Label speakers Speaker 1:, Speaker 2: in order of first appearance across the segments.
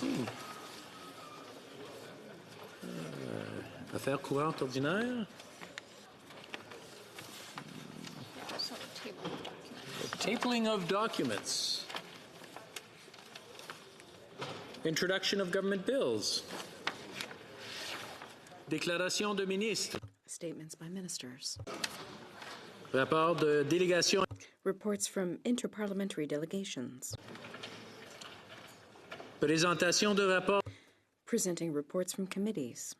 Speaker 1: Merci. Affaires courantes ordinaires. Tabling of documents. Introduction of government bills. Déclaration de ministre.
Speaker 2: Statements by ministers.
Speaker 1: Rapport de délégation.
Speaker 2: Reports from interparliamentary delegations.
Speaker 1: Présentation de rapport.
Speaker 2: Presenting reports from committees.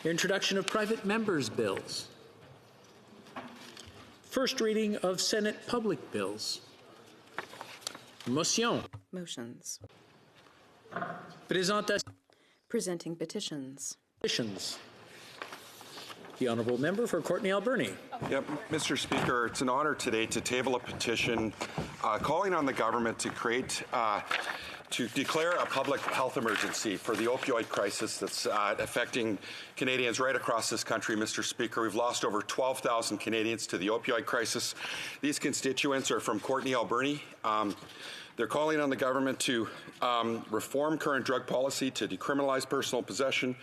Speaker 1: Introduction of private members' bills. First reading of Senate public bills. Motion.
Speaker 2: Motions.
Speaker 1: Présentation.
Speaker 2: Presenting petitions.
Speaker 1: Petitions. The Honourable Member for Courtenay Alberni.
Speaker 3: Yep, Mr. Speaker, it's an honor today to table a petition calling on the government to declare a public health emergency for the opioid crisis that's affecting Canadians right across this country, Mr. Speaker. We've lost over 12,000 Canadians to the opioid crisis. These constituents are from Courtenay Alberni. They're calling on the government to reform current drug policy, to decriminalize personal possession,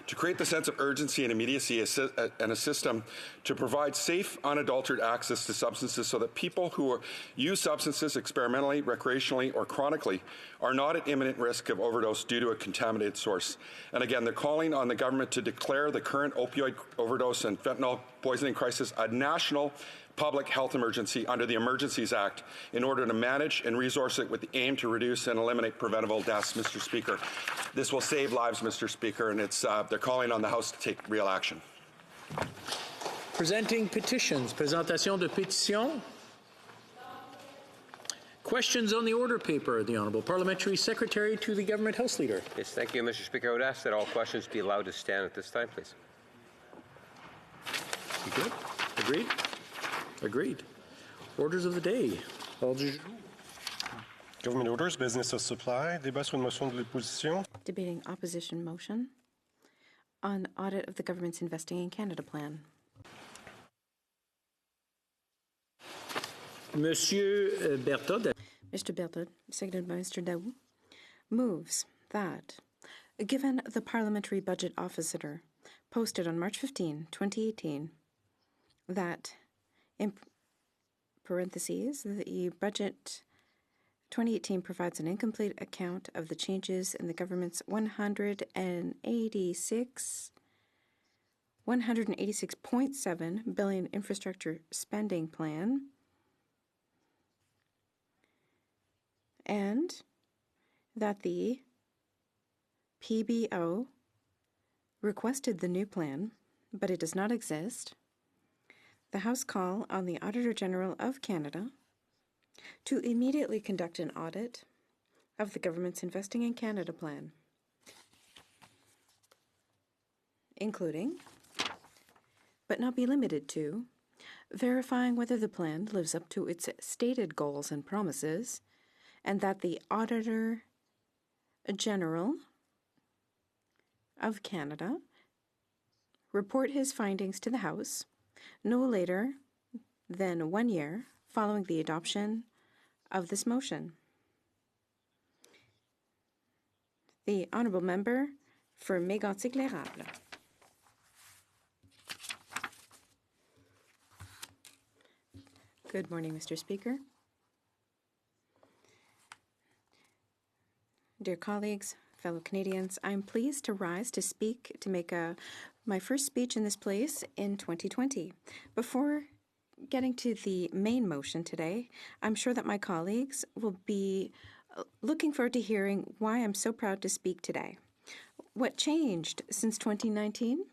Speaker 3: to create the sense of urgency and immediacy and a system to provide safe, unadulterated access to substances so that people who use substances experimentally, recreationally, or chronically are not at imminent risk of overdose due to a contaminated source. And again, they're calling on the government to declare the current opioid overdose and fentanyl poisoning crisis a national public health emergency under the Emergencies Act in order to manage and resource it with the aim to reduce and eliminate preventable deaths, Mr. Speaker. This will save lives, Mr. Speaker, and they're calling on the House to take real action.
Speaker 1: Presenting petitions. Présentation de pétitions. Questions on the order paper. The Honourable Parliamentary Secretary to the Government House Leader.
Speaker 4: Yes, thank you, Mr. Speaker. I would ask that all questions be allowed to stand at this time, please.
Speaker 1: You good? Agreed? Agreed. Orders of the day.
Speaker 5: Government orders, business of supply. Débat sur une motion de l'opposition.
Speaker 2: Debating opposition motion on audit of the government's Investing in Canada plan.
Speaker 1: Monsieur Berthaud.
Speaker 2: Mr. Berthaud, seconded by Mr. Daoust, moves that, given the Parliamentary Budget Officer posted on March 15, 2018, that, in parentheses, the budget 2018 provides an incomplete account of the changes in the government's 186.7 billion infrastructure spending plan, and that the PBO requested the new plan, but it does not exist. The House call on the Auditor General of Canada to immediately conduct an audit of the government's Investing in Canada plan, including, but not be limited to, verifying whether the plan lives up to its stated goals and promises, and that the Auditor General of Canada report his findings to the House no later than 1 year following the adoption of this motion. The Honourable Member for Mégantic-l'Érable. Good morning, Mr. Speaker. Dear colleagues, fellow Canadians, I'm pleased to rise to speak to make my first speech in this place in 2020. Before getting to the main motion today, I'm sure that my colleagues will be looking forward to hearing why I'm so proud to speak today. What changed since 2019?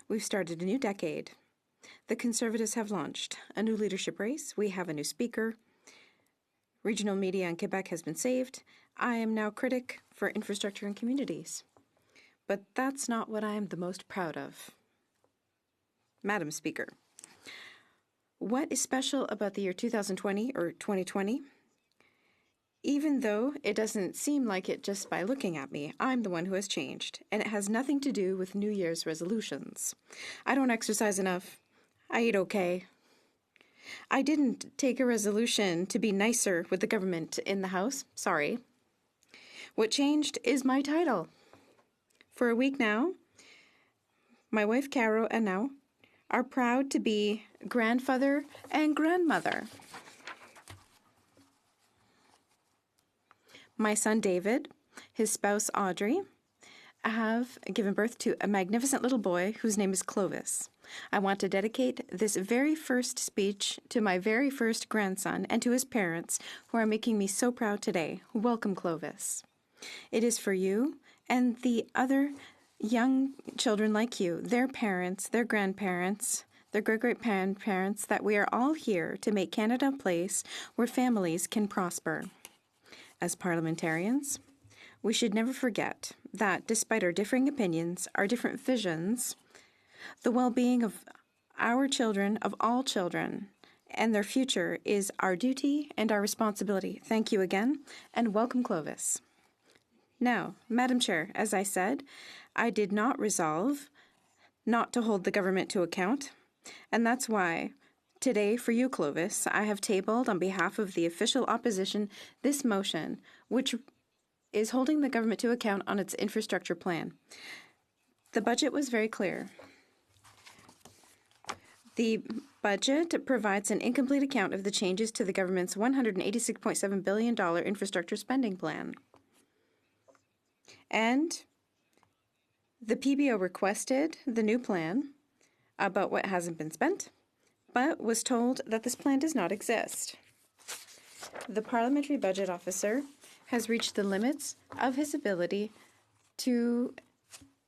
Speaker 2: We've started a new decade. The Conservatives have launched a new leadership race. We have a new speaker. Regional media in Quebec has been saved. I am now critic for infrastructure and communities. But that's not what I am the most proud of. Madam Speaker, what is special about the year 2020 or 2020? Even though it doesn't seem like it just by looking at me, I'm the one who has changed, and it has nothing to do with New Year's resolutions. I don't exercise enough. I eat okay. I didn't take a resolution to be nicer with the government in the House. Sorry. What changed is my title. For a week now, my wife Caro and now are proud to be grandfather and grandmother. My son David, his spouse Audrey, have given birth to a magnificent little boy whose name is Clovis. I want to dedicate this very first speech to my very first grandson and to his parents who are making me so proud today. Welcome, Clovis. It is for you and the other young children like you, their parents, their grandparents, their great-great-grandparents, that we are all here to make Canada a place where families can prosper. As parliamentarians, we should never forget that despite our differing opinions, our different visions, the well-being of our children, of all children, and their future is our duty and our responsibility. Thank you again, and welcome, Clovis. Now, Madam Chair, as I said, I did not resolve not to hold the government to account, and that's why today, for you, Clovis, I have tabled on behalf of the official opposition this motion, which is holding the government to account on its infrastructure plan. The budget was very clear. The budget provides an incomplete account of the changes to the government's $186.7 billion infrastructure spending plan. And the PBO requested the new plan about what hasn't been spent, but was told that this plan does not exist. The Parliamentary Budget Officer has reached the limits of his ability to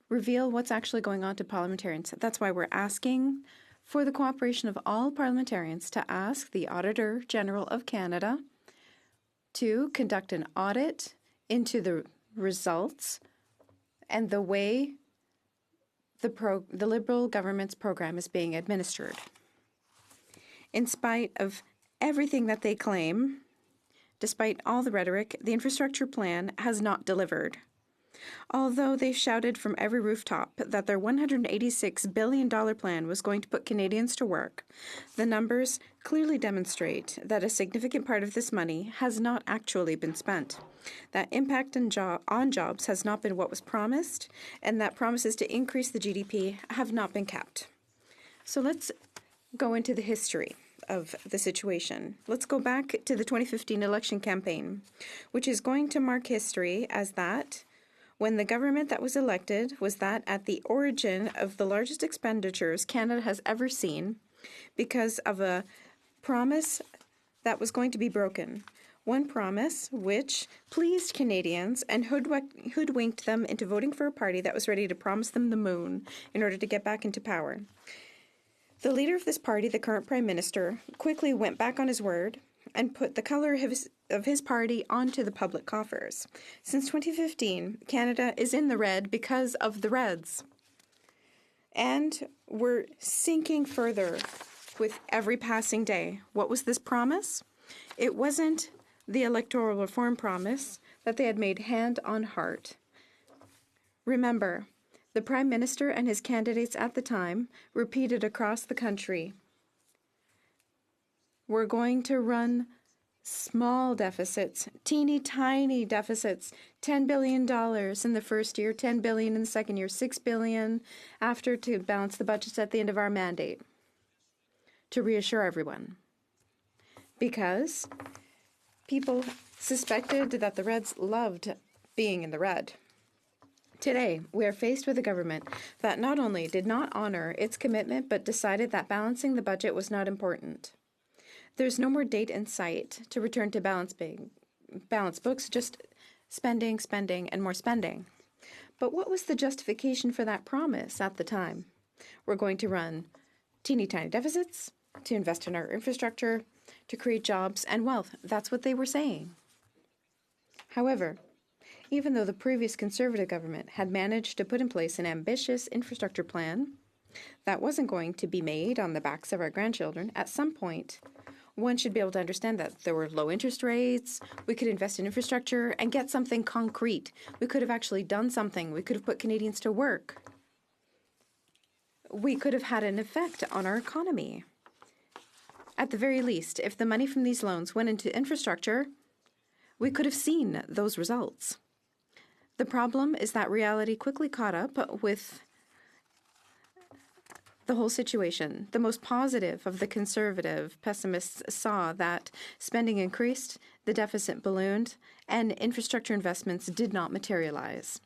Speaker 2: reveal what's actually going on to parliamentarians. That's why we're asking for the cooperation of all parliamentarians to ask the Auditor General of Canada to conduct an audit into the results and the way the Liberal government's program is being administered. In spite of everything that they claim, despite all the rhetoric, the infrastructure plan has not delivered. Although they shouted from every rooftop that their $186 billion plan was going to put Canadians to work, the numbers clearly demonstrate that a significant part of this money has not actually been spent. That impact on jobs has not been what was promised, and that promises to increase the GDP have not been kept. So let's go into the history of the situation. Let's go back to the 2015 election campaign, which is going to mark history as that when the government that was elected was that at the origin of the largest expenditures Canada has ever seen because of a promise that was going to be broken. One promise which pleased Canadians and hoodwinked them into voting for a party that was ready to promise them the moon in order to get back into power. The leader of this party, the current Prime Minister, quickly went back on his word and put the color of his party onto the public coffers. Since 2015, Canada is in the red because of the Reds. And we're sinking further with every passing day. What was this promise? It wasn't the electoral reform promise that they had made hand on heart. Remember, the Prime Minister and his candidates at the time repeated across the country, we're going to run small deficits, teeny tiny deficits, $10 billion in the first year, $10 billion in the second year, $6 billion after to balance the budgets at the end of our mandate, to reassure everyone. Because people suspected that the Reds loved being in the red. Today, we are faced with a government that not only did not honor its commitment, but decided that balancing the budget was not important. There's no more date in sight to return to balanced books, just spending, spending, and more spending. But what was the justification for that promise at the time? We're going to run teeny tiny deficits, to invest in our infrastructure, to create jobs and wealth. That's what they were saying. However, even though the previous Conservative government had managed to put in place an ambitious infrastructure plan that wasn't going to be made on the backs of our grandchildren, at some point, one should be able to understand that there were low interest rates, we could invest in infrastructure and get something concrete. We could have actually done something. We could have put Canadians to work. We could have had an effect on our economy. At the very least, if the money from these loans went into infrastructure, we could have seen those results. The problem is that reality quickly caught up with the whole situation. The most positive of the conservative pessimists saw that spending increased, the deficit ballooned, and infrastructure investments did not materialize.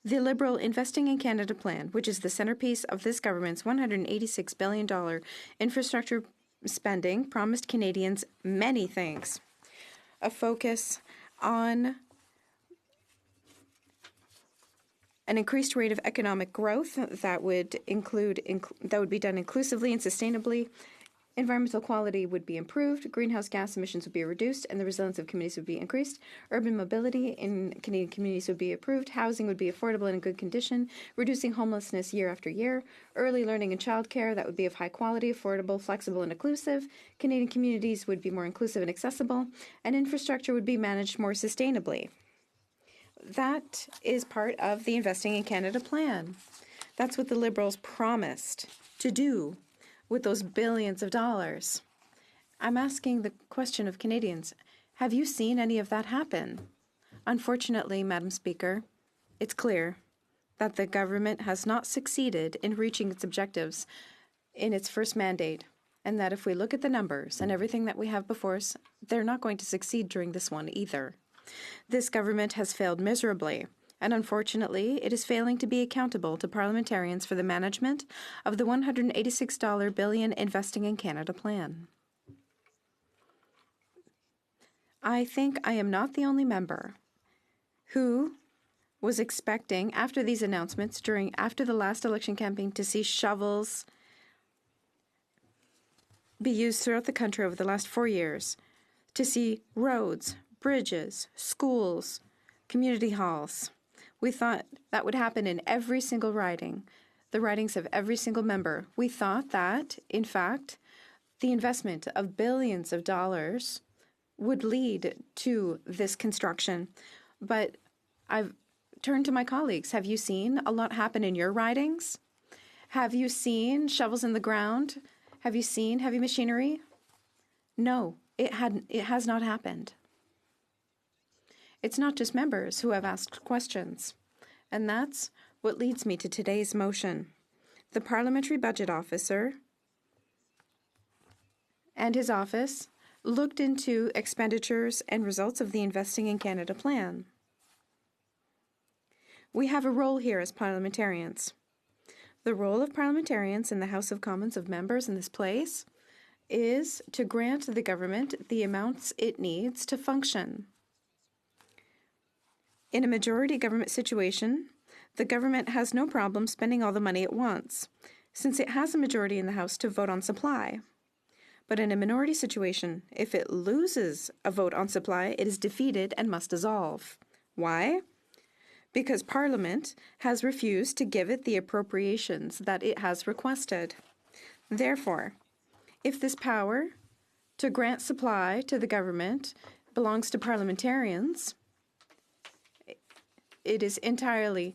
Speaker 2: The Liberal Investing in Canada plan, which is the centerpiece of this government's $186 billion infrastructure spending, promised Canadians many things. A focus on an increased rate of economic growth that would be done inclusively and sustainably. Environmental quality would be improved, greenhouse gas emissions would be reduced, and the resilience of communities would be increased. Urban mobility in Canadian communities would be improved, housing would be affordable and in good condition, reducing homelessness year after year, early learning and childcare that would be of high quality, affordable, flexible, and inclusive. Canadian communities would be more inclusive and accessible, and infrastructure would be managed more sustainably. That is part of the Investing in Canada plan. That's what the Liberals promised to do with those billions of dollars. I'm asking the question of Canadians, have you seen any of that happen? Unfortunately, Madam Speaker, it's clear that the government has not succeeded in reaching its objectives in its first mandate, and that if we look at the numbers and everything that we have before us, they're not going to succeed during this one either. This government has failed miserably, and unfortunately, it is failing to be accountable to parliamentarians for the management of the $186 billion Investing in Canada plan. I think I am not the only member who was expecting, after these announcements, after the last election campaign, to see shovels be used throughout the country over the last 4 years, to see roads, bridges, schools, community halls. We thought that would happen in every single riding, the ridings of every single member. We thought that, in fact, the investment of billions of dollars would lead to this construction. But I've turned to my colleagues. Have you seen a lot happen in your ridings? Have you seen shovels in the ground? Have you seen heavy machinery? No, it has not happened. It's not just members who have asked questions. And that's what leads me to today's motion. The Parliamentary Budget Officer and his office looked into expenditures and results of the Investing in Canada plan. We have a role here as parliamentarians. The role of parliamentarians in the House of Commons, of members in this place, is to grant the government the amounts it needs to function. In a majority government situation, the government has no problem spending all the money it wants, since it has a majority in the House to vote on supply. But in a minority situation, if it loses a vote on supply, it is defeated and must dissolve. Why? Because Parliament has refused to give it the appropriations that it has requested. Therefore, if this power to grant supply to the government belongs to parliamentarians, it is entirely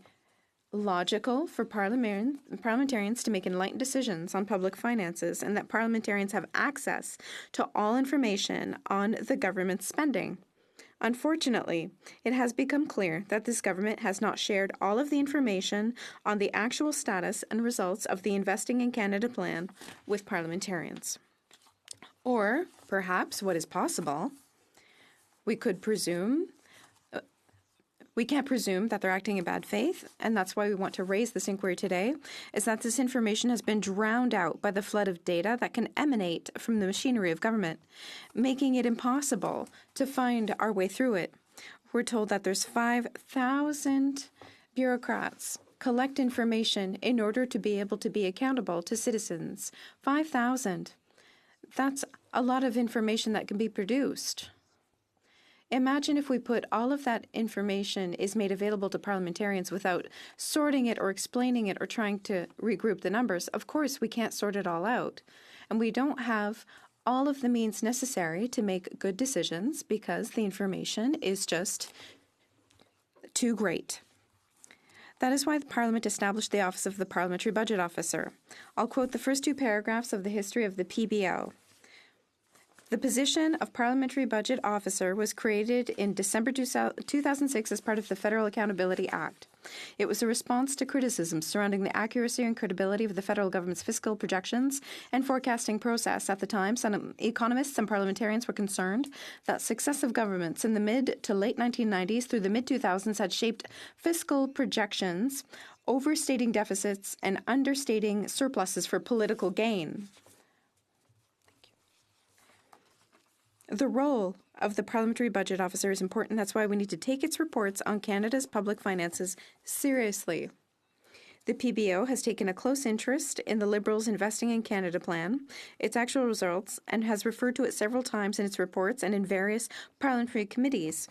Speaker 2: logical for parliamentarians to make enlightened decisions on public finances, and that parliamentarians have access to all information on the government's spending. Unfortunately, it has become clear that this government has not shared all of the information on the actual status and results of the Investing in Canada plan with parliamentarians. Or, perhaps, what is possible, we can't presume that they're acting in bad faith, and that's why we want to raise this inquiry today, is that this information has been drowned out by the flood of data that can emanate from the machinery of government, making it impossible to find our way through it. We're told that there's 5,000 bureaucrats collect information in order to be able to be accountable to citizens. 5,000. That's a lot of information that can be produced. Imagine if we put all of that information is made available to parliamentarians without sorting it or explaining it or trying to regroup the numbers. Of course, we can't sort it all out. And we don't have all of the means necessary to make good decisions because the information is just too great. That is why the Parliament established the Office of the Parliamentary Budget Officer. I'll quote the first two paragraphs of the history of the PBO. The position of Parliamentary Budget Officer was created in December 2006 as part of the Federal Accountability Act. It was a response to criticisms surrounding the accuracy and credibility of the federal government's fiscal projections and forecasting process. At the time, some economists and parliamentarians were concerned that successive governments in the mid to late 1990s through the mid-2000s had shaped fiscal projections, overstating deficits and understating surpluses for political gain. The role of the Parliamentary Budget Officer is important. That's why we need to take its reports on Canada's public finances seriously. The PBO has taken a close interest in the Liberals' Investing in Canada plan, its actual results, and has referred to it several times in its reports and in various parliamentary committees.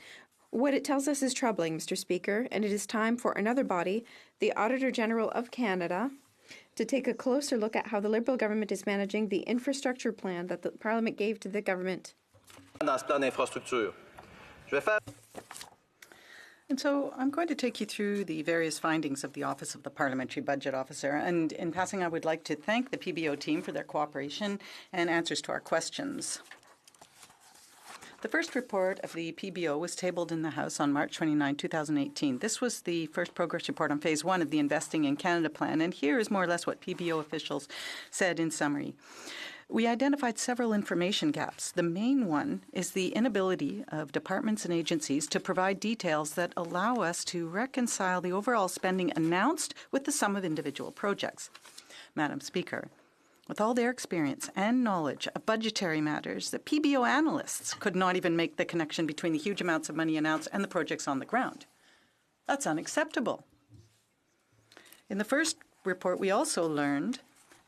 Speaker 2: What it tells us is troubling, Mr. Speaker, and it is time for another body, the Auditor General of Canada, to take a closer look at how the Liberal government is managing the infrastructure plan that the Parliament gave to the government.
Speaker 6: Dans ce plan d'infrastructure. Je vais faire...
Speaker 7: And so I'm going to take you through the various findings of the Office of the Parliamentary Budget Officer. And in passing, I would like to thank the PBO team for their cooperation and answers to our questions. The first report of the PBO was tabled in the House on March 29, 2018. This was the first progress report on Phase 1 of the Investing in Canada plan. And here is more or less what PBO officials said in summary. We identified several information gaps. The main one is the inability of departments and agencies to provide details that allow us to reconcile the overall spending announced with the sum of individual projects. Madam Speaker, with all their experience and knowledge of budgetary matters, the PBO analysts could not even make the connection between the huge amounts of money announced and the projects on the ground. That's unacceptable. In the first report, we also learned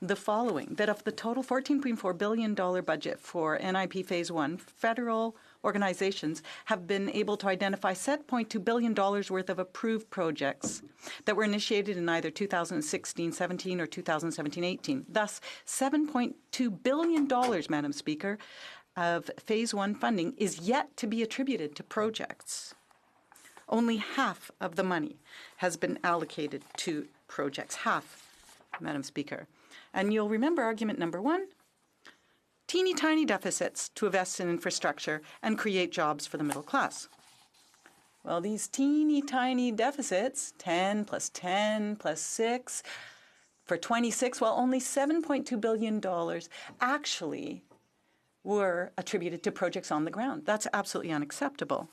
Speaker 7: the following, that of the total $14.4 billion budget for NIP Phase 1, federal organizations have been able to identify $7.2 billion worth of approved projects that were initiated in either 2016-17 or 2017-18. Thus, $7.2 billion, Madam Speaker, of Phase 1 funding is yet to be attributed to projects. Only half of the money has been allocated to projects. Half, Madam Speaker. And you'll remember argument number one, teeny tiny deficits to invest in infrastructure and create jobs for the middle class. Well, these teeny tiny deficits, 10 plus 10 plus 6, for 26, well, only $7.2 billion actually were attributed to projects on the ground. That's absolutely unacceptable.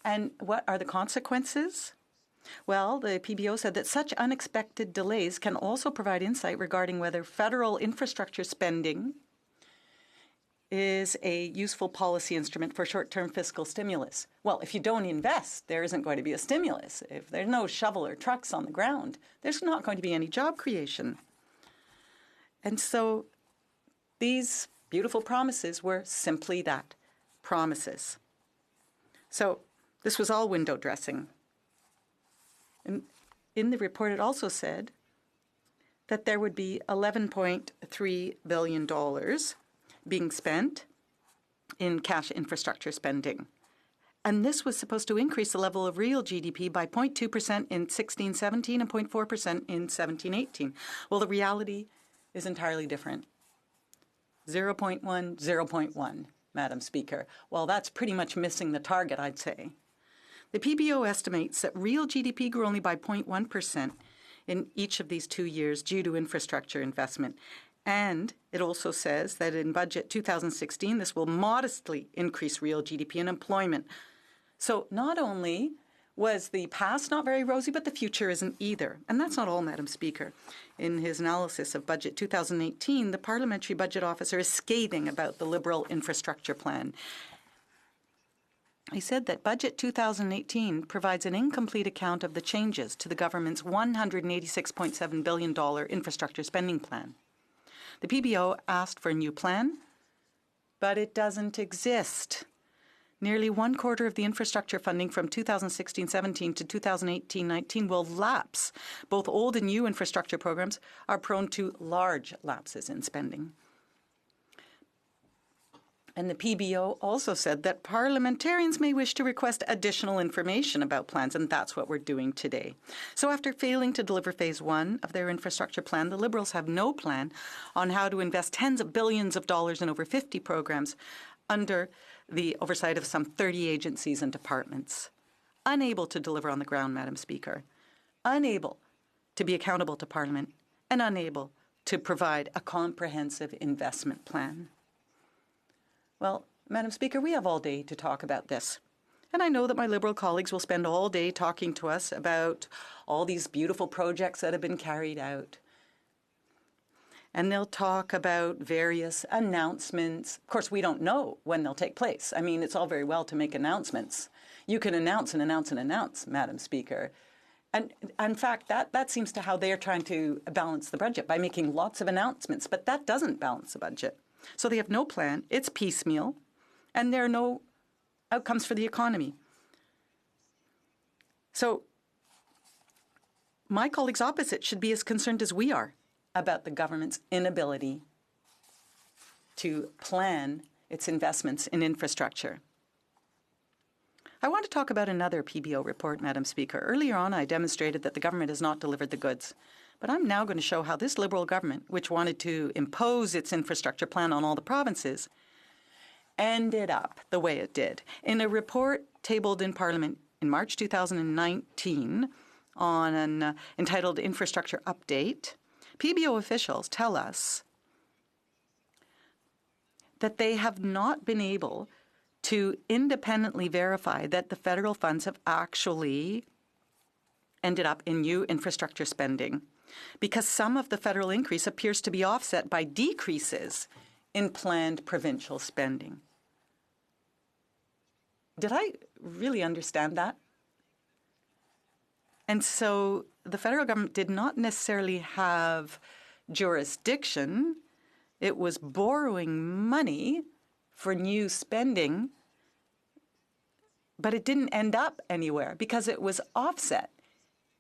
Speaker 7: And what are the consequences? Well, the PBO said that such unexpected delays can also provide insight regarding whether federal infrastructure spending is a useful policy instrument for short-term fiscal stimulus. Well, if you don't invest, there isn't going to be a stimulus. If there's no shovel or trucks on the ground, there's not going to be any job creation. And so these beautiful promises were simply that, promises. So this was all window dressing. And in the report, it also said that there would be $11.3 billion being spent in cash infrastructure spending. And this was supposed to increase the level of real GDP by 0.2% in 16-17 and 0.4% in 17-18. Well, the reality is entirely different. 0.1, 0.1, Madam Speaker. Well, that's pretty much missing the target, I'd say. The PBO estimates that real GDP grew only by 0.1% in each of these 2 years due to infrastructure investment. And it also says that in budget 2016, this will modestly increase real GDP and employment. So not only was the past not very rosy, but the future isn't either. And that's not all, Madam Speaker. In his analysis of budget 2018, the Parliamentary Budget Officer is scathing about the Liberal infrastructure plan. He said that Budget 2018 provides an incomplete account of the changes to the government's $186.7 billion infrastructure spending plan. The PBO asked for a new plan, but it doesn't exist. Nearly 1/4 of the infrastructure funding from 2016-17 to 2018-19 will lapse. Both old and new infrastructure programs are prone to large lapses in spending. And the PBO also said that parliamentarians may wish to request additional information about plans, and that's what we're doing today. So after failing to deliver phase one of their infrastructure plan, the Liberals have no plan on how to invest tens of billions of dollars in over 50 programs under the oversight of some 30 agencies and departments. Unable to deliver on the ground, Madam Speaker. Unable to be accountable to Parliament, and unable to provide a comprehensive investment plan. Well, Madam Speaker, we have all day to talk about this. And I know that my Liberal colleagues will spend all day talking to us about all these beautiful projects that have been carried out. And they'll talk about various announcements. Of course, we don't know when they'll take place. I mean, it's all very well to make announcements. You can announce and announce and announce, Madam Speaker. And in fact, that seems to how they're trying to balance the budget, by making lots of announcements. But that doesn't balance the budget. So they have no plan, it's piecemeal, and there are no outcomes for the economy. So my colleagues opposite should be as concerned as we are about the government's inability to plan its investments in infrastructure. I want to talk about another PBO report, Madam Speaker. Earlier on, I demonstrated that the government has not delivered the goods. But I'm now going to show how this Liberal government, which wanted to impose its infrastructure plan on all the provinces, ended up the way it did. In a report tabled in Parliament in March 2019 on an entitled Infrastructure Update, PBO officials tell us that they have not been able to independently verify that the federal funds have actually ended up in new infrastructure spending, because some of the federal increase appears to be offset by decreases in planned provincial spending. Did I really understand that? And so the federal government did not necessarily have jurisdiction. It was borrowing money for new spending, but it didn't end up anywhere because it was offset,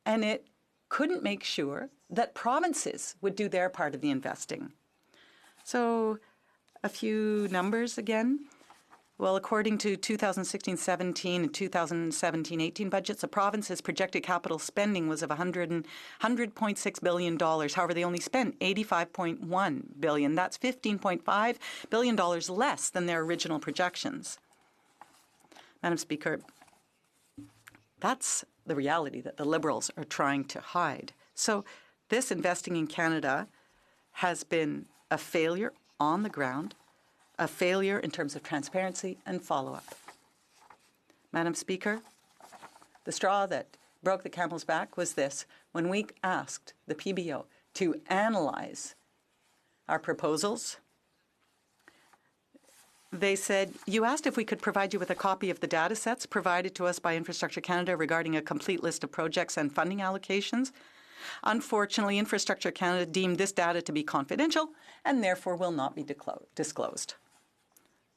Speaker 7: and it couldn't make sure that provinces would do their part of the investing. So a few numbers again. Well, according to 2016-17 and 2017-18 budgets, the province's projected capital spending was of $100.6 billion. However, they only spent $85.1 billion. That's $15.5 billion less than their original projections. Madam Speaker, that's the reality that the Liberals are trying to hide. So this Investing in Canada has been a failure on the ground, a failure in terms of transparency and follow-up. Madam Speaker, the straw that broke the camel's back was this. When we asked the PBO to analyze our proposals, they said, you asked if we could provide you with a copy of the data sets provided to us by Infrastructure Canada regarding a complete list of projects and funding allocations. Unfortunately, Infrastructure Canada deemed this data to be confidential and therefore will not be disclosed.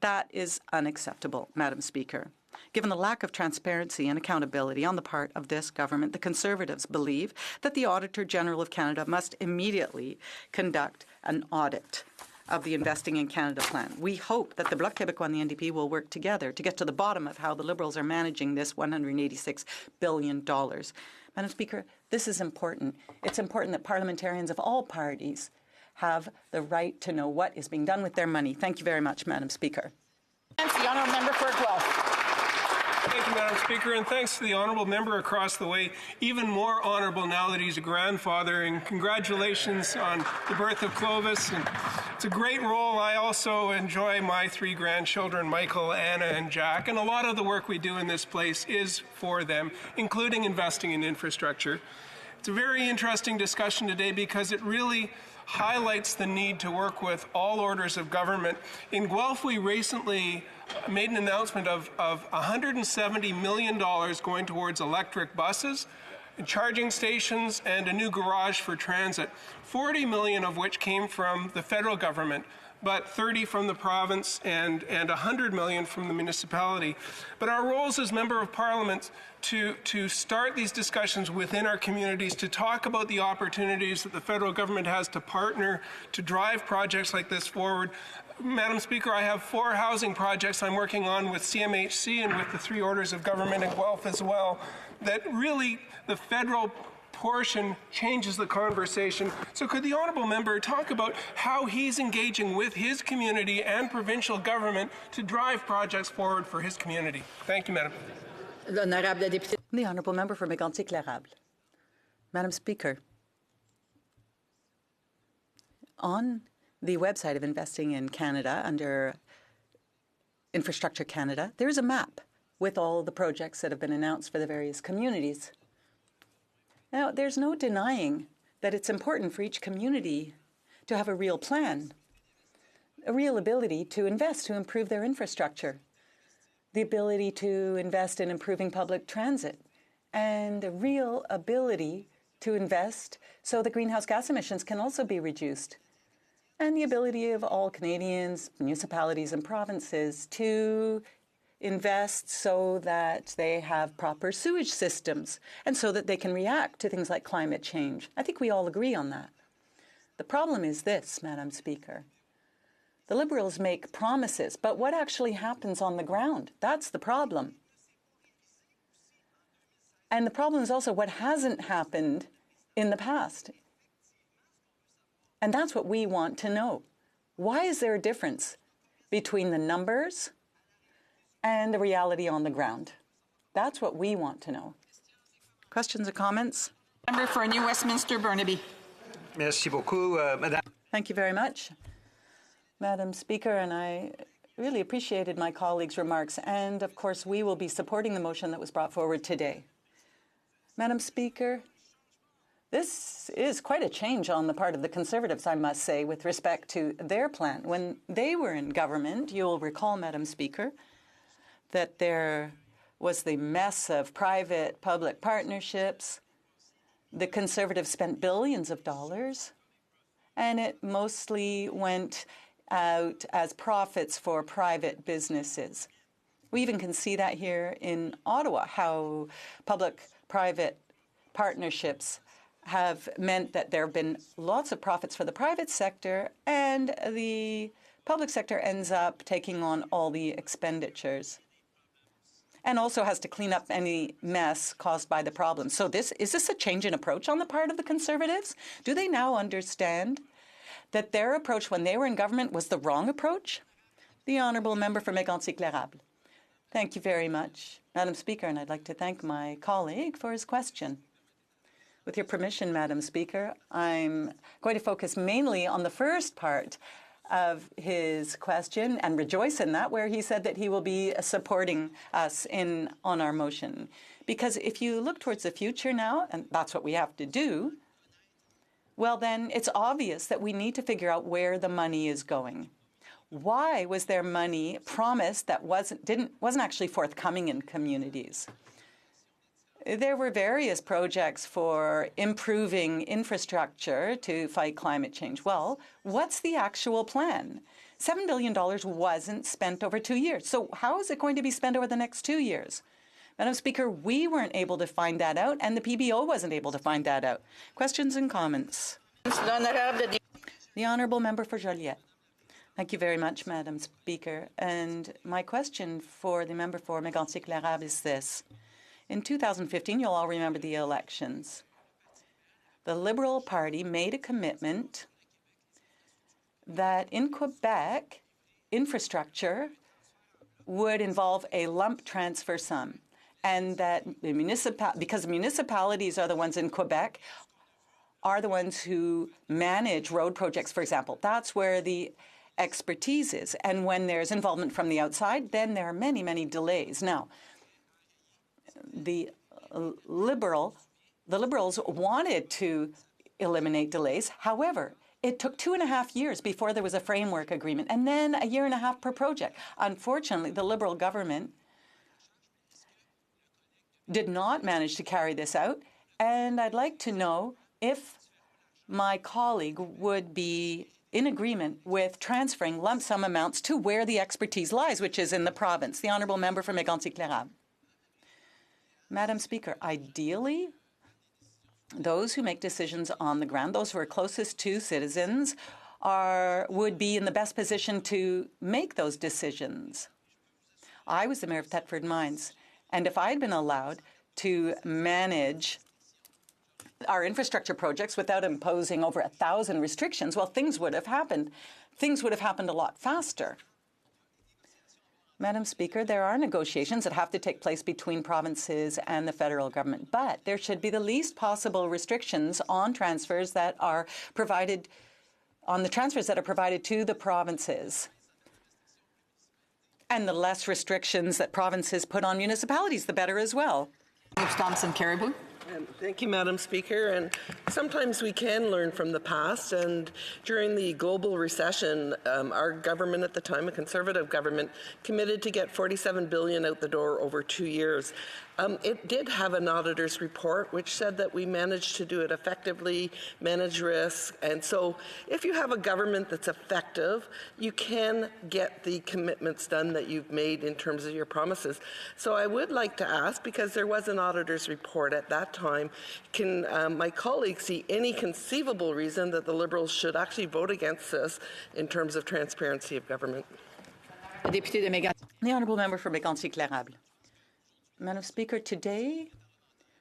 Speaker 7: That is unacceptable, Madam Speaker. Given the lack of transparency and accountability on the part of this government, the Conservatives believe that the Auditor General of Canada must immediately conduct an audit of the Investing in Canada plan. We hope that the Bloc Québécois and the NDP will work together to get to the bottom of how the Liberals are managing this $186 billion. Madam Speaker, this is important. It's important that parliamentarians of all parties have the right to know what is being done with their money. Thank you very much, Madam Speaker.
Speaker 8: Thanks, the honourable member for Guelph.
Speaker 9: Thank you, Madam Speaker, and thanks to the honourable member across the way. Even more honourable now that he's a grandfather, and congratulations on the birth of Clovis. And it's a great role. I also enjoy my three grandchildren, Michael, Anna, and Jack, and a lot of the work we do in this place is for them, including investing in infrastructure. It's a very interesting discussion today because it really highlights the need to work with all orders of government. In Guelph, we recently made an announcement of $170 million going towards electric buses, charging stations, and a new garage for transit, $40 million of which came from the federal government. but 30 from the province and 100 million from the municipality. But our roles as Member of Parliament to start these discussions within our communities, to talk about the opportunities that the federal government has to partner, to drive projects like this forward. Madam Speaker, I have 4 housing projects I'm working on with CMHC and with the 3 orders of government in Guelph as well, that really the federal portion changes the conversation. So could the honourable member talk about how he's engaging with his community and provincial government to drive projects forward for his community? Thank you, Madam.
Speaker 7: The honourable member for Mégantic-L'Érable. Madam Speaker, on the website of Investing in Canada under Infrastructure Canada, there is a map with all the projects that have been announced for the various communities. Now, there's no denying that it's important for each community to have a real plan, a real ability to invest to improve their infrastructure, the ability to invest in improving public transit, and a real ability to invest so that greenhouse gas emissions can also be reduced, and the ability of all Canadians, municipalities and provinces to invest so that they have proper sewage systems and so that they can react to things like climate change. I think we all agree on that. The problem is this, Madam Speaker. The Liberals make promises, but what actually happens on the ground? That's the problem. And the problem is also what hasn't happened in the past. And that's what we want to know. Why is there a difference between the numbers and the reality on the ground? That's what we want to know. Questions or comments?
Speaker 8: Member for New Westminster, Burnaby.
Speaker 10: Merci beaucoup, Madame.
Speaker 7: Thank you very much, Madam Speaker, and I really appreciated my colleague's remarks. And, of course, we will be supporting the motion that was brought forward today. Madam Speaker, this is quite a change on the part of the Conservatives, I must say, with respect to their plan. When they were in government, you'll recall, Madam Speaker, that there was the mess of private-public partnerships. The Conservatives spent billions of dollars, and it mostly went out as profits for private businesses. We even can see that here in Ottawa, how public-private partnerships have meant that there have been lots of profits for the private sector, and the public sector ends up taking on all the expenditures and also has to clean up any mess caused by the problem. So is this a change in approach on the part of the Conservatives? Do they now understand that their approach when they were in government was the wrong approach? The honourable member for Mégantic-L'Érable. Thank you very much, Madam Speaker, and I'd like to thank my colleague for his question. With your permission, Madam Speaker, I'm going to focus mainly on the first part of his question and rejoice in that, where he said that he will be supporting us on our motion. Because if you look towards the future now, and that's what we have to do, well, then it's obvious that we need to figure out where the money is going. Why was there money promised that wasn't actually forthcoming in communities? There were various projects for improving infrastructure to fight climate change. Well, what's the actual plan? $7 billion wasn't spent over 2 years. So how is it going to be spent over the next 2 years? Madam Speaker, we weren't able to find that out, and the PBO wasn't able to find that out. Questions and comments? The honourable member for Joliette. Thank you very much, Madam Speaker. And my question for the member for Mégantic-L'Érable is this. In 2015, you'll all remember the elections. The Liberal Party made a commitment that in Quebec, infrastructure would involve a lump transfer sum, and that because municipalities are the ones in Quebec, are the ones who manage road projects, for example. That's where the expertise is. And when there's involvement from the outside, then there are many, many delays. Now, the Liberals wanted to eliminate delays. However, it took 2.5 years before there was a framework agreement, and then 1.5 years per project. Unfortunately, the Liberal government did not manage to carry this out, and I'd like to know if my colleague would be in agreement with transferring lump sum amounts to where the expertise lies, which is in the province. The honourable member for Mégantic-L'Érable. Madam Speaker, ideally, those who make decisions on the ground, those who are closest to citizens, would be in the best position to make those decisions. I was the mayor of Thetford Mines, and if I had been allowed to manage our infrastructure projects without imposing over 1,000 restrictions, well, things would have happened. Things would have happened a lot faster. Madam Speaker, there are negotiations that have to take place between provinces and the federal government, but there should be the least possible restrictions on transfers that are provided, on the transfers that are provided to the provinces, and the less restrictions that provinces put on municipalities, the better as well.
Speaker 8: Thompson Caribou.
Speaker 11: Thank you, Madam Speaker. And sometimes we can learn from the past. And during the global recession, our government at the time, a Conservative government, committed to get $47 billion out the door over 2 years. It did have an auditor's report which said that we managed to do it effectively, manage risk, and so if you have a government that's effective, you can get the commitments done that you've made in terms of your promises. So I would like to ask, because there was an auditor's report at that time, can my colleagues see any conceivable reason that the Liberals should actually vote against this in terms of transparency of government?
Speaker 7: The honourable member for Mégantic-L'Érable. Madam Speaker, today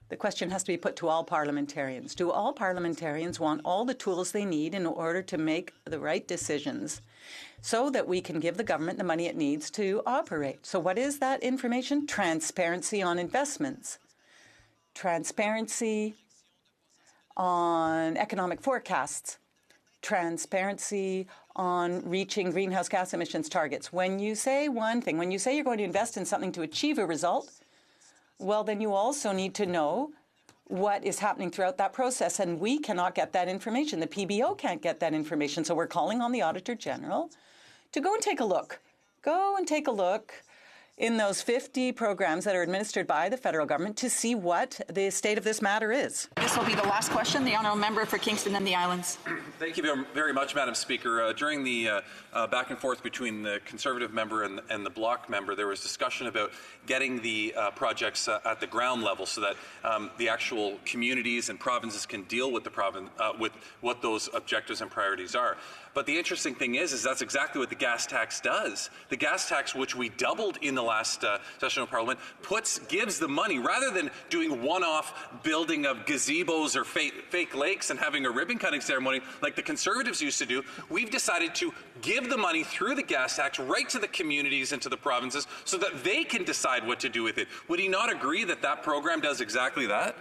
Speaker 7: the question has to be put to all parliamentarians. Do all parliamentarians want all the tools they need in order to make the right decisions so that we can give the government the money it needs to operate? So what is that information? Transparency on investments, transparency on economic forecasts, transparency on reaching greenhouse gas emissions targets. When you say one thing, when you say you're going to invest in something to achieve a result, well, then you also need to know what is happening throughout that process, and we cannot get that information. The PBO can't get that information, so we're calling on the Auditor General to go and take a look. Go and take a look in those 50 programs that are administered by the federal government to see what the state of this matter is.
Speaker 8: This will be the last question. The honourable member for Kingston and the Islands.
Speaker 12: Thank you very much, Madam Speaker. During the back and forth between the Conservative member and the Bloc member, there was discussion about getting the projects at the ground level so that the actual communities and provinces can deal with with what those objectives and priorities are. But the interesting thing is that's exactly what the gas tax does. The gas tax, which we doubled in the last session of Parliament, gives the money, rather than doing one-off building of gazebos or fake lakes and having a ribbon-cutting ceremony like the Conservatives used to do. We've decided to give the money through the gas tax right to the communities and to the provinces so that they can decide what to do with it. Would he not agree that that program does exactly that?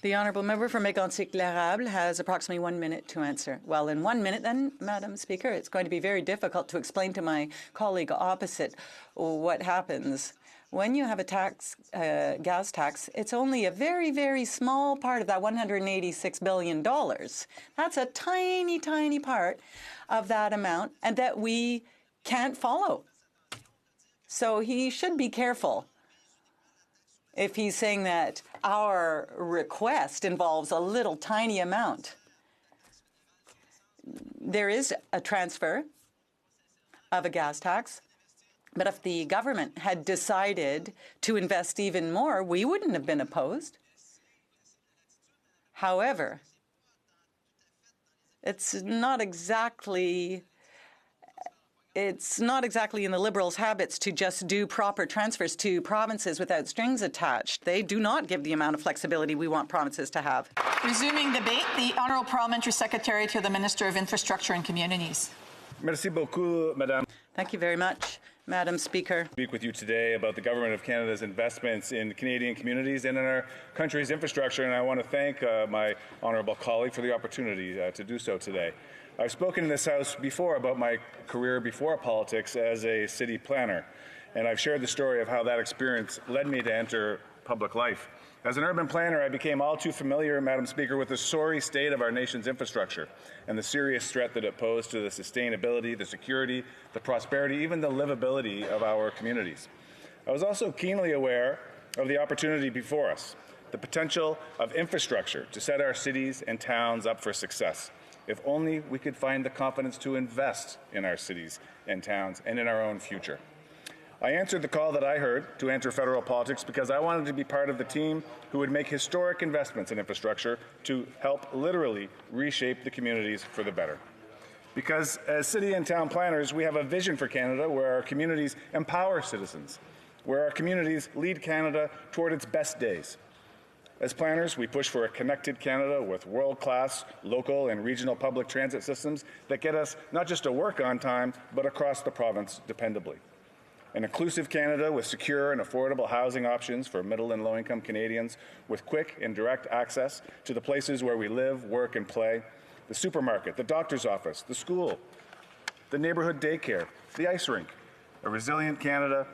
Speaker 7: The honourable member for Mégantic-L'Érable has approximately 1 minute to answer. Well, in 1 minute then, Madam Speaker, it's going to be very difficult to explain to my colleague opposite what happens. When you have a gas tax, it's only a very, very small part of that $186 billion. That's a tiny, tiny part of that amount, and that we can't follow. So he should be careful if he's saying that our request involves a little tiny amount. There is a transfer of a gas tax, but if the government had decided to invest even more, we wouldn't have been opposed. However, it's not exactly in the Liberals' habits to just do proper transfers to provinces without strings attached. They do not give the amount of flexibility we want provinces to have.
Speaker 8: Resuming debate, the Honourable Parliamentary Secretary to the Minister of Infrastructure and Communities.
Speaker 13: Merci beaucoup, Madame.
Speaker 7: Thank you very much, Madam Speaker.
Speaker 13: Speak with you today about the Government of Canada's investments in Canadian communities and in our country's infrastructure, and I want to thank my honourable colleague for the opportunity to do so today. I've spoken in this House before about my career before politics as a city planner, and I've shared the story of how that experience led me to enter public life. As an urban planner, I became all too familiar, Madam Speaker, with the sorry state of our nation's infrastructure and the serious threat that it posed to the sustainability, the security, the prosperity, even the livability of our communities. I was also keenly aware of the opportunity before us, the potential of infrastructure to set our cities and towns up for success. if only we could find the confidence to invest in our cities and towns and in our own future. I answered the call that I heard to enter federal politics because I wanted to be part of the team who would make historic investments in infrastructure to help literally reshape the communities for the better. Because as city and town planners, we have a vision for Canada where our communities empower citizens, where our communities lead Canada toward its best days. As planners, we push for a connected Canada with world-class local and regional public transit systems that get us not just to work on time, but across the province dependably. An inclusive Canada with secure and affordable housing options for middle and low-income Canadians, with quick and direct access to the places where we live, work, and play, the supermarket, the doctor's office, the school, the neighborhood daycare, the ice rink. A resilient Canada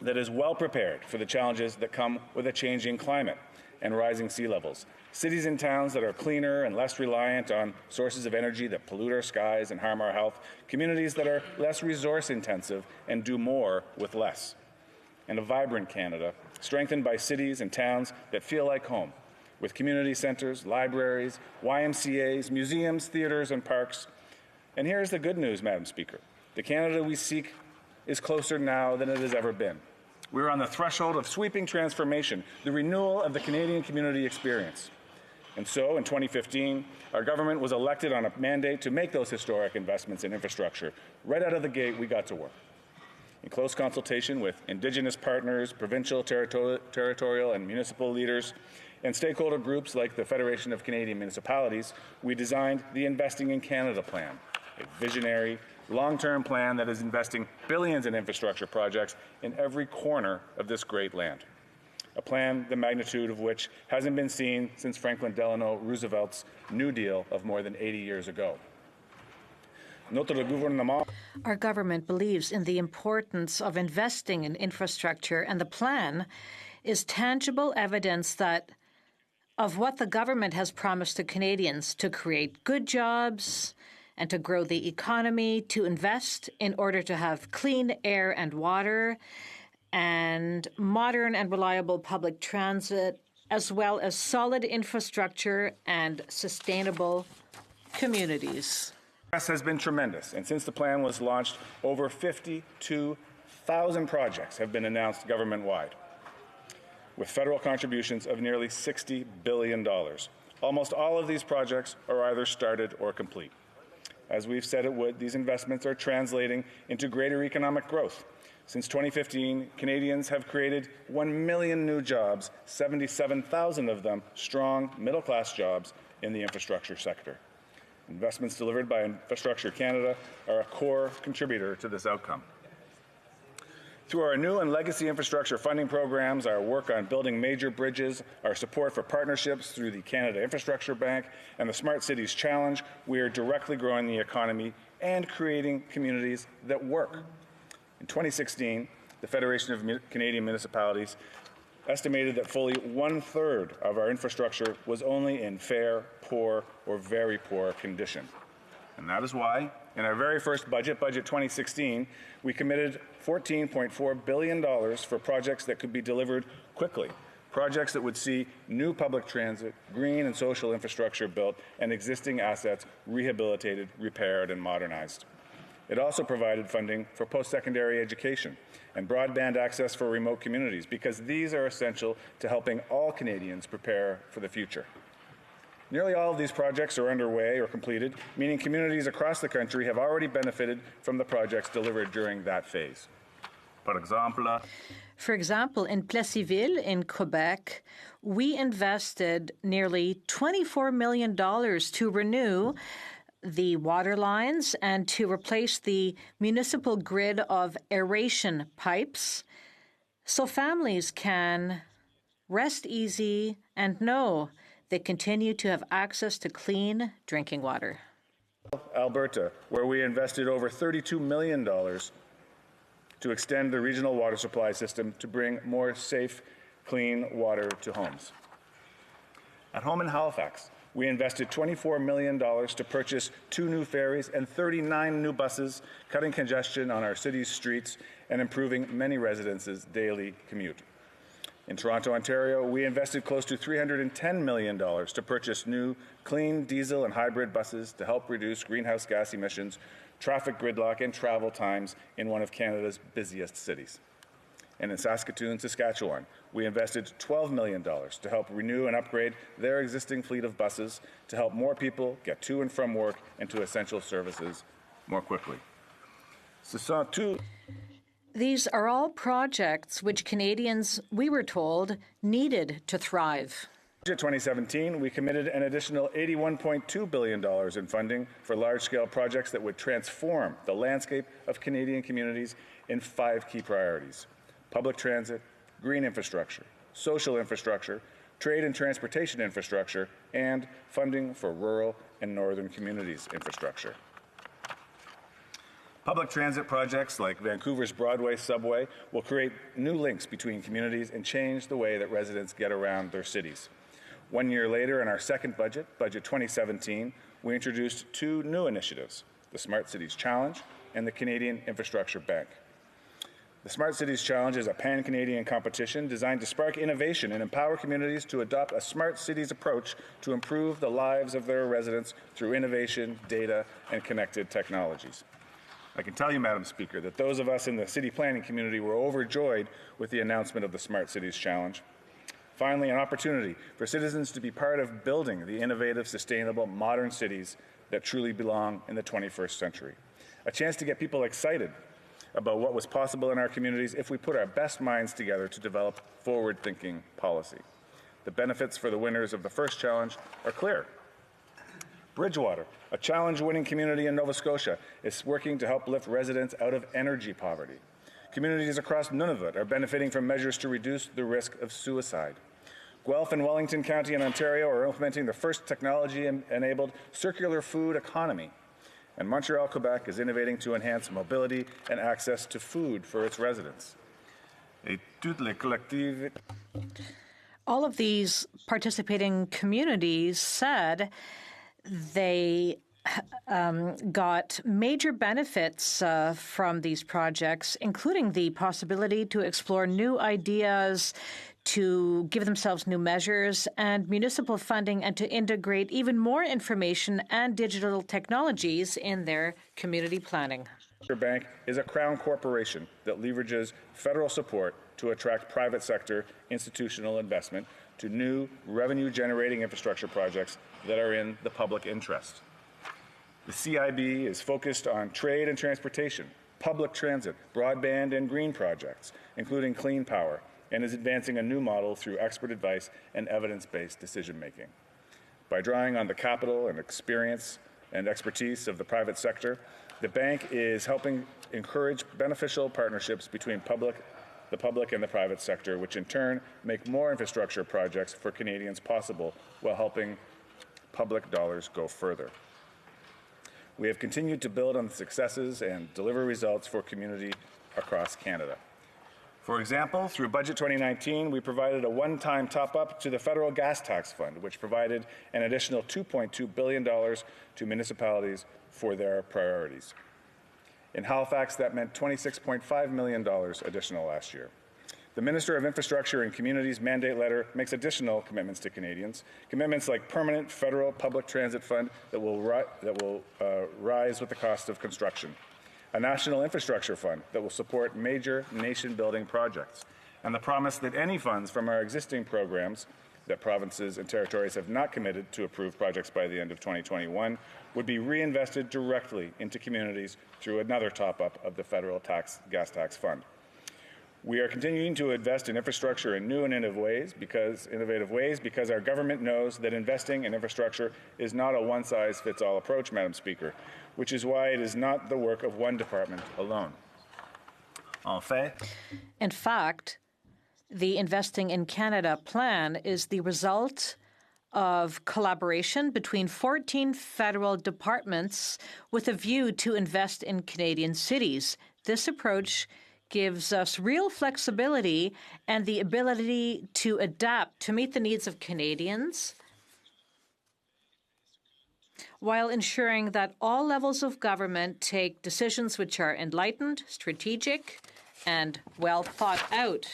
Speaker 13: that is well prepared for the challenges that come with a changing climate and rising sea levels. Cities and towns that are cleaner and less reliant on sources of energy that pollute our skies and harm our health. Communities that are less resource intensive and do more with less. And a vibrant Canada, strengthened by cities and towns that feel like home, with community centers, libraries, YMCAs, museums, theaters, and parks. And here's the good news, Madam Speaker. The Canada we seek is closer now than it has ever been. We're on the threshold of sweeping transformation, the renewal of the Canadian community experience. And so, in 2015, our government was elected on a mandate to make those historic investments in infrastructure. Right out of the gate, we got to work. In close consultation with Indigenous partners, provincial, territorial, and municipal leaders, and stakeholder groups like the Federation of Canadian Municipalities, we designed the Investing in Canada plan, a visionary, long-term plan that is investing billions in infrastructure projects in every corner of this great land. A plan the magnitude of which hasn't been seen since Franklin Delano Roosevelt's New Deal of more than 80 years ago.
Speaker 14: Our government believes in the importance of investing in infrastructure, and the plan is tangible evidence of what the government has promised to Canadians: to create good jobs and to grow the economy, to invest in order to have clean air and water, and modern and reliable public transit, as well as solid infrastructure and sustainable communities.
Speaker 13: Progress has been tremendous, and since the plan was launched, over 52,000 projects have been announced government-wide, with federal contributions of nearly $60 billion. Almost all of these projects are either started or complete. As we've said it would, these investments are translating into greater economic growth. Since 2015, Canadians have created 1 million new jobs, 77,000 of them strong middle-class jobs in the infrastructure sector. Investments delivered by Infrastructure Canada are a core contributor to this outcome. Through our new and legacy infrastructure funding programs, our work on building major bridges, our support for partnerships through the Canada Infrastructure Bank, and the Smart Cities Challenge, we are directly growing the economy and creating communities that work. In 2016, the Federation of Canadian Municipalities estimated that fully 1/3 of our infrastructure was only in fair, poor, or very poor condition. And that is why, in our very first budget, Budget 2016, we committed $14.4 billion for projects that could be delivered quickly, projects that would see new public transit, green and social infrastructure built, and existing assets rehabilitated, repaired, and modernized. It also provided funding for post-secondary education and broadband access for remote communities, because these are essential to helping all Canadians prepare for the future. Nearly all of these projects are underway or completed, meaning communities across the country have already benefited from the projects delivered during that phase.
Speaker 14: For example, in Plessisville in Quebec, we invested nearly $24 million to renew the water lines and to replace the municipal grid of aeration pipes so families can rest easy and know they continue to have access to clean drinking water.
Speaker 13: Alberta, where we invested over $32 million to extend the regional water supply system to bring more safe, clean water to homes. At home in Halifax, we invested $24 million to purchase 2 new ferries and 39 new buses, cutting congestion on our city's streets and improving many residents' daily commute. In Toronto, Ontario, we invested close to $310 million to purchase new clean diesel and hybrid buses to help reduce greenhouse gas emissions, traffic gridlock, and travel times in one of Canada's busiest cities. And in Saskatoon, Saskatchewan, we invested $12 million to help renew and upgrade their existing fleet of buses to help more people get to and from work and to essential services more quickly.
Speaker 14: These are all projects which Canadians, we were told, needed to thrive.
Speaker 13: In 2017, we committed an additional $81.2 billion in funding for large-scale projects that would transform the landscape of Canadian communities in 5 key priorities: public transit, green infrastructure, social infrastructure, trade and transportation infrastructure, and funding for rural and northern communities infrastructure. Public transit projects like Vancouver's Broadway subway will create new links between communities and change the way that residents get around their cities. 1 year later, in our second budget, Budget 2017, we introduced 2 new initiatives: the Smart Cities Challenge and the Canadian Infrastructure Bank. The Smart Cities Challenge is a pan-Canadian competition designed to spark innovation and empower communities to adopt a smart cities approach to improve the lives of their residents through innovation, data, and connected technologies. I can tell you, Madam Speaker, that those of us in the city planning community were overjoyed with the announcement of the Smart Cities Challenge. Finally, an opportunity for citizens to be part of building the innovative, sustainable, modern cities that truly belong in the 21st century. A chance to get people excited about what was possible in our communities if we put our best minds together to develop forward-thinking policy. The benefits for the winners of the first challenge are clear. Bridgewater, a challenge-winning community in Nova Scotia, is working to help lift residents out of energy poverty. Communities across Nunavut are benefiting from measures to reduce the risk of suicide. Guelph and Wellington County in Ontario are implementing the first technology-enabled circular food economy. And Montreal, Quebec is innovating to enhance mobility and access to food for its residents.
Speaker 14: All of these participating communities said they got major benefits from these projects, including the possibility to explore new ideas, to give themselves new measures and municipal funding, and to integrate even more information and digital technologies in their community planning.
Speaker 13: The Bank is a crown corporation that leverages federal support to attract private sector institutional investment to new revenue-generating infrastructure projects that are in the public interest. The CIB is focused on trade and transportation, public transit, broadband, and green projects, including clean power, and is advancing a new model through expert advice and evidence-based decision-making. By drawing on the capital and experience and expertise of the private sector, the bank is helping encourage beneficial partnerships between the public and the private sector, which in turn make more infrastructure projects for Canadians possible while helping public dollars go further. We have continued to build on the successes and deliver results for community across Canada. For example, through Budget 2019, we provided a one-time top-up to the Federal Gas Tax Fund, which provided an additional $2.2 billion to municipalities for their priorities. In Halifax, that meant $26.5 million additional last year. The Minister of Infrastructure and Communities mandate letter makes additional commitments to Canadians, commitments like permanent federal public transit fund that will rise with the cost of construction, a national infrastructure fund that will support major nation-building projects, and the promise that any funds from our existing programs that provinces and territories have not committed to approve projects by the end of 2021 would be reinvested directly into communities through another top-up of the federal gas tax fund. We are continuing to invest in infrastructure in new and innovative ways because our government knows that investing in infrastructure is not a one-size-fits-all approach, Madam Speaker, which is why it is not the work of one department alone.
Speaker 14: In fact, the Investing in Canada plan is the result of collaboration between 14 federal departments with a view to invest in Canadian cities. This approach gives us real flexibility and the ability to adapt to meet the needs of Canadians while ensuring that all levels of government take decisions which are enlightened, strategic, and well thought out.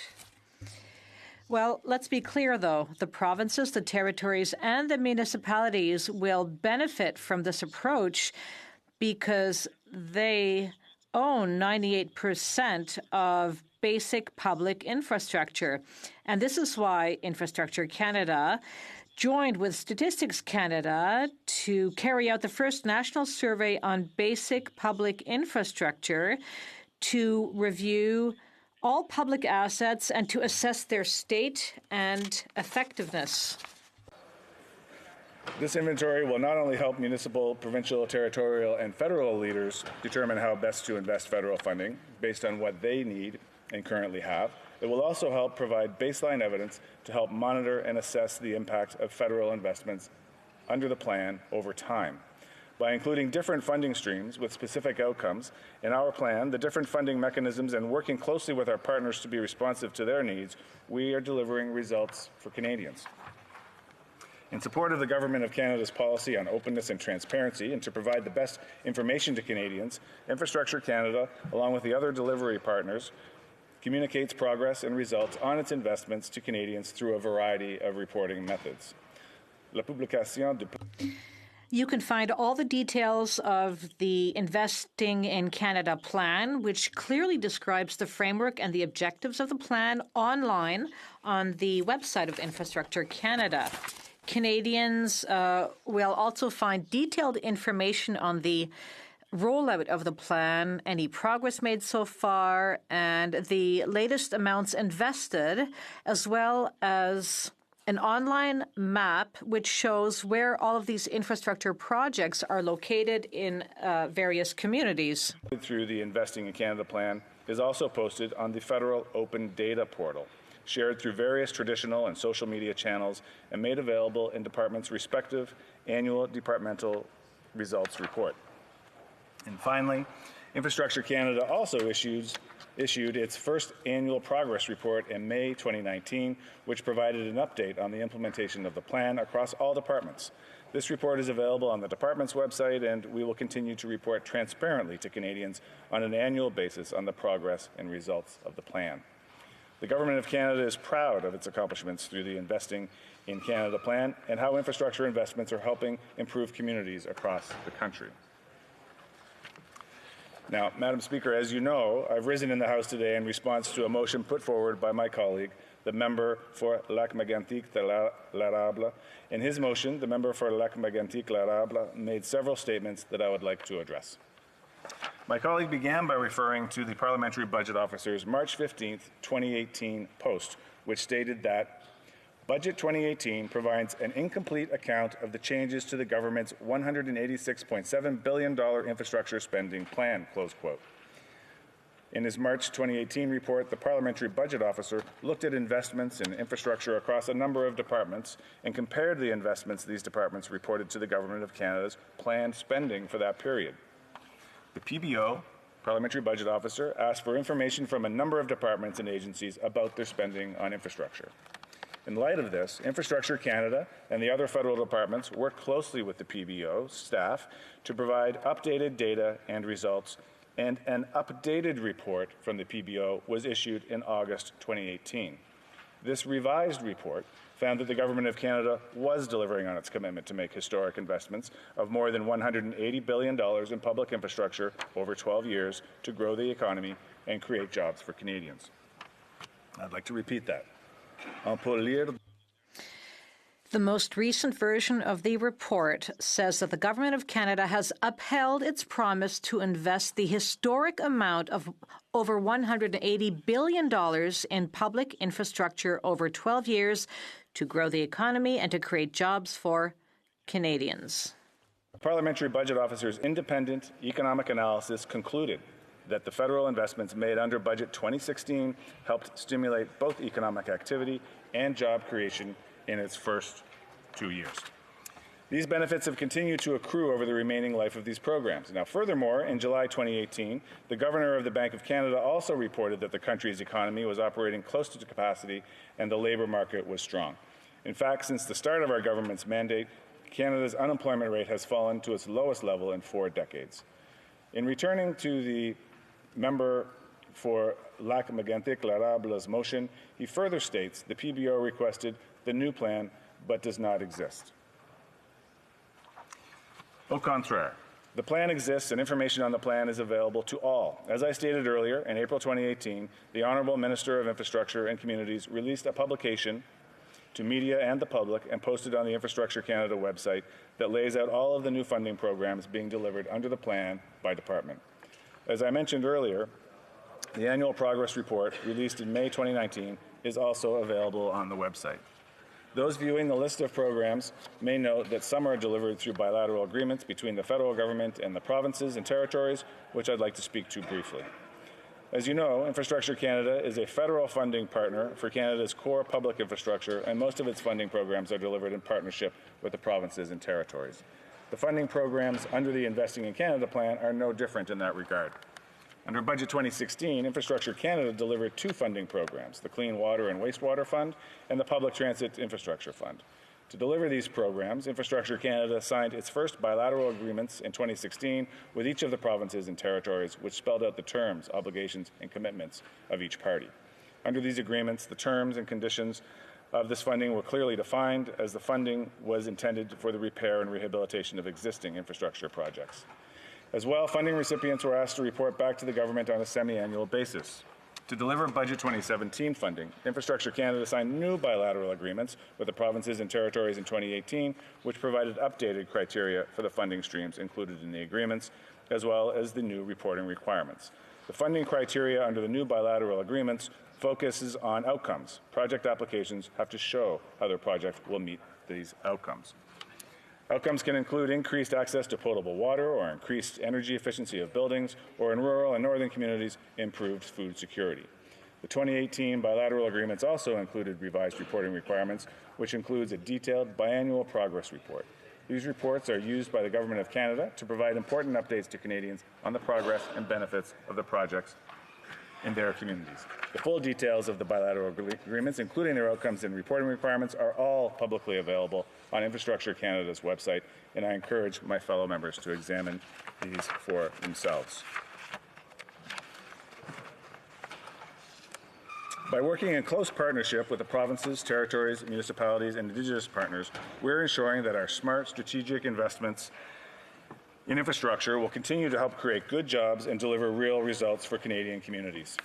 Speaker 14: Well, let's be clear, though. The provinces, the territories, and the municipalities will benefit from this approach because they own 98% of basic public infrastructure. And this is why Infrastructure Canada joined with Statistics Canada to carry out the first national survey on basic public infrastructure to review all public assets and to assess their state and effectiveness.
Speaker 13: This inventory will not only help municipal, provincial, territorial, and federal leaders determine how best to invest federal funding based on what they need and currently have, it will also help provide baseline evidence to help monitor and assess the impact of federal investments under the plan over time. By including different funding streams with specific outcomes in our plan, the different funding mechanisms, and working closely with our partners to be responsive to their needs, we are delivering results for Canadians. In support of the Government of Canada's policy on openness and transparency and to provide the best information to Canadians, Infrastructure Canada, along with the other delivery partners, communicates progress and results on its investments to Canadians through a variety of reporting methods. La publication de
Speaker 14: You can find all the details of the Investing in Canada plan, which clearly describes the framework and the objectives of the plan, online on the website of Infrastructure Canada. Canadians will also find detailed information on the rollout of the plan, any progress made so far, and the latest amounts invested, as well as an online map which shows where all of these infrastructure projects are located in various communities.
Speaker 13: Through the Investing in Canada plan is also posted on the federal open data portal, shared through various traditional and social media channels, and made available in departments' respective annual departmental results report. And finally, Infrastructure Canada also issued its first annual progress report in May 2019, which provided an update on the implementation of the plan across all departments. This report is available on the department's website, and we will continue to report transparently to Canadians on an annual basis on the progress and results of the plan. The Government of Canada is proud of its accomplishments through the Investing in Canada plan and how infrastructure investments are helping improve communities across the country. Now, Madam Speaker, as you know, I've risen in the House today in response to a motion put forward by my colleague, the member for Lac-Mégantic-L'Érable. In his motion, the member for Lac-Mégantic-L'Érable made several statements that I would like to address. My colleague began by referring to the Parliamentary Budget Officer's March 15, 2018 post, which stated that Budget 2018 provides an incomplete account of the changes to the government's $186.7 billion infrastructure spending plan, close quote. In his March 2018 report, the Parliamentary Budget Officer looked at investments in infrastructure across a number of departments and compared the investments these departments reported to the Government of Canada's planned spending for that period. The PBO, Parliamentary Budget Officer, asked for information from a number of departments and agencies about their spending on infrastructure. In light of this, Infrastructure Canada and the other federal departments worked closely with the PBO staff to provide updated data and results, and an updated report from the PBO was issued in August 2018. This revised report found that the Government of Canada was delivering on its commitment to make historic investments of more than $180 billion in public infrastructure over 12 years to grow the economy and create jobs for Canadians. I'd like to repeat that.
Speaker 14: The most recent version of the report says that the Government of Canada has upheld its promise to invest the historic amount of over $180 billion in public infrastructure over 12 years to grow the economy and to create jobs for Canadians.
Speaker 13: The Parliamentary Budget Officer's independent economic analysis concluded that the federal investments made under Budget 2016 helped stimulate both economic activity and job creation in its first 2 years. These benefits have continued to accrue over the remaining life of these programs. Now, furthermore, in July 2018, the Governor of the Bank of Canada also reported that the country's economy was operating close to capacity and the labour market was strong. In fact, since the start of our government's mandate, Canada's unemployment rate has fallen to its lowest level in 4 decades. In returning to the member for Lac Mégantic Larable's motion, he further states the PBO requested the new plan but does not exist. Au contraire, the plan exists and information on the plan is available to all. As I stated earlier, in April 2018, the Honourable Minister of Infrastructure and Communities released a publication to media and the public and posted on the Infrastructure Canada website that lays out all of the new funding programs being delivered under the plan by department. As I mentioned earlier, the annual progress report released in May 2019 is also available on the website. Those viewing the list of programs may note that some are delivered through bilateral agreements between the federal government and the provinces and territories, which I'd like to speak to briefly. As you know, Infrastructure Canada is a federal funding partner for Canada's core public infrastructure, and most of its funding programs are delivered in partnership with the provinces and territories. The funding programs under the Investing in Canada plan are no different in that regard. Under Budget 2016, Infrastructure Canada delivered two funding programs, the Clean Water and Wastewater Fund and the Public Transit Infrastructure Fund. To deliver these programs, Infrastructure Canada signed its first bilateral agreements in 2016 with each of the provinces and territories, which spelled out the terms, obligations, and commitments of each party. Under these agreements, the terms and conditions of this funding were clearly defined, as the funding was intended for the repair and rehabilitation of existing infrastructure projects. As well, funding recipients were asked to report back to the government on a semi-annual basis. To deliver Budget 2017 funding, Infrastructure Canada signed new bilateral agreements with the provinces and territories in 2018, which provided updated criteria for the funding streams included in the agreements, as well as the new reporting requirements. The funding criteria under the new bilateral agreements focuses on outcomes. Project applications have to show how their project will meet these outcomes. Outcomes can include increased access to potable water or increased energy efficiency of buildings, or in rural and northern communities, improved food security. The 2018 bilateral agreements also included revised reporting requirements, which includes a detailed biannual progress report. These reports are used by the Government of Canada to provide important updates to Canadians on the progress and benefits of the projects in their communities. The full details of the bilateral agreements, including their outcomes and reporting requirements, are all publicly available on Infrastructure Canada's website, and I encourage my fellow members to examine these for themselves. By working in close partnership with the provinces, territories, municipalities, and Indigenous partners, we're ensuring that our smart, strategic investments in infrastructure will continue to help create good jobs and deliver real results for Canadian communities.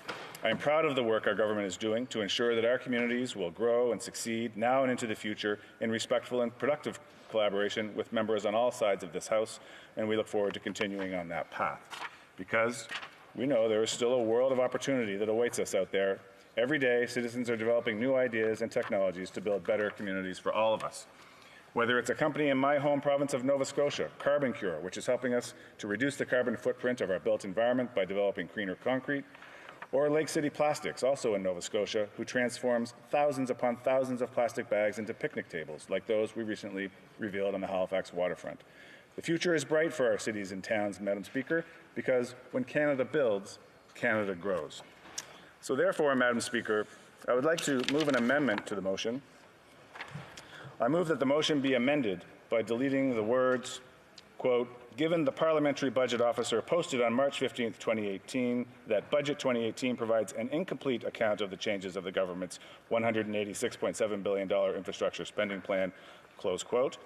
Speaker 13: I am proud of the work our government is doing to ensure that our communities will grow and succeed now and into the future in respectful and productive collaboration with members on all sides of this House, and we look forward to continuing on that path. Because we know there is still a world of opportunity that awaits us out there. Every day, citizens are developing new ideas and technologies to build better communities for all of us. Whether it's a company in my home province of Nova Scotia, CarbonCure, which is helping us to reduce the carbon footprint of our built environment by developing greener concrete, or Lake City Plastics, also in Nova Scotia, who transforms thousands upon thousands of plastic bags into picnic tables, like those we recently revealed on the Halifax waterfront. The future is bright for our cities and towns, Madam Speaker, because when Canada builds, Canada grows. So therefore, Madam Speaker, I would like to move an amendment to the motion. I move that the motion be amended by deleting the words, quote, given the Parliamentary Budget Officer posted on March 15, 2018, that Budget 2018 provides an incomplete account of the changes of the government's $186.7 billion infrastructure spending plan, close quote,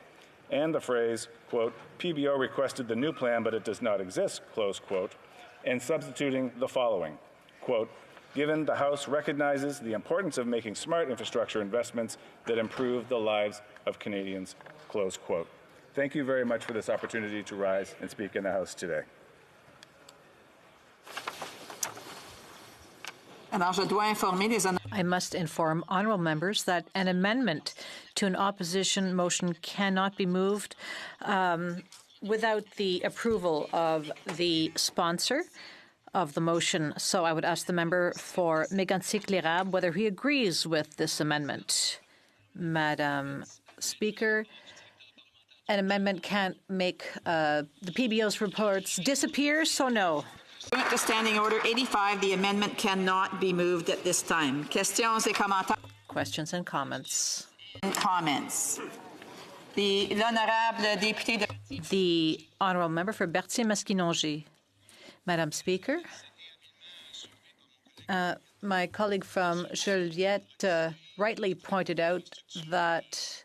Speaker 13: and the phrase, quote, PBO requested the new plan, but it does not exist, close quote, and substituting the following, quote, given the House recognizes the importance of making smart infrastructure investments that improve the lives of Canadians, close quote. Thank you very much for this opportunity to rise and speak in the House today.
Speaker 14: I must inform honourable members that an amendment to an opposition motion cannot be moved without the approval of the sponsor of the motion. So I would ask the member for Mégantic-L'Érable whether he agrees with this amendment. Madam Speaker, an amendment can't make the PBO's reports disappear, so no.
Speaker 8: To Standing Order 85, the amendment cannot be moved at this time. Questions et commentaires.
Speaker 14: Questions and comments.
Speaker 8: The
Speaker 14: honourable member for Berthier-Maskinongé. Madam Speaker, My colleague from Joliette rightly pointed out that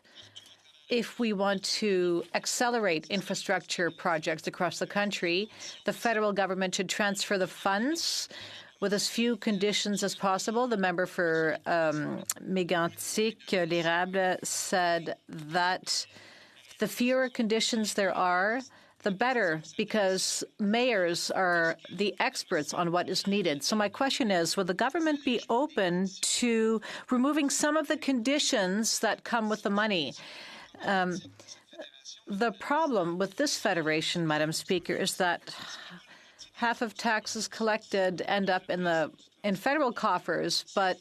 Speaker 14: if we want to accelerate infrastructure projects across the country, the federal government should transfer the funds with as few conditions as possible. The member for Mégantic, l'Érable, said that the fewer conditions there are, the better, because mayors are the experts on what is needed. So my question is, will the government be open to removing some of the conditions that come with the money? The problem with this federation, Madam Speaker, is that half of taxes collected end up in federal coffers, but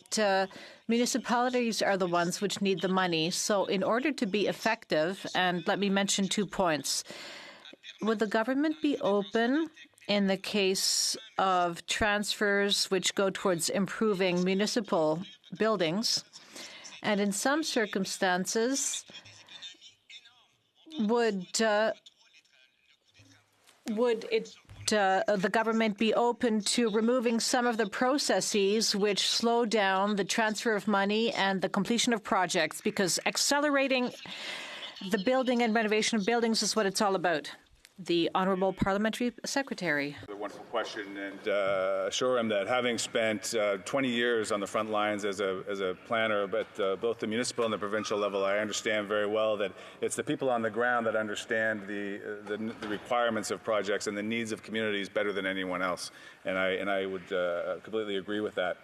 Speaker 14: municipalities are the ones which need the money. So in order to be effective, and let me mention 2 points, would the government be open in the case of transfers which go towards improving municipal buildings? And in some circumstances, would the government be open to removing some of the processes which slow down the transfer of money and the completion of projects? Because accelerating the building and renovation of buildings is what it's all about. The Honourable Parliamentary Secretary.
Speaker 13: A wonderful question, and assure him that having spent 20 years on the front lines as a planner, but both the municipal and the provincial level, I understand very well that it's the people on the ground that understand the requirements of projects and the needs of communities better than anyone else, and I would completely agree with that.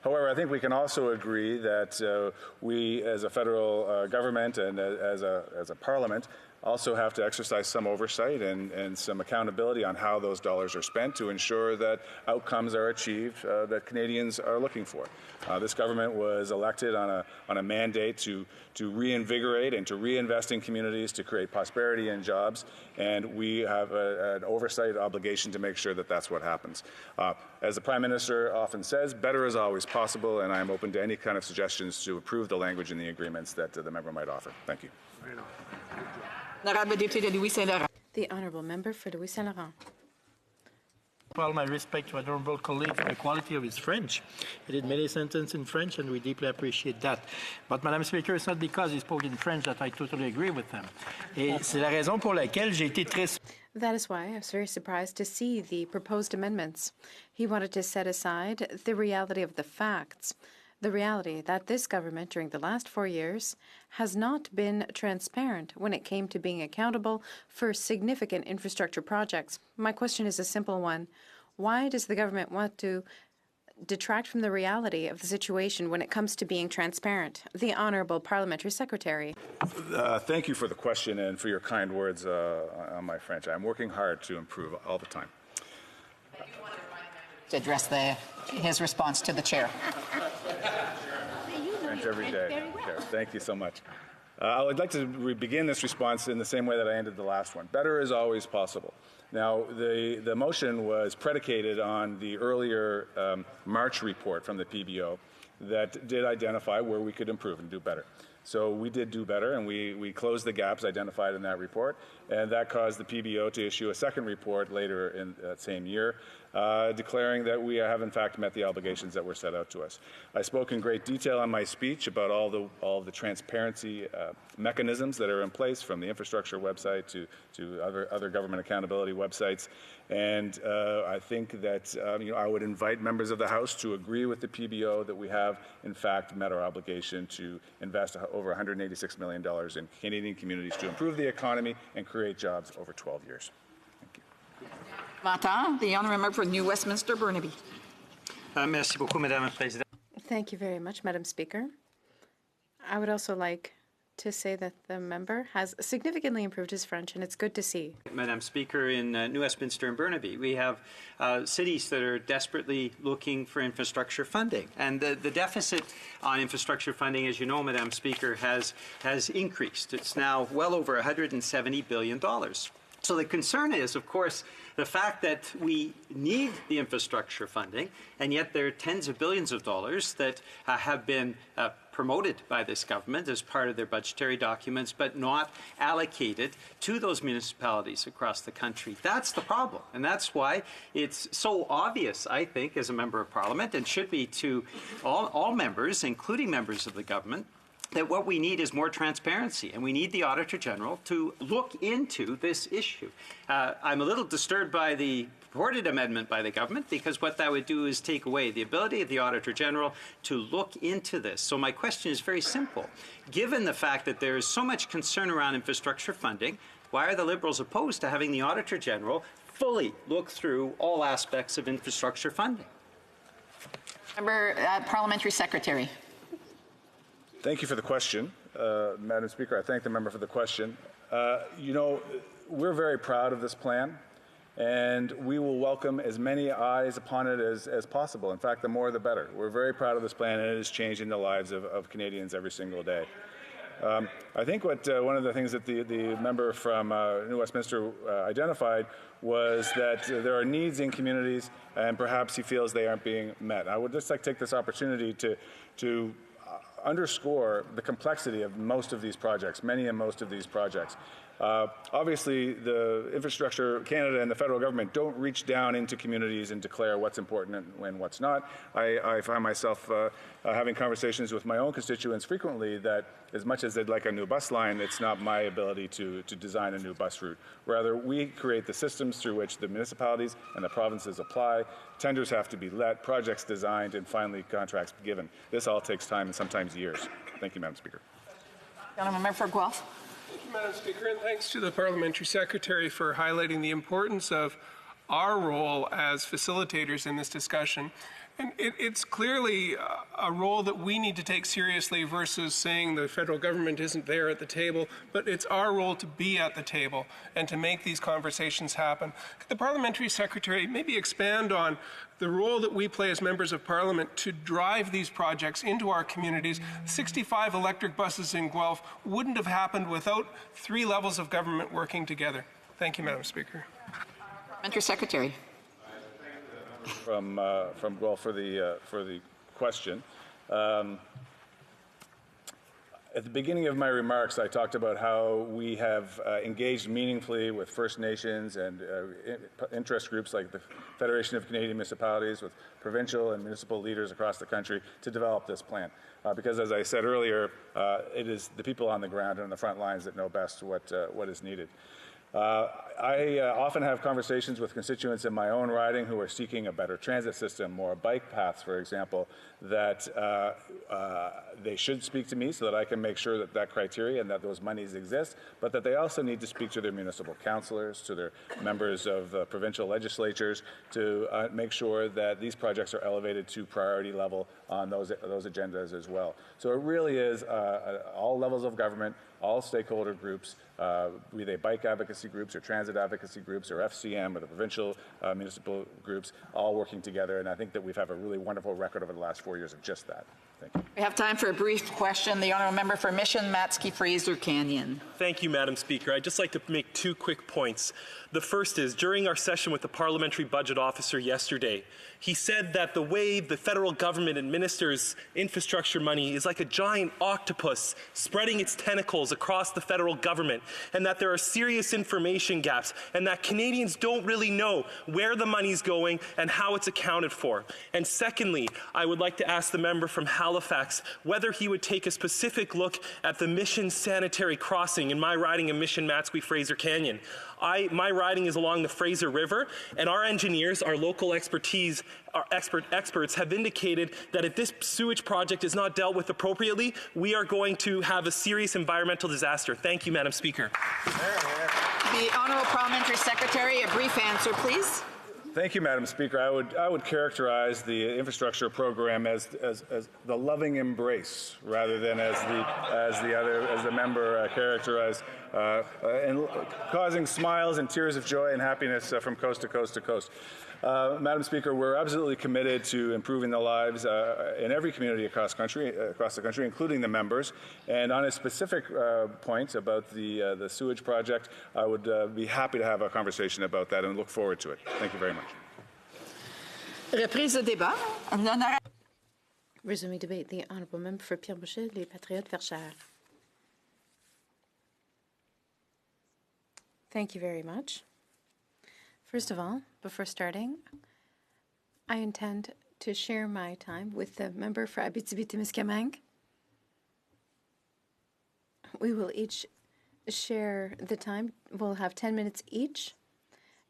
Speaker 13: However, I think we can also agree that we, as a federal government and as a parliament, also have to exercise some oversight and some accountability on how those dollars are spent to ensure that outcomes are achieved that Canadians are looking for. This government was elected on a mandate to reinvigorate and to reinvest in communities, to create prosperity and jobs, and we have an oversight obligation to make sure that that's what happens. As the Prime Minister often says, better is always possible, and I'm open to any kind of suggestions to improve the language in the agreements that the member might offer. Thank you.
Speaker 2: The Honourable Member for Louis Saint Laurent.
Speaker 15: All my respect to my honourable colleague for the quality of his French. He did many sentences in French, and we deeply appreciate that. But, Madam Speaker, it's not because he spoke in French that I totally agree with him. Et c'est la raison pour laquelle j'ai été très...
Speaker 2: That is why I was very surprised to see the proposed amendments. He wanted to set aside the reality of the facts, the reality that this government during the last 4 years has not been transparent when it came to being accountable for significant infrastructure projects. My question is a simple one. Why does the government want to detract from the reality of the situation when it comes to being transparent? The Honourable Parliamentary Secretary.
Speaker 13: Thank you for the question and for your kind words on my French. I'm working hard to improve all the time.
Speaker 8: To address his response to the chair.
Speaker 13: French every day. Thank you so much. I would like to begin this response in the same way that I ended the last one. Better is always possible. Now, the motion was predicated on the earlier March report from the PBO that did identify where we could improve and do better. So we did do better, and we closed the gaps identified in that report, and that caused the PBO to issue a second report later in that same year, declaring that we have in fact met the obligations that were set out to us. I spoke in great detail in my speech about all the transparency mechanisms that are in place, from the infrastructure website to other government accountability websites, and I think that I would invite members of the House to agree with the PBO that we have in fact met our obligation to invest over $186 million in Canadian communities to improve the economy and create jobs over 12 years.
Speaker 8: The honourable member for New Westminster, Burnaby.
Speaker 15: Merci beaucoup, Madame la Présidente.
Speaker 2: Thank you very much, Madam Speaker. I would also like to say that the member has significantly improved his French, and it's good to see.
Speaker 16: Madam Speaker, in New Westminster and Burnaby, we have cities that are desperately looking for infrastructure funding. And the deficit on infrastructure funding, as you know, Madam Speaker, has increased. It's now well over $170 billion. So the concern is, of course, the fact that we need the infrastructure funding, and yet there are tens of billions of dollars that have been promoted by this government as part of their budgetary documents, but not allocated to those municipalities across the country. That's the problem, and that's why it's so obvious, I think, as a member of Parliament, and should be to all members, including members of the government, that what we need is more transparency, and we need the Auditor General to look into this issue. I'm a little disturbed by the purported amendment by the government, because what that would do is take away the ability of the Auditor General to look into this. So my question is very simple. Given the fact that there is so much concern around infrastructure funding, why are the Liberals opposed to having the Auditor General fully look through all aspects of infrastructure funding?
Speaker 8: Member Parliamentary Secretary.
Speaker 13: Thank you for the question, Madam Speaker. I thank the member for the question. You know, we're very proud of this plan, and we will welcome as many eyes upon it as possible. In fact, the more the better. We're very proud of this plan, and it is changing the lives of Canadians every single day. I think one of the things that the member from New Westminster identified was that there are needs in communities, and perhaps he feels they aren't being met. I would just like to take this opportunity to underscore the complexity of most of these projects, many and most of these projects. Obviously, the Infrastructure Canada and the federal government don't reach down into communities and declare what's important and what's not. I find myself having conversations with my own constituents frequently that as much as they'd like a new bus line, it's not my ability to design a new bus route. Rather, we create the systems through which the municipalities and the provinces apply. Tenders have to be let, projects designed, and finally contracts given. This all takes time and sometimes years. Thank you, Madam Speaker.
Speaker 8: Member for Guelph.
Speaker 9: Thank you, Madam Speaker, and thanks to the Parliamentary Secretary for highlighting the importance of our role as facilitators in this discussion. And it's clearly a role that we need to take seriously versus saying the federal government isn't there at the table, but it's our role to be at the table and to make these conversations happen. Could the Parliamentary Secretary maybe expand on the role that we play as members of Parliament to drive these projects into our communities? 65 electric buses in Guelph wouldn't have happened without 3 levels of government working together. Thank you, Madam Speaker.
Speaker 8: Parliamentary Secretary.
Speaker 13: From Guelph for the question. At the beginning of my remarks, I talked about how we have engaged meaningfully with First Nations and interest groups like the Federation of Canadian Municipalities, with provincial and municipal leaders across the country to develop this plan. Because as I said earlier, it is the people on the ground and on the front lines that know best what is needed. I often have conversations with constituents in my own riding who are seeking a better transit system, more bike paths, for example, that they should speak to me so that I can make sure that criteria and that those monies exist, but that they also need to speak to their municipal councillors, to their members of provincial legislatures, to make sure that these projects are elevated to priority level on those agendas as well. So it really is all levels of government, all stakeholder groups, be they bike advocacy groups or transit advocacy groups or FCM or the provincial municipal groups, all working together. And I think that we've had a really wonderful record over the last 4 years of just that. Thank you.
Speaker 8: We have time for a brief question. The honourable member for Mission, Matsky-Fraser Canyon.
Speaker 17: Thank you, Madam Speaker. I'd just like to make 2 quick points. The first is, during our session with the Parliamentary Budget Officer yesterday, he said that the way the federal government administers infrastructure money is like a giant octopus spreading its tentacles across the federal government, and that there are serious information gaps, and that Canadians don't really know where the money's going and how it's accounted for. And secondly, I would like to ask the member from Halifax whether he would take a specific look at the Mission Sanitary Crossing in my riding of Mission Matsky-Fraser Canyon. My riding is along the Fraser River, and our engineers, our local expertise, our experts have indicated that if this sewage project is not dealt with appropriately, we are going to have a serious environmental disaster. Thank you, Madam Speaker.
Speaker 8: The Honourable Parliamentary Secretary, a brief answer, please.
Speaker 13: Thank you, Madam Speaker. I would characterize the infrastructure program as the loving embrace, rather than as the member characterized and causing smiles and tears of joy and happiness from coast to coast to coast. Madam Speaker, we're absolutely committed to improving the lives in every community across the country, including the members. And on a specific point about the sewage project, I would be happy to have a conversation about that and look forward to it. Thank you very much.
Speaker 8: Reprise de débat.
Speaker 2: Resuming debate, the Honourable Member for Pierre Boucher, Les Patriotes Verchères. Thank you very much. First of all, before starting, I intend to share my time with the member for Abitibi-Témiscamingue. We will each share the time. We'll have 10 minutes each,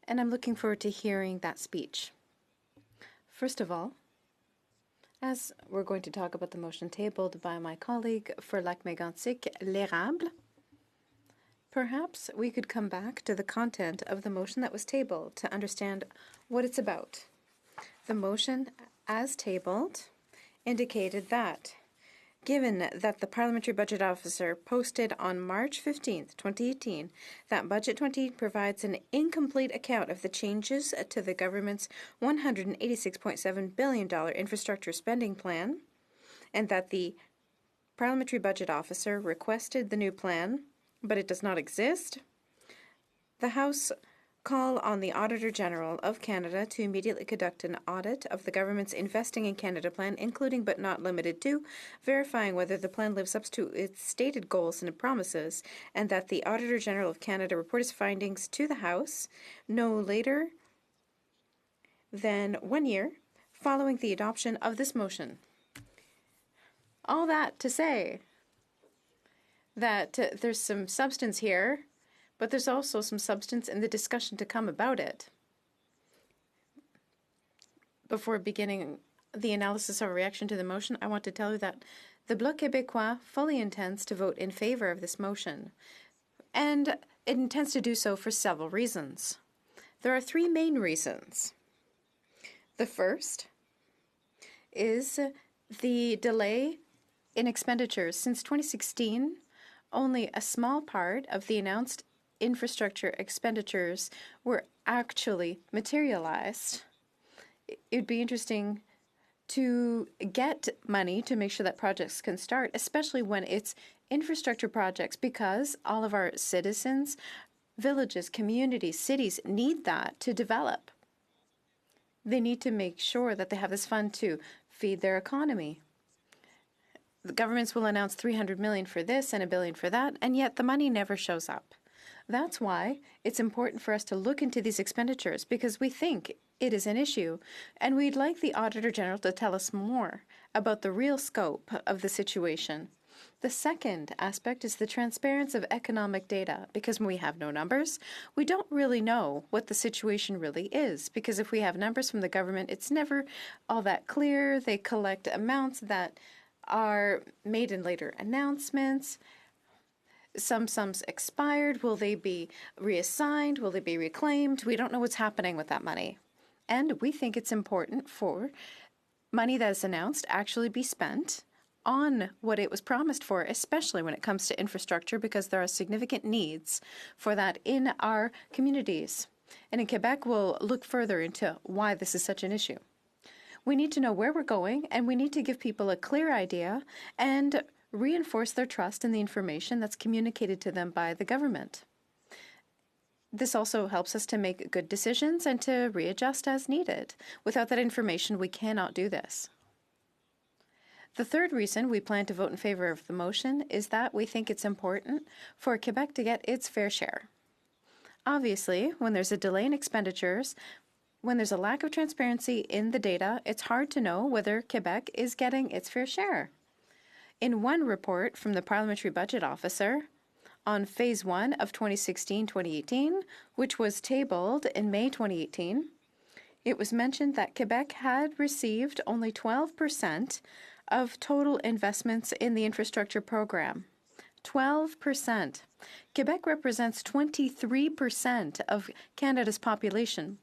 Speaker 2: and I'm looking forward to hearing that speech. First of all, as we're going to talk about the motion tabled by my colleague for Lac-Mégantic, l'érable, perhaps we could come back to the content of the motion that was tabled to understand what it's about. The motion, as tabled, indicated that, given that the Parliamentary Budget Officer posted on March 15th, 2018, that Budget 20 provides an incomplete account of the changes to the government's $186.7 billion infrastructure spending plan, and that the Parliamentary Budget Officer requested the new plan, but it does not exist, the House call on the Auditor General of Canada to immediately conduct an audit of the government's Investing in Canada plan, including but not limited to verifying whether the plan lives up to its stated goals and promises, and that the Auditor General of Canada report his findings to the House no later than 1 year following the adoption of this motion. All that to say that there's some substance here, but there's also some substance in the discussion to come about it. Before beginning the analysis of reaction to the motion, I want to tell you that the Bloc Québécois fully intends to vote in favor of this motion, and it intends to do so for several reasons. There are three main reasons. The first is the delay in expenditures. Since 2016, only a small part of the announced infrastructure expenditures were actually materialized. It would be interesting to get money to make sure that projects can start, especially when it's infrastructure projects, because all of our citizens, villages, communities, cities need that to develop. They need to make sure that they have this fund to feed their economy. The governments will announce $300 million for this and $1 billion for that, and yet the money never shows up. That's why it's important for us to look into these expenditures, because we think it is an issue, and we'd like the Auditor General to tell us more about the real scope of the situation. The second aspect is the transparency of economic data, because when we have no numbers, we don't really know what the situation really is, because if we have numbers from the government, it's never all that clear. They collect amounts that are made in later announcements. Some sums expired. Will they be reassigned? Will they be reclaimed? We don't know what's happening with that money. And we think it's important for money that is announced actually be spent on what it was promised for, especially when it comes to infrastructure, because there are significant needs for that in our communities. And in Quebec, we'll look further into why this is such an issue. We need to know where we're going, and we need to give people a clear idea and reinforce their trust in the information that's communicated to them by the government. This also helps us to make good decisions and to readjust as needed. Without that information, we cannot do this. The third reason we plan to vote in favor of the motion is that we think it's important for Quebec to get its fair share. Obviously, when there's a delay in expenditures, when there's a lack of transparency in the data, it's hard to know whether Quebec is getting its fair share. In one report from the Parliamentary Budget Officer on Phase 1 of 2016-2018, which was tabled in May 2018, it was mentioned that Quebec had received only 12% of total investments in the infrastructure program. 12%. Quebec represents 23% of Canada's population.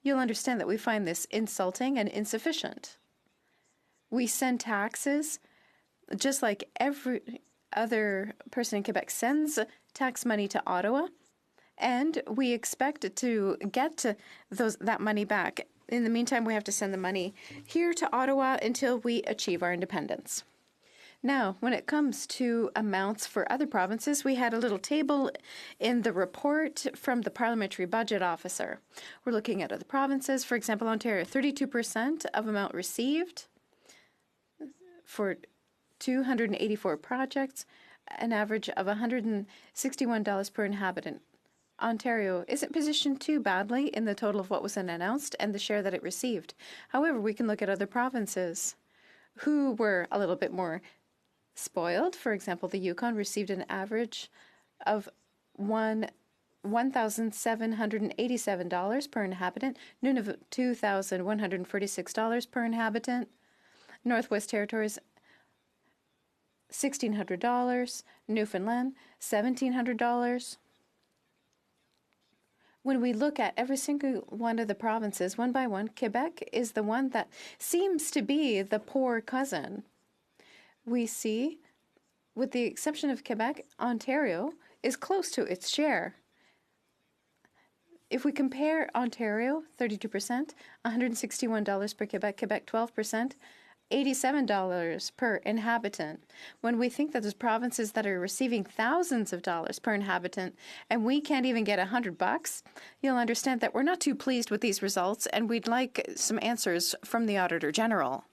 Speaker 2: You'll understand that we find this insulting and insufficient. We send taxes just like other person in Quebec sends tax money to Ottawa, and we expect to get that money back. In the meantime, we have to send the money here to Ottawa until we achieve our independence. Now, when it comes to amounts for other provinces, we had a little table in the report from the Parliamentary Budget Officer. We're looking at other provinces. For example, Ontario, 32% of amount received for 284 projects, an average of $161 per inhabitant. Ontario isn't positioned too badly in the total of what was announced and the share that it received. However, we can look at other provinces who were a little bit more spoiled. For example, the Yukon received an average of $1,787 per inhabitant, Nunavut $2,146 per inhabitant, Northwest Territories $1,600, Newfoundland $1,700. When we look at every single one of the provinces, one by one, Quebec is the one that seems to be the poor cousin. We see, with the exception of Quebec, Ontario is close to its share. If we compare Ontario, 32%, $161 per Quebec, Quebec 12%, $87 per inhabitant. When we think that there's provinces that are receiving thousands of dollars per inhabitant and we can't even get $100, you'll understand that we're not too pleased with these results, and we'd like some answers from the Auditor General.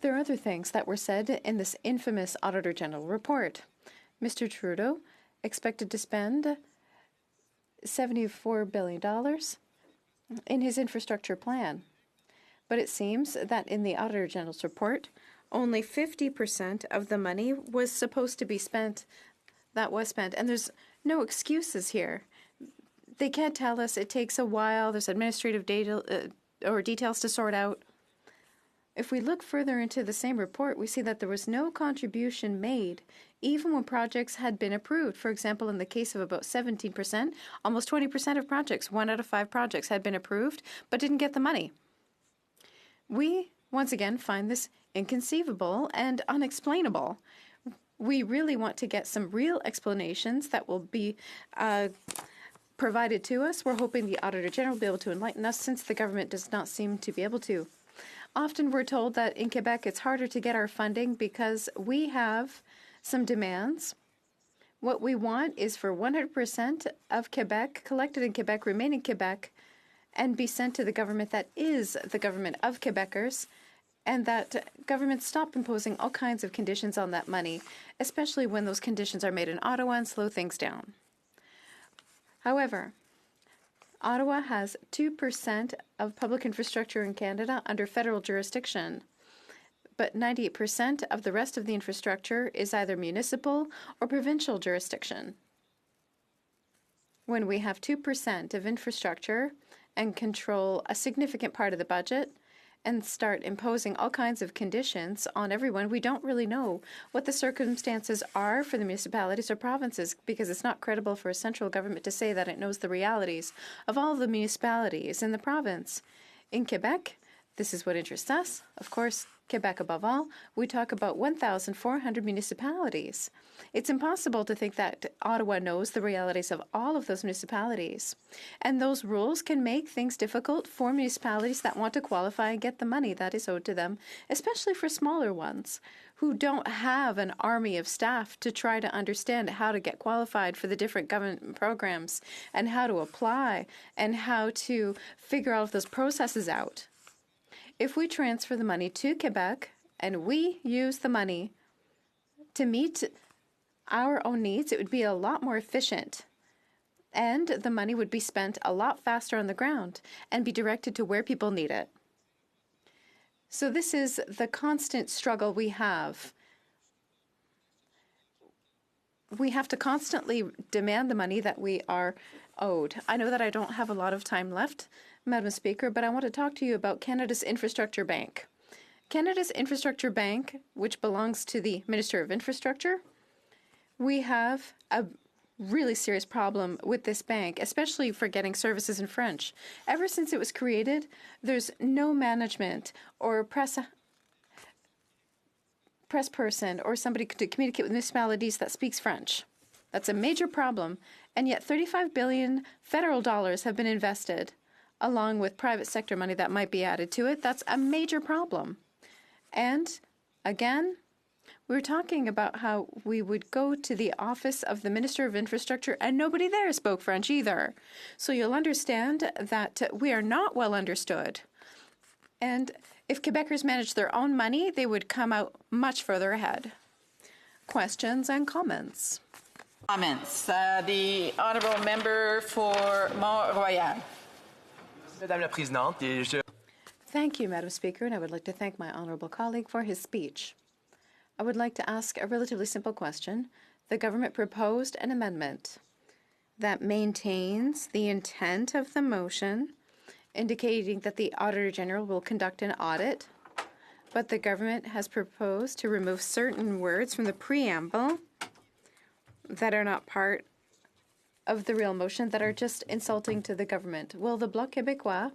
Speaker 2: There are other things that were said in this infamous Auditor General report. Mr. Trudeau expected to spend $74 billion in his infrastructure plan. But it seems that in the Auditor General's report, only 50% of the money was supposed to be spent, that was spent. And there's no excuses here. They can't tell us it takes a while, there's administrative data or details to sort out. If we look further into the same report, we see that there was no contribution made, even when projects had been approved. For example, in the case of about 17%, almost 20% of projects, 1 out of 5 projects, had been approved, but didn't get the money. We, once again, find this inconceivable and unexplainable. We really want to get some real explanations that will be provided to us. We're hoping the Auditor General will be able to enlighten us, since the government does not seem to be able to. Often we're told that in Quebec it's harder to get our funding because we have some demands. What we want is for 100% of Quebec, collected in Quebec, remain in Quebec, and be sent to the government that is the government of Quebecers, and that government stop imposing all kinds of conditions on that money, especially when those conditions are made in Ottawa and slow things down. However, Ottawa has 2% of public infrastructure in Canada under federal jurisdiction, but 98% of the rest of the infrastructure is either municipal or provincial jurisdiction. When we have 2% of infrastructure and control a significant part of the budget and start imposing all kinds of conditions on everyone, we don't really know what the circumstances are for the municipalities or provinces, because it's not credible for a central government to say that it knows the realities of all the municipalities in the province. In Quebec, this is what interests us. Of course, Quebec above all, we talk about 1,400 municipalities. It's impossible to think that Ottawa knows the realities of all of those municipalities. And those rules can make things difficult for municipalities that want to qualify and get the money that is owed to them, especially for smaller ones who don't have an army of staff to try to understand how to get qualified for the different government programs and how to apply and how to figure all of those processes out. If we transfer the money to Quebec and we use the money to meet our own needs, it would be a lot more efficient. And the money would be spent a lot faster on the ground and be directed to where people need it. So this is the constant struggle we have. We have to constantly demand the money that we are owed. I know that I don't have a lot of time left, Madam Speaker, but I want to talk to you about Canada's Infrastructure Bank. Canada's Infrastructure Bank, which belongs to the Minister of Infrastructure, we have a really serious problem with this bank, especially for getting services in French. Ever since it was created, there's no management or press press person or somebody to communicate with municipalities that speaks French. That's a major problem, and yet 35 billion federal dollars have been invested, along with private sector money that might be added to it. That's a major problem. And again, we were talking about how we would go to the office of the Minister of Infrastructure and nobody there spoke French either. So you'll understand that we are not well understood. And if Quebecers managed their own money, they would come out much further ahead. Questions and comments?
Speaker 8: Comments. The honourable member for Mont-Royal.
Speaker 10: Madame la Présidente, et je...
Speaker 2: Thank you, Madam Speaker, and I would like to thank my honourable colleague for his speech. I would like to ask a relatively simple question. The government proposed an amendment that maintains the intent of the motion, indicating that the Auditor General will conduct an audit, but the government has proposed to remove certain words from the preamble that are not part of the real motion, that are just insulting to the government. Will the Bloc Québécois,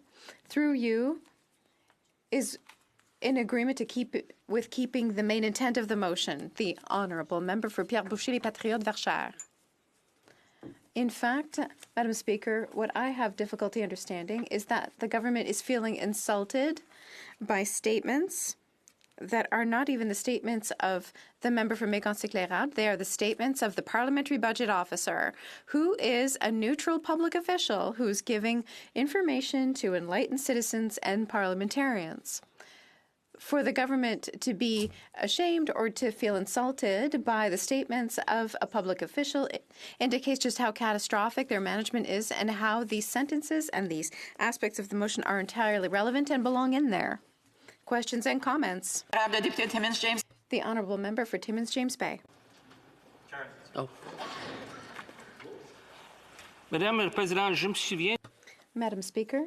Speaker 2: through you, is in agreement to keeping the main intent of the motion? The honourable member for Pierre Boucher, les Patriotes, Verchères. In fact, Madam Speaker, what I have difficulty understanding is that the government is feeling insulted by statements that are not even the statements of the member from Mégantic-Lérable. They are the statements of the parliamentary budget officer, who is a neutral public official who's giving information to enlightened citizens and parliamentarians. For the government to be ashamed or to feel insulted by the statements of a public official indicates just how catastrophic their management is and how these sentences and these aspects of the motion are entirely relevant and belong in there. Questions and comments? The honourable member for Timmins James Bay. Madam Speaker,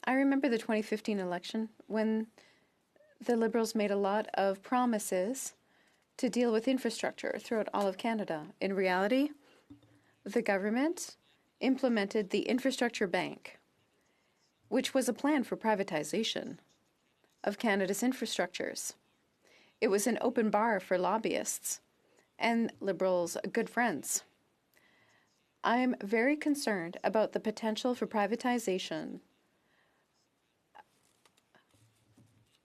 Speaker 2: I remember the 2015 election when the Liberals made a lot of promises to deal with infrastructure throughout all of Canada. In reality, the government implemented the Infrastructure Bank, which was a plan for privatization of Canada's infrastructures. It was an open bar for lobbyists and Liberals' good friends. I am very concerned about the potential for privatization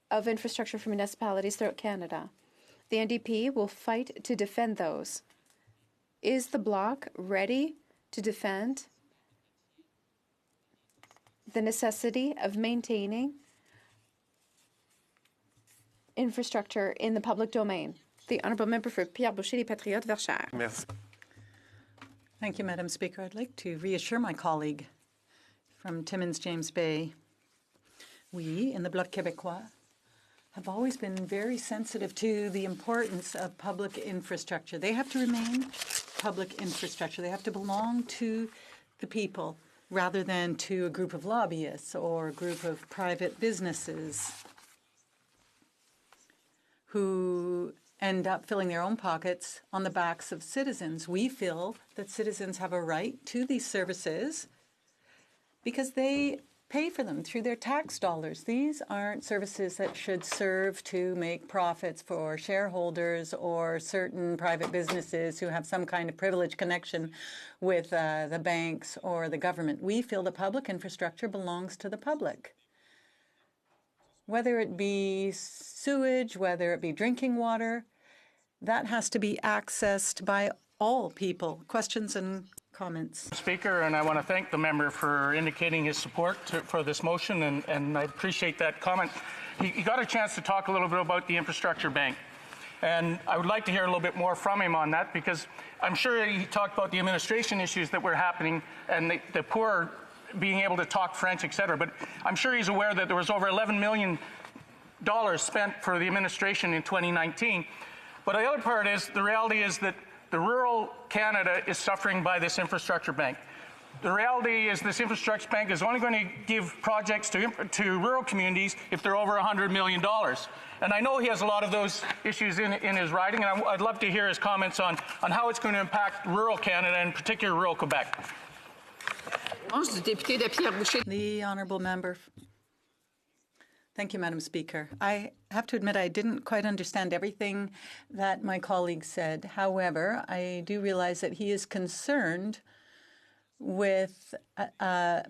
Speaker 2: of infrastructure for municipalities throughout Canada. The NDP will fight to defend those. Is the Bloc ready to defend the necessity of maintaining infrastructure in the public domain? The honourable member for Pierre Boucher, les Patriotes, Verchères.
Speaker 5: Merci.
Speaker 7: Thank you, Madam Speaker. I'd like to reassure my colleague from Timmins James Bay. We, in the Bloc Québécois, have always been very sensitive to the importance of public infrastructure. They have to remain public infrastructure. They have to belong to the people rather than to a group of lobbyists or a group of private businesses who end up filling their own pockets on the backs of citizens. We feel that citizens have a right to these services because they pay for them through their tax dollars. These aren't services that should serve to make profits for shareholders or certain private businesses who have some kind of privileged connection with the banks or the government. We feel the public infrastructure belongs to the public. Whether it be sewage, whether it be drinking water, that has to be accessed by all people. Questions and comments?
Speaker 15: Speaker, and I want to thank the member for indicating his support for this motion, and I appreciate that comment. He got a chance to talk a little bit about the Infrastructure Bank, and I would like to hear a little bit more from him on that, because I'm sure he talked about the administration issues that were happening and the poor being able to talk French, etc. But I'm sure he's aware that there was over $11 million spent for the administration in 2019. But the other part is, the reality is that the rural Canada is suffering by this infrastructure bank. The reality is this infrastructure bank is only going to give projects to rural communities if they're over $100 million. And I know he has a lot of those issues in his riding, and I'd love to hear his comments on how it's going to impact rural Canada, and in particular rural Quebec.
Speaker 7: The honourable member Thank you, Madam Speaker. I have to admit I didn't quite understand everything that my colleague said. However, I do realize that he is concerned with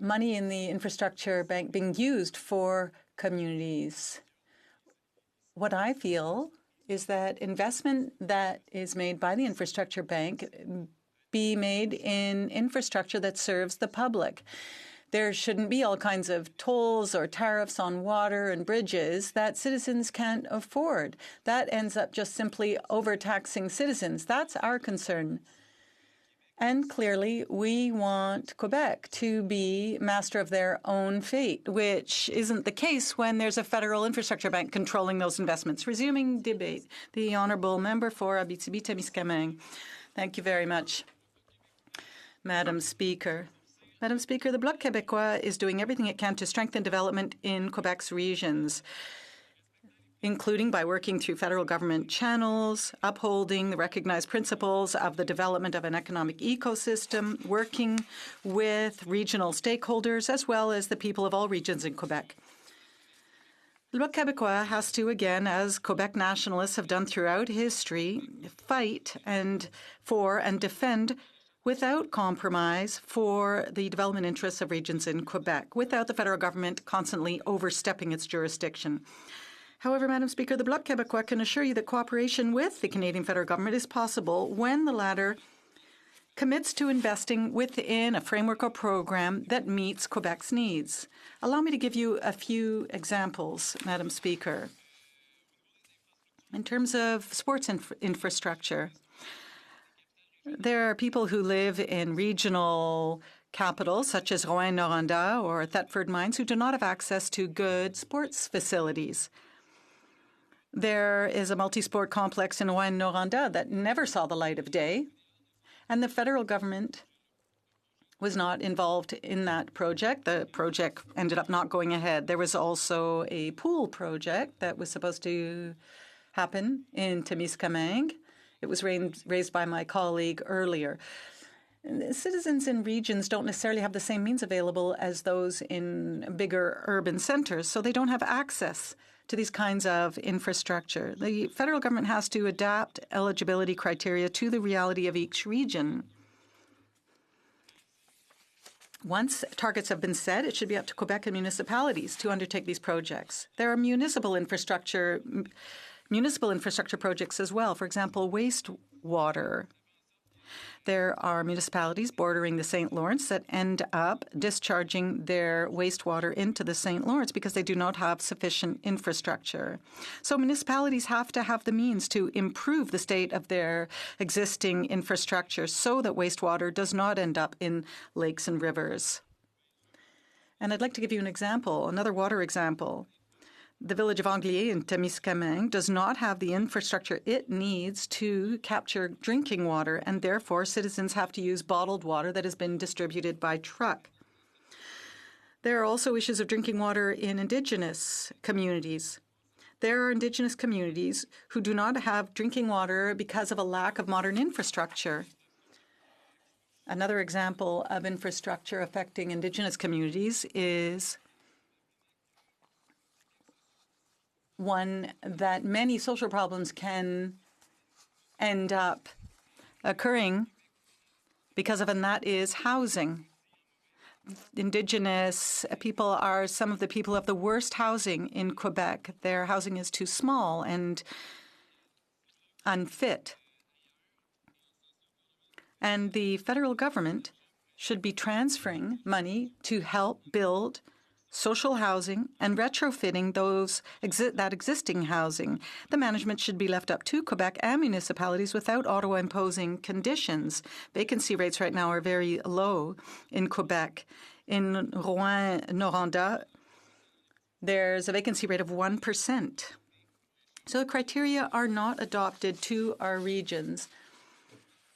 Speaker 7: money in the infrastructure bank being used for communities. What I feel is that investment that is made by the infrastructure bank be made in infrastructure that serves the public. There shouldn't be all kinds of tolls or tariffs on water and bridges that citizens can't afford. That ends up just simply overtaxing citizens. That's our concern. And clearly, we want Quebec to be master of their own fate, which isn't the case when there's a federal infrastructure bank controlling those investments. Resuming debate, the honourable member for Abitibi-Témiscamingue. Thank you very much, Madam Speaker. Madam Speaker, the Bloc Québécois is doing everything it can to strengthen development in Quebec's regions, including by working through federal government channels, upholding the recognized principles of the development of an economic ecosystem, working with regional stakeholders, as well as the people of all regions in Quebec. Le Bloc Québécois has to, again, as Quebec nationalists have done throughout history, fight for and defend without compromise for the development interests of regions in Quebec, without the federal government constantly overstepping its jurisdiction. However, Madam Speaker, the Bloc Québécois can assure you that cooperation with the Canadian federal government is possible when the latter commits to investing within a framework or program that meets Quebec's needs. Allow me to give you a few examples, Madam Speaker. In terms of sports infrastructure, there are people who live in regional capitals, such as Rouyn-Noranda or Thetford Mines, who do not have access to good sports facilities. There is a multi-sport complex in Rouyn-Noranda that never saw the light of day, and the federal government was not involved in that project. The project ended up not going ahead. There was also a pool project that was supposed to happen in Témiscamingue. It was raised by my colleague earlier. Citizens in regions don't necessarily have the same means available as those in bigger urban centers, so they don't have access to these kinds of infrastructure. The federal government has to adapt eligibility criteria to the reality of each region. Once targets have been set, it should be up to Quebec and municipalities to undertake these projects. There are municipal infrastructure projects as well. For example, wastewater. There are municipalities bordering the St. Lawrence that end up discharging their wastewater into the St. Lawrence because they do not have sufficient infrastructure. So municipalities have to have the means to improve the state of their existing infrastructure so that wastewater does not end up in lakes and rivers. And I'd like to give you an example, another water example. The village of Anglier in Témiscamingue does not have the infrastructure it needs to capture drinking water, and therefore citizens have to use bottled water that has been distributed by truck. There are also issues of drinking water in Indigenous communities. There are Indigenous communities who do not have drinking water because of a lack of modern infrastructure. Another example of infrastructure affecting Indigenous communities is one that many social problems can end up occurring because of, and that is housing. Indigenous people are some of the people who have the worst housing in Quebec. Their housing is too small and unfit. And the federal government should be transferring money to help build social housing and retrofitting that existing housing. The management should be left up to Quebec and municipalities without Ottawa imposing conditions. Vacancy rates right now are very low in Quebec. In Rouyn-Noranda, there's a vacancy rate of 1%. So the criteria are not adopted to our regions,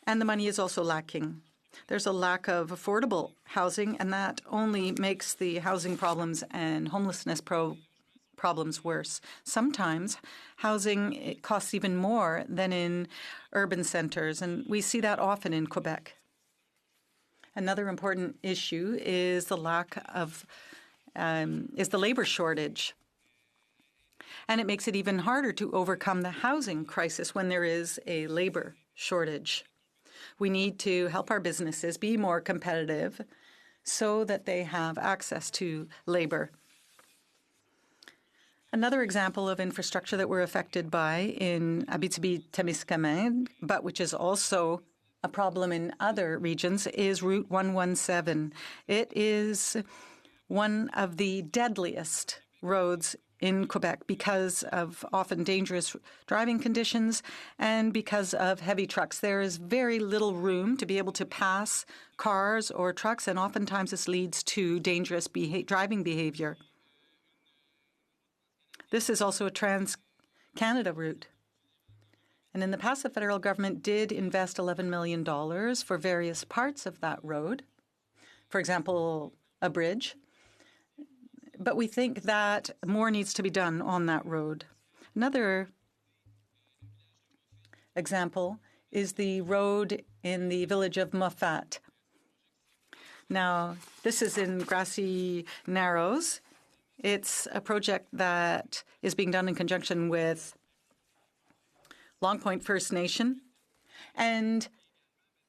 Speaker 7: and the money is also lacking. There's a lack of affordable housing, and that only makes the housing problems and homelessness problems worse. Sometimes housing costs even more than in urban centers, and we see that often in Quebec. Another important issue is the labor shortage. And it makes it even harder to overcome the housing crisis when there is a labor shortage. We need to help our businesses be more competitive so that they have access to labor. Another example of infrastructure that we're affected by in Abitibi-Témiscamingue, but which is also a problem in other regions, is Route 117. It is one of the deadliest roads in Quebec because of often dangerous driving conditions and because of heavy trucks. There is very little room to be able to pass cars or trucks, and oftentimes this leads to dangerous driving behavior. This is also a Trans-Canada route. And in the past, the federal government did invest $11 million for various parts of that road. For example, a bridge. But we think that more needs to be done on that road. Another example is the road in the village of Moffat. Now, this is in Grassy Narrows. It's a project that is being done in conjunction with Long Point First Nation. And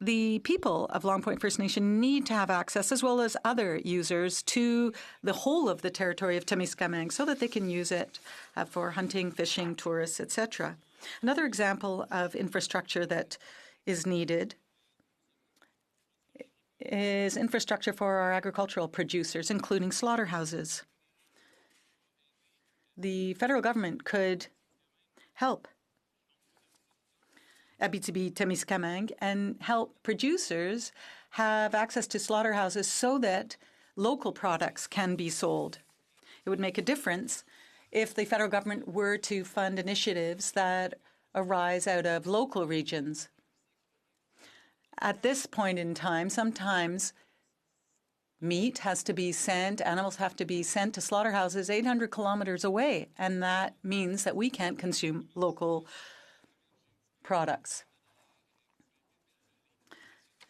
Speaker 7: the people of Long Point First Nation need to have access, as well as other users, to the whole of the territory of Témiscamingue so that they can use it for hunting, fishing, tourists, etc. Another example of infrastructure that is needed is infrastructure for our agricultural producers, including slaughterhouses. The federal government could help Abitibi-Témiscamingue and help producers have access to slaughterhouses so that local products can be sold. It would make a difference if the federal government were to fund initiatives that arise out of local regions. At this point in time, sometimes meat has to be sent, animals have to be sent to slaughterhouses 800 kilometers away, and that means that we can't consume local products.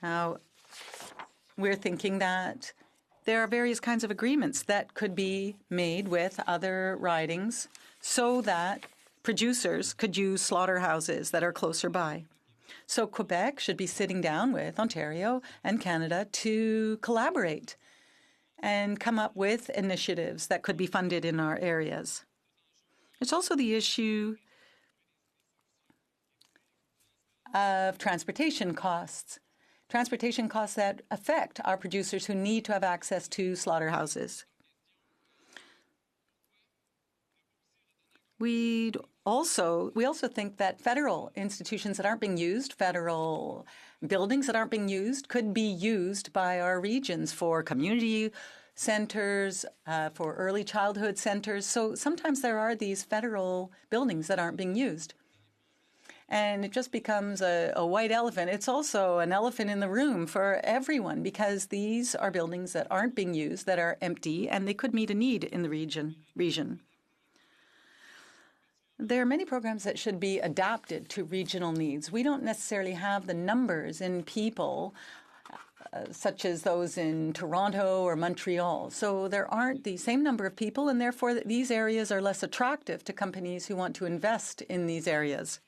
Speaker 7: Now, we're thinking that there are various kinds of agreements that could be made with other ridings so that producers could use slaughterhouses that are closer by. So Quebec should be sitting down with Ontario and Canada to collaborate and come up with initiatives that could be funded in our areas. There's also the issue of transportation costs that affect our producers who need to have access to slaughterhouses. We also think that federal institutions that aren't being used, federal buildings that aren't being used, could be used by our regions for community centers, for early childhood centers. So sometimes there are these federal buildings that aren't being used. And it just becomes a white elephant. It's also an elephant in the room for everyone because these are buildings that aren't being used, that are empty, and they could meet a need in the region. There are many programs that should be adapted to regional needs. We don't necessarily have the numbers in people such as those in Toronto or Montreal. So there aren't the same number of people, and therefore these areas are less attractive to companies who want to invest in these areas.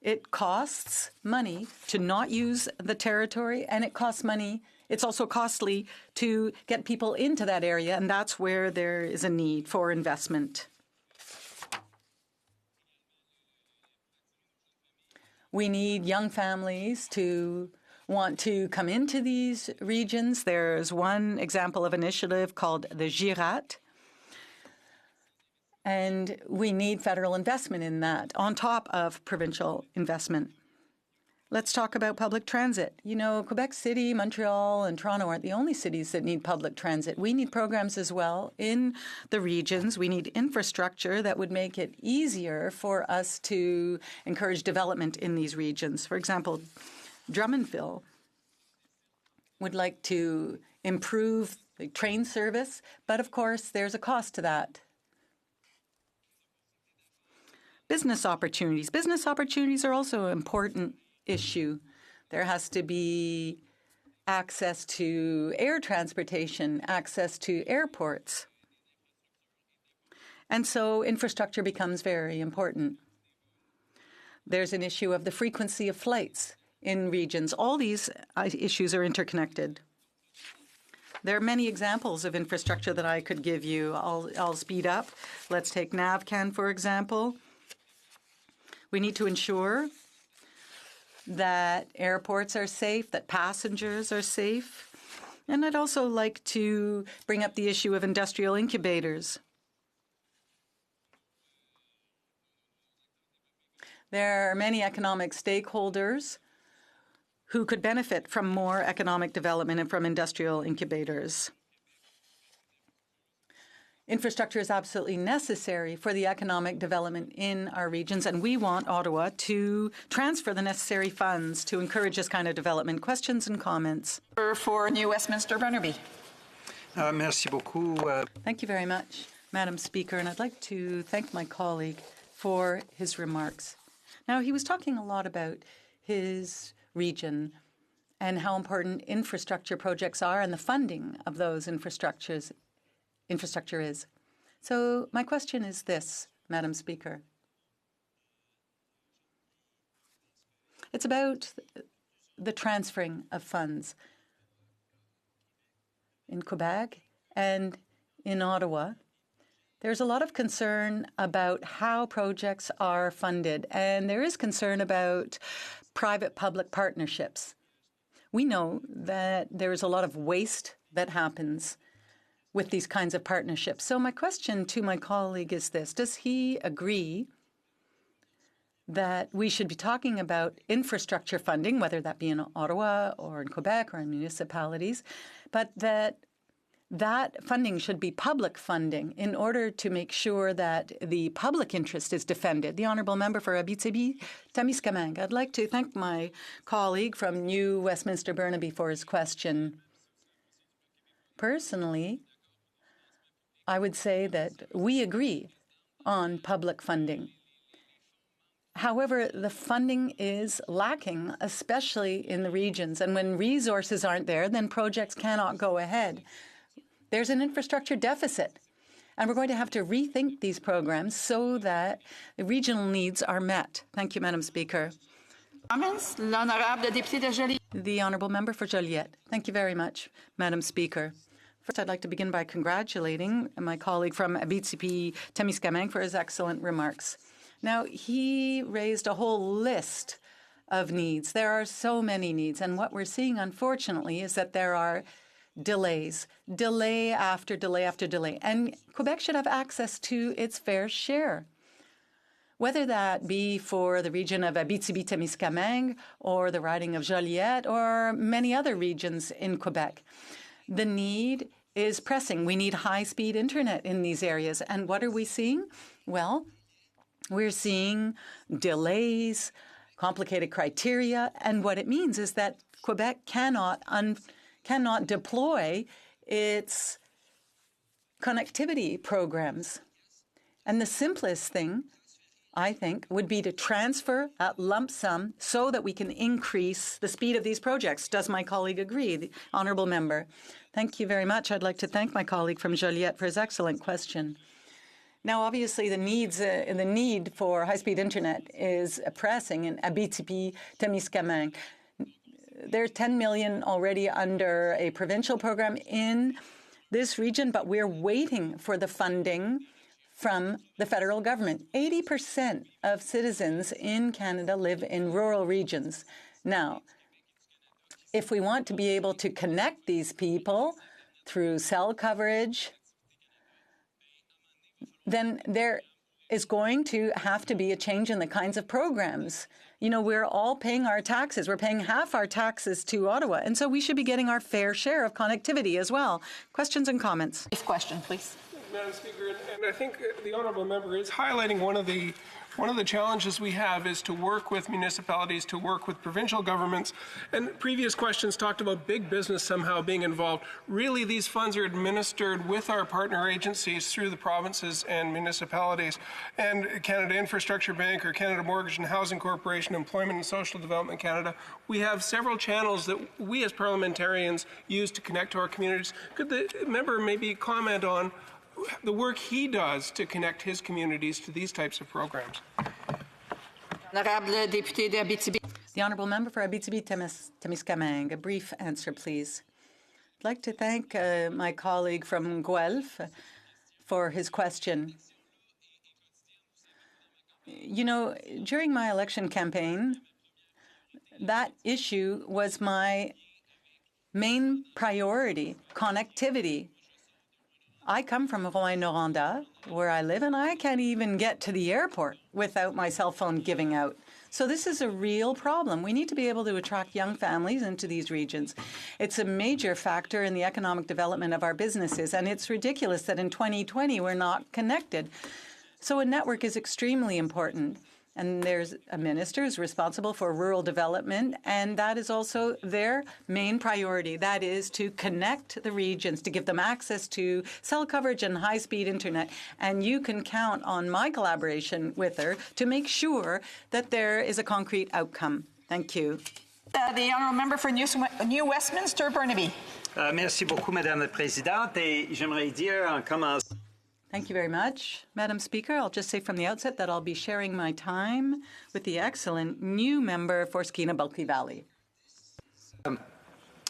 Speaker 7: It costs money to not use the territory, and it costs money. It's also costly to get people into that area, and that's where there is a need for investment. We need young families to want to come into these regions. There's one example of initiative called the GIRAT, and we need federal investment in that on top of provincial investment. Let's talk about public transit. You know, Quebec City, Montreal, and Toronto aren't the only cities that need public transit. We need programs as well in the regions. We need infrastructure that would make it easier for us to encourage development in these regions. For example, Drummondville would like to improve the train service, but of course there's a cost to that. Business opportunities. Business opportunities are also an important issue. There has to be access to air transportation, access to airports. And so infrastructure becomes very important. There's an issue of the frequency of flights in regions. All these issues are interconnected. There are many examples of infrastructure that I could give you. I'll speed up. Let's take NAVCAN, for example. We need to ensure that airports are safe, that passengers are safe. And I'd also like to bring up the issue of industrial incubators. There are many economic stakeholders who could benefit from more economic development and from industrial incubators. Infrastructure is absolutely necessary for the economic development in our regions, and we want Ottawa to transfer the necessary funds to encourage this kind of development. Questions and comments?
Speaker 8: For New Westminster, Burnaby.
Speaker 18: Merci beaucoup.
Speaker 7: Thank you very much, Madam Speaker, and I'd like to thank my colleague for his remarks. Now, he was talking a lot about his region and how important infrastructure projects are and the funding of those infrastructure is. So my question is this, Madam Speaker. It's about the transferring of funds in Quebec and in Ottawa. There's a lot of concern about how projects are funded, and there is concern about private-public partnerships. We know that there is a lot of waste that happens with these kinds of partnerships. So my question to my colleague is this: does he agree that we should be talking about infrastructure funding, whether that be in Ottawa or in Quebec or in municipalities, but that funding should be public funding in order to make sure that the public interest is defended? The Honourable Member for Abitibi-Témiscamingue. I'd like to thank my colleague from New Westminster Burnaby for his question. Personally, I would say that we agree on public funding. However, the funding is lacking, especially in the regions. And when resources aren't there, then projects cannot go ahead. There's an infrastructure deficit, and we're going to have to rethink these programs so that the regional needs are met. Thank you, Madam Speaker. The Honourable Member for Joliette. Thank you very much, Madam Speaker. First, I'd like to begin by congratulating my colleague from Abitibi-Témiscamingue for his excellent remarks. Now, he raised a whole list of needs. There are so many needs, and what we're seeing, unfortunately, is that there are delays, delay after delay after delay. And Quebec should have access to its fair share, whether that be for the region of Abitibi-Témiscamingue or the riding of Joliette or many other regions in Quebec. The need is pressing. We need high-speed internet in these areas. And what are we seeing? Well, we're seeing delays, complicated criteria, and what it means is that Quebec cannot deploy its connectivity programs. And the simplest thing, I think, would be to transfer at lump sum so that we can increase the speed of these projects. Does my colleague agree? The Honourable Member. Thank you very much. I'd like to thank my colleague from Joliette for his excellent question. Now, obviously, the need for high-speed internet is pressing in Abitibi-Témiscamingue. There's 10 million already under a provincial program in this region, but we're waiting for the funding from the federal government. 80% of citizens in Canada live in rural regions. Now, if we want to be able to connect these people through cell coverage, then there is going to have to be a change in the kinds of programs. You know, we're all paying our taxes. We're paying half our taxes to Ottawa, and so we should be getting our fair share of connectivity as well. Questions and comments?
Speaker 8: Question, please.
Speaker 9: Madam Speaker, and I think the Honourable Member is highlighting one of the challenges we have is to work with municipalities, to work with provincial governments. And previous questions talked about big business somehow being involved. Really, these funds are administered with our partner agencies through the provinces and municipalities. And Canada Infrastructure Bank or Canada Mortgage and Housing Corporation, Employment and Social Development Canada, we have several channels that we as parliamentarians use to connect to our communities. Could the member maybe comment on the work he does to connect his communities to these types of programs.
Speaker 7: The Honourable Member for Abitibi-Témiscamingue. A brief answer, please. I'd like to thank my colleague from Guelph for his question. You know, during my election campaign, that issue was my main priority, connectivity. I come from Rouyn-Noranda, where I live, and I can't even get to the airport without my cell phone giving out. So this is a real problem. We need to be able to attract young families into these regions. It's a major factor in the economic development of our businesses, and it's ridiculous that in 2020 we're not connected. So a network is extremely important. And there's a minister who's responsible for rural development, and that is also their main priority. That is to connect the regions, to give them access to cell coverage and high-speed internet. And you can count on my collaboration with her to make sure that there is a concrete outcome. Thank you.
Speaker 8: The Honourable Member for New Westminster, Burnaby.
Speaker 16: Merci beaucoup, Madame la Présidente. Et j'aimerais dire en commençant.
Speaker 7: Thank you very much, Madam Speaker. I'll just say from the outset that I'll be sharing my time with the excellent new member for Skeena-Bulkley Valley.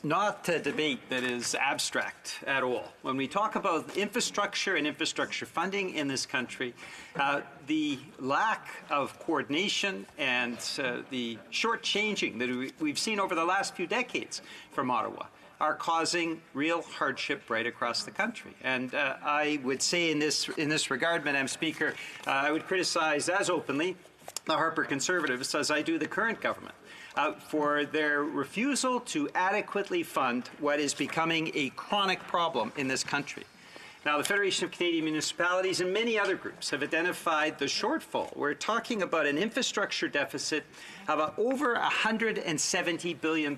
Speaker 16: Not a debate that is abstract at all. When we talk about infrastructure and infrastructure funding in this country, the lack of coordination and the shortchanging that we've seen over the last few decades from Ottawa are causing real hardship right across the country. And I would say in this regard, Madam Speaker, I would criticize as openly the Harper Conservatives as I do the current government for their refusal to adequately fund what is becoming a chronic problem in this country. Now, the Federation of Canadian Municipalities and many other groups have identified the shortfall. We're talking about an infrastructure deficit of over $170 billion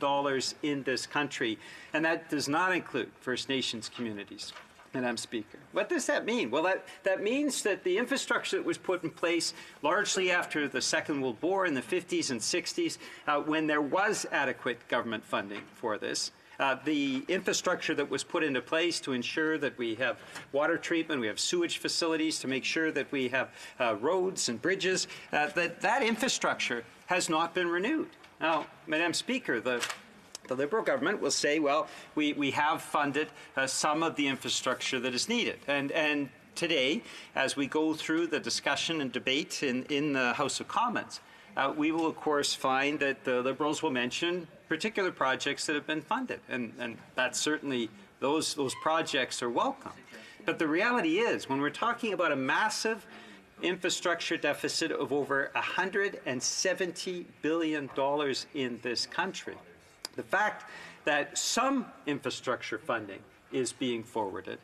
Speaker 16: in this country, and that does not include First Nations communities. Madam Speaker. What does that mean? Well, that means that the infrastructure that was put in place largely after the Second World War in the 50s and 60s, when there was adequate government funding for this, the infrastructure that was put into place to ensure that we have water treatment, we have sewage facilities, to make sure that we have roads and bridges, that infrastructure has not been renewed. Now, Madam Speaker, the Liberal government will say, well, we have funded some of the infrastructure that is needed. And today, as we go through the discussion and debate in the House of Commons, we will, of course, find that the Liberals will mention particular projects that have been funded. And that's certainly, those projects are welcome. But the reality is, when we're talking about a massive infrastructure deficit of over $170 billion in this country, the fact that some infrastructure funding is being forwarded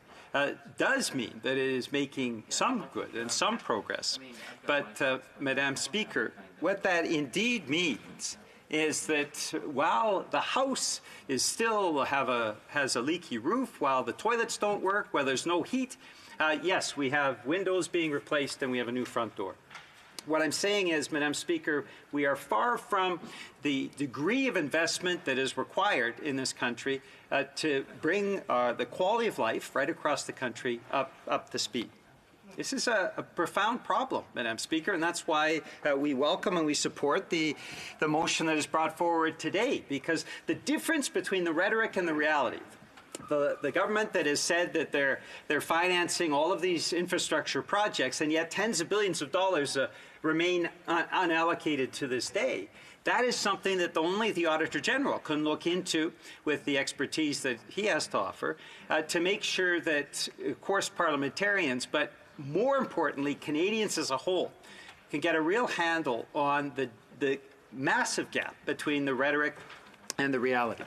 Speaker 16: does mean that it is making some good and some progress. But, Madam Speaker, what that indeed means is that while the house is still has a leaky roof, while the toilets don't work, while there's no heat, yes, we have windows being replaced and we have a new front door. What I'm saying is, Madam Speaker, we are far from the degree of investment that is required in this country to bring the quality of life right across the country up to speed. This is a profound problem, Madam Speaker, and that's why we welcome and we support the motion that is brought forward today, because the difference between the rhetoric and the reality, the government that has said that they're financing all of these infrastructure projects, and yet tens of billions of dollars remain unallocated to this day. That is something that only the Auditor General can look into with the expertise that he has to offer to make sure that, of course, parliamentarians, but more importantly, Canadians as a whole, can get a real handle on the massive gap between the rhetoric and the reality.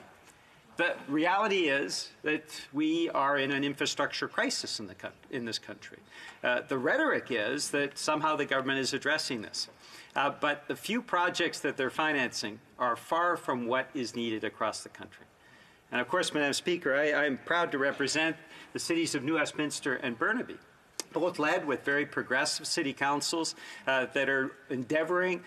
Speaker 16: The reality is that we are in an infrastructure crisis in this country. The rhetoric is that somehow the government is addressing this. But the few projects that they're financing are far from what is needed across the country. And of course, Madam Speaker, I'm proud to represent the cities of New Westminster and Burnaby. both led with very progressive city councils that are endeavoring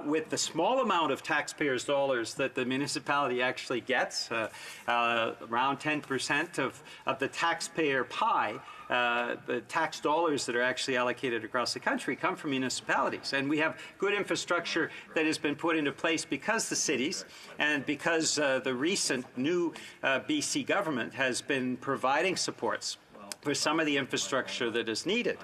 Speaker 16: with the small amount of taxpayers' dollars that the municipality actually gets, around 10% of the taxpayer pie. The tax dollars that are actually allocated across the country come from municipalities. And we have good infrastructure that has been put into place because the cities and because the recent new BC government has been providing supports for some of the infrastructure that is needed.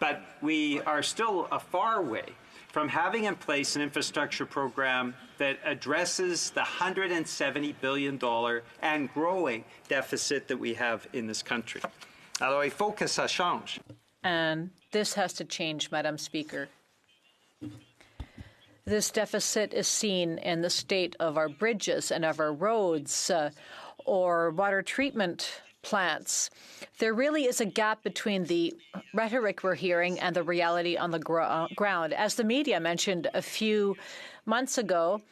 Speaker 16: But we are still a far way from having in place an infrastructure program that addresses the $170 billion and growing deficit that we have in this country. Alors, il faut que ça change.
Speaker 14: And this has to change, Madam Speaker. This deficit is seen in the state of our bridges and of our roads or water treatment plants. There really is a gap between the rhetoric we're hearing and the reality on the ground. As the media mentioned a few months ago,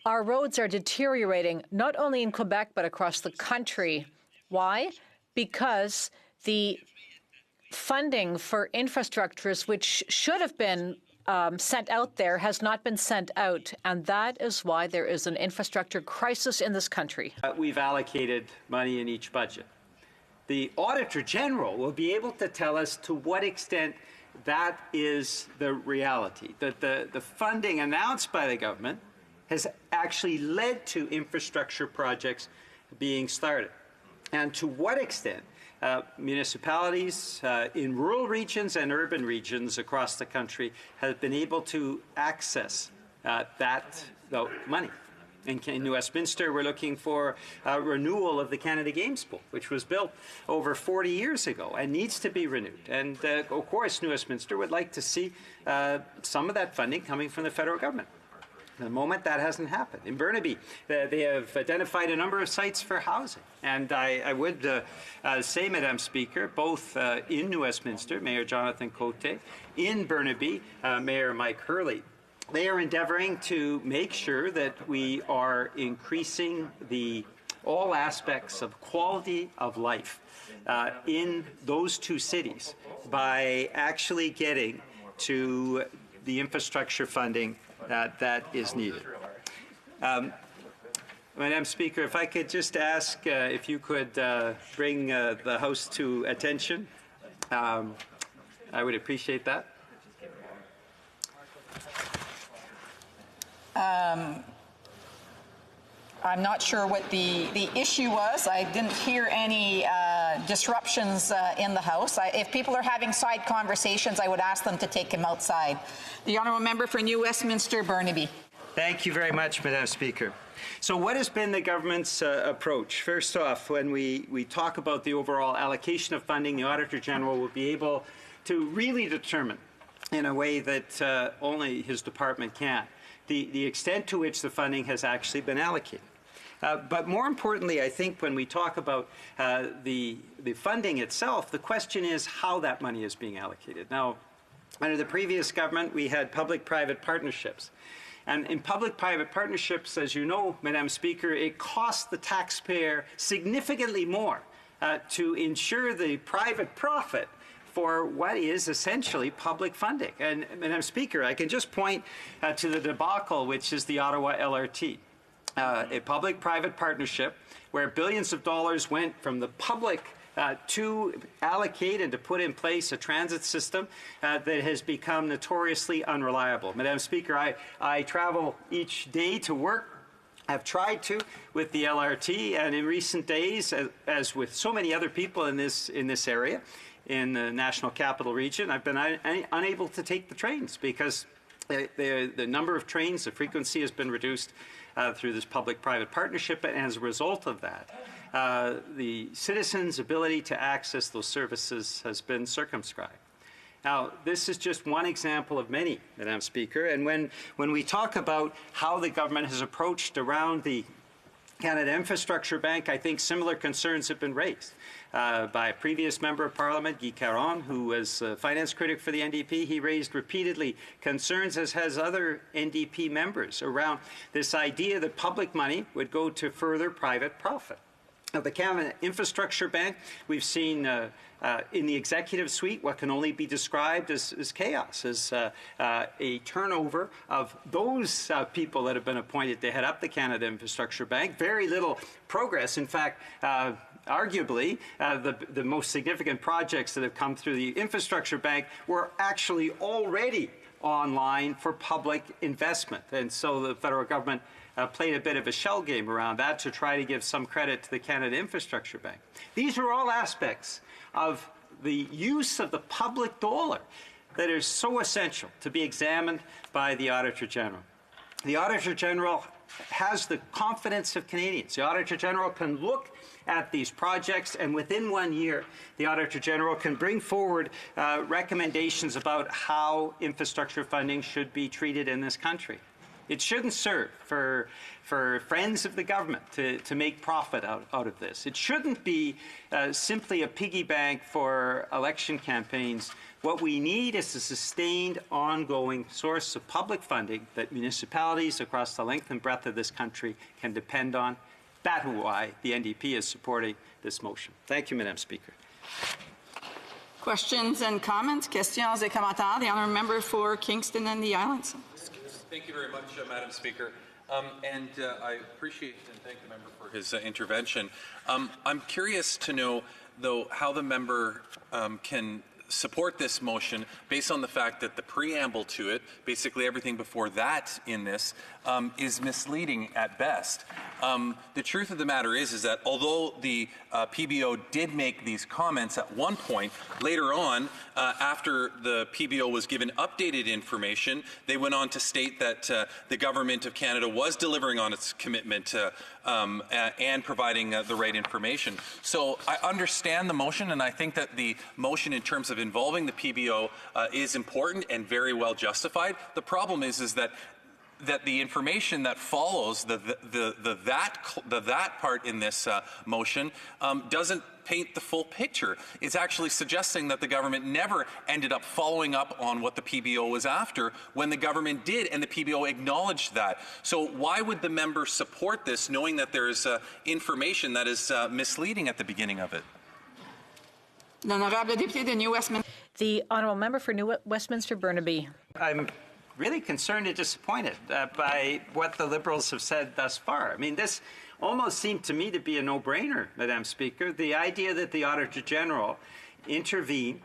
Speaker 14: our roads are deteriorating not only in Quebec but across the country. Why? Because the funding for infrastructures, which should have been sent out there, has not been sent out. And that is why there is an infrastructure crisis in this country.
Speaker 16: We've allocated money in each budget. The Auditor General will be able to tell us to what extent that is the reality, that the funding announced by the government has actually led to infrastructure projects being started. And to what extent municipalities in rural regions and urban regions across the country have been able to access that money. In New Westminster, we're looking for renewal of the Canada Games Pool, which was built over 40 years ago and needs to be renewed. And of course, New Westminster would like to see some of that funding coming from the federal government. At the moment, that hasn't happened. In Burnaby, they have identified a number of sites for housing. And I would say, Madam Speaker, both in New Westminster, Mayor Jonathan Cote, in Burnaby, Mayor Mike Hurley, they are endeavoring to make sure that we are increasing all aspects of quality of life in those two cities by actually getting to the infrastructure funding that is needed. Madam Speaker, if I could just ask if you could bring the House to attention, I would appreciate that.
Speaker 8: I'm not sure what the issue was. I didn't hear any disruptions in the House. If people are having side conversations, I would ask them to take them outside. The Honourable Member for New Westminster, Burnaby.
Speaker 16: Thank you very much, Madam Speaker. So what has been the government's approach? First off, when we talk about the overall allocation of funding, the Auditor General will be able to really determine in a way that only his department can the extent to which the funding has actually been allocated. But more importantly, I think when we talk about the funding itself, the question is how that money is being allocated. Now, under the previous government, we had public-private partnerships. And in public-private partnerships, as you know, Madam Speaker, it costs the taxpayer significantly more to ensure the private profit for what is essentially public funding. And Madam Speaker, I can just point to the debacle, which is the Ottawa LRT. A public-private partnership where billions of dollars went from the public to allocate and to put in place a transit system that has become notoriously unreliable. Madam Speaker, I travel each day to work. I've tried to with the LRT, and in recent days, as with so many other people in this area, in the National Capital Region, I've been unable to take the trains because the number of trains, the frequency has been reduced through this public-private partnership, and as a result of that, the citizens' ability to access those services has been circumscribed. Now, this is just one example of many, Madam Speaker, and when we talk about how the government has approached around the Canada Infrastructure Bank, I think similar concerns have been raised by a previous Member of Parliament, Guy Caron, who was a finance critic for the NDP. He raised repeatedly concerns, as has other NDP members, around this idea that public money would go to further private profit. of the Canada Infrastructure Bank. We've seen in the executive suite what can only be described as chaos, as a turnover of those people that have been appointed to head up the Canada Infrastructure Bank. Very little progress. In fact, arguably, the most significant projects that have come through the Infrastructure Bank were actually already online for public investment. And so the federal government played a bit of a shell game around that to try to give some credit to the Canada Infrastructure Bank. These are all aspects of the use of the public dollar that are so essential to be examined by the Auditor General. The Auditor General has the confidence of Canadians. The Auditor General can look at these projects, and within 1 year, the Auditor General can bring forward recommendations about how infrastructure funding should be treated in this country. It shouldn't serve for friends of the government to make profit out of this. It shouldn't be simply a piggy bank for election campaigns. What we need is a sustained, ongoing source of public funding that municipalities across the length and breadth of this country can depend on. That's why the NDP is supporting this motion. Thank you, Madam Speaker.
Speaker 8: Questions and comments? Questions et commentaires. The honourable member for Kingston and the Islands.
Speaker 12: Thank you very much, Madam Speaker. I appreciate and thank the member for his intervention. I'm curious to know, though, how the member can support this motion based on the fact that the preamble to it, basically everything before that in this, is misleading at best. The truth of the matter is that although the PBO did make these comments at one point, later on, after the PBO was given updated information, they went on to state that the Government of Canada was delivering on its commitment and providing the right information. So I understand the motion, and I think that the motion in terms of involving the PBO is important and very well justified. The problem is that the information that follows that part in this motion doesn't paint the full picture. It's actually suggesting that the government never ended up following up on what the PBO was after when the government did, and the PBO acknowledged that. So why would the member support this, knowing that there is information that is misleading at the beginning of it?
Speaker 14: The honourable member for New Westminster Burnaby.
Speaker 16: I'm really concerned and disappointed by what the Liberals have said thus far. I mean, this almost seemed to me to be a no-brainer, Madam Speaker. The idea that the Auditor General intervene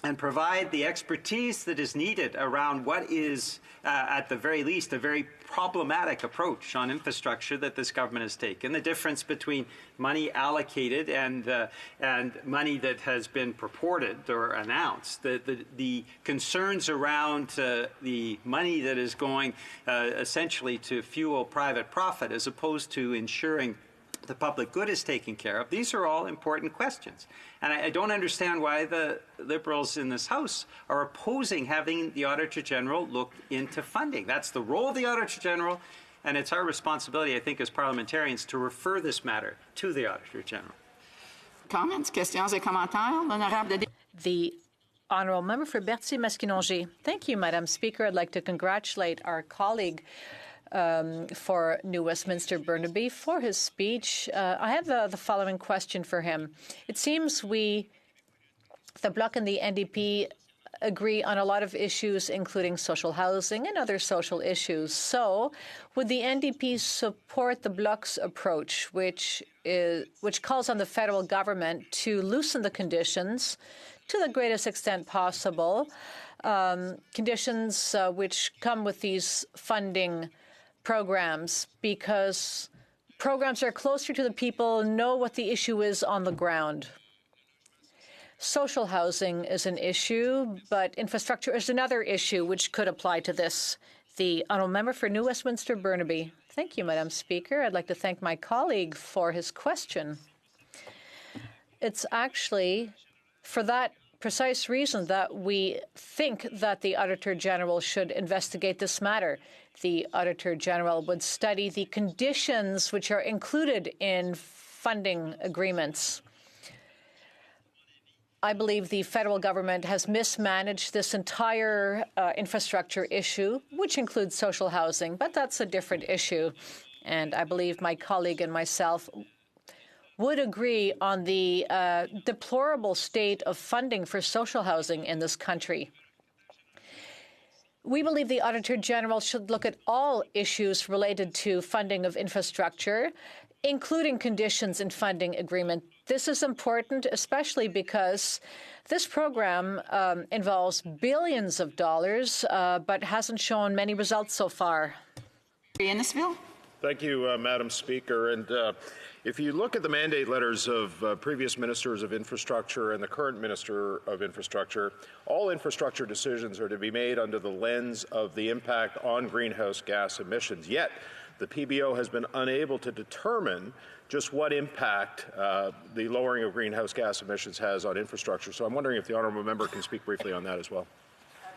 Speaker 16: and provide the expertise that is needed around what is, at the very least, a very problematic approach on infrastructure that this government has taken. The difference between money allocated and money that has been purported or announced, the concerns around the money that is going essentially to fuel private profit as opposed to ensuring the public good is taken care of. These are all important questions. And I don't understand why the Liberals in this House are opposing having the Auditor General look into funding. That's the role of the Auditor General, and it's our responsibility, I think, as parliamentarians to refer this matter to the Auditor General.
Speaker 8: Comments, questions et commentaires.
Speaker 14: The honourable member for Berthier-Maskinongé. Thank you, Madam Speaker. I'd like to congratulate our colleague for New Westminster Burnaby for his speech. I have the following question for him. It seems the Bloc and the NDP agree on a lot of issues, including social housing and other social issues. So would the NDP support the Bloc's approach, which calls on the federal government to loosen the conditions to the greatest extent possible, conditions which come with these funding programs, because programs are closer to the people, know what the issue is on the ground. Social housing is an issue, but infrastructure is another issue which could apply to this. The honourable member for New Westminster Burnaby. Thank you, Madam Speaker. I'd like to thank my colleague for his question. It's actually for that precise reason that we think that the Auditor General should investigate this matter. The Auditor General would study the conditions which are included in funding agreements. I believe the federal government has mismanaged this entire infrastructure issue, which includes social housing, but that's a different issue. And I believe my colleague and myself would agree on the deplorable state of funding for social housing in this country. We believe the Auditor General should look at all issues related to funding of infrastructure, including conditions in funding agreement. This is important, especially because this program involves billions of dollars, but hasn't shown many results so far.
Speaker 8: Innisfil.
Speaker 19: Thank you, Madam Speaker. And if you look at the mandate letters of previous ministers of infrastructure and the current minister of infrastructure, all infrastructure decisions are to be made under the lens of the impact on greenhouse gas emissions. Yet, the PBO has been unable to determine just what impact the lowering of greenhouse gas emissions has on infrastructure. So I'm wondering if the honourable member can speak briefly on that as well.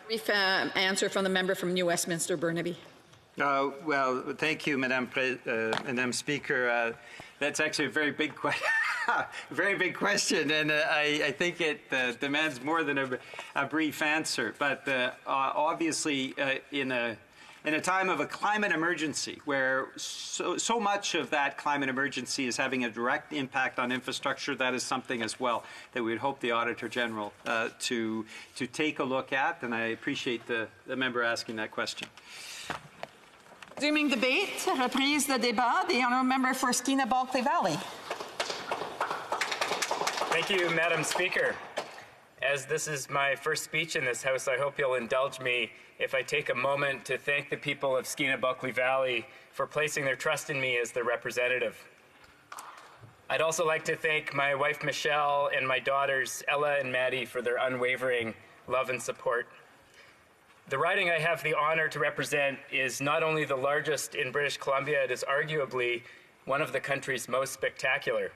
Speaker 8: Brief answer from the member from New Westminster, Burnaby.
Speaker 16: Well, thank you, Madam Speaker. That's actually a very big question. Very big question, and I think it demands more than a brief answer. But obviously, in a time of a climate emergency, where so much of that climate emergency is having a direct impact on infrastructure, that is something as well that we'd hope the Auditor General to take a look at. And I appreciate the member asking that question.
Speaker 8: Resuming debate, reprise de débat, the honourable member for Skeena-Balclay Valley.
Speaker 20: Thank you, Madam Speaker. As this is my first speech in this House, I hope you'll indulge me if I take a moment to thank the people of Skeena-Balclay Valley for placing their trust in me as their representative. I'd also like to thank my wife Michelle and my daughters Ella and Maddie for their unwavering love and support. The riding I have the honor to represent is not only the largest in British Columbia, it is arguably one of the country's most spectacular.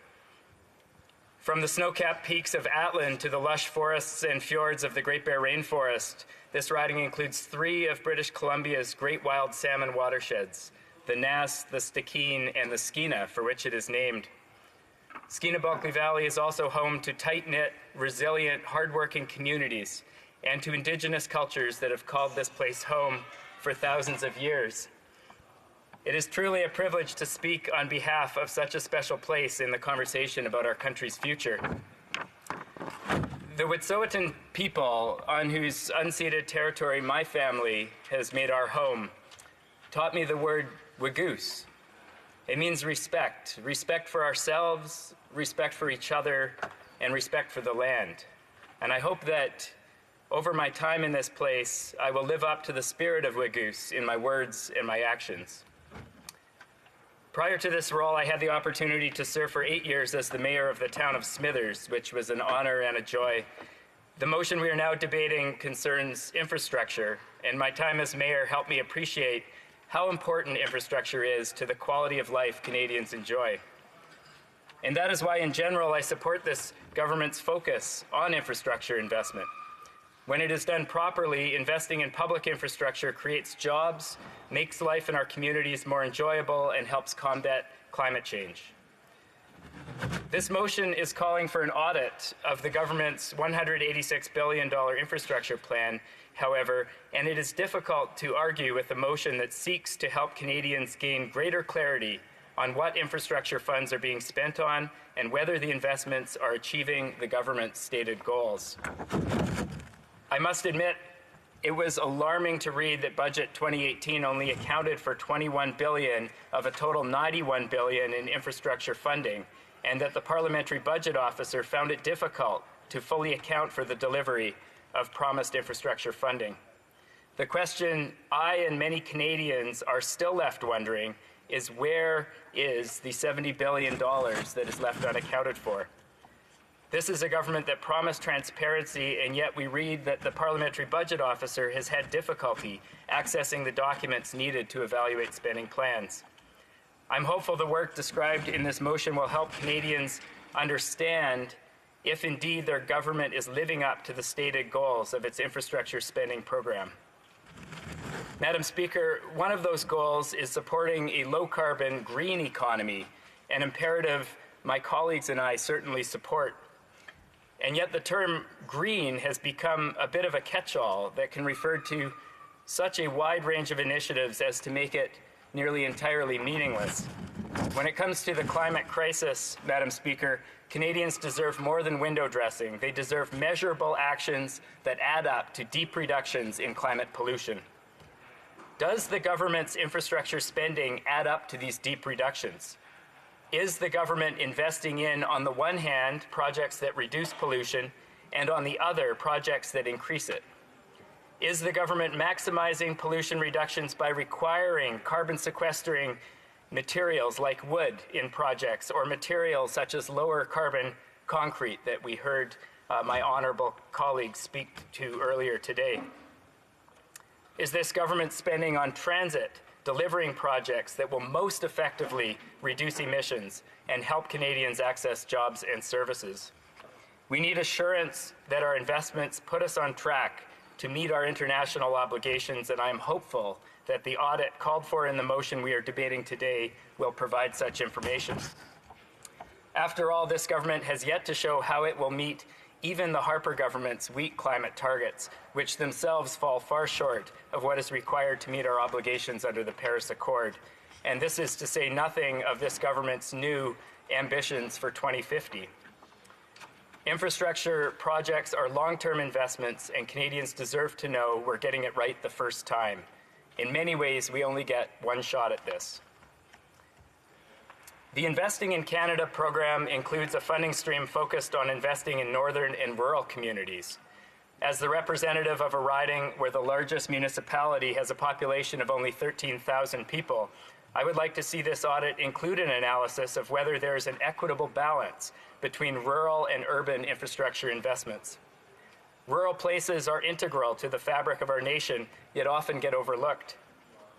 Speaker 20: From the snow-capped peaks of Atlin to the lush forests and fjords of the Great Bear Rainforest, this riding includes 3 of British Columbia's great wild salmon watersheds, the Nass, the Stikine, and the Skeena, for which it is named. Skeena-Balclay Valley is also home to tight-knit, resilient, hardworking communities and to Indigenous cultures that have called this place home for thousands of years. It is truly a privilege to speak on behalf of such a special place in the conversation about our country's future. The Wet'suwet'en people, on whose unceded territory my family has made our home, taught me the word Wagoose. It means respect. Respect for ourselves, respect for each other, and respect for the land. And I hope that over my time in this place, I will live up to the spirit of Wagoose in my words and my actions. Prior to this role, I had the opportunity to serve for 8 years as the mayor of the town of Smithers, which was an honor and a joy. The motion we are now debating concerns infrastructure, and my time as mayor helped me appreciate how important infrastructure is to the quality of life Canadians enjoy. And that is why, in general, I support this government's focus on infrastructure investment. When it is done properly, investing in public infrastructure creates jobs, makes life in our communities more enjoyable, and helps combat climate change. This motion is calling for an audit of the government's $186 billion infrastructure plan, however, and it is difficult to argue with a motion that seeks to help Canadians gain greater clarity on what infrastructure funds are being spent on and whether the investments are achieving the government's stated goals. I must admit, it was alarming to read that Budget 2018 only accounted for $21 billion of a total $91 billion in infrastructure funding, and that the Parliamentary Budget Officer found it difficult to fully account for the delivery of promised infrastructure funding. The question I and many Canadians are still left wondering is, where is the $70 billion that is left unaccounted for? This is a government that promised transparency, and yet we read that the Parliamentary Budget Officer has had difficulty accessing the documents needed to evaluate spending plans. I'm hopeful the work described in this motion will help Canadians understand if indeed their government is living up to the stated goals of its infrastructure spending program. Madam Speaker, one of those goals is supporting a low-carbon green economy, an imperative my colleagues and I certainly support. And yet the term green has become a bit of a catch-all that can refer to such a wide range of initiatives as to make it nearly entirely meaningless. When it comes to the climate crisis, Madam Speaker, Canadians deserve more than window dressing. They deserve measurable actions that add up to deep reductions in climate pollution. Does the government's infrastructure spending add up to these deep reductions? Is the government investing in, on the one hand, projects that reduce pollution, and on the other, projects that increase it? Is the government maximizing pollution reductions by requiring carbon sequestering materials like wood in projects, or materials such as lower carbon concrete that we heard my honourable colleague speak to earlier today? Is this government spending on transit, delivering projects that will most effectively reduce emissions and help Canadians access jobs and services? We need assurance that our investments put us on track to meet our international obligations, and I am hopeful that the audit called for in the motion we are debating today will provide such information. After all, this government has yet to show how it will meet even the Harper government's weak climate targets, which themselves fall far short of what is required to meet our obligations under the Paris Accord. And this is to say nothing of this government's new ambitions for 2050. Infrastructure projects are long-term investments, and Canadians deserve to know we're getting it right the first time. In many ways, we only get one shot at this. The Investing in Canada program includes a funding stream focused on investing in northern and rural communities. As the representative of a riding where the largest municipality has a population of only 13,000 people, I would like to see this audit include an analysis of whether there is an equitable balance between rural and urban infrastructure investments. Rural places are integral to the fabric of our nation, yet often get overlooked.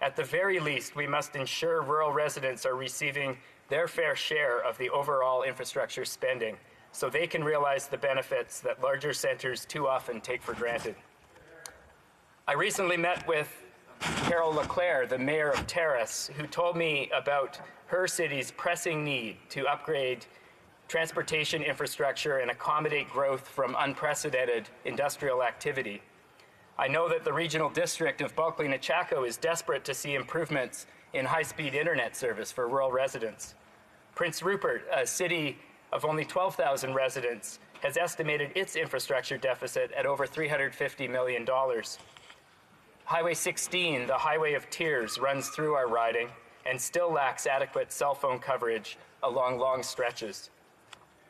Speaker 20: At the very least, we must ensure rural residents are receiving their fair share of the overall infrastructure spending so they can realize the benefits that larger centres too often take for granted. I recently met with Carol Leclerc, the mayor of Terrace, who told me about her city's pressing need to upgrade transportation infrastructure and accommodate growth from unprecedented industrial activity. I know that the regional district of Bulkley-Nechako is desperate to see improvements in high-speed internet service for rural residents. Prince Rupert, a city of only 12,000 residents, has estimated its infrastructure deficit at over $350 million. Highway 16, the Highway of Tears, runs through our riding and still lacks adequate cell phone coverage along long stretches.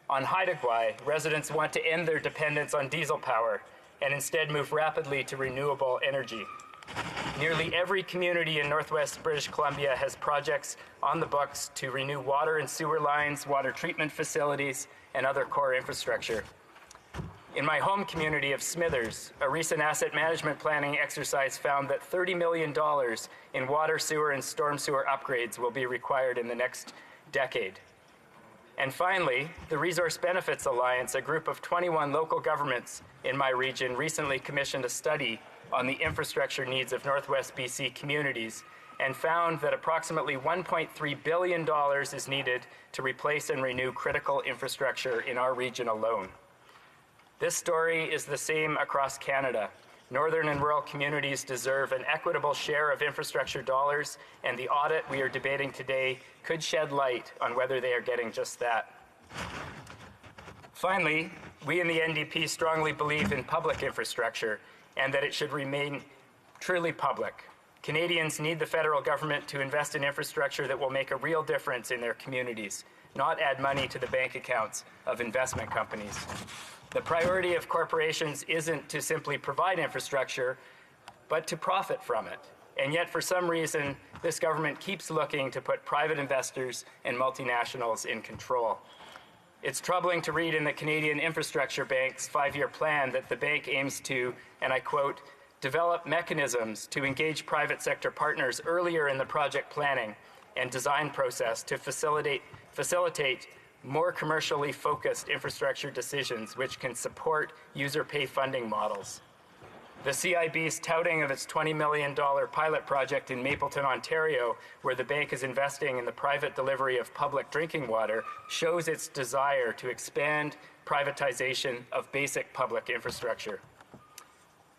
Speaker 20: On Haida Gwaii, residents want to end their dependence on diesel power and instead move rapidly to renewable energy. Nearly every community in northwest British Columbia has projects on the books to renew water and sewer lines, water treatment facilities, and other core infrastructure. In my home community of Smithers, a recent asset management planning exercise found that $30 million in water, sewer, and storm sewer upgrades will be required in the next decade. And finally, the Resource Benefits Alliance, a group of 21 local governments in my region, recently commissioned a study on the infrastructure needs of Northwest BC communities and found that approximately $1.3 billion is needed to replace and renew critical infrastructure in our region alone. This story is the same across Canada. Northern and rural communities deserve an equitable share of infrastructure dollars, and the audit we are debating today could shed light on whether they are getting just that. Finally, we in the NDP strongly believe in public infrastructure and that it should remain truly public. Canadians need the federal government to invest in infrastructure that will make a real difference in their communities, not add money to the bank accounts of investment companies. The priority of corporations isn't to simply provide infrastructure, but to profit from it. And yet, for some reason, this government keeps looking to put private investors and multinationals in control. It's troubling to read in the Canadian Infrastructure Bank's 5-year plan that the bank aims to, and I quote, develop mechanisms to engage private sector partners earlier in the project planning and design process to facilitate more commercially focused infrastructure decisions which can support user pay funding models. The CIB's touting of its $20 million pilot project in Mapleton, Ontario, where the bank is investing in the private delivery of public drinking water, shows its desire to expand privatization of basic public infrastructure.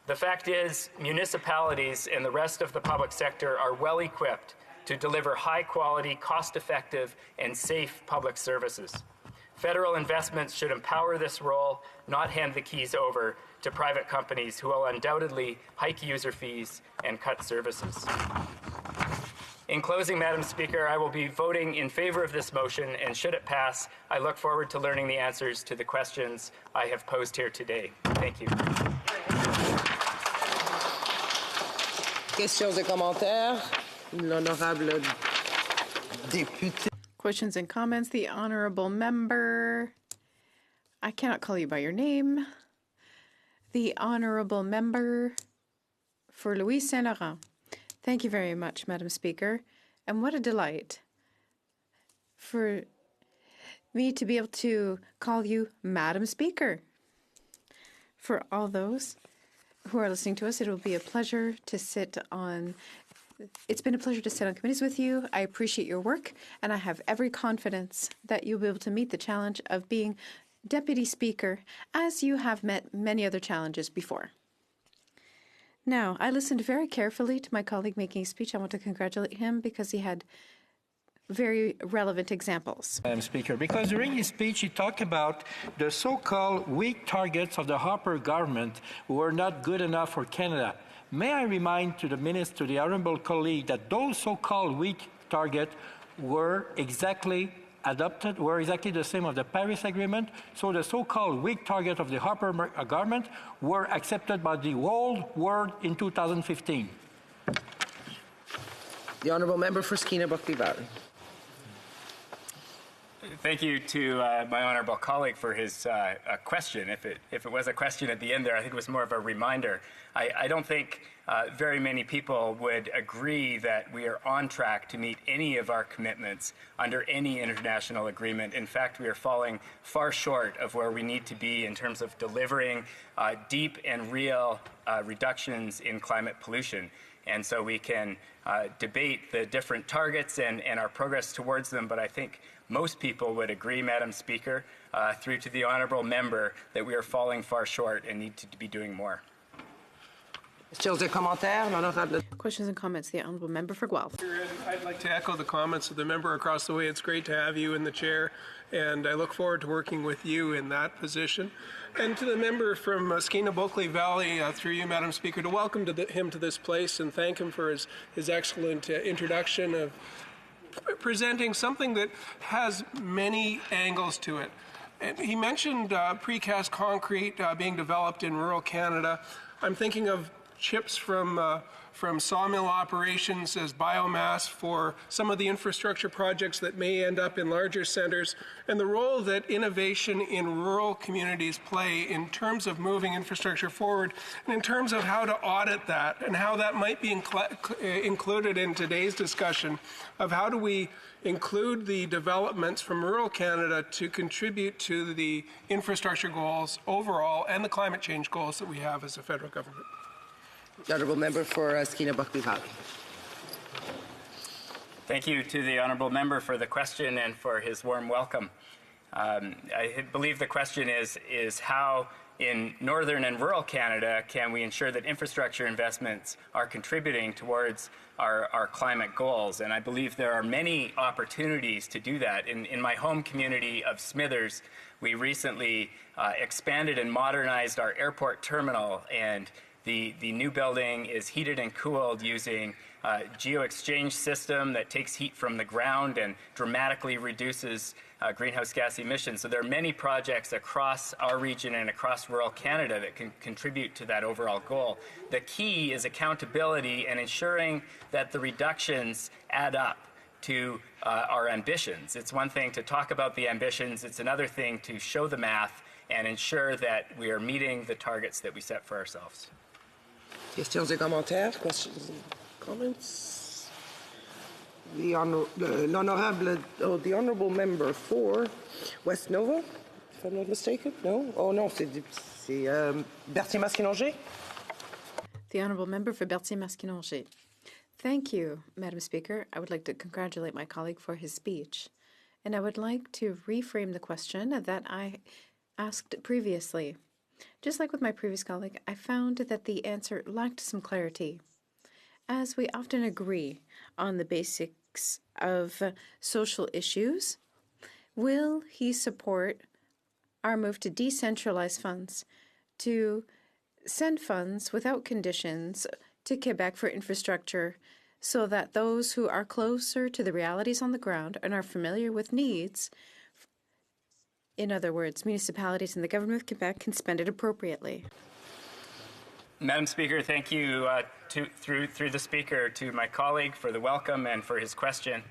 Speaker 20: The fact is, municipalities and the rest of the public sector are well equipped to deliver high-quality, cost-effective, and safe public services. Federal investments should empower this role, not hand the keys over to private companies who will undoubtedly hike user fees and cut services. In closing, Madam Speaker, I will be voting in favor of this motion, and should it pass, I look forward to learning the answers to the questions I have posed here today. Thank you.
Speaker 11: Questions et commentaires. L'honorable député.
Speaker 2: Questions and comments. The honourable member. I cannot call you by your name. The honourable member for Louise Saint-Laurent. Thank you very much, Madam Speaker. And what a delight for me to be able to call you Madam Speaker. For all those who are listening to us, it will be a pleasure to sit on. It's been a pleasure to sit on committees with you. I appreciate your work, and I have every confidence that you'll be able to meet the challenge of being Deputy Speaker, as you have met many other challenges before. Now, I listened very carefully to my colleague making a speech. I want to congratulate him because he had very relevant examples.
Speaker 15: Madam Speaker, because during his speech he talked about the so-called weak targets of the Harper government who were not good enough for Canada. May I remind to the minister, to the honourable colleague, that those so-called weak targets were exactly the same of the Paris Agreement, so the so-called weak target of the Harper government were accepted by the whole world in 2015.
Speaker 11: The honourable member for Skeena-Buckley Valley.
Speaker 20: Thank you to my honourable colleague for his question. If it was a question at the end there, I think it was more of a reminder. I don't think very many people would agree that we are on track to meet any of our commitments under any international agreement. In fact, we are falling far short of where we need to be in terms of delivering deep and real reductions in climate pollution. And so we can debate the different targets and our progress towards them, but I think most people would agree, Madam Speaker, through to the honourable member, that we are falling far short and need to be doing more.
Speaker 2: Questions and comments. The honourable member for Guelph.
Speaker 9: I'd like to echo the comments of the member across the way. It's great to have you in the chair, and I look forward to working with you in that position. And to the member from Skeena-Buckley Valley, through you, Madam Speaker, to welcome him to this place and thank him for his excellent introduction of presenting something that has many angles to it. And he mentioned precast concrete being developed in rural Canada. I'm thinking of chips from sawmill operations as biomass for some of the infrastructure projects that may end up in larger centers, and the role that innovation in rural communities play in terms of moving infrastructure forward, and in terms of how to audit that, and how that might be included in today's discussion of how do we include the developments from rural Canada to contribute to the infrastructure goals overall and the climate change goals that we have as a federal government.
Speaker 11: The honourable member for Skeena-Buckley Valley.
Speaker 20: Thank you to the honourable member for the question and for his warm welcome. I believe the question is how in northern and rural Canada can we ensure that infrastructure investments are contributing towards our climate goals? And I believe there are many opportunities to do that. In my home community of Smithers, we recently expanded and modernized our airport terminal, and the new building is heated and cooled using a geo-exchange system that takes heat from the ground and dramatically reduces greenhouse gas emissions. So there are many projects across our region and across rural Canada that can contribute to that overall goal. The key is accountability and ensuring that the reductions add up to our ambitions. It's one thing to talk about the ambitions, it's another thing to show the math and ensure that we are meeting the targets that we set for ourselves.
Speaker 11: Questions et commentaires? Questions and comments? The honourable member for West Nova, if I'm not mistaken. No? Oh no, c'est Berthier-Maskinongé.
Speaker 2: The honourable member for Berthier-Maskinongé. Thank you, Madam Speaker. I would like to congratulate my colleague for his speech. And I would like to reframe the question that I asked previously. Just like with my previous colleague, I found that the answer lacked some clarity. as we often agree on the basics of social issues, will he support our move to decentralize funds, to send funds without conditions to Quebec for infrastructure, so that those who are closer to the realities on the ground and are familiar with needs, in other words, municipalities and the government of Quebec, can spend it appropriately?
Speaker 20: Madam Speaker, thank you through the Speaker to my colleague for the welcome and for his question.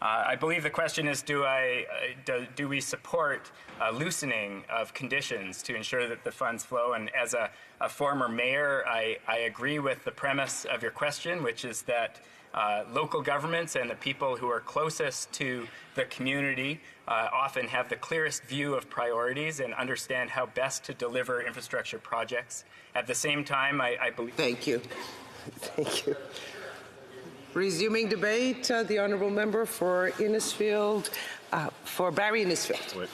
Speaker 20: I believe the question is, do we support loosening of conditions to ensure that the funds flow? And as a former mayor, I agree with the premise of your question, which is that local governments and the people who are closest to the community often have the clearest view of priorities and understand how best to deliver infrastructure projects. At the same time, I believe...
Speaker 11: Thank you. Thank you. Resuming debate, the honourable member for Innisfield, for Barrie Innisfield.
Speaker 19: Oui.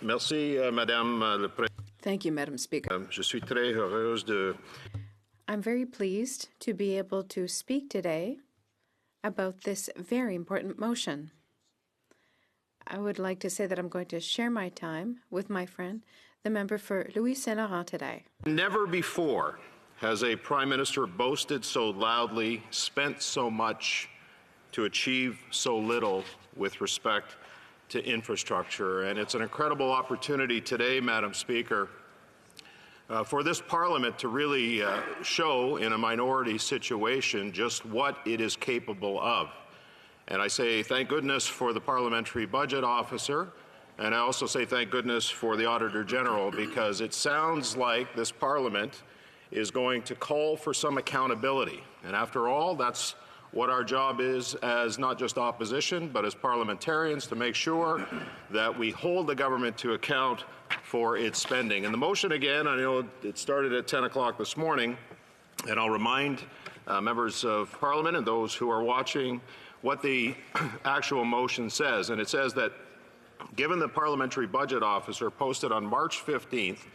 Speaker 19: Merci, Madame le Président.
Speaker 2: Thank you, Madam Speaker.
Speaker 19: Je suis très heureuse de...
Speaker 2: I'm very pleased to be able to speak today about this very important motion. I would like to say that I'm going to share my time with my friend, the member for Louis Saint Laurent, today.
Speaker 19: Never before has a Prime Minister boasted so loudly, spent so much to achieve so little with respect to infrastructure. And it's an incredible opportunity today, Madam Speaker, for this Parliament to really show in a minority situation just what it is capable of. And I say thank goodness for the Parliamentary Budget Officer, and I also say thank goodness for the Auditor General, because it sounds like this Parliament is going to call for some accountability. And after all, that's what our job is as not just opposition, but as parliamentarians, to make sure that we hold the government to account for its spending. And the motion, again, I know it started at 10 o'clock this morning, and I'll remind members of Parliament and those who are watching what the actual motion says. And it says that given the Parliamentary Budget Officer posted on March 15th,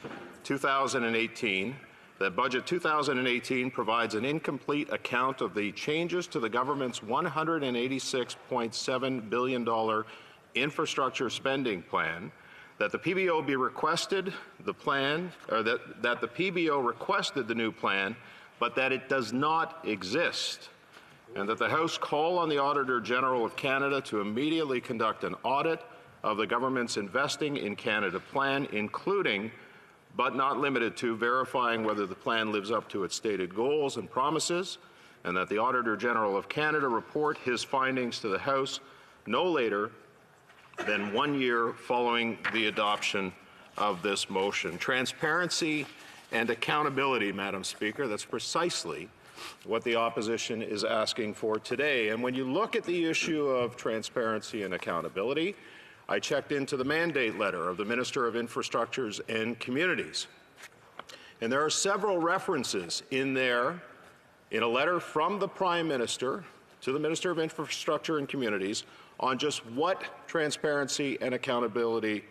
Speaker 19: 2018, that Budget 2018 provides an incomplete account of the changes to the government's $186.7 billion infrastructure spending plan, that the PBO be requested the plan, or that the PBO requested the new plan, but that it does not exist, and that the House call on the Auditor General of Canada to immediately conduct an audit of the government's Investing in Canada plan, including but not limited to verifying whether the plan lives up to its stated goals and promises, and that the Auditor General of Canada report his findings to the House no later than 1 year following the adoption of this motion. Transparency and accountability, Madam Speaker, that's precisely what the opposition is asking for today. And when you look at the issue of transparency and accountability, I checked into the mandate letter of the Minister of Infrastructures and Communities. And there are several references in there, in a letter from the Prime Minister to the Minister of Infrastructure and Communities, on just what transparency and accountability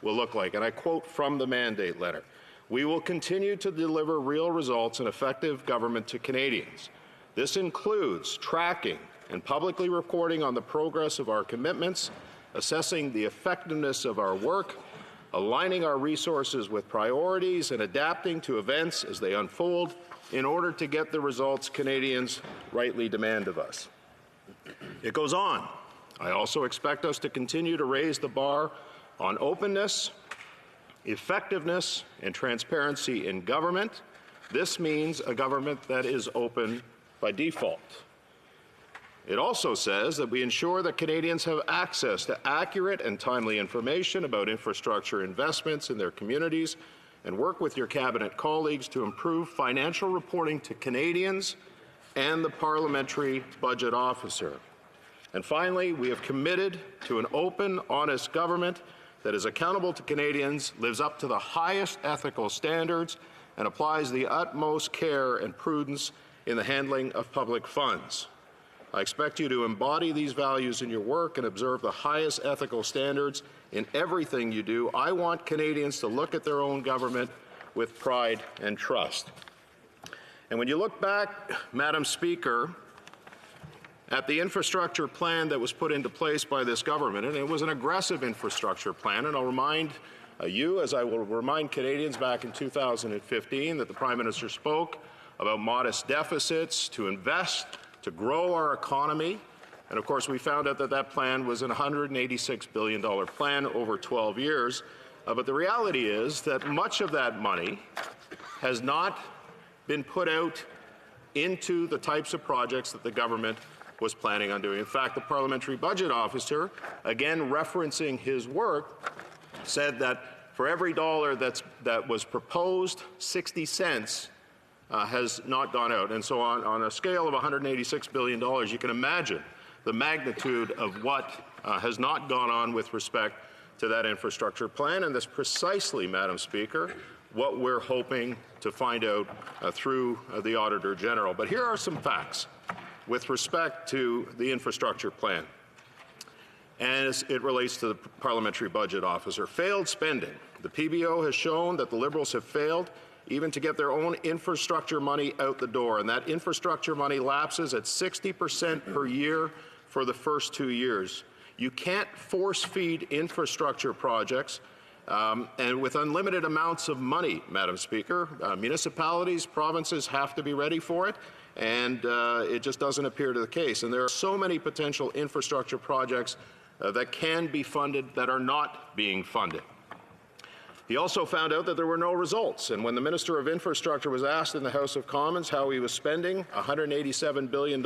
Speaker 19: will look like. And I quote from the mandate letter: "We will continue to deliver real results and effective government to Canadians. This includes tracking and publicly reporting on the progress of our commitments, assessing the effectiveness of our work, aligning our resources with priorities, and adapting to events as they unfold in order to get the results Canadians rightly demand of us." It goes on. "I also expect us to continue to raise the bar on openness, effectiveness, and transparency in government. This means a government that is open by default." It also says that we ensure that Canadians have access to accurate and timely information about infrastructure investments in their communities, and work with your Cabinet colleagues to improve financial reporting to Canadians and the Parliamentary Budget Officer. And finally, we have committed to an open, honest government that is accountable to Canadians, lives up to the highest ethical standards, and applies the utmost care and prudence in the handling of public funds. I expect you to embody these values in your work and observe the highest ethical standards in everything you do. I want Canadians to look at their own government with pride and trust. And when you look back, Madam Speaker, at the infrastructure plan that was put into place by this government, and it was an aggressive infrastructure plan, and I'll remind you, as I will remind Canadians back in 2015, that the Prime Minister spoke about modest deficits, to invest, to grow our economy. And of course, we found out that that plan was an $186 billion plan over 12 years. But the reality is that much of that money has not been put out into the types of projects that the government was planning on doing. In fact, the Parliamentary Budget Officer, again referencing his work, said that for every dollar that was proposed, 60 cents has not gone out. And so on a scale of $186 billion, you can imagine the magnitude of what has not gone on with respect to that infrastructure plan. And that's precisely, Madam Speaker, what we're hoping to find out through the Auditor General. But here are some facts with respect to the infrastructure plan as it relates to the Parliamentary Budget Officer. Failed spending. The PBO has shown that the Liberals have failed even to get their own infrastructure money out the door, and that infrastructure money lapses at 60% per year for the first 2 years. You can't force-feed infrastructure projects and with unlimited amounts of money, Madam Speaker. Municipalities, provinces have to be ready for it, and it just doesn't appear to the case. And there are so many potential infrastructure projects that can be funded that are not being funded. He also found out that there were no results, and when the Minister of Infrastructure was asked in the House of Commons how he was spending $187 billion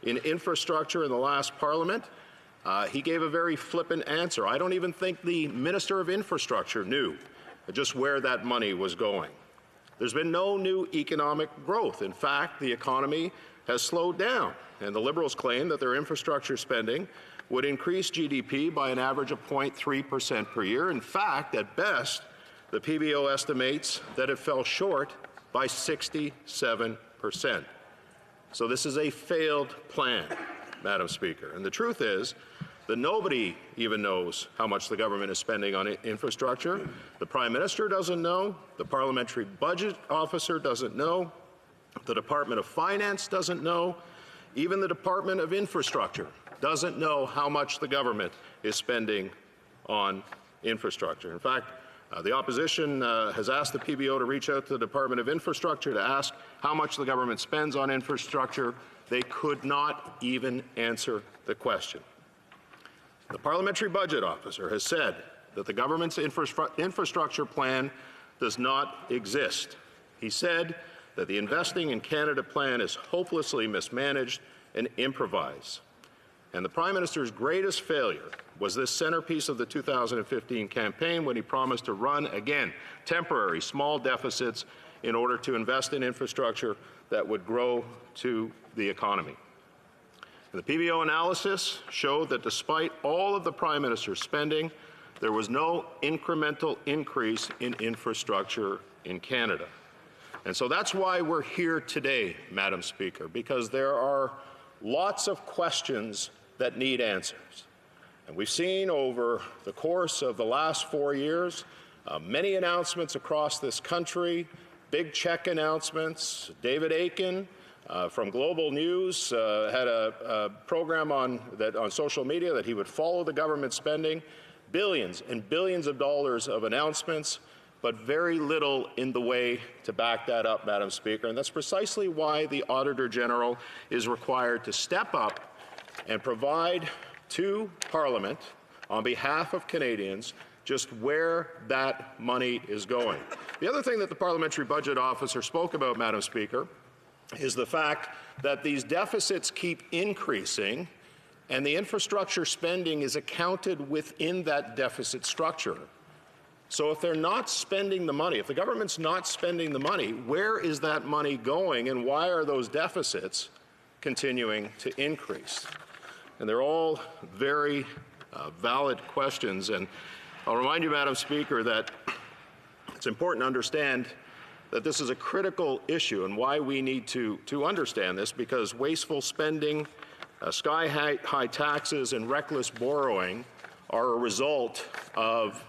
Speaker 19: in infrastructure in the last Parliament, he gave a very flippant answer. I don't even think the Minister of Infrastructure knew just where that money was going. There's been no new economic growth. In fact, the economy has slowed down, and the Liberals claim that their infrastructure spending would increase GDP by an average of 0.3% per year. In fact, at best, the PBO estimates that it fell short by 67%. So this is a failed plan, Madam Speaker. And the truth is that nobody even knows how much the government is spending on infrastructure. The Prime Minister doesn't know. The Parliamentary Budget Officer doesn't know. The Department of Finance doesn't know. Even the Department of Infrastructure doesn't know how much the government is spending on infrastructure. In fact, the opposition has asked the PBO to reach out to the Department of Infrastructure to ask how much the government spends on infrastructure. They could not even answer the question. The Parliamentary Budget Officer has said that the government's infrastructure plan does not exist. He said that the Investing in Canada plan is hopelessly mismanaged and improvised. And the Prime Minister's greatest failure was this centerpiece of the 2015 campaign when he promised to run, again, temporary small deficits in order to invest in infrastructure that would grow to the economy. And the PBO analysis showed that despite all of the Prime Minister's spending, there was no incremental increase in infrastructure in Canada. And so that's why we're here today, Madam Speaker, because there are lots of questions that need answers. And we've seen over the course of the last 4 years many announcements across this country, big check announcements. David Akin from Global News had a program on social media that he would follow the government spending, billions and billions of dollars of announcements, but very little in the way to back that up, Madam Speaker. And that's precisely why the Auditor General is required to step up and provide to Parliament, on behalf of Canadians, just where that money is going. The other thing that the Parliamentary Budget Officer spoke about, Madam Speaker, is the fact that these deficits keep increasing and the infrastructure spending is accounted within that deficit structure. So if they're not spending the money, if the government's not spending the money, where is that money going and why are those deficits continuing to increase? And they're all very valid questions. And I'll remind you, Madam Speaker, that it's important to understand that this is a critical issue and why we need to understand this, because wasteful spending, sky-high taxes, and reckless borrowing are a result of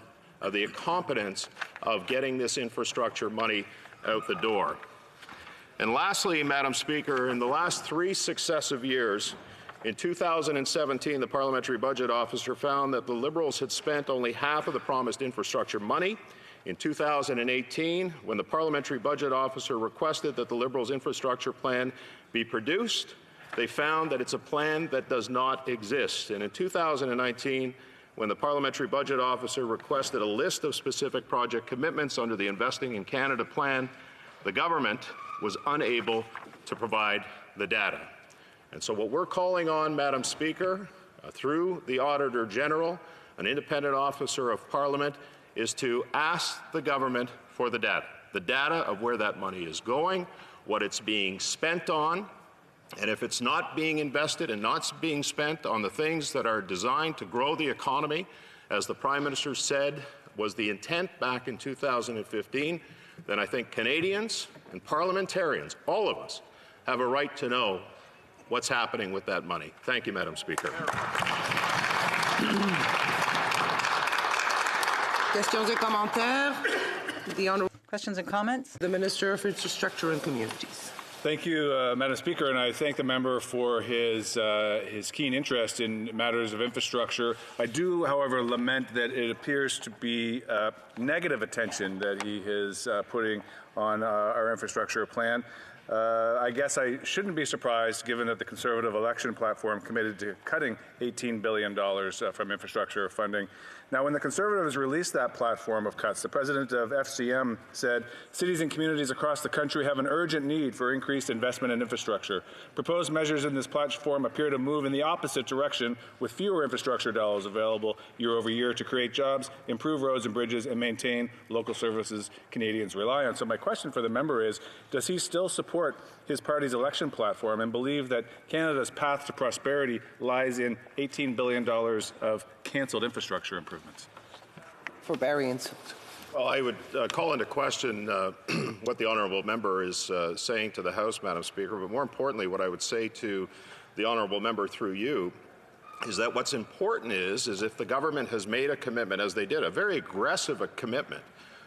Speaker 19: the incompetence of getting this infrastructure money out the door. And lastly, Madam Speaker, in the last 3 successive years, in 2017, the Parliamentary Budget Officer found that the Liberals had spent only half of the promised infrastructure money. In 2018, when the Parliamentary Budget Officer requested that the Liberals' infrastructure plan be produced, they found that it's a plan that does not exist. And in 2019, when the Parliamentary Budget Officer requested a list of specific project commitments under the Investing in Canada plan, the government was unable to provide the data. And so what we're calling on, Madam Speaker, through the Auditor General, an independent officer of Parliament, is to ask the government for the data of where that money is going, what it's being spent on, and if it's not being invested and not being spent on the things that are designed to grow the economy, as the Prime Minister said was the intent back in 2015, then I think Canadians and parliamentarians, all of us, have a right to know what's happening with that money. Thank you, Madam Speaker.
Speaker 11: Questions et commentaires? The Honourable
Speaker 7: Questions and comments?
Speaker 11: The Minister of Infrastructure and Communities.
Speaker 13: Thank you, Madam Speaker, and I thank the member for his keen interest in matters of infrastructure. I do, however, lament that it appears to be negative attention that he is putting on our infrastructure plan. I guess I shouldn't be surprised, given that the Conservative election platform committed to cutting $18 billion from infrastructure funding. Now, when the Conservatives released that platform of cuts, the president of FCM said, cities and communities across the country have an urgent need for increased investment in infrastructure. Proposed measures in this platform appear to move in the opposite direction, with fewer infrastructure dollars available year over year to create jobs, improve roads and bridges, and maintain local services Canadians rely on. So my question for the member is, does he still support his party's election platform and believe that Canada's path to prosperity lies in $18 billion of cancelled infrastructure improvements?
Speaker 11: For Barry Insult.
Speaker 19: Well, I would call into question what the honourable member is saying to the House, Madam Speaker, but more importantly, what I would say to the honourable member through you is that what's important is if the government has made a commitment, as they did, a very aggressive commitment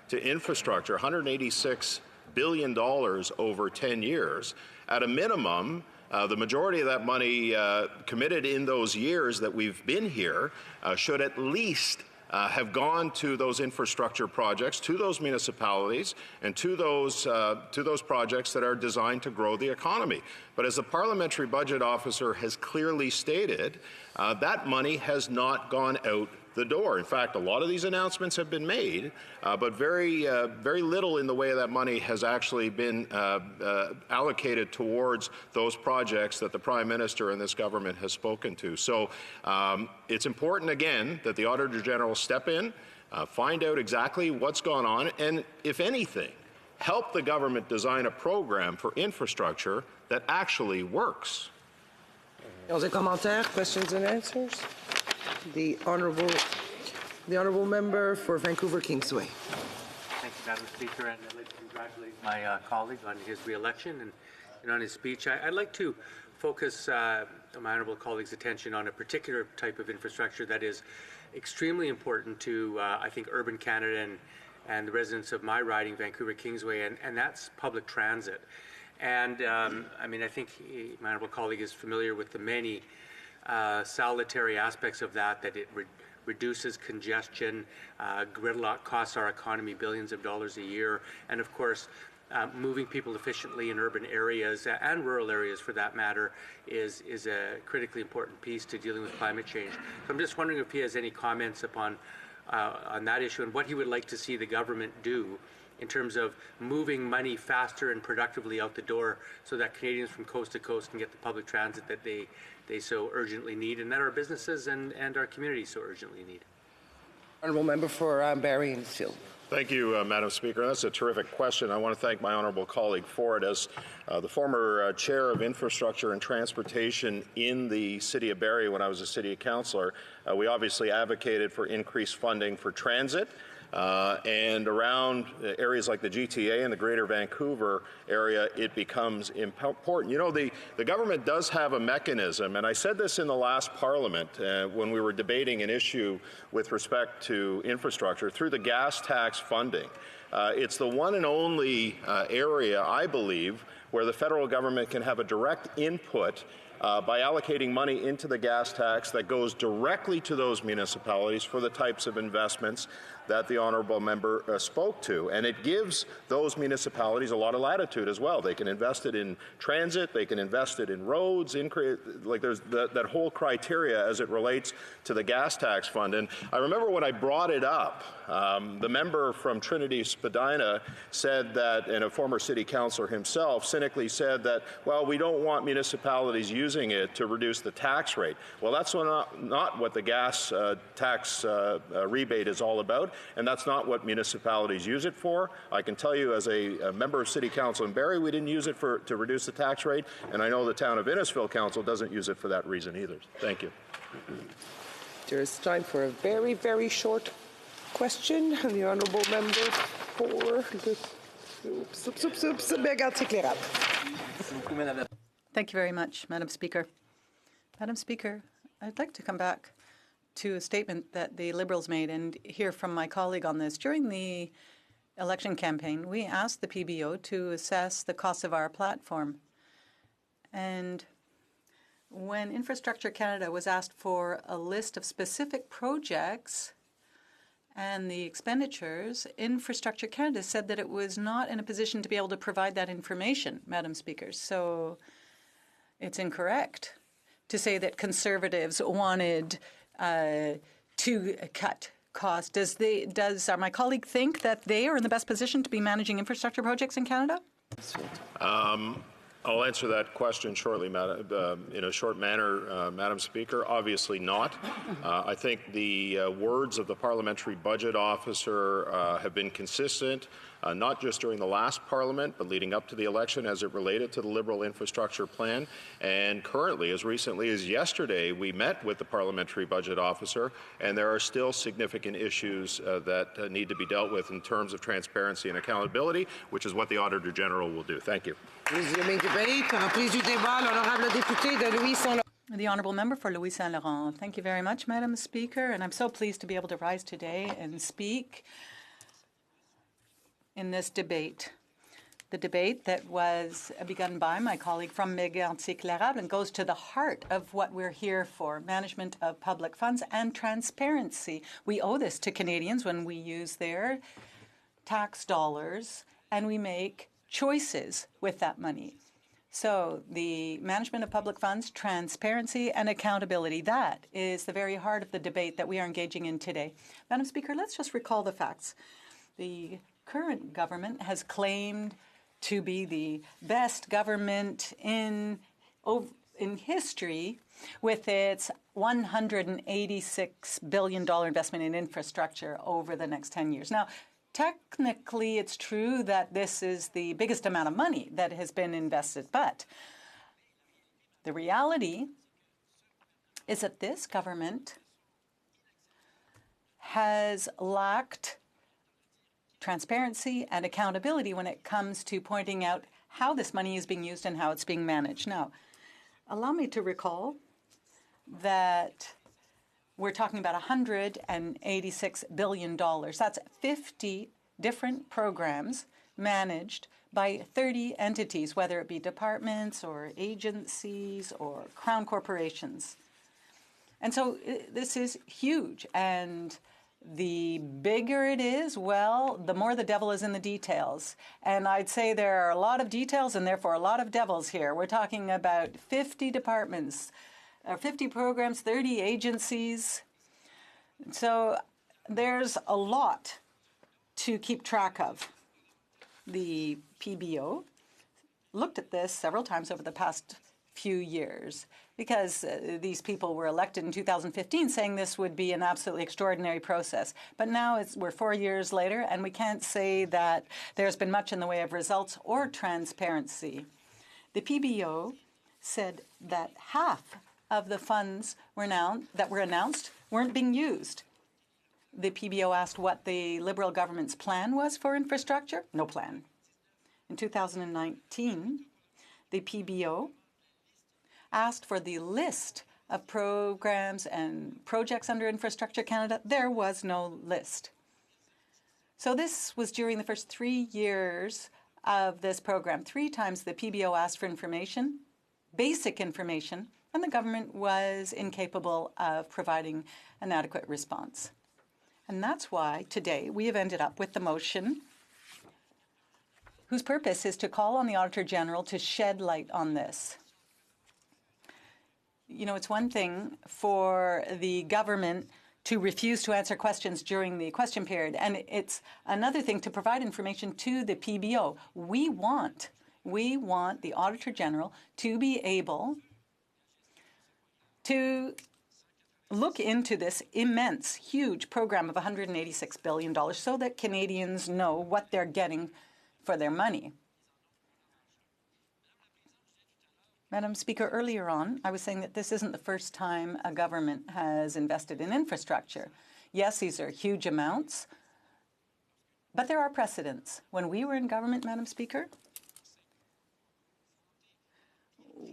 Speaker 19: to infrastructure, $186 billion over 10 years, at a minimum, the majority of that money committed in those years that we've been here should at least have gone to those infrastructure projects, to those municipalities, and to those projects that are designed to grow the economy. But as the Parliamentary Budget Officer has clearly stated, that money has not gone out the door. In fact, a lot of these announcements have been made, but very little in the way of that money has actually been allocated towards those projects that the Prime Minister and this government has spoken to. So it's important, again, that the Auditor General step in, find out exactly what's gone on, and if anything, help the government design a program for infrastructure that actually works.
Speaker 11: Questions and answers? The honourable member for Vancouver Kingsway.
Speaker 1: Thank you, Madam Speaker, and I'd like to congratulate my colleague on his re-election and on his speech. I'd like to focus my honourable colleague's attention on a particular type of infrastructure that is extremely important to, I think, urban Canada and the residents of my riding, Vancouver Kingsway, and that's public transit. And I mean, I think my honourable colleague is familiar with the many salutary aspects of that it reduces congestion, gridlock costs our economy billions of dollars a year, and of course, moving people efficiently in urban areas and rural areas for that matter is a critically important piece to dealing with climate change. So I'm just wondering if he has any comments upon on that issue and what he would like to see the government do in terms of moving money faster and productively out the door so that Canadians from coast to coast can get the public transit that they so urgently need and that our businesses and our communities so urgently need.
Speaker 11: Honourable member for Barrie Innisfil.
Speaker 19: Thank you, Madam Speaker. That's a terrific question. I want to thank my honourable colleague for it. As the former chair of infrastructure and transportation in the city of Barrie when I was a city councillor, we obviously advocated for increased funding for transit. And around areas like the GTA and the Greater Vancouver area, it becomes important. You know, the government does have a mechanism, and I said this in the last Parliament when we were debating an issue with respect to infrastructure, through the gas tax funding. It's the one and only area, I believe, where the federal government can have a direct input by allocating money into the gas tax that goes directly to those municipalities for the types of investments that the honourable member spoke to. And it gives those municipalities a lot of latitude as well. They can invest it in transit, they can invest it in roads, like there's that whole criteria as it relates to the gas tax fund. And I remember when I brought it up, the member from Trinity Spadina said that, and a former city councillor himself cynically said that, well, we don't want municipalities using it to reduce the tax rate. Well, that's not what the gas tax rebate is all about, and that's not what municipalities use it for. I can tell you as a member of City Council in Barrie, we didn't use it to reduce the tax rate, and I know the town of Innisfil Council doesn't use it for that reason either. Thank you.
Speaker 11: There is time for a very, very short question. The honourable member for the
Speaker 7: Thank you very much, Madam Speaker. Madam Speaker, I'd like to come back to a statement that the Liberals made and hear from my colleague on this. During the election campaign, we asked the PBO to assess the cost of our platform. And when Infrastructure Canada was asked for a list of specific projects and the expenditures, Infrastructure Canada said that it was not in a position to be able to provide that information, Madam Speaker. So it's incorrect to say that Conservatives wanted to cut costs. Does my colleague think that they are in the best position to be managing infrastructure projects in Canada?
Speaker 19: I'll answer that question shortly, in a short manner, Madam Speaker. Obviously not. I think the words of the Parliamentary Budget Officer have been consistent, not just during the last Parliament, but leading up to the election as it related to the Liberal Infrastructure Plan. And currently, as recently as yesterday, we met with the Parliamentary Budget Officer, and there are still significant issues that need to be dealt with in terms of transparency and accountability, which is what the Auditor General will do. Thank you.
Speaker 7: The Honourable Member for Louis Saint Laurent. Thank you very much, Madam Speaker, and I'm so pleased to be able to rise today and speak in this debate. The debate that was begun by my colleague from Mégantic-Larable and goes to the heart of what we're here for, management of public funds and transparency. We owe this to Canadians when we use their tax dollars and we make choices with that money. So the management of public funds, transparency and accountability, that is the very heart of the debate that we are engaging in today. Madam Speaker, let's just recall the facts. The current government has claimed to be the best government in history with its $186 billion investment in infrastructure over the next 10 years. Now, technically, it's true that this is the biggest amount of money that has been invested, but the reality is that this government has lacked transparency and accountability when it comes to pointing out how this money is being used and how it's being managed. Now, allow me to recall that we're talking about $186 billion. That's 50 different programs managed by 30 entities, whether it be departments or agencies or crown corporations. And so this is huge. And the bigger it is, well, the more the devil is in the details. And I'd say there are a lot of details and therefore a lot of devils here. We're talking about 50 departments, 50 programs, 30 agencies. So there's a lot to keep track of. The PBO looked at this several times over the past few years because these people were elected in 2015 saying this would be an absolutely extraordinary process. But now we're 4 years later and we can't say that there's been much in the way of results or transparency. The PBO said that half of the funds that were announced weren't being used. the PBO asked what the Liberal government's plan was for infrastructure. No plan. In 2019, the PBO asked for the list of programs and projects under Infrastructure Canada. There was no list. So this was during the first 3 years of this program. 3 times the PBO asked for information, basic information, and the government was incapable of providing an adequate response. And that's why today we have ended up with the motion whose purpose is to call on the Auditor General to shed light on this. You know, it's one thing for the government to refuse to answer questions during the question period, and it's another thing to provide information to the PBO. We want the Auditor General to be able to look into this immense, huge program of $186 billion so that Canadians know what they're getting for their money. Madam Speaker, earlier on, I was saying that this isn't the first time a government has invested in infrastructure. Yes, these are huge amounts, but there are precedents. When we were in government, Madam Speaker,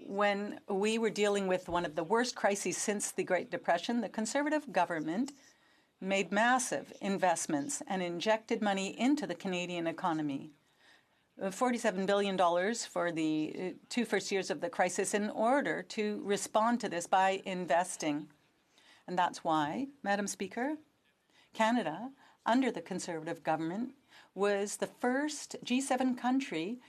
Speaker 7: when we were dealing with one of the worst crises since the Great Depression, the Conservative government made massive investments and injected money into the Canadian economy. $47 billion for the 2 first years of the crisis in order to respond to this by investing. And that's why, Madam Speaker, Canada, under the Conservative government, was the first G7 country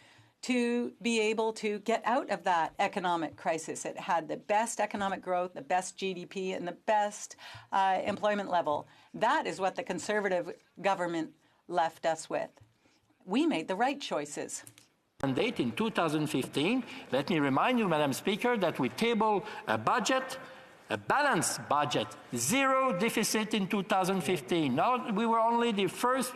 Speaker 7: to be able to get out of that economic crisis. It had the best economic growth, the best GDP, and the best employment level. That is what the Conservative government left us with. We made the right choices.
Speaker 15: Mandate in 2015, let me remind you, Madam Speaker, that we tabled a budget, a balanced budget, 0 deficit in 2015. Now we were only the first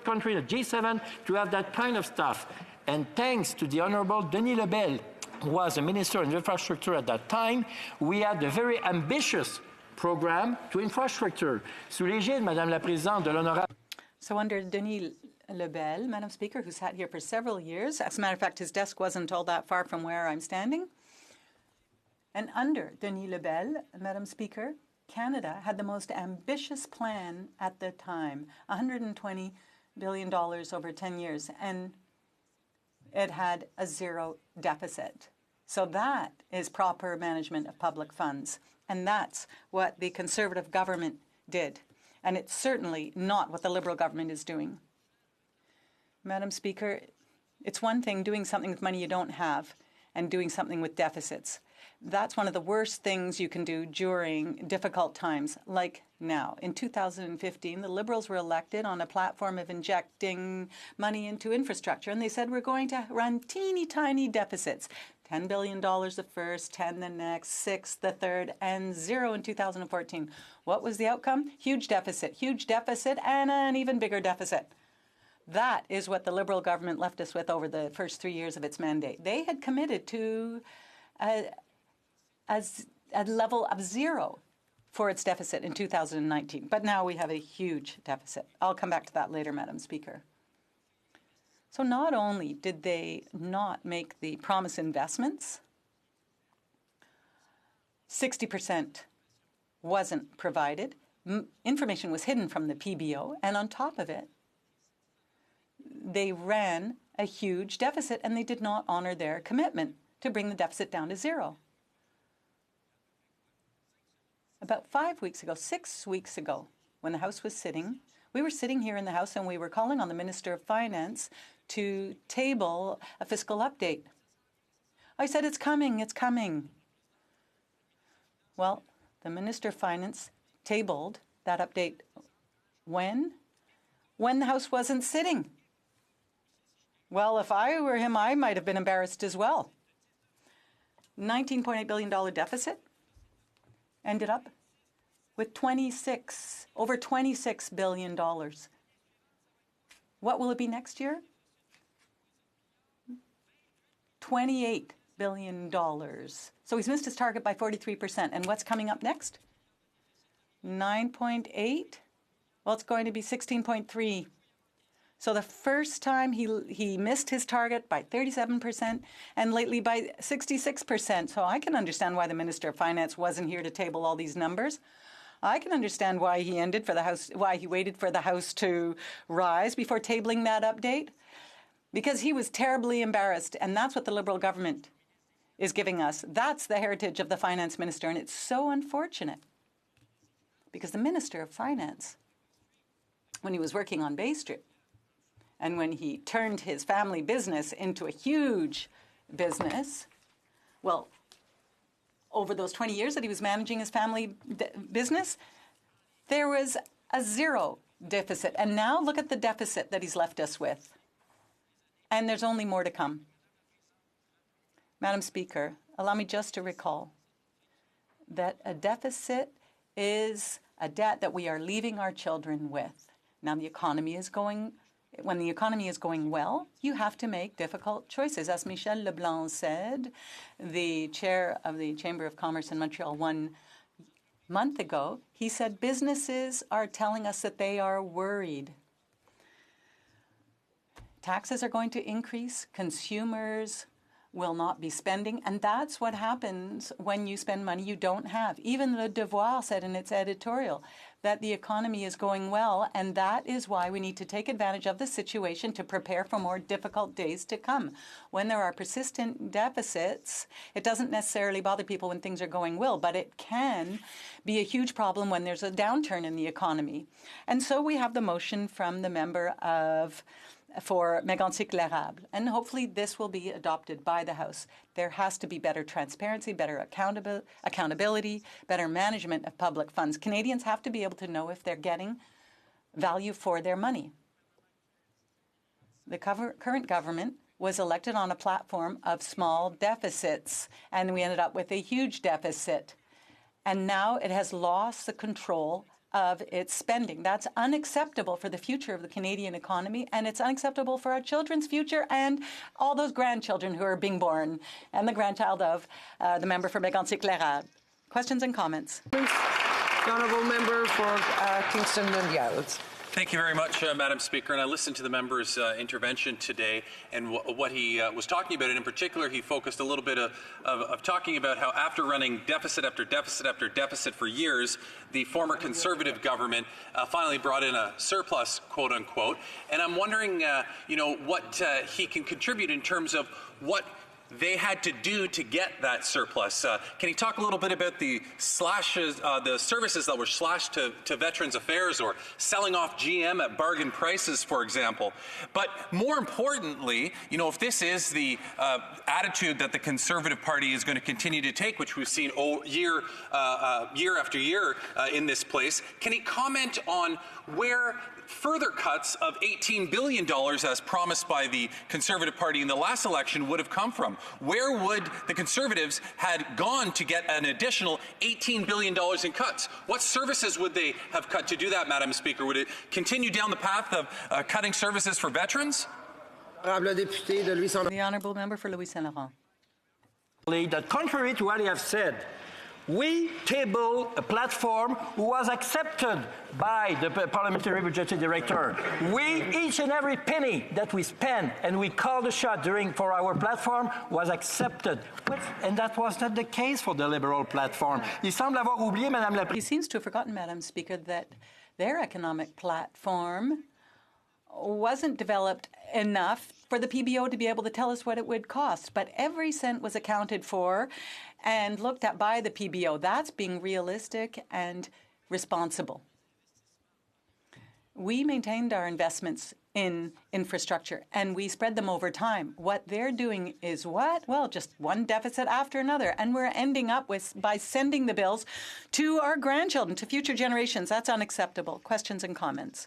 Speaker 15: country in the G7 to have that kind of stuff. And thanks to the Honourable Denis Lebel, who was the Minister of Infrastructure at that time, we had a very ambitious program to infrastructure. Sous l'égide, Madame la Présidente, de l'Honorable.
Speaker 7: So under Denis Lebel, Madam Speaker, who sat here for several years. As a matter of fact, his desk wasn't all that far from where I'm standing. And under Denis Lebel, Madam Speaker, Canada had the most ambitious plan at the time, $120 billion over 10 years, and it had a 0 deficit. So that is proper management of public funds, and that's what the Conservative government did. And it's certainly not what the Liberal government is doing. Madam Speaker, it's one thing doing something with money you don't have and doing something with deficits. That's one of the worst things you can do during difficult times, like now. In 2015, the Liberals were elected on a platform of injecting money into infrastructure, and they said we're going to run teeny tiny deficits. $10 billion the first, 10 the next, 6 the third, and 0 in 2014. What was the outcome? Huge deficit, and an even bigger deficit. That is what the Liberal government left us with over the first 3 years of its mandate. They had committed to a level of 0 for its deficit in 2019. But now we have a huge deficit. I'll come back to that later, Madam Speaker. So not only did they not make the promised investments, 60% wasn't provided, information was hidden from the PBO, and on top of it, they ran a huge deficit, and they did not honor their commitment to bring the deficit down to 0. About 5 weeks ago, 6 weeks ago, when the House was sitting, we were sitting here in the House and we were calling on the Minister of Finance to table a fiscal update. I said, it's coming, it's coming. Well, the Minister of Finance tabled that update when? When the House wasn't sitting. Well, if I were him, I might have been embarrassed as well. $19.8 billion deficit ended up with over $26 billion. What will it be next year? $28 billion. So he's missed his target by 43%. And what's coming up next? 9.8 Well, it's going to be 16.3. So the first time he missed his target by 37% and lately by 66%. So I can understand why the Minister of Finance wasn't here to table all these numbers. I can understand why he waited for the House to rise before tabling that update. Because he was terribly embarrassed, and that's what the Liberal government is giving us. That's the heritage of the Finance Minister, and it's so unfortunate. Because the Minister of Finance, when he was working on Bay Street, and when he turned his family business into a huge business, well, over those 20 years that he was managing his family business, there was a zero deficit. And now look at the deficit that he's left us with. And there's only more to come. Madam Speaker, allow me just to recall that a deficit is a debt that we are leaving our children with. Now, when the economy is going well, you have to make difficult choices. As Michel Leblanc said, the chair of the Chamber of Commerce in Montreal 1 month ago, he said businesses are telling us that they are worried. Taxes are going to increase, consumers will not be spending, and that's what happens when you spend money you don't have. Even Le Devoir said in its editorial that the economy is going well, and that is why we need to take advantage of the situation to prepare for more difficult days to come. When there are persistent deficits, it doesn't necessarily bother people when things are going well, but it can be a huge problem when there's a downturn in the economy. And so we have the motion from the member for Mégantic-L'Érable, and hopefully this will be adopted by the House. There has to be better transparency, better accountability, better management of public funds. Canadians have to be able to know if they're getting value for their money. The current government was elected on a platform of small deficits, and we ended up with a huge deficit. And now it has lost the control of its spending. That's unacceptable for the future of the Canadian economy, and it's unacceptable for our children's future and all those grandchildren who are being born, and the grandchild of the member for Mégantic-L'Érable. Questions and comments?
Speaker 11: The honourable member for Kingston-Mundial.
Speaker 12: Thank you very much, Madam Speaker. And I listened to the member's intervention today, and what he was talking about, and in particular, he focused a little bit of talking about how after running deficit after deficit after deficit for years, the former Conservative government finally brought in a surplus, quote unquote. And I'm wondering, what he can contribute in terms of what they had to do to get that surplus. Can you talk a little bit about the slashes, the services that were slashed to Veterans Affairs, or selling off GM at bargain prices, for example? But more importantly, if this is the attitude that the Conservative Party is going to continue to take, which we've seen year after year in this place, can he comment on where further cuts of $18 billion, as promised by the Conservative Party in the last election, would have come from? Where would the Conservatives had gone to get an additional $18 billion in cuts? What services would they have cut to do that, Madam Speaker? Would it continue down the path of cutting services for veterans?
Speaker 7: The honourable member for Louis Saint Laurent.
Speaker 15: That contrary to what you have said, we tabled a platform who was accepted by the Parliamentary Budgetary Director. Each and every penny that we spent and we called the shot for our platform was accepted. And that was not the case for the Liberal platform. He seems
Speaker 7: to have forgotten, Madam Speaker, that their economic platform wasn't developed enough for the PBO to be able to tell us what it would cost. But every cent was accounted for and looked at by the PBO. That's being realistic and responsible. We maintained our investments in infrastructure, and we spread them over time. What they're doing is what? Well, just one deficit after another, and we're ending up by sending the bills to our grandchildren, to future generations. That's unacceptable. Questions and comments?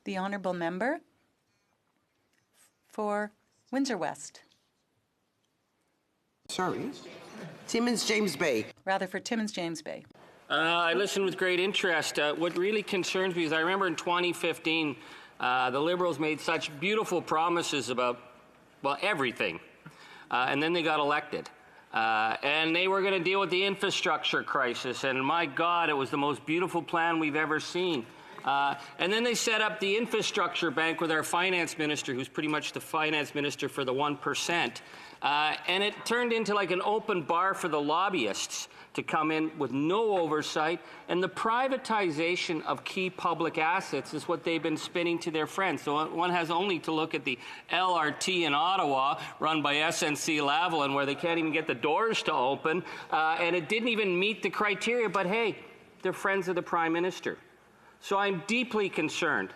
Speaker 7: The honourable member for Windsor West.
Speaker 21: Timmins James Bay.
Speaker 7: Rather for Timmins James Bay.
Speaker 22: I listened with great interest. What really concerns me is I remember in 2015, the Liberals made such beautiful promises about, everything. And then they got elected. And they were going to deal with the infrastructure crisis. And my God, it was the most beautiful plan we've ever seen. And then they set up the infrastructure bank with our finance minister, who's pretty much the finance minister for the 1%. And it turned into like an open bar for the lobbyists to come in with no oversight. And the privatization of key public assets is what they've been spinning to their friends. So one has only to look at the LRT in Ottawa, run by SNC-Lavalin, where they can't even get the doors to open. And it didn't even meet the criteria. But hey, they're friends of the Prime Minister. So I'm deeply concerned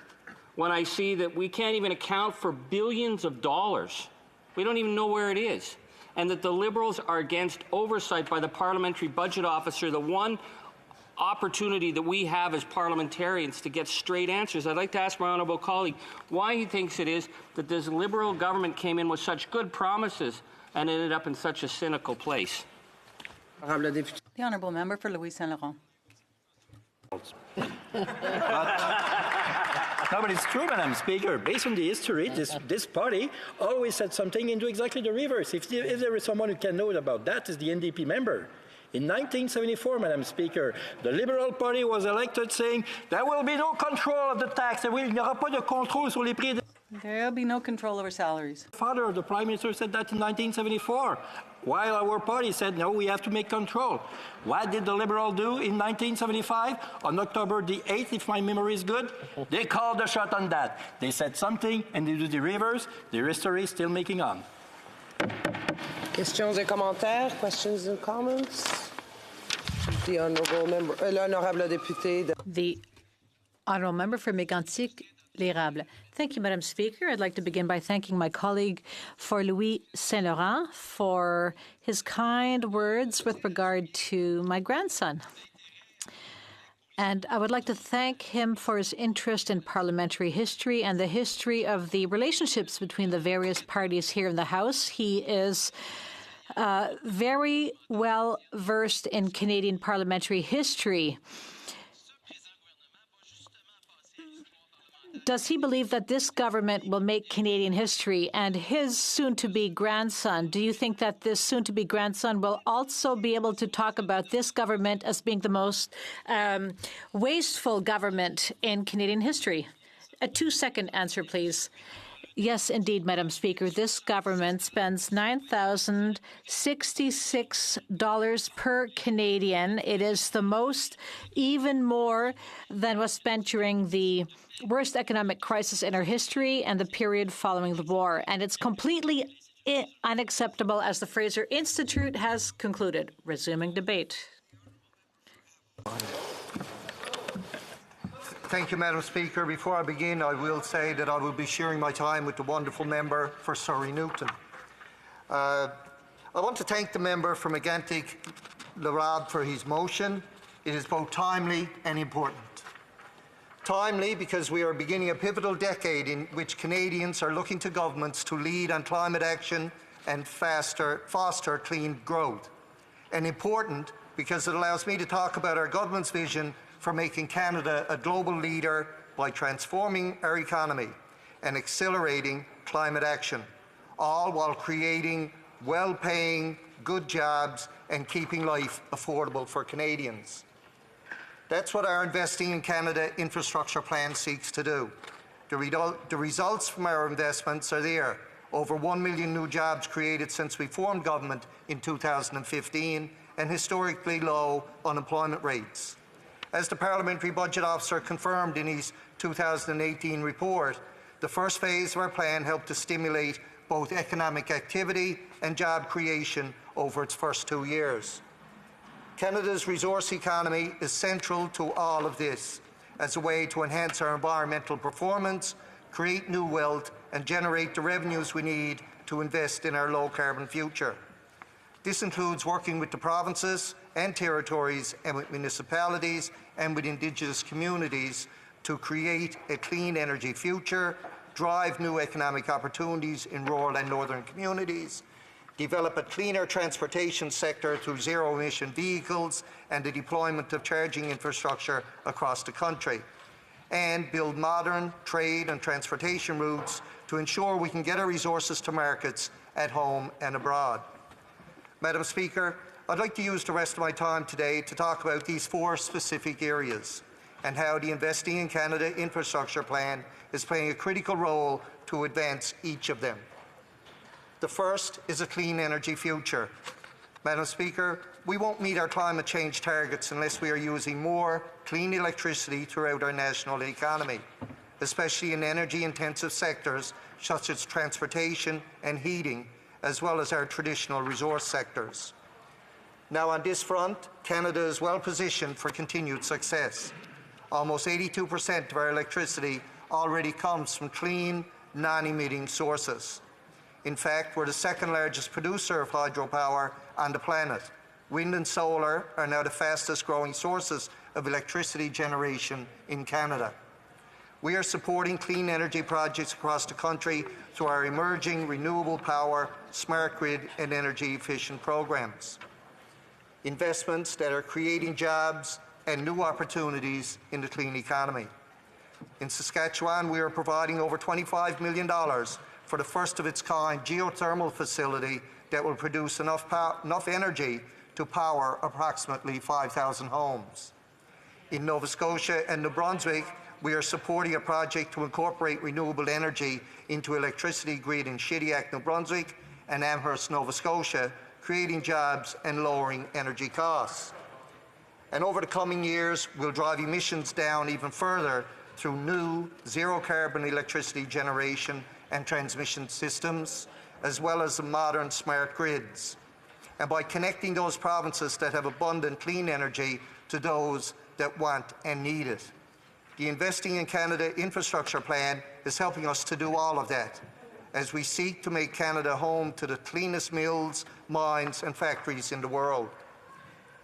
Speaker 22: when I see that we can't even account for billions of dollars. We don't even know where it is. And that the Liberals are against oversight by the Parliamentary Budget Officer, the one opportunity that we have as parliamentarians to get straight answers. I'd like to ask my honourable colleague why he thinks it is that this Liberal government came in with such good promises and ended up in such a cynical place.
Speaker 7: The honourable member for Louis Saint Laurent.
Speaker 15: No, but it's true, Madam Speaker. Based on the history, this party always said something and do exactly the reverse. If there is someone who can know about that, is the NDP member. In 1974, Madam Speaker, the Liberal Party was elected saying there will be no control of the tax. There n'y aura pas de contrôle sur les prix.
Speaker 7: There'll be no control over salaries.
Speaker 15: The father of the Prime Minister said that in 1974, while our party said, no, we have to make control. What did the Liberal do in 1975? On October the 8th, if my memory is good, they called the shot on that. They said something, and they do the reverse. The history is still making on.
Speaker 21: Questions et commentaires? Questions and comments? The honourable member, l'honorable député.
Speaker 14: The honourable member for Mégantic-L'Érable. Thank you, Madam Speaker. I'd like to begin by thanking my colleague for Louis Saint Laurent for his kind words with regard to my grandson. And I would like to thank him for his interest in parliamentary history and the history of the relationships between the various parties here in the House. He is very well versed in Canadian parliamentary history. Does he believe that this government will make Canadian history? And his soon-to-be grandson, do you think that this soon-to-be grandson will also be able to talk about this government as being the most wasteful government in Canadian history? A 2-second answer, please. Yes, indeed, Madam Speaker. This government spends $9,066 per Canadian. It is the most, even more than was spent during the worst economic crisis in our history and the period following the war. And it's completely unacceptable, as the Fraser Institute has concluded. Resuming debate.
Speaker 3: Thank you, Madam Speaker. Before I begin, I will say that I will be sharing my time with the wonderful member for Surrey Newton. I want to thank the member for Mégantic-L'Érable for his motion. It is both timely and important. Timely because we are beginning a pivotal decade in which Canadians are looking to governments to lead on climate action and foster clean growth. And important because it allows me to talk about our government's vision for making Canada a global leader by transforming our economy and accelerating climate action, all while creating well-paying, good jobs and keeping life affordable for Canadians. That's what our Investing in Canada infrastructure plan seeks to do. The results from our investments are there. Over 1 million new jobs created since we formed government in 2015 and historically low unemployment rates. As the Parliamentary Budget Officer confirmed in his 2018 report, the first phase of our plan helped to stimulate both economic activity and job creation over its first 2 years. Canada's resource economy is central to all of this as a way to enhance our environmental performance, create new wealth, and generate the revenues we need to invest in our low-carbon future. This includes working with the provinces and territories and with municipalities and with Indigenous communities to create a clean energy future, drive new economic opportunities in rural and northern communities, develop a cleaner transportation sector through zero-emission vehicles and the deployment of charging infrastructure across the country, and build modern trade and transportation routes to ensure we can get our resources to markets at home and abroad. Madam Speaker, I'd like to use the rest of my time today to talk about these 4 specific areas: and how the Investing in Canada Infrastructure Plan is playing a critical role to advance each of them. The first is a clean energy future. Madam Speaker, we won't meet our climate change targets unless we are using more clean electricity throughout our national economy, especially in energy-intensive sectors such as transportation and heating, as well as our traditional resource sectors. Now, on this front, Canada is well positioned for continued success. Almost 82% of our electricity already comes from clean, non-emitting sources. In fact, we're the second largest producer of hydropower on the planet. Wind and solar are now the fastest growing sources of electricity generation in Canada. We are supporting clean energy projects across the country through our emerging renewable power, smart grid and energy efficient programs. Investments that are creating jobs and new opportunities in the clean economy. In Saskatchewan, we are providing over $25 million for the first of its kind geothermal facility that will produce enough energy to power approximately 5,000 homes. In Nova Scotia and New Brunswick, we are supporting a project to incorporate renewable energy into electricity grid in Shediac, New Brunswick and Amherst, Nova Scotia, creating jobs and lowering energy costs. And over the coming years, we'll drive emissions down even further through new zero-carbon electricity generation and transmission systems, as well as modern smart grids, and by connecting those provinces that have abundant clean energy to those that want and need it. The Investing in Canada Infrastructure Plan is helping us to do all of that, as we seek to make Canada home to the cleanest mills, mines and factories in the world.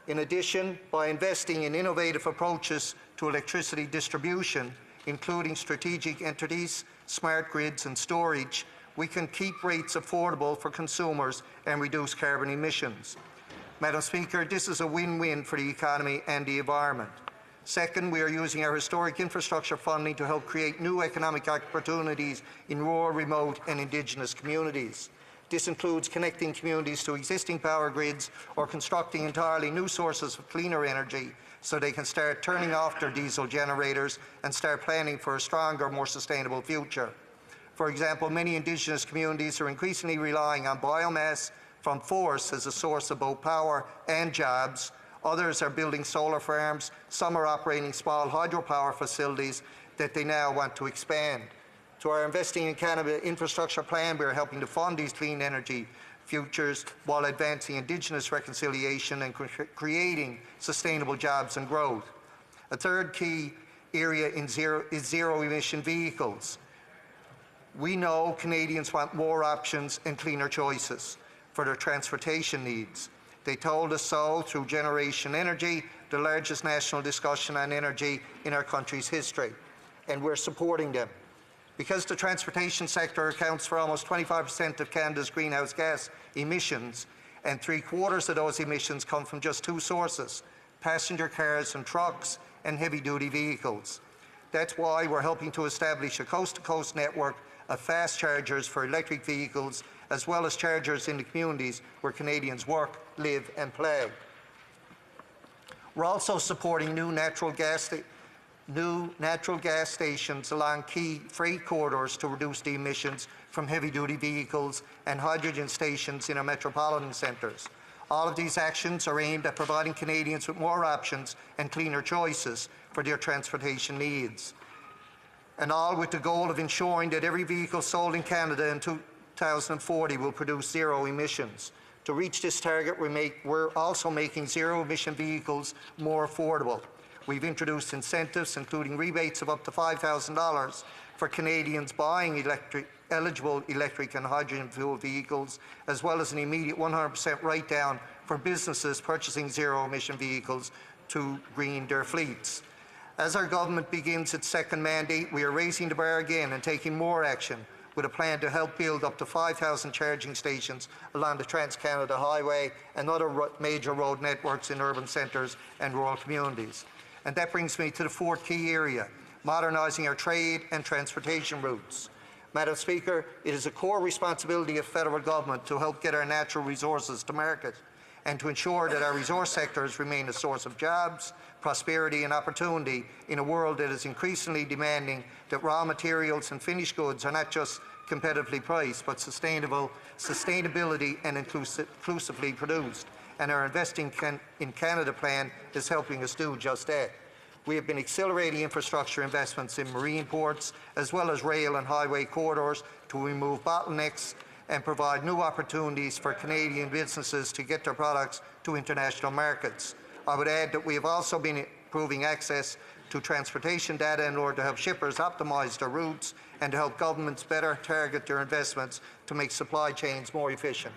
Speaker 3: In addition, by investing in innovative approaches to electricity distribution, including strategic entities, smart grids and storage, we can keep rates affordable for consumers and reduce carbon emissions. Madam Speaker, this is a win-win for the economy and the environment. Second, we are using our historic infrastructure funding to help create new economic opportunities in rural, remote and Indigenous communities. This includes connecting communities to existing power grids or constructing entirely new sources of cleaner energy so they can start turning off their diesel generators and start planning for a stronger, more sustainable future. For example, many Indigenous communities are increasingly relying on biomass from forest as a source of both power and jobs. Others are building solar farms. Some are operating small hydropower facilities that they now want to expand. Through our Investing in Canada Infrastructure Plan, we are helping to fund these clean energy futures while advancing Indigenous reconciliation and creating sustainable jobs and growth. A third key area is zero-emission vehicles. We know Canadians want more options and cleaner choices for their transportation needs. They told us so through Generation Energy, the largest national discussion on energy in our country's history, and we're supporting them. Because the transportation sector accounts for almost 25% of Canada's greenhouse gas emissions, and 3/4 of those emissions come from just two sources: passenger cars and trucks and heavy-duty vehicles. That's why we're helping to establish a coast-to-coast network of fast chargers for electric vehicles, as well as chargers in the communities where Canadians work, live and play. We're also supporting new natural gas stations along key freight corridors to reduce the emissions from heavy-duty vehicles and hydrogen stations in our metropolitan centres. All of these actions are aimed at providing Canadians with more options and cleaner choices for their transportation needs, and all with the goal of ensuring that every vehicle sold in Canada in 2040 will produce zero emissions. To reach this target, we're also making zero-emission vehicles more affordable. We've introduced incentives, including rebates of up to $5,000 for Canadians buying eligible electric and hydrogen fuel vehicles, as well as an immediate 100% write-down for businesses purchasing zero-emission vehicles to green their fleets. As our government begins its second mandate, we are raising the bar again and taking more action with a plan to help build up to 5,000 charging stations along the Trans-Canada Highway and other major road networks in urban centres and rural communities. And that brings me to the fourth key area: modernising our trade and transportation routes. Madam Speaker, it is a core responsibility of federal government to help get our natural resources to market, and to ensure that our resource sectors remain a source of jobs, prosperity and opportunity in a world that is increasingly demanding that raw materials and finished goods are not just competitively priced, but sustainability and inclusively produced. And our Investing in Canada plan is helping us do just that. We have been accelerating infrastructure investments in marine ports, as well as rail and highway corridors, to remove bottlenecks and provide new opportunities for Canadian businesses to get their products to international markets. I would add that we have also been improving access to transportation data in order to help shippers optimize their routes and to help governments better target their investments to make supply chains more efficient.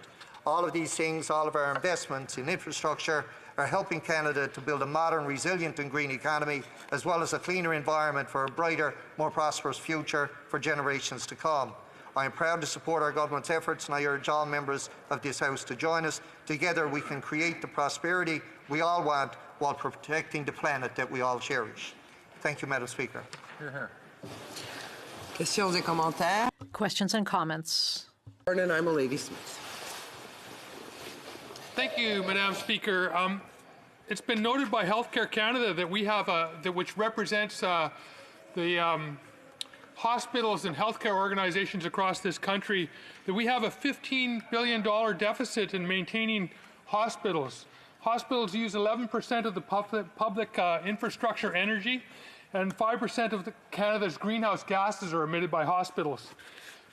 Speaker 3: All of these things, all of our investments in infrastructure, are helping Canada to build a modern, resilient and green economy, as well as a cleaner environment for a brighter, more prosperous future for generations to come. I am proud to support our government's efforts, and I urge all members of this House to join us. Together we can create the prosperity we all want while protecting the planet that we all cherish. Thank you, Madam Speaker.
Speaker 21: Questions et commentaires?
Speaker 14: Questions and comments.
Speaker 21: And I'm a Lady Smith.
Speaker 4: Thank you, Madam Speaker. It's been noted by Healthcare Canada that we have which represents the hospitals and healthcare organizations across this country, that we have a $15 billion deficit in maintaining hospitals. Hospitals use 11% of the public infrastructure energy, and 5% of Canada's greenhouse gases are emitted by hospitals.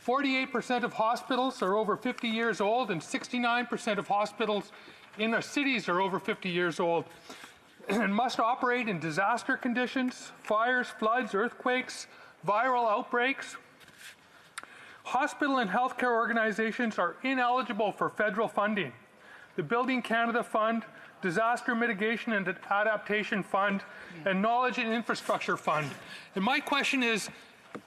Speaker 4: 48% of hospitals are over 50 years old, and 69% of hospitals in our cities are over 50 years old and must operate in disaster conditions, fires, floods, earthquakes, viral outbreaks. Hospital and healthcare organizations are ineligible for federal funding. The Building Canada Fund, Disaster Mitigation and Adaptation Fund, and Knowledge and Infrastructure Fund. And my question is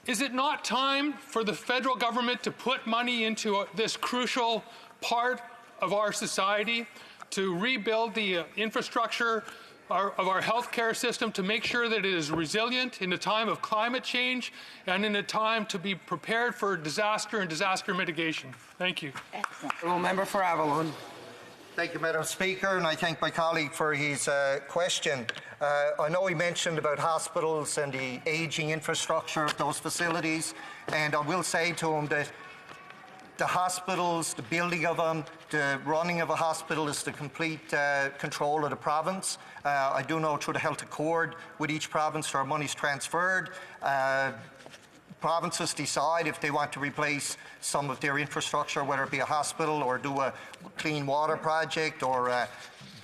Speaker 4: it not time for the federal government to put money into this crucial part of our society, to rebuild the infrastructure of our healthcare system, to make sure that it is resilient in a time of climate change and in a time to be prepared for disaster and disaster mitigation? Thank you.
Speaker 21: Excellent. Member for Avalon.
Speaker 3: Thank you, Madam Speaker, and I thank my colleague for his question. I know he mentioned about hospitals and the ageing infrastructure of those facilities, and I will say to him that the hospitals, the building of them, the running of a hospital is the complete control of the province. I do know through the Health Accord with each province there are monies transferred. Provinces decide if they want to replace some of their infrastructure, whether it be a hospital or do a clean water project or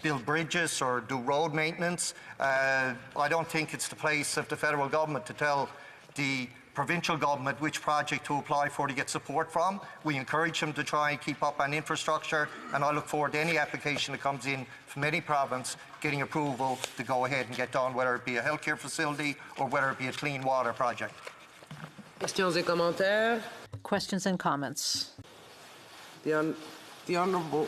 Speaker 3: build bridges or do road maintenance. I don't think it's the place of the federal government to tell the provincial government which project to apply for to get support from. We encourage them to try and keep up on infrastructure, and I look forward to any application that comes in from any province getting approval to go ahead and get done, whether it be a healthcare facility or whether it be a clean water project.
Speaker 21: Questions et commentaires?
Speaker 14: Questions and comments.
Speaker 21: The Honourable,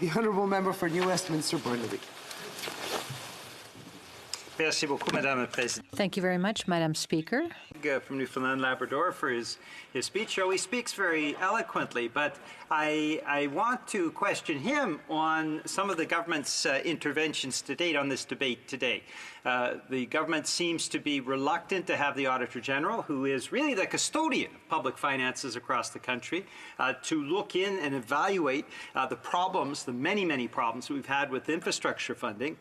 Speaker 21: the Honourable Member for New Westminster Burnaby.
Speaker 16: Merci beaucoup, Madame la Présidente.
Speaker 14: Thank you very much, Madam Speaker.
Speaker 16: From Newfoundland, Labrador, for his speech. He speaks very eloquently, but I want to question him on some of the government's interventions to date on this debate today. The government seems to be reluctant to have the Auditor General, who is really the custodian of public finances across the country, to look in and evaluate the problems, the many, many problems that we've had with infrastructure funding.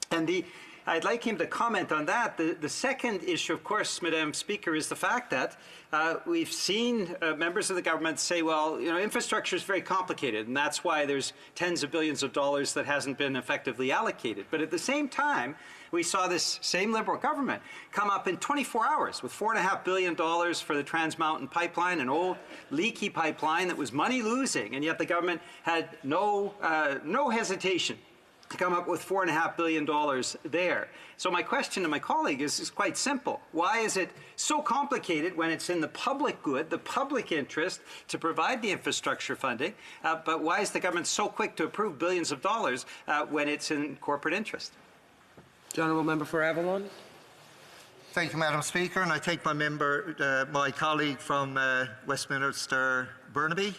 Speaker 16: And I'd like him to comment on that. The second issue, of course, Madam Speaker, is the fact that we've seen members of the government say, well, infrastructure is very complicated, and that's why there's tens of billions of dollars that hasn't been effectively allocated. But at the same time, we saw this same Liberal government come up in 24 hours with $4.5 billion for the Trans Mountain Pipeline, an old leaky pipeline that was money losing, and yet the government had no hesitation to come up with $4.5 billion there. So my question to my colleague is quite simple. Why is it so complicated when it's in the public good, the public interest, to provide the infrastructure funding, but why is the government so quick to approve billions of dollars when it's in corporate interest?
Speaker 21: The Honourable Member for Avalon.
Speaker 3: Thank you, Madam Speaker, and I thank my colleague from Westminster Burnaby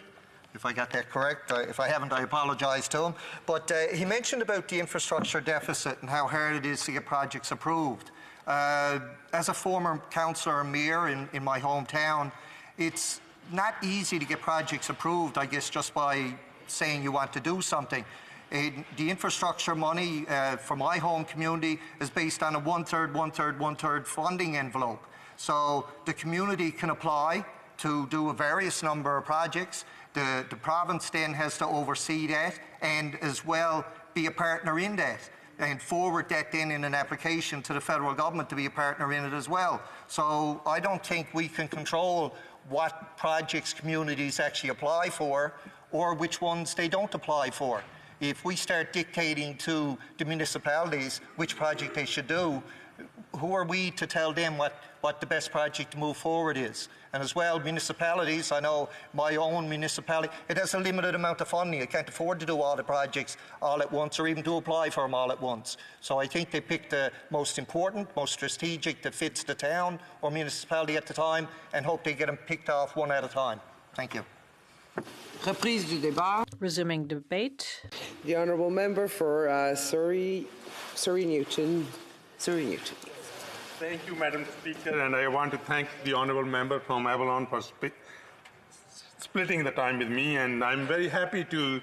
Speaker 3: if I got that correct. If I haven't, I apologise to him. But he mentioned about the infrastructure deficit and how hard it is to get projects approved. As a former councillor and mayor in my hometown, it's not easy to get projects approved, I guess, just by saying you want to do something. The infrastructure money for my home community is based on a one-third funding envelope. So the community can apply to do a various number of projects. The province then has to oversee that and as well be a partner in that and forward that then in an application to the federal government to be a partner in it as well. So I don't think we can control what projects communities actually apply for or which ones they don't apply for. If we start dictating to the municipalities which project they should do, who are we to tell them what the best project to move forward is? And as well, municipalities, I know my own municipality, it has a limited amount of funding. It can't afford to do all the projects all at once or even to apply for them all at once. So I think they picked the most important, most strategic that fits the town or municipality at the time and hope they get them picked off one at a time. Thank you.
Speaker 21: Reprise du débat.
Speaker 14: Resuming debate.
Speaker 21: The honourable member for Surrey Newton.
Speaker 6: Thank you, Madam Speaker, and I want to thank the honourable member from Avalon for splitting the time with me, and I'm very happy to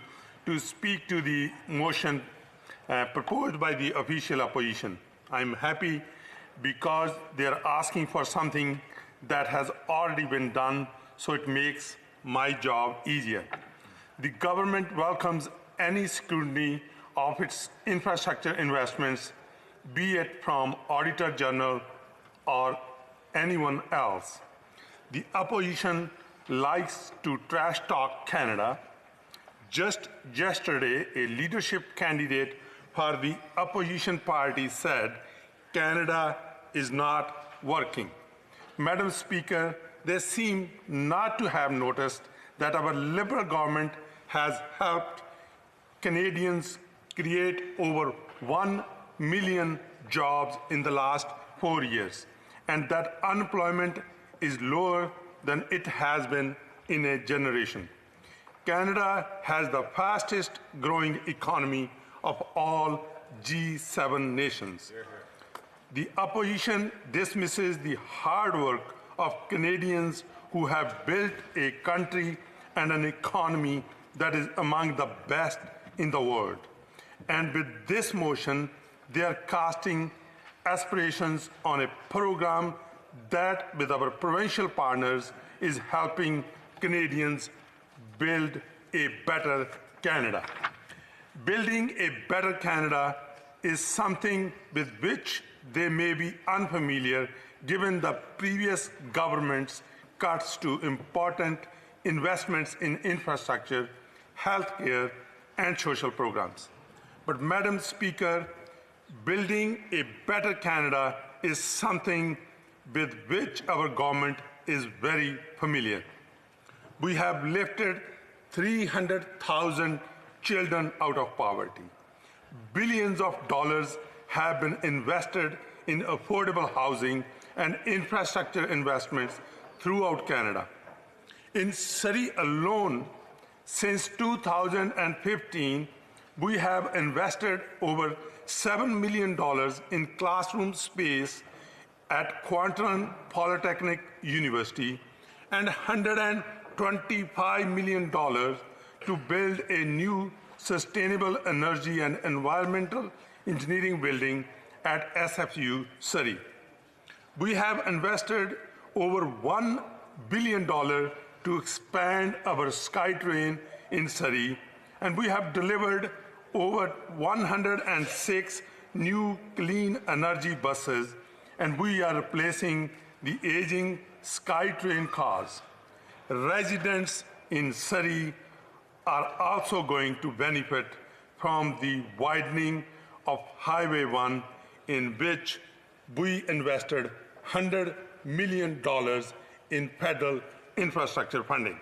Speaker 6: speak to the motion proposed by the official opposition. I'm happy because they're asking for something that has already been done, so it makes my job easier. The government welcomes any scrutiny of its infrastructure investments, be it from Auditor General or anyone else. The opposition likes to trash talk Canada. Just yesterday, a leadership candidate for the opposition party said Canada is not working. Madam Speaker, they seem not to have noticed that our Liberal government has helped Canadians create over 1 million jobs in the last 4 years, and that unemployment is lower than it has been in a generation. Canada has the fastest growing economy of all G7 nations. The opposition dismisses the hard work of Canadians who have built a country and an economy that is among the best in the world. And with this motion, they are casting aspirations on a program that, with our provincial partners, is helping Canadians build a better Canada. Building a better Canada is something with which they may be unfamiliar given the previous government's cuts to important investments in infrastructure, healthcare, and social programs. But, Madam Speaker, building a better Canada is something with which our government is very familiar. We have lifted 300,000 children out of poverty. Billions of dollars have been invested in affordable housing and infrastructure investments throughout Canada. In Surrey alone, since 2015, we have invested over $7 million in classroom space at Queensland Polytechnic University and $125 million to build a new sustainable energy and environmental engineering building at SFU Surrey. We have invested over $1 billion to expand our SkyTrain in Surrey, and we have delivered over 106 new clean energy buses, and we are replacing the aging SkyTrain cars. Residents in Surrey are also going to benefit from the widening of Highway 1, in which we invested $100 million in federal infrastructure funding.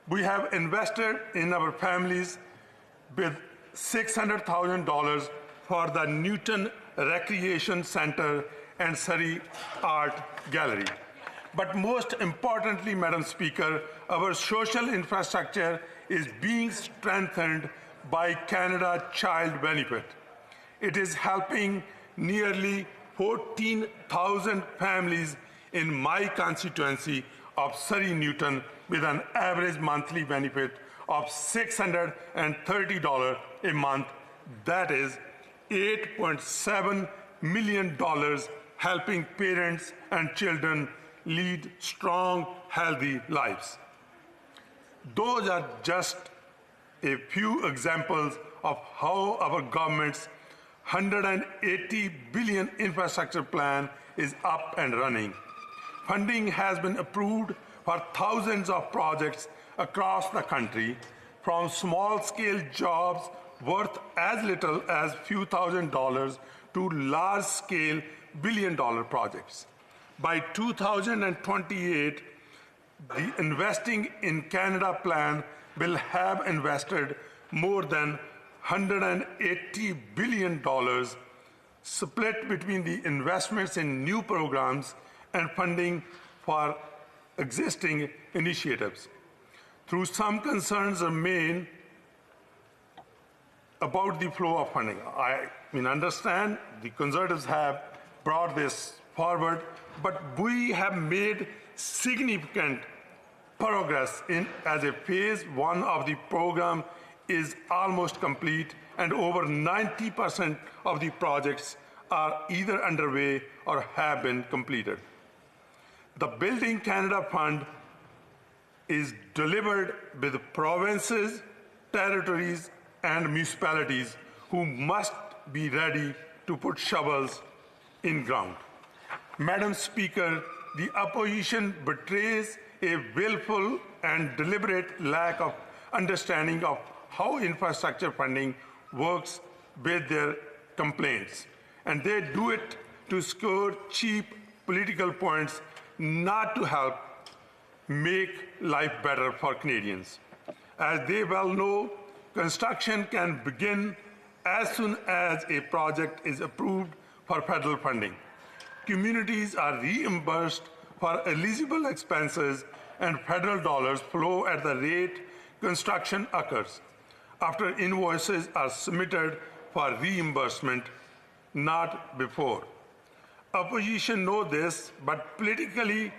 Speaker 6: We have invested in our families with $600,000 for the Newton Recreation Center and Surrey Art Gallery. But most importantly, Madam Speaker, our social infrastructure is being strengthened by Canada Child Benefit. It is helping nearly 14,000 families in my constituency of Surrey Newton with an average monthly benefit of $630 a month. That is $8.7 million, helping parents and children lead strong, healthy lives. Those are just a few examples of how our government's $180 billion infrastructure plan is up and running. Funding has been approved for thousands of projects across the country, from small-scale jobs worth as little as a few $1,000s to large-scale billion-dollar projects. By 2028, the Investing in Canada plan will have invested more than $180 billion, split between the investments in new programs and funding for existing initiatives. Through some concerns remain about the flow of funding. I understand the Conservatives have brought this forward, but we have made significant progress as a phase one of the program is almost complete, and over 90% of the projects are either underway or have been completed. The Building Canada Fund is delivered with provinces, territories, and municipalities who must be ready to put shovels in ground. Madam Speaker, the opposition betrays a willful and deliberate lack of understanding of how infrastructure funding works with their complaints. And they do it to score cheap political points, not to help make life better for Canadians. As they well know, construction can begin as soon as a project is approved for federal funding. Communities are reimbursed for eligible expenses, and federal dollars flow at the rate construction occurs, after invoices are submitted for reimbursement, not before. Opposition know this, but politically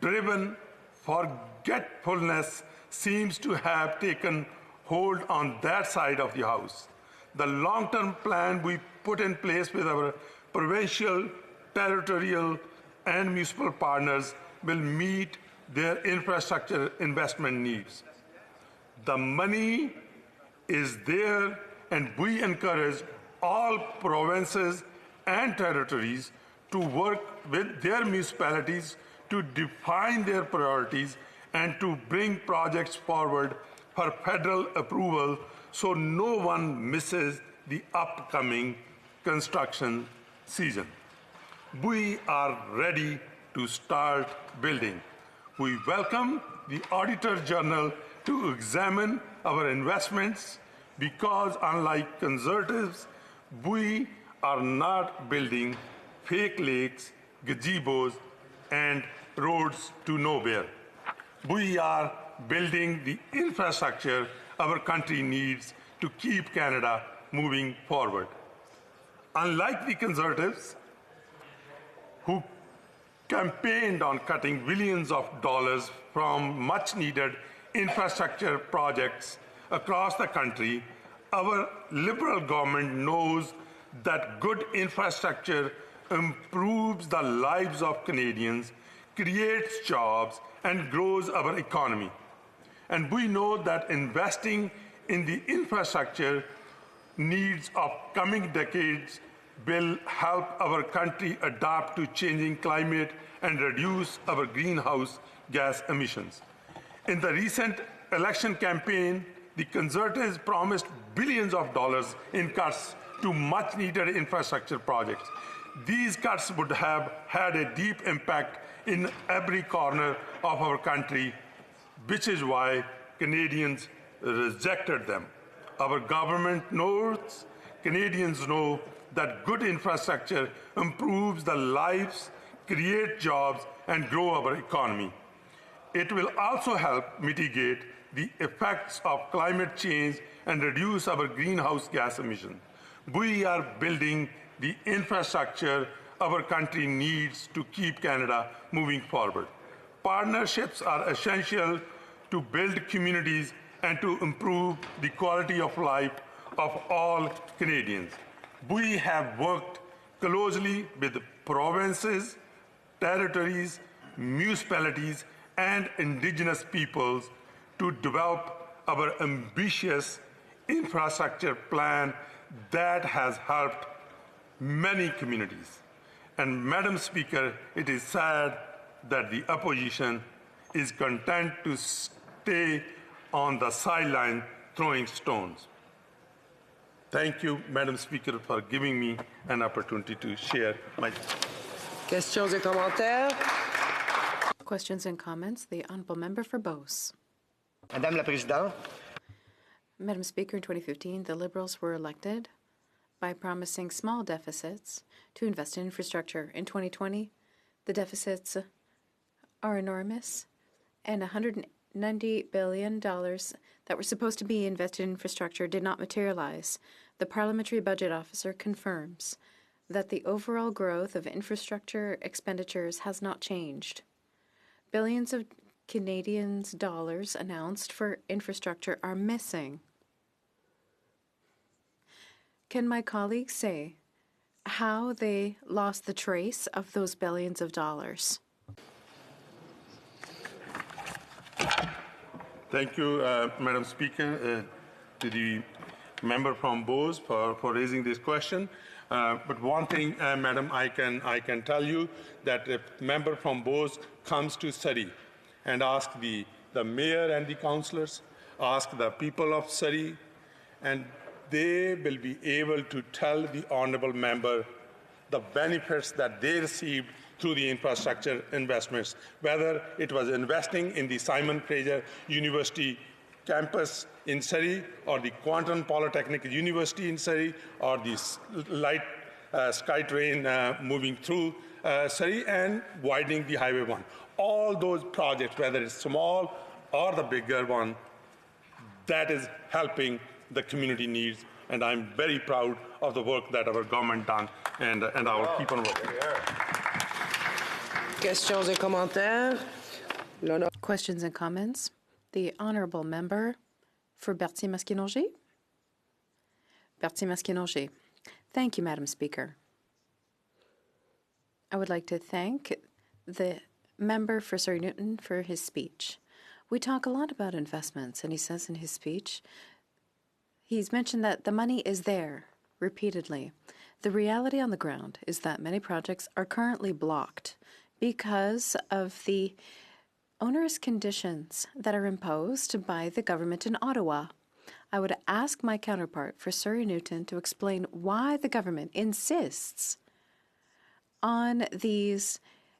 Speaker 6: driven forgetfulness seems to have taken hold on that side of the House. The long-term plan we put in place with our provincial, territorial, and municipal partners will meet their infrastructure investment needs. The money is there, and we encourage all provinces and territories to work with their municipalities to define their priorities and to bring projects forward for federal approval so no one misses the upcoming construction season. We are ready to start building. We welcome the Auditor General to examine our investments because, unlike Conservatives, we are not building fake lakes, gazebos, and roads to nowhere. We are building the infrastructure our country needs to keep Canada moving forward. Unlike the Conservatives, who campaigned on cutting billions of dollars from much-needed infrastructure projects across the country, our Liberal government knows that good infrastructure improves the lives of Canadians, creates jobs, and grows our economy. And we know that investing in the infrastructure needs of coming decades will help our country adapt to changing climate and reduce our greenhouse gas emissions. In the recent election campaign, the Conservatives promised billions of dollars in cuts to much-needed infrastructure projects. These cuts would have had a deep impact in every corner of our country, which is why Canadians rejected them. Our government knows, Canadians know, that good infrastructure improves the lives, creates jobs, and grow our economy. It will also help mitigate the effects of climate change and reduce our greenhouse gas emissions. We are building the infrastructure our country needs to keep Canada moving forward. Partnerships are essential to build communities and to improve the quality of life of all Canadians. We have worked closely with provinces, territories, municipalities, and Indigenous peoples to develop our ambitious infrastructure plan that has helped many communities. And Madam Speaker, it is sad that the opposition is content to stay on the sideline throwing stones. Thank you, Madam Speaker, for giving me an opportunity to share my...
Speaker 21: Questions et commentaires?
Speaker 2: Questions and comments. The Honourable Member for Beauce.
Speaker 10: Madame la Présidente.
Speaker 2: Madam Speaker, in 2015, the Liberals were elected by promising small deficits to invest in infrastructure. In 2020, the deficits are enormous, and $190 billion that were supposed to be invested in infrastructure did not materialize. The Parliamentary Budget Officer confirms that the overall growth of infrastructure expenditures has not changed. Billions of Canadians' dollars announced for infrastructure are missing. Can my colleagues say how they lost the trace of those billions of dollars?
Speaker 6: Thank you, Madam Speaker, to the member from Beauce for raising this question. But one thing, Madam, I can tell you that if member from Beauce comes to Surrey and ask the mayor and the councillors, ask the people of Surrey, and they will be able to tell the honourable member the benefits that they received through the infrastructure investments, whether it was investing in the Simon Fraser University campus in Surrey, or the Quantum Polytechnic University in Surrey, or the light SkyTrain moving through Surrey and widening the Highway 1. All those projects, whether it's small or the bigger one, that is helping the community needs, and I'm very proud of the work that our government done, and I will keep on working.
Speaker 21: Questions et commentaires?
Speaker 2: Questions and comments. The Honourable Member for Berthier-Masquinongé. Berthier-Masquinongé. Thank you, Madam Speaker. I would like to thank the member for Surrey Newton for his speech. We talk a lot about investments, and he says in his speech, he's mentioned that the money is there repeatedly. The reality on the ground is that many projects are currently blocked because of the onerous conditions that are imposed by the government in Ottawa. I would ask my counterpart for Surrey Newton to explain why the government insists on these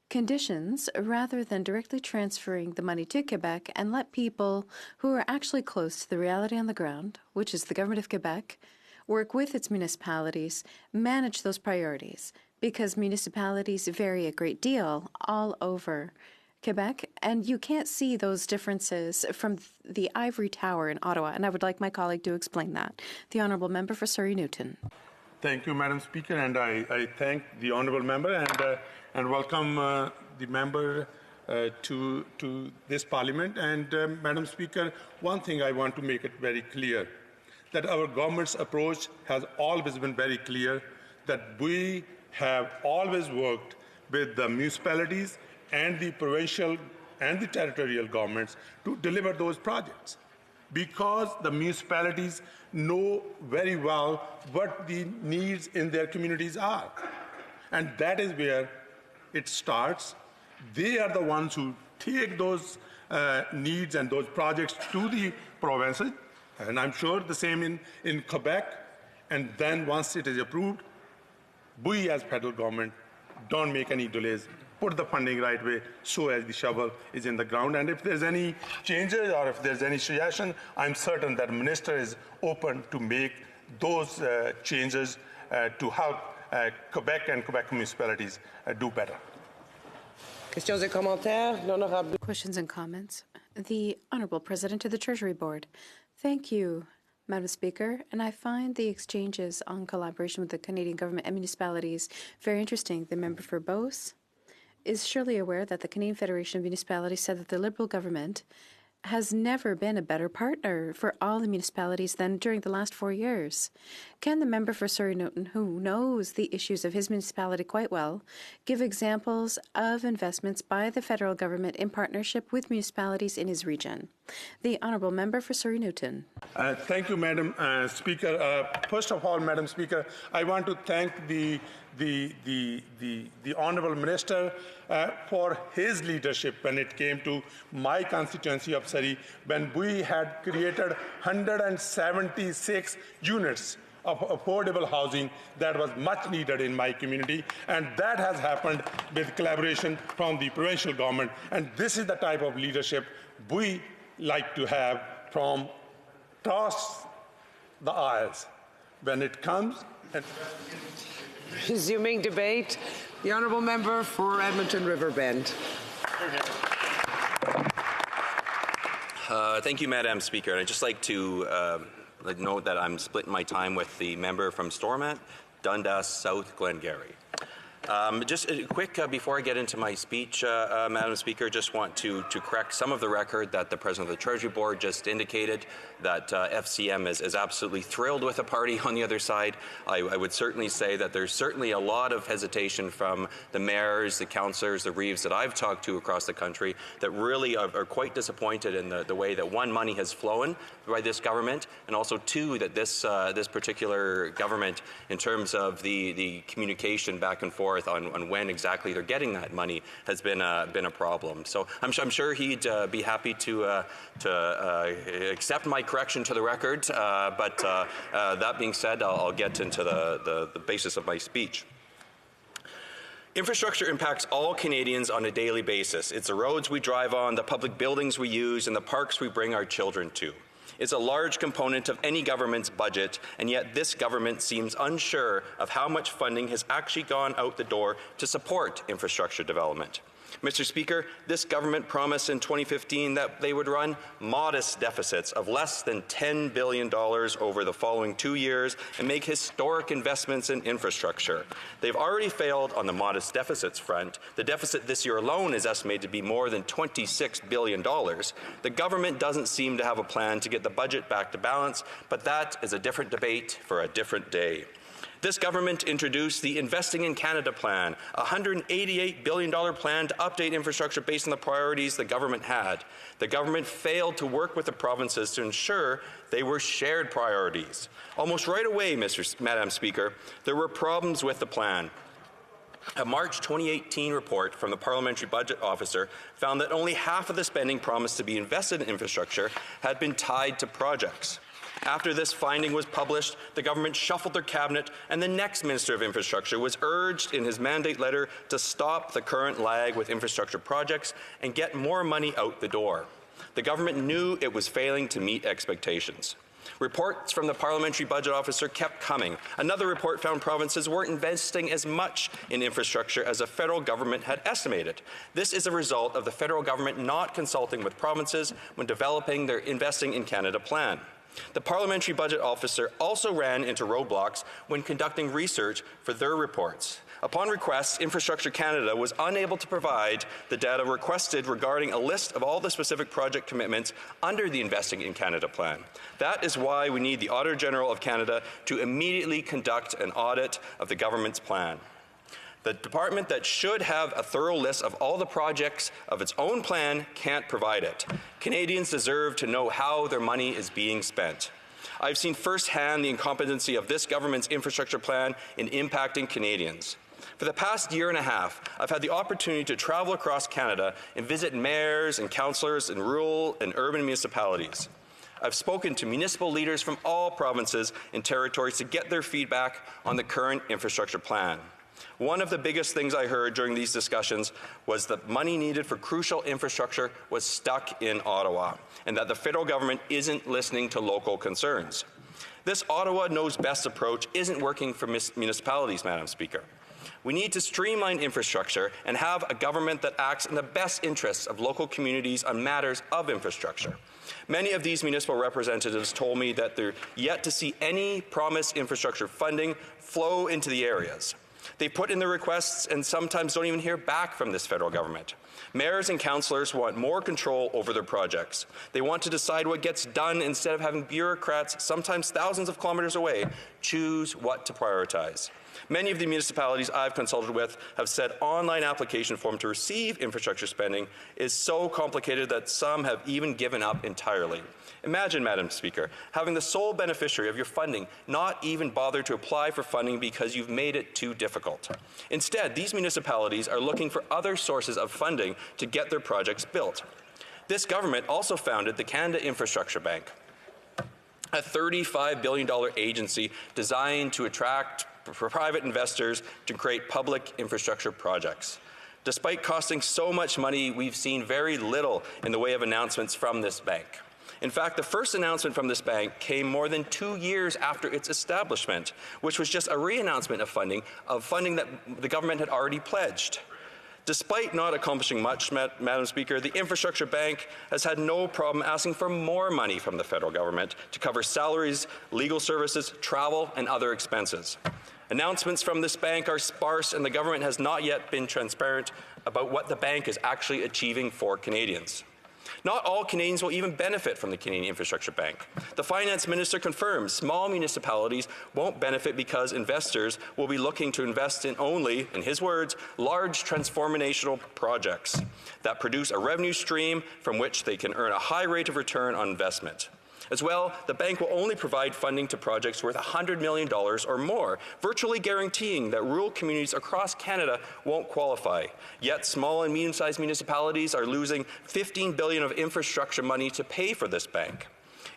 Speaker 2: conditions rather than directly transferring the money to Quebec and let people who are actually close to the reality on the ground, which is the government of Quebec, work with its municipalities, manage those priorities, because municipalities vary a great deal all over Quebec, and you can't see those differences from the Ivory Tower in Ottawa, and I would like my colleague to explain that. The Honourable Member for Surrey Newton.
Speaker 6: Thank you, Madam Speaker, and I thank the Honourable Member and welcome the member to this Parliament. And Madam Speaker, one thing I want to make it very clear, that our government's approach has always been very clear, that we have always worked with the municipalities and the provincial and the territorial governments to deliver those projects, because the municipalities know very well what the needs in their communities are. And that is where it starts. They are the ones who take those needs and those projects to the provinces, and I'm sure the same in Quebec. And then once it is approved, we as federal government don't make any delays, put the funding right way so as the shovel is in the ground. And if there's any changes or if there's any suggestion, I'm certain that the minister is open to make those changes to help Quebec and Quebec municipalities do better.
Speaker 21: Questions et commentaires, l'honorable.
Speaker 2: Questions and comments? The Honourable President of the Treasury Board. Thank you, Madam Speaker, and I find the exchanges on collaboration with the Canadian government and municipalities very interesting. The member for Beauce is surely aware that the Canadian Federation of Municipalities said that the Liberal government has never been a better partner for all the municipalities than during the last 4 years. Can the member for Surrey Newton, who knows the issues of his municipality quite well, give examples of investments by the federal government in partnership with municipalities in his region? The Honourable Member for Surrey Newton.
Speaker 6: Thank you, Madam Speaker. First of all, Madam Speaker, I want to thank the Honourable Minister for his leadership when it came to my constituency of Surrey, when we had created 176 units of affordable housing that was much needed in my community, and that has happened with collaboration from the provincial government. And this is the type of leadership we like to have from across the aisles when it comes.
Speaker 21: Resuming debate, the Honourable Member for Edmonton Riverbend.
Speaker 5: Thank you, Madam Speaker. And I'd just like to note that I'm splitting my time with the member from Stormont, Dundas, South Glengarry. Just quick, before I get into my speech, Madam Speaker, just want to correct some of the record that the President of the Treasury Board just indicated, that FCM is absolutely thrilled with the party on the other side. I would certainly say that there's certainly a lot of hesitation from the mayors, the councillors, the reeves that I've talked to across the country that really are quite disappointed in the way that, one, money has flown by this government, and also, two, that this particular government, in terms of the communication back and forth on when exactly they're getting that money, has been a problem. So I'm sure he'd be happy to accept my correction to the record. But that being said, I'll get into the basis of my speech. Infrastructure impacts all Canadians on a daily basis. It's the roads we drive on, the public buildings we use, and the parks we bring our children to. It's a large component of any government's budget, and yet this government seems unsure of how much funding has actually gone out the door to support infrastructure development. Mr. Speaker, this government promised in 2015 that they would run modest deficits of less than $10 billion over the following 2 years and make historic investments in infrastructure. They've already failed on the modest deficits front. The deficit this year alone is estimated to be more than $26 billion. The government doesn't seem to have a plan to get the budget back to balance, but that is a different debate for a different day. This government introduced the Investing in Canada plan, a $188 billion plan to update infrastructure based on the priorities the government had. The government failed to work with the provinces to ensure they were shared priorities. Almost right away, Madam Speaker, there were problems with the plan. A March 2018 report from the Parliamentary Budget Officer found that only half of the spending promised to be invested in infrastructure had been tied to projects. After this finding was published, the government shuffled their cabinet, and the next Minister of Infrastructure was urged in his mandate letter to stop the current lag with infrastructure projects and get more money out the door. The government knew it was failing to meet expectations. Reports from the Parliamentary Budget Officer kept coming. Another report found provinces weren't investing as much in infrastructure as the federal government had estimated. This is a result of the federal government not consulting with provinces when developing their Investing in Canada plan. The Parliamentary Budget Officer also ran into roadblocks when conducting research for their reports. Upon request, Infrastructure Canada was unable to provide the data requested regarding a list of all the specific project commitments under the Investing in Canada plan. That is why we need the Auditor General of Canada to immediately conduct an audit of the government's plan. The department that should have a thorough list of all the projects of its own plan can't provide it. Canadians deserve to know how their money is being spent. I've seen firsthand the incompetency of this government's infrastructure plan in impacting Canadians. For the past year and a half, I've had the opportunity to travel across Canada and visit mayors and councillors in rural and urban municipalities. I've spoken to municipal leaders from all provinces and territories to get their feedback on the current infrastructure plan. One of the biggest things I heard during these discussions was that money needed for crucial infrastructure was stuck in Ottawa, and that the federal government isn't listening to local concerns. This Ottawa knows best approach isn't working for municipalities, Madam Speaker. We need to streamline infrastructure and have a government that acts in the best interests of local communities on matters of infrastructure. Many of these municipal representatives told me that they're yet to see any promised infrastructure funding flow into the areas. They put in their requests and sometimes don't even hear back from this federal government. Mayors and councillors want more control over their projects. They want to decide what gets done instead of having bureaucrats, sometimes thousands of kilometres away, choose what to prioritize. Many of the municipalities I've consulted with have said online application form to receive infrastructure spending is so complicated that some have even given up entirely. Imagine, Madam Speaker, having the sole beneficiary of your funding not even bother to apply for funding because you've made it too difficult. Instead, these municipalities are looking for other sources of funding to get their projects built. This government also founded the Canada Infrastructure Bank, a $35 billion agency designed to attract private investors to create public infrastructure projects. Despite costing so much money, we've seen very little in the way of announcements from this bank. In fact, the first announcement from this bank came more than 2 years after its establishment, which was just a re-announcement of funding that the government had already pledged. Despite not accomplishing much, Madam Speaker, the Infrastructure Bank has had no problem asking for more money from the federal government to cover salaries, legal services, travel, and other expenses. Announcements from this bank are sparse, and the government has not yet been transparent about what the bank is actually achieving for Canadians. Not all Canadians will even benefit from the Canadian Infrastructure Bank. The Finance Minister confirms small municipalities won't benefit because investors will be looking to invest in only, in his words, large transformational projects that produce a revenue stream from which they can earn a high rate of return on investment. As well, the bank will only provide funding to projects worth $100 million or more, virtually guaranteeing that rural communities across Canada won't qualify. Yet small and medium-sized municipalities are losing $15 billion of infrastructure money to pay for this bank.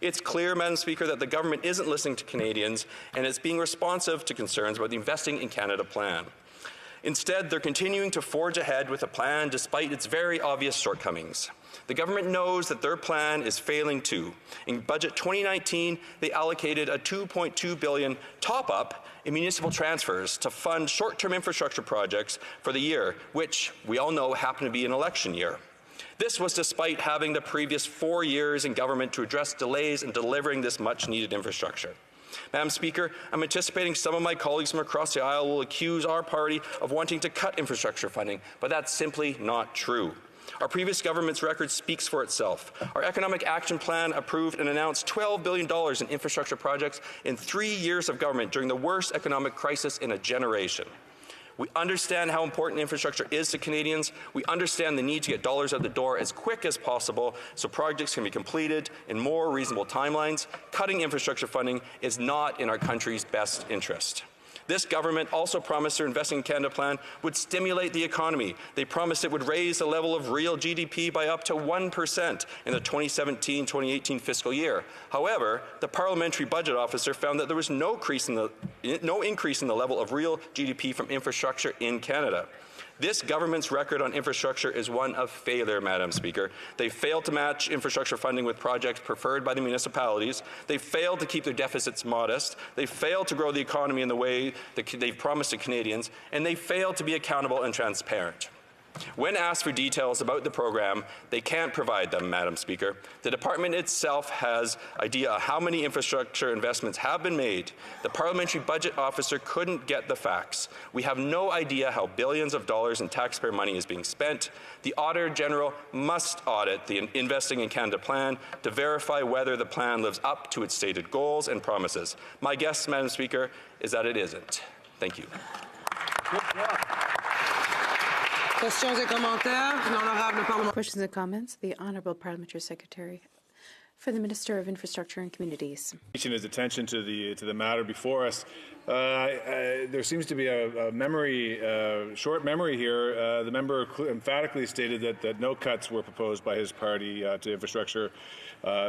Speaker 5: It's clear, Madam Speaker, that the government isn't listening to Canadians and it's being responsive to concerns about the Investing in Canada plan. Instead, they're continuing to forge ahead with a plan despite its very obvious shortcomings. The government knows that their plan is failing too. In Budget 2019, they allocated a $2.2 billion top-up in municipal transfers to fund short-term infrastructure projects for the year, which we all know happened to be an election year. This was despite having the previous 4 years in government to address delays in delivering this much-needed infrastructure. Madam Speaker, I'm anticipating some of my colleagues from across the aisle will accuse our party of wanting to cut infrastructure funding, but that's simply not true. Our previous government's record speaks for itself. Our Economic Action Plan approved and announced $12 billion in infrastructure projects in 3 years of government during the worst economic crisis in a generation. We understand how important infrastructure is to Canadians. We understand the need to get dollars out the door as quick as possible so projects can be completed in more reasonable timelines. Cutting infrastructure funding is not in our country's best interest. This government also promised their Investing in Canada plan would stimulate the economy. They promised it would raise the level of real GDP by up to 1% in the 2017-2018 fiscal year. However, the Parliamentary Budget Officer found that there was no increase in the level of real GDP from infrastructure in Canada. This government's record on infrastructure is one of failure, Madam Speaker. They failed to match infrastructure funding with projects preferred by the municipalities. They failed to keep their deficits modest. They failed to grow the economy in the way that they've promised to Canadians. And they failed to be accountable and transparent. When asked for details about the program, they can't provide them, Madam Speaker. The department itself has idea how many infrastructure investments have been made. The Parliamentary Budget Officer couldn't get the facts. We have no idea how billions of dollars in taxpayer money is being spent. The Auditor General must audit the Investing in Canada plan to verify whether the plan lives up to its stated goals and promises. My guess, Madam Speaker, is that it isn't. Thank you.
Speaker 21: Questions
Speaker 2: and comments? The Honourable Parliamentary Secretary for the Minister of Infrastructure and Communities.
Speaker 13: His attention to the matter before us. There seems to be a short memory here. The member emphatically stated that no cuts were proposed by his party to infrastructure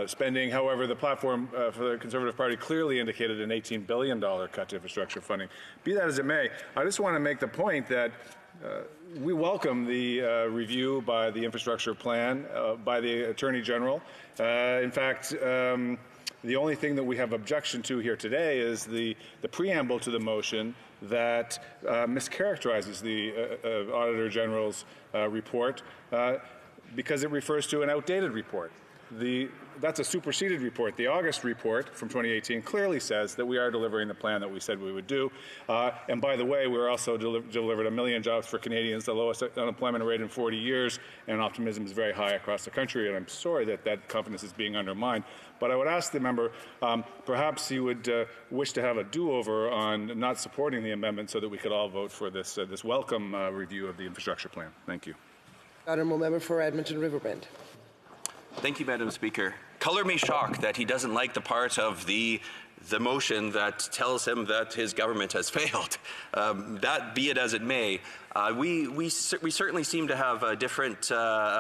Speaker 13: spending. However, the platform for the Conservative Party clearly indicated an $18 billion cut to infrastructure funding. Be that as it may, I just want to make the point that we welcome the review by the infrastructure plan by the Attorney General. In fact, the only thing that we have objection to here today is the preamble to the motion, that mischaracterizes the Auditor General's report because it refers to an outdated report. That's a superseded report. The August report from 2018 clearly says that we are delivering the plan that we said we would do. And by the way, we're also delivered 1 million jobs for Canadians, the lowest unemployment rate in 40 years, and optimism is very high across the country. And I'm sorry that that confidence is being undermined. But I would ask the member, perhaps he would wish to have a do-over on not supporting the amendment so that we could all vote for this, this welcome review of the infrastructure plan. Thank you.
Speaker 21: Honourable Member for Edmonton Riverbend.
Speaker 5: Thank you, Madam Speaker. Color me shocked that he doesn't like the part of the motion that tells him that his government has failed. That be it as it may, we certainly seem to have a different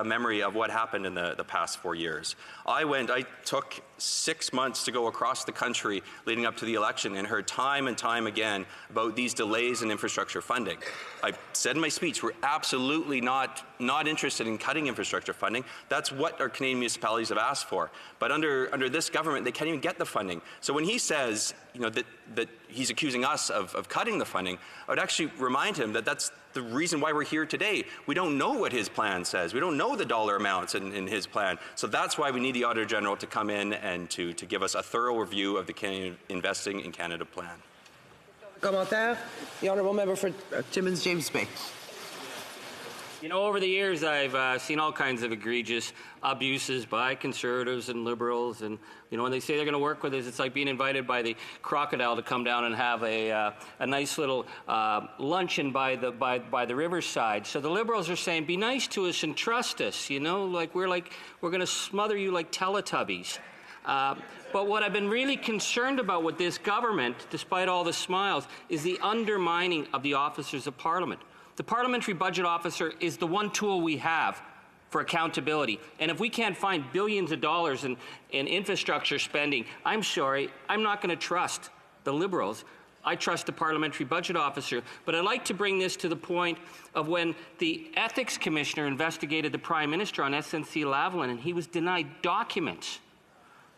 Speaker 5: memory of what happened in the past 4 years. I took 6 months to go across the country leading up to the election and heard time and time again about these delays in infrastructure funding. I said in my speech, we're absolutely not interested in cutting infrastructure funding. That's what our Canadian municipalities have asked for. But under this government, they can't even get the funding. So when he says, that he's accusing us of cutting the funding, I would actually remind him that that's the reason why we're here today. We don't know what his plan says. We don't know the dollar amounts in his plan. So that's why we need the Auditor General to come in and to give us a thorough review of the Canadian Investing in Canada plan.
Speaker 21: Commentaire, the Honourable Member for Timmins James Bay.
Speaker 22: Over the years, I've seen all kinds of egregious abuses by Conservatives and Liberals, and when they say they're going to work with us, it's like being invited by the crocodile to come down and have a nice little luncheon by the riverside. So the Liberals are saying, be nice to us and trust us. We're going to smother you like Teletubbies. But what I've been really concerned about with this government, despite all the smiles, is the undermining of the officers of Parliament. The Parliamentary Budget Officer is the one tool we have for accountability. And if we can't find billions of dollars in infrastructure spending, I'm sorry, I'm not going to trust the Liberals. I trust the Parliamentary Budget Officer. But I'd like to bring this to the point of when the Ethics Commissioner investigated the Prime Minister on SNC-Lavalin, and he was denied documents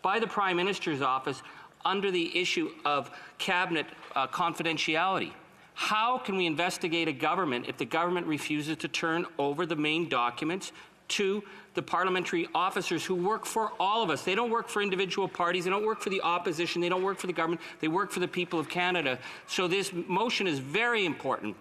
Speaker 22: by the Prime Minister's office under the issue of cabinet confidentiality. How can we investigate a government if the government refuses to turn over the main documents to the parliamentary officers who work for all of us? They don't work for individual parties. They don't work for the opposition. They don't work for the government. They work for the people of Canada. So this motion is very important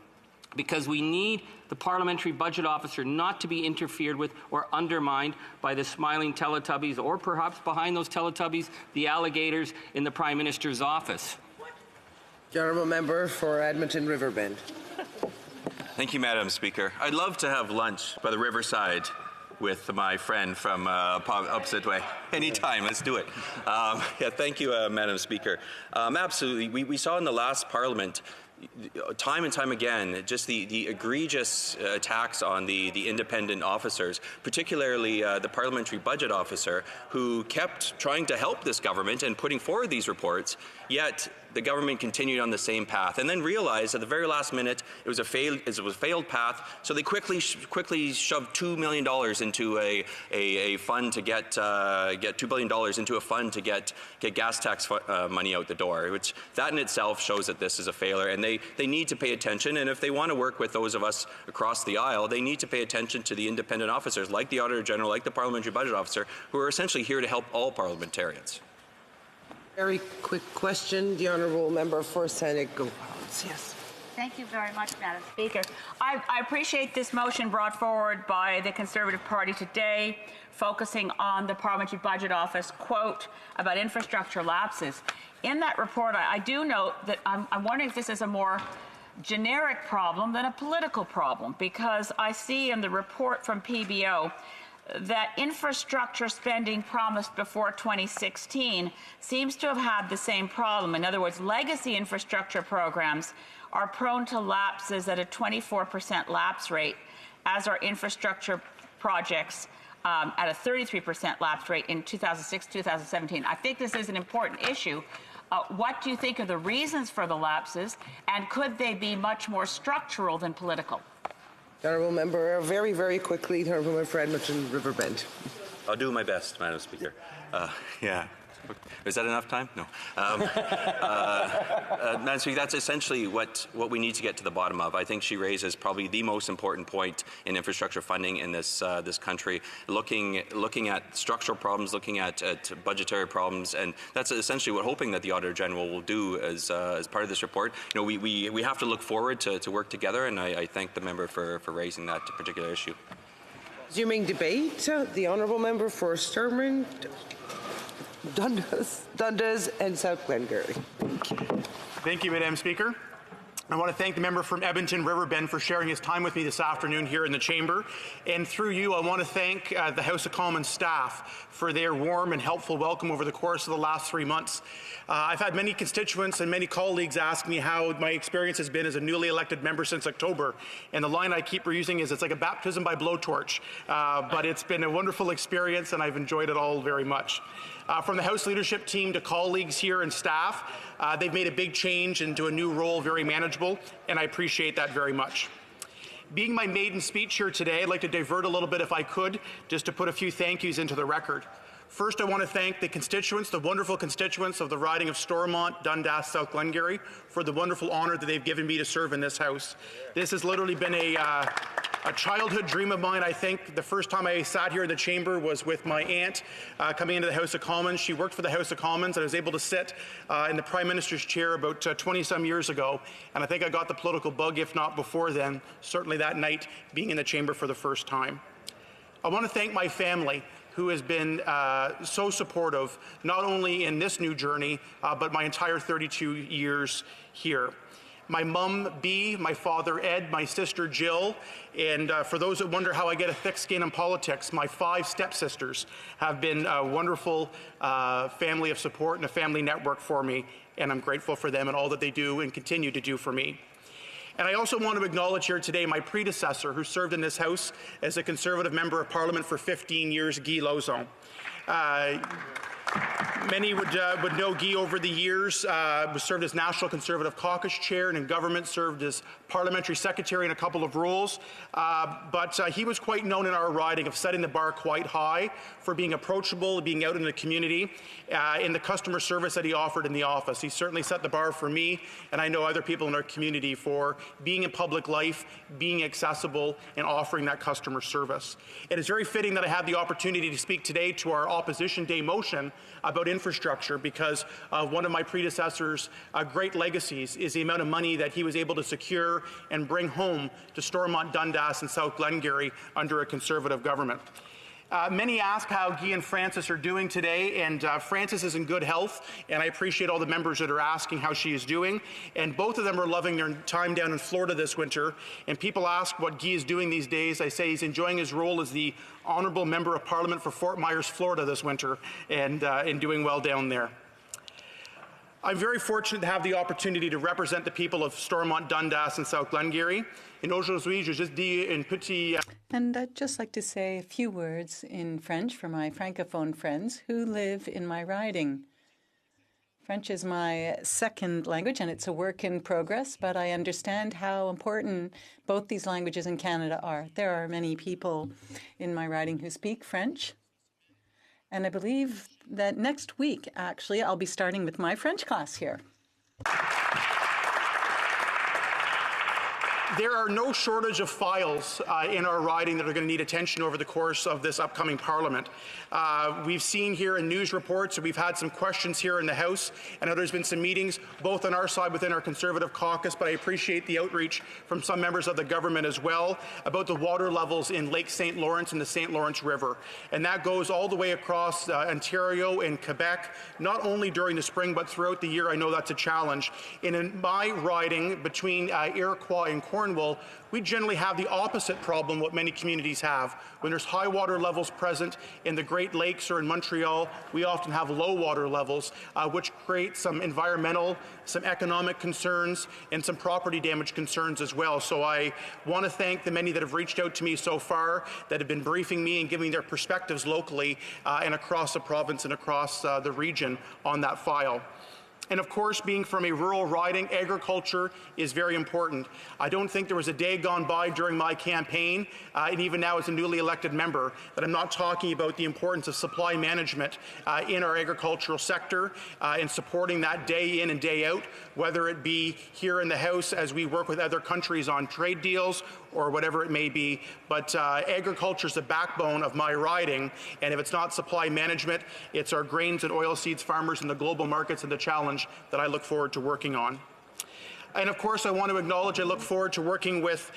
Speaker 22: because we need the Parliamentary Budget Officer not to be interfered with or undermined by the smiling Teletubbies, or perhaps behind those Teletubbies, the alligators in the Prime Minister's office.
Speaker 21: The Honourable Member for Edmonton Riverbend.
Speaker 5: Thank you, Madam Speaker. I'd love to have lunch by the riverside with my friend from opposite way. Anytime, let's do it. Thank you, Madam Speaker. Absolutely. We saw in the last Parliament time and time again, just the egregious attacks on the independent officers, particularly the Parliamentary Budget Officer, who kept trying to help this government and putting forward these reports, yet the government continued on the same path, and then realized at the very last minute it was a failed path. So they quickly shoved $2 million into a fund to get $2 billion into a fund to get gas tax money out the door. Which that in itself shows that this is a failure, and they need to pay attention. And if they want to work with those of us across the aisle, they need to pay attention to the independent officers, like the Auditor General, like the Parliamentary Budget Officer, who are essentially here to help all parliamentarians.
Speaker 21: Very quick question, the Honourable Member for Senegal. Yes.
Speaker 17: Thank you very much, Madam Speaker. I appreciate this motion brought forward by the Conservative Party today, focusing on the Parliamentary Budget Office quote about infrastructure lapses. In that report, I do note that I'm wondering if this is a more generic problem than a political problem, because I see in the report from PBO that infrastructure spending promised before 2016 seems to have had the same problem. In other words, legacy infrastructure programs are prone to lapses at a 24% lapse rate, as are infrastructure projects at a 33% lapse rate in 2006-2017. I think this is an important issue. What do you think are the reasons for the lapses, and could they be much more structural than political?
Speaker 21: The Honourable Member, very, very quickly, the Honourable Member for Edmonton Riverbend.
Speaker 5: I'll do my best, Madam Speaker. Is that enough time? No. Madam Speaker, that's essentially what we need to get to the bottom of. I think she raises probably the most important point in infrastructure funding in this country, looking at structural problems, looking at budgetary problems, and that's essentially what hoping that the Auditor General will do as part of this report. You know, we have to look forward to work together, and I thank the member for raising that particular issue.
Speaker 21: Resuming debate, the honourable member for Stormont, Dundas and South Glengarry.
Speaker 8: Thank you, Madam Speaker. I want to thank the member from Edmonton Riverbend for sharing his time with me this afternoon here in the chamber. And through you, I want to thank the House of Commons staff for their warm and helpful welcome over the course of the last 3 months. I've had many constituents and many colleagues ask me how my experience has been as a newly elected member since October. And the line I keep reusing is, it's like a baptism by blowtorch. But it's been a wonderful experience, and I've enjoyed it all very much. From the House leadership team to colleagues here and staff, they've made a big change into a new role, very manageable, and I appreciate that very much. Being my maiden speech here today, I'd like to divert a little bit if I could, just to put a few thank yous into the record. First, I want to thank the constituents, the wonderful constituents of the riding of Stormont, Dundas, South Glengarry, for the wonderful honour that they've given me to serve in this House. This has literally been a childhood dream of mine. I think the first time I sat here in the chamber was with my aunt coming into the House of Commons. She worked for the House of Commons, and I was able to sit in the Prime Minister's chair about 20-some years ago. And I think I got the political bug, if not before then, certainly that night, being in the chamber for the first time. I want to thank my family, who has been so supportive, not only in this new journey, but my entire 32 years here. My mum, Bea, my father, Ed, my sister, Jill, and for those that wonder how I get a thick skin in politics, my 5 stepsisters have been a wonderful family of support and a family network for me, and I'm grateful for them and all that they do and continue to do for me. And I also want to acknowledge here today my predecessor, who served in this House as a Conservative Member of Parliament for 15 years, Guy Lauzon. Many would know Guy over the years, served as National Conservative Caucus Chair, and in government served as Parliamentary Secretary in a couple of roles. But he was quite known in our riding of setting the bar quite high for being approachable, being out in the community, in the customer service that he offered in the office. He certainly set the bar for me, and I know other people in our community, for being in public life, being accessible, and offering that customer service. It is very fitting that I have the opportunity to speak today to our Opposition Day motion about infrastructure, because one of my predecessors' great legacies is the amount of money that he was able to secure and bring home to Stormont, Dundas and South Glengarry under a Conservative government. Many ask how Guy and Frances are doing today, and Frances is in good health, and I appreciate all the members that are asking how she is doing. And both of them are loving their time down in Florida this winter. And people ask what Guy is doing these days. I say he's enjoying his role as the Honourable Member of Parliament for Fort Myers, Florida this winter, and doing well down there. I'm very fortunate to have the opportunity to represent the people of Stormont, Dundas and South Glengarry. And aujourd'hui, je juste dis un petit...
Speaker 7: And I'd just like to say a few words in French for my Francophone friends who live in my riding. French is my second language, and it's a work in progress, but I understand how important both these languages in Canada are. There are many people in my riding who speak French, and I believe that next week, actually, I'll be starting with my French class here.
Speaker 8: There are no shortage of files in our riding that are going to need attention over the course of this upcoming Parliament. We've seen here in news reports, we've had some questions here in the House. I know there's been some meetings both on our side within our Conservative caucus, but I appreciate the outreach from some members of the government as well about the water levels in Lake St. Lawrence and the St. Lawrence River. And that goes all the way across Ontario and Quebec, not only during the spring, but throughout the year. I know that's a challenge. And in my riding between Iroquois and Cornwall, we generally have the opposite problem what many communities have. When there's high water levels present in the Great Lakes or in Montreal, we often have low water levels, which create some environmental, some economic concerns, and some property damage concerns as well. So I want to thank the many that have reached out to me so far, that have been briefing me and giving their perspectives locally and across the province and across the region on that file. And of course, being from a rural riding, agriculture is very important. I don't think there was a day gone by during my campaign, and even now as a newly elected member, that I'm not talking about the importance of supply management in our agricultural sector and supporting that day in and day out, whether it be here in the House as we work with other countries on trade deals or whatever it may be. But agriculture is the backbone of my riding, and if it's not supply management, it's our grains and oilseeds farmers and the global markets and the challenge that I look forward to working on. And of course, I want to acknowledge I look forward to working with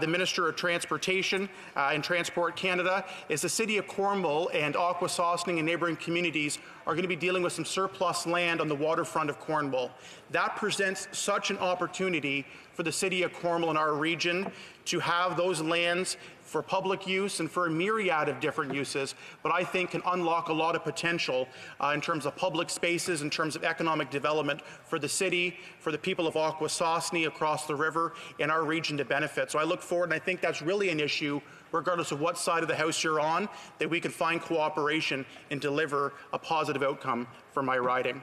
Speaker 8: the Minister of Transportation and Transport Canada, as the City of Cornwall and Akwesasne and neighbouring communities are going to be dealing with some surplus land on the waterfront of Cornwall. That presents such an opportunity for the City of Cornwall and our region to have those lands for public use and for a myriad of different uses, but I think can unlock a lot of potential in terms of public spaces, in terms of economic development for the city, for the people of Akwesasne across the river, and our region to benefit. So I look forward, and I think that's really an issue, regardless of what side of the House you're on, that we can find cooperation and deliver a positive outcome for my riding.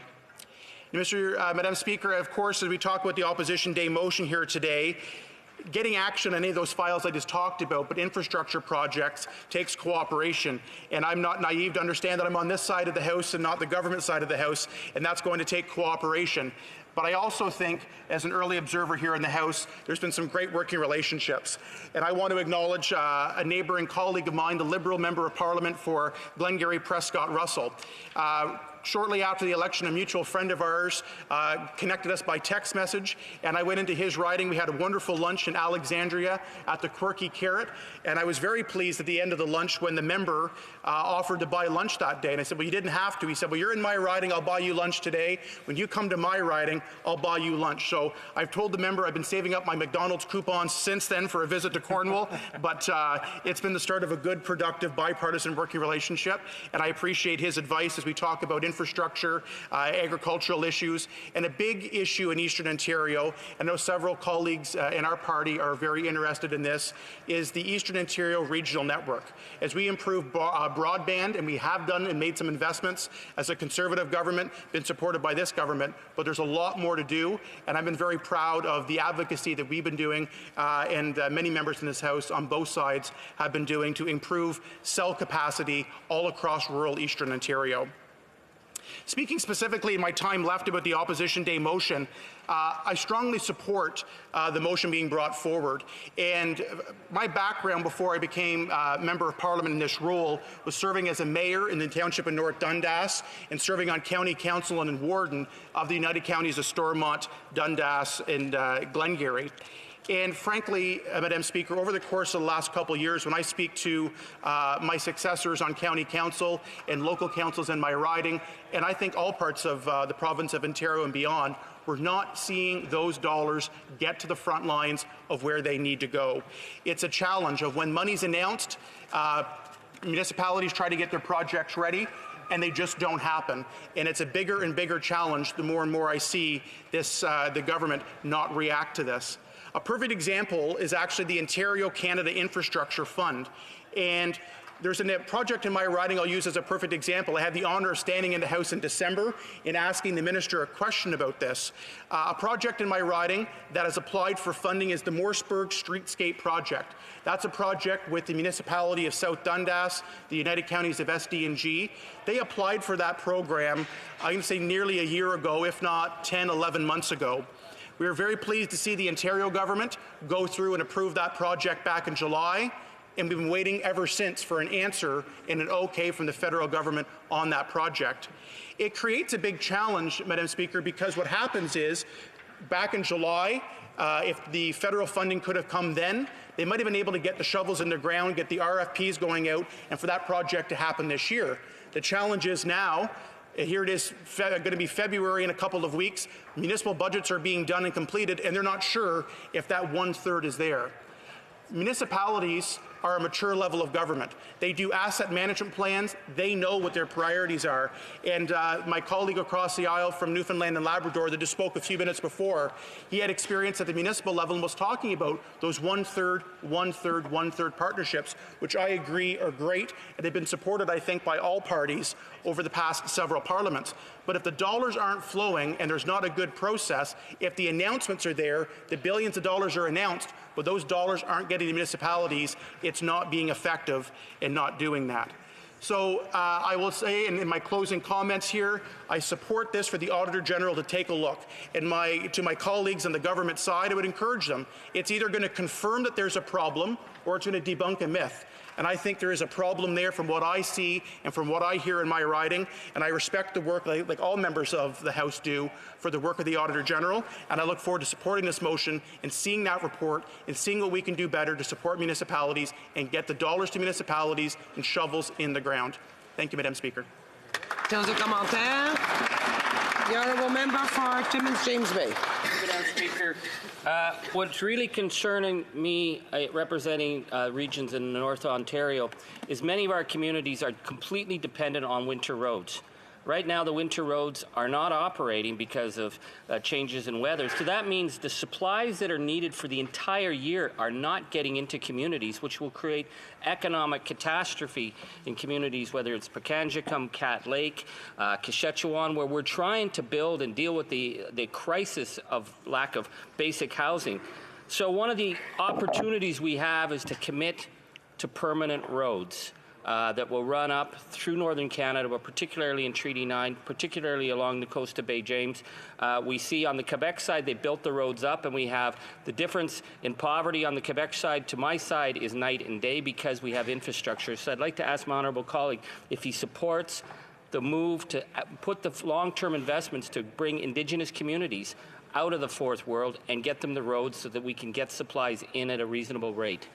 Speaker 8: Madam Speaker, of course, as we talk about the Opposition Day motion here today, getting action on any of those files I just talked about, but infrastructure projects takes cooperation. And I'm not naive to understand that I'm on this side of the House and not the government side of the House, and that's going to take cooperation. But I also think, as an early observer here in the House, there's been some great working relationships. And I want to acknowledge a neighbouring colleague of mine, the Liberal Member of Parliament for Glengarry Prescott Russell. Shortly after the election, a mutual friend of ours connected us by text message, and I went into his riding. We had a wonderful lunch in Alexandria at the Quirky Carrot, and I was very pleased at the end of the lunch when the member offered to buy lunch that day. And I said, well, you didn't have to. He said, well, you're in my riding, I'll buy you lunch today. When you come to my riding, I'll buy you lunch. So I've told the member I've been saving up my McDonald's coupons since then for a visit to Cornwall, but it's been the start of a good, productive, bipartisan working relationship, and I appreciate his advice as we talk about infrastructure, agricultural issues, and a big issue in Eastern Ontario. I know several colleagues in our party are very interested in this, is the Eastern Ontario Regional Network. As we improve broadband, and we have done and made some investments as a Conservative government, been supported by this government, but there's a lot more to do, and I've been very proud of the advocacy that we've been doing, and many members in this House on both sides have been doing to improve cell capacity all across rural Eastern Ontario. Speaking specifically in my time left about the Opposition Day motion, I strongly support the motion being brought forward. And my background before I became Member of Parliament in this role was serving as a mayor in the township of North Dundas and serving on County Council and warden of the United Counties of Stormont, Dundas, and Glengarry. And frankly, Madam Speaker, over the course of the last couple of years, when I speak to my successors on county council and local councils in my riding, and I think all parts of the province of Ontario and beyond, we're not seeing those dollars get to the front lines of where they need to go. It's a challenge of when money's announced, municipalities try to get their projects ready, and they just don't happen. And it's a bigger and bigger challenge the more and more I see this, the government not react to this. A perfect example is actually the Ontario Canada Infrastructure Fund. And there's a project in my riding I'll use as a perfect example. I had the honour of standing in the House in December and asking the Minister a question about this. A project in my riding that has applied for funding is the Morseburg Streetscape Project. That's a project with the municipality of South Dundas, the United Counties of SD&G. They applied for that program, I'm going to say nearly a year ago, if not 10, 11 months ago. We are very pleased to see the Ontario government go through and approve that project back in July, and we've been waiting ever since for an answer and an okay from the federal government on that project. It creates a big challenge, Madam Speaker, because what happens is, back in July, if the federal funding could have come then, they might have been able to get the shovels in the ground, get the RFPs going out, and for that project to happen this year. The challenge is now, here it is going to be February in a couple of weeks. Municipal budgets are being done and completed, and they're not sure if that 1/3 is there. Municipalities are a mature level of government. They do asset management plans. They know what their priorities are. And my colleague across the aisle from Newfoundland and Labrador that just spoke a few minutes before, he had experience at the municipal level and was talking about those one-third, one-third, one-third partnerships, which I agree are great, and they've been supported, I think, by all parties over the past several parliaments. But if the dollars aren't flowing and there's not a good process, if the announcements are there, the billions of dollars are announced, but those dollars aren't getting to municipalities, it's not being effective in not doing that. So I will say in my closing comments here, I support this for the Auditor General to take a look. And to my colleagues on the government side, I would encourage them. It's either going to confirm that there's a problem or it's going to debunk a myth. And I think there is a problem there from what I see and from what I hear in my riding. And I respect the work, like all members of the House do, for the work of the Auditor General. And I look forward to supporting this motion and seeing that report and seeing what we can do better to support municipalities and get the dollars to municipalities and shovels in the ground. Thank you, Madam Speaker.
Speaker 21: The honourable member for Timmins James Bay.
Speaker 22: Madam Speaker, what's really concerning me, representing regions in North Ontario, is many of our communities are completely dependent on winter roads. Right now, the winter roads are not operating because of changes in weather. So that means the supplies that are needed for the entire year are not getting into communities, which will create economic catastrophe in communities, whether it's Pekanjikam, Cat Lake, Kashechewan, where we're trying to build and deal with the crisis of lack of basic housing. So one of the opportunities we have is to commit to permanent roads. That will run up through northern Canada, but particularly in Treaty 9, particularly along the coast of Bay James. We see on the Quebec side, they built the roads up, and we have the difference in poverty on the Quebec side to my side is night and day because we have infrastructure. So I'd like to ask my honourable colleague if he supports the move to put the long-term investments to bring Indigenous communities out of the fourth world and get them the roads so that we can get supplies in at a reasonable rate.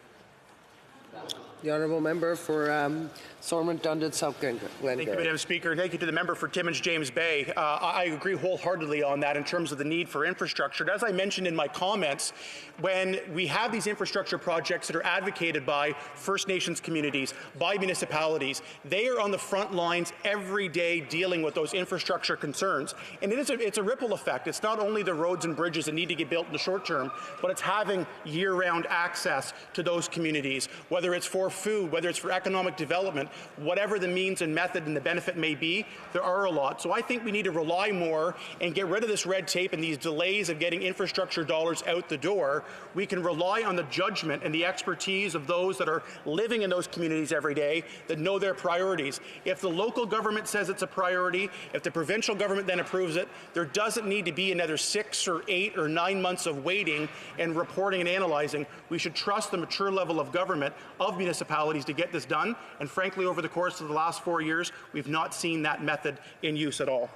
Speaker 21: The honourable member for Stormont Dundas South Glengarry.
Speaker 8: Thank you, Madam Speaker. Thank you to the member for Timmins James Bay. I agree wholeheartedly on that in terms of the need for infrastructure. As I mentioned in my comments, when we have these infrastructure projects that are advocated by First Nations communities, by municipalities, they are on the front lines every day dealing with those infrastructure concerns. And it's a ripple effect. It's not only the roads and bridges that need to get built in the short term, but it's having year-round access to those communities, whether it's for food, whether it's for economic development, whatever the means and method and the benefit may be, there are a lot. So I think we need to rely more and get rid of this red tape and these delays of getting infrastructure dollars out the door. We can rely on the judgment and the expertise of those that are living in those communities every day that know their priorities. If the local government says it's a priority, if the provincial government then approves it, there doesn't need to be another 6 or 8 or 9 months of waiting and reporting and analyzing. We should trust the mature level of government of municipalities to get this done. And frankly, over the course of the last 4 years, we've not seen that method in use at all.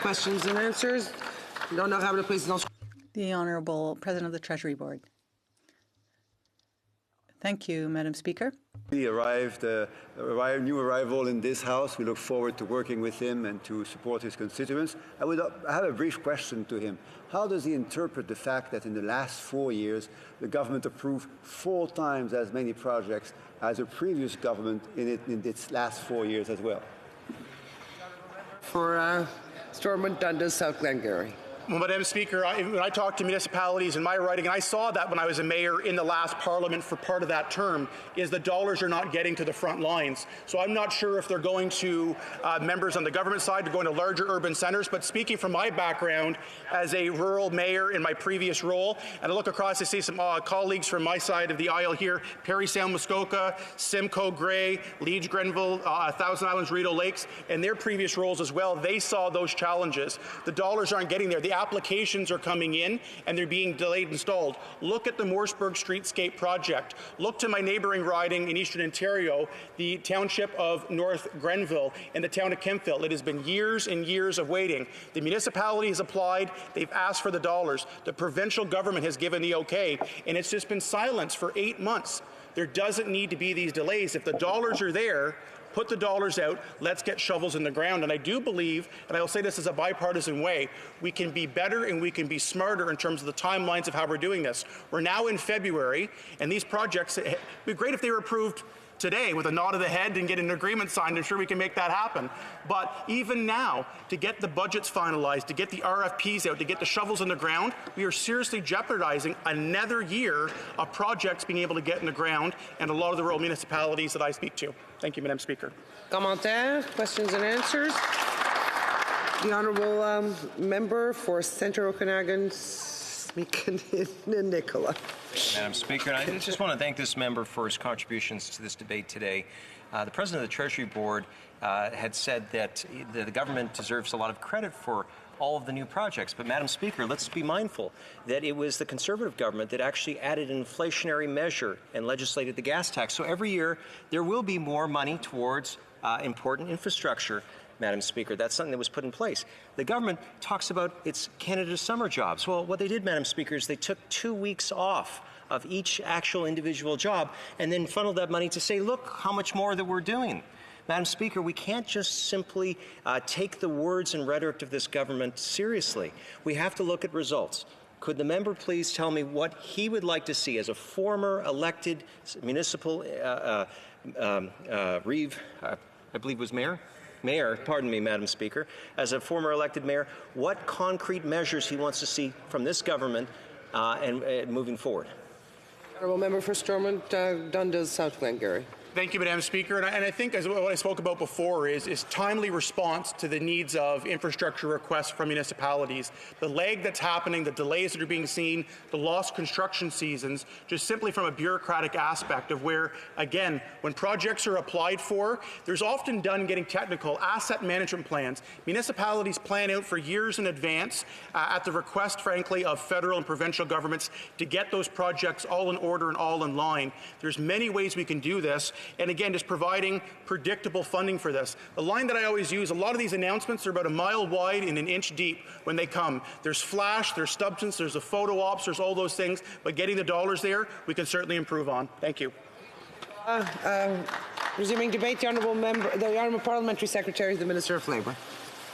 Speaker 21: Questions and answers.
Speaker 7: The Honourable President of the Treasury Board. Thank you, Madam Speaker.
Speaker 9: He arrived, new arrival in this House. We look forward to working with him and to support his constituents. I have a brief question to him. How does he interpret the fact that in the last 4 years, the government approved 4 times as many projects as the previous government in its last 4 years as well?
Speaker 21: For Stormont Dundas South Glengarry.
Speaker 8: Well, Madam Speaker, when I talk to municipalities in my riding, and I saw that when I was a mayor in the last parliament for part of that term, is the dollars are not getting to the front lines. So I'm not sure if they're going to members on the government side, they're going to larger urban centres, but speaking from my background as a rural mayor in my previous role, and I look across to see some colleagues from my side of the aisle here, Parry Sound Muskoka, Simcoe Grey, Leeds Grenville, Thousand Islands, Rideau Lakes, and their previous roles as well, they saw those challenges. The dollars aren't getting there. The applications are coming in and they're being delayed and stalled. Look at the Morseburg Streetscape project. Look to my neighbouring riding in Eastern Ontario, the township of North Grenville and the town of Kemptville. It has been years and years of waiting. The municipality has applied. They've asked for the dollars. The provincial government has given the okay, and it's just been silence for 8 months. There doesn't need to be these delays. If the dollars are there, put the dollars out, let's get shovels in the ground. And I do believe, and I will say this as a bipartisan way, we can be better and we can be smarter in terms of the timelines of how we're doing this. We're now in February, and these projects, it'd be great if they were approved today with a nod of the head and get an agreement signed. I'm sure we can make that happen. But even now, to get the budgets finalized, to get the RFPs out, to get the shovels in the ground, we are seriously jeopardizing another year of projects being able to get in the ground and a lot of the rural municipalities that I speak to. Thank you, Madam Speaker.
Speaker 21: Commentaires, questions and answers. The Honourable Member for Centre Okanagan, Nicola.
Speaker 18: Madam Speaker, and I just want to thank this member for his contributions to this debate today. The President of the Treasury Board had said that the government deserves a lot of credit for all of the new projects. But, Madam Speaker, let's be mindful that it was the Conservative government that actually added an inflationary measure and legislated the gas tax. So every year there will be more money towards important infrastructure. Madam Speaker, that's something that was put in place. The government talks about its Canada summer jobs. Well, what they did, Madam Speaker, is they took 2 weeks off of each actual individual job and then funneled that money to say, look how much more that we're doing. Madam Speaker, we can't just simply take the words and rhetoric of this government seriously. We have to look at results. Could the member please tell me what he would like to see as a former elected municipal Reeve, I believe was mayor, pardon me, Madam Speaker, as a former elected mayor, what concrete measures he wants to see from this government and moving forward.
Speaker 21: Honourable Member for Stormont, Dundas, South Glengarry.
Speaker 8: Thank you, Madam Speaker. And I think, as what I spoke about before, is timely response to the needs of infrastructure requests from municipalities. The lag that's happening, the delays that are being seen, the lost construction seasons, just simply from a bureaucratic aspect of where, again, when projects are applied for, there's often done getting technical asset management plans. Municipalities plan out for years in advance at the request, frankly, of federal and provincial governments to get those projects all in order and all in line. There's many ways we can do this. And again, just providing predictable funding for this. The line that I always use, a lot of these announcements are about a mile wide and an inch deep when they come. There's flash, there's substance, there's a photo ops, there's all those things, but getting the dollars there, we can certainly improve on. Thank you.
Speaker 21: Resuming debate, the Honourable Parliamentary Secretary, the Minister of Labour.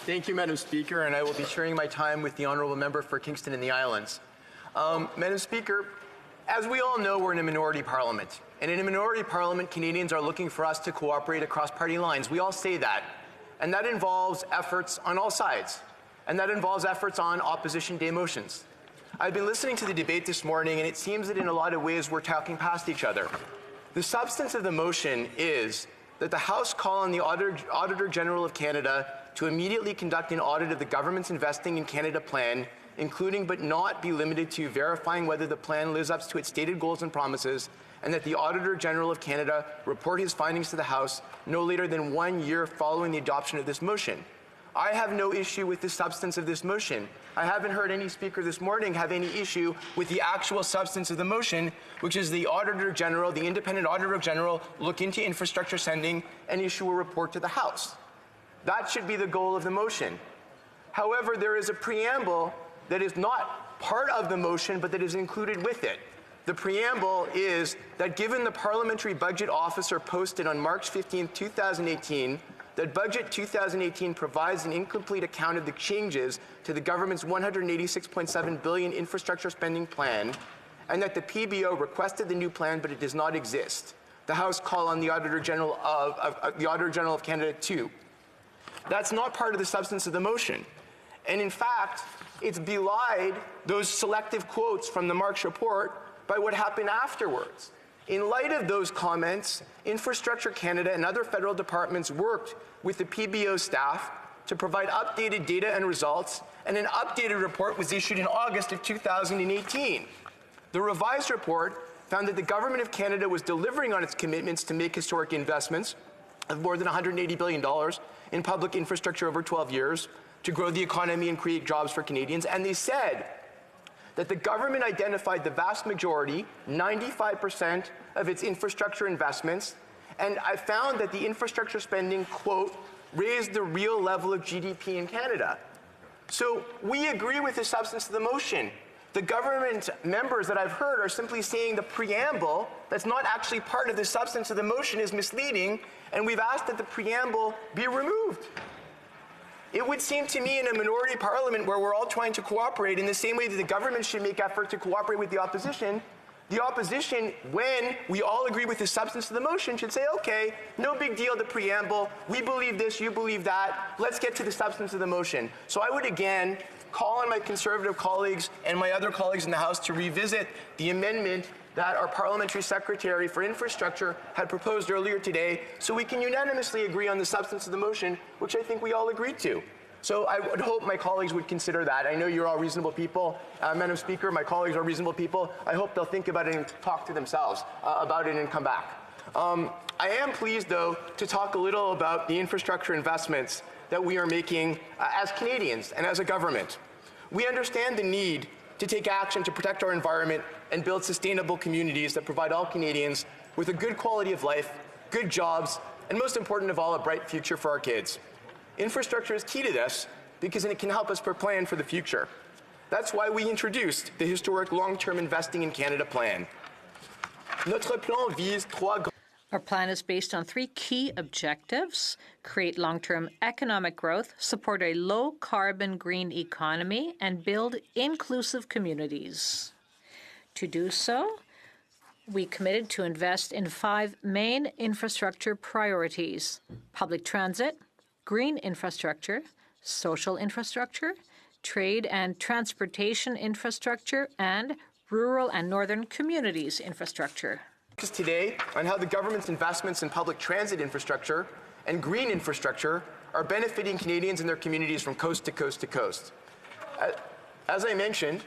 Speaker 20: Thank you, Madam Speaker, and I will be sharing my time with the Honourable Member for Kingston and the Islands. Madam Speaker, as we all know, we're in a minority parliament. And in a minority parliament, Canadians are looking for us to cooperate across party lines. We all say that. And that involves efforts on all sides. And that involves efforts on opposition day motions. I've been listening to the debate this morning, and it seems that in a lot of ways we're talking past each other. The substance of the motion is that the House call on the Auditor General of Canada to immediately conduct an audit of the government's Investing in Canada plan, including but not be limited to verifying whether the plan lives up to its stated goals and promises, and that the Auditor General of Canada report his findings to the House no later than 1 year following the adoption of this motion. I have no issue with the substance of this motion. I haven't heard any speaker this morning have any issue with the actual substance of the motion, which is the Auditor General, the Independent Auditor General, look into infrastructure spending and issue a report to the House. That should be the goal of the motion. However, there is a preamble that is not part of the motion, but that is included with it. The preamble is that given the Parliamentary Budget Officer posted on March 15, 2018, that Budget 2018 provides an incomplete account of the changes to the government's $186.7 billion infrastructure spending plan, and that the PBO requested the new plan, but it does not exist. The House call on the Auditor General of Canada too. That's not part of the substance of the motion. And in fact, it's belied those selective quotes from the March report by what happened afterwards. In light of those comments, Infrastructure Canada and other federal departments worked with the PBO staff to provide updated data and results, and an updated report was issued in August of 2018. The revised report found that the Government of Canada was delivering on its commitments to make historic investments of more than $180 billion in public infrastructure over 12 years to grow the economy and create jobs for Canadians, and they said that the government identified the vast majority, 95% of its infrastructure investments, and I found that the infrastructure spending, quote, raised the real level of GDP in Canada. So we agree with the substance of the motion. The government members that I've heard are simply saying the preamble that's not actually part of the substance of the motion is misleading, and we've asked that the preamble be removed. It would seem to me in a minority parliament where we're all trying to cooperate in the same way that the government should make effort to cooperate with the opposition, when we all agree with the substance of the motion, should say, okay, no big deal, the preamble, we believe this, you believe that, let's get to the substance of the motion. So I would again call on my Conservative colleagues and my other colleagues in the House to revisit the amendment that our Parliamentary Secretary for Infrastructure had proposed earlier today, so we can unanimously agree on the substance of the motion, which I think we all agreed to. So I would hope my colleagues would consider that. I know you're all reasonable people. Madam Speaker, my colleagues are reasonable people. I hope they'll think about it and talk to themselves about it and come back. I am pleased, though, to talk a little about the infrastructure investments that we are making as Canadians and as a government. We understand the need to take action to protect our environment and build sustainable communities that provide all Canadians with a good quality of life, good jobs, and most important of all, a bright future for our kids. Infrastructure is key to this because it can help us plan for the future. That's why we introduced the historic Long-Term Investing in Canada plan. Notre plan vise
Speaker 14: Our plan is based on 3 key objectives: create long-term economic growth, support a low-carbon green economy, and build inclusive communities. To do so, we committed to invest in 5 main infrastructure priorities: public transit, green infrastructure, social infrastructure, trade and transportation infrastructure, and rural and northern communities infrastructure.
Speaker 20: Today on how the government's investments in public transit infrastructure and green infrastructure are benefiting Canadians and their communities from coast to coast to coast. As I mentioned,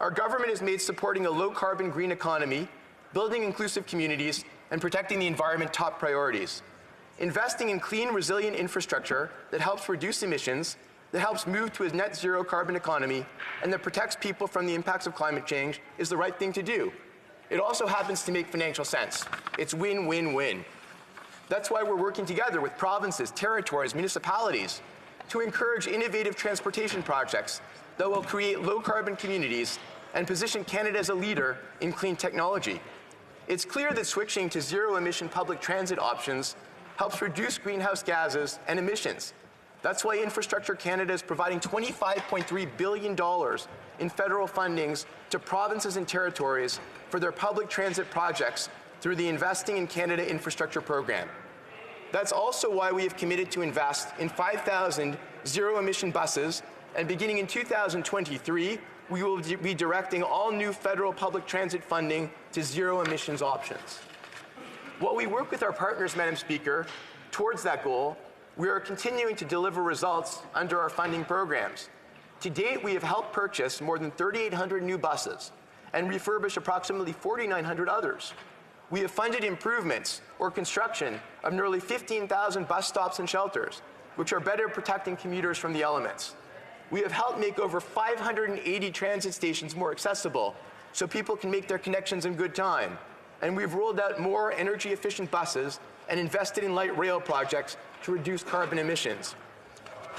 Speaker 20: our government has made supporting a low-carbon green economy, building inclusive communities, and protecting the environment top priorities. Investing in clean, resilient infrastructure that helps reduce emissions, that helps move to a net zero carbon economy, and that protects people from the impacts of climate change is the right thing to do. It also happens to make financial sense. It's win-win-win. That's why we're working together with provinces, territories, municipalities to encourage innovative transportation projects that will create low-carbon communities and position Canada as a leader in clean technology. It's clear that switching to zero-emission public transit options helps reduce greenhouse gases and emissions. That's why Infrastructure Canada is providing $25.3 billion in federal fundings to provinces and territories for their public transit projects through the Investing in Canada infrastructure program. That's also why we have committed to invest in 5,000 zero-emission buses, and beginning in 2023, we will be directing all new federal public transit funding to zero-emissions options. While we work with our partners, Madam Speaker, towards that goal, we are continuing to deliver results under our funding programs. To date, we have helped purchase more than 3,800 new buses and refurbish approximately 4,900 others. We have funded improvements or construction of nearly 15,000 bus stops and shelters, which are better protecting commuters from the elements. We have helped make over 580 transit stations more accessible so people can make their connections in good time. And we've rolled out more energy-efficient buses and invested in light rail projects to reduce carbon emissions.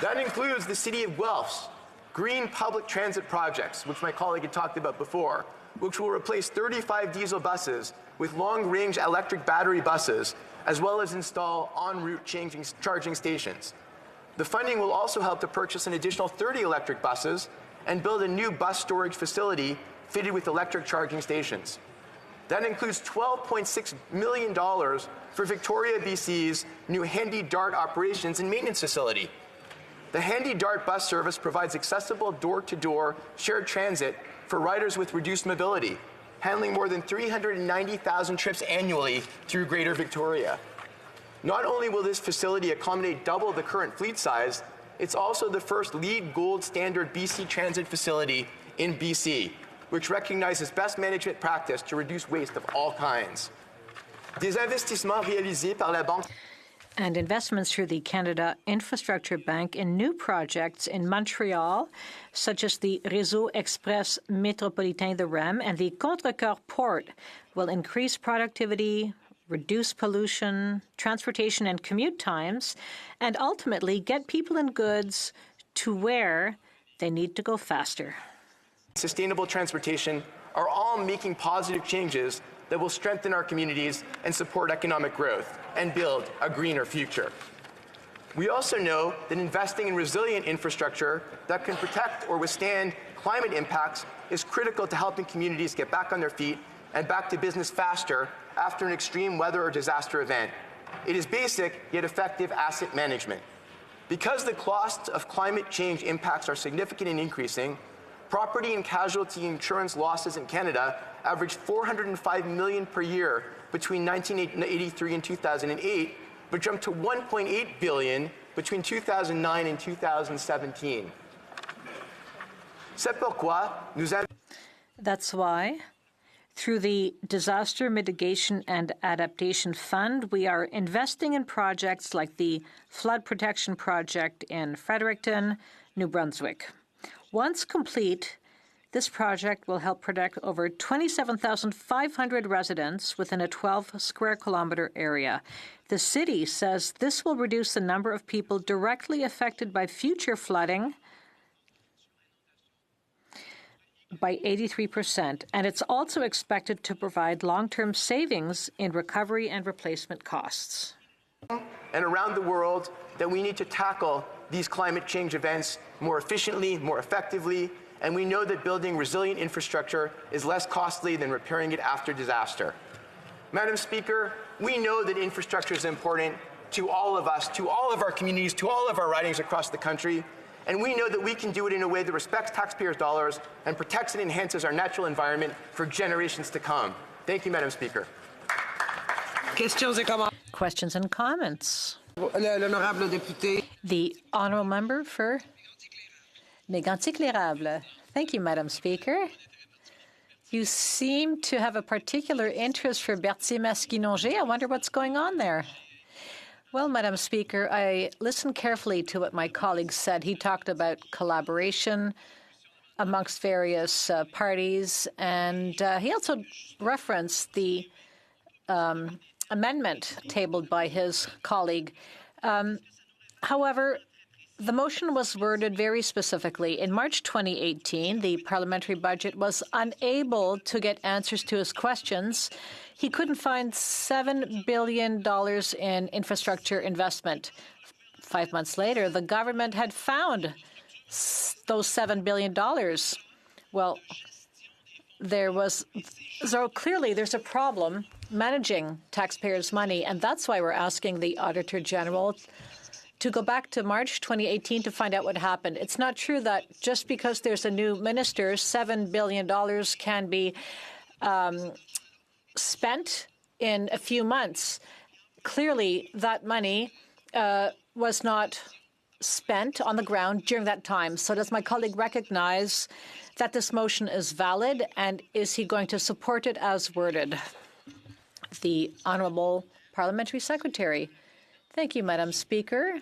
Speaker 20: That includes the City of Guelph's green public transit projects, which my colleague had talked about before, which will replace 35 diesel buses with long-range electric battery buses, as well as install en route charging stations. The funding will also help to purchase an additional 30 electric buses and build a new bus storage facility fitted with electric charging stations. That includes $12.6 million for Victoria, BC's new Handy Dart operations and maintenance facility. The Handy Dart bus service provides accessible door-to-door shared transit for riders with reduced mobility, handling more than 390,000 trips annually through Greater Victoria. Not only will this facility accommodate double the current fleet size, it's also the first LEED Gold Standard BC Transit facility in BC, which recognizes best management practice to reduce waste of all kinds. Des investissements réalisés par la Banque
Speaker 14: and investments through the Canada Infrastructure Bank in new projects in Montreal, such as the Réseau Express Métropolitain, the REM, and the Contrecoeur Port, will increase productivity, reduce pollution, transportation and commute times, and ultimately get people and goods to where they need to go faster.
Speaker 20: sustainable transportation are all making positive changes that will strengthen our communities and support economic growth and build a greener future. We also know that investing in resilient infrastructure that can protect or withstand climate impacts is critical to helping communities get back on their feet and back to business faster after an extreme weather or disaster event. It is basic yet effective asset management. Because the costs of climate change impacts are significant and increasing, property and casualty insurance losses in Canada averaged $405 million per year between 1983 and 2008, but jumped to $1.8 billion between 2009 and 2017.
Speaker 14: That's why, through the Disaster Mitigation and Adaptation Fund, we are investing in projects like the Flood Protection Project in Fredericton, New Brunswick. Once complete, this project will help protect over 27,500 residents within a 12-square-kilometer area. The city says this will reduce the number of people directly affected by future flooding by 83%, and it's also expected to provide long-term savings in recovery and replacement costs.
Speaker 20: And around the world, that we need to tackle these climate change events more efficiently, more effectively, and we know that building resilient infrastructure is less costly than repairing it after disaster. Madam Speaker, we know that infrastructure is important to all of us, to all of our communities, to all of our ridings across the country, and we know that we can do it in a way that respects taxpayers' dollars and protects and enhances our natural environment for generations to come. Thank you, Madam Speaker.
Speaker 14: Questions and comments? The honourable member for Mégantic-l'Érable. Thank you, Madam Speaker. You seem to have a particular interest for Berthier-Masquinongé. I wonder what's going on there. Well, Madam Speaker, I listened carefully to what my colleague said. He talked about collaboration amongst various parties, and he also referenced the amendment tabled by his colleague. However, the motion was worded very specifically. In March 2018, the parliamentary budget was unable to get answers to his questions. He couldn't find $7 billion in infrastructure investment. 5 months later, the government had found those $7 billion. Well, so clearly there's a problem managing taxpayers' money, and that's why we're asking the Auditor General to go back to March 2018 to find out what happened. It's not true that just because there's a new minister, $7 billion can be spent in a few months. Clearly, that money was not spent on the ground during that time. So does my colleague recognize that this motion is valid, and is he going to support it as worded? The Honourable Parliamentary Secretary. Thank you, Madam Speaker.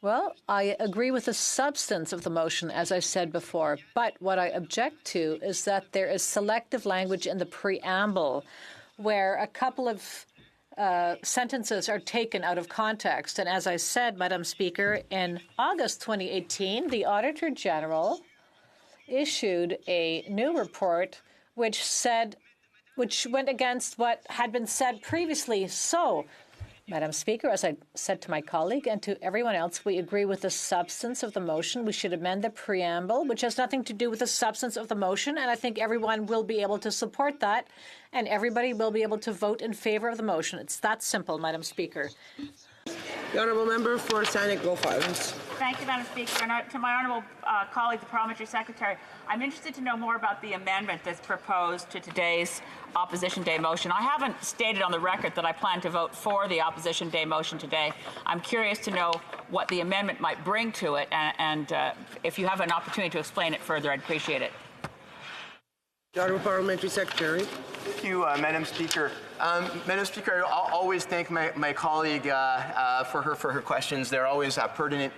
Speaker 14: Well, I agree with the substance of the motion, as I said before, but what I object to is that there is selective language in the preamble where a couple of sentences are taken out of context. And as I said, Madam Speaker, in August 2018, the Auditor General issued a new report which went against what had been said previously. So, Madam Speaker, as I said to my colleague and to everyone else, we agree with the substance of the motion. We should amend the preamble, which has nothing to do with the substance of the motion, and I think everyone will be able to support that, and everybody will be able to vote in favour of the motion. It's that simple, Madam Speaker.
Speaker 21: The Honourable Member for Sanic Gulf Islands.
Speaker 17: Thank you, Madam Speaker. And to my honourable colleague, the Parliamentary Secretary, I'm interested to know more about the amendment that's proposed to today's Opposition Day motion. I haven't stated on the record that I plan to vote for the Opposition Day motion today. I'm curious to know what the amendment might bring to it, and if you have an opportunity to explain it further, I'd appreciate it.
Speaker 21: The Honourable Parliamentary Secretary.
Speaker 20: Thank you, Madam Speaker. Madam Speaker, I'll always thank my colleague for her questions. They're always pertinent.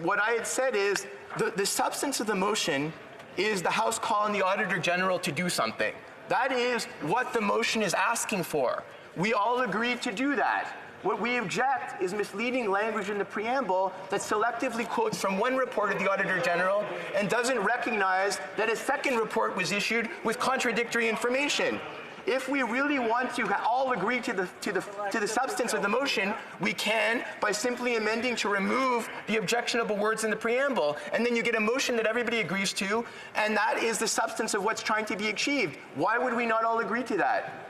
Speaker 20: What I had said is the substance of the motion is the House calling the Auditor General to do something. That is what the motion is asking for. We all agreed to do that. What we object is misleading language in the preamble that selectively quotes from one report of the Auditor General and doesn't recognize that a second report was issued with contradictory information. If we really want to all agree to the substance of the motion, we can by simply amending to remove the objectionable words in the preamble, and then you get a motion that everybody agrees to, and that is the substance of what's trying to be achieved. Why would we not all agree to that?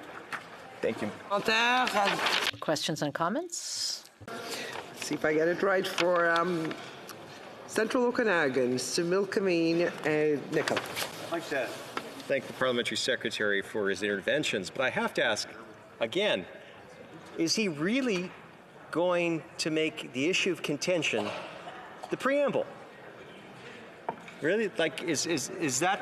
Speaker 20: Thank you.
Speaker 14: Questions and comments?
Speaker 21: See if I get it right. For Central Okanagan, Similkameen and Nickel.
Speaker 18: I'd like to thank the Parliamentary Secretary for his interventions, but I have to ask again, is he really going to make the issue of contention the preamble? Really? Like, is that...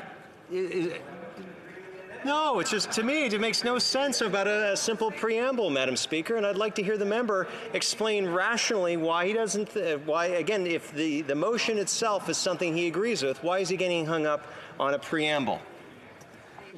Speaker 18: No, it's just, to me, it makes no sense about a simple preamble, Madam Speaker, and I'd like to hear the member explain rationally why he doesn't, why, again, if the motion itself is something he agrees with, why is he getting hung up on a preamble?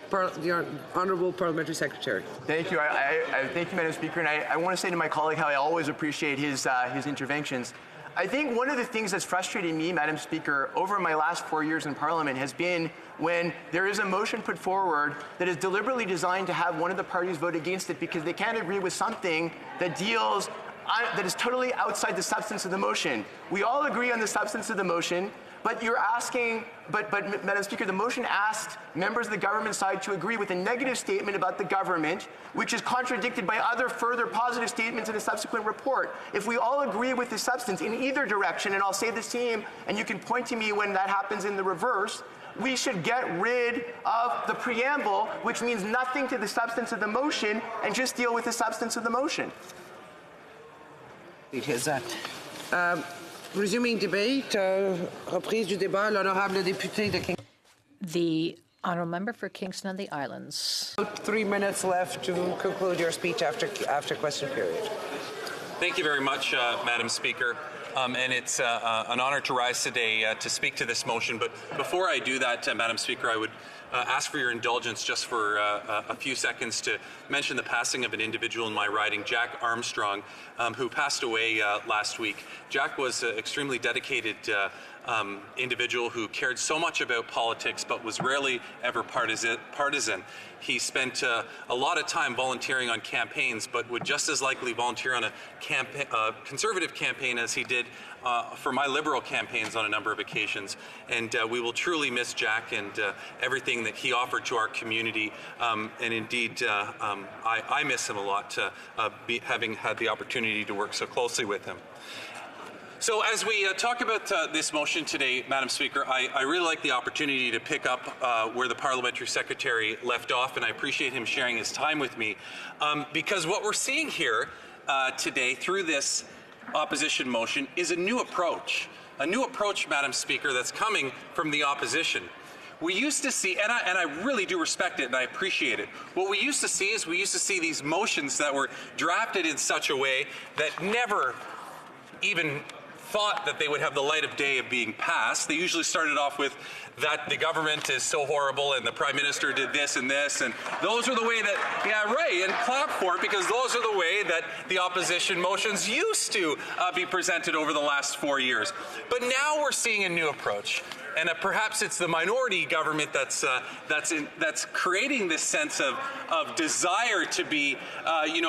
Speaker 21: The Honourable Parliamentary Secretary.
Speaker 20: Thank you. I thank you, Madam Speaker, and I want to say to my colleague how I always appreciate his interventions. I think one of the things that's frustrating me, Madam Speaker, over my last 4 years in Parliament has been when there is a motion put forward that is deliberately designed to have one of the parties vote against it because they can't agree with something that that is totally outside the substance of the motion. We all agree on the substance of the motion, but you're asking, but Madam Speaker, the motion asked members of the government side to agree with a negative statement about the government, which is contradicted by other further positive statements in a subsequent report. If we all agree with the substance in either direction, and I'll say the same, and you can point to me when that happens in the reverse, we should get rid of the preamble, which means nothing to the substance of the motion, and just deal with the substance of the motion.
Speaker 21: It is that. Resuming debate, reprise du débat, l'honorable député de Kingston.
Speaker 14: The honourable member for Kingston and the Islands.
Speaker 21: 3 minutes left to conclude your speech after question period.
Speaker 12: Thank you very much, Madam Speaker. And it's an honor to rise today to speak to this motion. But before I do that, Madam Speaker, I would ask for your indulgence just for a few seconds to mention the passing of an individual in my riding, Jack Armstrong, who passed away last week. Jack was an extremely dedicated individual who cared so much about politics but was rarely ever partisan. He spent a lot of time volunteering on campaigns, but would just as likely volunteer on a conservative campaign as he did for my Liberal campaigns on a number of occasions. And we will truly miss Jack and everything that he offered to our community. And indeed, I miss him a lot, having had the opportunity to work so closely with him. So as we talk about this motion today, Madam Speaker, I really like the opportunity to pick up where the Parliamentary Secretary left off, and I appreciate him sharing his time with me, because what we're seeing here today through this opposition motion is a new approach, Madam Speaker, that's coming from the opposition. We used to see, and I really do respect it and I appreciate it, what we used to see is we used to see these motions that were drafted in such a way that never even thought that they would have the light of day of being passed. They usually started off with that the government is so horrible and the Prime Minister did this and this, and those are the way that, yeah, right, and clap for it, because those are the way that the opposition motions used to be presented over the last 4 years. But now we're seeing a new approach. And perhaps it's the minority government that's creating this sense of desire to be,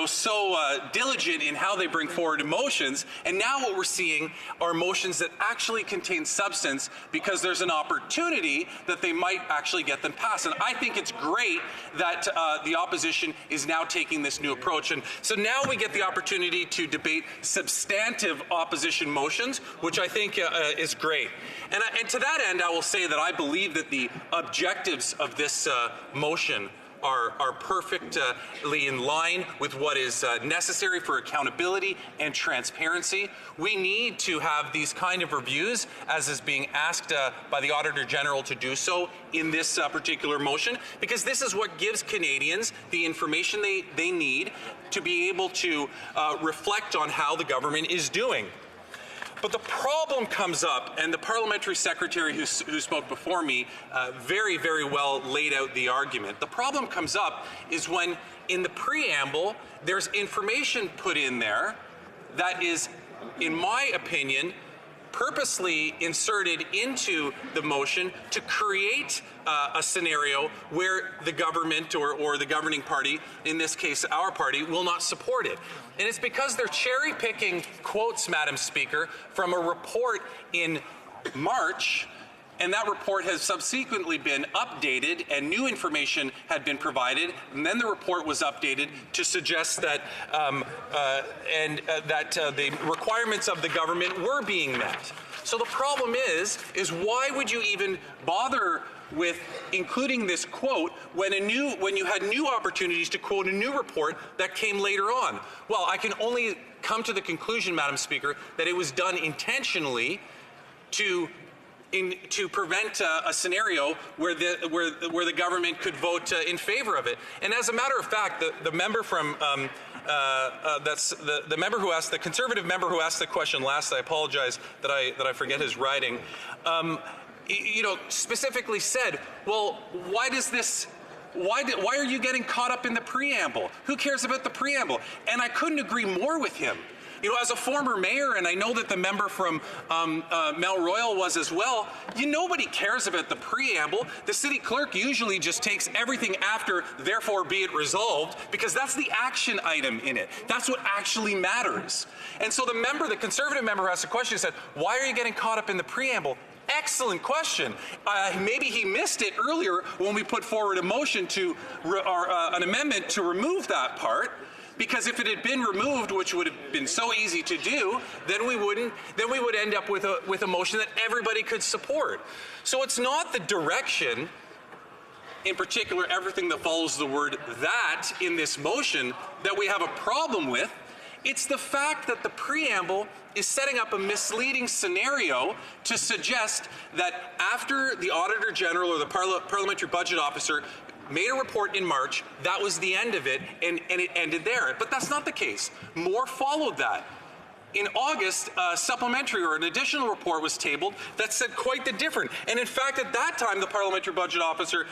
Speaker 12: so diligent in how they bring forward motions. And now what we're seeing are motions that actually contain substance because there's an opportunity that they might actually get them passed. And I think it's great that the opposition is now taking this new approach. And so now we get the opportunity to debate substantive opposition motions, which I think is great. And to that end, I will say that I believe that the objectives of this motion are perfectly in line with what is necessary for accountability and transparency. We need to have these kind of reviews, as is being asked by the Auditor General to do so in this particular motion, because this is what gives Canadians the information they need to be able to reflect on how the government is doing. But the problem comes up, and the Parliamentary Secretary who spoke before me very, very well laid out the argument. The problem comes up is when in the preamble there's information put in there that is, in my opinion, purposely inserted into the motion to create a scenario where the government or the governing party, in this case our party, will not support it. And it's because they're cherry-picking quotes, Madam Speaker, from a report in March, and that report has subsequently been updated and new information had been provided, and then the report was updated to suggest that the requirements of the government were being met. So the problem is why would you even bother with including this quote when you had new opportunities to quote a new report that came later on? Well, I can only come to the conclusion, Madam Speaker, that it was done intentionally to prevent a scenario where the government could vote in favor of it. And as a matter of fact, the member from that's the member who asked, the Conservative member who asked the question last, I apologize that I forget his writing, specifically said, well, why are you getting caught up in the preamble? Who cares about the preamble? And I couldn't agree more with him. As a former mayor, and I know that the member from Mel Royal was as well, nobody cares about the preamble. The city clerk usually just takes everything after, therefore be it resolved, because that's the action item in it. That's what actually matters. And so the Conservative member who asked the question said, why are you getting caught up in the preamble? Excellent question. Maybe he missed it earlier when we put forward a motion an amendment to remove that part. Because if it had been removed, which would have been so easy to do, then we would end up with a motion that everybody could support. So it's not the direction, in particular everything that follows the word "that" in this motion, that we have a problem with. It's the fact that the preamble is setting up a misleading scenario to suggest that after the Auditor General or the Parliamentary Budget Officer made a report in March, that was the end of it, and it ended there. But that's not the case. More followed that. In August, a supplementary or an additional report was tabled that said quite the different. And in fact, at that time, the Parliamentary Budget Officer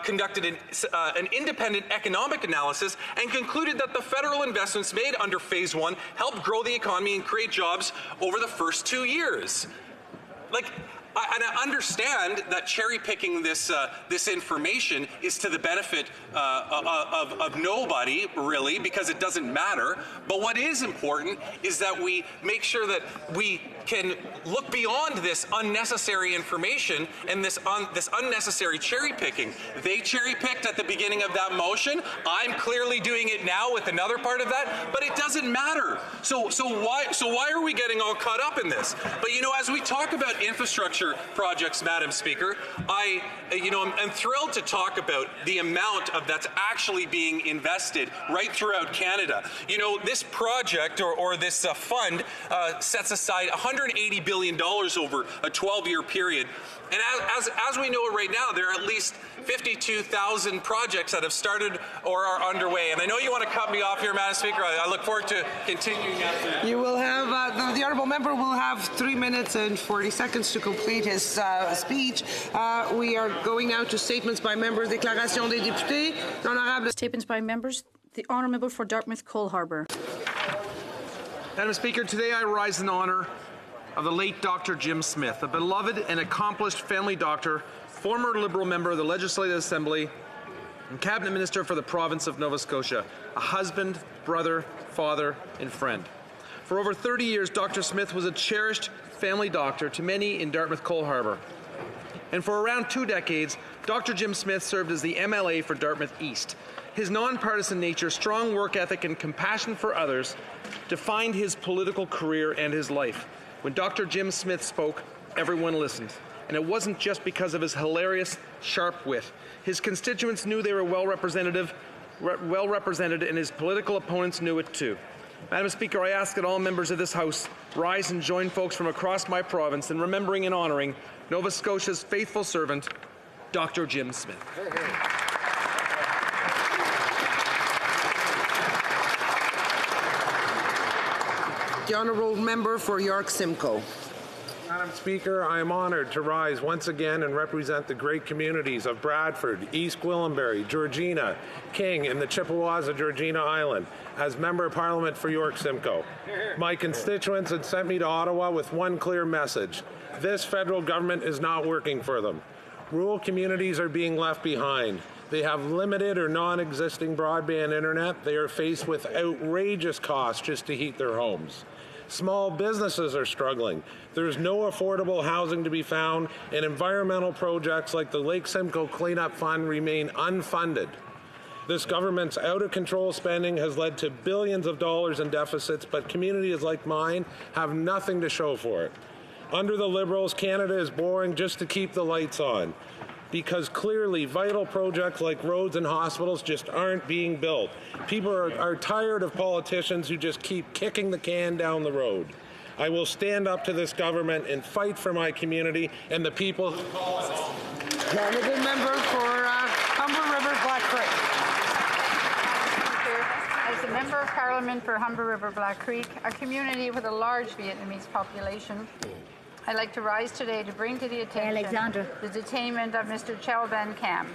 Speaker 12: conducted an independent economic analysis and concluded that the federal investments made under Phase 1 helped grow the economy and create jobs over the first 2 years. And I understand that cherry-picking this information is to the benefit of nobody, really, because it doesn't matter. But what is important is that we make sure that we can look beyond this unnecessary information and this unnecessary cherry-picking. They cherry-picked at the beginning of that motion. I'm clearly doing it now with another part of that, but it doesn't matter. So why are we getting all caught up in this? But as we talk about infrastructure projects, Madam Speaker, I'm thrilled to talk about the amount that's actually being invested right throughout Canada. This project or this fund sets aside $180 billion over a 12-year period. And as we know right now, there are at least 52,000 projects that have started or are underway. And I know you want to cut me off here, Madam Speaker. I look forward to continuing after that.
Speaker 21: You will have, the honourable member will have 3 minutes and 40 seconds to complete his speech. We are going now to statements by members. Déclaration des députés. L'honorable.
Speaker 1: Statements by members. The honourable member for Dartmouth Cole Harbour.
Speaker 19: Madam Speaker, today I rise in honour of the late Dr. Jim Smith, a beloved and accomplished family doctor, former Liberal member of the Legislative Assembly, and Cabinet Minister for the province of Nova Scotia, a husband, brother, father, and friend. For over 30 years, Dr. Smith was a cherished family doctor to many in Dartmouth Cole Harbour. And for around 2 decades, Dr. Jim Smith served as the MLA for Dartmouth East. His nonpartisan nature, strong work ethic, and compassion for others defined his political career and his life. When Dr. Jim Smith spoke, everyone listened. And it wasn't just because of his hilarious, sharp wit. His constituents knew they were well represented, and his political opponents knew it too. Madam Speaker, I ask that all members of this House rise and join folks from across my province in remembering and honouring Nova Scotia's faithful servant, Dr. Jim Smith.
Speaker 21: The honourable member for York Simcoe.
Speaker 11: Madam Speaker, I am honored to rise once again and represent the great communities of Bradford, East Gwillimbury, Georgina, King, and the Chippewas of Georgina Island as Member of Parliament for York Simcoe. My constituents had sent me to Ottawa with one clear message. This federal government is not working for them. Rural communities are being left behind. They have limited or non-existing broadband internet. They are faced with outrageous costs just to heat their homes. Small businesses are struggling. There's no affordable housing to be found, and environmental projects like the Lake Simcoe Cleanup Fund remain unfunded. This government's out-of-control spending has led to billions of dollars in deficits, but communities like mine have nothing to show for it. Under the Liberals, Canada is borrowing just to keep the lights on, because clearly vital projects like roads and hospitals just aren't being built. People are tired of politicians who just keep kicking the can down the road. I will stand up to this government and fight for my community and the people who call us home.
Speaker 21: The honourable member for Humber River Black Creek.
Speaker 15: As a Member of Parliament for Humber River Black Creek, a community with a large Vietnamese population, I'd like to rise today to bring to the attention the detainment of Mr. Chow Van Cam,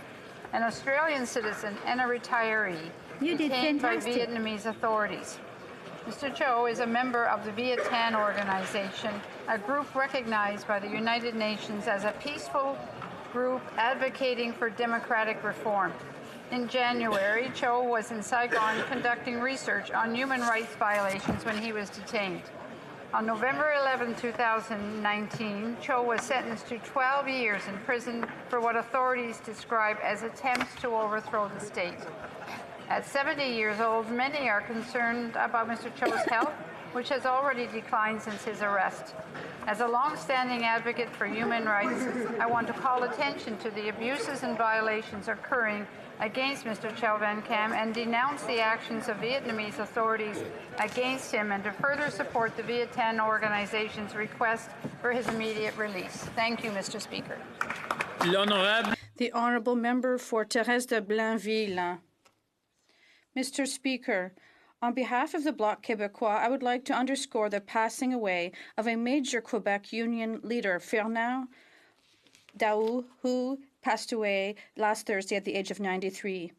Speaker 15: an Australian citizen and a retiree detained by Vietnamese authorities. Mr. Chow is a member of the Viet Thanh organization, a group recognized by the United Nations as a peaceful group advocating for democratic reform. In January, Chow was in Saigon conducting research on human rights violations when he was detained. On November 11, 2019, Chow was sentenced to 12 years in prison for what authorities describe as attempts to overthrow the state. At 70 years old, many are concerned about Mr. Chow's health, which has already declined since his arrest. As a long-standing advocate for human rights, I want to call attention to the abuses and violations occurring against Mr. Chow Van Cam and denounce the actions of Vietnamese authorities against him and to further support the Viet Thanh organization's request for his immediate release. Thank you, Mr. Speaker.
Speaker 1: The Honourable Member for Thérèse de Blainville. Mr. Speaker, on behalf of the Bloc Québécois, I would like to underscore the passing away of a major Quebec union leader, Fernand Daou, who passed away last Thursday at the age of 93.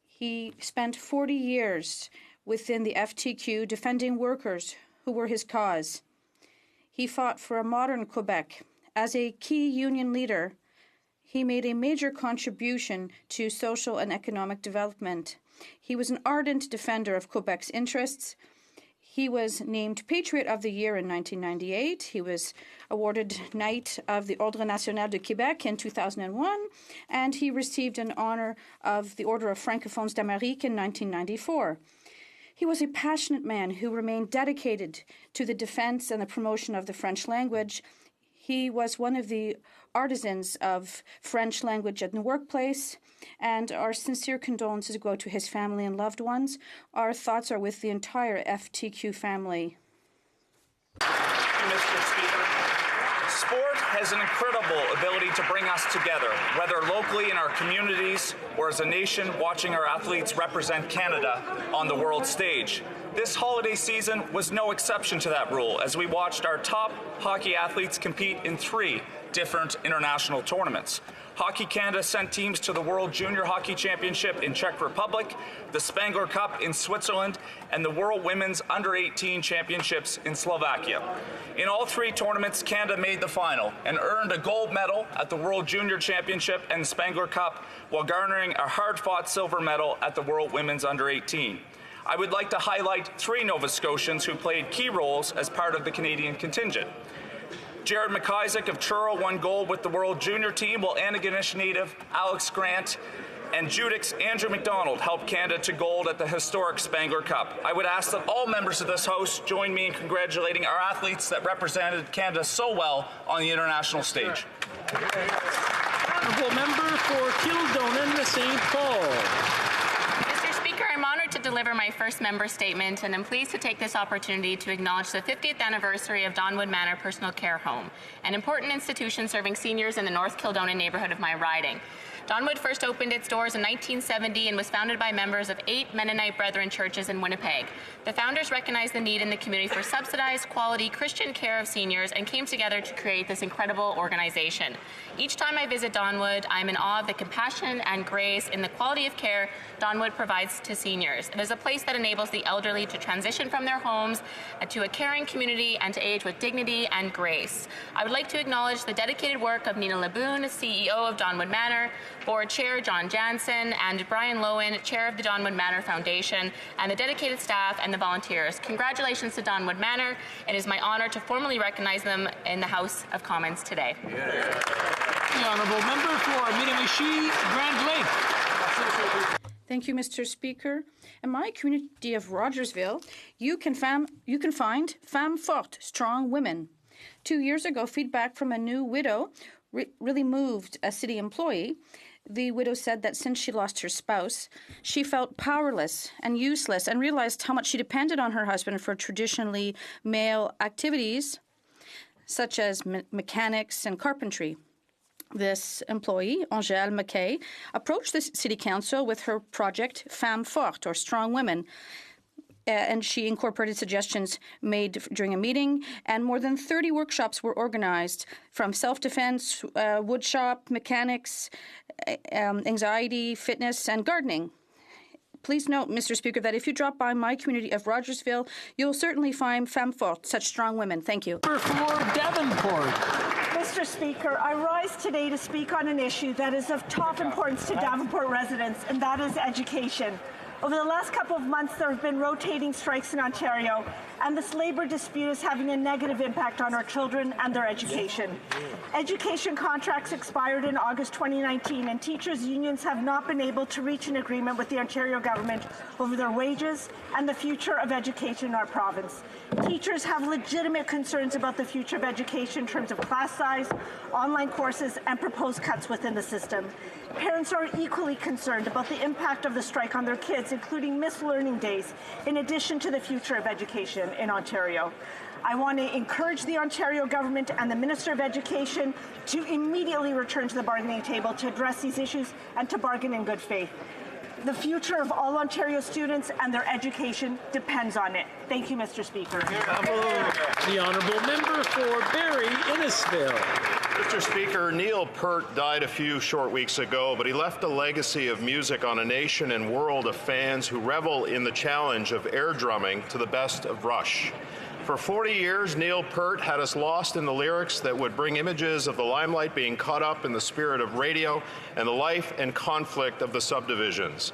Speaker 1: He spent 40 years within the FTQ defending workers who were his cause. He fought for a modern Quebec. As a key union leader, he made a major contribution to social and economic development. He was an ardent defender of Quebec's interests. He was named Patriot of the Year in 1998. He was awarded Knight of the Ordre National de Québec in 2001, and he received an honor of the Order of Francophones d'Amérique in 1994. He was a passionate man who remained dedicated to the defense and the promotion of the French language. He was one of the artisans of French language in the workplace, and our sincere condolences go to his family and loved ones. Our thoughts are with the entire FTQ family.
Speaker 23: Mr. Speaker, sport has an incredible ability to bring us together, whether locally in our communities or as a nation watching our athletes represent Canada on the world stage. This holiday season was no exception to that rule, as we watched our top hockey athletes compete in 3 different international tournaments. Hockey Canada sent teams to the World Junior Hockey Championship in Czech Republic, the Spangler Cup in Switzerland, and the World Women's Under-18 Championships in Slovakia. In all 3 tournaments, Canada made the final and earned a gold medal at the World Junior Championship and Spangler Cup, while garnering a hard-fought silver medal at the World Women's Under-18. I would like to highlight 3 Nova Scotians who played key roles as part of the Canadian contingent. Jared McIsaac of Truro won gold with the World Junior team, while Antigonish native Alex Grant and Judic's Andrew McDonald helped Canada to gold at the historic Spangler Cup. I would ask that all members of this House join me in congratulating our athletes that represented Canada so well on the international stage.
Speaker 24: Honourable Member for Kildonan, St. Paul.
Speaker 25: I'm honored to deliver my first member statement, and I'm pleased to take this opportunity to acknowledge the 50th anniversary of Donwood Manor Personal Care Home, an important institution serving seniors in the North Kildonan neighbourhood of my riding. Donwood first opened its doors in 1970 and was founded by members of 8 Mennonite Brethren churches in Winnipeg. The founders recognized the need in the community for subsidized, quality Christian care of seniors and came together to create this incredible organization. Each time I visit Donwood, I'm in awe of the compassion and grace in the quality of care Donwood provides to seniors. It is a place that enables the elderly to transition from their homes to a caring community and to age with dignity and grace. I would like to acknowledge the dedicated work of Nina Laboon, CEO of Donwood Manor, Board Chair John Jansen, and Brian Lowen, Chair of the Donwood Manor Foundation, and the dedicated staff and the volunteers. Congratulations to Donwood Manor. It is my honor to formally recognize them in the House of Commons today.
Speaker 24: The Honourable Member for Miramichi Grand Lake.
Speaker 1: Thank you, Mr. Speaker. In my community of Rogersville, you can find Femme Forte, strong women. 2 years ago, feedback from a new widow really moved a city employee. The widow said that since she lost her spouse, she felt powerless and useless and realized how much she depended on her husband for traditionally male activities, such as mechanics and carpentry. This employee, Angèle McKay, approached the City Council with her project Femme Forte, or Strong Women, and she incorporated suggestions made during a meeting, and more than 30 workshops were organized from self-defense, woodshop, mechanics, anxiety, fitness, and gardening. Please note, Mr. Speaker, that if you drop by my community of Rogersville, you'll certainly find Femme Forte, such strong women. Thank you.
Speaker 24: For Davenport.
Speaker 3: Mr. Speaker, I rise today to speak on an issue that is of top importance to Davenport residents, and that is education. Over the last couple of months, there have been rotating strikes in Ontario, and this labour dispute is having a negative impact on our children and their education. Education contracts expired in August 2019, and teachers' unions have not been able to reach an agreement with the Ontario government over their wages and the future of education in our province. Teachers have legitimate concerns about the future of education in terms of class size, online courses, and proposed cuts within the system. Parents are equally concerned about the impact of the strike on their kids, including missed learning days, in addition to the future of education in Ontario. I want to encourage the Ontario government and the Minister of Education to immediately return to the bargaining table to address these issues and to bargain in good faith. The future of all Ontario students and their education depends on it. Thank you, Mr. Speaker.
Speaker 24: The Honourable Member for Barrie Innisfil.
Speaker 4: Mr. Speaker, Neil Peart died a few short weeks ago, but he left a legacy of music on a nation and world of fans who revel in the challenge of air drumming to the best of Rush. For 40 years, Neil Peart had us lost in the lyrics that would bring images of the limelight being caught up in the spirit of radio and the life and conflict of the subdivisions.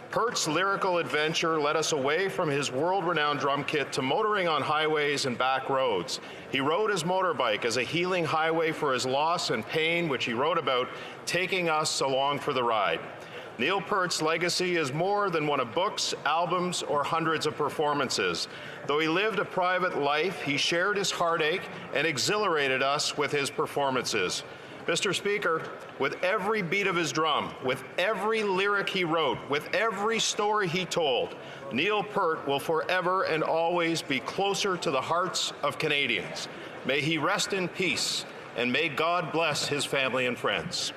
Speaker 4: Peart's lyrical adventure led us away from his world-renowned drum kit to motoring on highways and back roads. He rode his motorbike as a healing highway for his loss and pain, which he wrote about, taking us along for the ride. Neil Peart's legacy is more than one of books, albums, or hundreds of performances. Though he lived a private life, he shared his heartache and exhilarated us with his performances. Mr. Speaker, with every beat of his drum, with every lyric he wrote, with every story he told, Neil Peart will forever and always be closer to the hearts of Canadians. May he rest in peace, and may God bless his family and friends.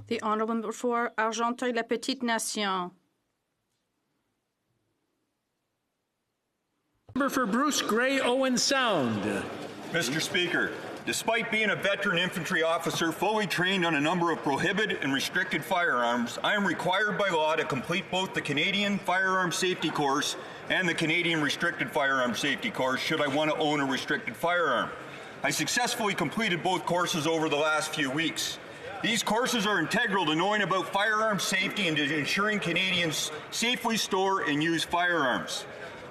Speaker 1: The Honourable Member for Argenteuil-la-Petite-Nation.
Speaker 24: Member for Bruce Grey Owen Sound.
Speaker 6: Mr. Speaker, despite being a veteran infantry officer fully trained on a number of prohibited and restricted firearms, I am required by law to complete both the Canadian Firearm Safety Course and the Canadian Restricted Firearm Safety Course should I want to own a restricted firearm. I successfully completed both courses over the last few weeks. These courses are integral to knowing about firearm safety and to ensuring Canadians safely store and use firearms.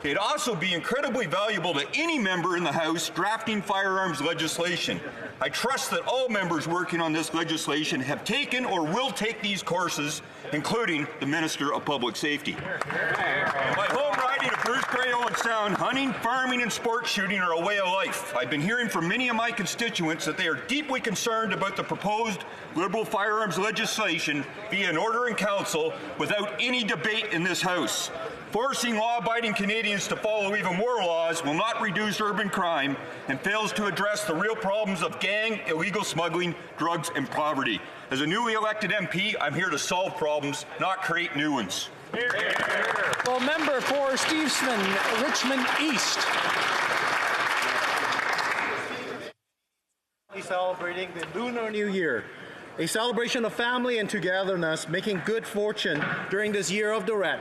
Speaker 6: It'd also be incredibly valuable to any member in the House drafting firearms legislation. I trust that all members working on this legislation have taken or will take these courses, including the Minister of Public Safety. My home riding of Bruce Grey Owen Sound, hunting, farming, and sport shooting are a way of life. I've been hearing from many of my constituents that they are deeply concerned about the proposed Liberal firearms legislation via an order in Council without any debate in this House. Forcing law-abiding Canadians to follow even more laws will not reduce urban crime and fails to address the real problems of gang, illegal smuggling, drugs, and poverty. As a newly elected MP, I'm here to solve problems, not create new ones.
Speaker 24: The member for Stevesman, Richmond East.
Speaker 2: Celebrating the Lunar New Year, a celebration of family and togetherness, making good fortune during this year of the rat.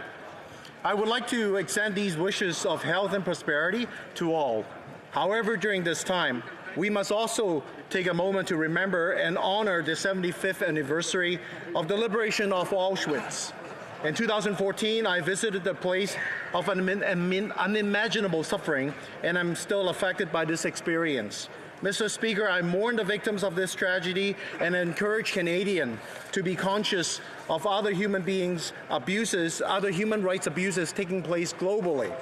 Speaker 2: I would like to extend these wishes of health and prosperity to all. However, during this time, we must also take a moment to remember and honor the 75th anniversary of the liberation of Auschwitz. In 2014, I visited the place of unimaginable suffering, and I'm still affected by this experience. Mr. Speaker, I mourn the victims of this tragedy and encourage Canadians to be conscious of other human beings' abuses, other human rights abuses taking place globally.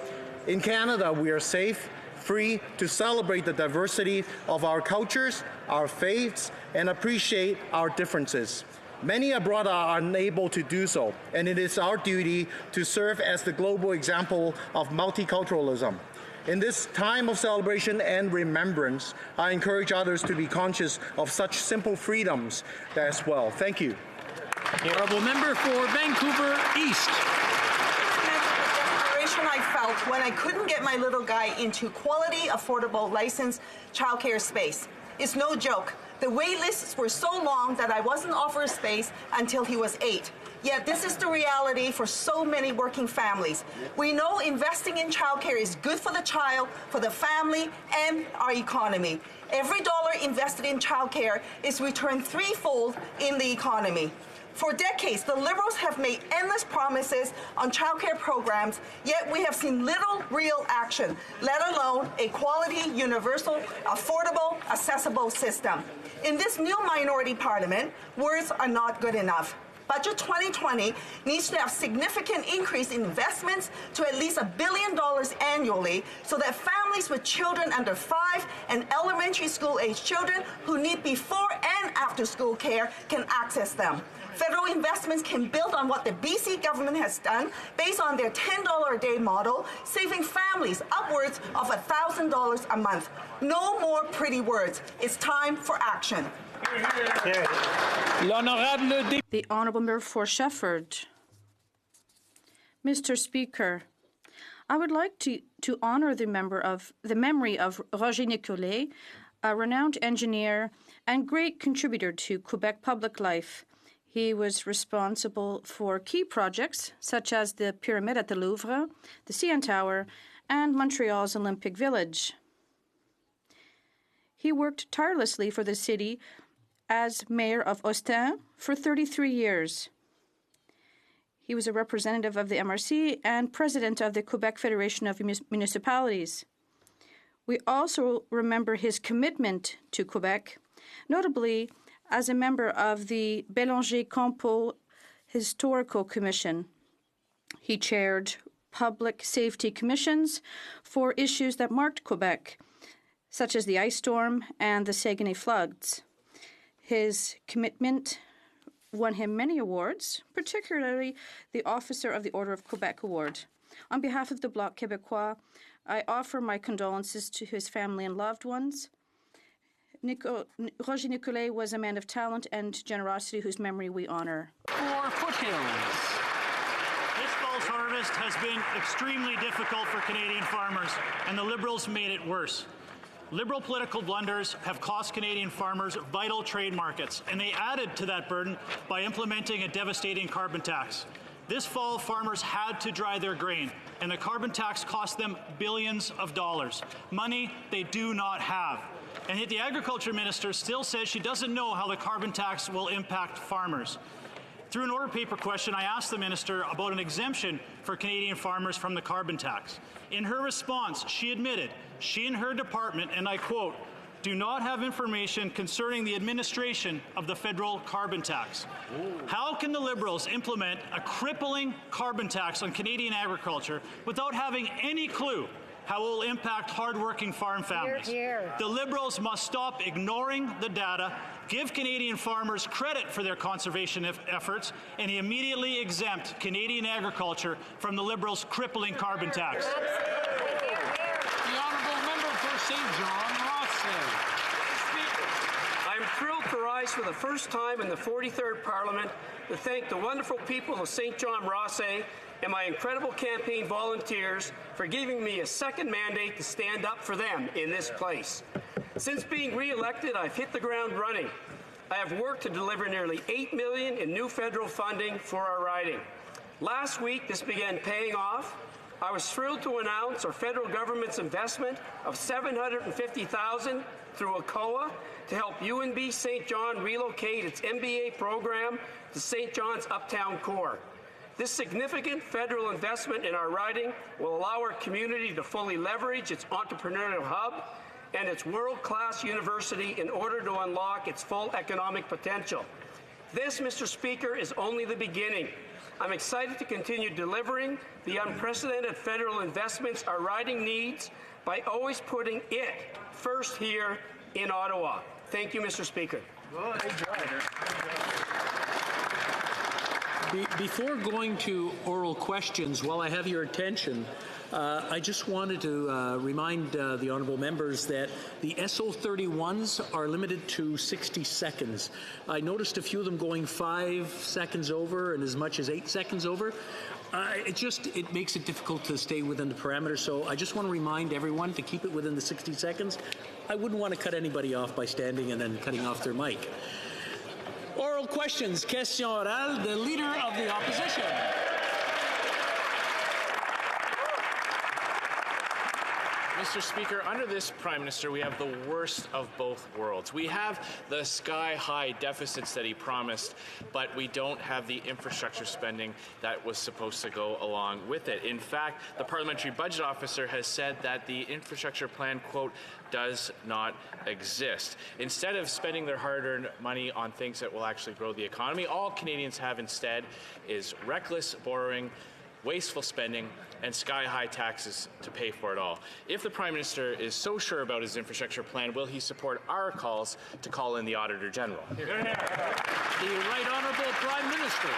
Speaker 2: In Canada, we are safe, free to celebrate the diversity of our cultures, our faiths, and appreciate our differences. Many abroad are unable to do so, and it is our duty to serve as the global example of multiculturalism. In this time of celebration and remembrance, I encourage others to be conscious of such simple freedoms as well. Thank you.
Speaker 24: The honourable member for Vancouver East.
Speaker 5: The desperation I felt when I couldn't get my little guy into quality, affordable, licensed childcare space. It's no joke. The wait lists were so long that I wasn't offered a space until he was 8. Yet this is the reality for so many working families. We know investing in childcare is good for the child, for the family, and our economy. Every dollar invested in childcare is returned threefold in the economy. For decades, the Liberals have made endless promises on childcare programs, yet we have seen little real action, let alone a quality, universal, affordable, accessible system. In this new minority parliament, words are not good enough. Budget 2020 needs to have significant increase in investments to at least $1 billion annually so that families with children under 5 and elementary school age children who need before and after school care can access them. Federal investments can build on what the BC government has done based on their $10 a day model, saving families upwards of $1,000 a month. No more pretty words. It's time for action.
Speaker 1: The Honourable Member for Shefford. Mr. Speaker, I would like to honour the memory of Roger Nicollet, a renowned engineer and great contributor to Quebec public life. He was responsible for key projects such as the Pyramid at the Louvre, the CN Tower, and Montreal's Olympic Village. He worked tirelessly for the city as mayor of Austin for 33 years. He was a representative of the MRC and president of the Quebec Federation of Municipalities. We also remember his commitment to Quebec, notably as a member of the Bélanger-Campeau Historical Commission. He chaired public safety commissions for issues that marked Quebec, such as the ice storm and the Saguenay floods. His commitment won him many awards, particularly the Officer of the Order of Quebec Award. On behalf of the Bloc Québécois, I offer my condolences to his family and loved ones. Roger Nicollet was a man of talent and generosity whose memory we honor.
Speaker 24: For Foothills.
Speaker 10: This fall's harvest has been extremely difficult for Canadian farmers, and the Liberals made it worse. Liberal political blunders have cost Canadian farmers vital trade markets, and they added to that burden by implementing a devastating carbon tax. This fall, farmers had to dry their grain, and the carbon tax cost them billions of dollars, money they do not have. And yet the agriculture minister still says she doesn't know how the carbon tax will impact farmers. Through an order paper question, I asked the minister about an exemption for Canadian farmers from the carbon tax. In her response, she admitted she and her department, and I quote, do not have information concerning the administration of the federal carbon tax. How can the Liberals implement a crippling carbon tax on Canadian agriculture without having any clue how it will impact hardworking farm families.
Speaker 21: Hear, hear.
Speaker 10: The Liberals must stop ignoring the data, give Canadian farmers credit for their conservation efforts, and immediately exempt Canadian agriculture from the Liberals' crippling carbon tax.
Speaker 24: The honourable member for St. John Rothsay.
Speaker 7: I'm thrilled to rise for the first time in the 43rd Parliament to thank the wonderful people of St. John Rothsay and my incredible campaign volunteers for giving me a second mandate to stand up for them in this place. Since being re-elected, I've hit the ground running. I have worked to deliver nearly $8 million in new federal funding for our riding. Last week, this began paying off. I was thrilled to announce our federal government's investment of $750,000 through ACOA to help UNB St. John relocate its MBA program to St. John's Uptown Core. This significant federal investment in our riding will allow our community to fully leverage its entrepreneurial hub and its world-class university in order to unlock its full economic potential. This, Mr. Speaker, is only the beginning. I'm excited to continue delivering the unprecedented federal investments our riding needs by always putting it first here in Ottawa. Thank you, Mr. Speaker.
Speaker 24: Before going to oral questions, while I have your attention, I just wanted to remind the honourable members that the SO31s are limited to 60 seconds. I noticed a few of them going 5 seconds over and as much as 8 seconds over. It makes it difficult to stay within the parameters, so I just want to remind everyone to keep it within the 60 seconds. I wouldn't want to cut anybody off by standing and then cutting off their mic. Oral questions. Question orale, the Leader of the Opposition.
Speaker 9: Mr. Speaker, under this Prime Minister, we have the worst of both worlds. We have the sky-high deficits that he promised, but we don't have the infrastructure spending that was supposed to go along with it. In fact, the Parliamentary Budget Officer has said that the infrastructure plan, quote, does not exist. Instead of spending their hard-earned money on things that will actually grow the economy, all Canadians have instead is reckless borrowing, wasteful spending, and sky-high taxes to pay for it all. If the Prime Minister is so sure about his infrastructure plan, will he support our calls to call in the Auditor General?
Speaker 24: The Right Honourable Prime Minister.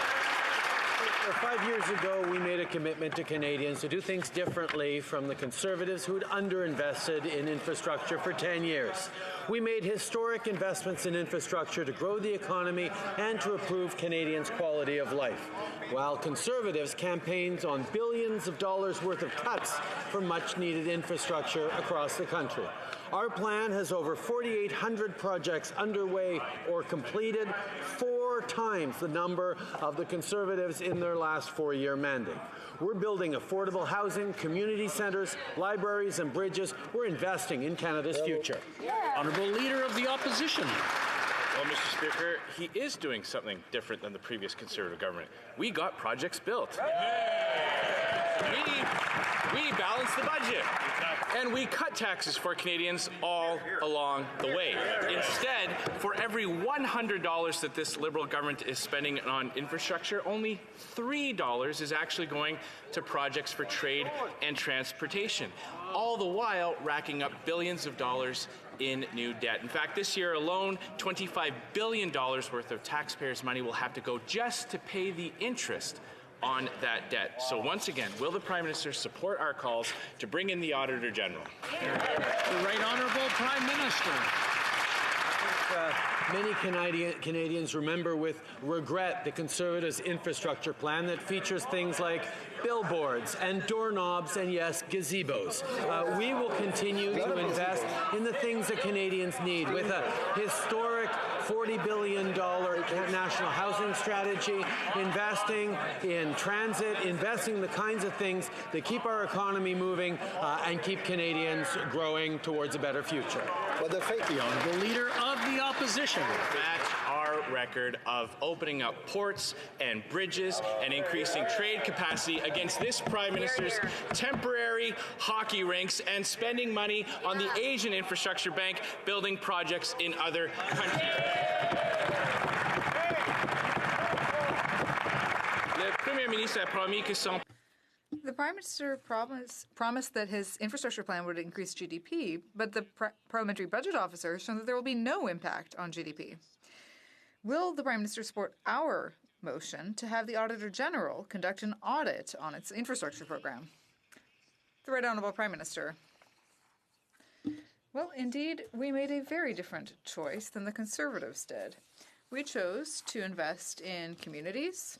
Speaker 13: 5 years ago, we made a commitment to Canadians to do things differently from the Conservatives who had underinvested in infrastructure for 10 years. We made historic investments in infrastructure to grow the economy and to improve Canadians' quality of life, while Conservatives campaigned on billions of dollars worth of cuts for much-needed infrastructure across the country. Our plan has over 4,800 projects underway or completed, 4 times the number of the Conservatives in their last 4-year mandate. We're building affordable housing, community centres, libraries and bridges. We're investing in Canada's future.
Speaker 24: Honourable Leader of the Opposition.
Speaker 9: Well, Mr. Speaker, he is doing something different than the previous Conservative government. We got projects built. We balanced the budget. And we cut taxes for Canadians all along the way. Instead, for every $100 that this Liberal government is spending on infrastructure, only $3 is actually going to projects for trade and transportation, all the while racking up billions of dollars in new debt. In fact, this year alone, $25 billion worth of taxpayers' money will have to go just to pay the interest on that debt. So once again, will the Prime Minister support our calls to bring in the Auditor General?
Speaker 24: The Right Honourable Prime Minister.
Speaker 13: Many Canadians remember with regret the Conservatives' infrastructure plan that features things like billboards and doorknobs and, yes, gazebos. We will continue to invest in the things that Canadians need with a historic $40 billion national housing strategy, investing in transit, investing in the kinds of things that keep our economy moving and keep Canadians growing towards a better future.
Speaker 24: Well, the Honourable Leader of the Opposition.
Speaker 9: Match our record of opening up ports and bridges and increasing trade capacity against this Prime Minister's temporary hockey rinks and spending money on the Asian Infrastructure Bank building projects in other countries. Le Premier ministre a promis que son
Speaker 8: The Prime Minister promised that his infrastructure plan would increase GDP, but the Parliamentary Budget Officer has shown that there will be no impact on GDP. Will the Prime Minister support our motion to have the Auditor General conduct an audit on its infrastructure program? The Right Honourable Prime Minister. Well, indeed, we made a very different choice than the Conservatives did. We chose to invest in communities,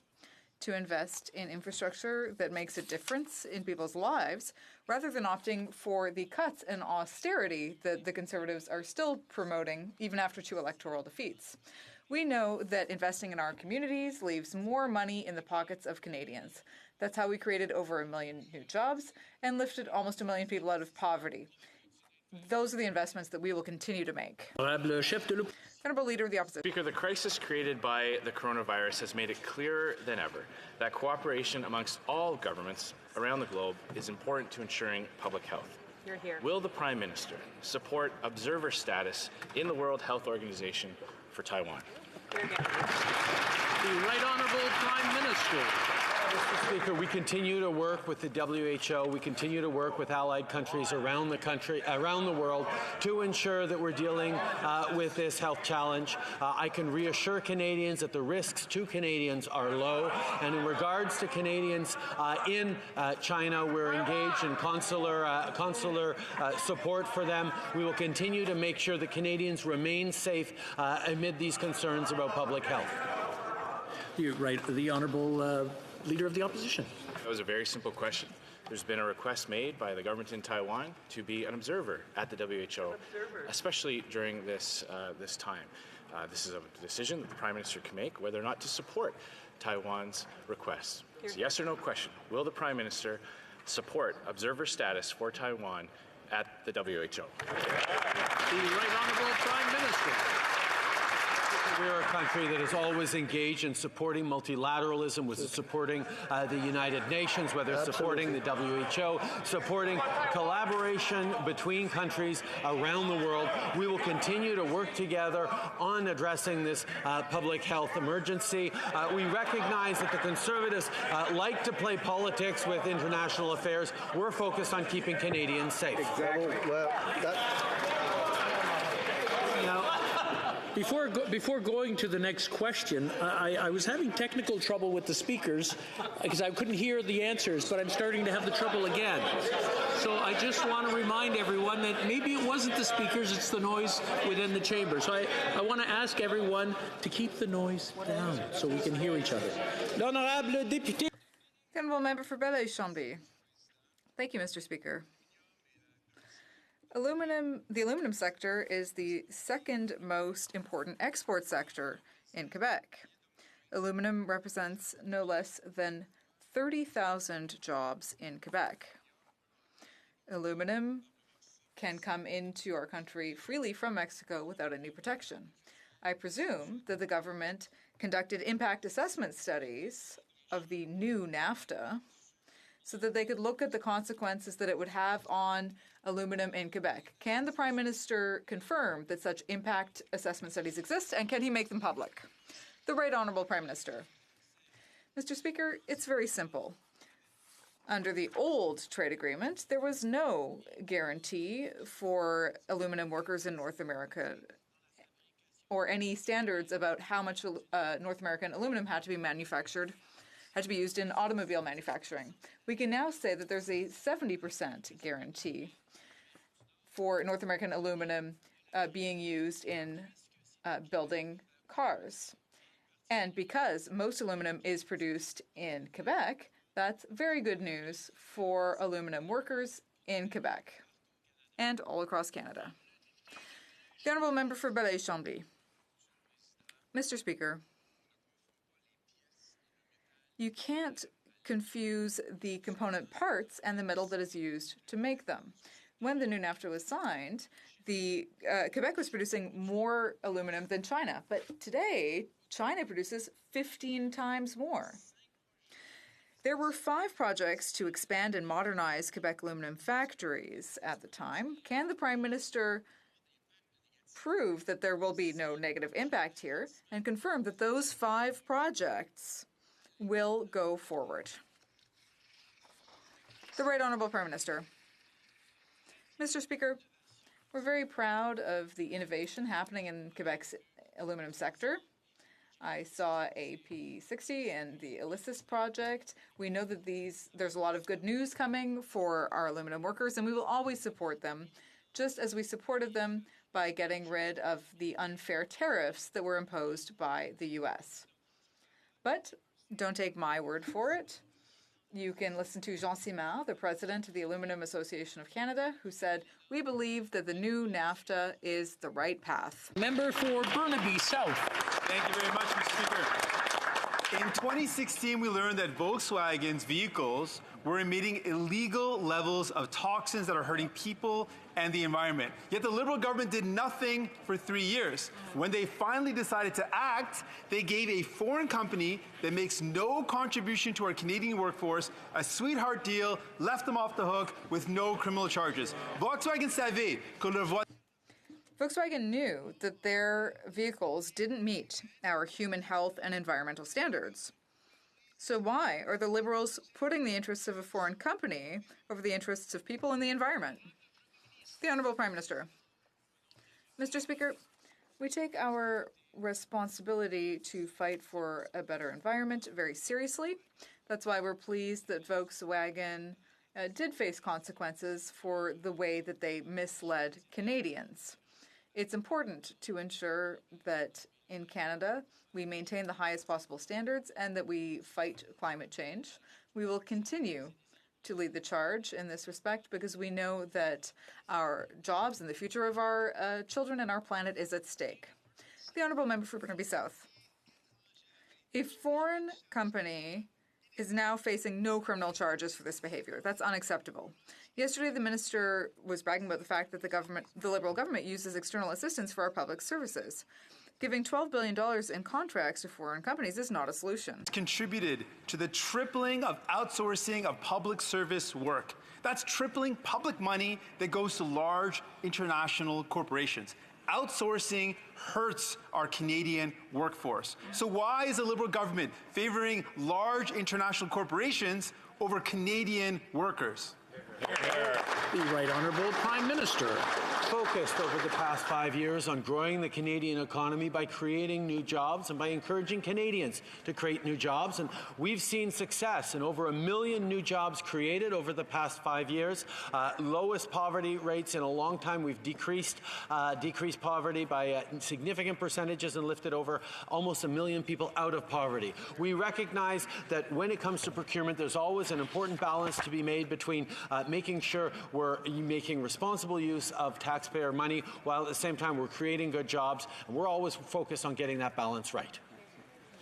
Speaker 8: to invest in infrastructure that makes a difference in people's lives, rather than opting for the cuts and austerity that the Conservatives are still promoting, even after 2 electoral defeats. We know that investing in our communities leaves more money in the pockets of Canadians. That's how we created over 1 million new jobs and lifted almost 1 million people out of poverty. Those are the investments that we will continue to make. Honourable Leader of the Opposition.
Speaker 9: Speaker, the crisis created by the coronavirus has made it clearer than ever that cooperation amongst all governments around the globe is important to ensuring public health.
Speaker 1: You're here.
Speaker 9: Will the Prime Minister support observer status in the World Health Organization for Taiwan?
Speaker 13: The Right Honourable Prime Minister. Mr. Speaker, we continue to work with the WHO. We continue to work with allied countries around the world, to ensure that we're dealing with this health challenge. I can reassure Canadians that the risks to Canadians are low. And in regards to Canadians in China, we're engaged in consular support for them. We will continue to make sure that Canadians remain safe amid these concerns about public health.
Speaker 24: You're right. The Honourable Leader of the Opposition.
Speaker 9: That was a very simple question. There's been a request made by the government in Taiwan to be an observer at the WHO, especially during this time. This is a decision that the Prime Minister can make whether or not to support Taiwan's request. It's a yes or no question. Will the Prime Minister support observer status for Taiwan at the WHO?
Speaker 13: The Right Honourable Prime Minister. We are a country that is always engaged in supporting multilateralism, whether it's supporting the United Nations, whether it's supporting the WHO, supporting collaboration between countries around the world. We will continue to work together on addressing this public health emergency. We recognize that the Conservatives like to play politics with international affairs. We're focused on keeping Canadians safe.
Speaker 24: Exactly. Well, Before going to the next question, I was having technical trouble with the speakers because I couldn't hear the answers, but I'm starting to have the trouble again. So I just want to remind everyone that maybe it wasn't the speakers, it's the noise within the chamber. So I want to ask everyone to keep the noise down so we can hear each other. L'honorable député.
Speaker 8: Honourable Member for Belleuil-Chambly. Thank you, Mr. Speaker. The aluminum sector is the second most important export sector in Quebec. Aluminum represents no less than 30,000 jobs in Quebec. Aluminum can come into our country freely from Mexico without any protection. I presume that the government conducted impact assessment studies of the new NAFTA so that they could look at the consequences that it would have on aluminum in Quebec. Can the Prime Minister confirm that such impact assessment studies exist, and can he make them public? The Right Honourable Prime Minister. Mr. Speaker, it's very simple. Under the old trade agreement, there was no guarantee for aluminum workers in North America or any standards about how much North American aluminum had to be manufactured, had to be used in automobile manufacturing. We can now say that there's a 70% guarantee for North American aluminum being used in building cars. And because most aluminum is produced in Quebec, that's very good news for aluminum workers in Quebec and all across Canada. The Honourable Member for Belleuil-Chambly. Mr. Speaker, you can't confuse the component parts and the metal that is used to make them. When the new NAFTA was signed, Quebec was producing more aluminum than China, but today China produces 15 times more. There were 5 projects to expand and modernize Quebec aluminum factories at the time. Can the Prime Minister prove that there will be no negative impact here and confirm that those 5 projects will go forward? The Right Honourable Prime Minister. Mr. Speaker, we're very proud of the innovation happening in Quebec's aluminum sector. I saw AP60 and the ELYSIS project. We know that there's a lot of good news coming for our aluminum workers, and we will always support them, just as we supported them by getting rid of the unfair tariffs that were imposed by the U.S. But don't take my word for it. You can listen to Jean Simard, the president of the Aluminum Association of Canada, who said, "We believe that the new NAFTA is the right path."
Speaker 24: Member for Burnaby South.
Speaker 16: Thank you very much, Mr. Speaker. In 2016, we learned that Volkswagen's vehicles were emitting illegal levels of toxins that are hurting people and the environment. Yet the Liberal government did nothing for 3 years. When they finally decided to act, they gave a foreign company that makes no contribution to our Canadian workforce a sweetheart deal, left them off the hook with no criminal charges. Volkswagen savait que leur voiture.
Speaker 8: Volkswagen knew that their vehicles didn't meet our human health and environmental standards. So why are the Liberals putting the interests of a foreign company over the interests of people and the environment? The Honourable Prime Minister. Mr. Speaker, we take our responsibility to fight for a better environment very seriously. That's why we're pleased that Volkswagen did face consequences for the way that they misled Canadians. It's important to ensure that in Canada we maintain the highest possible standards and that we fight climate change. We will continue to lead the charge in this respect because we know that our jobs and the future of our children and our planet is at stake. The Honourable Member for Burnaby South. A foreign company is now facing no criminal charges for this behavior. That's unacceptable. Yesterday, the minister was bragging about the fact that the Liberal government uses external assistance for our public services. Giving $12 billion in contracts to foreign companies is not a solution.
Speaker 16: Contributed to the tripling of outsourcing of public service work. That's tripling public money that goes to large international corporations. Outsourcing hurts our Canadian workforce. So why is the Liberal government favoring large international corporations over Canadian workers?
Speaker 24: The Right Honourable Prime Minister.
Speaker 13: Focused over the past 5 years on growing the Canadian economy by creating new jobs and by encouraging Canadians to create new jobs. And we've seen success in over 1 million new jobs created over the past 5 years. Lowest poverty rates in a long time. We've decreased poverty by significant percentages and lifted over almost 1 million people out of poverty. We recognize that when it comes to procurement, there's always an important balance to be made between making sure we're making responsible use of taxpayer money while at the same time we're creating good jobs, and we're always focused on getting that balance right.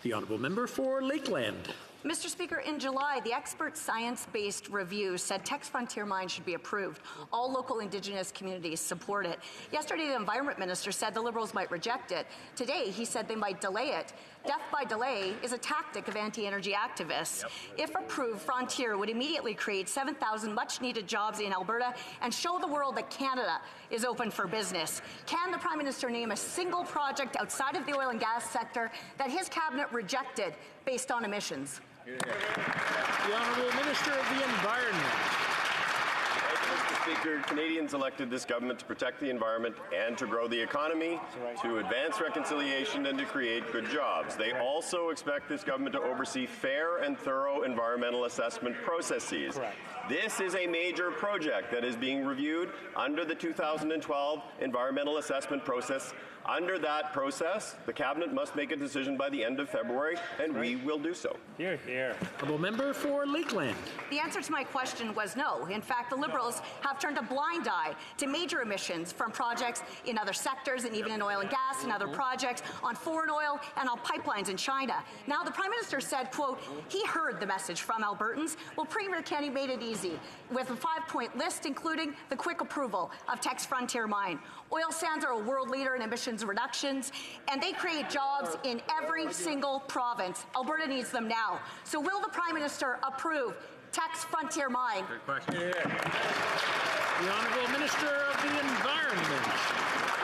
Speaker 24: The Honourable Member for Lakeland.
Speaker 17: Mr. Speaker, in July, the expert science-based review said Teck's Frontier Mine should be approved. All local Indigenous communities support it. Yesterday, the Environment Minister said the Liberals might reject it. Today, he said they might delay it. Death by delay is a tactic of anti-energy activists. If approved, Frontier would immediately create 7,000 much-needed jobs in Alberta and show the world that Canada is open for business. Can the Prime Minister name a single project outside of the oil and gas sector that his cabinet rejected based on emissions?
Speaker 24: The Honourable Minister of the Environment.
Speaker 18: Thank you, Mr. Speaker. Canadians elected this government to protect the environment and to grow the economy, to advance reconciliation and to create good jobs. They also expect this government to oversee fair and thorough environmental assessment processes. Correct. This is a major project that is being reviewed under the 2012 environmental assessment process. Under that process, the Cabinet must make a decision by the end of February, and we will do so.
Speaker 24: Here, here. Honourable Member for Lakeland.
Speaker 17: The answer to my question was no. In fact, the Liberals have turned a blind eye to major emissions from projects in other sectors and even in oil and gas and other projects on foreign oil and on pipelines in China. Now, the Prime Minister said, quote, he heard the message from Albertans. Well, Premier Kenney made it easy with a 5-point list, including the quick approval of Teck's Frontier Mine. Oil sands are a world leader in emissions reductions, and they create jobs in every single province. Alberta needs them now. So will the Prime Minister approve Teck's Frontier Mine?
Speaker 24: Good question. The Honourable Minister of the Environment.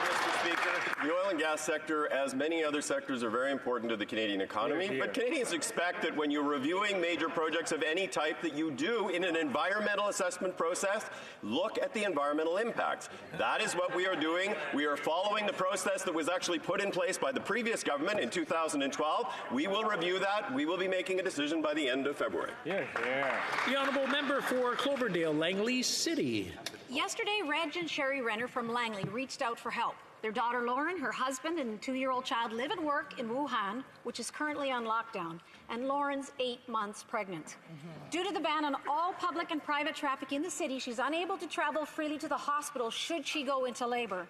Speaker 18: Mr. Speaker, The oil and gas sector, as many other sectors, are very important to the Canadian economy, but Canadians expect that when you're reviewing major projects of any type that you do in an environmental assessment process, look at the environmental impacts. That is what we are doing. We are following the process that was actually put in place by the previous government in 2012. We will review that. We will be making a decision by the end of February.
Speaker 24: The honourable member for Cloverdale, Langley City.
Speaker 12: Yesterday, Reg and Sherry Renner from Langley reached out for help. Their daughter Lauren, her husband, and 2-year-old child live and work in Wuhan, which is currently on lockdown, and Lauren's 8 months pregnant. Due to the ban on all public and private traffic in the city, she's unable to travel freely to the hospital should she go into labor.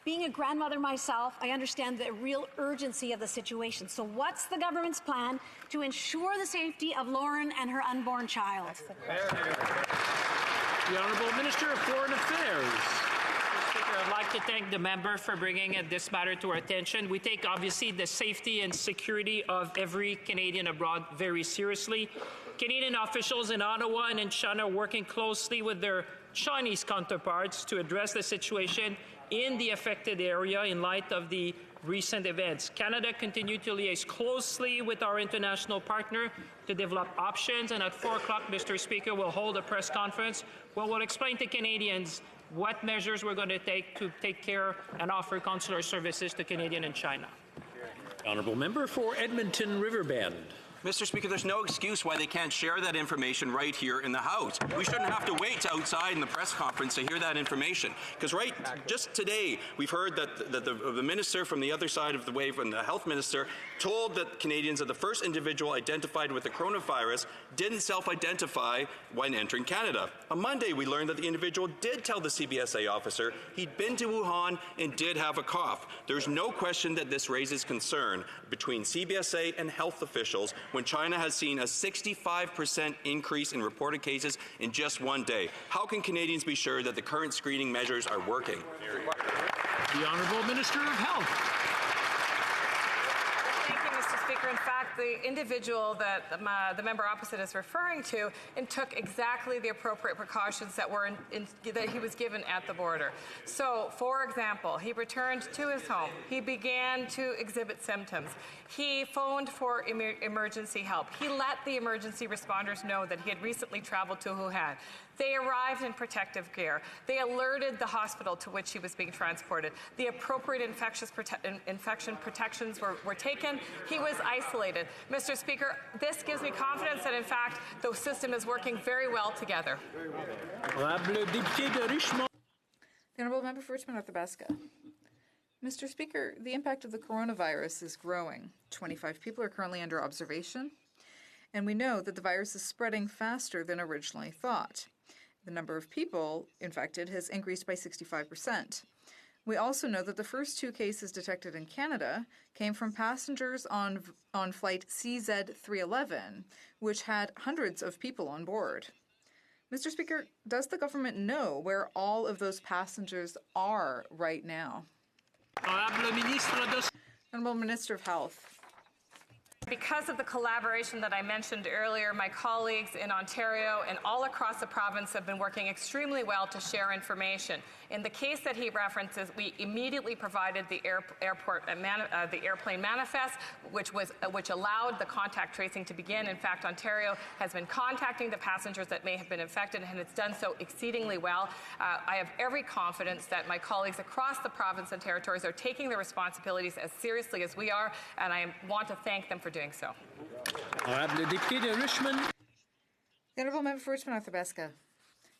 Speaker 12: Being a grandmother myself, I understand the real urgency of the situation. So what's the government's plan to ensure the safety of Lauren and her unborn child?
Speaker 24: The Honourable Minister of Foreign Affairs.
Speaker 14: I'd like to thank the member for bringing this matter to our attention. We take, obviously, the safety and security of every Canadian abroad very seriously. Canadian officials in Ottawa and in China are working closely with their Chinese counterparts to address the situation in the affected area in light of the recent events. Canada continues to liaise closely with our international partner to develop options, and at 4 o'clock, Mr. Speaker, we'll hold a press conference where we'll explain to Canadians what measures we're going to take care and offer consular services to Canadians in China.
Speaker 24: Honourable member for Edmonton Riverbend.
Speaker 19: Mr. Speaker, there's no excuse why they can't share that information right here in the House. We shouldn't have to wait outside in the press conference to hear that information. Because just today, we've heard that the minister from the other side of the wave, and the health minister, told that Canadians that the first individual identified with the coronavirus didn't self-identify when entering Canada. On Monday, we learned that the individual did tell the CBSA officer he'd been to Wuhan and did have a cough. There's no question that this raises concern between CBSA and health officials when China has seen a 65% increase in reported cases in just one day. How can Canadians be sure that the current screening measures are working?
Speaker 24: The Honourable Minister of Health.
Speaker 20: Thank you, Mr. Speaker. In fact, the individual that the member opposite is referring to took exactly the appropriate precautions that were that he was given at the border. So, for example, he returned to his home. He began to exhibit symptoms. He phoned for emergency help. He let the emergency responders know that he had recently traveled to Wuhan. They arrived in protective gear. They alerted the hospital to which he was being transported. The appropriate infection protections were taken. He was isolated. Mr. Speaker, this gives me confidence that, in fact, the system is working very well together.
Speaker 8: The Honourable Member for Richmond Athabasca. Mr. Speaker, the impact of the coronavirus is growing. 25 people are currently under observation, and we know that the virus is spreading faster than originally thought. The number of people infected has increased by 65%. We also know that the first 2 cases detected in Canada came from passengers on flight CZ311, which had hundreds of people on board. Mr. Speaker, does the government know where all of those passengers are right now? Honourable Minister of Health.
Speaker 20: Because of the collaboration that I mentioned earlier, my colleagues in Ontario and all across the province have been working extremely well to share information. In the case that he references, we immediately provided the airplane manifest, which allowed the contact tracing to begin. In fact, Ontario has been contacting the passengers that may have been infected, and it's done so exceedingly well. I have every confidence that my colleagues across the province and territories are taking their responsibilities as seriously as we are, and I want to thank them for doing so.
Speaker 8: The Honourable Member for Richmond Athabasca.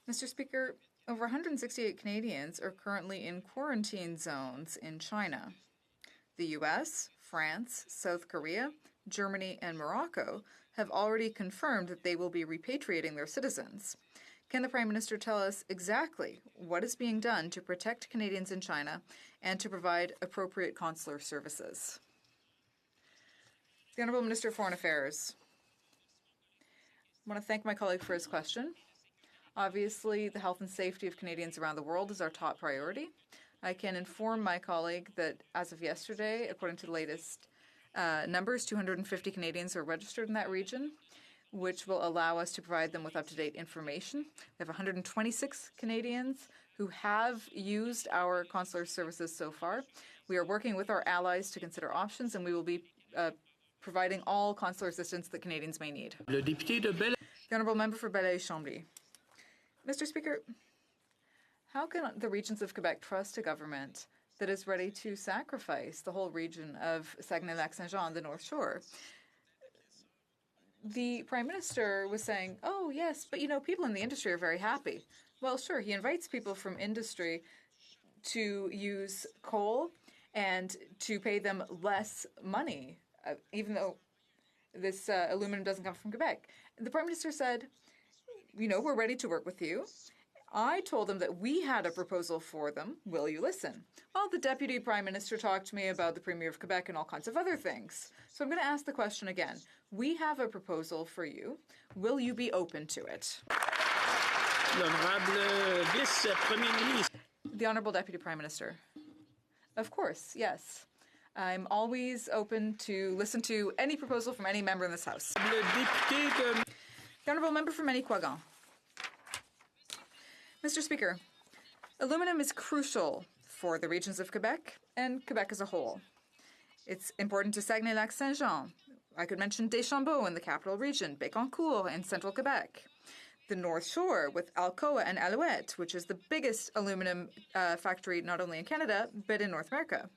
Speaker 8: Mr. Speaker, over 168 Canadians are currently in quarantine zones in China. The U.S., France, South Korea, Germany, and Morocco have already confirmed that they will be repatriating their citizens. Can the Prime Minister tell us exactly what is being done to protect Canadians in China and to provide appropriate consular services? The Honourable Minister of Foreign Affairs. I want to thank my colleague for his question. Obviously, the health and safety of Canadians around the world is our top priority. I can inform my colleague that as of yesterday, according to the latest numbers, 250 Canadians are registered in that region. which will allow us to provide them with up-to-date information. We have 126 Canadians who have used our consular services so far. We are working with our allies to consider options, and we will be providing all consular assistance that Canadians may need. The Honourable Member for Belleuil-Chambly. Mr. Speaker, how can the regions of Quebec trust a government that is ready to sacrifice the whole region of Saguenay-Lac-Saint-Jean, the North Shore? The Prime Minister was saying, oh, yes, but, you know, people in the industry are very happy. Well, sure, he invites people from industry to use coal and to pay them less money, even though this aluminum doesn't come from Quebec. The Prime Minister said, you know, we're ready to work with you. I told them that we had a proposal for them. Will you listen? Well, the Deputy Prime Minister talked to me about the Premier of Quebec and all kinds of other things. So I'm going to ask the question again. We have a proposal for you. Will you be open to it? The Honourable Deputy Prime Minister. Of course, yes. I'm always open to listen to any proposal from any member in this House. The Honourable Member for Manicouagan. Mr. Speaker, aluminum is crucial for the regions of Quebec and Quebec as a whole. It's important to Saguenay-Lac-Saint-Jean. I could mention Deschambault in the Capital Region, Bécancour in central Quebec. The North Shore with Alcoa and Alouette, which is the biggest aluminum factory not only in Canada, but in North America.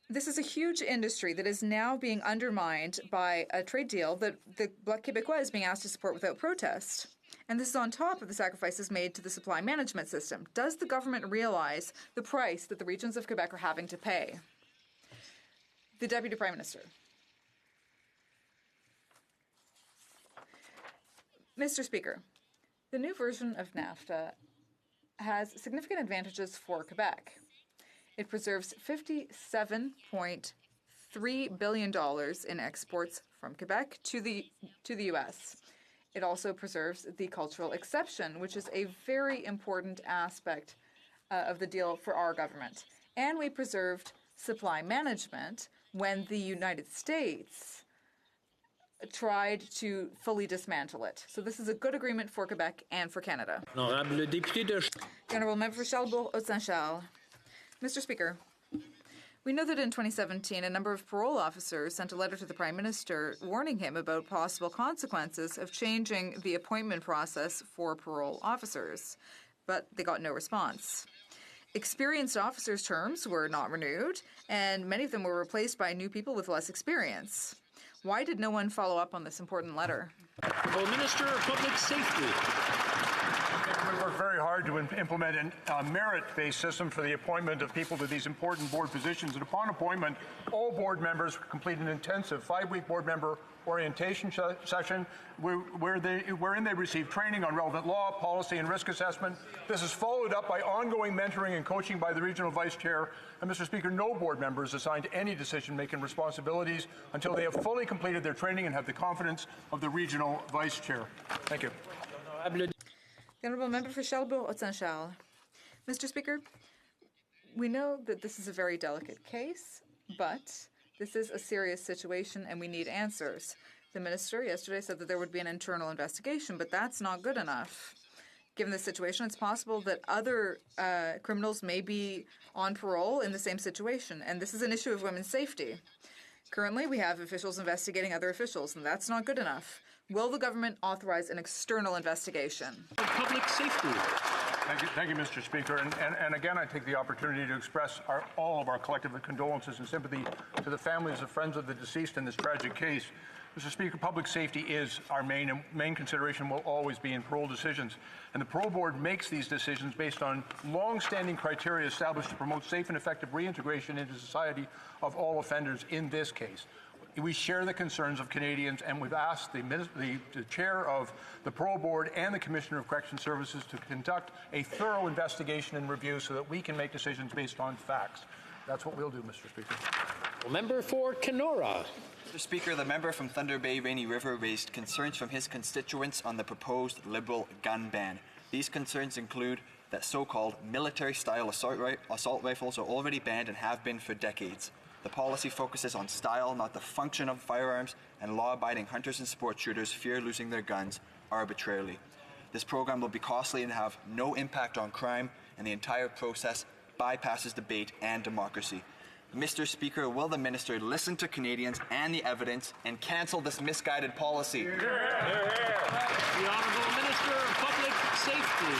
Speaker 8: This is a huge industry that is now being undermined by a trade deal that the Bloc Québécois is being asked to support without protest. And this is on top of the sacrifices made to the supply management system. Does the government realize the price that the regions of Quebec are having to pay? The Deputy Prime Minister. Mr. Speaker, the new version of NAFTA has significant advantages for Quebec. It preserves $57.3 billion in exports from Quebec to the U.S. It also preserves the cultural exception, which is a very important aspect of the deal for our government. And we preserved supply management when the United States tried to fully dismantle it. So this is a good agreement for Quebec and for Canada. The Honourable Member for Charlebourg-Haute-Saint-Charles. Mr. Speaker, we know that in 2017, a number of parole officers sent a letter to the Prime Minister warning him about possible consequences of changing the appointment process for parole officers, but they got no response. Experienced officers' terms were not renewed, and many of them were replaced by new people with less experience. Why did no one follow up on this important letter?
Speaker 11: The Minister of Public Safety.
Speaker 15: We worked very hard to implement a merit-based system for the appointment of people to these important board positions. And upon appointment, all board members complete an intensive 5-week board member orientation session wherein they receive training on relevant law, policy, and risk assessment. This is followed up by ongoing mentoring and coaching by the regional vice chair. And Mr. Speaker, no board member is assigned any decision-making responsibilities until they have fully completed their training and have the confidence of the regional vice chair. Thank you.
Speaker 8: The Honourable Member for Charlebourg-Haute-Saint-Charles. Mr. Speaker, we know that this is a very delicate case, but this is a serious situation and we need answers. The Minister yesterday said that there would be an internal investigation, but that's not good enough. Given the situation, it's possible that other criminals may be on parole in the same situation, and this is an issue of women's safety. Currently, we have officials investigating other officials, and that's not good enough. Will the government authorize an external investigation?
Speaker 11: Public safety.
Speaker 15: Thank you, Mr. Speaker. And again, I take the opportunity to express all of our collective condolences and sympathy to the families and friends of the deceased in this tragic case. Mr. Speaker, public safety is our main consideration, will always be in parole decisions. And the parole board makes these decisions based on long-standing criteria established to promote safe and effective reintegration into society of all offenders in this case. We share the concerns of Canadians, and we've asked the chair of the parole board and the Commissioner of Correction Services to conduct a thorough investigation and review so that we can make decisions based on facts. That's what we'll do, Mr. Speaker.
Speaker 11: Member for Kenora.
Speaker 22: Mr. Speaker, the member from Thunder Bay Rainy River raised concerns from his constituents on the proposed Liberal gun ban. These concerns include that so-called military-style assault rifles are already banned and have been for decades. The policy focuses on style, not the function of firearms, and law-abiding hunters and sport shooters fear losing their guns arbitrarily. This program will be costly and have no impact on crime, and the entire process bypasses debate and democracy. Mr. Speaker, will the minister listen to Canadians and the evidence and cancel this misguided policy?
Speaker 11: The Honourable Minister of Public Safety.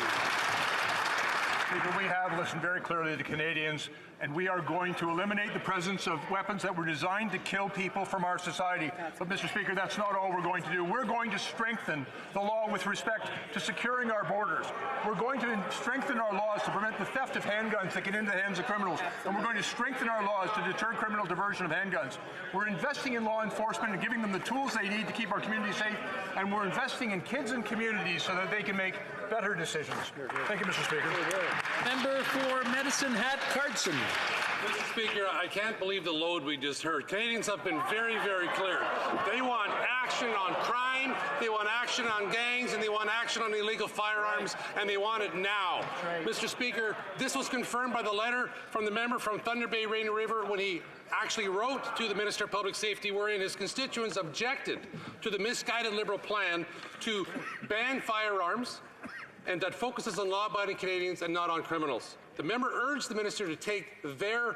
Speaker 15: Speaker, we have listened very clearly to Canadians, and we are going to eliminate the presence of weapons that were designed to kill people from our society. But, Mr. Speaker, that's not all we're going to do. We're going to strengthen the law with respect to securing our borders. We're going to strengthen our laws to prevent the theft of handguns that get into the hands of criminals. And we're going to strengthen our laws to deter criminal diversion of handguns. We're investing in law enforcement and giving them the tools they need to keep our community safe. And we're investing in kids and communities so that they can make better decisions. Thank you, Mr. Speaker.
Speaker 11: Member for Medicine Hat, Carson.
Speaker 3: Mr. Speaker, I can't believe the load we just heard. Canadians have been very, very clear. They want action on crime, they want action on gangs, and they want action on illegal firearms, and they want it now. Mr. Speaker, this was confirmed by the letter from the member from Thunder Bay Rainy River when he actually wrote to the Minister of Public Safety wherein his constituents objected to the misguided Liberal plan to ban firearms and that focuses on law-abiding Canadians and not on criminals. The member urged the minister to take their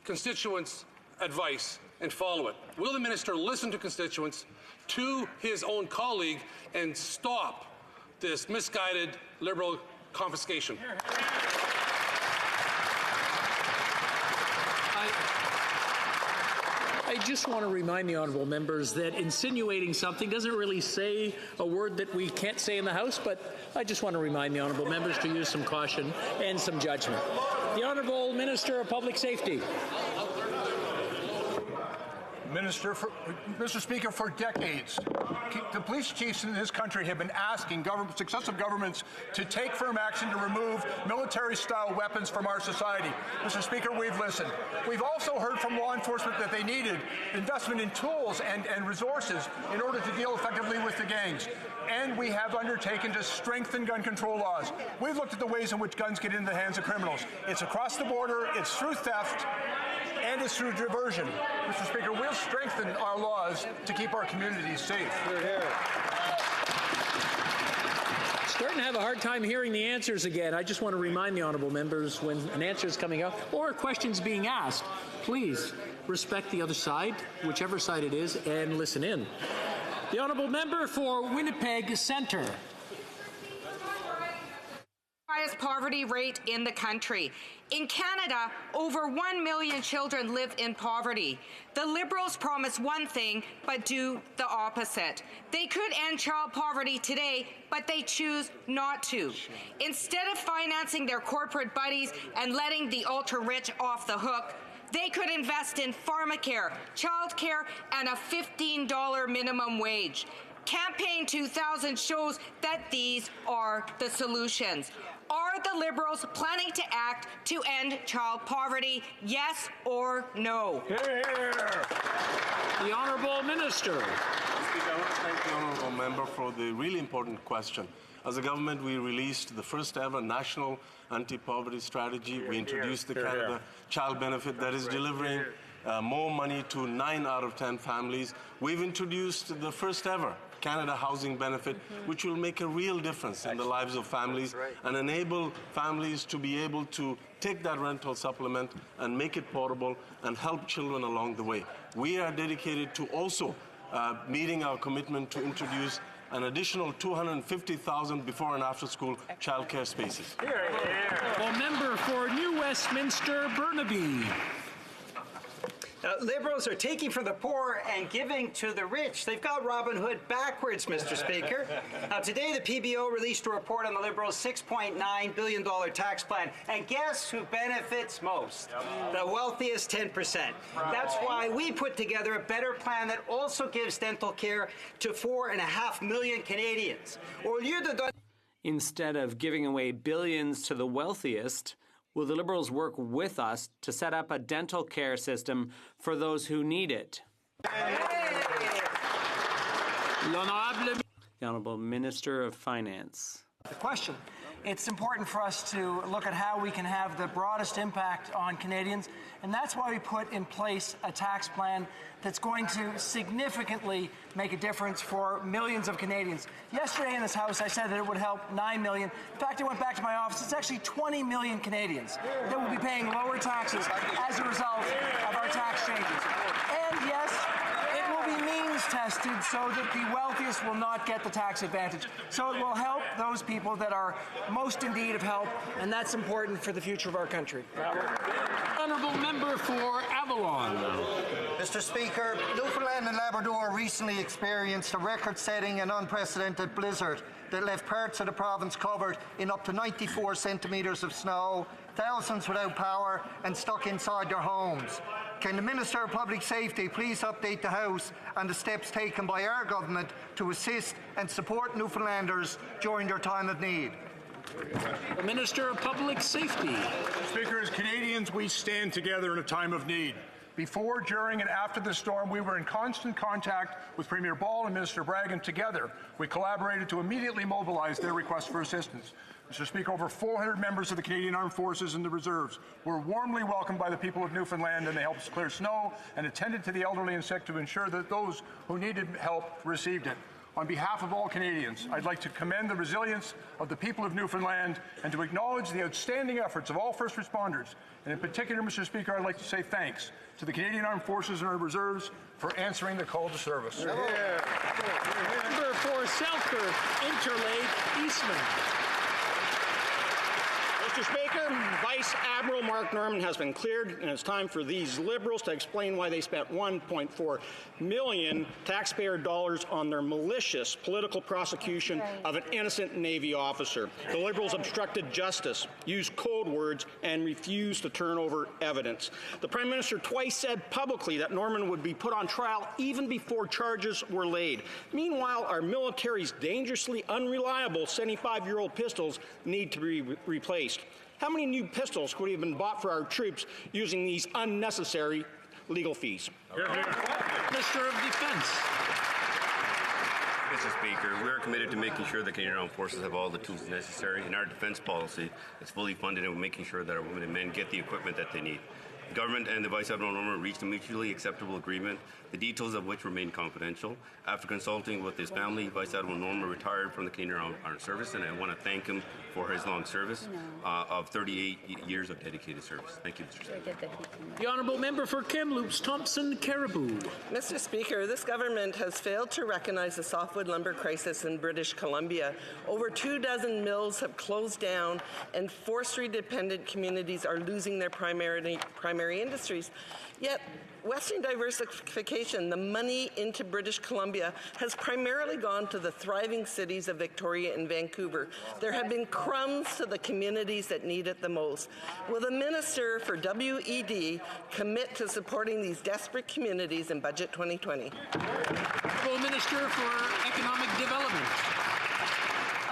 Speaker 3: constituents' advice and follow it. Will the minister listen to constituents, to his own colleague, and stop this misguided Liberal confiscation?
Speaker 24: I just want to remind the honourable members that insinuating something doesn't really say a word that we can't say in the House, but I just want to remind the honourable members to use some caution and some judgment. The Honourable Minister of Public Safety.
Speaker 15: Mr. Speaker, for decades, the police chiefs in this country have been asking successive governments to take firm action to remove military-style weapons from our society. Mr. Speaker, we've listened. We've also heard from law enforcement that they needed investment in tools and resources in order to deal effectively with the gangs. And we have undertaken to strengthen gun control laws. We've looked at the ways in which guns get into the hands of criminals. It's across the border, it's through theft, and it's through diversion. Mr. Speaker, we'll strengthen our laws to keep our communities safe.
Speaker 24: Starting to have a hard time hearing the answers again. I just want to remind the honourable members when an answer is coming up or a question's being asked, please respect the other side, whichever side it is, and listen in. The honourable member for Winnipeg Centre.
Speaker 4: Highest poverty rate in the country. In Canada, over 1 million children live in poverty. The Liberals promise one thing, but do the opposite. They could end child poverty today, but they choose not to. Instead of financing their corporate buddies and letting the ultra-rich off the hook, they could invest in pharmacare, childcare, and a $15 minimum wage. Campaign 2000 shows that these are the solutions. Are the Liberals planning to act to end child poverty, yes or no?
Speaker 24: The Honourable Minister.
Speaker 3: Speaker, I want to thank the Honourable Member for the really important question. As a government, we released the first ever national anti-poverty strategy. We introduced the Canada Child Benefit that is delivering more money to 9 out of 10 families. We've introduced the first ever Canada Housing Benefit, which will make a real difference in the lives of families and enable families to be able to take that rental supplement and make it portable and help children along the way. We are dedicated to also meeting our commitment to introduce an additional 250,000 before and after school childcare spaces.
Speaker 24: The member for New Westminster Burnaby.
Speaker 6: Liberals are taking from the poor and giving to the rich. They've got Robin Hood backwards, Mr. Speaker. Now, today the PBO released a report on the Liberals' $6.9 billion tax plan. And guess who benefits most? The wealthiest 10%. That's why we put together a better plan that also gives dental care to 4.5 million Canadians.
Speaker 23: Instead of giving away billions to the wealthiest, will the Liberals work with us to set up a dental care system for those who need it? The Honourable Minister of Finance.
Speaker 2: The question. It's important for us to look at how we can have the broadest impact on Canadians, and that's why we put in place a tax plan that's going to significantly make a difference for millions of Canadians. Yesterday in this House, I said that it would help 9 million. In fact, I went back to my office. It's actually 20 million Canadians that will be paying lower taxes as a result of our tax changes. And yes, it will be means tested so that the wealthiest will not get the tax advantage. So it will help those people that are most in need of help, and that's important for the future of our country.
Speaker 11: Honourable member for Avalon.
Speaker 5: Mr. Speaker, Newfoundland and Labrador recently experienced a record-setting and unprecedented blizzard that left parts of the province covered in up to 94 centimetres of snow, thousands without power and stuck inside their homes. Can the Minister of Public Safety please update the House on the steps taken by our government to assist and support Newfoundlanders during their time of need?
Speaker 11: The Minister of Public Safety.
Speaker 15: Speaker, as Canadians, we stand together in a time of need. Before, during, and after the storm, we were in constant contact with Premier Ball and Minister Bragg, and together we collaborated to immediately mobilize their request for assistance. Mr. Speaker, over 400 members of the Canadian Armed Forces and the Reserves were warmly welcomed by the people of Newfoundland, and they helped clear snow and attended to the elderly and sick to ensure that those who needed help received it. On behalf of all Canadians, I'd like to commend the resilience of the people of Newfoundland and to acknowledge the outstanding efforts of all first responders. And in particular, Mr. Speaker, I'd like to say thanks to the Canadian Armed Forces and our Reserves for answering the call to service.
Speaker 11: Member for Selkirk, Interlake, Eastman.
Speaker 10: Mr. Speaker, Vice Admiral Mark Norman has been cleared, and it's time for these Liberals to explain why they spent $1.4 million taxpayer dollars on their malicious political prosecution of an innocent Navy officer. The Liberals obstructed justice, used code words, and refused to turn over evidence. The Prime Minister twice said publicly that Norman would be put on trial even before charges were laid. Meanwhile, our military's dangerously unreliable 75-year-old pistols need to be replaced. How many new pistols could have been bought for our troops using these unnecessary legal fees?
Speaker 11: Minister of Defence.
Speaker 21: Mr. Speaker, we are committed to making sure the Canadian Armed Forces have all the tools necessary, and our defence policy is fully funded and we're making sure that our women and men get the equipment that they need. The government and the Vice Admiral Norman reached a mutually acceptable agreement, the details of which remain confidential. After consulting with his family, Vice Admiral Norman retired from the Canadian Armed Service, and I want to thank him for his long service of 38 years of dedicated service. Thank you, Mr. Speaker.
Speaker 11: The Honourable Member for Kamloops, Thompson Caribou.
Speaker 25: Mr. Speaker, this government has failed to recognize the softwood lumber crisis in British Columbia. Over 24 mills have closed down, and forestry-dependent communities are losing their primary industries. Yet, Western diversification, the money into British Columbia, has primarily gone to the thriving cities of Victoria and Vancouver. There have been crumbs to the communities that need it the most. Will the Minister for WED commit to supporting these desperate communities in Budget 2020?
Speaker 11: Full Minister for Economic Development.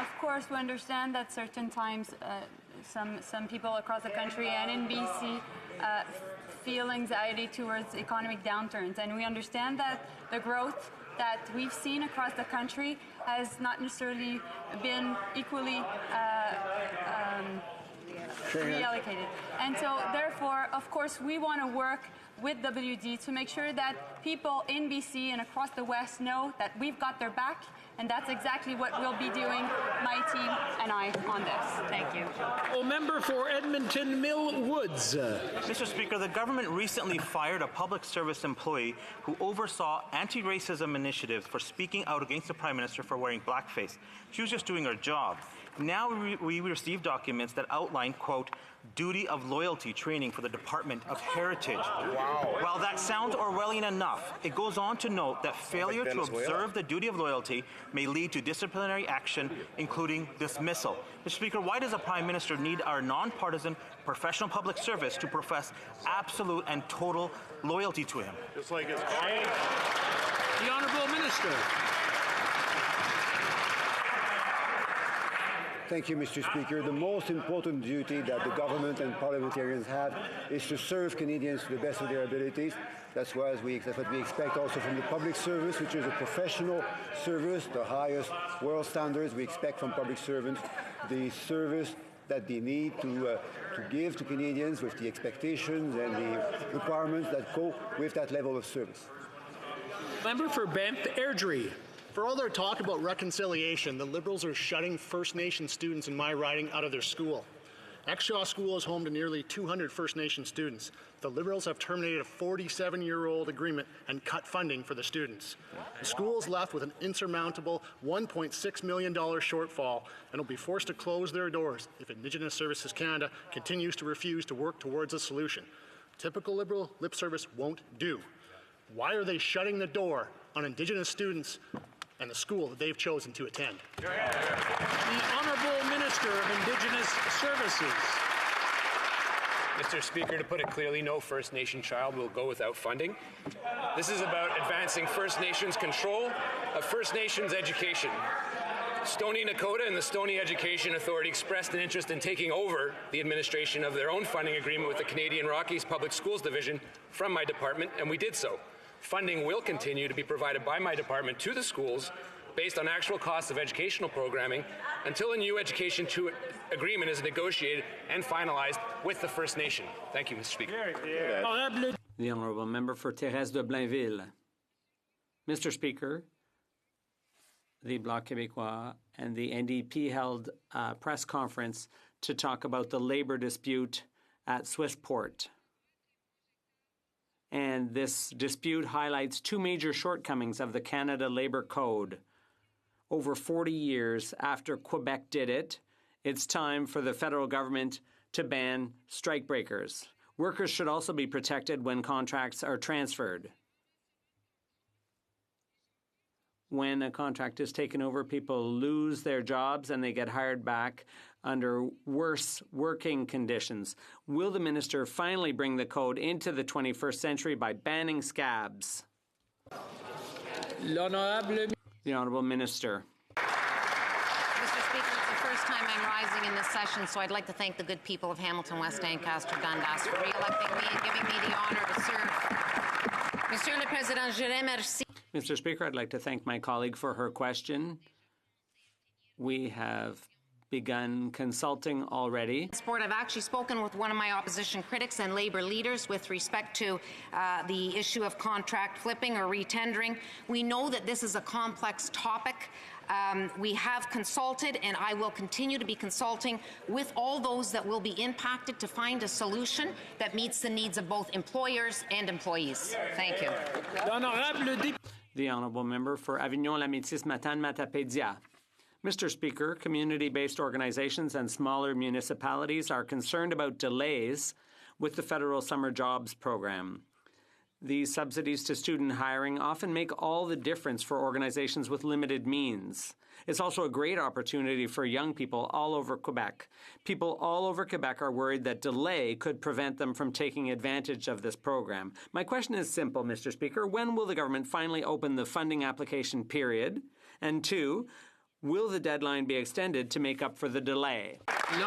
Speaker 26: Of course, we understand that certain times some people across the country and in BC feel anxiety towards economic downturns, and we understand that the growth that we've seen across the country has not necessarily been equally reallocated. And so therefore, of course, we want to work with WD to make sure that people in BC and across the West know that we've got their back, and that's exactly what we'll be doing, my team and I, on this. Thank you.
Speaker 11: Member for Edmonton Mill Woods.
Speaker 27: Mr. Speaker, the government recently fired a public service employee who oversaw anti-racism initiatives for speaking out against the Prime Minister for wearing blackface. She was just doing her job. Now we received documents that outline, quote, duty of loyalty training for the Department of Heritage. Wow. While that sounds Orwellian enough, it goes on to note that failure to observe the duty of loyalty may lead to disciplinary action, including dismissal. Mr. Speaker, why does the Prime Minister need our nonpartisan professional public service to profess absolute and total loyalty to him?
Speaker 11: Just like his The Honourable Minister.
Speaker 1: Thank you, Mr. Speaker. The most important duty that the government and parliamentarians have is to serve Canadians to the best of their abilities. That's what we expect also from the public service, which is a professional service, the highest world standards. We expect from public servants the service that they need to give to Canadians with the expectations and the requirements that go with that level of service.
Speaker 7: Member for Banff Airdrie. For all their talk about reconciliation, the Liberals are shutting First Nation students in my riding out of their school. Exshaw School is home to nearly 200 First Nation students. The Liberals have terminated a 47-year-old agreement and cut funding for the students. The school is left with an insurmountable $1.6 million shortfall and will be forced to close their doors if Indigenous Services Canada continues to refuse to work towards a solution. Typical Liberal lip service won't do. Why are they shutting the door on Indigenous students and the school that they've chosen to attend?
Speaker 24: The Honourable Minister of Indigenous Services.
Speaker 9: Mr. Speaker, to put it clearly, no First Nation child will go without funding. This is about advancing First Nations control of First Nations education. Stoney Nakoda and the Stoney Education Authority expressed an interest in taking over the administration of their own funding agreement with the Canadian Rockies Public Schools Division from my department, and we did so. Funding will continue to be provided by my department to the schools based on actual costs of educational programming until a new Education 2 agreement is negotiated and finalized with the First Nation. Thank you, Mr. Speaker.
Speaker 23: The Honourable Member for Thérèse de Blainville. Mr. Speaker, the Bloc Québécois and the NDP held a press conference to talk about the labour dispute at Swiftport. And this dispute highlights two major shortcomings of the Canada Labour Code. Over 40 years after Quebec did it, it's time for the federal government to ban strikebreakers. Workers should also be protected when contracts are transferred. When a contract is taken over, people lose their jobs and they get hired back under worse working conditions. Will the minister finally bring the code into the 21st century by banning scabs? The Honourable Minister.
Speaker 13: Mr. Speaker, it's the first time I'm rising in this session, so I'd like to thank the good people of Hamilton, West Ancaster, Dundas for re-electing me and giving me the honour to serve. Monsieur le Président, je remercie.
Speaker 23: Mr. Speaker, I'd like to thank my colleague for her question. We have begun consulting already.
Speaker 13: I've actually spoken with one of my opposition critics and Labour leaders with respect to the issue of contract flipping or retendering. We know that this is a complex topic. We have consulted, and I will continue to be consulting with all those that will be impacted to find a solution that meets the needs of both employers and employees. Thank you.
Speaker 23: The Honourable Member for Avignon-Lamétis-Matane-Matapédia. Mr. Speaker, community-based organizations and smaller municipalities are concerned about delays with the federal summer jobs program. These subsidies to student hiring often make all the difference for organizations with limited means. It's also a great opportunity for young people all over Quebec. People all over Quebec are worried that delay could prevent them from taking advantage of this program. My question is simple, Mr. Speaker. When will the government finally open the funding application period? And two, will the deadline be extended to make up for the delay? The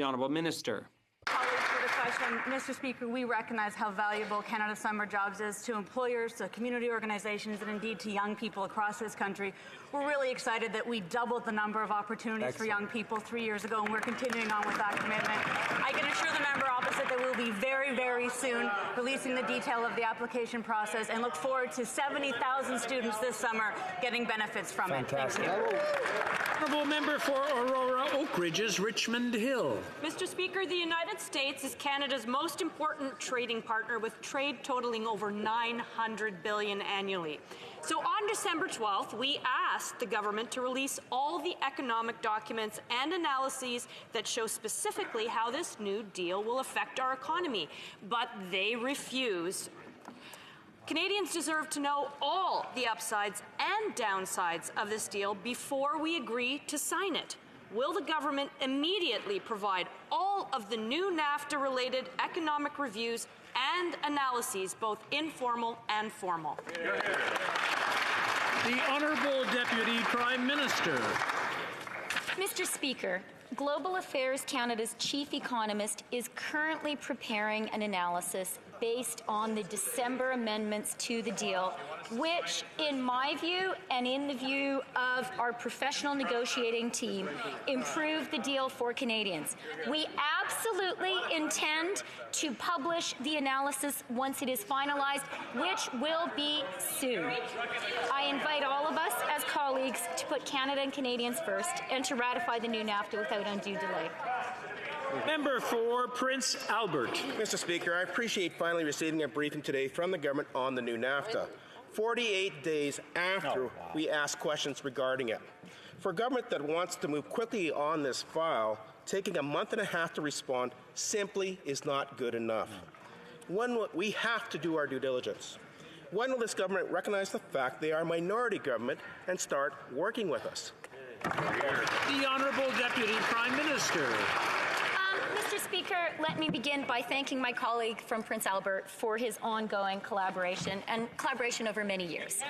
Speaker 23: Honourable Minister.
Speaker 26: For the question, Mr. Speaker, we recognize how valuable Canada Summer Jobs is to employers, to community organizations, and indeed to young people across this country. We're really excited that we doubled the number of opportunities for young people 3 years ago, and we're continuing on with that commitment. I can assure the member opposite that we'll be very, very soon releasing the detail of the application process and look forward to 70,000 students this summer getting benefits from it. Thank you.
Speaker 24: Honourable Member for Aurora Oak Ridges, Richmond Hill.
Speaker 16: Mr. Speaker, the United States is Canada's most important trading partner, with trade totaling over $900 billion annually. So on December 12th, we asked the government to release all the economic documents and analyses that show specifically how this new deal will affect our economy, but they refused. Canadians deserve to know all the upsides and downsides of this deal before we agree to sign it. Will the government immediately provide all of the new NAFTA-related economic reviews and analyses, both informal and formal?
Speaker 24: The Honourable Deputy Prime Minister.
Speaker 8: Mr. Speaker, Global Affairs Canada's chief economist is currently preparing an analysis based on the December amendments to the deal, which, in my view and in the view of our professional negotiating team, improve the deal for Canadians. We absolutely intend to publish the analysis once it is finalized, which will be soon. I invite all of us as colleagues to put Canada and Canadians first and to ratify the new NAFTA without undue delay.
Speaker 11: Member for Prince Albert.
Speaker 12: Mr. Speaker, I appreciate finally receiving a briefing today from the government on the new NAFTA, 48 days after we asked questions regarding it. For a government that wants to move quickly on this file, taking a month and a half to respond simply is not good enough. We have to do our due diligence. When will this government recognize the fact they are a minority government and start working with us?
Speaker 11: The Honourable Deputy Prime Minister.
Speaker 8: Mr. Speaker, let me begin by thanking my colleague from Prince Albert for his ongoing collaboration and collaboration over many years.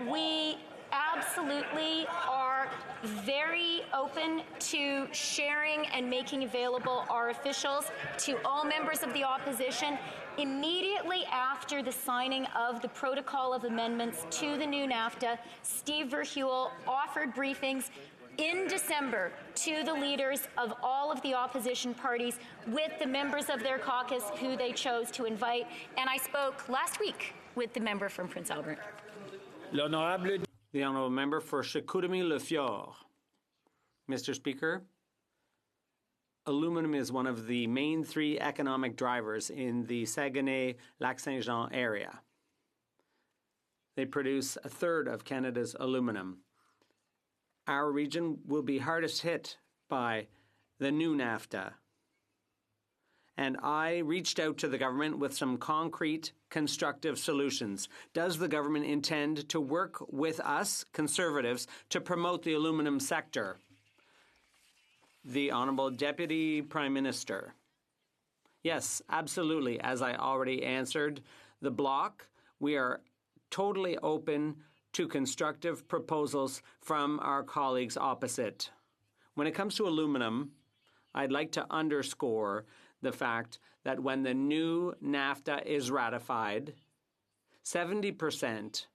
Speaker 8: We absolutely are very open to sharing and making available our officials to all members of the opposition. Immediately after the signing of the protocol of amendments to the new NAFTA, Steve Verheuel offered briefings in December to the leaders of all of the opposition parties with the members of their caucus who they chose to invite. And I spoke last week with the member from Prince Albert.
Speaker 23: The Honourable Member for Chicoutimi-Le-Fjord. Mr. Speaker, aluminum is one of the main three economic drivers in the Saguenay-Lac-Saint-Jean area. They produce a third of Canada's aluminum. Our region will be hardest hit by the new NAFTA. And I reached out to the government with some concrete, constructive solutions. Does the government intend to work with us, Conservatives, to promote the aluminum sector? The Honourable Deputy Prime Minister. Yes, absolutely. As I already answered the Bloc, we are totally open to constructive proposals from our colleagues opposite. When it comes to aluminum, I'd like to underscore the fact that when the new NAFTA is ratified, 70%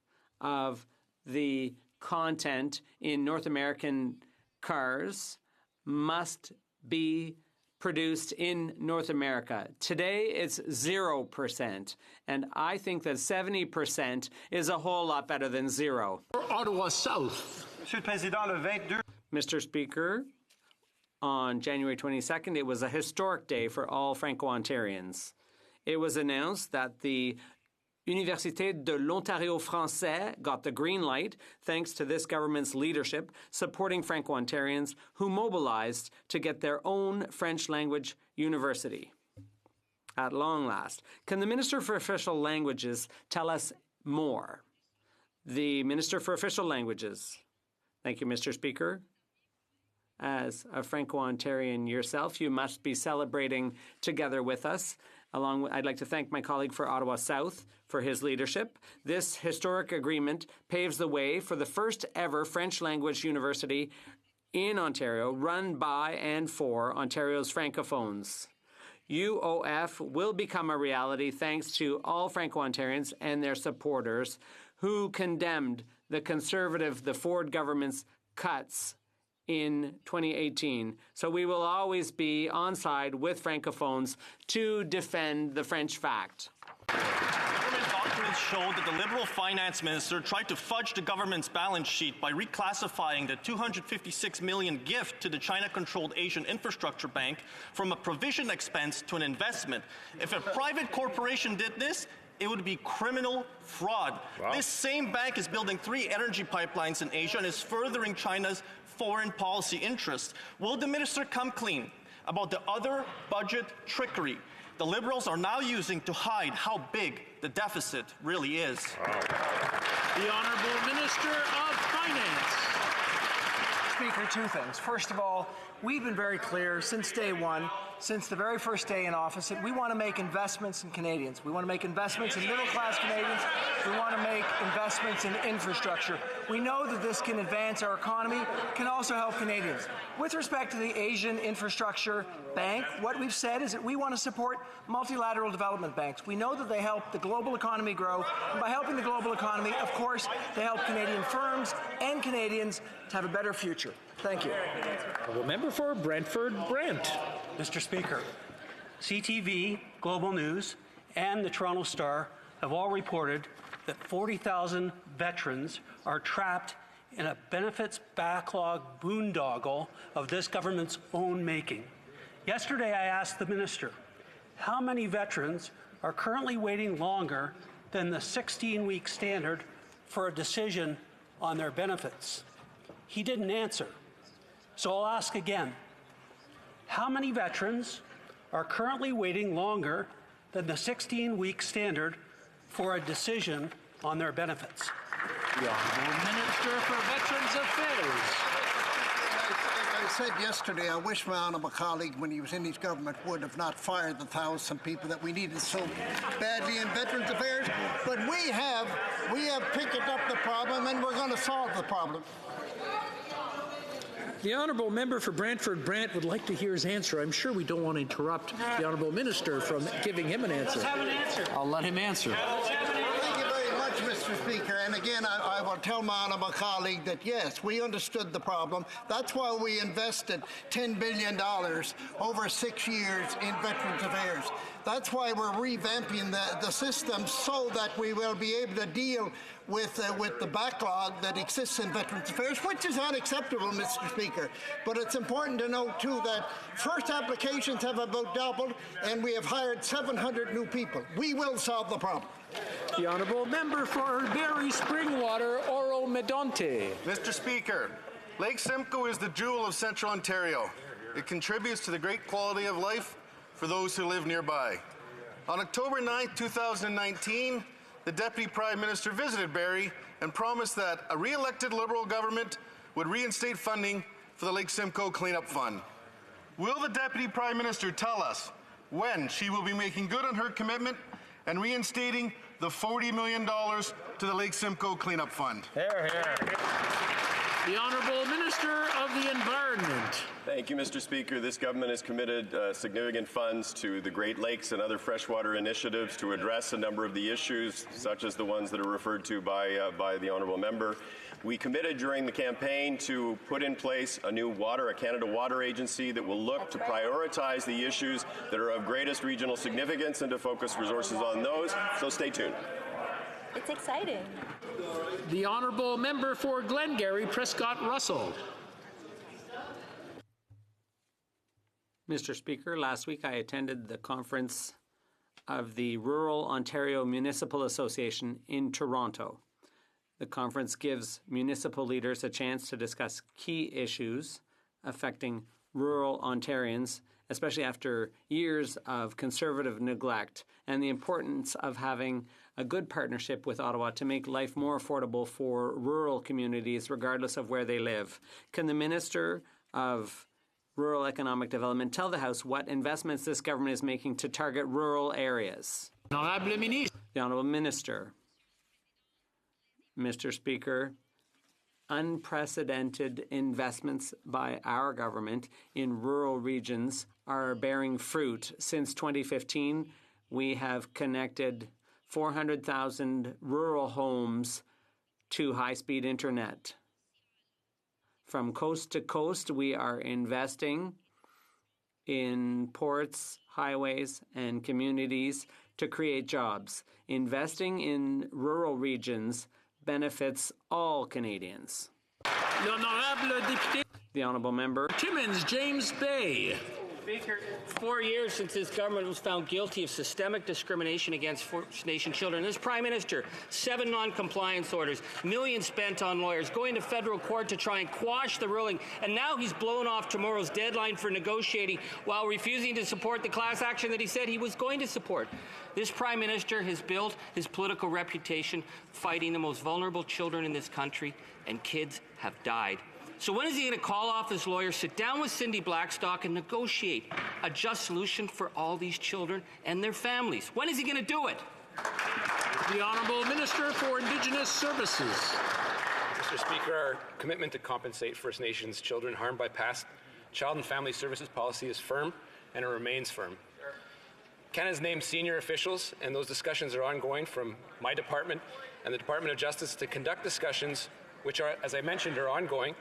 Speaker 23: of the content in North American cars must be produced in North America. Today, it's 0%, and I think that 70% is a whole lot better than zero.
Speaker 11: Ottawa South.
Speaker 23: Mr. Speaker, on January 22nd, it was a historic day for all Franco-Ontarians. It was announced that the Université de l'Ontario Français got the green light thanks to this government's leadership supporting Franco-Ontarians who mobilized to get their own French language university. At long last, can the Minister for Official Languages tell us more? The Minister for Official Languages. Thank you, Mr. Speaker. As a Franco-Ontarian yourself, you must be celebrating together with us. I'd like to thank my colleague for Ottawa South for his leadership. This historic agreement paves the way for the first ever French language university in Ontario, run by and for Ontario's Francophones. UOF will become a reality thanks to all Franco-Ontarians and their supporters who condemned the Ford government's cuts in 2018. So we will always be on side with Francophones to defend the French fact.
Speaker 14: Government documents showed that the Liberal finance minister tried to fudge the government's balance sheet by reclassifying the $256 million gift to the China-controlled Asian Infrastructure Bank from a provision expense to an investment. If a private corporation did this, it would be criminal fraud. Wow. This same bank is building 3 energy pipelines in Asia and is furthering China's foreign policy interests. Will the minister come clean about the other budget trickery the Liberals are now using to hide how big the deficit really is?
Speaker 11: Wow. The Honourable Minister of Finance.
Speaker 2: Speaker, 2 things. First of all, we've been very clear since day one since the very first day in office that we want to make investments in Canadians. We want to make investments in middle-class Canadians. We want to make investments in infrastructure. We know that this can advance our economy, can also help Canadians. With respect to the Asian Infrastructure Bank, what we've said is that we want to support multilateral development banks. We know that they help the global economy grow, and by helping the global economy, of course, they help Canadian firms and Canadians to have a better future. Thank you.
Speaker 24: The member for Brantford Brant.
Speaker 3: Mr. Speaker, CTV, Global News, and the Toronto Star have all reported that 40,000 veterans are trapped in a benefits backlog boondoggle of this government's own making. Yesterday, I asked the minister, how many veterans are currently waiting longer than the 16-week standard for a decision on their benefits? He didn't answer. So I'll ask again. How many veterans are currently waiting longer than the 16-week standard for a decision on their benefits?
Speaker 24: The Honourable Minister for Veterans Affairs.
Speaker 4: I said yesterday, I wish my honourable colleague, when he was in his government, would have not fired the 1,000 people that we needed so badly in Veterans Affairs. But we have picked up the problem, and we're going to solve the problem.
Speaker 24: The Honourable Member for Brantford Brant would like to hear his answer. I'm sure we don't want to interrupt the Honourable Minister from giving him an answer.
Speaker 3: Let's have an answer.
Speaker 24: I'll let him answer.
Speaker 4: Thank you very much, Mr. Speaker. And again, I will tell my honourable colleague that, yes, we understood the problem. That's why we invested $10 billion over 6 years in Veterans Affairs. That's why we're revamping the system so that we will be able to deal with the backlog that exists in Veterans Affairs, which is unacceptable, Mr. Speaker. But it's important to note, too, that first applications have about doubled, and we have hired 700 new people. We will solve the problem.
Speaker 24: The Honourable Member for Barrie Springwater, Oro Medonte.
Speaker 17: Mr. Speaker, Lake Simcoe is the jewel of Central Ontario. It contributes to the great quality of life for those who live nearby. On October 9, 2019, the Deputy Prime Minister visited Barrie and promised that a re-elected Liberal government would reinstate funding for the Lake Simcoe Cleanup Fund. Will the Deputy Prime Minister tell us when she will be making good on her commitment and reinstating the $40 million to the Lake Simcoe Cleanup Fund?
Speaker 24: Hear, hear. The Honourable Minister of the Environment.
Speaker 18: Thank you, Mr. Speaker. This government has committed significant funds to the Great Lakes and other freshwater initiatives to address a number of the issues, such as the ones that are referred to by the Honourable Member. We committed during the campaign to put in place a new a Canada Water Agency that will look to prioritize the issues that are of greatest regional significance and to focus resources on those. So stay tuned.
Speaker 8: It's exciting.
Speaker 24: The Honourable Member for Glengarry, Prescott Russell.
Speaker 23: Mr. Speaker, last week I attended the conference of the Rural Ontario Municipal Association in Toronto. The conference gives municipal leaders a chance to discuss key issues affecting rural Ontarians, especially after years of conservative neglect, and the importance of having a good partnership with Ottawa to make life more affordable for rural communities, regardless of where they live. Can the Minister of Rural Economic Development tell the House what investments this government is making to target rural areas? The Honourable Minister. Mr. Speaker, unprecedented investments by our government in rural regions are bearing fruit. Since 2015, we have connected 400,000 rural homes to high-speed internet. From coast to coast, we are investing in ports, highways, and communities to create jobs. Investing in rural regions benefits all Canadians. The Honourable Member.
Speaker 24: Timmins, James Bay.
Speaker 27: Speaker, 4 years since this government was found guilty of systemic discrimination against First Nation children. This Prime Minister, 7 non-compliance orders, millions spent on lawyers, going to federal court to try and quash the ruling, and now he's blown off tomorrow's deadline for negotiating while refusing to support the class action that he said he was going to support. This Prime Minister has built his political reputation fighting the most vulnerable children in this country, and kids have died.
Speaker 5: So when is he going to call off his lawyer, sit down with Cindy Blackstock and negotiate a just solution for all these children and their families? When is he going to do it?
Speaker 11: The Honourable Minister for Indigenous Services.
Speaker 9: Mr. Speaker, our commitment to compensate First Nations children harmed by past Child and Family Services policy is firm, and it remains firm. Canada's named senior officials, and those discussions are ongoing from my department and the Department of Justice to conduct discussions which are, as I mentioned, are ongoing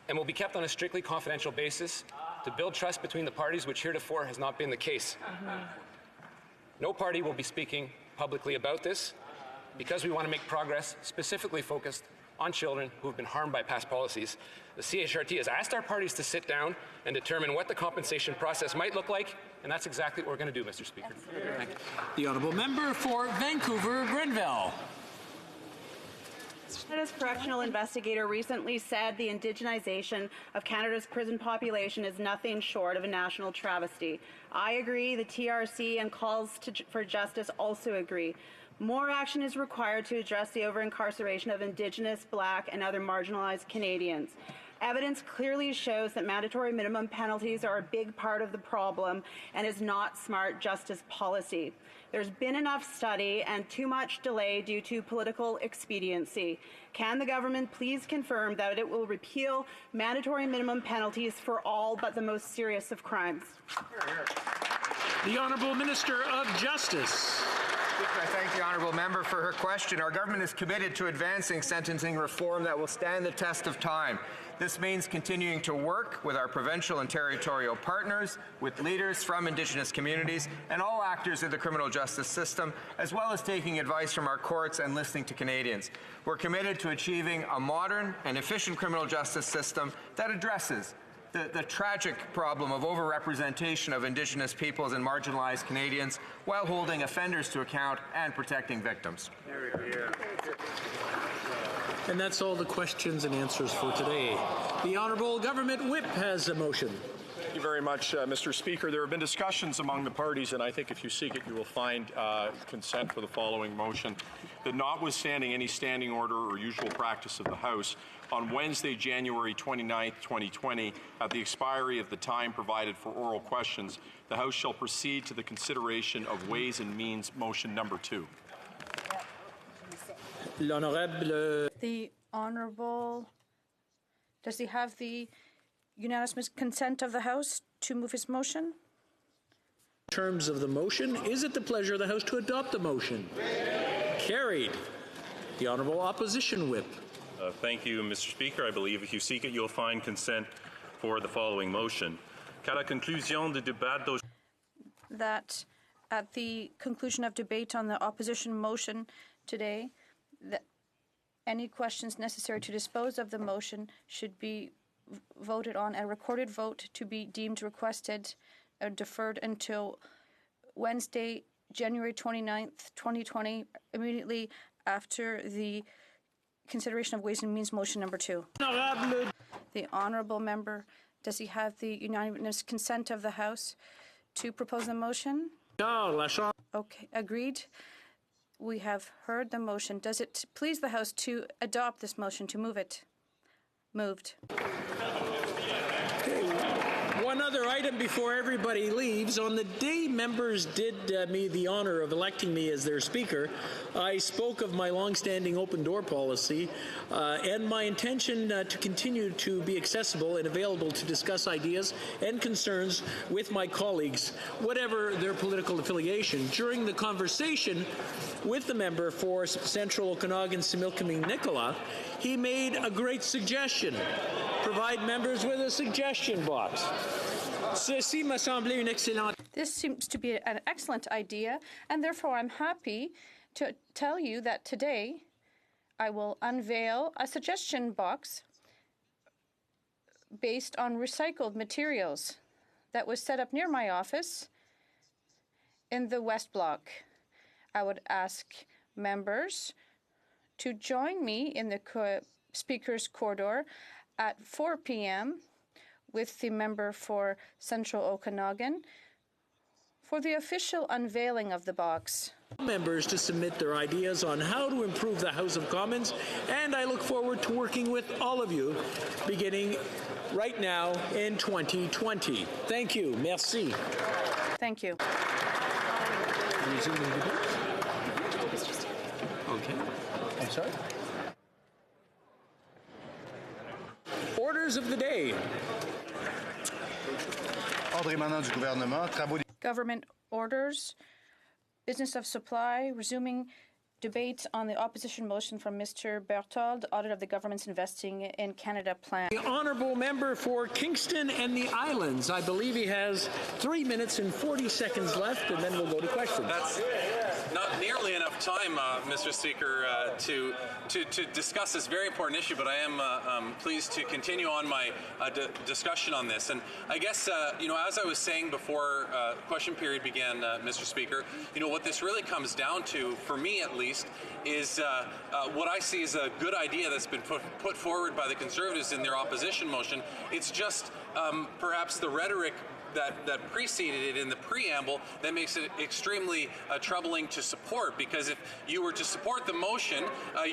Speaker 9: and will be kept on a strictly confidential basis to build trust between the parties, which heretofore has not been the case. No party will be speaking publicly about this because we want to make progress specifically focused on children who have been harmed by past policies. The CHRT has asked our parties to sit down and determine what the compensation process might look like, and that's exactly what we're going to do, Mr. Speaker.
Speaker 11: The Honourable Member for Vancouver-Grenville.
Speaker 6: Canada's correctional investigator recently said the indigenization of Canada's prison population is nothing short of a national travesty. I agree, the TRC and calls for justice also agree. More action is required to address the over-incarceration of Indigenous, Black, and other marginalized Canadians. Evidence clearly shows that mandatory minimum penalties are a big part of the problem and is not smart justice policy. There's been enough study and too much delay due to political expediency. Can the government please confirm that it will repeal mandatory minimum penalties for all but the most serious of crimes?
Speaker 11: The Honourable Minister of Justice.
Speaker 10: I thank the Honourable Member for her question. Our government is committed to advancing sentencing reform that will stand the test of time. This means continuing to work with our provincial and territorial partners, with leaders from Indigenous communities, and all actors of the criminal justice system, as well as taking advice from our courts and listening to Canadians. We're committed to achieving a modern and efficient criminal justice system that addresses the tragic problem of overrepresentation of Indigenous peoples and marginalized Canadians while holding offenders to account and protecting victims.
Speaker 11: And that's all the questions and answers for today. The Honourable Government Whip has a motion.
Speaker 15: Thank you very much, Mr. Speaker. There have been discussions among the parties, and I think if you seek it, you will find consent for the following motion. That notwithstanding any standing order or usual practice of the House, on Wednesday, January 29, 2020, at the expiry of the time provided for oral questions, the House shall proceed to the consideration of Ways and Means Motion Number 2.
Speaker 19: The Honourable, does he have the unanimous consent of the House to move his motion?
Speaker 11: In terms of the motion, is it the pleasure of the House to adopt the motion? Carried. The Honourable Opposition Whip.
Speaker 20: Thank you, Mr. Speaker. I believe if you seek it, you'll find consent for the following motion. Qu'à la conclusion du débat
Speaker 19: that at the conclusion of debate on the opposition motion today, that any questions necessary to dispose of the motion should be voted on, a recorded vote to be deemed requested or deferred until Wednesday, January 29th, 2020, immediately after the consideration of Ways and Means Motion Number 2. The Honourable Member, does he have the unanimous consent of the House to propose the motion? Okay, agreed. We have heard the motion. Does it please the House to adopt this motion, to move it? Moved.
Speaker 11: One other item before everybody leaves. On the day members did me the honor of electing me as their speaker, I spoke of my long-standing open door policy and my intention to continue to be accessible and available to discuss ideas and concerns with my colleagues, whatever their political affiliation. During the conversation with the member for Central Okanagan, Similkameen Nicola, he made a great suggestion. Provide members with a suggestion box.
Speaker 19: This seems to be an excellent idea, and therefore I'm happy to tell you that today I will unveil a suggestion box based on recycled materials that was set up near my office in the West Block. I would ask members to join me in the Speaker's Corridor at 4 p.m. with the member for Central Okanagan For the official unveiling of the box.
Speaker 11: Members to submit their ideas on how to improve the House of Commons, and I look forward to working with all of you beginning right now in 2020. Thank you. Merci.
Speaker 19: Thank you.
Speaker 11: Okay. I'm sorry. Orders of the day.
Speaker 1: Ordre émanant du gouvernement, travaux.
Speaker 19: Government orders. Business of supply. Resuming debate on the opposition motion from Mr. Berthold, audit of the government's Investing in Canada plan.
Speaker 11: The honourable member for Kingston and the Islands. I believe he has 3 minutes and 40 seconds left, and then we'll go to questions.
Speaker 7: That's not nearly enough time, Mr. Speaker, to discuss this very important issue, but I am pleased to continue on my discussion on this. And I guess, as I was saying before question period began, Mr. Speaker, what this really comes down to, for me at least, is what I see as a good idea that's been put forward by the Conservatives in their opposition motion. It's just perhaps the rhetoric that preceded it in the preamble that makes it extremely troubling to support, because if you were to support the motion,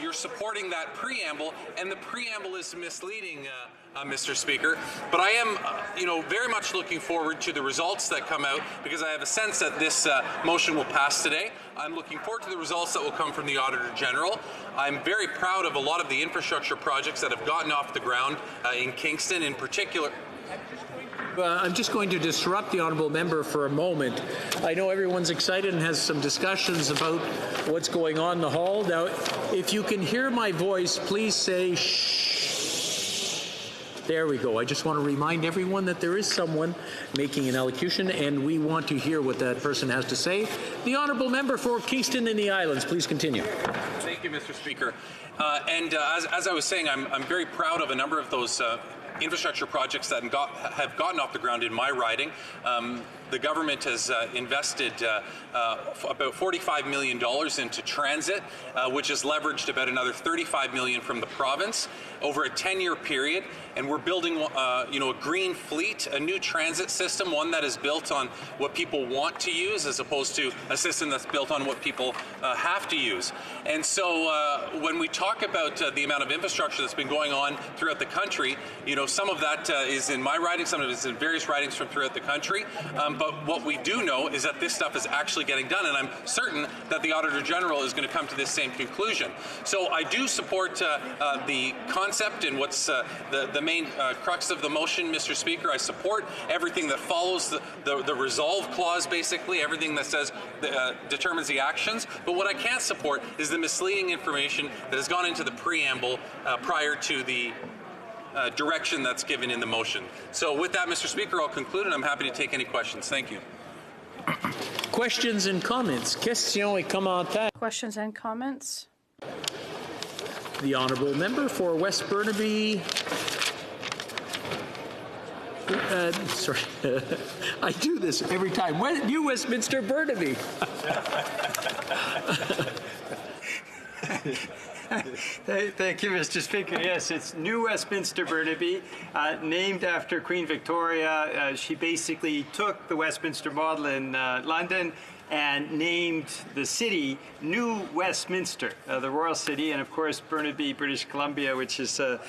Speaker 7: you're supporting that preamble, and the preamble is misleading, Mr. Speaker. But I am, very much looking forward to the results that come out, because I have a sense that this motion will pass today. I'm looking forward to the results that will come from the Auditor General. I'm very proud of a lot of the infrastructure projects that have gotten off the ground in Kingston in particular.
Speaker 11: I'm just going to disrupt the honourable member for a moment. I know everyone's excited and has some discussions about what's going on in the hall. Now, if you can hear my voice, please say shh. There we go. I just want to remind everyone that there is someone making an elocution, and we want to hear what that person has to say. The honourable member for Kingston and the Islands, please continue.
Speaker 7: Thank you, Mr. Speaker. As I was saying, I'm very proud of a number of those infrastructure projects that have gotten off the ground in my riding. The government has invested about $45 million into transit, which has leveraged about another $35 million from the province over a 10-year period. And we're building, a green fleet, a new transit system, one that is built on what people want to use, as opposed to a system that's built on what people have to use. And so when we talk about the amount of infrastructure that's been going on throughout the country, some of that is in my riding, some of it is in various ridings from throughout the country. But what we do know is that this stuff is actually getting done, and I'm certain that the Auditor General is going to come to this same conclusion. So I do support the concept and what's the main crux of the motion, Mr. Speaker. I support everything that follows the resolve clause, basically, everything that says determines the actions. But what I can't support is the misleading information that has gone into the preamble prior to the direction that's given in the motion. So with that, Mr. Speaker, I'll conclude, and I'm happy to take any questions. Thank you.
Speaker 11: Questions and comments. Questions et commentaires.
Speaker 19: Questions and comments.
Speaker 11: The honourable member for West Burnaby. Sorry, I do this every time. New Westminster Burnaby.
Speaker 13: Thank you, Mr. Speaker. Yes, it's New Westminster Burnaby, named after Queen Victoria. She basically took the Westminster model in London and named the city New Westminster, the royal city, and of course Burnaby, British Columbia, which is the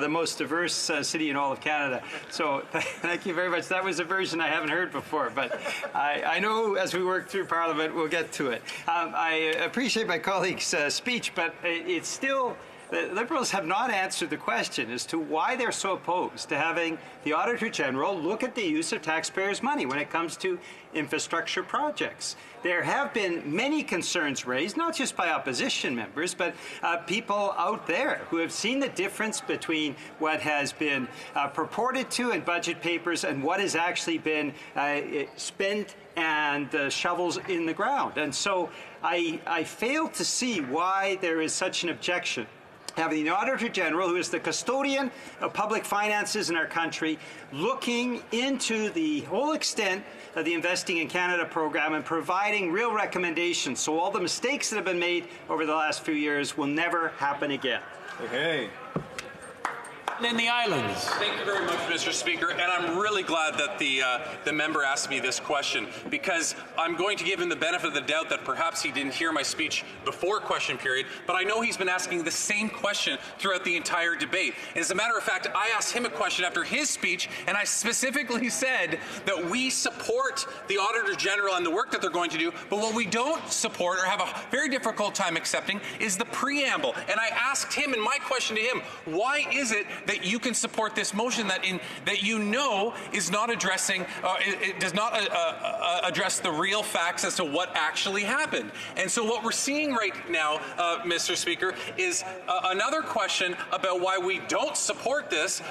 Speaker 13: most diverse city in all of Canada. So thank you very much. That was a version I haven't heard before, but I know as we work through Parliament we'll get to it. I appreciate my colleague's speech, but it's still, the Liberals have not answered the question as to why they're so opposed to having the Auditor General look at the use of taxpayers' money when it comes to infrastructure projects. There have been many concerns raised, not just by opposition members, but people out there who have seen the difference between what has been purported to in budget papers and what has actually been spent and shovels in the ground. And so I fail to see why there is such an objection having the Auditor General, who is the custodian of public finances in our country, looking into the whole extent of the Investing in Canada program and providing real recommendations so all the mistakes that have been made over the last few years will never happen again.
Speaker 7: Hey.
Speaker 24: in the Islands.
Speaker 7: Thank you very much, Mr. Speaker, and I'm really glad that the member asked me this question, because I'm going to give him the benefit of the doubt that perhaps he didn't hear my speech before question period, but I know he's been asking the same question throughout the entire debate. And as a matter of fact, I asked him a question after his speech, and I specifically said that we support the Auditor General and the work that they're going to do, but what we don't support or have a very difficult time accepting is the preamble. And I asked him, in my question to him, why is it that you can support this motion that you know is not addressing, it does not address the real facts as to what actually happened? And so what we're seeing right now, Mr. Speaker, is another question about why we don't support this,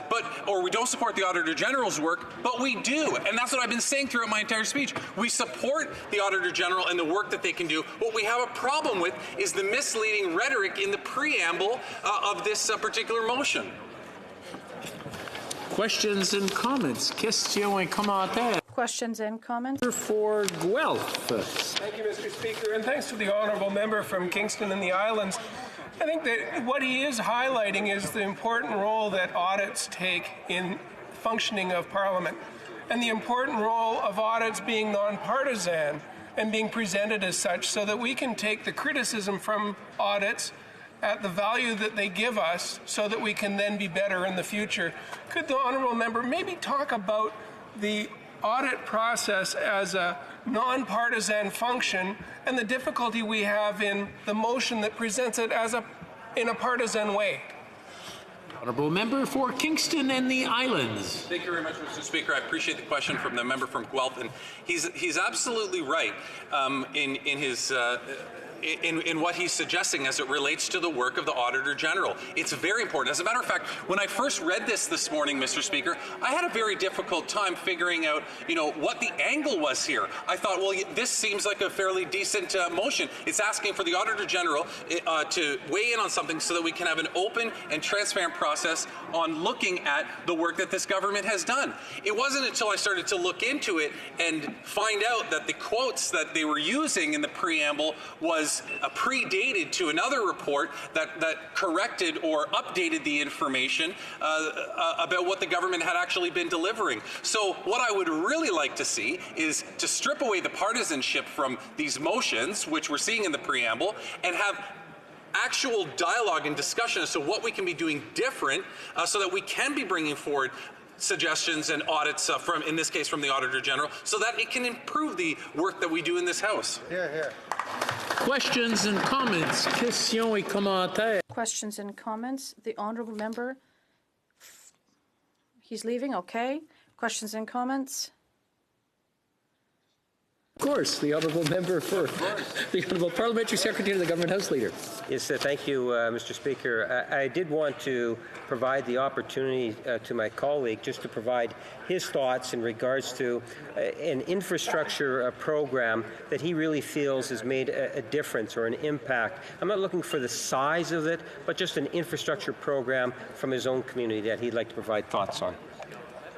Speaker 7: or we don't support the Auditor General's work, but we do. And that's what I've been saying throughout my entire speech. We support the Auditor General and the work that they can do. What we have a problem with is the misleading rhetoric in the preamble of this particular motion.
Speaker 24: Questions and comments. Questions and commentaires.
Speaker 19: Questions and comments.
Speaker 24: For Guelph.
Speaker 12: Thank you, Mr. Speaker, and thanks to the honourable member from Kingston and the Islands. I think that what he is highlighting is the important role that audits take in functioning of Parliament, and the important role of audits being nonpartisan and being presented as such, so that we can take the criticism from audits at the value that they give us, so that we can then be better in the future. Could the honourable member maybe talk about the audit process as a nonpartisan function and the difficulty we have in the motion that presents it as in a partisan way?
Speaker 24: Honourable member for Kingston and the Islands.
Speaker 7: Thank you very much, Mr. Speaker. I appreciate the question from the member from Guelph, and he's absolutely right in his. In what he's suggesting as it relates to the work of the Auditor General. It's very important. As a matter of fact, when I first read this morning, Mr. Speaker, I had a very difficult time figuring out, what the angle was here. I thought, well, this seems like a fairly decent motion. It's asking for the Auditor General to weigh in on something so that we can have an open and transparent process on looking at the work that this government has done. It wasn't until I started to look into it and find out that the quotes that they were using in the preamble was predated to another report that corrected or updated the information about what the government had actually been delivering. So what I would really like to see is to strip away the partisanship from these motions, which we're seeing in the preamble, and have actual dialogue and discussion as to what we can be doing different so that we can be bringing forward suggestions and audits from, in this case, from the Auditor General, so that it can improve the work that we do in this House.
Speaker 24: Questions and comments. Questions et commentaires.
Speaker 19: Questions and comments. The honourable member. He's leaving. Okay. Questions and comments.
Speaker 24: Of course, the honourable member for the honourable parliamentary secretary to the government house leader.
Speaker 14: Yes, thank you, Mr. Speaker. I did want to provide the opportunity to my colleague just to provide his thoughts in regards to an infrastructure program that he really feels has made a difference or an impact. I'm not looking for the size of it, but just an infrastructure program from his own community that he'd like to provide thoughts on.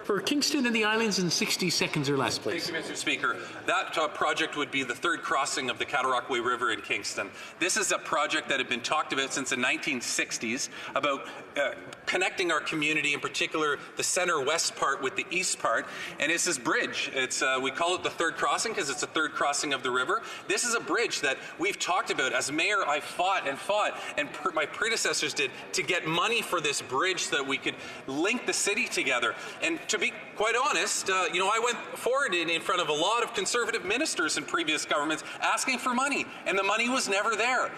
Speaker 24: For Kingston and the Islands in 60 seconds or less, please.
Speaker 7: Thank you, Mr. Speaker. That project would be the third crossing of the Cataraqui River in Kingston. This is a project that had been talked about since the 1960s about connecting our community, in particular the center-west part with the east part, and it's this bridge. It's we call it the third crossing because it's the third crossing of the river. This is a bridge that we've talked about. As mayor, I fought, and my predecessors did, to get money for this bridge so that we could link the city together. And to be quite honest, I went forward in front of a lot of Conservative ministers in previous governments asking for money, and the money was never there.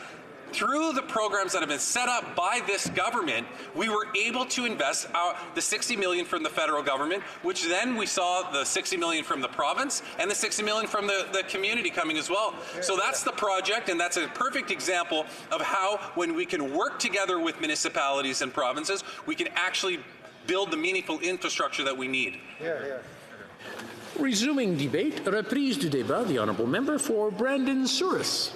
Speaker 7: Through the programs that have been set up by this government, we were able to invest the $60 million from the federal government, which then we saw the $60 million from the province and the $60 million from the community coming as well. So that's the project, and that's a perfect example of how, when we can work together with municipalities and provinces, we can actually build the meaningful infrastructure that we need.
Speaker 24: Resuming debate, reprise du débat, the honourable member for Brandon Souris.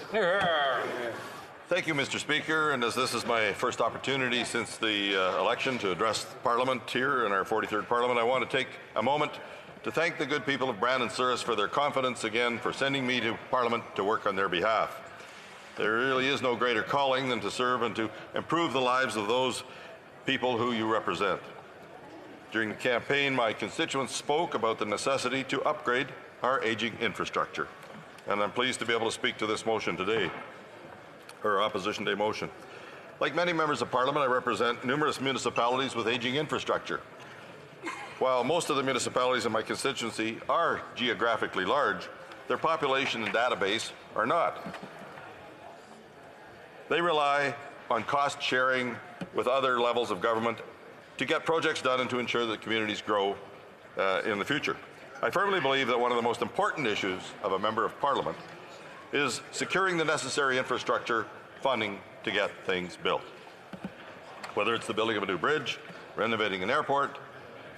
Speaker 16: Thank you, Mr. Speaker, and as this is my first opportunity since the election to address Parliament here in our 43rd Parliament, I want to take a moment to thank the good people of Brandon Souris for their confidence again for sending me to Parliament to work on their behalf. There really is no greater calling than to serve and to improve the lives of those people who you represent. During the campaign, my constituents spoke about the necessity to upgrade our aging infrastructure, and I'm pleased to be able to speak to this motion today, or Opposition Day motion. Like many members of Parliament, I represent numerous municipalities with aging infrastructure. While most of the municipalities in my constituency are geographically large, their population and database are not. They rely on cost sharing with other levels of government to get projects done and to ensure that communities grow in the future. I firmly believe that one of the most important issues of a Member of Parliament is securing the necessary infrastructure funding to get things built. Whether it's the building of a new bridge, renovating an airport,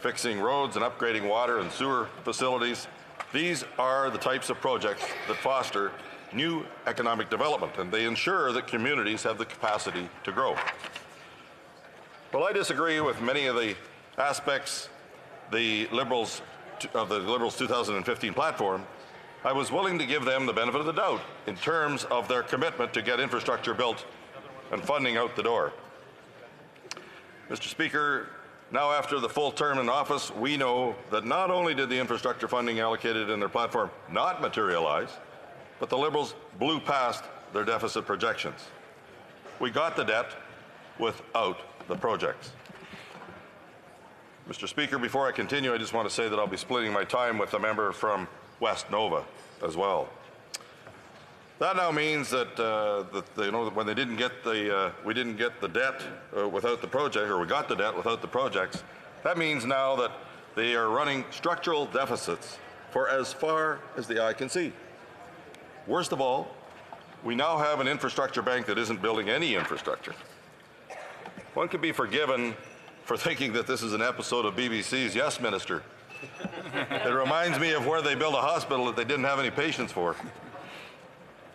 Speaker 16: fixing roads and upgrading water and sewer facilities, these are the types of projects that foster new economic development, and they ensure that communities have the capacity to grow. While I disagree with many of the aspects of the Liberals' 2015 platform, I was willing to give them the benefit of the doubt in terms of their commitment to get infrastructure built and funding out the door. Mr. Speaker, now after the full term in office, we know that not only did the infrastructure funding allocated in their platform not materialize, but the Liberals blew past their deficit projections. We got the debt without the projects. Mr. Speaker, before I continue, I just want to say that I'll be splitting my time with the member from West Nova as well. That now means that, when they didn't get we didn't get the debt without the project, or we got the debt without the projects. That means now that they are running structural deficits for as far as the eye can see. Worst of all, we now have an infrastructure bank that isn't building any infrastructure. One could be forgiven for thinking that this is an episode of BBC's Yes Minister. It reminds me of where they built a hospital that they didn't have any patients for.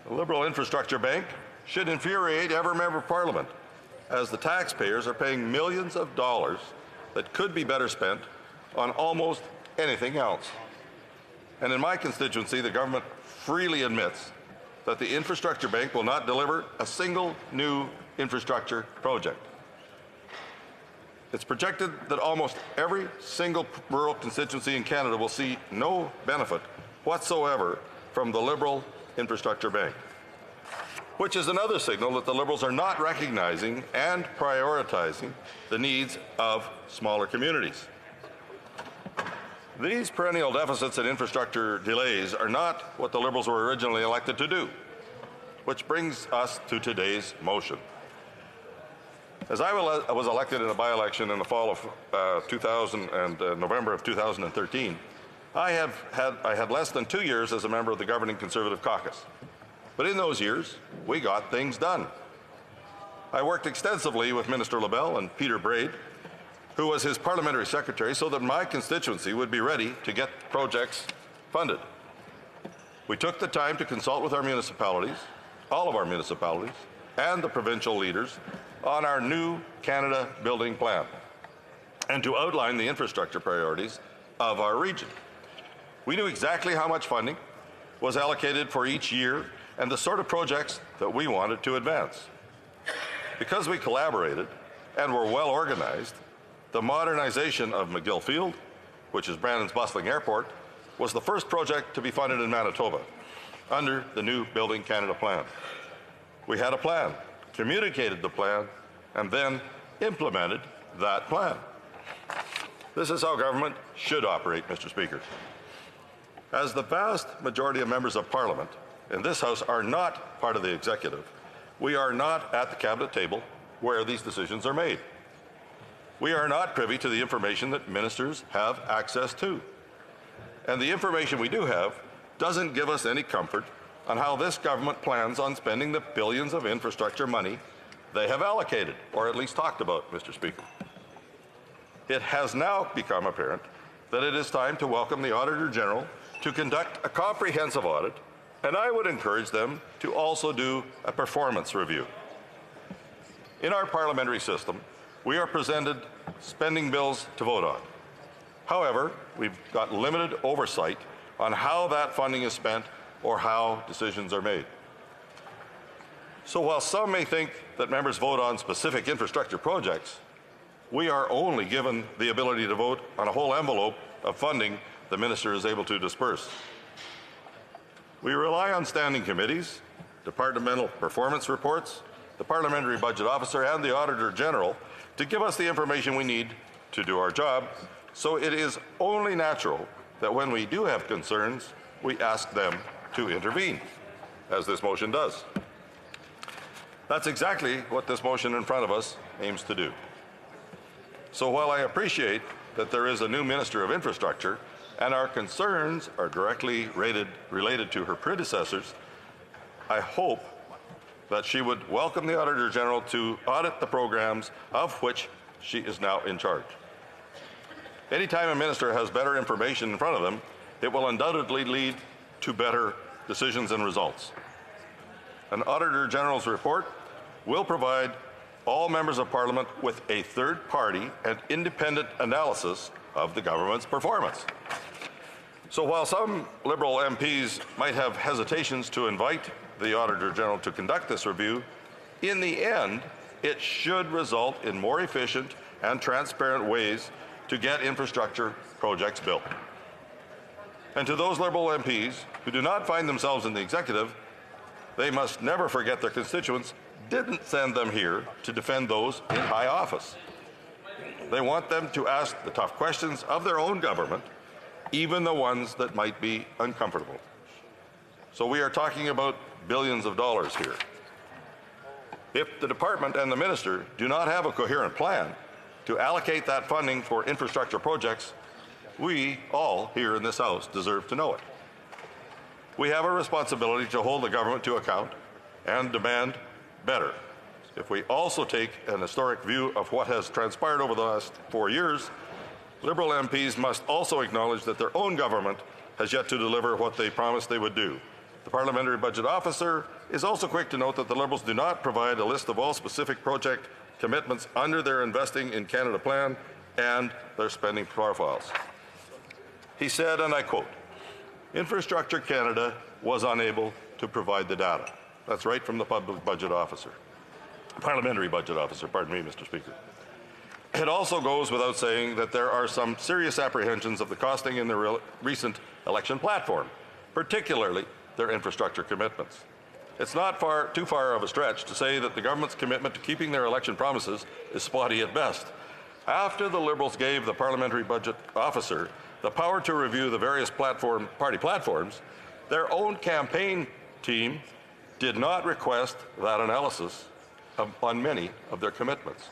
Speaker 16: The Liberal Infrastructure Bank should infuriate every member of Parliament, as the taxpayers are paying millions of dollars that could be better spent on almost anything else. And in my constituency, the government freely admits that the Infrastructure Bank will not deliver a single new infrastructure project. It's projected that almost every single rural constituency in Canada will see no benefit whatsoever from the Liberal Infrastructure Bank, which is another signal that the Liberals are not recognizing and prioritizing the needs of smaller communities. These perennial deficits and infrastructure delays are not what the Liberals were originally elected to do, which brings us to today's motion. As I was elected in a by-election in the fall of November of 2013, I had less than 2 years as a member of the governing Conservative caucus. But in those years, we got things done. I worked extensively with Minister LaBelle and Peter Braid, who was his parliamentary secretary, so that my constituency would be ready to get projects funded. We took the time to consult with our municipalities, all of our municipalities, and the provincial leaders on our new Canada Building Plan, and to outline the infrastructure priorities of our region. We knew exactly how much funding was allocated for each year and the sort of projects that we wanted to advance. Because we collaborated and were well organized, the modernization of McGill Field, which is Brandon's bustling airport, was the first project to be funded in Manitoba under the new Building Canada Plan. We had a plan, communicated the plan, and then implemented that plan. This is how government should operate, Mr. Speaker. As the vast majority of members of Parliament in this House are not part of the executive, we are not at the cabinet table where these decisions are made. We are not privy to the information that ministers have access to. And the information we do have doesn't give us any comfort on how this government plans on spending the billions of infrastructure money they have allocated, or at least talked about, Mr. Speaker. It has now become apparent that it is time to welcome the Auditor General to conduct a comprehensive audit, and I would encourage them to also do a performance review. In our parliamentary system, we are presented spending bills to vote on. However, we've got limited oversight on how that funding is spent or how decisions are made. So while some may think that members vote on specific infrastructure projects, We are only given the ability to vote on a whole envelope of funding the minister is able to disperse. We rely on standing committees, departmental performance reports, the Parliamentary Budget Officer and the Auditor General to give us the information we need to do our job, so it is only natural that when we do have concerns, we ask them to intervene, as this motion does. That's exactly what this motion in front of us aims to do. So while I appreciate that there is a new Minister of Infrastructure and our concerns are directly related to her predecessors, I hope that she would welcome the Auditor General to audit the programs of which she is now in charge. Anytime a minister has better information in front of them, it will undoubtedly lead to better decisions and results. An Auditor General's report will provide all members of Parliament with a third-party and independent analysis of the government's performance. So while some Liberal MPs might have hesitations to invite the Auditor General to conduct this review, in the end, it should result in more efficient and transparent ways to get infrastructure projects built. And to those Liberal MPs who do not find themselves in the executive, they must never forget their constituents didn't send them here to defend those in high office. They want them to ask the tough questions of their own government, even the ones that might be uncomfortable. So we are talking about billions of dollars here. If the department and the minister do not have a coherent plan to allocate that funding for infrastructure projects, we all here in this House deserve to know it. We have a responsibility to hold the government to account and demand better. If we also take an historic view of what has transpired over the last 4 years, Liberal MPs must also acknowledge that their own government has yet to deliver what they promised they would do. The Parliamentary Budget Officer is also quick to note that the Liberals do not provide a list of all specific project commitments under their Investing in Canada plan and their spending profiles. He said, and I quote, "Infrastructure Canada was unable to provide the data." That's right from the Parliamentary Budget Officer, pardon me, Mr. Speaker. It also goes without saying that there are some serious apprehensions of the costing in the recent election platform, particularly their infrastructure commitments. It's not too far of a stretch to say that the government's commitment to keeping their election promises is spotty at best. After the Liberals gave the Parliamentary Budget Officer the power to review the various party platforms, their own campaign team did not request that analysis on many of their commitments.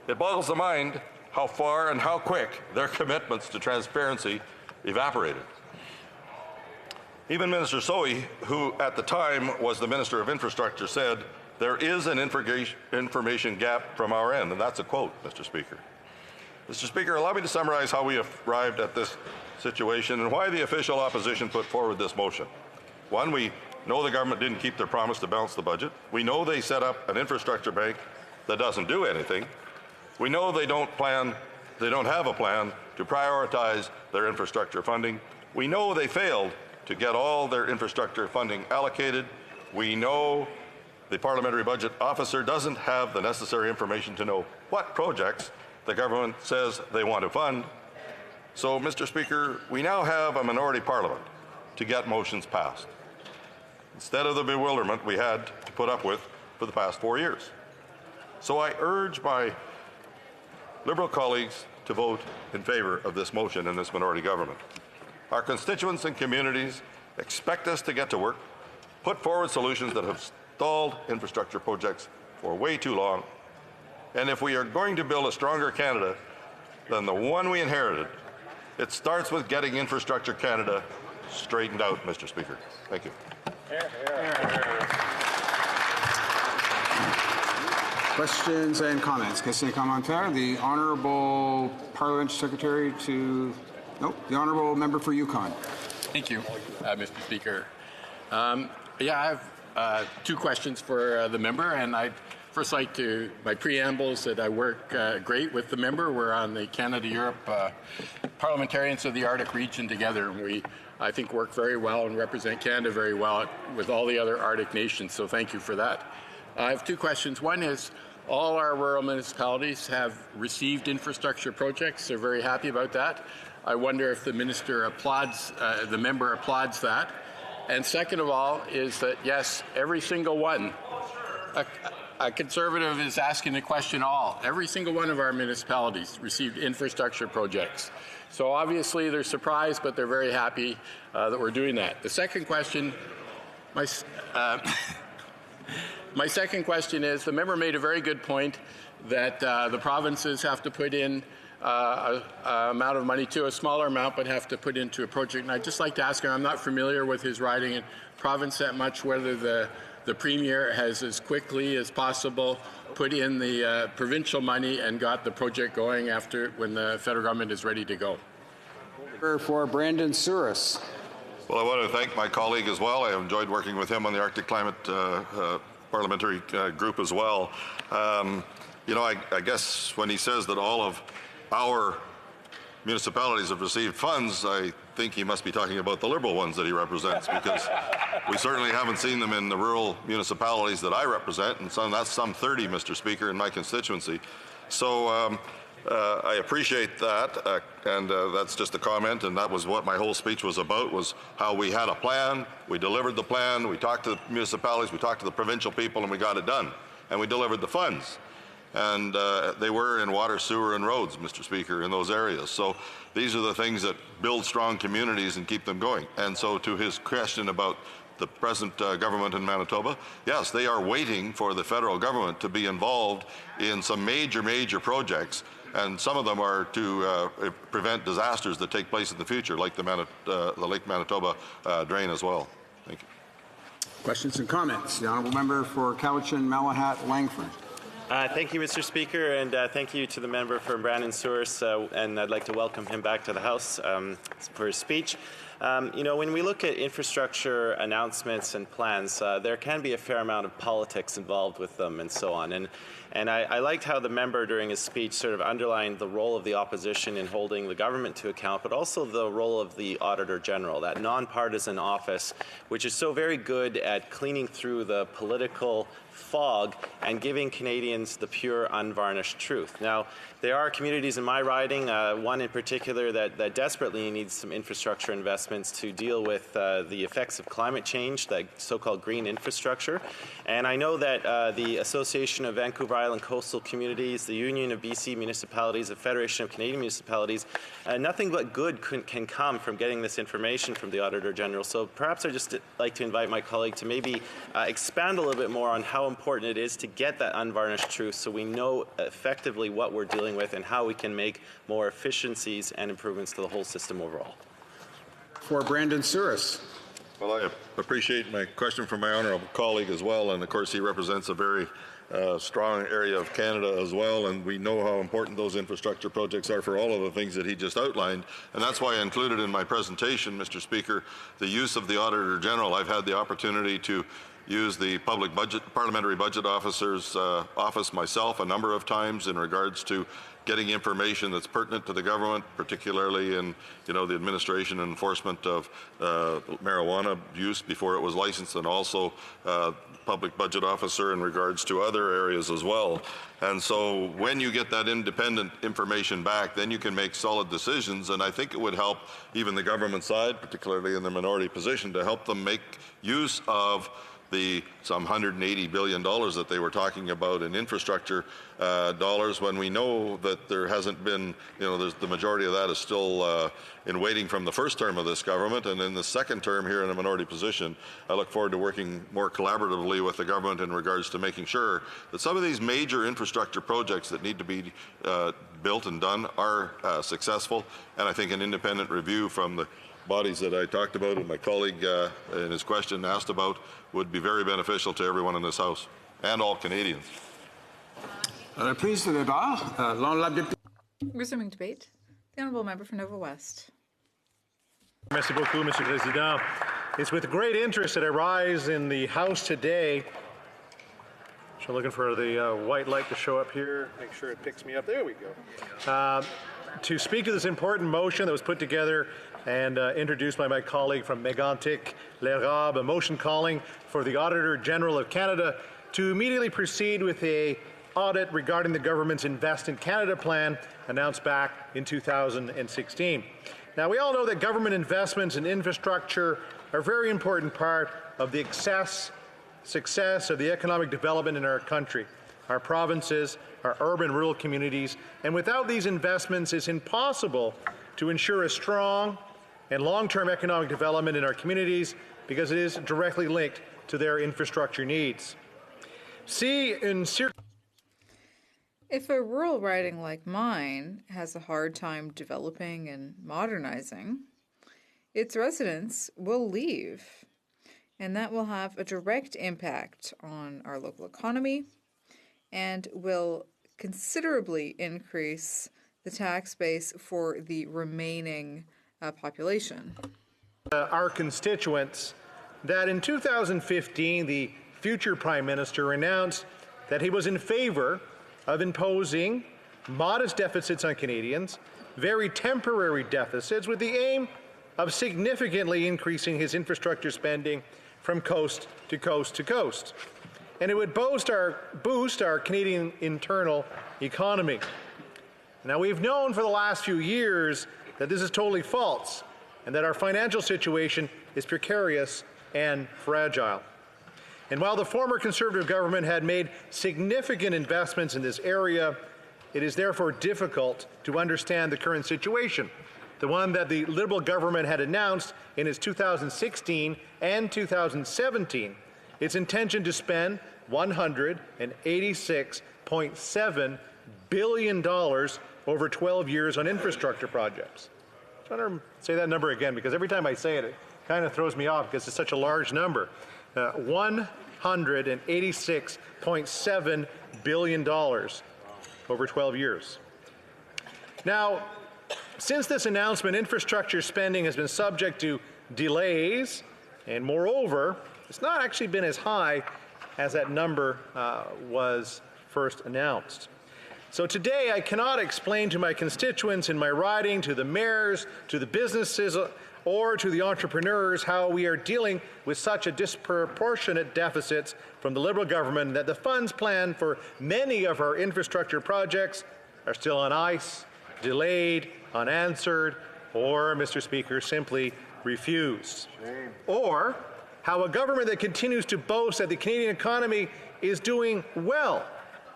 Speaker 16: It boggles the mind how far and how quick their commitments to transparency evaporated. Even Minister Sohi, who at the time was the Minister of Infrastructure, said, "There is an information gap from our end," and that's a quote, Mr. Speaker. Mr. Speaker, allow me to summarize how we arrived at this situation and why the official opposition put forward this motion. One, we know the government didn't keep their promise to balance the budget. We know they set up an infrastructure bank that doesn't do anything. We know they don't have a plan to prioritize their infrastructure funding. We know they failed to get all their infrastructure funding allocated. We know the Parliamentary Budget Officer doesn't have the necessary information to know what projects the government says they want to fund. So, Mr. Speaker, we now have a minority parliament to get motions passed, instead of the bewilderment we had to put up with for the past 4 years. So I urge my Liberal colleagues to vote in favor of this motion in this minority government. Our constituents and communities expect us to get to work, put forward solutions that have stalled infrastructure projects for way too long, and if we are going to build a stronger Canada than the one we inherited, it starts with getting Infrastructure Canada straightened out, Mr. Speaker. Thank you.
Speaker 2: Questions and comments? Question commentaire. The Honourable Parliament Secretary to, the Honourable Member for Yukon.
Speaker 3: Thank you, Mr. Speaker. I have two questions for the member, and I'd first like to, my preamble is that I work great with the member. We're on the Canada-Europe Parliamentarians of the Arctic region together, and we, I think, work very well and represent Canada very well with all the other Arctic nations, so thank you for that. I have two questions. One is, All our rural municipalities have received infrastructure projects. They're very happy about that. I wonder if the minister applauds, the member applauds that. And second of all is that, yes, every single one, a Conservative is asking the question every single one of our municipalities received infrastructure projects. So obviously they're surprised, but they're very happy that we're doing that. The second question, my second question is, the member made a very good point that the provinces have to put in a amount of money to a smaller amount, but have to put into a project. And I'd just like to ask him, I'm not familiar with his riding in province that much, whether the Premier has as quickly as possible put in the provincial money and got the project going after when the federal government is ready to go.
Speaker 2: For Brandon Souris.
Speaker 16: Well, I want to thank my colleague as well. I enjoyed working with him on the Arctic Climate Parliamentary Group as well. You know, I guess when he says that all of our municipalities have received funds, I think he must be talking about the Liberal ones that he represents, because we certainly haven't seen them in the rural municipalities that I represent, and that's some 30, Mr. Speaker, in my constituency. So I appreciate that, and that's just a comment, and that was what my whole speech was about, was how we had a plan, we delivered the plan, we talked to the municipalities, we talked to the provincial people, and we got it done, and we delivered the funds. And they were in water, sewer, and roads, Mr. Speaker, in those areas. So these are the things that build strong communities and keep them going. And so to his question about the present government in Manitoba, yes, they are waiting for the federal government to be involved in some major projects, and some of them are to prevent disasters that take place in the future, like the Lake Manitoba drain as well. Thank you.
Speaker 2: Questions and comments? The honourable member for Cowichan, Malahat, Langford.
Speaker 4: Thank you, Mr. Speaker, and thank you to the member from Brandon Souris, and I'd like to welcome him back to the House for his speech. You know, when we look at infrastructure announcements and plans, there can be a fair amount of politics involved with them and so on. And I liked how the member during his speech sort of underlined the role of the opposition in holding the government to account, but also the role of the Auditor General, that nonpartisan office, which is so very good at cleaning through the political fog and giving Canadians the pure, unvarnished truth. Now, there are communities in my riding, one in particular that desperately needs some infrastructure investments to deal with the effects of climate change, that so-called green infrastructure. And I know that the Association of Vancouver Island Coastal Communities, the Union of BC Municipalities, the Federation of Canadian Municipalities, nothing but good can come from getting this information from the Auditor General. So perhaps I'd just like to invite my colleague to maybe expand a little bit more on how important it is to get that unvarnished truth, so we know effectively what we're dealing with and how we can make more efficiencies and improvements to the whole system overall.
Speaker 2: For Brandon Souris.
Speaker 16: Well, I appreciate my question from my honourable colleague as well, and of course he represents a very strong area of Canada as well, and we know how important those infrastructure projects are for all of the things that he just outlined, and that's why I included in my presentation, Mr. Speaker, the use of the Auditor General. I've had the opportunity to use the Parliamentary Budget Officer's office myself a number of times in regards to getting information that's pertinent to the government, particularly in, you know, the administration and enforcement of marijuana use before it was licensed, and also public budget officer in regards to other areas as well. And so when you get that independent information back, then you can make solid decisions, and I think it would help even the government side, particularly in the minority position, to help them make use of the some $180 billion that they were talking about in infrastructure dollars, when we know that there hasn't been, you know, the majority of that is still in waiting from the first term of this government, and in the second term here in a minority position, I look forward to working more collaboratively with the government in regards to making sure that some of these major infrastructure projects that need to be built and done are successful, and I think an independent review from the bodies that I talked about and my colleague in his question asked about would be very beneficial to everyone in this House and all Canadians.
Speaker 17: Resuming debate, the Honourable Member for Nova West.
Speaker 18: Merci beaucoup, Mr. Président. It's with great interest that I rise in the House today. So looking for the white light to show up here, make sure it picks me up. There we go. To speak to this important motion that was put together and introduced by my colleague from Mégantic, L'Érable, a motion calling for the Auditor General of Canada to immediately proceed with a audit regarding the government's Invest in Canada plan announced back in 2016. Now, we all know that government investments in infrastructure are a very important part of the success of the economic development in our country, our provinces, our urban rural communities, and without these investments, it's impossible to ensure a strong and long-term economic development in our communities because it is directly linked to their infrastructure needs.
Speaker 17: If a rural riding like mine has a hard time developing and modernizing, its residents will leave, and that will have a direct impact on our local economy and will considerably increase the tax base for the remaining population.
Speaker 18: Our constituents that in 2015 the future Prime Minister announced that he was in favor of imposing modest deficits on Canadians, very temporary deficits, with the aim of significantly increasing his infrastructure spending from coast to coast to coast. And it would boost our Canadian internal economy. Now, we've known for the last few years that this is totally false and that our financial situation is precarious and fragile. And while the former Conservative government had made significant investments in this area, it is therefore difficult to understand the current situation, the one that the Liberal government had announced in its 2016 and 2017, its intention to spend $186.7 billion over 12 years on infrastructure projects. I'm trying to say that number again because every time I say it, it kind of throws me off because it's such a large number. $186.7 billion over 12 years. Now, since this announcement, infrastructure spending has been subject to delays, and moreover, it's not actually been as high as that number was first announced. So today, I cannot explain to my constituents in my riding, to the mayors, to the businesses, or to the entrepreneurs how we are dealing with such a disproportionate deficits from the Liberal government that the funds planned for many of our infrastructure projects are still on ice, delayed, unanswered, or, Mr. Speaker, simply refused. Shame. Or how a government that continues to boast that the Canadian economy is doing well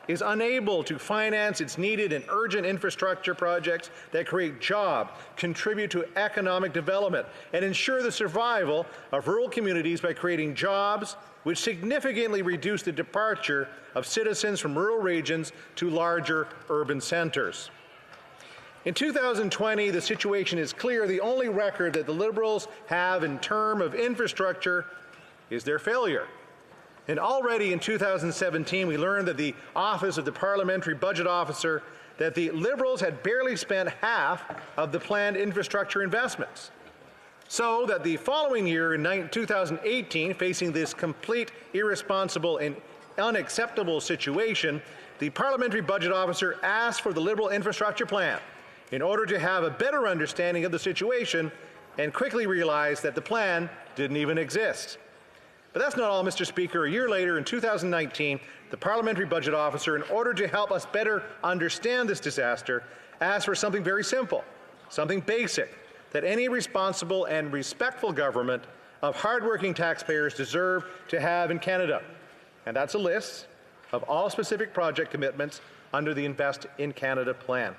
Speaker 18: is unable to finance its needed and urgent infrastructure projects that create jobs, contribute to economic development, and ensure the survival of rural communities by creating jobs which significantly reduce the departure of citizens from rural regions to larger urban centres. In 2020, the situation is clear. The only record that the Liberals have in terms of infrastructure is their failure. And already in 2017, we learned that the Office of the Parliamentary Budget Officer that the Liberals had barely spent half of the planned infrastructure investments. So that the following year, in 2018, facing this complete, irresponsible, and unacceptable situation, the Parliamentary Budget Officer asked for the Liberal infrastructure plan in order to have a better understanding of the situation and quickly realized that the plan didn't even exist. But that's not all, Mr. Speaker. A year later, in 2019, the Parliamentary Budget Officer, in order to help us better understand this disaster, asked for something very simple, something basic, that any responsible and respectful government of hardworking taxpayers deserve to have in Canada. And that's a list of all specific project commitments under the Invest in Canada plan.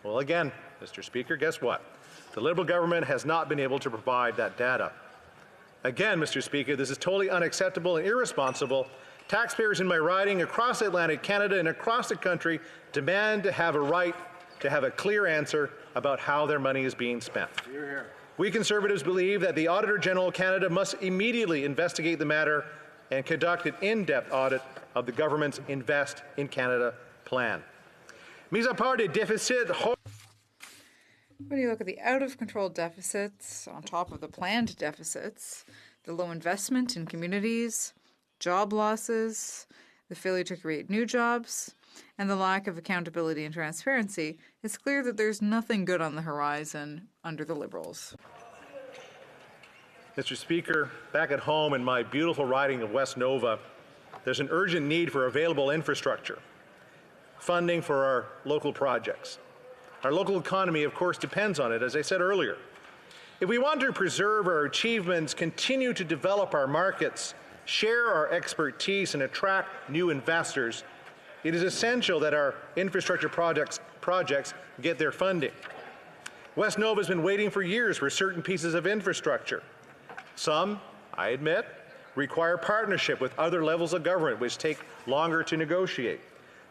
Speaker 18: Well, again, Mr. Speaker, guess what? The Liberal government has not been able to provide that data. Again, Mr. Speaker, this is totally unacceptable and irresponsible. Taxpayers in my riding across Atlantic Canada and across the country demand to have a right to have a clear answer about how their money is being spent. Hear, hear. We Conservatives believe that the Auditor General of Canada must immediately investigate the matter and conduct an in-depth audit of the government's Invest in Canada plan. Mis à part des déficits.
Speaker 17: When you look at the out-of-control deficits on top of the planned deficits, the low investment in communities, job losses, the failure to create new jobs, and the lack of accountability and transparency, it's clear that there's nothing good on the horizon under the Liberals.
Speaker 18: Mr. Speaker, back at home in my beautiful riding of West Nova, there's an urgent need for available infrastructure. funding for our local projects. Our local economy, of course, depends on it, as I said earlier. If we want to preserve our achievements, continue to develop our markets, share our expertise, and attract new investors, it is essential that our infrastructure projects get their funding. West Nova has been waiting for years for certain pieces of infrastructure. Some, I admit, require partnership with other levels of government, which take longer to negotiate.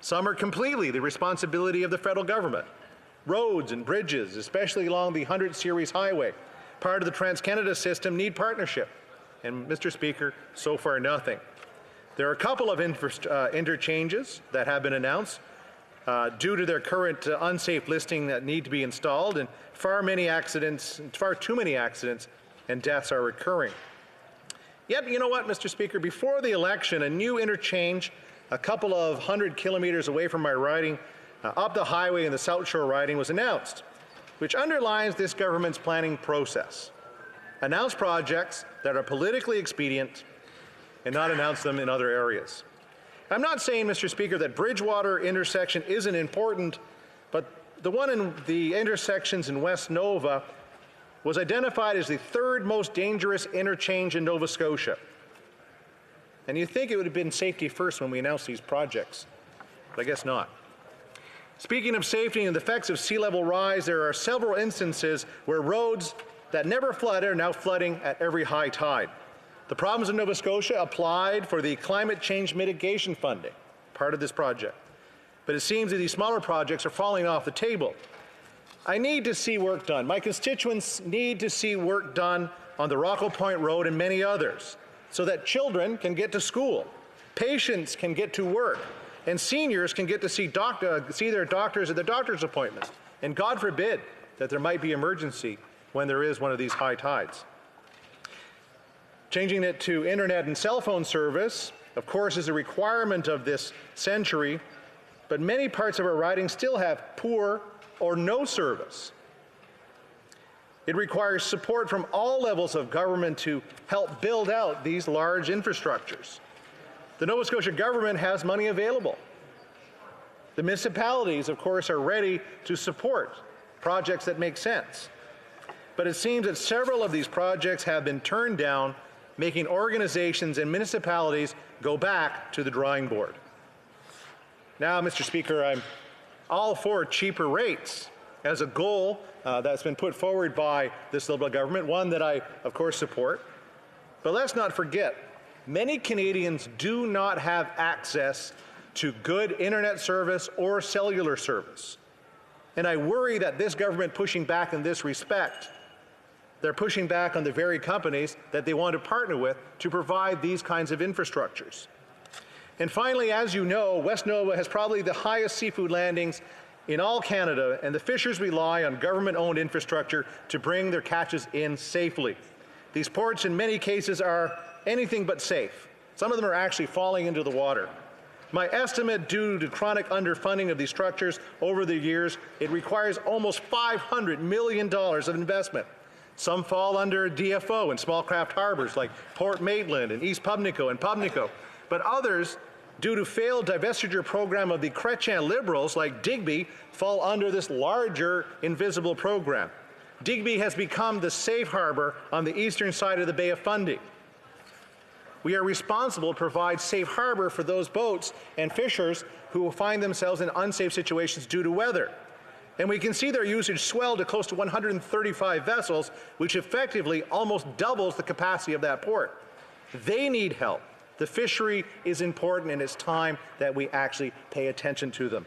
Speaker 18: Some are completely the responsibility of the federal government. Roads and bridges, especially along the 100 Series Highway, part of the Trans-Canada system, need partnership. And, Mr. Speaker, so far nothing. There are a couple of interchanges that have been announced due to their current unsafe listing that need to be installed, and far too many accidents and deaths are occurring. Yet, you know what, Mr. Speaker, before the election, a new interchange a couple of 100 kilometers away from my riding, up the highway in the South Shore riding, was announced, which underlines this government's planning process. Announce projects that are politically expedient and not announce them in other areas. I'm not saying, Mr. Speaker, that Bridgewater intersection isn't important, but the one in the intersections in West Nova was identified as the third most dangerous interchange in Nova Scotia. And you'd think it would have been safety first when we announced these projects, but I guess not. Speaking of safety and the effects of sea level rise, there are several instances where roads that never flooded are now flooding at every high tide. The province of Nova Scotia applied for the climate change mitigation funding, part of this project. But it seems that these smaller projects are falling off the table. I need to see work done. My constituents need to see work done on the Rockville Point Road and many others, so that children can get to school, patients can get to work, and seniors can get to see their doctors at their doctor's appointments. And God forbid that there might be emergency when there is one of these high tides. Changing it to internet and cell phone service, of course, is a requirement of this century, but many parts of our riding still have poor or no service. It requires support from all levels of government to help build out these large infrastructures. The Nova Scotia government has money available. The municipalities, of course, are ready to support projects that make sense. But it seems that several of these projects have been turned down, making organizations and municipalities go back to the drawing board. Now, Mr. Speaker, I'm all for cheaper rates as a goal that's been put forward by this Liberal government, one that I, of course, support. But let's not forget, many Canadians do not have access to good internet service or cellular service. And I worry that this government pushing back in this respect, they're pushing back on the very companies that they want to partner with to provide these kinds of infrastructures. And finally, as you know, West Nova has probably the highest seafood landings in all Canada, and the fishers rely on government-owned infrastructure to bring their catches in safely. These ports, in many cases, are anything but safe. Some of them are actually falling into the water. My estimate, due to chronic underfunding of these structures over the years, it requires almost $500 million of investment. Some fall under DFO and small craft harbors like Port Maitland and East Pubnico and Pubnico, but others, due to failed divestiture program of the Chrétien Liberals like Digby, fall under this larger invisible program. Digby has become the safe harbor on the eastern side of the Bay of Fundy. We are responsible to provide safe harbor for those boats and fishers who will find themselves in unsafe situations due to weather. And we can see their usage swell to close to 135 vessels, which effectively almost doubles the capacity of that port. They need help. The fishery is important, and it's time that we actually pay attention to them.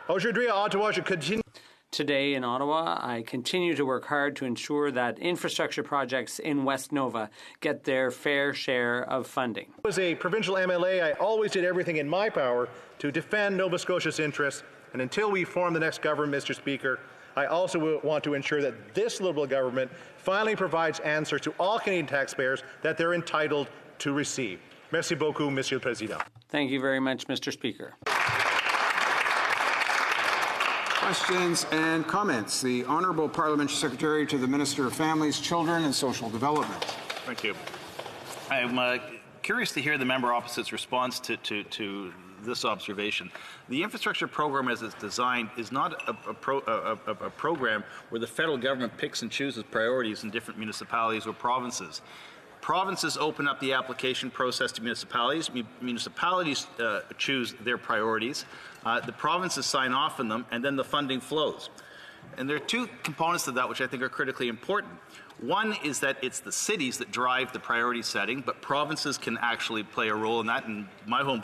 Speaker 18: Aujourd'hui, Ottawa should continue.
Speaker 8: Today in Ottawa, I continue to work hard to ensure that infrastructure projects in West Nova get their fair share of funding.
Speaker 18: As a provincial MLA, I always did everything in my power to defend Nova Scotia's interests, and until we form the next government, Mr. Speaker, I also want to ensure that this Liberal government finally provides answers to all Canadian taxpayers that they're entitled to receive. Merci beaucoup, Monsieur le Président.
Speaker 8: Thank you very much, Mr. Speaker.
Speaker 2: Questions and comments. The Honourable Parliamentary Secretary to the Minister of Families, Children and Social Development.
Speaker 21: Thank you. I'm curious to hear the member opposite's response to
Speaker 5: this observation. The infrastructure program as it's designed is not a program where the federal government picks and chooses priorities in different municipalities or provinces. Provinces open up the application process to municipalities. Municipalities choose their priorities. The provinces sign off on them, and then the funding flows. And there are two components to that which I think are critically important. One is that it's the cities that drive the priority setting, but provinces can actually play a role in that. In my home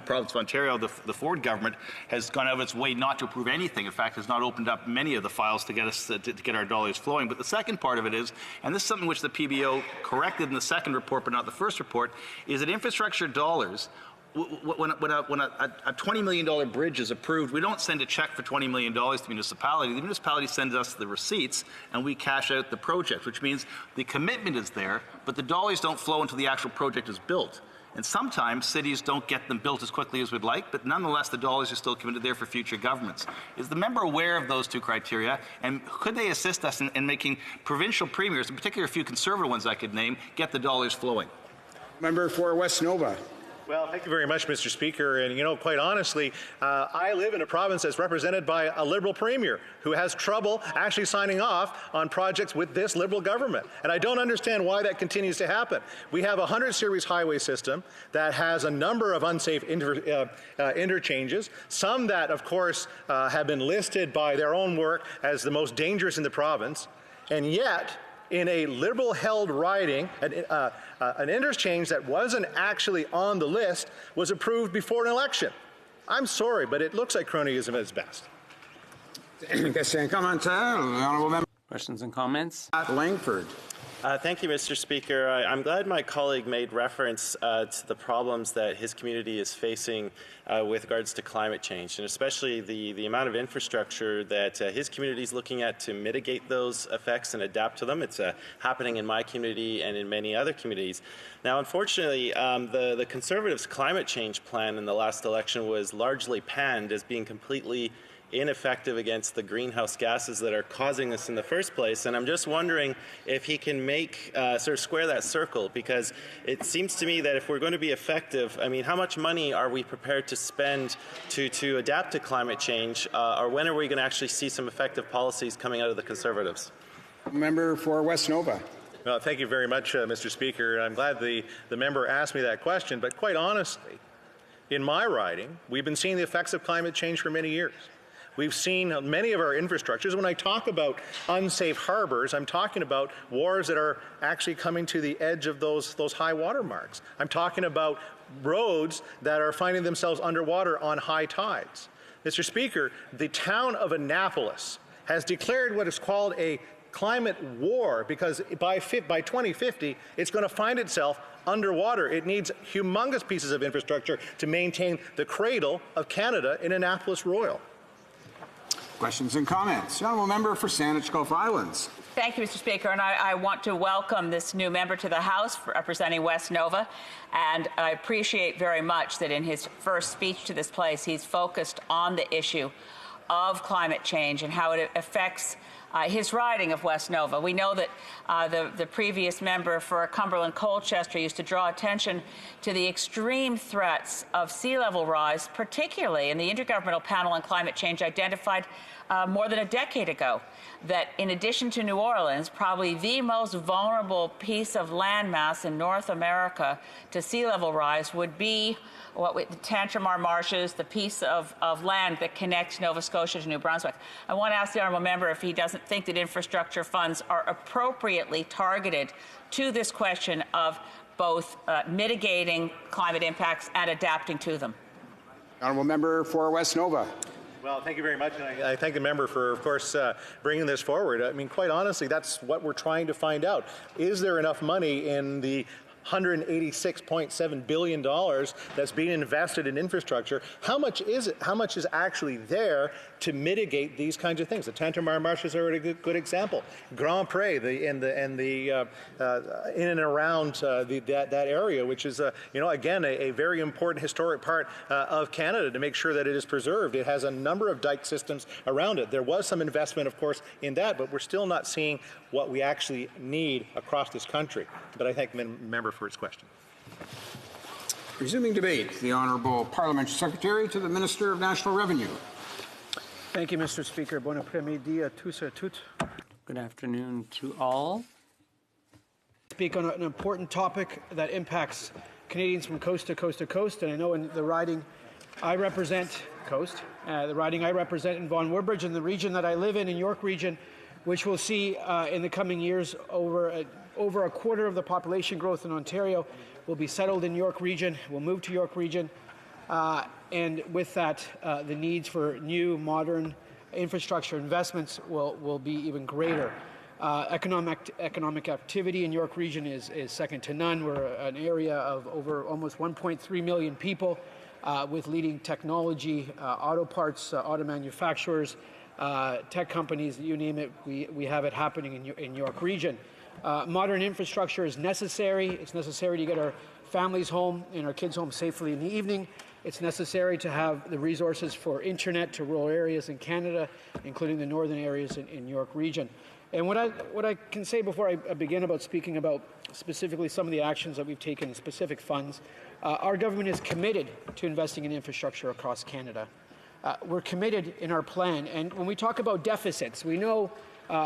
Speaker 5: province of Ontario, the Ford government has gone out of its way not to approve anything. In fact, has not opened up many of the files to get us to get our dollars flowing. But the second part of it is, and this is something which the PBO corrected in the second report, but not the first report, is that infrastructure dollars. When a $20 million bridge is approved, we don't send a check for $20 million to the municipality. The municipality sends us the receipts, and we cash out the project, which means the commitment is there, but the dollars don't flow until the actual project is built. And sometimes cities don't get them built as quickly as we'd like, but nonetheless the dollars are still committed there for future governments. Is the member aware of those two criteria, and could they assist us in making provincial premiers, in particular a few conservative ones I could name, get the dollars flowing?
Speaker 2: Member for West Nova.
Speaker 18: Well, thank you very much, Mr. Speaker. And, you know, quite honestly, I live in a province that's represented by a Liberal Premier who has trouble actually signing off on projects with this Liberal government. And I don't understand why that continues to happen. We have a 100 series highway system that has a number of unsafe interchanges, some that, of course, have been listed by their own work as the most dangerous in the province, and yet, in a Liberal-held riding, an interchange that wasn't actually on the list was approved before an election. I'm sorry, but it looks like cronyism at its best.
Speaker 8: Questions and comments?
Speaker 2: Langford.
Speaker 4: Thank you, Mr. Speaker. I'm glad my colleague made reference to the problems that his community is facing with regards to climate change, and especially the amount of infrastructure that his community is looking at to mitigate those effects and adapt to them. It's happening in my community and in many other communities. Now, unfortunately, the Conservatives' climate change plan in the last election was largely panned as being completely ineffective against the greenhouse gases that are causing this in the first place. And I'm just wondering if he can make, sort of square that circle, because it seems to me that if we're going to be effective, I mean, how much money are we prepared to spend to adapt to climate change, or when are we going to actually see some effective policies coming out of the Conservatives?
Speaker 2: Member for West Nova.
Speaker 18: Well, thank you very much, Mr. Speaker. I'm glad the member asked me that question, but quite honestly, in my riding, we've been seeing the effects of climate change for many years. We've seen many of our infrastructures. When I talk about unsafe harbors, I'm talking about wharves that are actually coming to the edge of those high water marks. I'm talking about roads that are finding themselves underwater on high tides. Mr. Speaker, the town of Annapolis has declared what is called a climate war, because by 2050, it's going to find itself underwater. It needs humongous pieces of infrastructure to maintain the cradle of Canada in Annapolis Royal.
Speaker 2: Questions and comments. The honourable member for Saanich Gulf Islands.
Speaker 21: Thank you, Mr. Speaker, and I want to welcome this new member to the House representing West Nova, and I appreciate very much that in his first speech to this place he's focused on the issue of climate change and how it affects his riding of West Nova. We know that the previous member for Cumberland Colchester used to draw attention to the extreme threats of sea level rise, particularly in the Intergovernmental Panel on Climate Change identified more than a decade ago, that in addition to New Orleans, probably the most vulnerable piece of landmass in North America to sea level rise would be the Tantramar Marshes, the piece of land that connects Nova Scotia to New Brunswick. I want to ask the honourable member if he doesn't think that infrastructure funds are appropriately targeted to this question of both mitigating climate impacts and adapting to them.
Speaker 2: Honourable member for West Nova.
Speaker 18: Well, thank you very much, and I thank the member for, of course, bringing this forward. I mean, quite honestly, that's what we're trying to find out. Is there enough money in the $186.7 billion that's being invested in infrastructure? How much is it? How much is actually there to mitigate these kinds of things? The Tantramar Marshes are a good example. Grand Pre, in and around that area, which is again a very important historic part of Canada to make sure that it is preserved. It has a number of dike systems around it. There was some investment, of course, in that, but we're still not seeing what we actually need across this country. But I thank the member for his question.
Speaker 2: Resuming debate, the Honourable Parliamentary Secretary to the Minister of National Revenue.
Speaker 6: Thank you, Mr. Speaker. Bon après-midi à tous et à toutes.
Speaker 8: Good afternoon to all.
Speaker 6: Speak on an important topic that impacts Canadians from coast to coast to coast, and I know in the riding I represent, the riding I represent in Vaughan Woodbridge, and the region that I live in York Region, which will see in the coming years over a quarter of the population growth in Ontario will be settled in York Region, will move to York Region, and with that, the needs for new, modern infrastructure investments will be even greater. Economic activity in York Region is second to none. We're an area of over almost 1.3 million people with leading technology, auto parts, auto manufacturers, tech companies, you name it, we have it happening in York Region. Modern infrastructure is necessary. It's necessary to get our families home and our kids home safely in the evening. It's necessary to have the resources for internet to rural areas in Canada, including the northern areas in York Region. And what I can say before I begin about speaking about specifically some of the actions that we've taken in specific funds, our government is committed to investing in infrastructure across Canada. We're committed in our plan. And when we talk about deficits, we know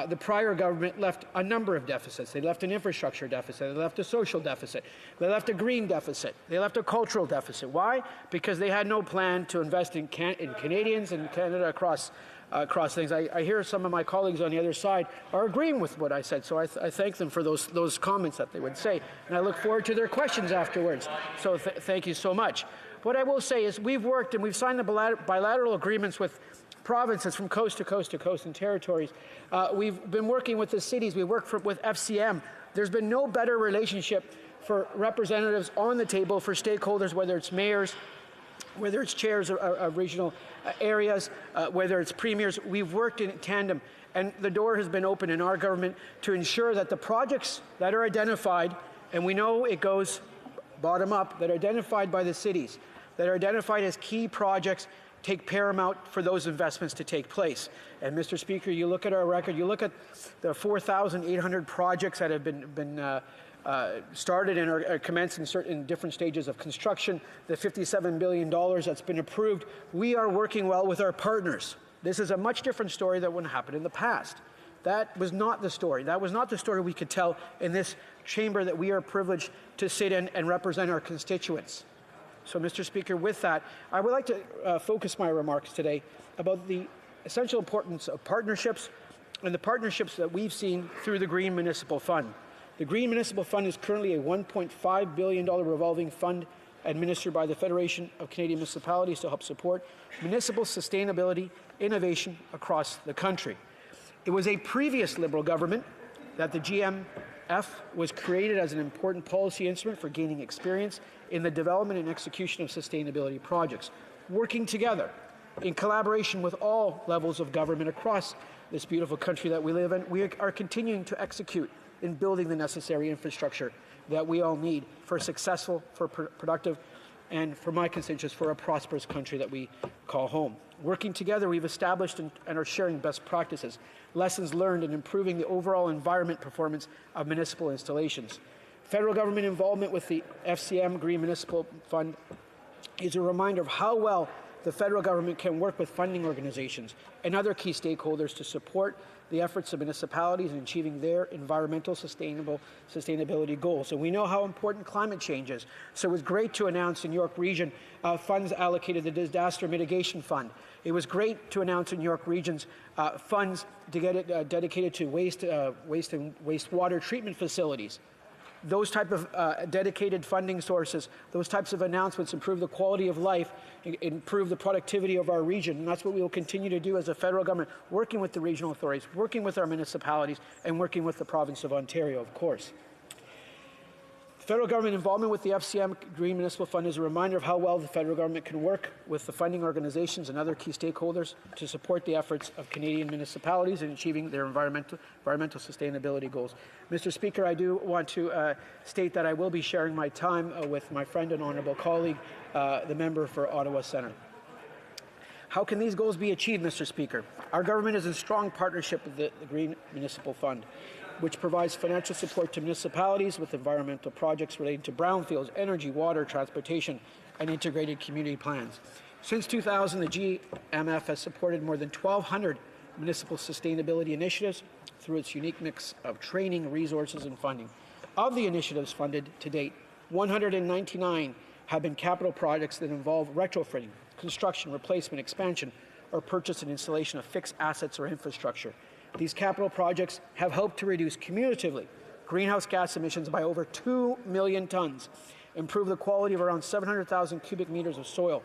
Speaker 6: the prior government left a number of deficits. They left an infrastructure deficit. They left a social deficit. They left a green deficit. They left a cultural deficit. Why? Because they had no plan to invest in Canadians and Canada across things. I hear some of my colleagues on the other side are agreeing with what I said, so I thank them for those comments that they would say, and I look forward to their questions afterwards. So thank you so much. What I will say is we've worked and we've signed the bilateral agreements with provinces from coast to coast to coast and territories. We've been working with the cities. We work with FCM. There's been no better relationship for representatives on the table, for stakeholders, whether it's mayors, whether it's chairs of regional areas, whether it's premiers. We've worked in tandem, and the door has been open in our government to ensure that the projects that are identified, and we know it goes bottom up, that are identified by the cities, that are identified as key projects, take paramount for those investments to take place. And Mr. Speaker, you look at our record, you look at the 4,800 projects that have been started and are commenced in different stages of construction, the $57 billion that's been approved. We are working well with our partners. This is a much different story than what happened in the past. That was not the story. That was not the story we could tell in this chamber that we are privileged to sit in and represent our constituents. So, Mr. Speaker, with that, I would like to focus my remarks today about the essential importance of partnerships and the partnerships that we've seen through the Green Municipal Fund. The Green Municipal Fund is currently a $1.5 billion revolving fund administered by the Federation of Canadian Municipalities to help support municipal sustainability innovation across the country. It was a previous Liberal government that the GMF was created as an important policy instrument for gaining experience in the development and execution of sustainability projects, working together in collaboration with all levels of government across this beautiful country that we live in. We are continuing to execute in building the necessary infrastructure that we all need for a successful, for productive, and for my constituents, for a prosperous country that we call home. Working together, we've established and are sharing best practices, lessons learned, and improving the overall environment performance of municipal installations. Federal government involvement with the FCM Green Municipal Fund is a reminder of how well the federal government can work with funding organizations and other key stakeholders to support the efforts of municipalities in achieving their environmental sustainability goals. And we know how important climate change is. So it was great to announce in York Region funds allocated to the Disaster Mitigation Fund. It was great to announce in York Region's funds to get it dedicated to waste and wastewater treatment facilities. Those type of dedicated funding sources, those types of announcements improve the quality of life, improve the productivity of our region. And that's what we will continue to do as a federal government, working with the regional authorities, working with our municipalities, and working with the province of Ontario, of course. Federal government involvement with the FCM Green Municipal Fund is a reminder of how well the federal government can work with the funding organizations and other key stakeholders to support the efforts of Canadian municipalities in achieving their environmental sustainability goals. Mr. Speaker, I do want to state that I will be sharing my time with my friend and honourable colleague, the member for Ottawa Centre. How can these goals be achieved, Mr. Speaker? Our government is in strong partnership with the Green Municipal Fund, which provides financial support to municipalities with environmental projects relating to brownfields, energy, water, transportation, and integrated community plans. Since 2000, the GMF has supported more than 1,200 municipal sustainability initiatives through its unique mix of training, resources, and funding. Of the initiatives funded to date, 199 have been capital projects that involve retrofitting, construction, replacement, expansion, or purchase and installation of fixed assets or infrastructure. These capital projects have helped to reduce cumulatively greenhouse gas emissions by over 2 million tons, improve the quality of around 700,000 cubic meters of soil,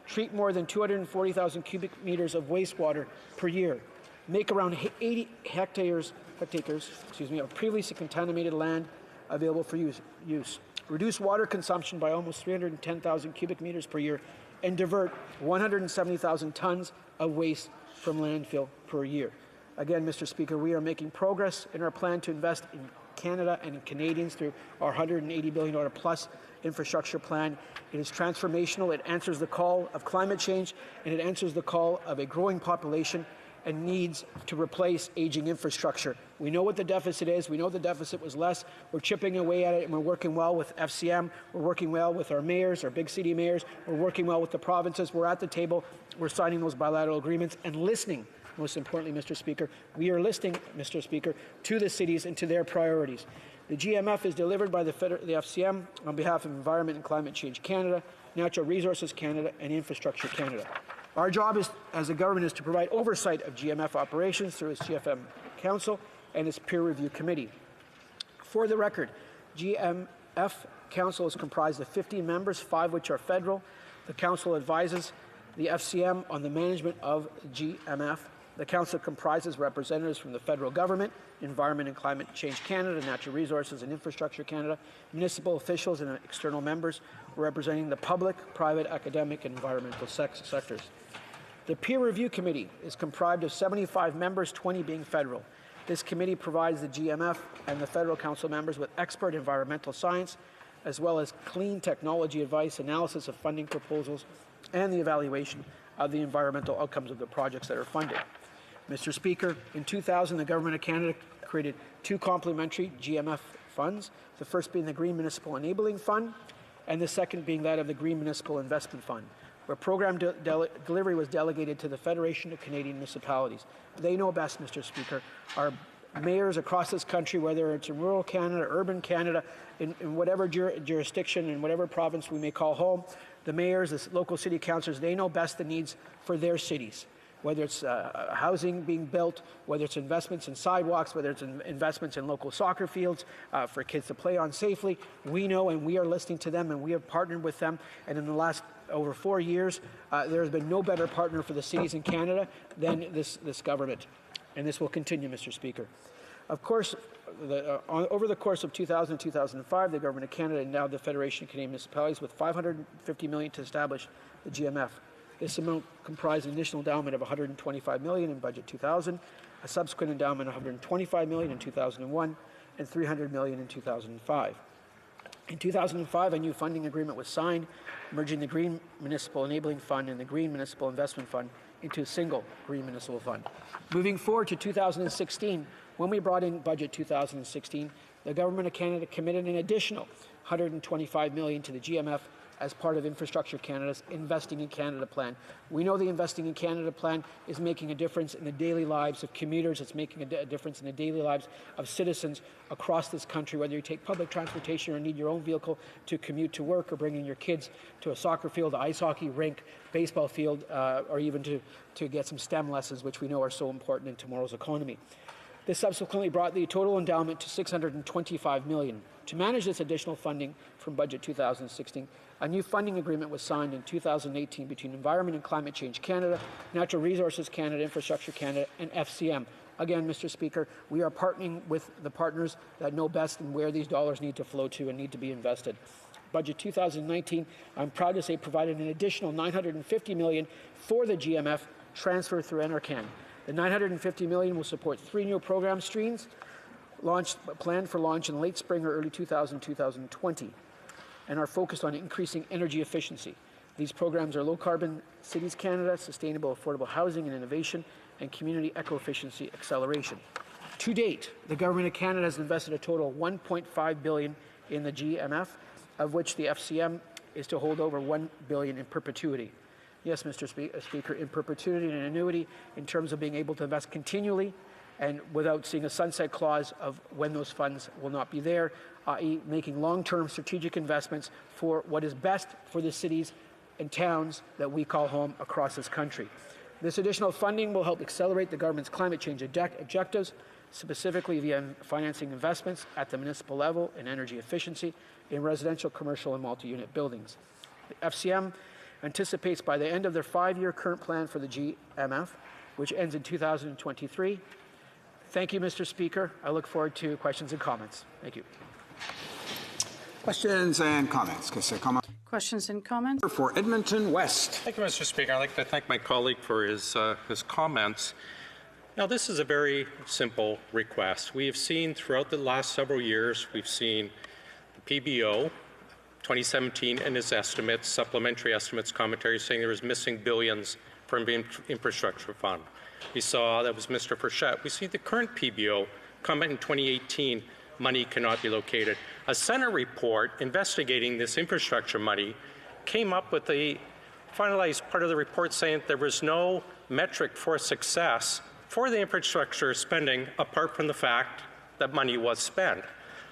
Speaker 6: treat more than 240,000 cubic meters of wastewater per year, make around 80 hectares of previously contaminated land available for use, reduce water consumption by almost 310,000 cubic meters per year, and divert 170,000 tons of waste from landfill per year. Again, Mr. Speaker, we are making progress in our plan to invest in Canada and in Canadians through our $180 billion plus infrastructure plan. It is transformational. It answers the call of climate change, and it answers the call of a growing population and needs to replace aging infrastructure. We know what the deficit is. We know the deficit was less. We're chipping away at it, and we're working well with FCM. We're working well with our mayors, our big city mayors. We're working well with the provinces. We're at the table. We're signing those bilateral agreements and listening. Most importantly, Mr. Speaker, we are listening, Mr. Speaker, to the cities and to their priorities. The GMF is delivered by the FCM on behalf of Environment and Climate Change Canada, Natural Resources Canada, and Infrastructure Canada. Our job as a government is to provide oversight of GMF operations through its GFM Council and its peer review committee. For the record, GMF Council is comprised of 15 members, 5 which are federal. The Council advises the FCM on the management of GMF. The Council comprises representatives from the federal government, Environment and Climate Change Canada, Natural Resources and Infrastructure Canada, municipal officials and external members representing the public, private, academic, and environmental sectors. The Peer Review Committee is comprised of 75 members, 20 being federal. This committee provides the GMF and the federal council members with expert environmental science, as well as clean technology advice, analysis of funding proposals, and the evaluation of the environmental outcomes of the projects that are funded. Mr. Speaker, in 2000, the Government of Canada created 2 complementary GMF funds, the first being the Green Municipal Enabling Fund, and the second being that of the Green Municipal Investment Fund, where program delivery was delegated to the Federation of Canadian Municipalities. They know best, Mr. Speaker. Our mayors across this country, whether it's in rural Canada, urban Canada, in whatever jurisdiction, in whatever province we may call home, the mayors, the local city councillors, they know best the needs for their cities. Whether it's housing being built, whether it's investments in sidewalks, whether it's investments in local soccer fields for kids to play on safely, we know and we are listening to them and we have partnered with them. And in the last over 4 years, there has been no better partner for the cities in Canada than this government. And this will continue, Mr. Speaker. Of course, over the course of 2000 and 2005, the Government of Canada endowed the Federation of Canadian Municipalities with $550 million to establish the GMF. This amount comprised an initial endowment of $125 million in budget 2000, a subsequent endowment of $125 million in 2001, and $300 million in 2005. In 2005, a new funding agreement was signed, merging the Green Municipal Enabling Fund and the Green Municipal Investment Fund into a single Green Municipal Fund. Moving forward to 2016, when we brought in budget 2016, the Government of Canada committed an additional $125 million to the GMF as part of Infrastructure Canada's Investing in Canada plan. We know the Investing in Canada plan is making a difference in the daily lives of commuters. It's making a difference in the daily lives of citizens across this country, whether you take public transportation or need your own vehicle to commute to work, or bringing your kids to a soccer field, ice hockey rink, baseball field, or even to get some STEM lessons, which we know are so important in tomorrow's economy. This subsequently brought the total endowment to $625 million. To manage this additional funding from budget 2016, a new funding agreement was signed in 2018 between Environment and Climate Change Canada, Natural Resources Canada, Infrastructure Canada, and FCM. Again, Mr. Speaker, we are partnering with the partners that know best and where these dollars need to flow to and need to be invested. Budget 2019, I'm proud to say, provided an additional $950 million for the GMF transfer through NRCan. The $950 million will support 3 new program streams planned for launch in late spring or early 2020, and are focused on increasing energy efficiency. These programs are Low Carbon Cities Canada, Sustainable Affordable Housing and Innovation, and Community Eco-Efficiency Acceleration. To date, the Government of Canada has invested a total of $1.5 billion in the GMF, of which the FCM is to hold over $1 billion in perpetuity. Yes, Mr. Speaker, in perpetuity and annuity in terms of being able to invest continually and without seeing a sunset clause of when those funds will not be there, i.e. making long-term strategic investments for what is best for the cities and towns that we call home across this country. This additional funding will help accelerate the government's climate change objectives, specifically via financing investments at the municipal level in energy efficiency in residential, commercial, and multi-unit buildings. The FCM anticipates by the end of their 5-year current plan for the GMF, which ends in 2023. Thank you, Mr. Speaker. I look forward to questions and comments. Thank you.
Speaker 2: Questions and comments.
Speaker 19: Questions and comments?
Speaker 2: For Edmonton West.
Speaker 9: Thank you, Mr. Speaker. I'd like to thank my colleague for his comments. Now, this is a very simple request. We have seen throughout the last several years, we've seen the PBO 2017 and its estimates, supplementary estimates, commentary saying there was missing billions from the infrastructure fund. We saw, that was Mr. Frechette. We see the current PBO comment in 2018, money cannot be located. A Senate report investigating this infrastructure money came up with a finalized part of the report saying there was no metric for success for the infrastructure spending apart from the fact that money was spent.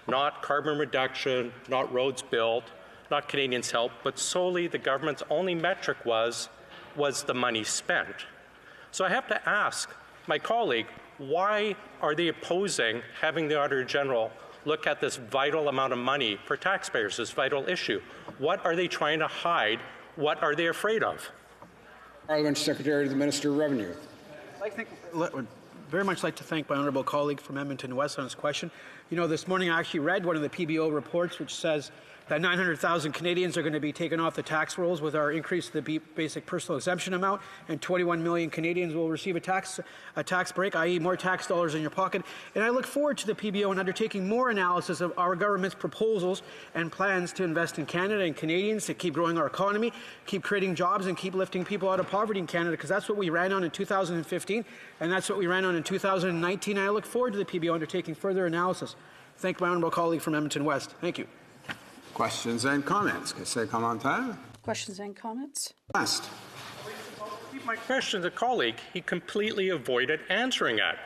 Speaker 9: Not carbon reduction, not roads built, not Canadians' help, but solely the government's only metric was the money spent. So I have to ask my colleague, why are they opposing having the Auditor General look at this vital amount of money for taxpayers, this vital issue? What are they trying to hide? What are they afraid of?
Speaker 2: Parliamentary Secretary to the Minister of Revenue.
Speaker 6: Would very much like to thank my honourable colleague from Edmonton West on his question. You know, this morning I actually read one of the PBO reports which says that 900,000 Canadians are going to be taken off the tax rolls with our increase to the basic personal exemption amount, and 21 million Canadians will receive a tax break, i.e. more tax dollars in your pocket. And I look forward to the PBO and undertaking more analysis of our government's proposals and plans to invest in Canada and Canadians, to keep growing our economy, keep creating jobs, and keep lifting people out of poverty in Canada, because that's what we ran on in 2015, and that's what we ran on in 2019. And I look forward to the PBO undertaking further analysis. Thank my honourable colleague from Edmonton West. Thank you.
Speaker 2: Questions and comments.
Speaker 19: Questions and comments?
Speaker 2: West.
Speaker 9: My question to the colleague, he completely avoided answering it.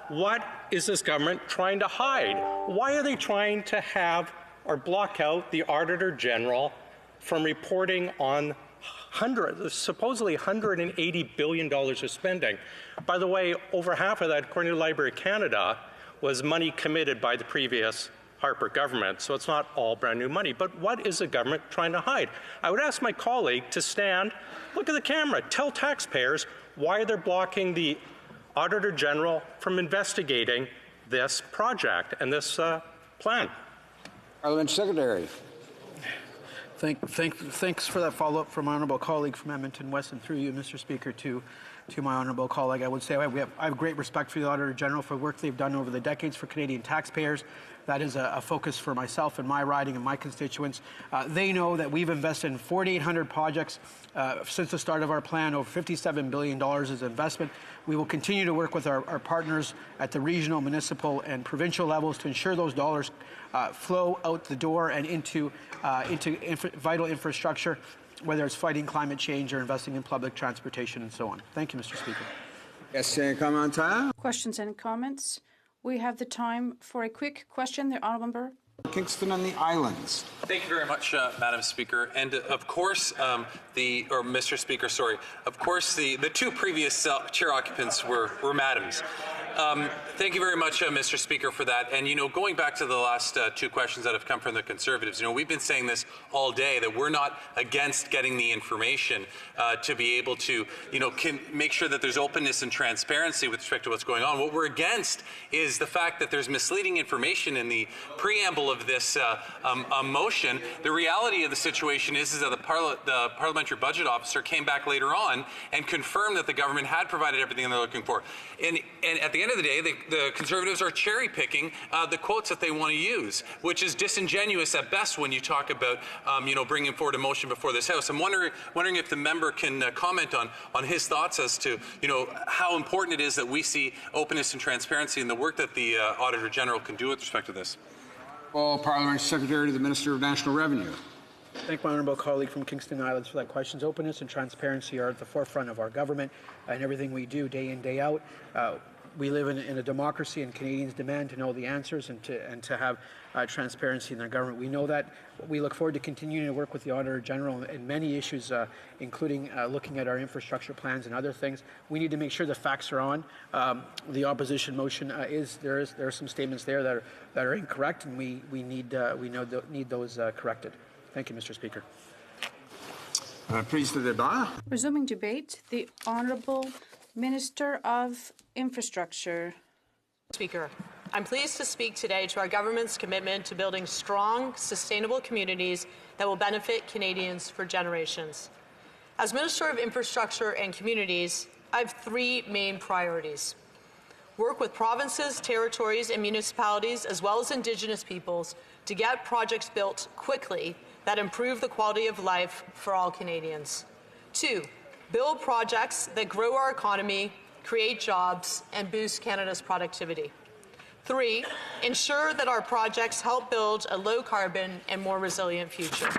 Speaker 9: What is this government trying to hide? Why are they trying to have or block out the Auditor General from reporting on supposedly $180 billion of spending? By the way, over half of that, according to the Library of Canada, was money committed by the previous Harper government, so it's not all brand new money. But what is the government trying to hide? I would ask my colleague to stand, look at the camera, tell taxpayers why they're blocking the Auditor General from investigating this project and this plan.
Speaker 2: Parliament Secretary.
Speaker 6: Thanks for that follow-up from my honourable colleague from Edmonton West, and through you, Mr. Speaker, to my honourable colleague. I would say I have great respect for the Auditor General for the work they've done over the decades for Canadian taxpayers. That is a focus for myself and my riding and my constituents. They know that we've invested in 4,800 projects since the start of our plan, over $57 billion as investment. We will continue to work with our partners at the regional, municipal, and provincial levels to ensure those dollars flow out the door and into vital infrastructure, whether it's fighting climate change or investing in public transportation and so on. Thank you, Mr. Speaker.
Speaker 19: Questions and comments? We have the time for a quick question. The Honourable Member.
Speaker 2: Kingston and the Islands.
Speaker 7: Thank you very much, Madam Speaker. And of course, Mr. Speaker, sorry. Of course, the two previous chair occupants were madams. Thank you very much, Mr. Speaker, for that. And, going back to the last two questions that have come from the Conservatives, we've been saying this all day, that we're not against getting the information to be able to, make sure that there's openness and transparency with respect to what's going on. What we're against is the fact that there's misleading information in the preamble of this motion. The reality of the situation is that the Parliamentary Budget Officer came back later on and confirmed that the government had provided everything they're looking for. And at the end end of the day, the Conservatives are cherry picking the quotes that they want to use, which is disingenuous at best when you talk about bringing forward a motion before this House. I'm wondering if the member can comment on his thoughts as to how important it is that we see openness and transparency in the work that the Auditor General can do with respect to this.
Speaker 2: Well, Parliamentary Secretary to the Minister of National Revenue.
Speaker 6: Thank my honourable colleague from Kingston Islands for that question. Openness and transparency are at the forefront of our government and everything we do day in, day out. We live in a democracy, and Canadians demand to know the answers and to have transparency in their government. We know that. We look forward to continuing to work with the Auditor General in many issues, including looking at our infrastructure plans and other things. We need to make sure the facts are on. The opposition motion there are some statements there that are incorrect, and we need those corrected. Thank you, Mr. Speaker.
Speaker 2: Please, the débat.
Speaker 19: Resuming debate, the Honourable Minister of Infrastructure.
Speaker 10: Speaker, I'm pleased to speak today to our government's commitment to building strong, sustainable communities that will benefit Canadians for generations. As Minister of Infrastructure and Communities, I have three main priorities. Work with provinces, territories, and municipalities, as well as Indigenous peoples, to get projects built quickly that improve the quality of life for all Canadians. 2, build projects that grow our economy, create jobs, and boost Canada's productivity. 3, ensure that our projects help build a low-carbon and more resilient future.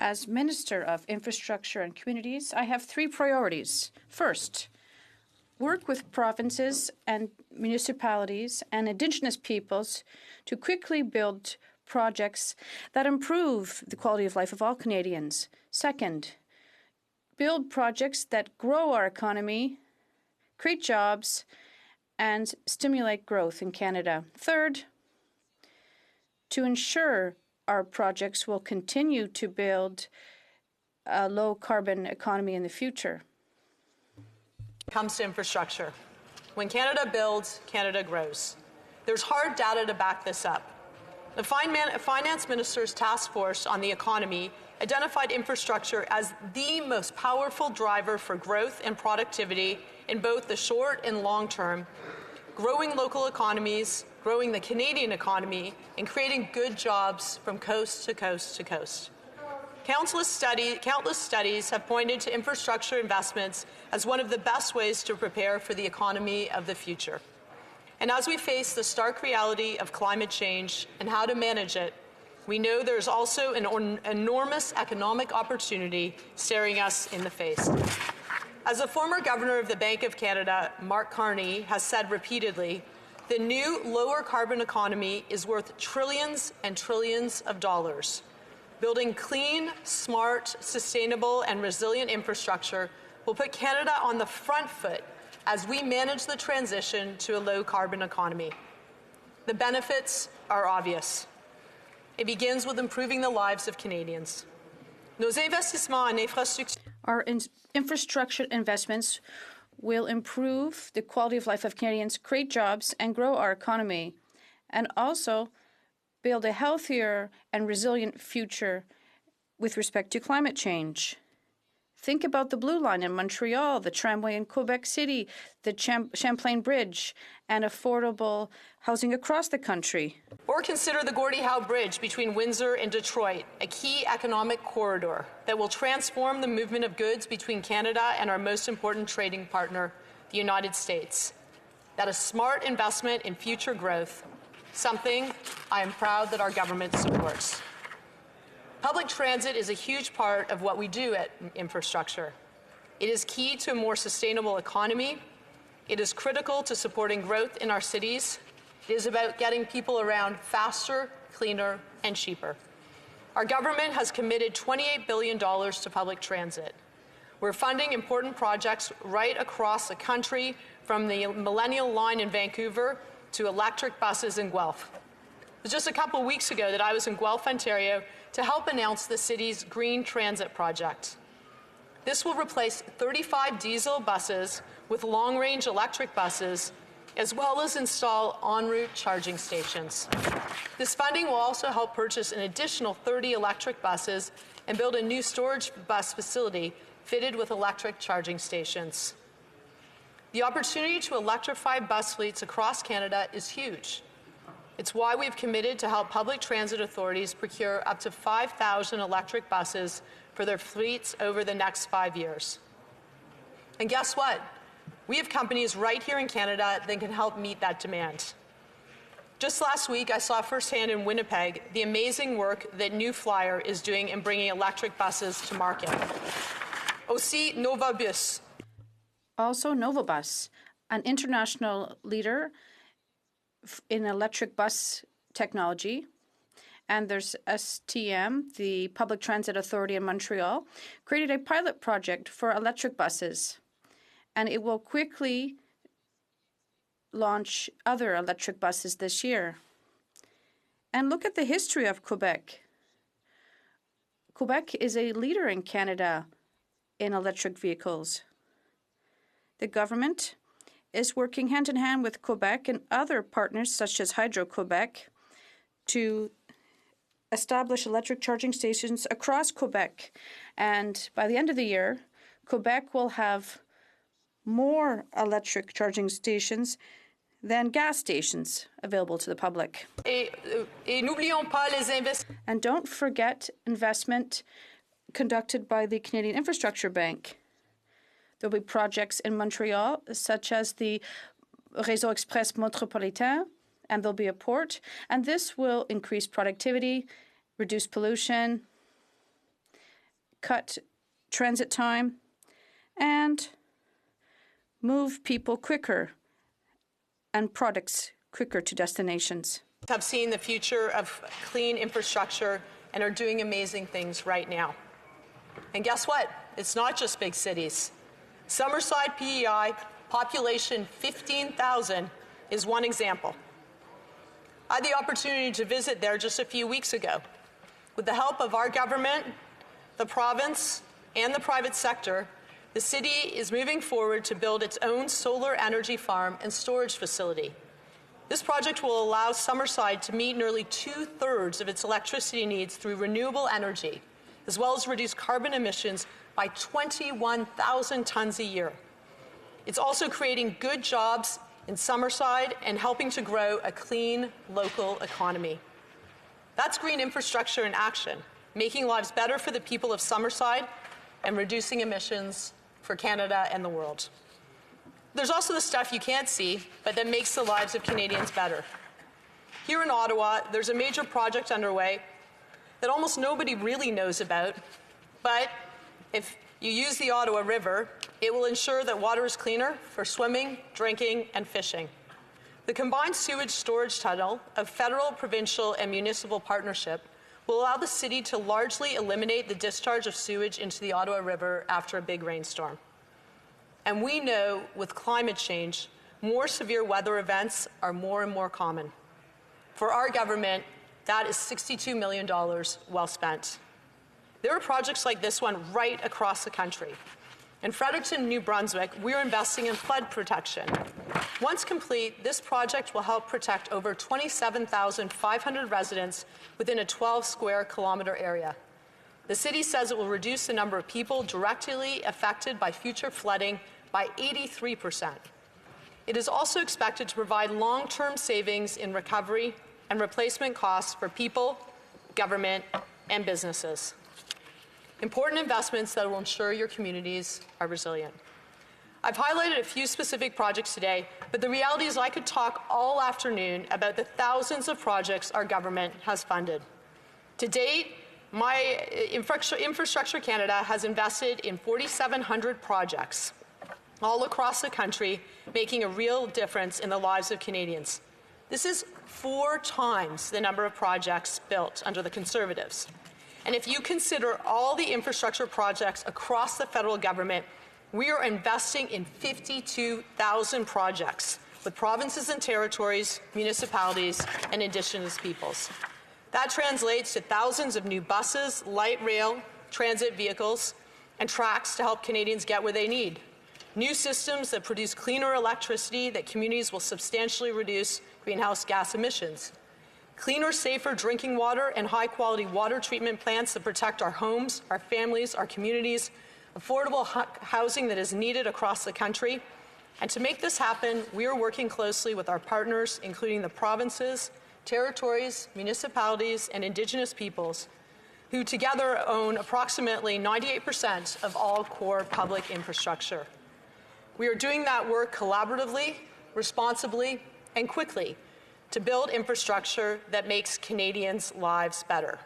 Speaker 19: As Minister of Infrastructure and Communities, I have three priorities. First, work with provinces and municipalities and Indigenous peoples to quickly build projects that improve the quality of life of all Canadians. Second, build projects that grow our economy, create jobs, and stimulate growth in Canada. Third, to ensure our projects will continue to build a low-carbon economy in the future.
Speaker 10: Comes to infrastructure. When Canada builds, Canada grows. There's hard data to back this up. The Finance Minister's Task Force on the Economy identified infrastructure as the most powerful driver for growth and productivity in both the short and long term, growing local economies, growing the Canadian economy, and creating good jobs from coast to coast to coast. Countless studies have pointed to infrastructure investments as one of the best ways to prepare for the economy of the future. And as we face the stark reality of climate change and how to manage it, we know there's also an enormous economic opportunity staring us in the face. As a former governor of the Bank of Canada, Mark Carney, has said repeatedly, the new lower carbon economy is worth trillions and trillions of dollars. Building clean, smart, sustainable, and resilient infrastructure will put Canada on the front foot as we manage the transition to a low-carbon economy. The benefits are obvious. It begins with improving the lives of Canadians.
Speaker 19: Our infrastructure investments will improve the quality of life of Canadians, create jobs, and grow our economy, and also build a healthier and resilient future with respect to climate change. Think about the Blue Line in Montreal, the tramway in Quebec City, the Champlain Bridge, and affordable housing across the country.
Speaker 10: Or consider the Gordie Howe Bridge between Windsor and Detroit, a key economic corridor that will transform the movement of goods between Canada and our most important trading partner, the United States. That is smart investment in future growth, something I am proud that our government supports. Public transit is a huge part of what we do at infrastructure. It is key to a more sustainable economy. It is critical to supporting growth in our cities. It is about getting people around faster, cleaner, and cheaper. Our government has committed $28 billion to public transit. We're funding important projects right across the country, from the Millennial Line in Vancouver to electric buses in Guelph. It was just a couple weeks ago that I was in Guelph, Ontario, to help announce the city's Green Transit project. This will replace 35 diesel buses with long-range electric buses, as well as install en route charging stations. This funding will also help purchase an additional 30 electric buses and build a new storage bus facility fitted with electric charging stations. The opportunity to electrify bus fleets across Canada is huge. It's why we've committed to help public transit authorities procure up to 5,000 electric buses for their fleets over the next 5 years. And guess what? We have companies right here in Canada that can help meet that demand. Just last week, I saw firsthand in Winnipeg the amazing work that New Flyer is doing in bringing electric buses to market. Aussi, Novabus.
Speaker 19: Also, Novabus, an international leader in electric bus technology. And there's STM, the Public Transit Authority in Montreal, created a pilot project for electric buses. And it will quickly launch other electric buses this year. And look at the history of Quebec. Quebec is a leader in Canada in electric vehicles. The government is working hand in hand with Quebec and other partners such as Hydro-Quebec to establish electric charging stations across Quebec. And by the end of the year, Quebec will have more electric charging stations than gas stations available to the public. And don't forget investment conducted by the Canadian Infrastructure Bank. There will be projects in Montreal, such as the Réseau Express Métropolitain, and there'll be a port. And this will increase productivity, reduce pollution, cut transit time, and move people quicker and products quicker to destinations.
Speaker 10: Have seen the future of clean infrastructure and are doing amazing things right now. And guess what? It's not just big cities. Summerside PEI, population 15,000, is one example. I had the opportunity to visit there just a few weeks ago. With the help of our government, the province, and the private sector, the city is moving forward to build its own solar energy farm and storage facility. This project will allow Summerside to meet nearly 2/3 of its electricity needs through renewable energy, as well as reduce carbon emissions by 21,000 tons a year. It's also creating good jobs in Summerside and helping to grow a clean local economy. That's green infrastructure in action, making lives better for the people of Summerside and reducing emissions for Canada and the world. There's also the stuff you can't see, but that makes the lives of Canadians better. Here in Ottawa, there's a major project underway that almost nobody really knows about, but if you use the Ottawa River, it will ensure that water is cleaner for swimming, drinking, and fishing. The combined sewage storage tunnel of federal, provincial, and municipal partnership will allow the city to largely eliminate the discharge of sewage into the Ottawa River after a big rainstorm. And we know with climate change, more severe weather events are more and more common. For our government, that is $62 million well spent. There are projects like this one right across the country. In Fredericton, New Brunswick, we're investing in flood protection. Once complete, this project will help protect over 27,500 residents within a 12-square-kilometer area. The city says it will reduce the number of people directly affected by future flooding by 83%. It is also expected to provide long-term savings in recovery and replacement costs for people, government, and businesses. Important investments that will ensure your communities are resilient. I've highlighted a few specific projects today, but the reality is I could talk all afternoon about the thousands of projects our government has funded. To date, my Infrastructure Canada has invested in 4,700 projects all across the country, making a real difference in the lives of Canadians. This is 4 times the number of projects built under the Conservatives. And if you consider all the infrastructure projects across the federal government, we are investing in 52,000 projects with provinces and territories, municipalities, and Indigenous peoples. That translates to thousands of new buses, light rail, transit vehicles, and tracks to help Canadians get where they need. New systems that produce cleaner electricity that communities will substantially reduce greenhouse gas emissions. Cleaner, safer drinking water and high-quality water treatment plants that protect our homes, our families, our communities, affordable housing that is needed across the country, And to make this happen, we are working closely with our partners, including the provinces, territories, municipalities, and Indigenous peoples, who together own approximately 98% of all core public infrastructure. We are doing that work collaboratively, responsibly, and quickly to build infrastructure that makes Canadians' lives better.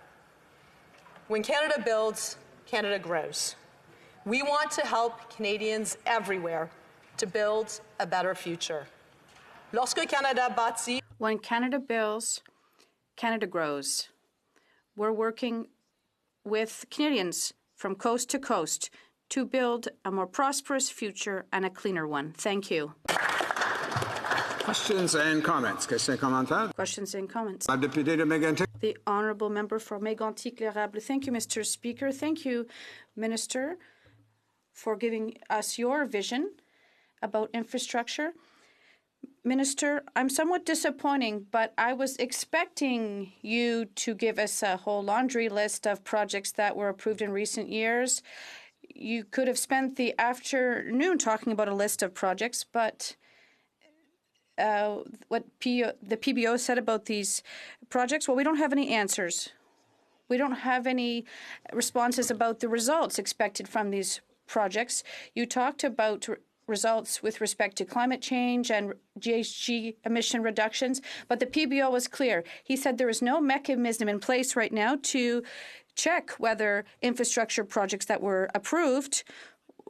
Speaker 10: When Canada builds, Canada grows. We want to help Canadians everywhere to build a better future. Lorsque Canada bâtit,
Speaker 19: when Canada builds, Canada grows. We're working with Canadians from coast to coast to build a more prosperous future and a cleaner one. Thank you.
Speaker 2: Questions and comments? Questions et commentaires?
Speaker 19: Questions and comments.
Speaker 2: La députée de Mégantic.
Speaker 19: The honourable member for Mégantic-L'Érable. Thank you, Mr. Speaker. Thank you, Minister, for giving us your vision about infrastructure. Minister, I'm somewhat disappointing, but I was expecting you to give us a whole laundry list of projects that were approved in recent years. You could have spent the afternoon talking about a list of projects, but what the PBO said about these projects, well, we don't have any answers. We don't have any responses about the results expected from these projects. You talked about results with respect to climate change and GHG emission reductions, but the PBO was clear. He said there is no mechanism in place right now to check whether infrastructure projects that were approved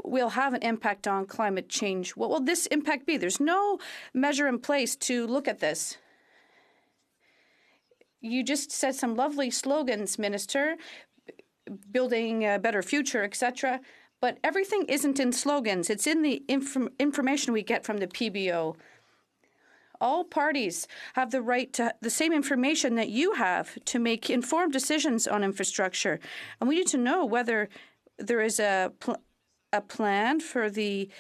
Speaker 19: will have an impact on climate change. What will this impact be? There's no measure in place to look at this. You just said some lovely slogans, Minister, building a better future, etc., but everything isn't in slogans. It's in the information we get from the PBO. All parties have the right to the same information that you have to make informed decisions on infrastructure. And we need to know whether there is a plan for the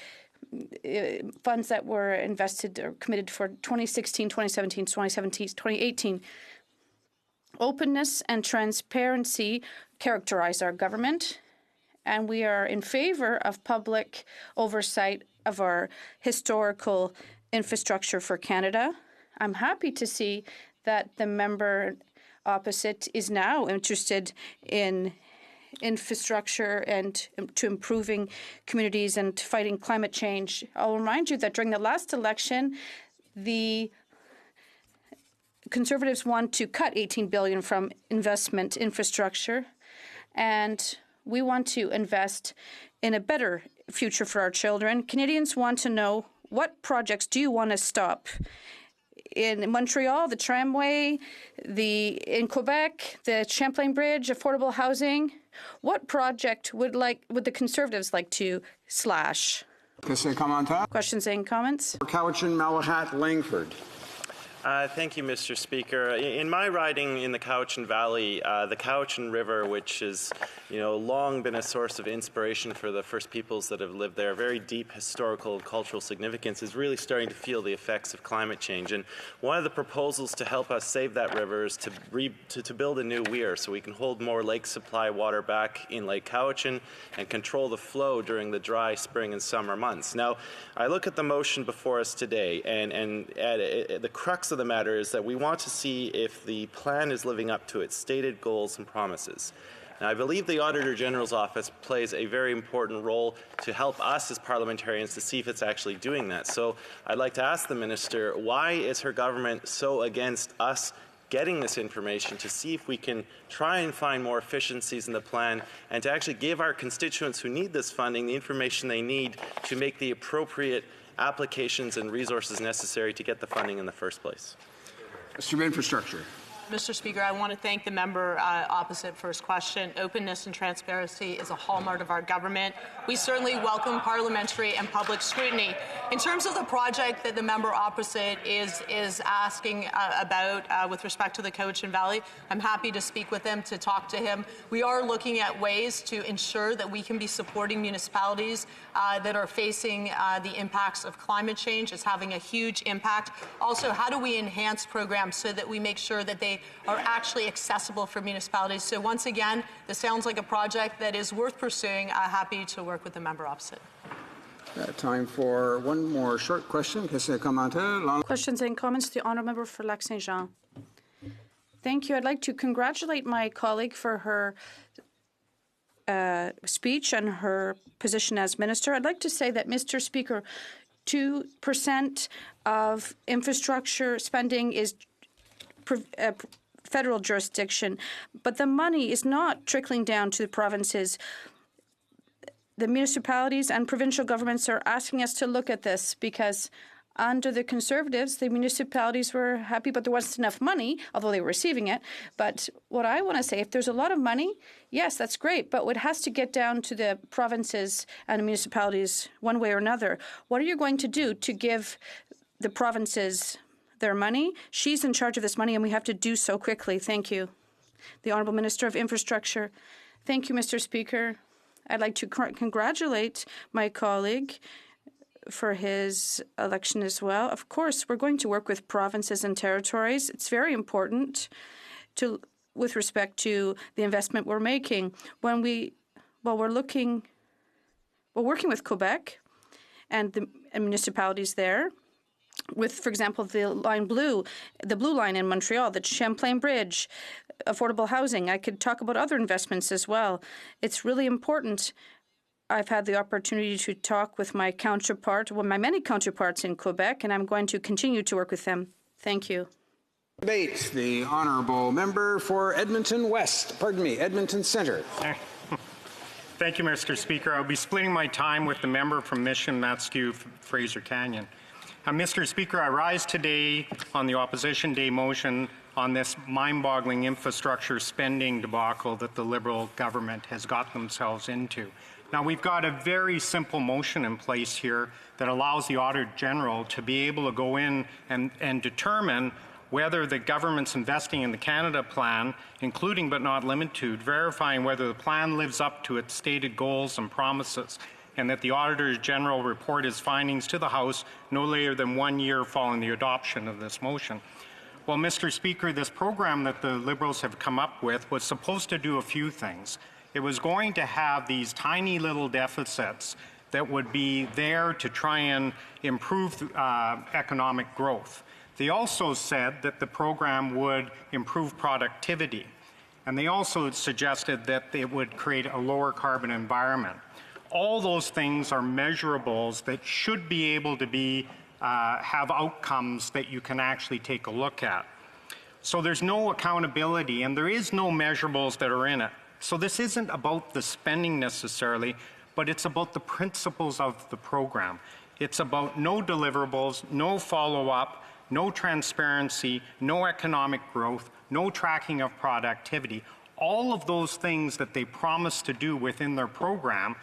Speaker 19: funds that were invested or committed for 2016, 2017, 2018. Openness and transparency characterize our government, and we are in favor of public oversight of our historical infrastructure for Canada. I'm happy to see that the member opposite is now interested in infrastructure and to improving communities and to fighting climate change. I'll remind you that during the last election, the Conservatives want to cut $18 billion from investment infrastructure, and we want to invest in a better future for our children. Canadians want to know, what projects do you want to stop? In Montreal, the tramway, in Quebec, the Champlain Bridge, affordable housing. What project would the Conservatives like to slash? Questions and comments?
Speaker 2: Cowichan, Malahat, Langford.
Speaker 4: Thank you, Mr. Speaker. In my riding in the Cowichan Valley, the Cowichan River, which has long been a source of inspiration for the First Peoples that have lived there, very deep historical and cultural significance, is really starting to feel the effects of climate change. And one of the proposals to help us save that river is to build a new weir so we can hold more lake supply water back in Lake Cowichan and control the flow during the dry spring and summer months. Now, I look at the motion before us today, and the crux of the matter is that we want to see if the plan is living up to its stated goals and promises. Now, I believe the Auditor General's Office plays a very important role to help us as parliamentarians to see if it's actually doing that. So I'd like to ask the Minister, why is her government so against us getting this information to see if we can try and find more efficiencies in the plan and to actually give our constituents who need this funding the information they need to make the appropriate applications and resources necessary to get the funding in the first place?
Speaker 2: Mr. Infrastructure.
Speaker 10: Mr. Speaker, I want to thank the member opposite for his question. Openness and transparency is a hallmark of our government. We certainly welcome parliamentary and public scrutiny. In terms of the project that the member opposite is asking about with respect to the Cowichan Valley, I'm happy to speak with him, to talk to him. We are looking at ways to ensure that we can be supporting municipalities that are facing the impacts of climate change. It's having a huge impact. Also, how do we enhance programs so that we make sure that they are actually accessible for municipalities? So once again, this sounds like a project that is worth pursuing. Happy to work with the member opposite.
Speaker 2: Time for one more short question. Questions et commentaires.
Speaker 19: Questions and comments to the Honourable Member for Lac Saint Jean. Thank you. I'd like to congratulate my colleague for her speech and her position as minister. I'd like to say that, Mr. Speaker, 2% of infrastructure spending is federal jurisdiction, but the money is not trickling down to the provinces. The municipalities and provincial governments are asking us to look at this because under the Conservatives, the municipalities were happy, but there wasn't enough money, although they were receiving it. But what I want to say, if there's a lot of money, yes, that's great, but it has to get down to the provinces and the municipalities one way or another. What are you going to do to give the provinces their money? She's in charge of this money, and we have to do so quickly. Thank you. The Honourable Minister of Infrastructure. Thank you, Mr. Speaker. I'd like to congratulate my colleague for his election as well. Of course, we're going to work with provinces and territories. It's very important with respect to the investment we're making. We're working with Quebec and the municipalities there, with, for example, the Blue Line in Montreal, the Champlain Bridge, affordable housing. I could talk about other investments as well. It's really important. I've had the opportunity to talk with my many counterparts in Quebec, and I'm going to continue to work with them. Thank you.
Speaker 2: Debate. The Honourable Member for Edmonton Centre.
Speaker 15: Thank you, Mr. Speaker. I'll be splitting my time with the member from Mission Matskill Fraser Canyon. Mr. Speaker, I rise today on the Opposition Day motion on this mind-boggling infrastructure spending debacle that the Liberal government has got themselves into. Now, we've got a very simple motion in place here that allows the Auditor General to be able to go in and determine whether the government's investing in the Canada Plan, including but not limited to, verifying whether the plan lives up to its stated goals and promises, and that the Auditor General report his findings to the House no later than 1 year following the adoption of this motion. Well, Mr. Speaker, this program that the Liberals have come up with was supposed to do a few things. It was going to have these tiny little deficits that would be there to try and improve economic growth. They also said that the program would improve productivity, and they also suggested that it would create a lower carbon environment. All those things are measurables that should be able to be have outcomes that you can actually take a look at. So there's no accountability, and there is no measurables that are in it. So this isn't about the spending necessarily, but it's about the principles of the program. It's about no deliverables, no follow-up, no transparency, no economic growth, no tracking of productivity, all of those things that they promise to do within their program,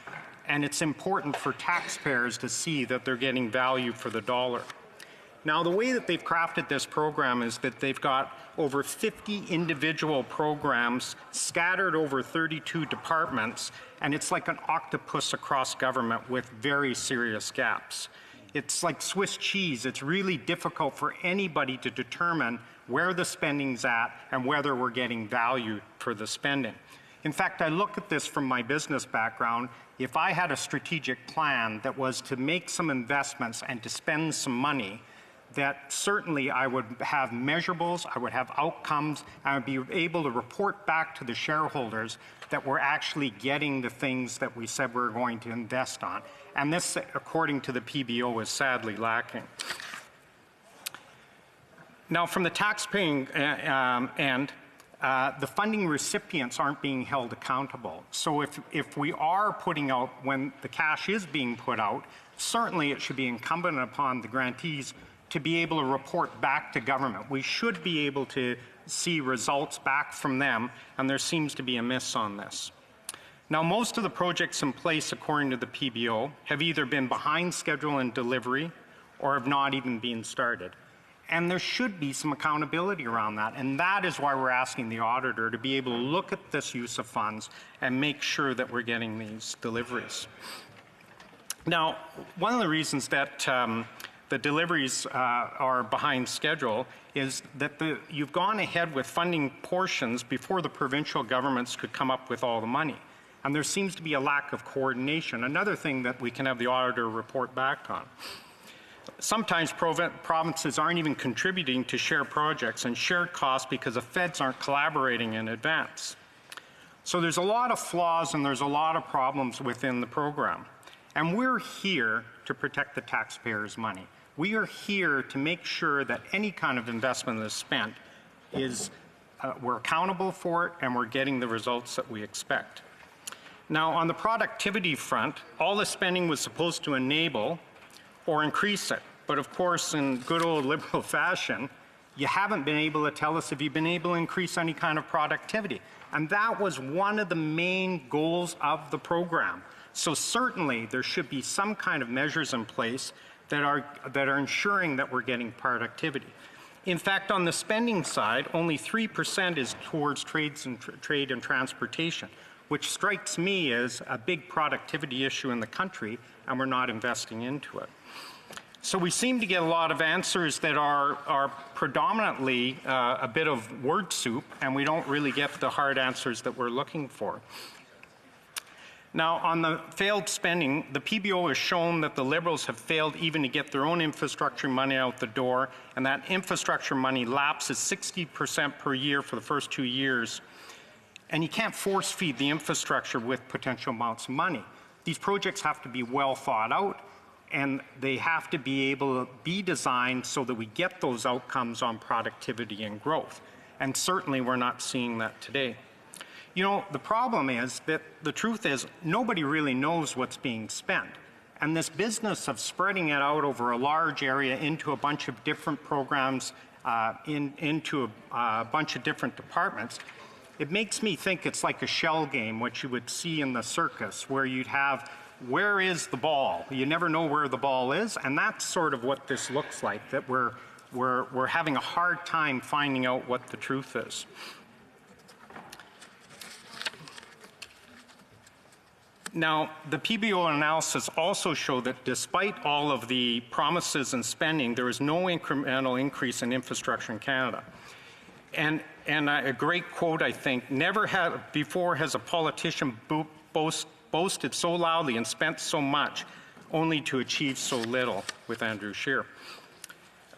Speaker 15: and it's important for taxpayers to see that they're getting value for the dollar. Now, the way that they've crafted this program is that they've got over 50 individual programs scattered over 32 departments, and it's like an octopus across government with very serious gaps. It's like Swiss cheese. It's really difficult for anybody to determine where the spending's at and whether we're getting value for the spending. In fact, I look at this from my business background. If I had a strategic plan that was to make some investments and to spend some money, that certainly I would have measurables, I would have outcomes, and I would be able to report back to the shareholders that we're actually getting the things that we said we were going to invest on. And this, according to the PBO, is sadly lacking. Now, from the taxpaying end, the funding recipients aren't being held accountable. So if we are putting out, when the cash is being put out, certainly it should be incumbent upon the grantees to be able to report back to government. We should be able to see results back from them, and there seems to be a miss on this. Now, most of the projects in place, according to the PBO, have either been behind schedule in delivery or have not even been started. And there should be some accountability around that. And that is why we're asking the auditor to be able to look at this use of funds and make sure that we're getting these deliveries. Now, one of the reasons that the deliveries are behind schedule is that you've gone ahead with funding portions before the provincial governments could come up with all the money. And there seems to be a lack of coordination, another thing that we can have the auditor report back on. Sometimes provinces aren't even contributing to shared projects and shared costs because the feds aren't collaborating in advance. So there's a lot of flaws and there's a lot of problems within the program. And we're here to protect the taxpayers' money. We are here to make sure that any kind of investment that is spent is, we're accountable for it and we're getting the results that we expect. Now, on the productivity front, all the spending was supposed to enable or increase it. But of course, in good old Liberal fashion, you haven't been able to tell us if you've been able to increase any kind of productivity. And that was one of the main goals of the program. So certainly there should be some kind of measures in place that are ensuring that we're getting productivity. In fact, on the spending side, only 3% is towards trade and transportation, which strikes me as a big productivity issue in the country, and we're not investing into it. So we seem to get a lot of answers that are predominantly a bit of word soup, and we don't really get the hard answers that we're looking for. Now, on the failed spending, the PBO has shown that the Liberals have failed even to get their own infrastructure money out the door, and that infrastructure money lapses 60% per year for the first 2 years. And you can't force feed the infrastructure with potential amounts of money. These projects have to be well thought out, and they have to be able to be designed so that we get those outcomes on productivity and growth. And certainly we're not seeing that today. You know, the problem is that the truth is nobody really knows what's being spent. And this business of spreading it out over a large area into a bunch of different programs, into a bunch of different departments, it makes me think it's like a shell game, which you would see in the circus, where you'd have, where is the ball? You never know where the ball is, and that's sort of what this looks like, that we're having a hard time finding out what the truth is. Now, the PBO analysis also showed that despite all of the promises and spending, there was no incremental increase in infrastructure in Canada. And a great quote, I think, never before has a politician boasted so loudly and spent so much only to achieve so little, with Andrew Scheer.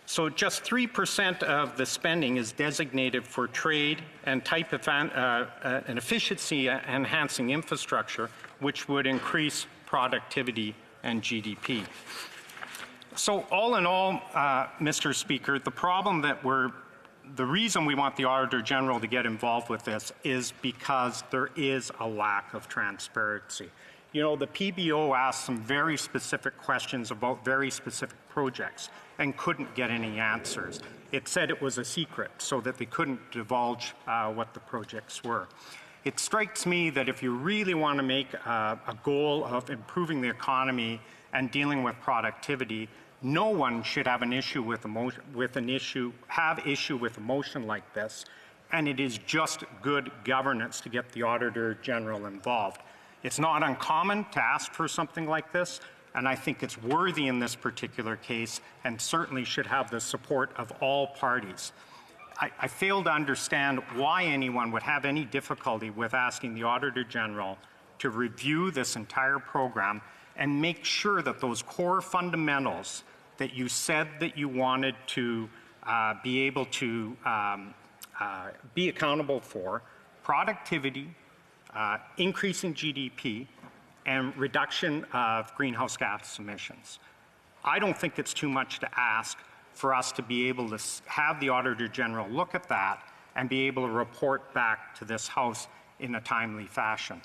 Speaker 15: So just 3% of the spending is designated for trade and type of an efficiency-enhancing infrastructure, which would increase productivity and GDP. So all in all, Mr. Speaker, the reason we want the Auditor General to get involved with this is because there is a lack of transparency. You know, the PBO asked some very specific questions about very specific projects and couldn't get any answers. It said it was a secret so that they couldn't divulge what the projects were. It strikes me that if you really want to make a goal of improving the economy and dealing with productivity, no one should have an issue with a motion like this, and it is just good governance to get the Auditor General involved. It's not uncommon to ask for something like this, and I think it's worthy in this particular case and certainly should have the support of all parties. I fail to understand why anyone would have any difficulty with asking the Auditor General to review this entire program and make sure that those core fundamentals that you said that you wanted to be able to be accountable for, productivity, increasing GDP, and reduction of greenhouse gas emissions. I don't think it's too much to ask for us to be able to have the Auditor General look at that and be able to report back to this House in a timely fashion.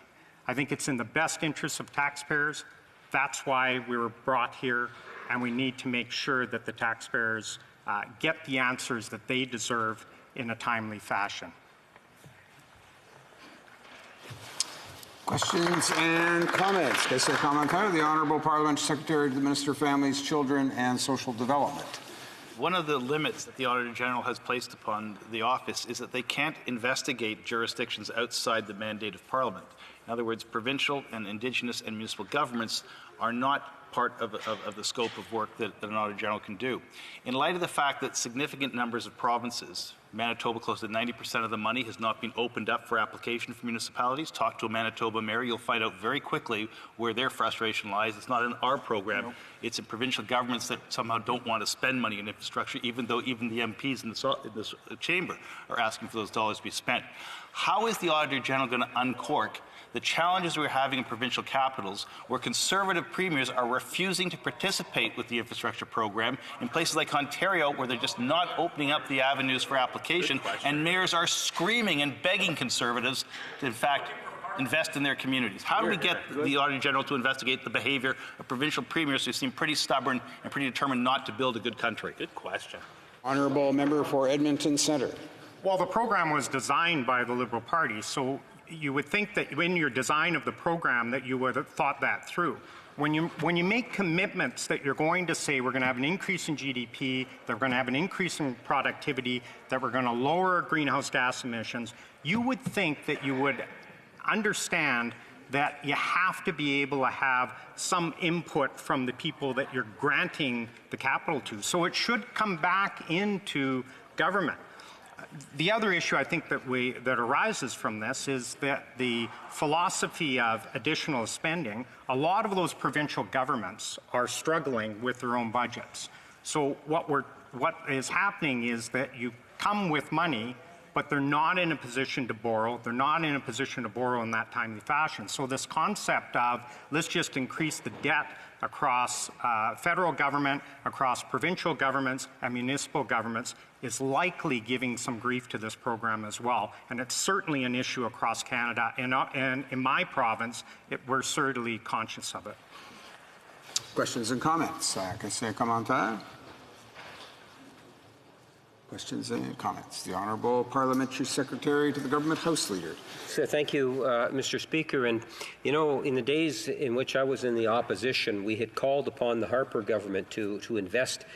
Speaker 15: I think it's in the best interest of taxpayers. That's why we were brought here, and we need to make sure that the taxpayers get the answers that they deserve in a timely fashion.
Speaker 2: Questions and comments. Question commentaire. The Honourable Parliamentary Secretary to the Minister of Families, Children and Social Development.
Speaker 5: One of the limits that the Auditor General has placed upon the office is that they can't investigate jurisdictions outside the mandate of Parliament. In other words, provincial and Indigenous and municipal governments are not part of the scope of work that an Auditor General can do. In light of the fact that significant numbers of provinces, Manitoba, close to 90% of the money has not been opened up for application for municipalities. Talk to a Manitoba mayor, you'll find out very quickly where their frustration lies. It's not in our program, it's in provincial governments that somehow don't want to spend money in infrastructure, even though even the MPs in this chamber are asking for those dollars to be spent. How is the Auditor General going to uncork the challenges we're having in provincial capitals where Conservative premiers are refusing to participate with the infrastructure program in places like Ontario where they're just not opening up the avenues for application, and mayors are screaming and begging Conservatives to, in fact, invest in their communities? How do we get the Auditor General to investigate the behavior of provincial premiers who seem pretty stubborn and pretty determined not to build a good country?
Speaker 4: Good question.
Speaker 2: Honourable member for Edmonton Centre.
Speaker 15: Well, the program was designed by the Liberal Party, so you would think that in your design of the program that you would have thought that through. When you make commitments that you're going to say we're going to have an increase in GDP, that we're going to have an increase in productivity, that we're going to lower greenhouse gas emissions, you would think that you would understand that you have to be able to have some input from the people that you're granting the capital to. So it should come back into government. The other issue I think that arises from this is that the philosophy of additional spending, a lot of those provincial governments are struggling with their own budgets. So what is happening is that you come with money, but they're not in a position to borrow. They're not in a position to borrow in that timely fashion. So this concept of let's just increase the debt across federal government, across provincial governments and municipal governments is likely giving some grief to this program as well. And it's certainly an issue across Canada. And in my province, we're certainly conscious of it.
Speaker 2: Questions and comments? Question commentaire? Questions and comments? The Honourable Parliamentary Secretary to the Government House Leader.
Speaker 14: So thank you, Mr. Speaker. And, you know, in the days in which I was in the opposition, we had called upon the Harper government to invest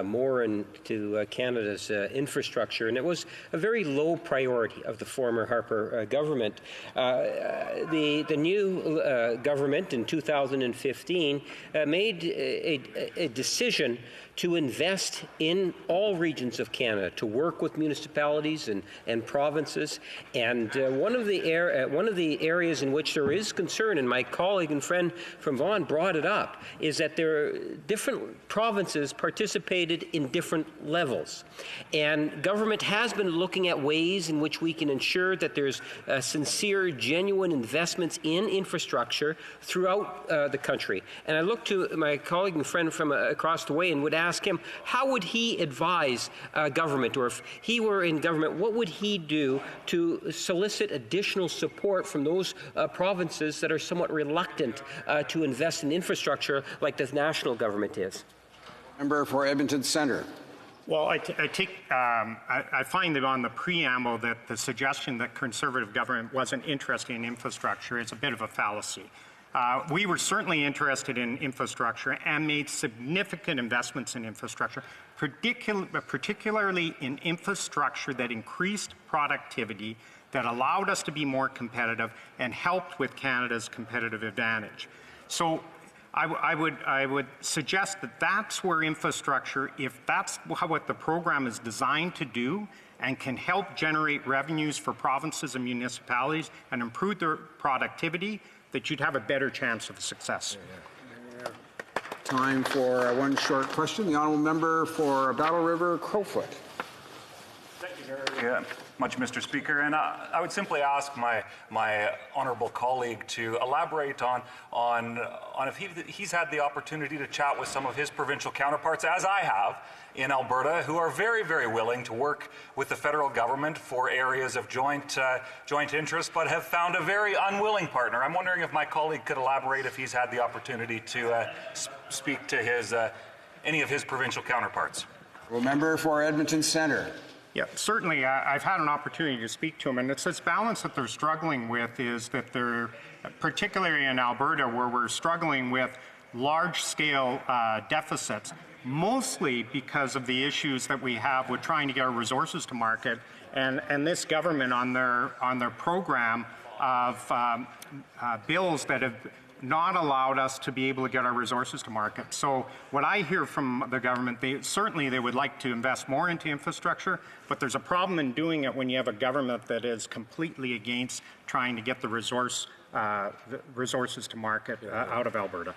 Speaker 14: more into Canada's infrastructure, and it was a very low priority of the former Harper government. The new government in 2015 made a decision to invest in all regions of Canada, to work with municipalities and provinces. And one of the areas in which there is concern, and my colleague and friend from Vaughan brought it up, is that there are different provinces participated in different levels. And government has been looking at ways in which we can ensure that there's sincere, genuine investments in infrastructure throughout the country. And I look to my colleague and friend from across the way and would ask him, how would he advise government, or if he were in government, what would he do to solicit additional support from those provinces that are somewhat reluctant to invest in infrastructure like the national government is?
Speaker 2: Member for Edmonton Centre.
Speaker 15: Well, I find that on the preamble that the suggestion that Conservative government wasn't interested in infrastructure is a bit of a fallacy. We were certainly interested in infrastructure and made significant investments in infrastructure, particularly in infrastructure that increased productivity, that allowed us to be more competitive and helped with Canada's competitive advantage. So I would suggest that that's where infrastructure, if that's what the program is designed to do and can help generate revenues for provinces and municipalities and improve their productivity, that you'd have a better chance of success.
Speaker 2: Time for one short question. The Honourable Member for Battle River, Crowfoot.
Speaker 1: Thank you very much, Mr. Speaker. And I would simply ask my honourable colleague to elaborate on if he's had the opportunity to chat with some of his provincial counterparts, as I have, in Alberta, who are very, very willing to work with the federal government for areas of joint interest, but have found a very unwilling partner. I'm wondering if my colleague could elaborate if he's had the opportunity to speak to any of his provincial counterparts.
Speaker 2: Well, member for Edmonton Centre.
Speaker 15: Yeah, certainly. I've had an opportunity to speak to them, and it's this balance that they're struggling with is that they're, particularly in Alberta, where we're struggling with large-scale deficits, mostly because of the issues that we have with trying to get our resources to market, and this government on their program of bills that have not allowed us to be able to get our resources to market. So what I hear from the government, they would like to invest more into infrastructure, but there's a problem in doing it when you have a government that is completely against trying to get the resources to market out of Alberta.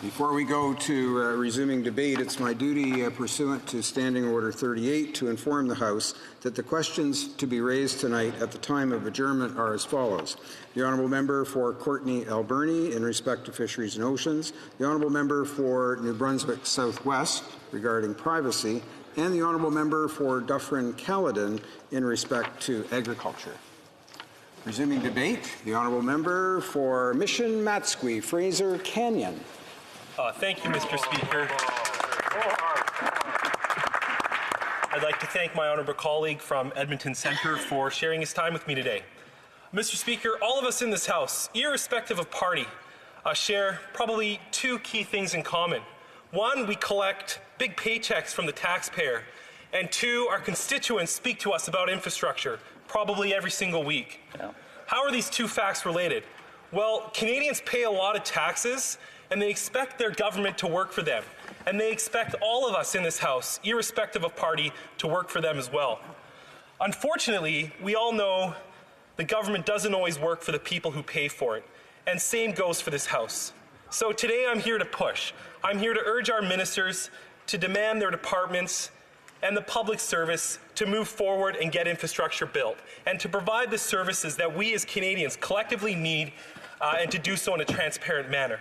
Speaker 2: Before we go to resuming debate, it's my duty pursuant to Standing Order 38 to inform the House that the questions to be raised tonight at the time of adjournment are as follows. The Honourable Member for Courtenay Alberni in respect to fisheries and oceans, the Honourable Member for New Brunswick Southwest regarding privacy, and the Honourable Member for Dufferin-Caledon in respect to agriculture. Resuming debate, the Honourable Member for Mission Matsqui, Fraser Canyon.
Speaker 11: Thank you, Mr. Speaker. I'd like to thank my honourable colleague from Edmonton Centre for sharing his time with me today. Mr. Speaker, all of us in this House, irrespective of party, share probably two key things in common. One, we collect big paychecks from the taxpayer. And two, our constituents speak to us about infrastructure, probably every single week. Yeah. How are these two facts related? Well, Canadians pay a lot of taxes, and they expect their government to work for them. And they expect all of us in this House, irrespective of party, to work for them as well. Unfortunately, we all know the government doesn't always work for the people who pay for it. And same goes for this House. So today I'm here to push. I'm here to urge our ministers to demand their departments and the public service to move forward and get infrastructure built, and to provide the services that we as Canadians collectively need, and to do so in a transparent manner.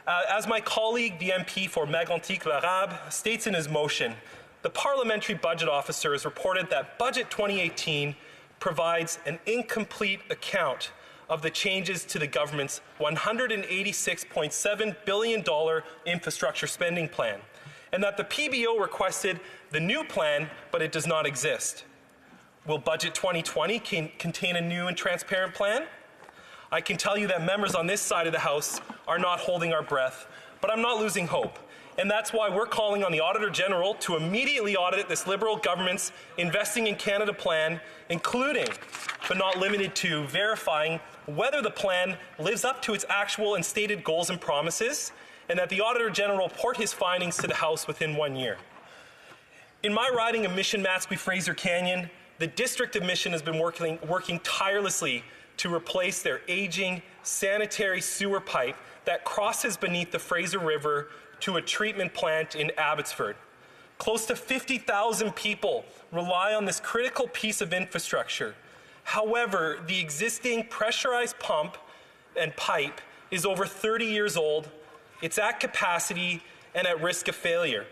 Speaker 11: As my colleague, the MP for Mégantic-L'Arabe, states in his motion, the Parliamentary Budget Officer has reported that Budget 2018 provides an incomplete account of the changes to the government's $186.7 billion infrastructure spending plan, and that the PBO requested the new plan, but it does not exist. Will Budget 2020 contain a new and transparent plan? I can tell you that members on this side of the House are not holding our breath, but I'm not losing hope. And that's why we're calling on the Auditor General to immediately audit this Liberal government's Investing in Canada plan, including, but not limited to, verifying whether the plan lives up to its actual and stated goals and promises, and that the Auditor General report his findings to the House within 1 year. In my riding of Mission Matsqui Fraser Canyon, the District of Mission has been working tirelessly to replace their aging sanitary sewer pipe that crosses beneath the Fraser River to a treatment plant in Abbotsford. Close to 50,000 people rely on this critical piece of infrastructure. However, the existing pressurized pump and pipe is over 30 years old, it's at capacity and at risk of failure.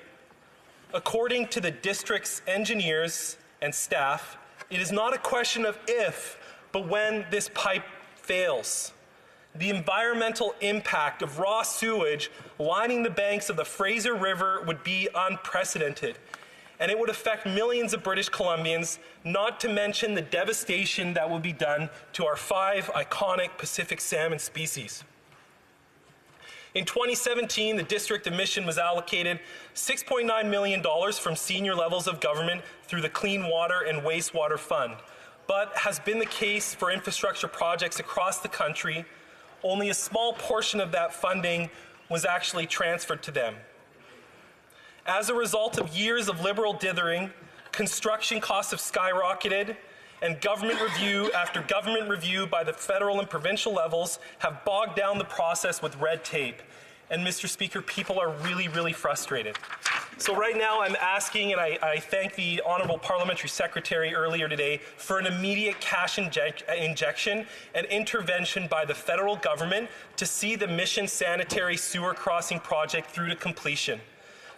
Speaker 11: According to the district's engineers and staff, it is not a question of if, but when this pipe fails. The environmental impact of raw sewage lining the banks of the Fraser River would be unprecedented, and it would affect millions of British Columbians, not to mention the devastation that will be done to our 5 iconic Pacific salmon species. In 2017, the District of Mission was allocated $6.9 million from senior levels of government through the Clean Water and Wastewater Fund. But has been the case for infrastructure projects across the country, only a small portion of that funding was actually transferred to them. As a result of years of Liberal dithering, construction costs have skyrocketed, and government review after government review by the federal and provincial levels have bogged down the process with red tape. And Mr. Speaker, people are really, really frustrated. So right now I'm asking, and I thank the Honourable Parliamentary Secretary earlier today, for an immediate cash injection and intervention by the federal government to see the Mission Sanitary Sewer Crossing project through to completion.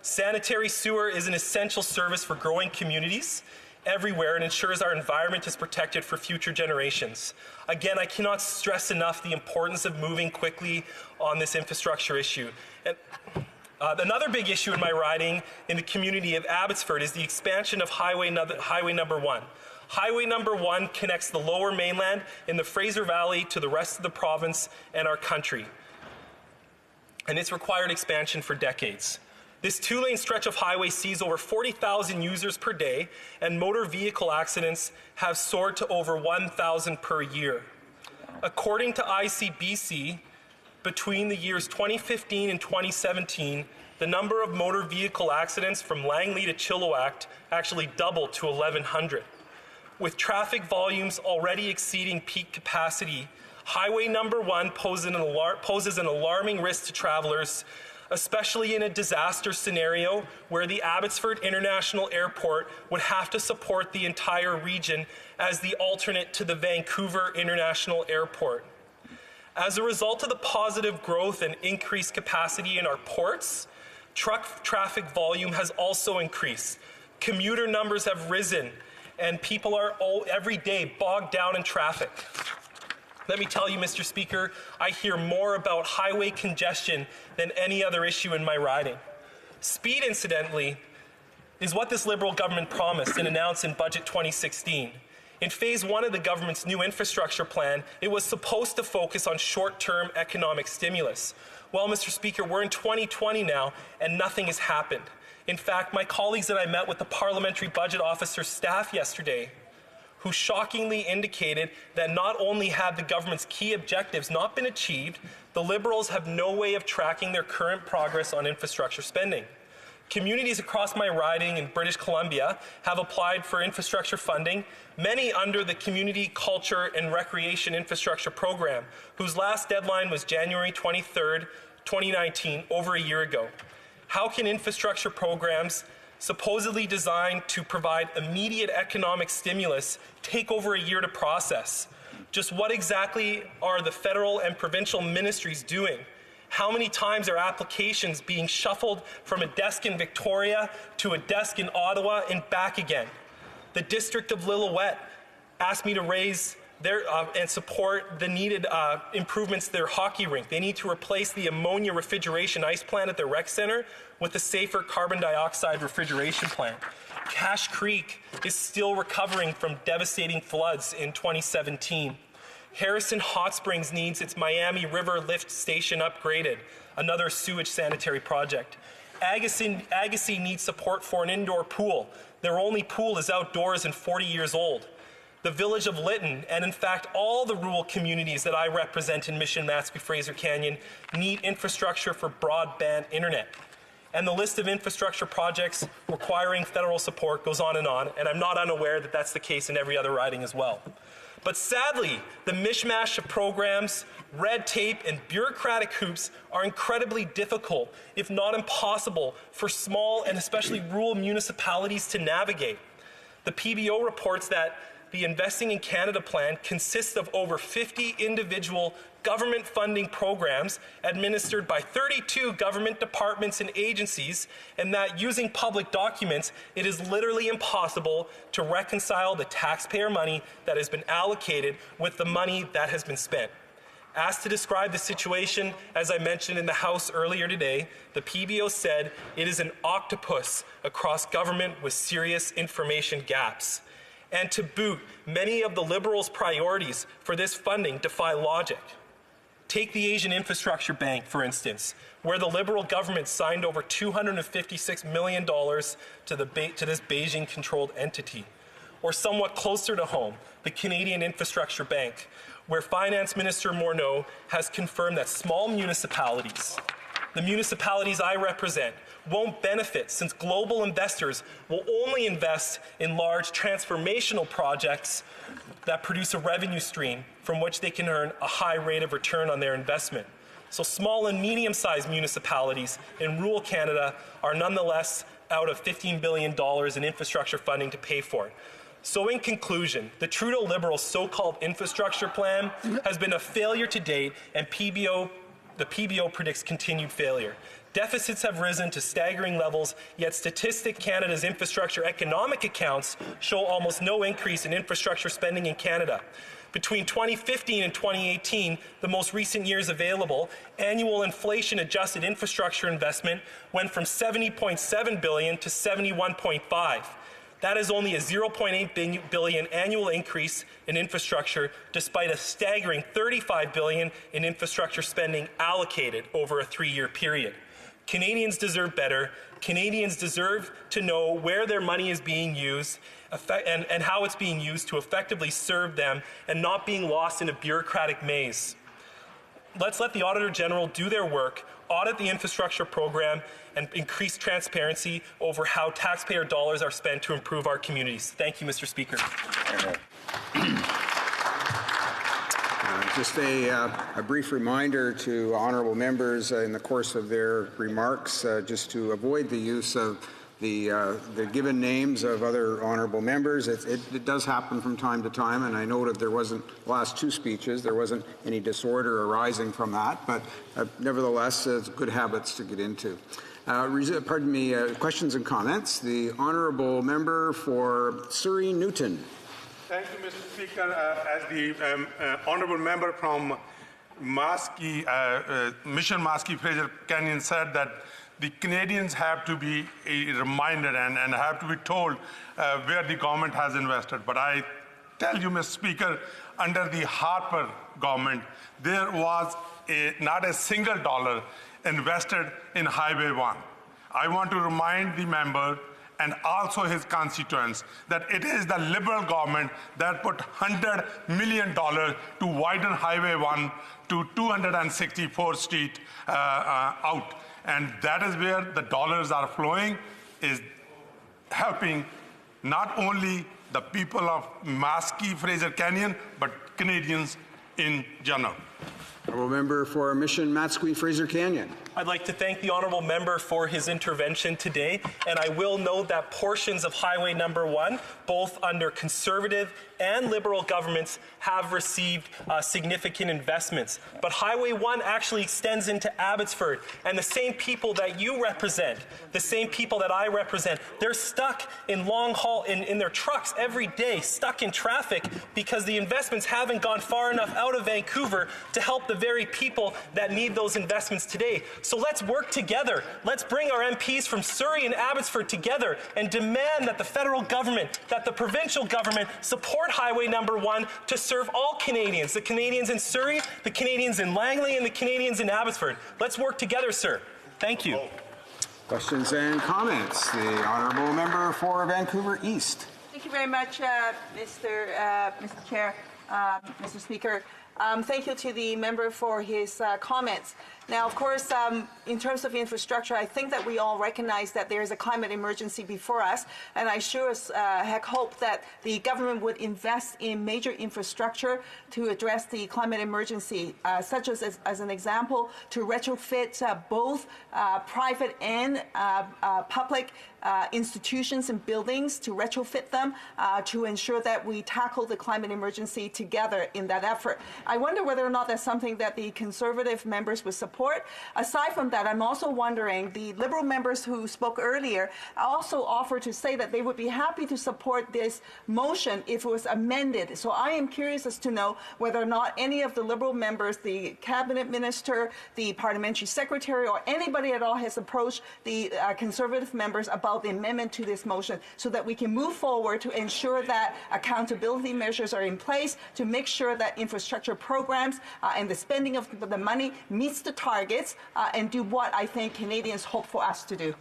Speaker 11: Sanitary sewer is an essential service for growing communities everywhere and ensures our environment is protected for future generations. Again, I cannot stress enough the importance of moving quickly on this infrastructure issue. And another big issue in my riding in the community of Abbotsford is the expansion of Highway Number 1. Highway Number 1 connects the Lower Mainland in the Fraser Valley to the rest of the province and our country. And it's required expansion for decades. This 2-lane stretch of highway sees over 40,000 users per day, and motor vehicle accidents have soared to over 1,000 per year. According to ICBC, between the years 2015 and 2017, the number of motor vehicle accidents from Langley to Chilliwack actually doubled to 1,100. With traffic volumes already exceeding peak capacity, Highway number 1 poses an alarming risk to travelers, especially in a disaster scenario where the Abbotsford International Airport would have to support the entire region as the alternate to the Vancouver International Airport. As a result of the positive growth and increased capacity in our ports, truck traffic volume has also increased. Commuter numbers have risen, and people are every day bogged down in traffic. Let me tell you, Mr. Speaker, I hear more about highway congestion than any other issue in my riding. Speed, incidentally, is what this Liberal government promised and announced in Budget 2016. In Phase 1 of the government's new infrastructure plan, it was supposed to focus on short-term economic stimulus. Well, Mr. Speaker, we're in 2020 now, and nothing has happened. In fact, my colleagues and I met with the Parliamentary Budget Officer's staff yesterday, who shockingly indicated that not only had the government's key objectives not been achieved, the Liberals have no way of tracking their current progress on infrastructure spending. Communities across my riding in British Columbia have applied for infrastructure funding, many under the Community, Culture and Recreation Infrastructure Program, whose last deadline was January 23rd, 2019, over a year ago. How can infrastructure programs supposedly designed to provide immediate economic stimulus take over a year to process? Just what exactly are the federal and provincial ministries doing? How many times are applications being shuffled from a desk in Victoria to a desk in Ottawa and back again? The District of Lillooet asked me to raise and support the needed improvements to their hockey rink. They need to replace the ammonia refrigeration ice plant at their rec center with a safer carbon dioxide refrigeration plant. Cache Creek is still recovering from devastating floods in 2017. Harrison Hot Springs needs its Miami River Lift Station upgraded, another sewage sanitary project. Agassiz needs support for an indoor pool. Their only pool is outdoors and 40 years old. The village of Lytton, and in fact all the rural communities that I represent in Mission Matsqui Fraser Canyon, need infrastructure for broadband internet. And the list of infrastructure projects requiring federal support goes on, and I'm not unaware that that's the case in every other riding as well. But sadly, the mishmash of programs, red tape, and bureaucratic hoops are incredibly difficult, if not impossible, for small and especially rural municipalities to navigate. The PBO reports that the Investing in Canada plan consists of over 50 individual government funding programs administered by 32 government departments and agencies, and that using public documents, it is literally impossible to reconcile the taxpayer money that has been allocated with the money that has been spent. Asked to describe the situation, as I mentioned in the House earlier today, the PBO said it is an octopus across government with serious information gaps. And to boot, many of the Liberals' priorities for this funding defy logic. Take the Asian Infrastructure Bank, for instance, where the Liberal government signed over $256 million to this Beijing-controlled entity. Or somewhat closer to home, the Canadian Infrastructure Bank, where Finance Minister Morneau has confirmed that small municipalities, the municipalities I represent, won't benefit since global investors will only invest in large transformational projects that produce a revenue stream from which they can earn a high rate of return on their investment. So small and medium-sized municipalities in rural Canada are nonetheless out of $15 billion in infrastructure funding to pay for it. So in conclusion, the Trudeau Liberals' so-called infrastructure plan has been a failure to date, and the PBO predicts continued failure. Deficits have risen to staggering levels, yet Statistic Canada's infrastructure economic accounts show almost no increase in infrastructure spending in Canada. Between 2015 and 2018, the most recent years available, annual inflation-adjusted infrastructure investment went from $70.7 billion to $71.5. That is only a $0.8 billion annual increase in infrastructure, despite a staggering $35 billion in infrastructure spending allocated over a 3-year period. Canadians deserve better. Canadians deserve to know where their money is being used and how it's being used to effectively serve them and not being lost in a bureaucratic maze. let's let the Auditor General do their work, audit the infrastructure program, and increase transparency over how taxpayer dollars are spent to improve our communities. Thank you, Mr. Speaker.
Speaker 2: Just a brief reminder to honourable members in the course of their remarks, just to avoid the use of the given names of other honourable members. It does happen from time to time, and I noted there wasn't, last two speeches, there wasn't any disorder arising from that, but nevertheless, it's good habits to get into. Questions and comments. The honourable member for Surrey Newton.
Speaker 13: Thank you, Mr. Speaker. As the honourable member from Mission Maskey Fraser Canyon said, that the Canadians have to be reminded and have to be told where the government has invested. But I tell you, Mr. Speaker, under the Harper government, there was not a single dollar invested in Highway 1. I want to remind the member and also his constituents that it is the Liberal government that put $100 million to widen Highway 1 to 264th Street out. And that is where the dollars are flowing, is helping not only the people of Maskey Fraser Canyon, but Canadians in general.
Speaker 2: Honourable member for Mission Maskey Fraser Canyon.
Speaker 11: I'd like to thank the honourable member for his intervention today, and I will note that portions of Highway Number 1, both under Conservative and Liberal governments, have received significant investments. But Highway 1 actually extends into Abbotsford, and the same people that you represent, the same people that I represent, they're stuck in long haul, in their trucks every day, stuck in traffic because the investments haven't gone far enough out of Vancouver to help the very people that need those investments today. So let's work together. Let's bring our MPs from Surrey and Abbotsford together and demand that the federal government, that the provincial government support Highway Number 1 to serve all Canadians, the Canadians in Surrey, the Canadians in Langley, and the Canadians in Abbotsford. Let's work together, sir. Thank you.
Speaker 2: Questions and comments. The honourable member for Vancouver East.
Speaker 20: Thank you very much, Mr. Chair, Mr. Speaker. Thank you to the member for his comments. Now, of course, in terms of infrastructure, I think that we all recognize that there is a climate emergency before us, and I sure as heck hope that the government would invest in major infrastructure to address the climate emergency, such as an example, to retrofit both private and public institutions and buildings, to retrofit them to ensure that we tackle the climate emergency together in that effort. I wonder whether or not that's something that the Conservative members would support. Aside from that, I'm also wondering, the Liberal members who spoke earlier also offered to say that they would be happy to support this motion if it was amended. So I am curious as to know whether or not any of the Liberal members, the Cabinet Minister, the Parliamentary Secretary, or anybody at all has approached the Conservative members about the amendment to this motion so that we can move forward to ensure that accountability measures are in place to make sure that infrastructure programs and the spending of the money meets the targets and do what I think Canadians hope for us to do.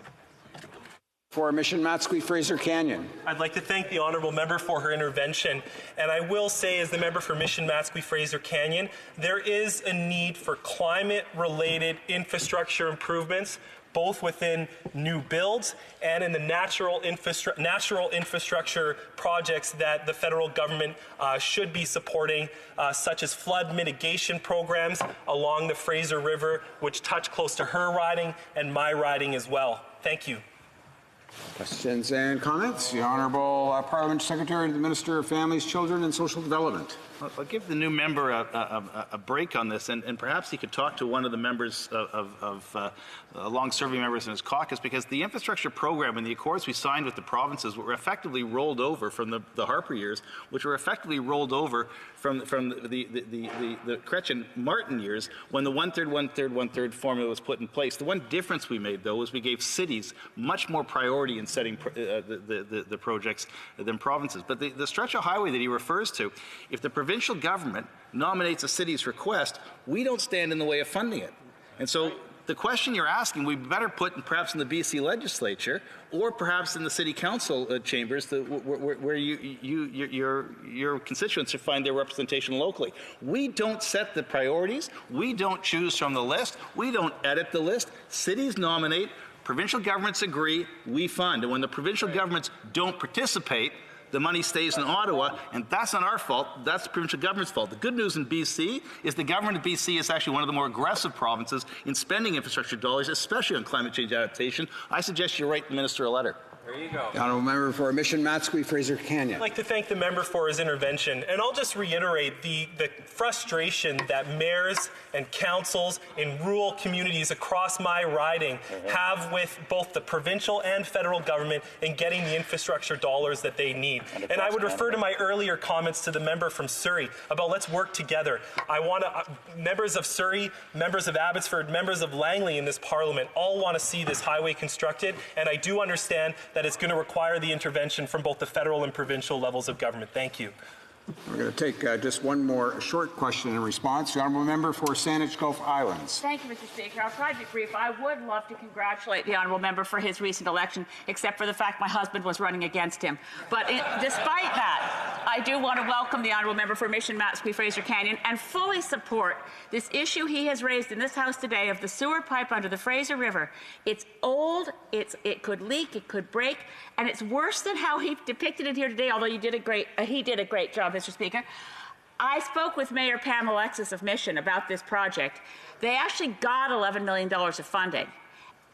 Speaker 2: For Mission Maskey Fraser Canyon.
Speaker 11: I'd like to thank the honourable member for her intervention, and I will say, as the member for Mission Maskey Fraser Canyon, there is a need for climate-related infrastructure improvements, both within new builds and in the natural infrastructure projects that the federal government should be supporting, such as flood mitigation programs along the Fraser River, which touch close to her riding and my riding as well. Thank you.
Speaker 2: Questions and comments? The Honourable Parliament Secretary to the Minister of Families, Children and Social Development.
Speaker 5: I'll give the new member a break on this, and perhaps he could talk to one of the members of long-serving members in his caucus, because the infrastructure program and the accords we signed with the provinces were effectively rolled over from the Harper years, which were effectively rolled over from the Chrétien-Martin years, when the one-third, one-third, one-third formula was put in place. The one difference we made, though, was we gave cities much more priority in setting the projects than provinces. But the stretch of highway that he refers to, if the provincial government nominates a city's request, we don't stand in the way of funding it. And so the question you're asking, we better put perhaps in the BC legislature or perhaps in the city council chambers where your constituents find their representation locally. We don't set the priorities. We don't choose from the list. We don't edit the list. Cities nominate. Provincial governments agree. We fund. And when the provincial governments don't participate, the money stays in Ottawa, and that's not our fault. That's the provincial government's fault. The good news in BC is the government of BC is actually one of the more aggressive provinces in spending infrastructure dollars, especially on climate change adaptation. I suggest you write the minister a letter.
Speaker 7: There you go.
Speaker 2: The honourable member for Mission Matsqui, Fraser Canyon.
Speaker 11: I'd like to thank the member for his intervention, and I'll just reiterate the frustration that mayors and councils in rural communities across my riding have with both the provincial and federal government in getting the infrastructure dollars that they need. And I would refer to my earlier comments to the member from Surrey about let's work together. I want members of Surrey, members of Abbotsford, members of Langley in this parliament all want to see this highway constructed, and I do understand that it's going to require the intervention from both the federal and provincial levels of government. Thank you.
Speaker 2: We're going to take just one more short question in response. The honourable member for Saanich Gulf Islands.
Speaker 21: Thank you, Mr. Speaker. I'll try to be brief. I would love to congratulate the honourable member for his recent election, except for the fact my husband was running against him. But despite that, I do want to welcome the honourable member for Mission Matsqui, Fraser Canyon, and fully support this issue he has raised in this House today of the sewer pipe under the Fraser River. It's old, it could leak, it could break, and it's worse than how he depicted it here today, although he did a great job, Mr. Speaker. I spoke with Mayor Pam Alexis of Mission about this project. They actually got $11 million of funding.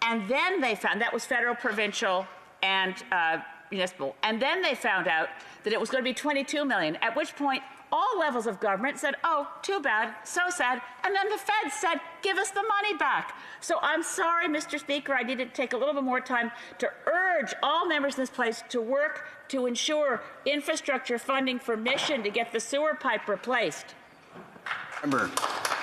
Speaker 21: And then they found, that was federal, provincial, and municipal. And then they found out that it was going to be $22 million, at which point all levels of government said, oh, too bad, so sad. And then the feds said, give us the money back. So I'm sorry, Mr. Speaker, I needed to take a little bit more time to urge all members in this place to work to ensure infrastructure funding for Mission to get the sewer pipe replaced.
Speaker 2: Member.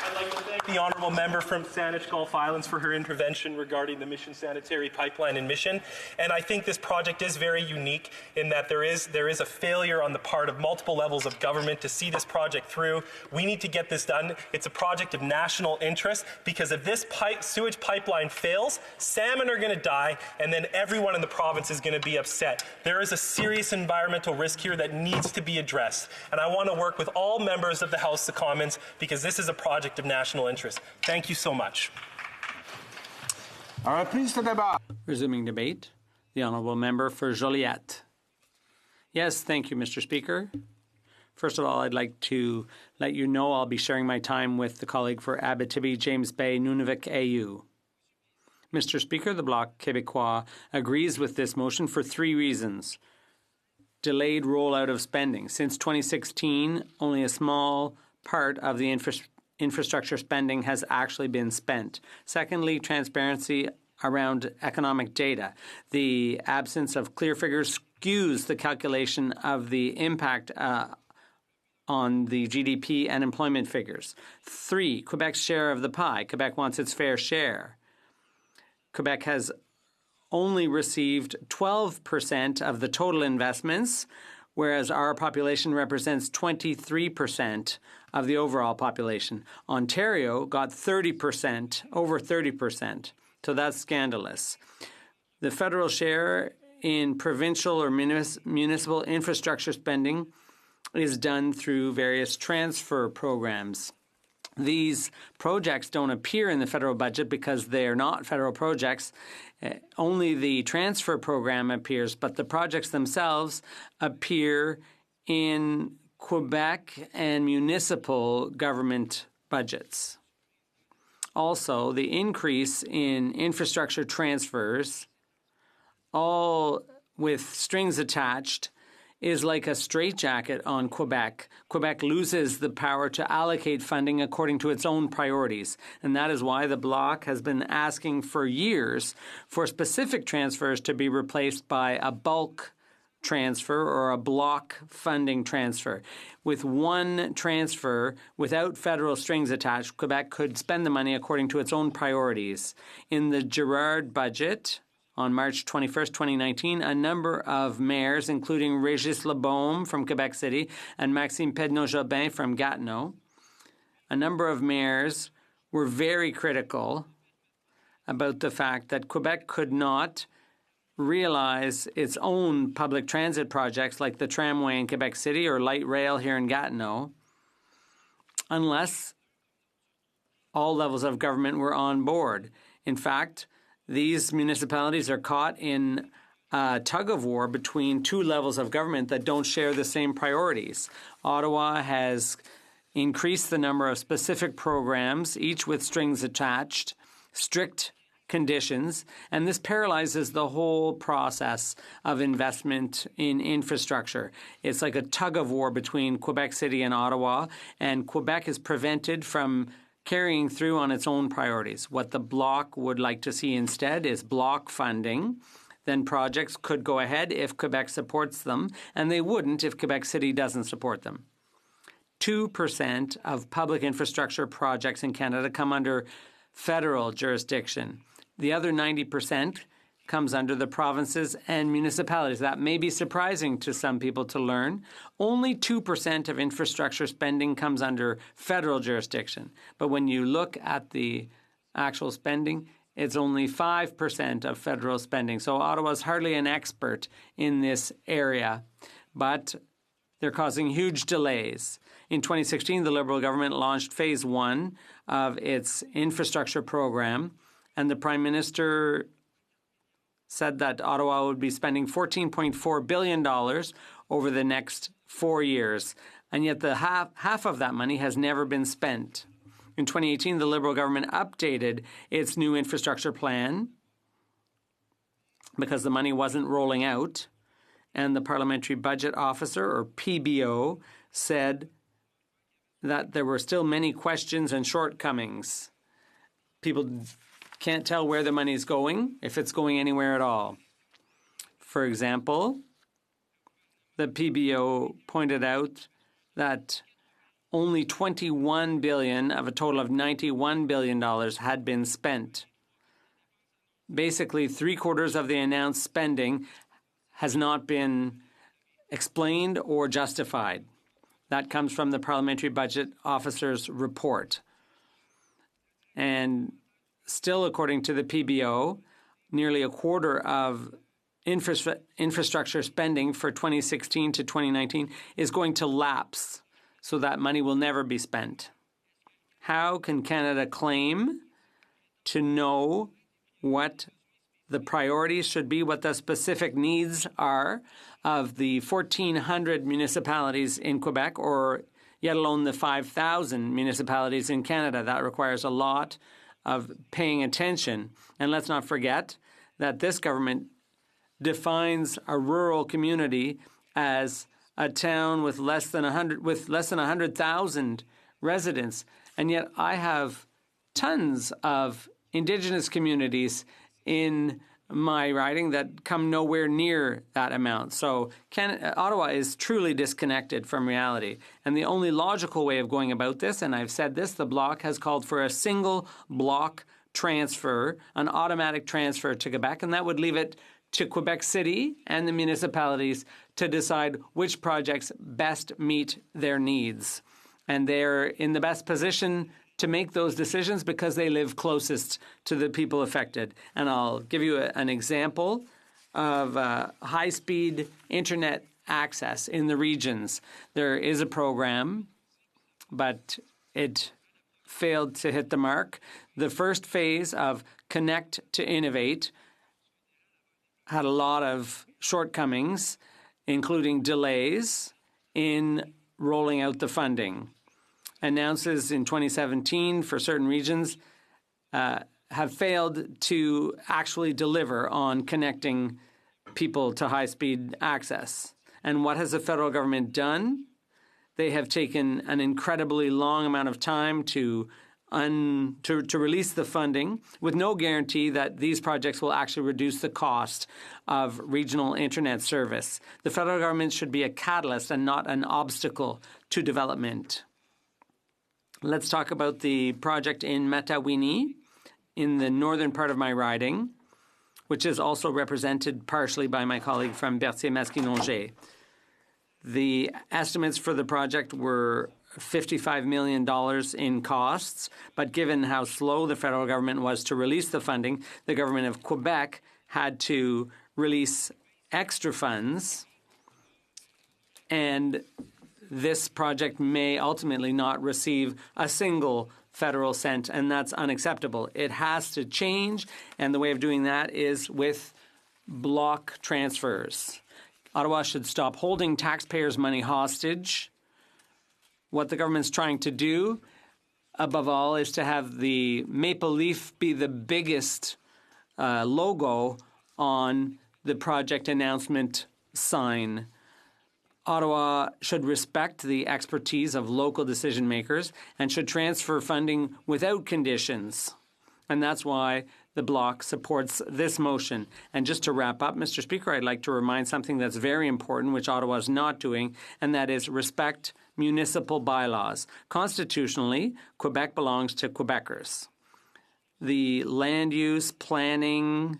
Speaker 11: I'd like to thank the honourable member from Saanich Gulf Islands for her intervention regarding the Mission sanitary pipeline in Mission. And I think this project is very unique in that there is a failure on the part of multiple levels of government to see this project through. We need to get this done. It's a project of national interest because if this sewage pipeline fails, salmon are going to die, and then everyone in the province is going to be upset. There is a serious environmental risk here that needs to be addressed. And I want to work with all members of the House of Commons because this is a project of national interest. Thank you so much.
Speaker 2: All right, please to debate.
Speaker 8: Resuming debate, the honourable member for Joliette. Yes, thank you, Mr. Speaker. First of all, I'd like to let you know I'll be sharing my time with the colleague for Abitibi, James Bay, Nunavik, AU. Mr. Speaker, the Bloc Québécois agrees with this motion for three reasons. Delayed rollout of spending. Since 2016, only a small part of the infrastructure spending has actually been spent. Secondly, transparency around economic data. The absence of clear figures skews the calculation of the impact on the GDP and employment figures. 3, Quebec's share of the pie. Quebec wants its fair share. Quebec has only received 12% of the total investments, whereas our population represents 23% of the overall population. Ontario got 30%, over 30%, so that's scandalous. The federal share in provincial or municipal infrastructure spending is done through various transfer programs. These projects don't appear in the federal budget because they are not federal projects. Only the transfer program appears, but the projects themselves appear in Quebec and municipal government budgets. Also, the increase in infrastructure transfers, all with strings attached, is like a straitjacket on Quebec. Quebec loses the power to allocate funding according to its own priorities. And that is why the Bloc has been asking for years for specific transfers to be replaced by a bulk transfer or a block funding transfer. With one transfer, without federal strings attached, Quebec could spend the money according to its own priorities. In the Girard budget, on March 21st, 2019, a number of mayors, including Régis Lebaume from Quebec City and Maxime Pedneau-Jobin from Gatineau, a number of mayors were very critical about the fact that Quebec could not realize its own public transit projects like the tramway in Quebec City or light rail here in Gatineau unless all levels of government were on board. In fact, these municipalities are caught in a tug of war between two levels of government that don't share the same priorities. Ottawa has increased the number of specific programs, each with strings attached, strict conditions, and this paralyzes the whole process of investment in infrastructure. It's like a tug of war between Quebec City and Ottawa, and Quebec is prevented from carrying through on its own priorities. What the Bloc would like to see instead is block funding. Then projects could go ahead if Quebec supports them, and they wouldn't if Quebec City doesn't support them. 2% of public infrastructure projects in Canada come under federal jurisdiction. The other 90% comes under the provinces and municipalities. That may be surprising to some people to learn. Only 2% of infrastructure spending comes under federal jurisdiction. But when you look at the actual spending, it's only 5% of federal spending. So Ottawa's hardly an expert in this area, but they're causing huge delays. In 2016, the Liberal government launched Phase 1 of its infrastructure program, and the Prime Minister said that Ottawa would be spending $14.4 billion over the next 4 years, and yet the half of that money has never been spent. In 2018, the Liberal government updated its new infrastructure plan because the money wasn't rolling out, and the Parliamentary Budget Officer, or PBO, said that there were still many questions and shortcomings. People can't tell where the money is going, if it's going anywhere at all. For example, the PBO pointed out that only $21 billion of a total of $91 billion had been spent. Basically, 3/4 of the announced spending has not been explained or justified. That comes from the Parliamentary Budget Officer's report. And still, according to the PBO, nearly a quarter of infrastructure spending for 2016 to 2019 is going to lapse, so that money will never be spent. How can Canada claim to know what the priorities should be, what the specific needs are of the 1,400 municipalities in Quebec, or yet alone the 5,000 municipalities in Canada? That requires a lot of paying attention. And let's not forget that this government defines a rural community as a town with less than 100,000 residents. And yet I have tons of Indigenous communities in my riding that come nowhere near that amount. So Ottawa is truly disconnected from reality. And the only logical way of going about this, and I've said this, the Bloc has called for a single block transfer, an automatic transfer to Quebec, and that would leave it to Quebec City and the municipalities to decide which projects best meet their needs. And they're in the best position to make those decisions because they live closest to the people affected. And I'll give you an example of high-speed internet access in the regions. There is a program, but it failed to hit the mark. The first phase of Connect to Innovate had a lot of shortcomings, including delays in rolling out the funding. Announces in 2017 for certain regions have failed to actually deliver on connecting people to high-speed access. And what has the federal government done? They have taken an incredibly long amount of time to release the funding with no guarantee that these projects will actually reduce the cost of regional internet service. The federal government should be a catalyst and not an obstacle to development. Let's talk about the project in Matawini in the northern part of my riding, which is also represented partially by my colleague from Berthier-Maskinongé. The estimates for the project were $55 million in costs, but given how slow the federal government was to release the funding, the government of Quebec had to release extra funds, and this project may ultimately not receive a single federal cent, and that's unacceptable. It has to change, and the way of doing that is with block transfers. Ottawa should stop holding taxpayers' money hostage. What the government's trying to do, above all, is to have the maple leaf be the biggest logo on the project announcement sign. Ottawa should respect the expertise of local decision makers and should transfer funding without conditions. And that's why the Bloc supports this motion. And just to wrap up, Mr. Speaker, I'd like to remind something that's very important, which Ottawa is not doing, and that is respect municipal bylaws. Constitutionally, Quebec belongs to Quebecers. The land use, planning,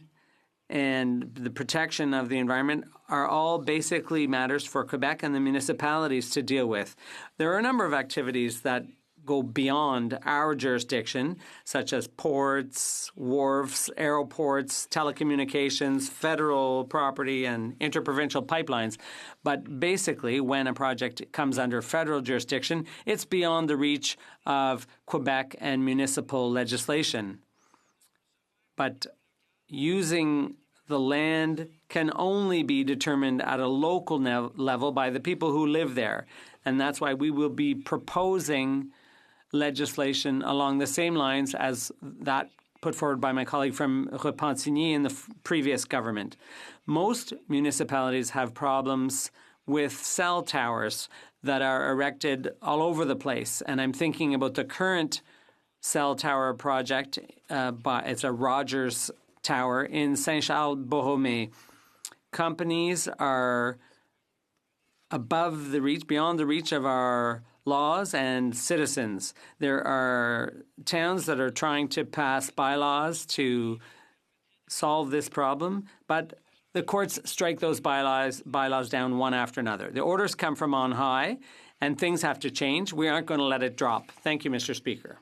Speaker 8: and the protection of the environment are all basically matters for Quebec and the municipalities to deal with. There are a number of activities that go beyond our jurisdiction, such as ports, wharves, aeroports, telecommunications, federal property, and interprovincial pipelines. But basically, when a project comes under federal jurisdiction, it's beyond the reach of Quebec and municipal legislation. But using the land can only be determined at a local level by the people who live there. And that's why we will be proposing legislation along the same lines as that put forward by my colleague from Repentigny in the previous government. Most municipalities have problems with cell towers that are erected all over the place. And I'm thinking about the current cell tower project. It's a Rogers Tower in Saint-Charles-Borromée. Companies are above the reach, beyond the reach of our laws and citizens. There are towns that are trying to pass bylaws to solve this problem, but the courts strike those bylaws down one after another. The orders come from on high, and things have to change. We aren't going to let it drop. Thank you, Mr. Speaker.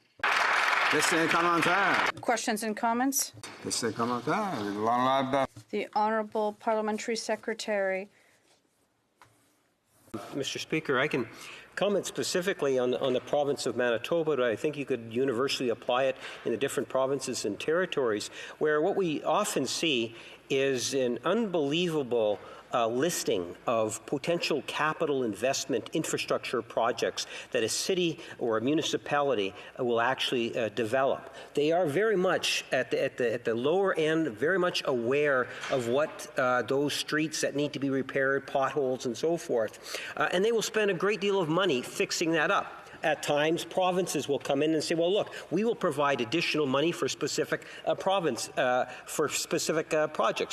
Speaker 19: Questions and comments? The Honourable Parliamentary Secretary.
Speaker 14: Mr. Speaker, I can comment specifically on the province of Manitoba, but I think you could universally apply it in the different provinces and territories, where what we often see is an unbelievable listing of potential capital investment infrastructure projects that a city or a municipality will actually develop. They are very much at the lower end, very much aware of what those streets that need to be repaired, potholes and so forth. And they will spend a great deal of money fixing that up. At times, provinces will come in and say, well, look, we will provide additional money for specific projects.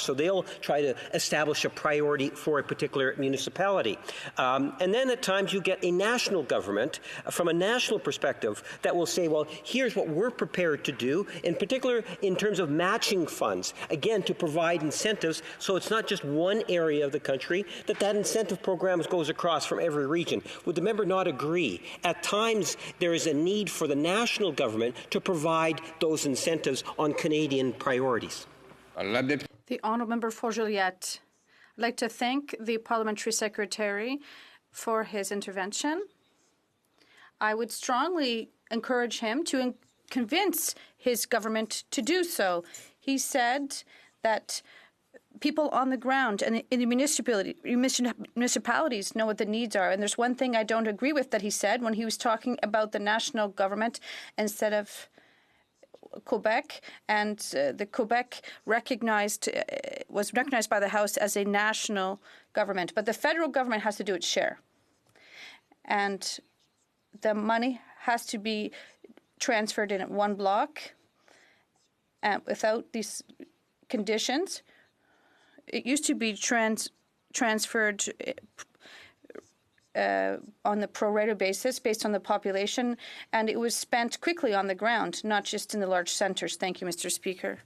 Speaker 14: So they'll try to establish a priority for a particular municipality. And then at times you get a national government from a national perspective that will say, well, here's what we're prepared to do, in particular in terms of matching funds, again, to provide incentives so it's not just one area of the country, that incentive program goes across from every region. Would the member not agree? At times, there is a need for the national government to provide those incentives on Canadian priorities.
Speaker 19: The Honourable Member for Joliette. I'd like to thank the Parliamentary Secretary for his intervention. I would strongly encourage him to convince his government to do so. He said that people on the ground and in the municipalities know what the needs are. And there's one thing I don't agree with that he said when he was talking about the national government instead of Quebec, and the Quebec was recognized by the House as a national government. But the federal government has to do its share. And the money has to be transferred in one block without these conditions. It used to be transferred on the pro rata basis based on the population, and it was spent quickly on the ground, not just in the large centres. Thank you, Mr. Speaker.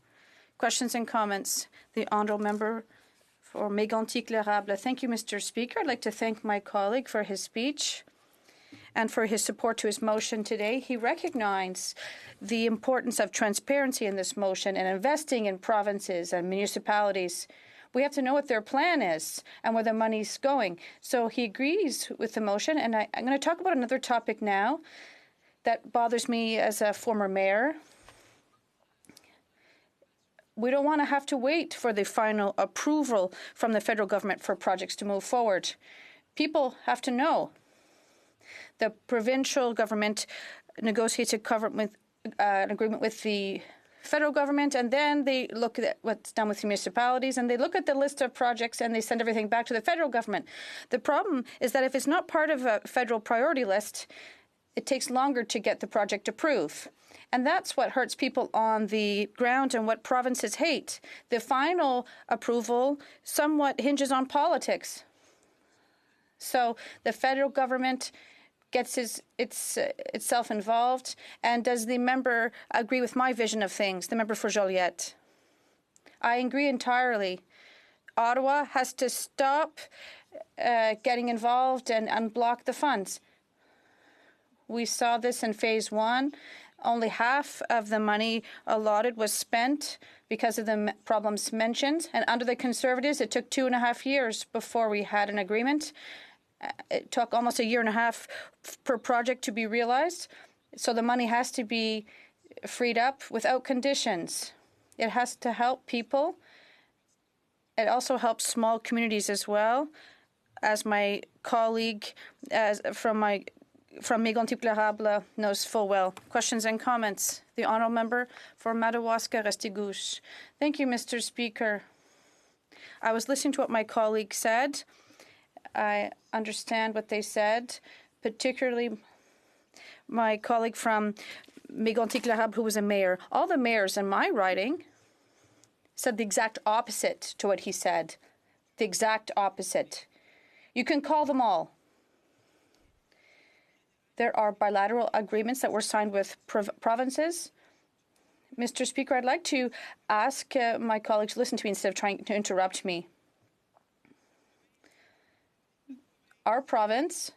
Speaker 19: Questions and comments? The Honourable Member for Mégantic-L'Érable. Thank you, Mr. Speaker. I'd like to thank my colleague for his speech. and for his support to his motion today. He recognized the importance of transparency in this motion and investing in provinces and municipalities. We have to know what their plan is and where the money's going. So he agrees with the motion, and I'm going to talk about another topic now that bothers me as a former mayor. We don't want to have to wait for the final approval from the federal government for projects to move forward. People have to know. The provincial government negotiates an agreement with the federal government, and then they look at what's done with the municipalities, and they look at the list of projects, and they send everything back to the federal government. The problem is that if it's not part of a federal priority list, it takes longer to get the project approved. And that's what hurts people on the ground and what provinces hate. The final approval somewhat hinges on politics. So the federal government gets itself involved. And does the member agree with my vision of things, the member for Joliette? I agree entirely. Ottawa has to stop getting involved and unblock the funds. We saw this in Phase 1. Only half of the money allotted was spent because of the problems mentioned. And under the Conservatives, it took 2.5 years before we had an agreement. It took almost 1.5 years per project to be realized. So the money has to be freed up without conditions. It has to help people. It also helps small communities as well. As my colleague from Mégantic-Plénrable knows full well. Questions and comments? The honourable member for Madawaska-Restigouche. Thank you, Mr. Speaker. I was listening to what my colleague said. I understand what they said, particularly my colleague from Mégantic-Plénrable, who was a mayor. All the mayors in my riding said the exact opposite to what he said. The exact opposite. You can call them all. There are bilateral agreements that were signed with provinces. Mr. Speaker, I'd like to ask my colleagues to listen to me instead of trying to interrupt me. Our province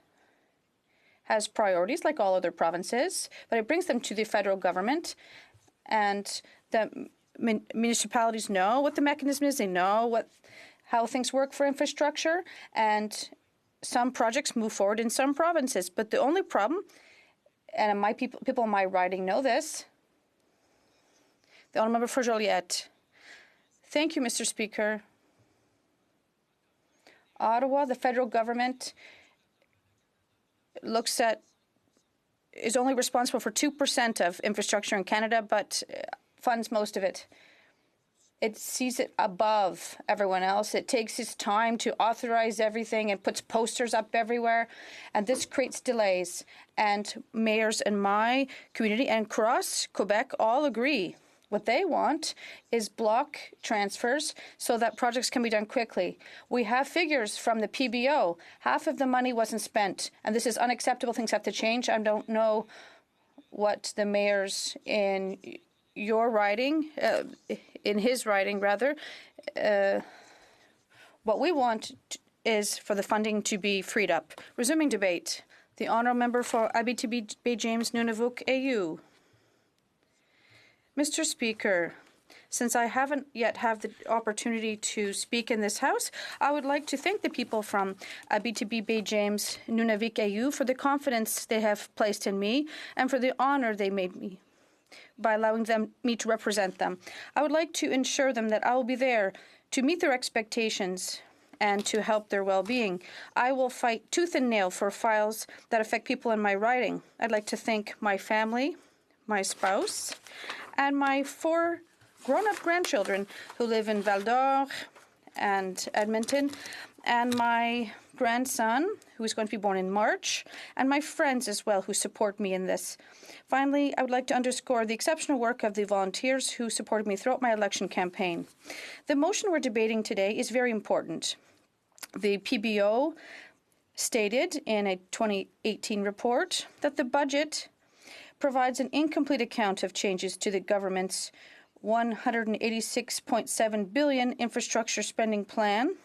Speaker 19: has priorities like all other provinces, but it brings them to the federal government, and the municipalities know what the mechanism is. They know how things work for infrastructure, and some projects move forward in some provinces. But the only problem, and people in my riding know this, the honourable member for Joliette. Thank you, Mr. Speaker. Ottawa, the federal government is only responsible for 2% of infrastructure in Canada, but funds most of it. It sees it above everyone else. It takes its time to authorize everything and puts posters up everywhere. And this creates delays. And mayors in my community and across Quebec all agree. What they want is block transfers so that projects can be done quickly. We have figures from the PBO. Half of the money wasn't spent. And this is unacceptable. Things have to change. I don't know what the mayors in your riding, in his riding rather, what we want is for the funding to be freed up. Resuming debate. The honourable member for Abitibi-Baie-James Nunavut AU. Mr. Speaker, since I haven't yet had the opportunity to speak in this House, I would like to thank the people from Abitibi-Baie-James Nunavut AU for the confidence they have placed in me and for the honour they made me by allowing me to represent them. I would like to ensure them that I will be there to meet their expectations and to help their well-being. I will fight tooth and nail for files that affect people in my riding. I'd like to thank my family, my spouse, and my 4 grown-up grandchildren who live in Val-d'Or and Edmonton, and my grandson, who is going to be born in March, and my friends as well who support me in this. Finally, I would like to underscore the exceptional work of the volunteers who supported me throughout my election campaign. The motion we're debating today is very important. The PBO stated in a 2018 report that the budget provides an incomplete account of changes to the government's $186.7 billion infrastructure spending plan.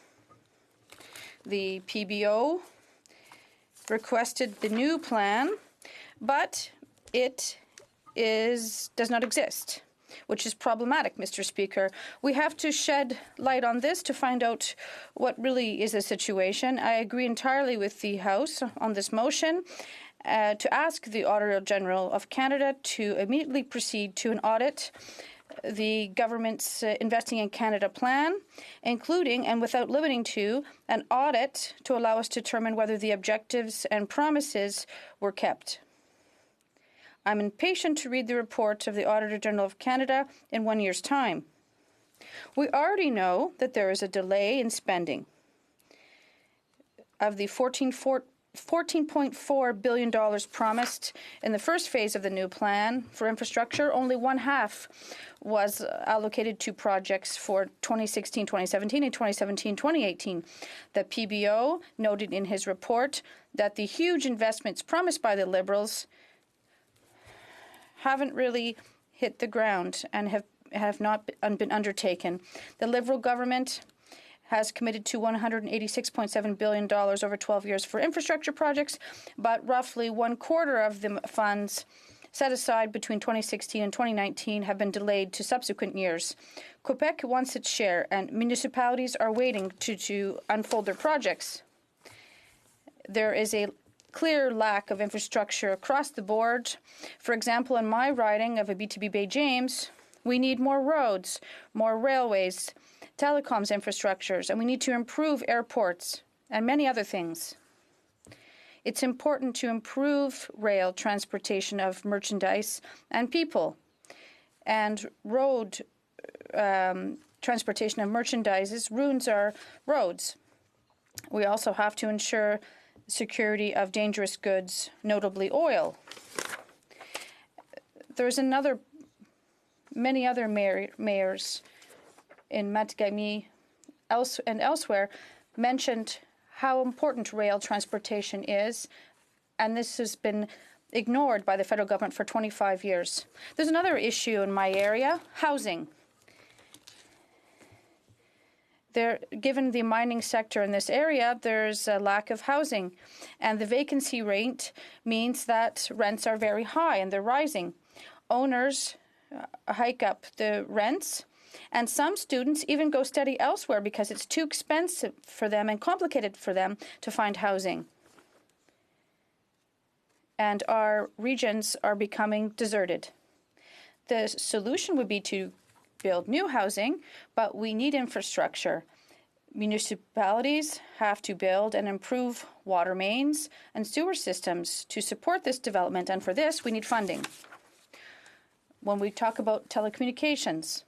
Speaker 19: The PBO requested the new plan, but it does not exist, which is problematic, Mr. Speaker. We have to shed light on this to find out what really is the situation. I agree entirely with the House on this motion to ask the Auditor General of Canada to immediately proceed to an audit the government's Investing in Canada plan, including and without limiting to an audit to allow us to determine whether the objectives and promises were kept. I'm impatient to read the report of the Auditor General of Canada in 1 year's time. We already know that there is a delay in spending. Of the $14.4 billion promised in the first phase of the new plan for infrastructure, only one half was allocated to projects for 2016-2017 and 2017-2018. The PBO noted in his report that the huge investments promised by the Liberals haven't really hit the ground and have not been undertaken. The Liberal government has committed to $186.7 billion over 12 years for infrastructure projects, but roughly 1/4 of the funds set aside between 2016 and 2019 have been delayed to subsequent years. Quebec wants its share, and municipalities are waiting to unfold their projects. There is a clear lack of infrastructure across the board. For example, in my riding of Abitibi Bay James, we need more roads, more railways, telecoms infrastructures, and we need to improve airports and many other things. It's important to improve rail transportation of merchandise and people, and road transportation of merchandise ruins our roads. We also have to ensure security of dangerous goods, notably oil. There's many other mayors in Matagami and elsewhere mentioned how important rail transportation is, and this has been ignored by the federal government for 25 years. There's another issue in my area, housing. Given the mining sector in this area, there's a lack of housing, and the vacancy rate means that rents are very high and they're rising. Owners hike up the rents, and some students even go study elsewhere because it's too expensive for them and complicated for them to find housing. And our regions are becoming deserted. The solution would be to build new housing, but we need infrastructure. Municipalities have to build and improve water mains and sewer systems to support this development, and for this we need funding. When we talk about telecommunications,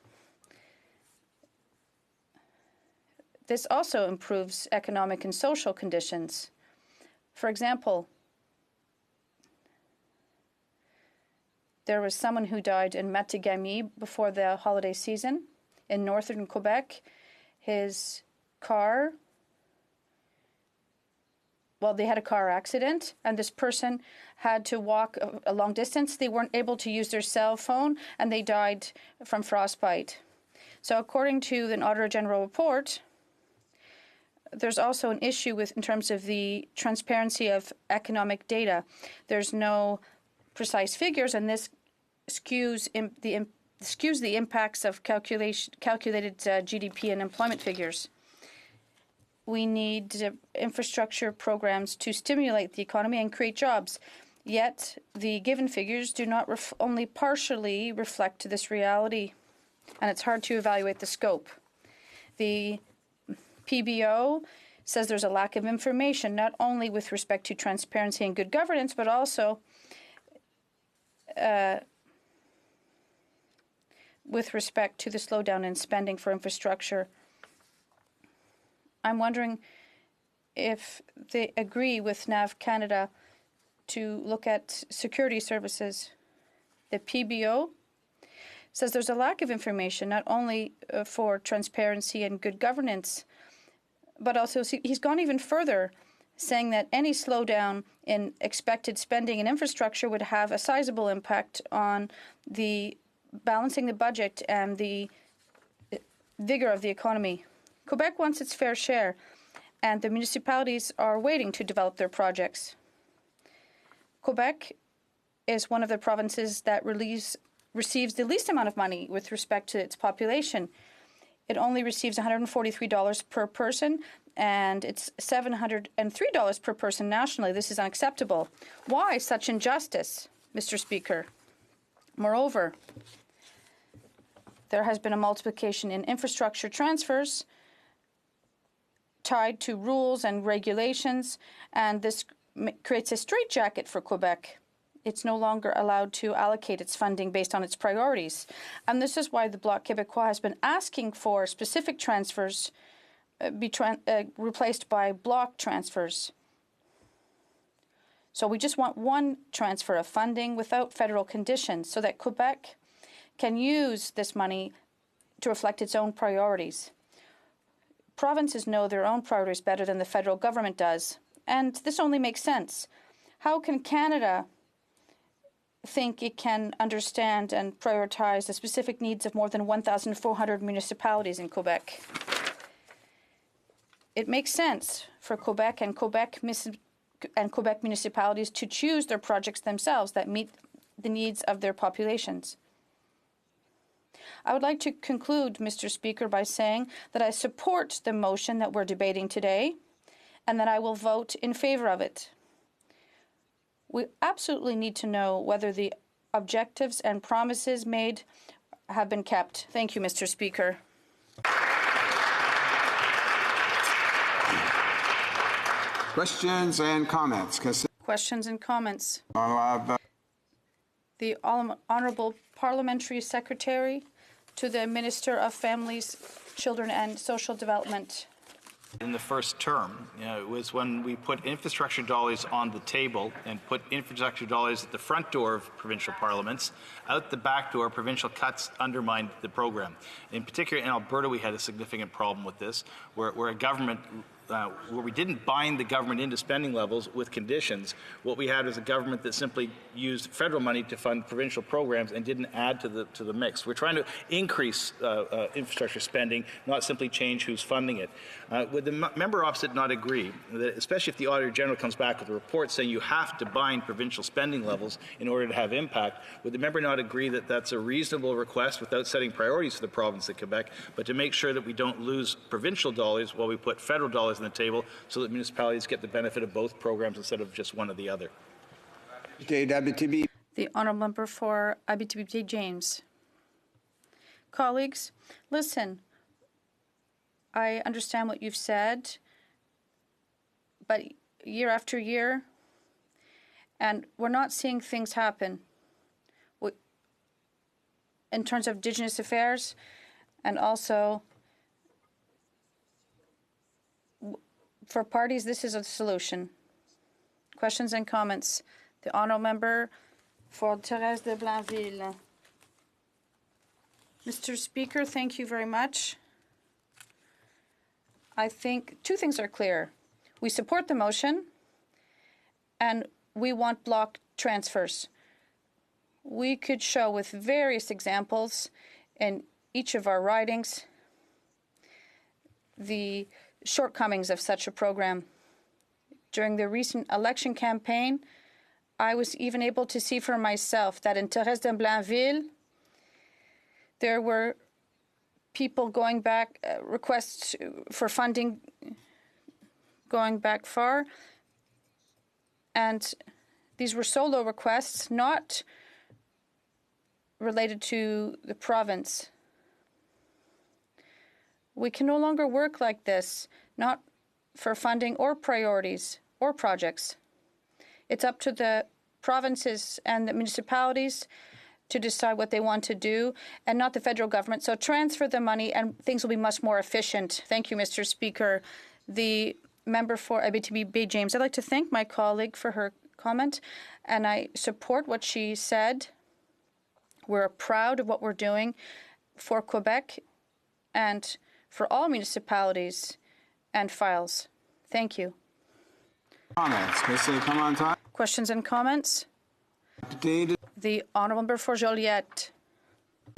Speaker 19: this also improves economic and social conditions. For example, there was someone who died in Matagami before the holiday season in northern Quebec. His car, they had a car accident, and this person had to walk a long distance. They weren't able to use their cell phone, and they died from frostbite. So according to the Auditor General report, there's also an issue in terms of the transparency of economic data. There's no precise figures, and this skews the impacts of calculated GDP and employment figures. We need infrastructure programs to stimulate the economy and create jobs. Yet the given figures do not only partially reflect this reality, and it's hard to evaluate the scope. The PBO says there's a lack of information, not only with respect to transparency and good governance, but also with respect to the slowdown in spending for infrastructure. I'm wondering if they agree with NAV Canada to look at security services. The PBO says there's a lack of information, not only for transparency and good governance, but also he's gone even further, saying that any slowdown in expected spending in infrastructure would have a sizable impact on the balancing the budget and the vigor of the economy. Quebec wants its fair share, and the municipalities are waiting to develop their projects. Quebec is one of the provinces that receives the least amount of money with respect to its population. It only receives $143 per person, and it's $703 per person nationally. This is unacceptable. Why such injustice, Mr. Speaker? Moreover, there has been a multiplication in infrastructure transfers tied to rules and regulations, and this creates a straitjacket for Quebec. It's no longer allowed to allocate its funding based on its priorities. And this is why the Bloc Québécois has been asking for specific transfers be replaced by block transfers. So we just want one transfer of funding without federal conditions so that Quebec can use this money to reflect its own priorities. Provinces know their own priorities better than the federal government does, and this only makes sense. How can Canada think it can understand and prioritize the specific needs of more than 1,400 municipalities in Quebec? It makes sense for Quebec and Quebec municipalities to choose their projects themselves that meet the needs of their populations. I would like to conclude, Mr. Speaker, by saying that I support the motion that we're debating today and that I will vote in favor of it. We absolutely need to know whether the objectives and promises made have been kept. Thank you, Mr. Speaker.
Speaker 2: Questions and comments?
Speaker 19: Questions and comments.
Speaker 2: I'll have,
Speaker 19: The Honourable Parliamentary Secretary to the Minister of Families, Children and Social Development.
Speaker 5: In the first term, it was when we put infrastructure dollars on the table and put infrastructure dollars at the front door of provincial parliaments. Out the back door, provincial cuts undermined the program. In particular, in Alberta, we had a significant problem with this, where a government where we didn't bind the government into spending levels with conditions. What we had was a government that simply used federal money to fund provincial programs and didn't add to the mix. We're trying to increase infrastructure spending, not simply change who's funding it. Would the member opposite not agree that, especially if the Auditor General comes back with a report saying you have to bind provincial spending levels in order to have impact, would the member not agree that that's a reasonable request without setting priorities for the province of Quebec, but to make sure that we don't lose provincial dollars while we put federal dollars on the table so that municipalities get the benefit of both programs instead of just one or the other?
Speaker 19: The Honourable Member for Abitibi James. Colleagues, listen, I understand what you've said, but year after year, and we're not seeing things happen in terms of Indigenous affairs, and also for parties, this is a solution. Questions and comments. The Honourable Member for Thérèse de Blainville. Mr. Speaker, thank you very much. I think two things are clear. We support the motion, and we want block transfers. We could show with various examples in each of our ridings the shortcomings of such a program. During the recent election campaign, I was even able to see for myself that in Thérèse de Blainville, there were people going back, requests for funding going back far, and these were solo requests, not related to the province. We can no longer work like this, not for funding or priorities or projects. It's up to the provinces and the municipalities to decide what they want to do, and not the federal government. So transfer the money and things will be much more efficient. Thank you, Mr. Speaker. The member for Abitibi Bay James. I'd like to thank my colleague for her comment, and I support what she said. We're proud of what we're doing for Quebec and for all municipalities and files. Thank you.
Speaker 2: Comments. Come on time.
Speaker 19: Questions and comments? The Honourable Member for Joliette.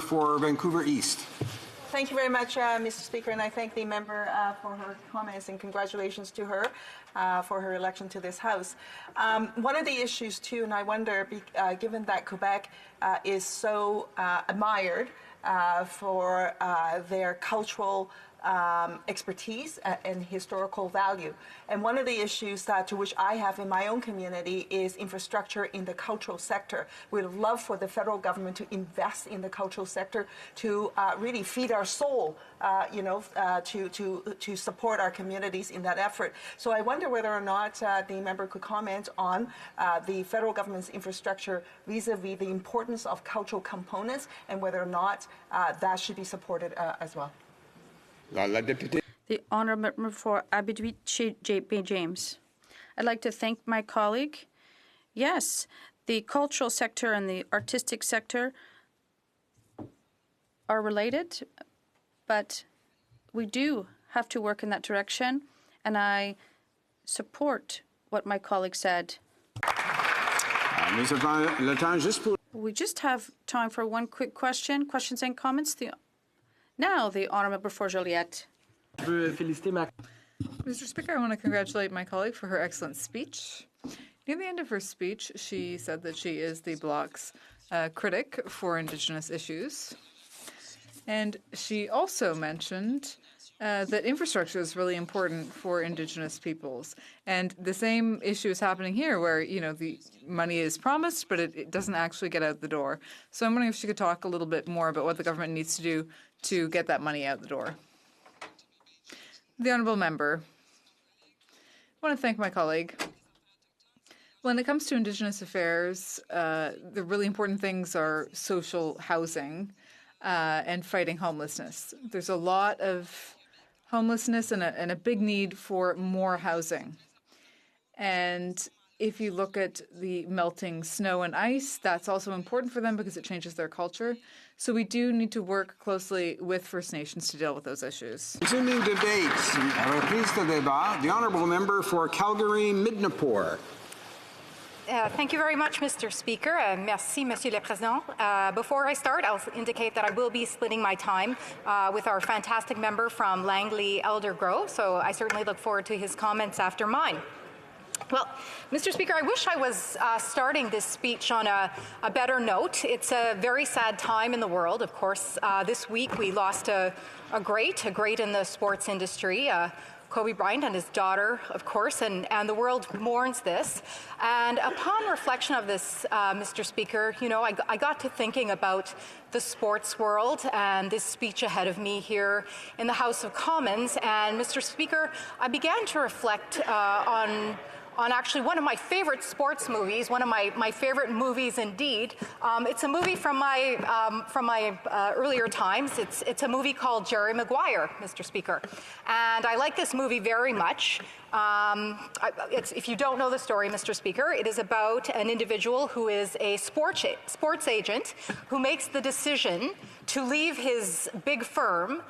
Speaker 2: For Vancouver East.
Speaker 20: Thank you very much, Mr. Speaker, and I thank the member for her comments and congratulations to her for her election to this House. One of the issues, too, and I wonder, given that Quebec is so admired for their cultural expertise and historical value. And one of the issues to which I have in my own community is infrastructure in the cultural sector. We'd love for the federal government to invest in the cultural sector to really feed our soul, to support our communities in that effort. So I wonder whether or not the member could comment on the federal government's infrastructure vis-a-vis the importance of cultural components and whether or not that should be supported as well.
Speaker 19: The Honourable Member for Abitibi James. I'd like to thank my colleague. Yes, the cultural sector and the artistic sector are related, but we do have to work in that direction, and I support what my colleague said. We just have time for one quick question. Questions and comments? Now, the Honourable for Joliette.
Speaker 17: Mr. Speaker, I want to congratulate my colleague for her excellent speech. Near the end of her speech, she said that she is the Bloc's critic for Indigenous issues. And she also mentioned that infrastructure is really important for Indigenous peoples. And the same issue is happening here where, the money is promised, but it doesn't actually get out the door. So I'm wondering if she could talk a little bit more about what the government needs to do to get that money out the door. The Honourable Member. I want to thank my colleague. When it comes to Indigenous affairs, the really important things are social housing and fighting homelessness. There's a lot of homelessness and a big need for more housing. And if you look at the melting snow and ice, that's also important for them because it changes their culture. So we do need to work closely with First Nations to deal with those issues.
Speaker 2: Resuming debates, the Honourable Member for Calgary-Midnapore.
Speaker 12: Thank you very much, Mr. Speaker. Merci, Monsieur le Président. Before I start, I'll indicate that I will be splitting my time with our fantastic member from Langley Elder Grove, so I certainly look forward to his comments after mine. Well, Mr. Speaker, I wish I was starting this speech on a better note. It's a very sad time in the world. Of course, this week we lost a great in the sports industry, Kobe Bryant and his daughter, of course, and the world mourns this. And upon reflection of this, Mr. Speaker, I got to thinking about the sports world and this speech ahead of me here in the House of Commons. And Mr. Speaker, I began to reflect on actually one of my favorite sports movies, one of my favorite movies indeed. It's a movie from my earlier times. It's a movie called Jerry Maguire, Mr. Speaker. And I like this movie very much. If you don't know the story, Mr. Speaker, it is about an individual who is a sports agent who makes the decision to leave his big firm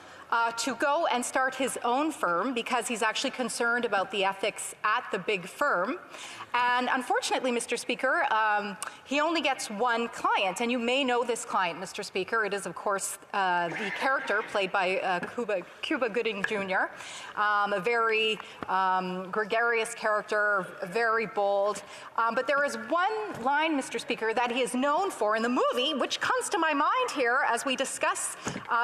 Speaker 12: to go and start his own firm because he's actually concerned about the ethics at the big firm. And unfortunately, Mr. Speaker, he only gets one client, and you may know this client, Mr. Speaker. It is, of course, the character played by Cuba Gooding Jr., a very gregarious character, very bold. But there is one line, Mr. Speaker, that he is known for in the movie, which comes to my mind here as we discuss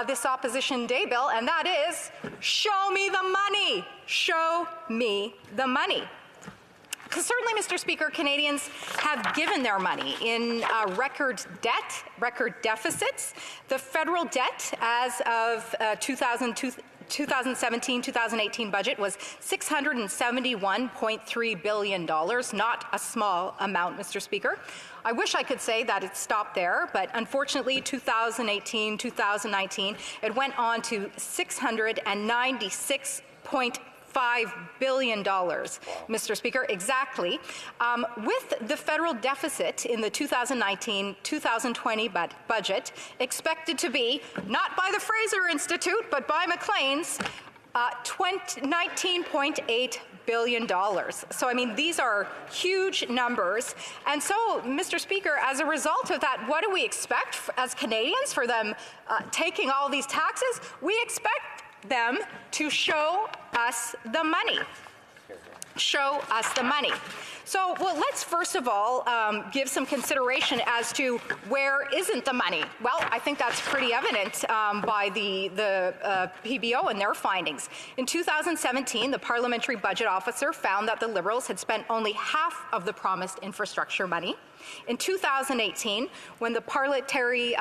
Speaker 12: this Opposition Day bill, and that is, show me the money. Show me the money. Because certainly, Mr. Speaker, Canadians have given their money in record debt, record deficits. The federal debt as of 2017-2018 budget was $671.3 billion, not a small amount, Mr. Speaker. I wish I could say that it stopped there, but unfortunately, 2018-2019, it went on to $696.5 billion, Mr. Speaker, exactly. With the federal deficit in the 2019-2020 budget expected to be, not by the Fraser Institute, but by Maclean's, $19.8 billion. So, I mean, these are huge numbers. And so, Mr. Speaker, as a result of that, what do we expect as Canadians for them taking all these taxes? We expect them to show us the money. Show us the money. So, well, let's first of all give some consideration as to where isn't the money. Well, I think that's pretty evident by the PBO and their findings. In 2017, the Parliamentary Budget Officer found that the Liberals had spent only half of the promised infrastructure money. In 2018, when the Parliamentary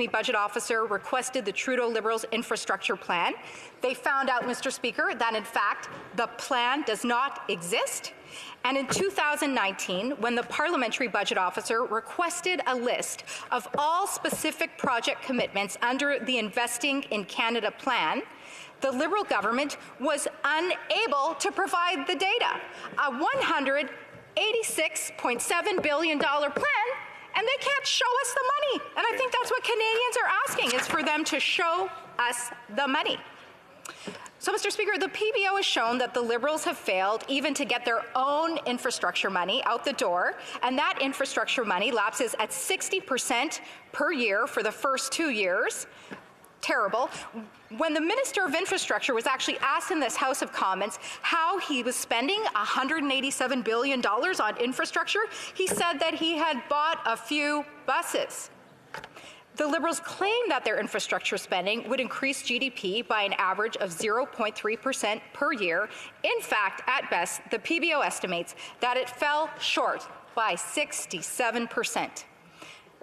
Speaker 12: Budget Officer requested the Trudeau Liberals' infrastructure plan, they found out, Mr. Speaker, that in fact the plan does not exist. And in 2019, when the Parliamentary Budget Officer requested a list of all specific project commitments under the Investing in Canada plan, the Liberal government was unable to provide the data. A $186.7 billion plan, and they can't show us the money. And I think that's what Canadians are asking, is for them to show us the money. So, Mr. Speaker, the PBO has shown that the Liberals have failed even to get their own infrastructure money out the door, and that infrastructure money lapses at 60% per year for the first 2 years. Terrible. When the Minister of Infrastructure was actually asked in this House of Commons how he was spending $187 billion on infrastructure, he said that he had bought a few buses. The Liberals claim that their infrastructure spending would increase GDP by an average of 0.3% per year. In fact, at best, the PBO estimates that it fell short by 67%.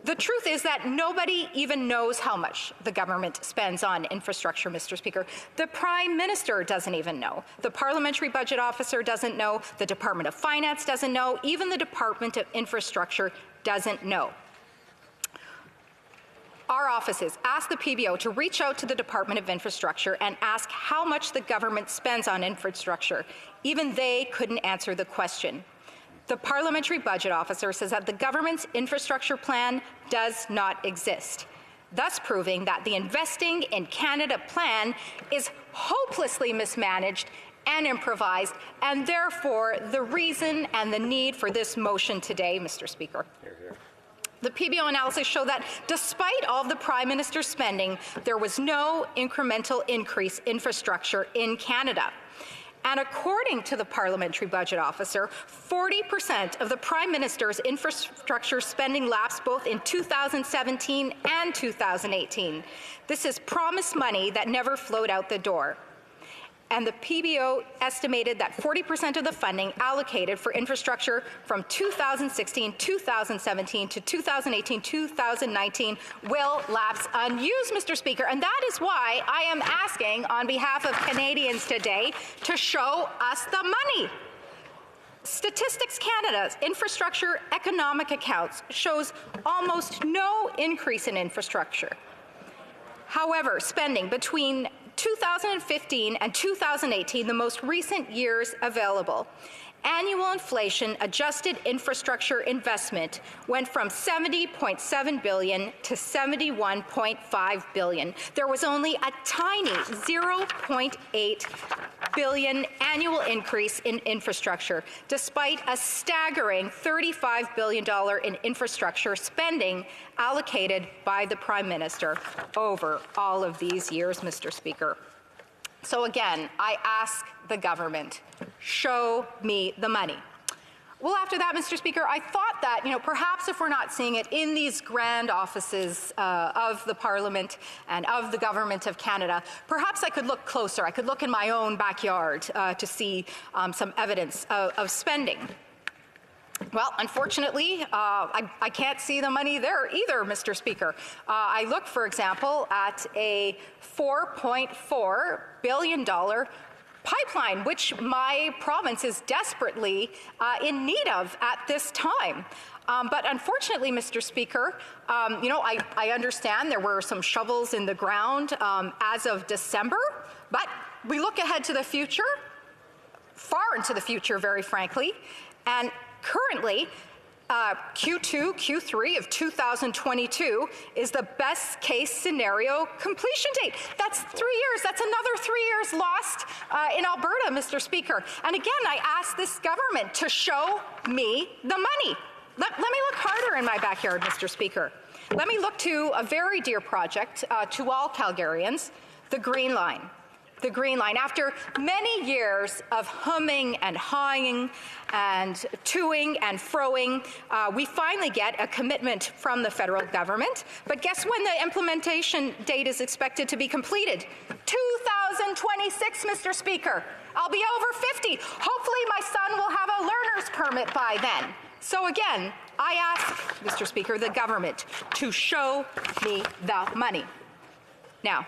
Speaker 12: The truth is that nobody even knows how much the government spends on infrastructure, Mr. Speaker. The Prime Minister doesn't even know. The Parliamentary Budget Officer doesn't know. The Department of Finance doesn't know. Even the Department of Infrastructure doesn't know. Our offices asked the PBO to reach out to the Department of Infrastructure and ask how much the government spends on infrastructure. Even they couldn't answer the question. The Parliamentary Budget Officer says that the government's infrastructure plan does not exist, thus proving that the Investing in Canada plan is hopelessly mismanaged and improvised, and therefore the reason and the need for this motion today, Mr. Speaker. The PBO analysis showed that despite all of the Prime Minister's spending, there was no incremental increase in infrastructure in Canada. And according to the Parliamentary Budget Officer, 40% of the Prime Minister's infrastructure spending lapsed both in 2017 and 2018. This is promised money that never flowed out the door. And the PBO estimated that 40% of the funding allocated for infrastructure from 2016, 2017 to 2018, 2019 will lapse unused, Mr. Speaker. And that is why I am asking on behalf of Canadians today to show us the money. Statistics Canada's infrastructure economic accounts shows almost no increase in infrastructure. However, spending between 2015 and 2018, the most recent years available, annual inflation adjusted infrastructure investment went from $70.7 billion to $71.5 billion. There was only a tiny $0.8 billion annual increase in infrastructure, despite a staggering $35 billion in infrastructure spending allocated by the Prime Minister over all of these years, Mr. Speaker. So again, I ask the government, show me the money. Well, after that, Mr. Speaker, I thought that, perhaps if we're not seeing it in these grand offices of the Parliament and of the Government of Canada, perhaps I could look closer. I could look in my own backyard to see some evidence of spending. Well, unfortunately, I can't see the money there either, Mr. Speaker. I look, for example, at a $4.4 billion pipeline, which my province is desperately in need of at this time. But unfortunately, Mr. Speaker, I understand there were some shovels in the ground as of December, but we look ahead to the future, far into the future, very frankly, and currently, Q2, Q3 of 2022 is the best case scenario completion date. That's 3 years. That's another 3 years lost in Alberta, Mr. Speaker. And again, I ask this government to show me the money. Let me look harder in my backyard, Mr. Speaker. Let me look to a very dear project to all Calgarians, the Green Line. The Green Line. After many years of humming and hawing and toing and froing, we finally get a commitment from the federal government. But guess when the implementation date is expected to be completed? 2026, Mr. Speaker. I'll be over 50. Hopefully my son will have a learner's permit by then. So again, I ask, Mr. Speaker, the government to show me the money. Now,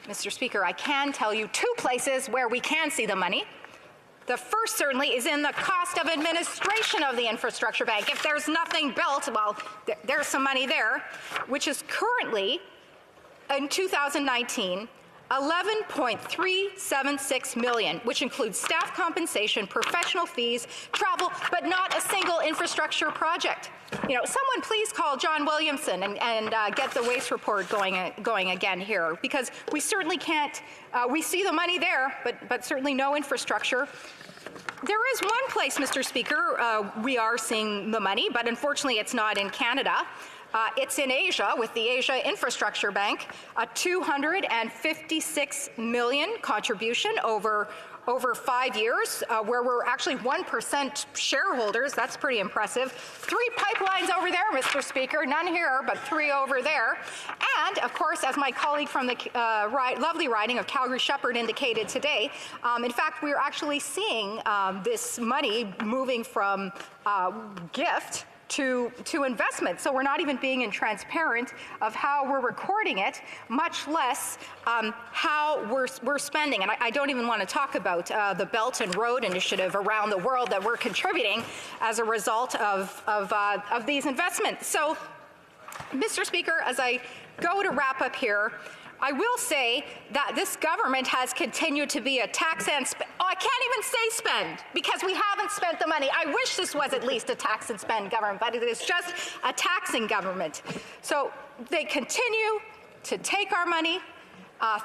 Speaker 12: Mr. Speaker, I can tell you 2 places where we can see the money. The first certainly is in the cost of administration of the infrastructure bank. If there's nothing built, well, there's some money there, which is currently, in 2019, $11.376 million, which includes staff compensation, professional fees, travel, but not a single infrastructure project. You know, someone please call John Williamson and get the waste report going again here, because we certainly can't. We see the money there, but certainly no infrastructure. There is one place, Mr. Speaker, we are seeing the money, but unfortunately it's not in Canada. It's in Asia with the Asia Infrastructure Bank, a $256 million contribution over 5 years, where we're actually 1% shareholders. That's pretty impressive. 3 pipelines over there, Mr. Speaker, none here, but 3 over there. And, of course, as my colleague from the lovely riding of Calgary-Shepherd indicated today, in fact, we're actually seeing this money moving from gift to investment. So we're not even being transparent of how we're recording it, much less how we're spending. And I don't even want to talk about the Belt and Road Initiative around the world that we're contributing as a result of these investments. So, Mr. Speaker, as I go to wrap up here, I will say that this government has continued to be a tax and I can't even say spend, because we haven't spent the money. I wish this was at least a tax and spend government, but it is just a taxing government. So they continue to take our money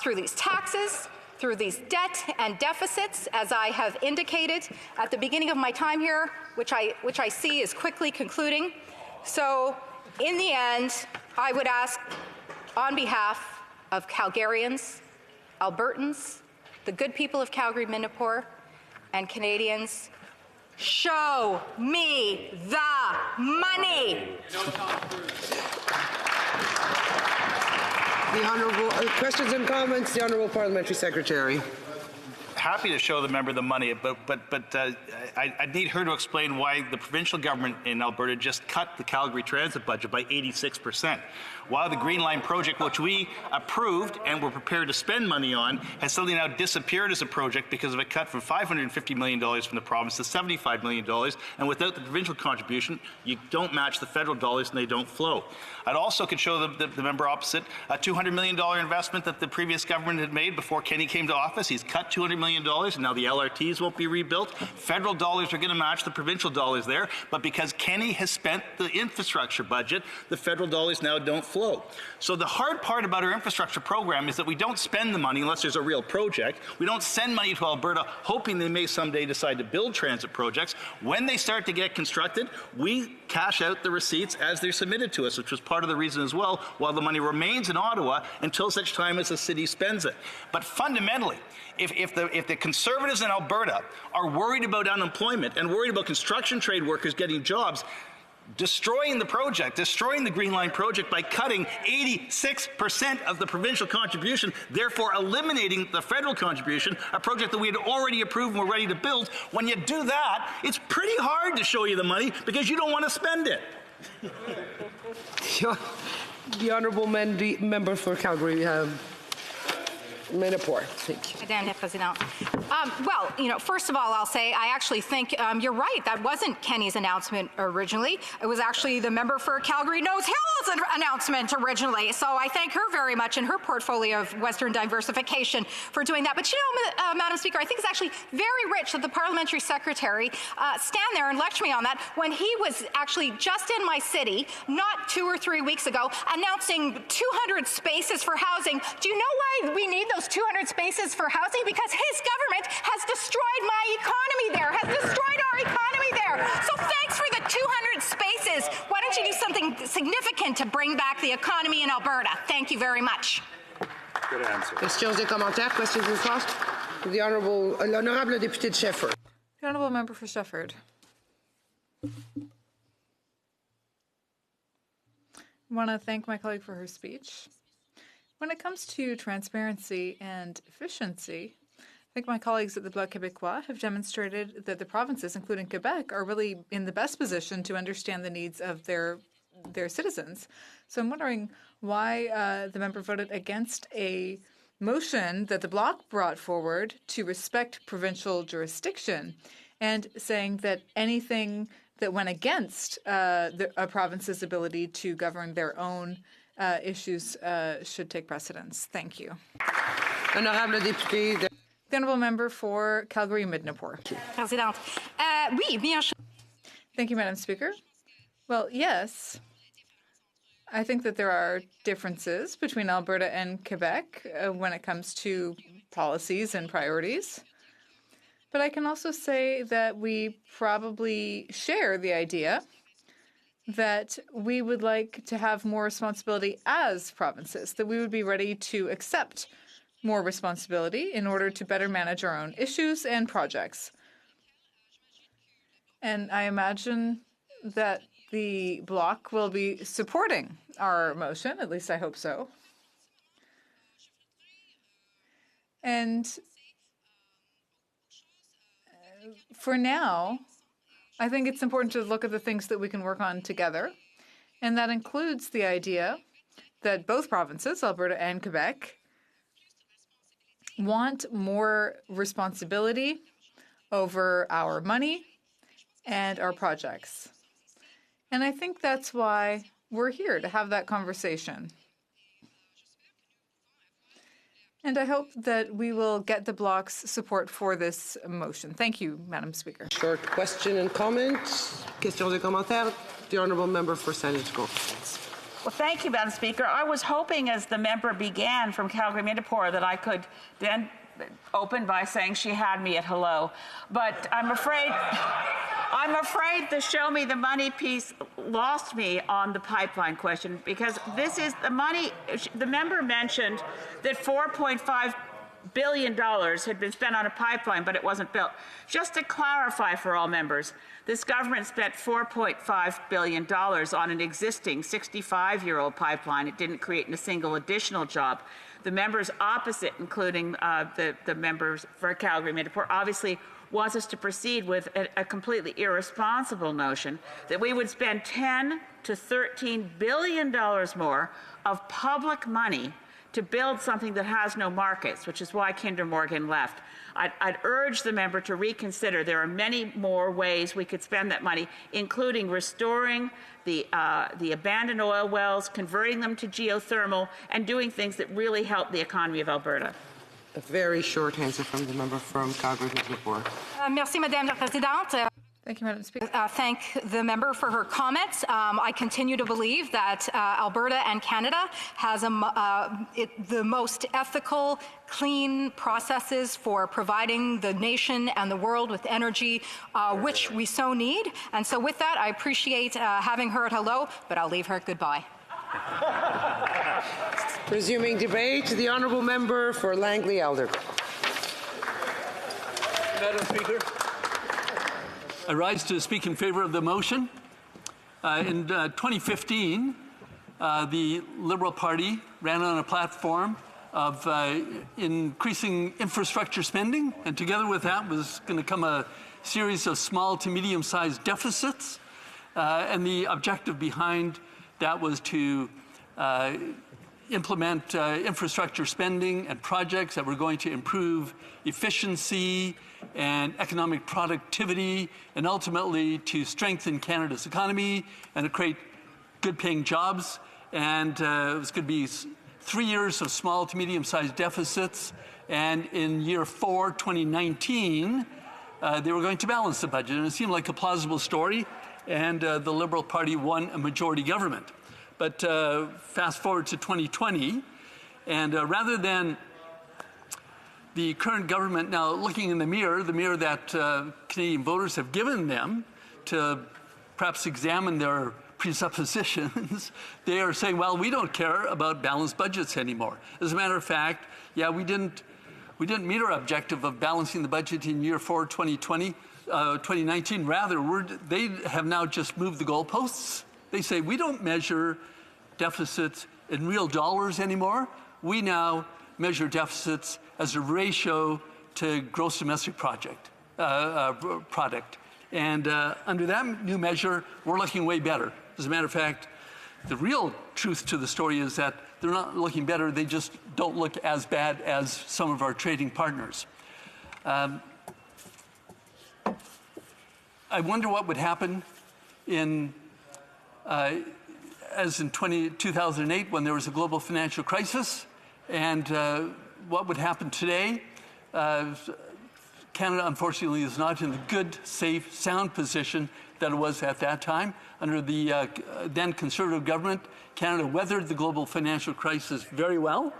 Speaker 12: through these taxes, through these debt and deficits, as I have indicated at the beginning of my time here, which I see is quickly concluding. So in the end, I would ask, on behalf of Calgarians, Albertans, the good people of Calgary-Minnepore, and Canadians, show me the money.
Speaker 3: The Honourable questions and comments. The Honourable Parliamentary Secretary.
Speaker 5: Happy to show the member the money, but I need her to explain why the provincial government in Alberta just cut the Calgary transit budget by 86%. While the Green Line project, which we approved and were prepared to spend money on, has suddenly now disappeared as a project because of a cut from $550 million from the province to $75 million. And without the provincial contribution, you don't match the federal dollars and they don't flow. I'd also could show the member opposite a $200 million investment that the previous government had made before Kenny came to office. He's cut $200 million, and now the LRTs won't be rebuilt. Federal dollars are going to match the provincial dollars there, but because Kenny has spent the infrastructure budget, the federal dollars now don't flow. So the hard part about our infrastructure program is that we don't spend the money unless there's a real project. We don't send money to Alberta hoping they may someday decide to build transit projects. When they start to get constructed, we cash out the receipts as they're submitted to us, which was part of the reason as well, while the money remains in Ottawa until such time as the city spends it. But fundamentally, if the Conservatives in Alberta are worried about unemployment and worried about construction trade workers getting jobs, destroying the project, destroying the Green Line project by cutting 86% of the provincial contribution, therefore eliminating the federal contribution, a project that we had already approved and were ready to build. When you do that, it's pretty hard to show you the money because you don't want to spend it.
Speaker 3: The Honourable Member for Calgary. Menopur. Thank you.
Speaker 12: Madame la Présidente. Well, first of all, I'll say I actually think you're right. That wasn't Kenny's announcement originally. It was actually the member for Calgary Nose Hill's announcement originally. So I thank her very much in her portfolio of Western diversification for doing that. But Madam Speaker, I think it's actually very rich that the parliamentary secretary stand there and lecture me on that when he was actually just in my city, not 2 or 3 weeks ago, announcing 200 spaces for housing. Do you know why we need those 200 spaces for housing? Because his government has destroyed my economy there, has destroyed our economy there. So thanks for the 200 spaces. Why don't you do something significant to bring back the economy in Alberta? Thank you very much.
Speaker 1: Good answer.
Speaker 3: Questions et commentaires, questions and thoughts? L'honorable député de Shefford.
Speaker 17: The honourable member for Shefford. I want to thank my colleague for her speech. When it comes to transparency and efficiency, I think my colleagues at the Bloc Québécois have demonstrated that the provinces, including Quebec, are really in the best position to understand the needs of their citizens. So I'm wondering why the member voted against a motion that the Bloc brought forward to respect provincial jurisdiction, and saying that anything that went against a province's ability to govern their own issues should take precedence. Thank you.
Speaker 3: Honorable député de...
Speaker 17: The honourable member for Calgary-Midnapore.
Speaker 12: Présidente. Oui, bien sûr.
Speaker 17: Thank you, Madam Speaker. Well, yes, I think that there are differences between Alberta and Quebec when it comes to policies and priorities. But I can also say that we probably share the idea that we would like to have more responsibility as provinces, that we would be ready to accept more responsibility in order to better manage our own issues and projects. And I imagine that the Bloc will be supporting our motion, at least I hope so. And for now, I think it's important to look at the things that we can work on together. And that includes the idea that both provinces, Alberta and Quebec, want more responsibility over our money and our projects. And I think that's why we're here, to have that conversation. And I hope that we will get the Bloc's support for this motion. Thank you, Madam Speaker.
Speaker 3: Short question and comment. Questions et commentaires. The honourable member for Saint-Nicolas.
Speaker 21: Well, thank you, Madam Speaker. I was hoping, as the member began from Calgary-Midnapore, that I could then open by saying she had me at hello. But I'm afraid the show me the money piece lost me on the pipeline question, because this is the money. The member mentioned that $4.5 billion had been spent on a pipeline, but it wasn't built. Just to clarify for all members, this government spent $4.5 billion on an existing 65-year-old pipeline. It didn't create a single additional job. The members opposite, including the members for Calgary-Midnapore, obviously wants us to proceed with a completely irresponsible notion that we would spend $10 to $13 billion more of public money to build something that has no markets, which is why Kinder Morgan left. I'd urge the member to reconsider. There are many more ways we could spend that money, including restoring the abandoned oil wells, converting them to geothermal, and doing things that really help the economy of Alberta.
Speaker 3: A very short answer from the member from Calgary-Midnapore.
Speaker 12: Merci, Madame la Présidente.
Speaker 17: Thank you, Madam Speaker.
Speaker 12: Thank the member for her comments. I continue to believe that Alberta and Canada has the most ethical, clean processes for providing the nation and the world with energy, which we so need. And so with that, I appreciate having her at hello, but I'll leave her at goodbye.
Speaker 3: Resuming debate, the honourable member for Langley-Elder.
Speaker 16: Madam Speaker, I rise to speak in favour of the motion. In 2015, the Liberal Party ran on a platform of increasing infrastructure spending, and together with that was going to come a series of small to medium-sized deficits, and the objective behind that was to implement infrastructure spending and projects that were going to improve efficiency and economic productivity, and ultimately to strengthen Canada's economy and to create good-paying jobs. And it was going to be 3 years of small to medium-sized deficits. And in year 4, 2019, they were going to balance the budget. And it seemed like a plausible story. And the Liberal Party won a majority government. But fast forward to 2020, and rather than the current government now looking in the mirror that Canadian voters have given them to perhaps examine their presuppositions, they are saying, well, we don't care about balanced budgets anymore. As a matter of fact, yeah, we didn't meet our objective of balancing the budget in year 4, 2019. Rather, they have now just moved the goalposts. They say, we don't measure deficits in real dollars anymore. We now measure deficits as a ratio to gross domestic product. And under that new measure, we're looking way better. As a matter of fact, the real truth to the story is that they're not looking better. They just don't look as bad as some of our trading partners. I wonder what would happen as in 2008 when there was a global financial crisis, and what would happen today. Canada, unfortunately, is not in the good, safe, sound position that it was at that time. Under the then Conservative government, Canada weathered the global financial crisis very well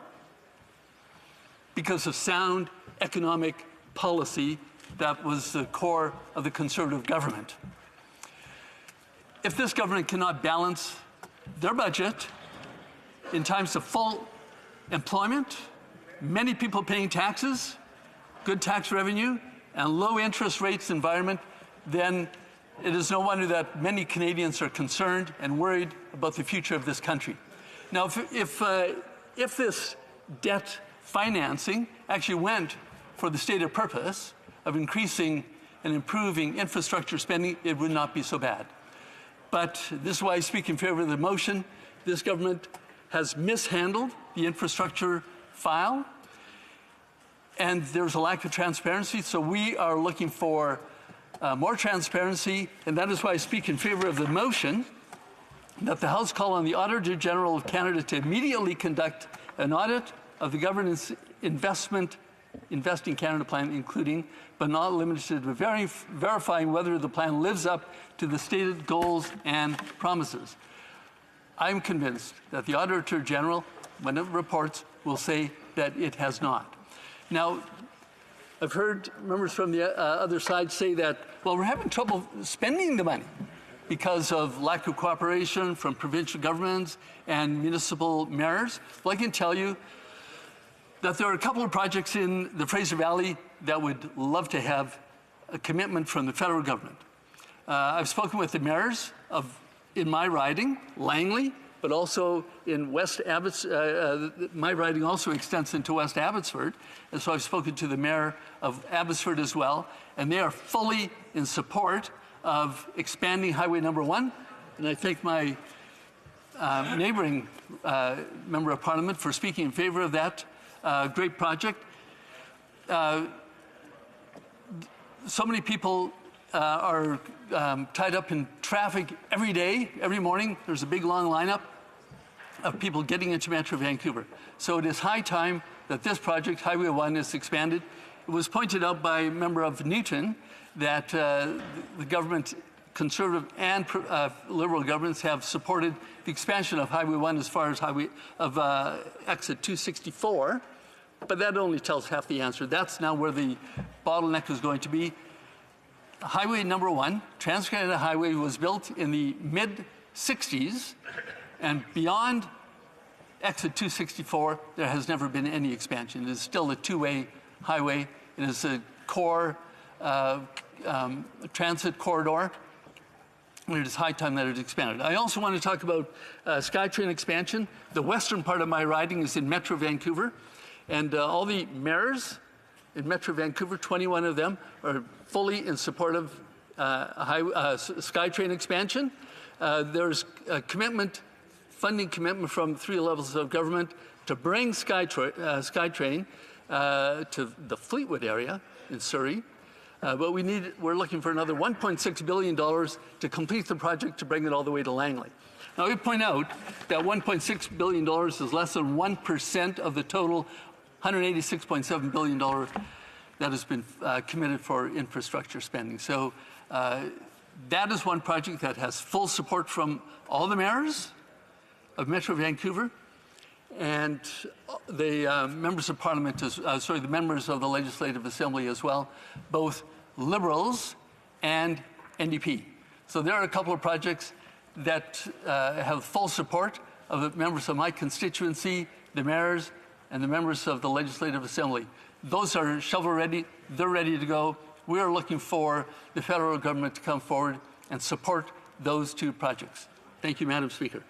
Speaker 16: because of sound economic policy that was the core of the Conservative government. If this government cannot balance their budget in times of full employment, many people paying taxes, good tax revenue, and low interest rates environment, then it is no wonder that many Canadians are concerned and worried about the future of this country. Now, if this debt financing actually went for the stated purpose of increasing and improving infrastructure spending, it would not be so bad. But this is why I speak in favor of the motion. This government has mishandled the infrastructure file, and there's a lack of transparency. So we are looking for more transparency, and that is why I speak in favor of the motion that the House call on the Auditor General of Canada to immediately conduct an audit of the government's Investing Canada plan, including but not limited to verifying whether the plan lives up to the stated goals and promises. I'm convinced that the Auditor General, when it reports, will say that it has not. Now, I've heard members from the other side say that, well, we're having trouble spending the money because of lack of cooperation from provincial governments and municipal mayors. Well, I can tell you that there are a couple of projects in the Fraser Valley that would love to have a commitment from the federal government. I've spoken with the mayors in my riding, Langley, but also in West Abbotsford. My riding also extends into West Abbotsford, and so I've spoken to the mayor of Abbotsford as well, and they are fully in support of expanding Highway Number 1, and I thank my neighboring member of Parliament for speaking in favor of that great project. So many people are tied up in traffic every day, every morning. There's a big long lineup of people getting into Metro Vancouver. So it is high time that this project, Highway 1, is expanded. It was pointed out by a member of Newton that the government, Conservative and Liberal governments, have supported the expansion of Highway 1 as far as exit 264. But that only tells half the answer. That's now where the bottleneck is going to be. Highway Number 1, Trans-Canada Highway, was built in the mid-60s, and beyond exit 264, there has never been any expansion. It is still a two-way highway. It is a core transit corridor, and it is high time that it expanded. I also want to talk about SkyTrain expansion. The western part of my riding is in Metro Vancouver, and all the mayors in Metro Vancouver, 21 of them, are fully in support of SkyTrain expansion. There's a commitment funding commitment from 3 levels of government to bring SkyTrain to the Fleetwood area in Surrey. But we're looking for another $1.6 billion to complete the project to bring it all the way to Langley. Now, we point out that $1.6 billion is less than 1% of the total $186.7 billion that has been committed for infrastructure spending. So that is one project that has full support from all the mayors of Metro Vancouver and the members of Parliament, the members of the Legislative Assembly as well, both Liberals and NDP. So there are a couple of projects that have full support of the members of my constituency, the mayors, and the members of the Legislative Assembly. Those are shovel-ready. They're ready to go. We are looking for the federal government to come forward and support those 2 projects. Thank you, Madam Speaker.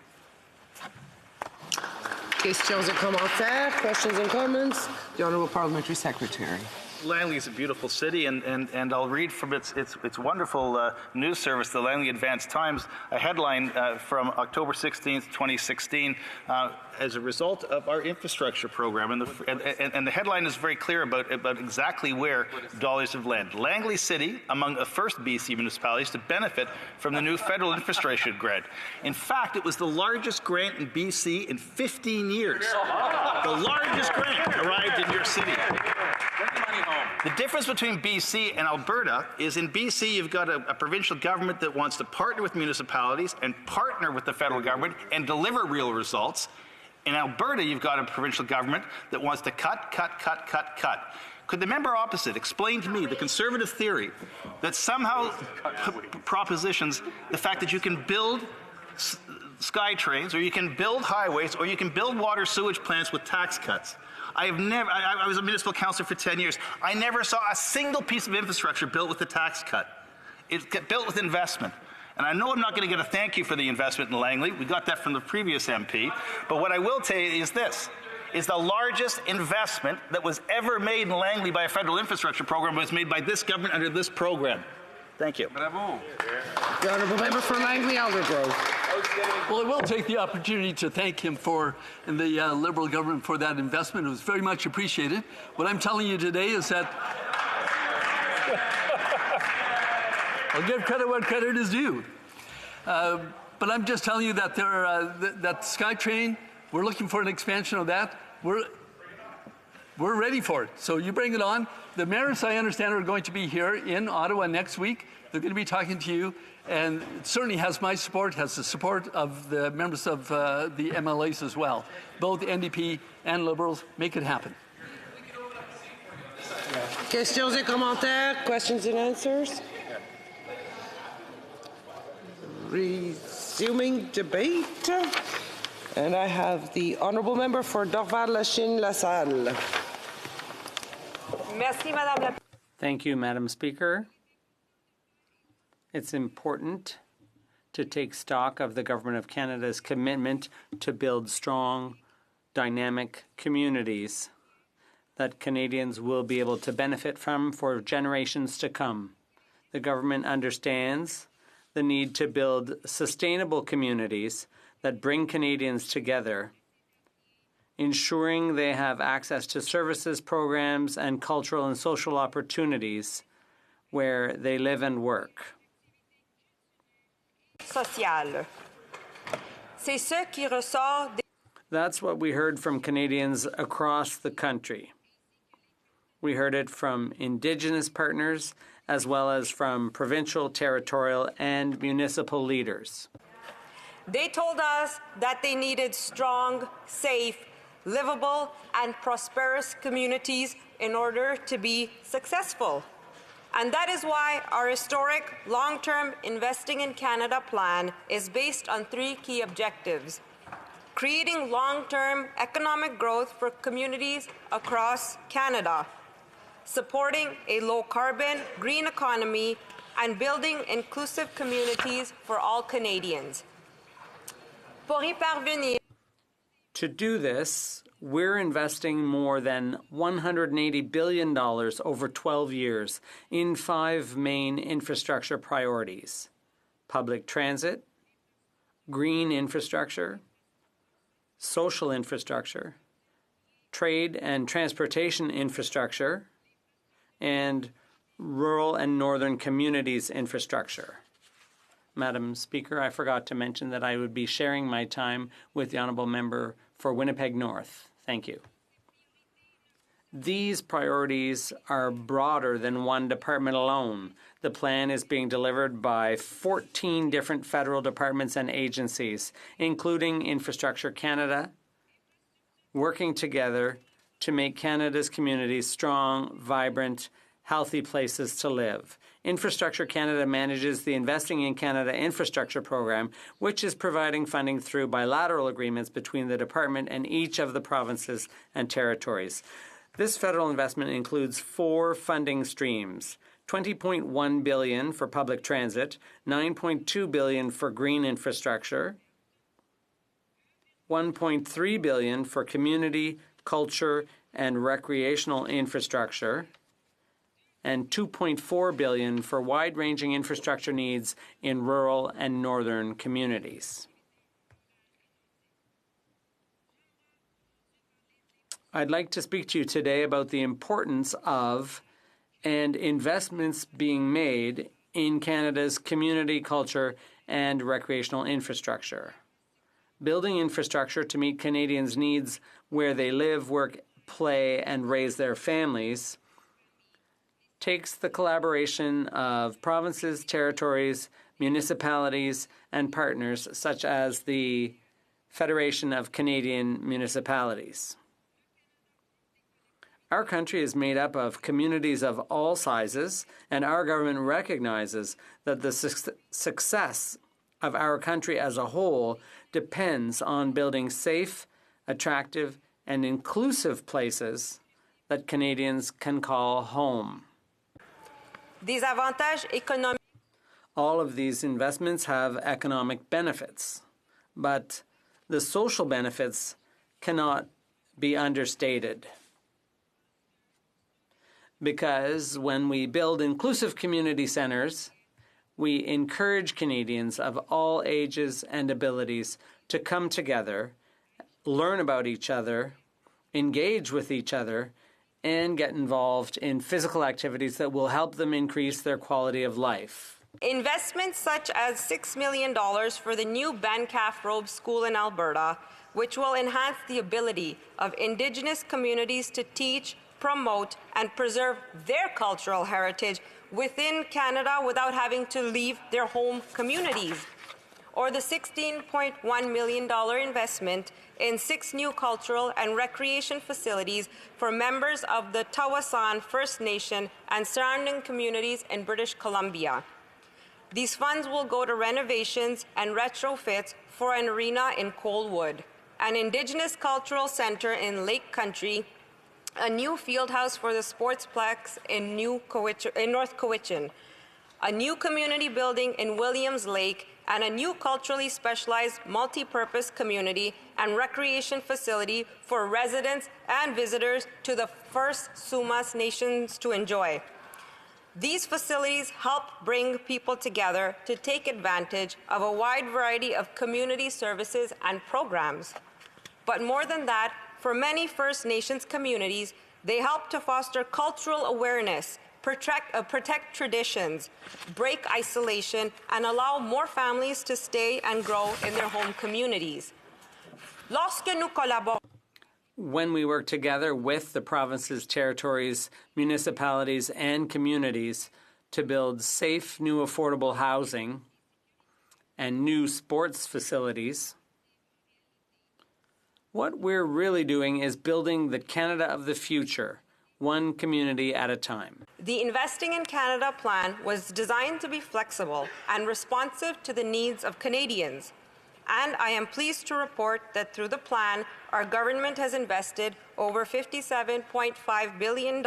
Speaker 3: Questions et commentaires, questions and comments. The Honourable Parliamentary Secretary.
Speaker 5: Langley is a beautiful city, and I'll read from its wonderful news service, the Langley Advance Times, a headline from October 16th, 2016, as a result of our infrastructure program. And the headline is very clear about exactly where dollars have landed. Langley City, among the first BC municipalities to benefit from the new federal infrastructure grant. In fact, it was the largest grant in BC in 15 years. The largest grant arrived in your city. The difference between BC and Alberta is in BC you've got a provincial government that wants to partner with municipalities and partner with the federal government and deliver real results. In Alberta you've got a provincial government that wants to cut. Could the member opposite explain to me the conservative theory that somehow propositions the fact that you can build SkyTrains, or you can build highways, or you can build water sewage plants with tax cuts? I was a municipal councillor for 10 years. I never saw a single piece of infrastructure built with a tax cut. It's built with investment. And I know I'm not going to get a thank you for the investment in Langley. We got that from the previous MP. But what I will tell you is this, is the largest investment that was ever made in Langley by a federal infrastructure program was made by this government under this program. Thank you.
Speaker 3: Bravo. The Honourable Member for Langley Aldergrove.
Speaker 16: Well, I will take the opportunity to thank him and the Liberal government for that investment. It was very much appreciated. What I'm telling you today is that I'll give credit where credit is due. But I'm just telling you that that SkyTrain, we're looking for an expansion of that. We're ready for it. So you bring it on. The mayors, I understand, are going to be here in Ottawa next week. They're going to be talking to you. And it certainly has my support, has the support of the members of the MLAs as well. Both NDP and Liberals. Make it happen.
Speaker 3: Questions et commentaires, questions and answers. Resuming debate. And I have the Honourable Member for Dorval-Lachine-LaSalle.
Speaker 21: Merci, Madame la.
Speaker 8: Thank you, Madam Speaker. It's important to take stock of the Government of Canada's commitment to build strong, dynamic communities that Canadians will be able to benefit from for generations to come. The government understands the need to build sustainable communities that bring Canadians together, ensuring they have access to services, programs, and cultural and social opportunities where they live and work.
Speaker 21: Sociale. C'est ce qui ressort.
Speaker 8: That's what we heard from Canadians across the country. We heard it from Indigenous partners as well as from provincial, territorial, and municipal leaders.
Speaker 21: They told us that they needed strong, safe, livable, and prosperous communities in order to be successful. And that is why our historic long-term Investing in Canada plan is based on 3 key objectives: creating long-term economic growth for communities across Canada, supporting a low-carbon, green economy, and building inclusive communities for all Canadians. Pour y parvenir,
Speaker 8: to do this, we're investing more than $180 billion over 12 years in 5 main infrastructure priorities: public transit, green infrastructure, social infrastructure, trade and transportation infrastructure, and rural and northern communities infrastructure. Madam Speaker, I forgot to mention that I would be sharing my time with the Honourable Member for Winnipeg North. Thank you. These priorities are broader than one department alone. The plan is being delivered by 14 different federal departments and agencies, including Infrastructure Canada, working together to make Canada's communities strong, vibrant, healthy places to live. Infrastructure Canada manages the Investing in Canada Infrastructure Program, which is providing funding through bilateral agreements between the department and each of the provinces and territories. This federal investment includes 4 funding streams: $20.1 billion for public transit, $9.2 billion for green infrastructure, $1.3 billion for community, culture, and recreational infrastructure, and $2.4 billion for wide-ranging infrastructure needs in rural and northern communities. I'd like to speak to you today about the importance of and investments being made in Canada's community, culture, and recreational infrastructure. Building infrastructure to meet Canadians' needs where they live, work, play, and raise their families takes the collaboration of provinces, territories, municipalities, and partners such as the Federation of Canadian Municipalities. Our country is made up of communities of all sizes, and our government recognizes that the success of our country as a whole depends on building safe, attractive, and inclusive places that Canadians can call home. All of these investments have economic benefits, but the social benefits cannot be understated. Because when we build inclusive community centres, we encourage Canadians of all ages and abilities to come together, learn about each other, engage with each other, and get involved in physical activities that will help them increase their quality of life.
Speaker 18: Investments such as $6 million for the new Ben-Calf Robe School in Alberta, which will enhance the ability of Indigenous communities to teach, promote, and preserve their cultural heritage within Canada without having to leave their home communities. Or the $16.1 million investment in 6 new cultural and recreation facilities for members of the Tawasan First Nation and surrounding communities in British Columbia. These funds will go to renovations and retrofits for an arena in Coalwood, an Indigenous cultural center in Lake Country, a new field house for the Sportsplex in North Cowichan, a new community building in Williams Lake, and a new culturally specialized multi-purpose community and recreation facility for residents and visitors to the First Sumas Nations to enjoy. These facilities help bring people together to take advantage of a wide variety of community services and programs. But more than that, for many First Nations communities, they help to foster cultural awareness, protect traditions, break isolation, and allow more families to stay and grow in their home communities.
Speaker 8: When we work together with the provinces, territories, municipalities, and communities to build safe, new affordable housing and new sports facilities, what we're really doing is building the Canada of the future, one community at a time.
Speaker 18: The Investing in Canada plan was designed to be flexible and responsive to the needs of Canadians. And I am pleased to report that through the plan, our government has invested over $57.5 billion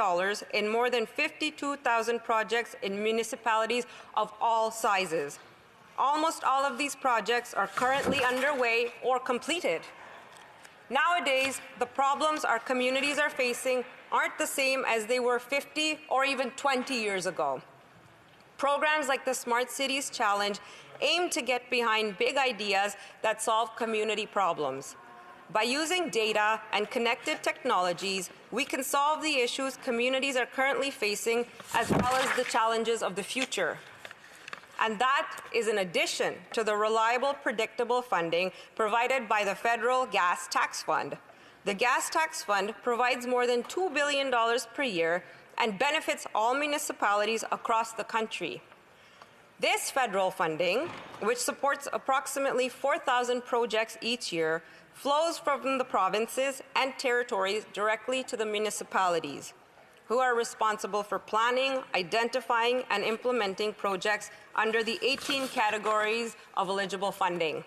Speaker 18: in more than 52,000 projects in municipalities of all sizes. Almost all of these projects are currently underway or completed. Nowadays, the problems our communities are facing aren't the same as they were 50 or even 20 years ago. Programs like the Smart Cities Challenge aim to get behind big ideas that solve community problems. By using data and connected technologies, we can solve the issues communities are currently facing as well as the challenges of the future. And that is in addition to the reliable, predictable funding provided by the Federal Gas Tax Fund. The Gas Tax Fund provides more than $2 billion per year and benefits all municipalities across the country. This federal funding, which supports approximately 4,000 projects each year, flows from the provinces and territories directly to the municipalities, who are responsible for planning, identifying, and implementing projects under the 18 categories of eligible funding.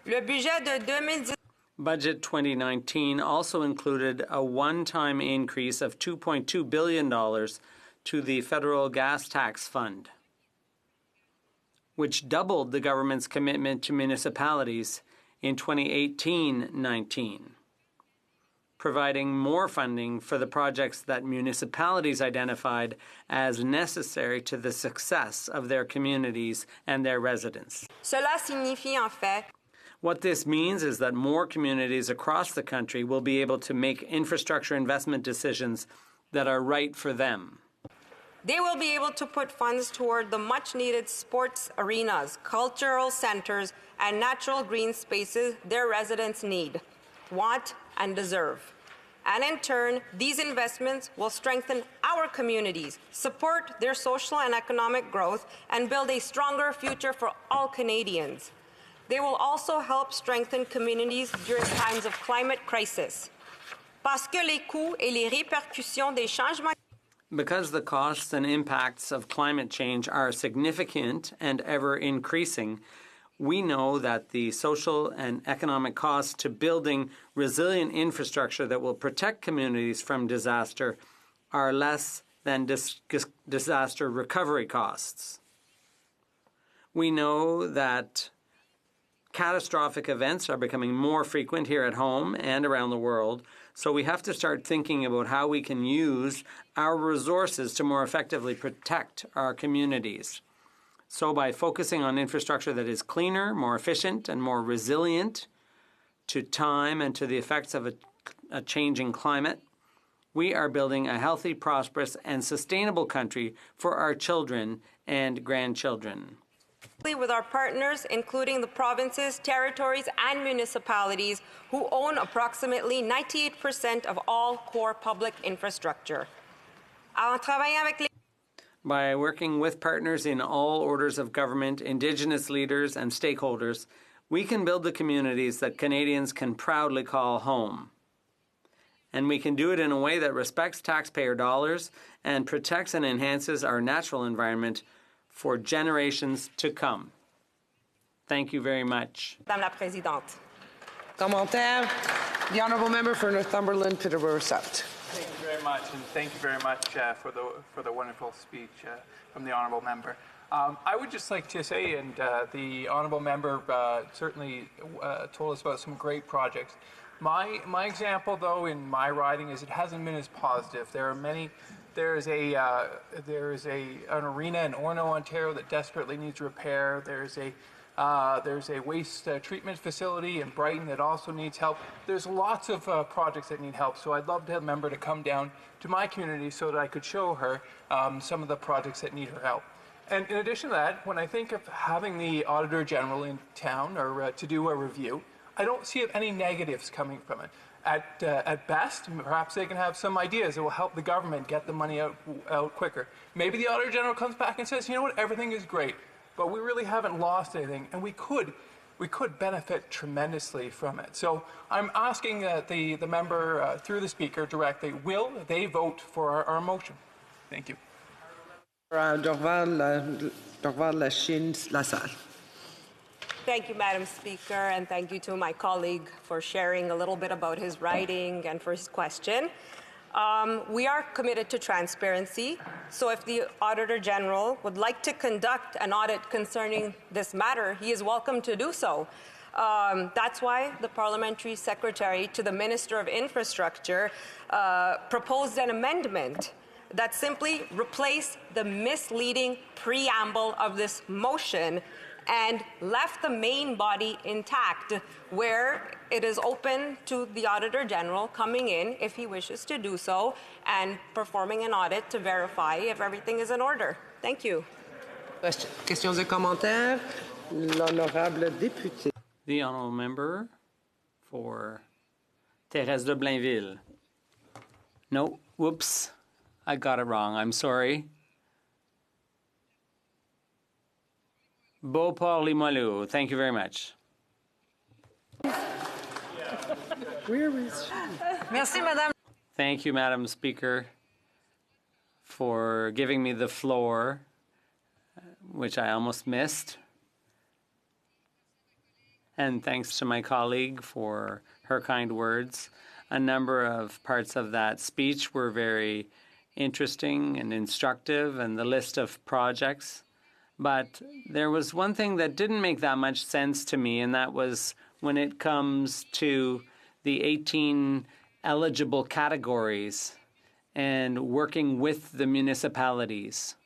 Speaker 18: Le budget de 2010
Speaker 8: Budget 2019 also included a one-time increase of $2.2 billion to the Federal Gas Tax Fund, which doubled the government's commitment to municipalities in 2018-19, providing more funding for the projects that municipalities identified as necessary to the success of their communities and their residents.
Speaker 18: Cela signifie en fait
Speaker 8: What this means is that more communities across the country will be able to make infrastructure investment decisions that are right for them.
Speaker 18: they will be able to put funds toward the much-needed sports arenas, cultural centers, and natural green spaces their residents need, want, and deserve. And in turn, these investments will strengthen our communities, support their social and economic growth, and build a stronger future for all Canadians. They will also help strengthen communities during times of climate crisis. Parce que les coûts et les répercussions des changements
Speaker 8: Because the costs and impacts of climate change are significant and ever increasing, we know that the social and economic costs to building resilient infrastructure that will protect communities from disaster are less than disaster recovery costs. We know that catastrophic events are becoming more frequent here at home and around the world, so we have to start thinking about how we can use our resources to more effectively protect our communities. So by focusing on infrastructure that is cleaner, more efficient, and more resilient to time and to the effects of a changing climate, we are building a healthy, prosperous, and sustainable country for our children and grandchildren.
Speaker 18: with our partners, including the provinces, territories, and municipalities, who own approximately 98% of all core public infrastructure. En travaillant avec les
Speaker 8: By working with partners in all orders of government, Indigenous leaders, and stakeholders, we can build the communities that Canadians can proudly call home. And we can do it in a way that respects taxpayer dollars and protects and enhances our natural environment for generations to come. Thank you very much.
Speaker 18: Madame la Présidente.
Speaker 3: Commentaire. The Honourable Member for Northumberland, Peterborough South.
Speaker 9: Thank you very much, and thank you very much for the wonderful speech from the Honourable Member. I would just like to say, and the Honourable Member certainly told us about some great projects. My example, though, in my riding is it hasn't been as positive. There are many. There is an arena in Orono, Ontario that desperately needs repair. There's a waste treatment facility in Brighton that also needs help. There's lots of projects that need help. So I'd love to have a member to come down to my community so that I could show her some of the projects that need her help. And in addition to that, when I think of having the Auditor General in town or to do a review, I don't see any negatives coming from it. At best, perhaps they can have some ideas that will help the government get the money out quicker. Maybe the Auditor General comes back and says, you know what, everything is great, but we really haven't lost anything, and we could benefit tremendously from it. So I'm asking the member through the Speaker directly, will they vote for our motion? Thank you.
Speaker 3: Dorval-Lachine-LaSalle.
Speaker 18: Thank you, Madam Speaker, and thank you to my colleague for sharing a little bit about his writing and for his question. We are committed to transparency, so if the Auditor General would like to conduct an audit concerning this matter, he is welcome to do so. That's why the Parliamentary Secretary to the Minister of Infrastructure proposed an amendment that simply replaced the misleading preamble of this motion and left the main body intact, where it is open to the Auditor General coming in if he wishes to do so and performing an audit to verify if everything is in order. Thank you.
Speaker 3: Questions et commentaires? L'honorable député.
Speaker 8: The honourable member for Thérèse de Blainville. No, whoops, I got it wrong. I'm sorry. Beauport-Limoilou. Thank you very much.
Speaker 3: Where is she?
Speaker 18: Merci, Madame.
Speaker 8: Thank you, Madam Speaker, for giving me the floor, which I almost missed. And thanks to my colleague for her kind words. A number of parts of that speech were very interesting and instructive, and the list of projects. But there was one thing that didn't make that much sense to me, and that was when it comes to the 18 eligible categories and working with the municipalities.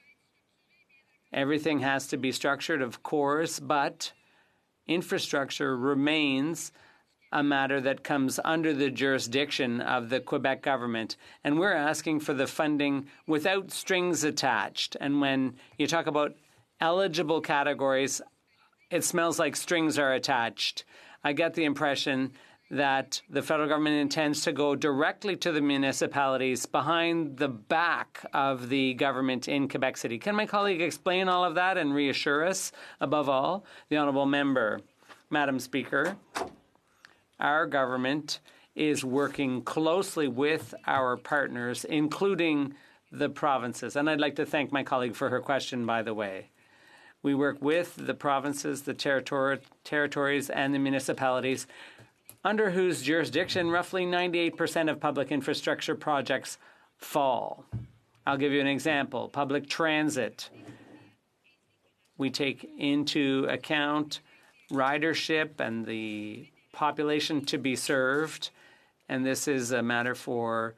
Speaker 8: Everything has to be structured, of course, but infrastructure remains a matter that comes under the jurisdiction of the Quebec government. And we're asking for the funding without strings attached. And when you talk about eligible categories, it smells like strings are attached. I get the impression that the federal government intends to go directly to the municipalities behind the back of the government in Quebec City. Can my colleague explain all of that and reassure us, above all? The honourable member. Madam Speaker, our government is working closely with our partners, including the provinces. And I'd like to thank my colleague for her question, by the way. We work with the provinces, the territories, and the municipalities, under whose jurisdiction roughly 98% of public infrastructure projects fall. I'll give you an example. Public transit. We take into account ridership and the population to be served, and this is a matter for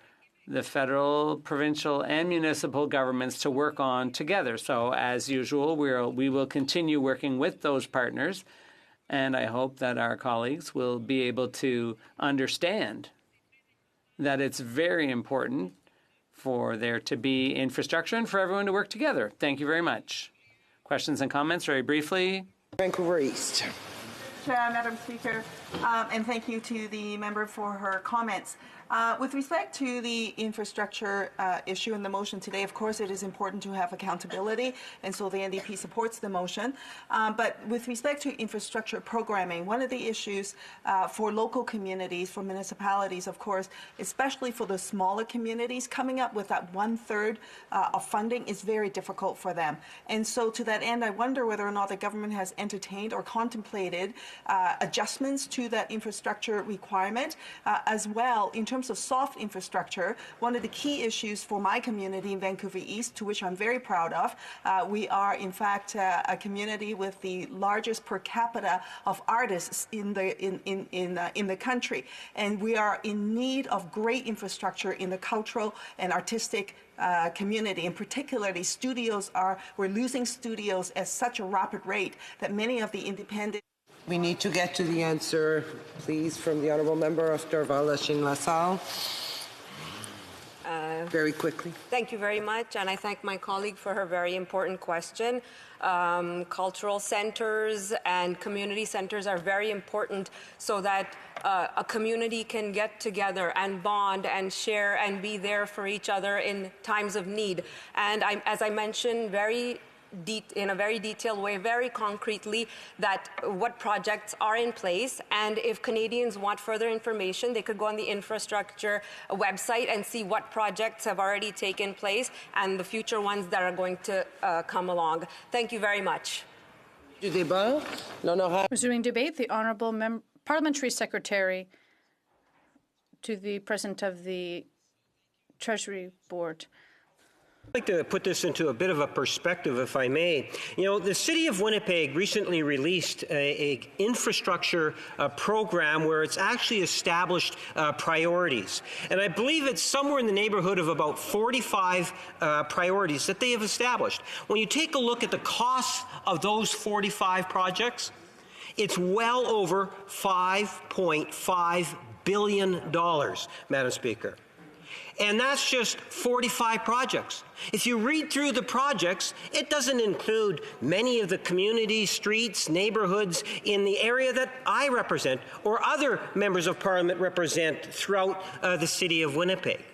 Speaker 8: the federal, provincial, and municipal governments to work on together. So, as usual, we will continue working with those partners, and I hope that our colleagues will be able to understand that it's very important for there to be infrastructure and for everyone to work together. Thank you very much. Questions and comments, very briefly.
Speaker 3: Vancouver East.
Speaker 20: Chair, Madam Speaker, and thank you to the member for her comments. With respect to the infrastructure issue in the motion today, of course, it is important to have accountability, and so the NDP supports the motion. But with respect to infrastructure programming, one of the issues for local communities, for municipalities, of course, especially for the smaller communities, coming up with that 1/3 of funding is very difficult for them. And so to that end, I wonder whether or not the government has entertained or contemplated adjustments to that infrastructure requirement, as well in terms of soft infrastructure. One of the key issues for my community in Vancouver East, to which I'm very proud of, we are in fact a community with the largest per capita of artists in the country, and we are in need of great infrastructure in the cultural and artistic community, and particularly we're losing studios at such a rapid rate that many of the independent.
Speaker 3: We need to get to the answer, please, from the honourable member of Dorval-Lachine-LaSalle. Very quickly.
Speaker 18: Thank you very much, and I thank my colleague for her very important question. Cultural centers and community centers are very important so that a community can get together and bond and share and be there for each other in times of need. And as I mentioned, in a very detailed way, very concretely, that what projects are in place, and if Canadians want further information, they could go on the infrastructure website and see what projects have already taken place and the future ones that are going to come along. Thank you very much.
Speaker 19: Resuming debate, the Honourable Parliamentary Secretary to the President of the Treasury Board.
Speaker 14: I'd like to put this into a bit of a perspective, if I may. You know, the City of Winnipeg recently released an infrastructure program where it's actually established priorities. And I believe it's somewhere in the neighborhood of about 45 priorities that they have established. When you take a look at the cost of those 45 projects, it's well over $5.5 billion, Madam Speaker. And that's just 45 projects. If you read through the projects, it doesn't include many of the communities, streets, neighborhoods in the area that I represent or other members of Parliament represent throughout the City of Winnipeg.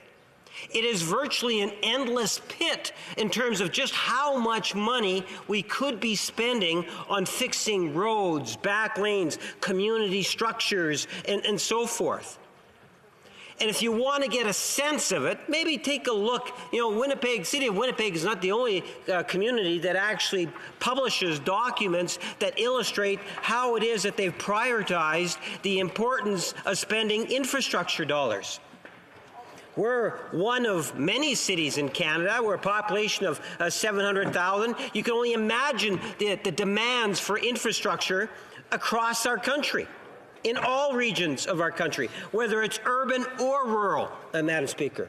Speaker 14: It is virtually an endless pit in terms of just how much money we could be spending on fixing roads, back lanes, community structures, and so forth. And if you want to get a sense of it, maybe take a look. You know, Winnipeg, City of Winnipeg is not the only community that actually publishes documents that illustrate how it is that they've prioritized the importance of spending infrastructure dollars. We're one of many cities in Canada. We're a population of 700,000. You can only imagine the demands for infrastructure across our country, in all regions of our country, whether it's urban or rural, Madam Speaker.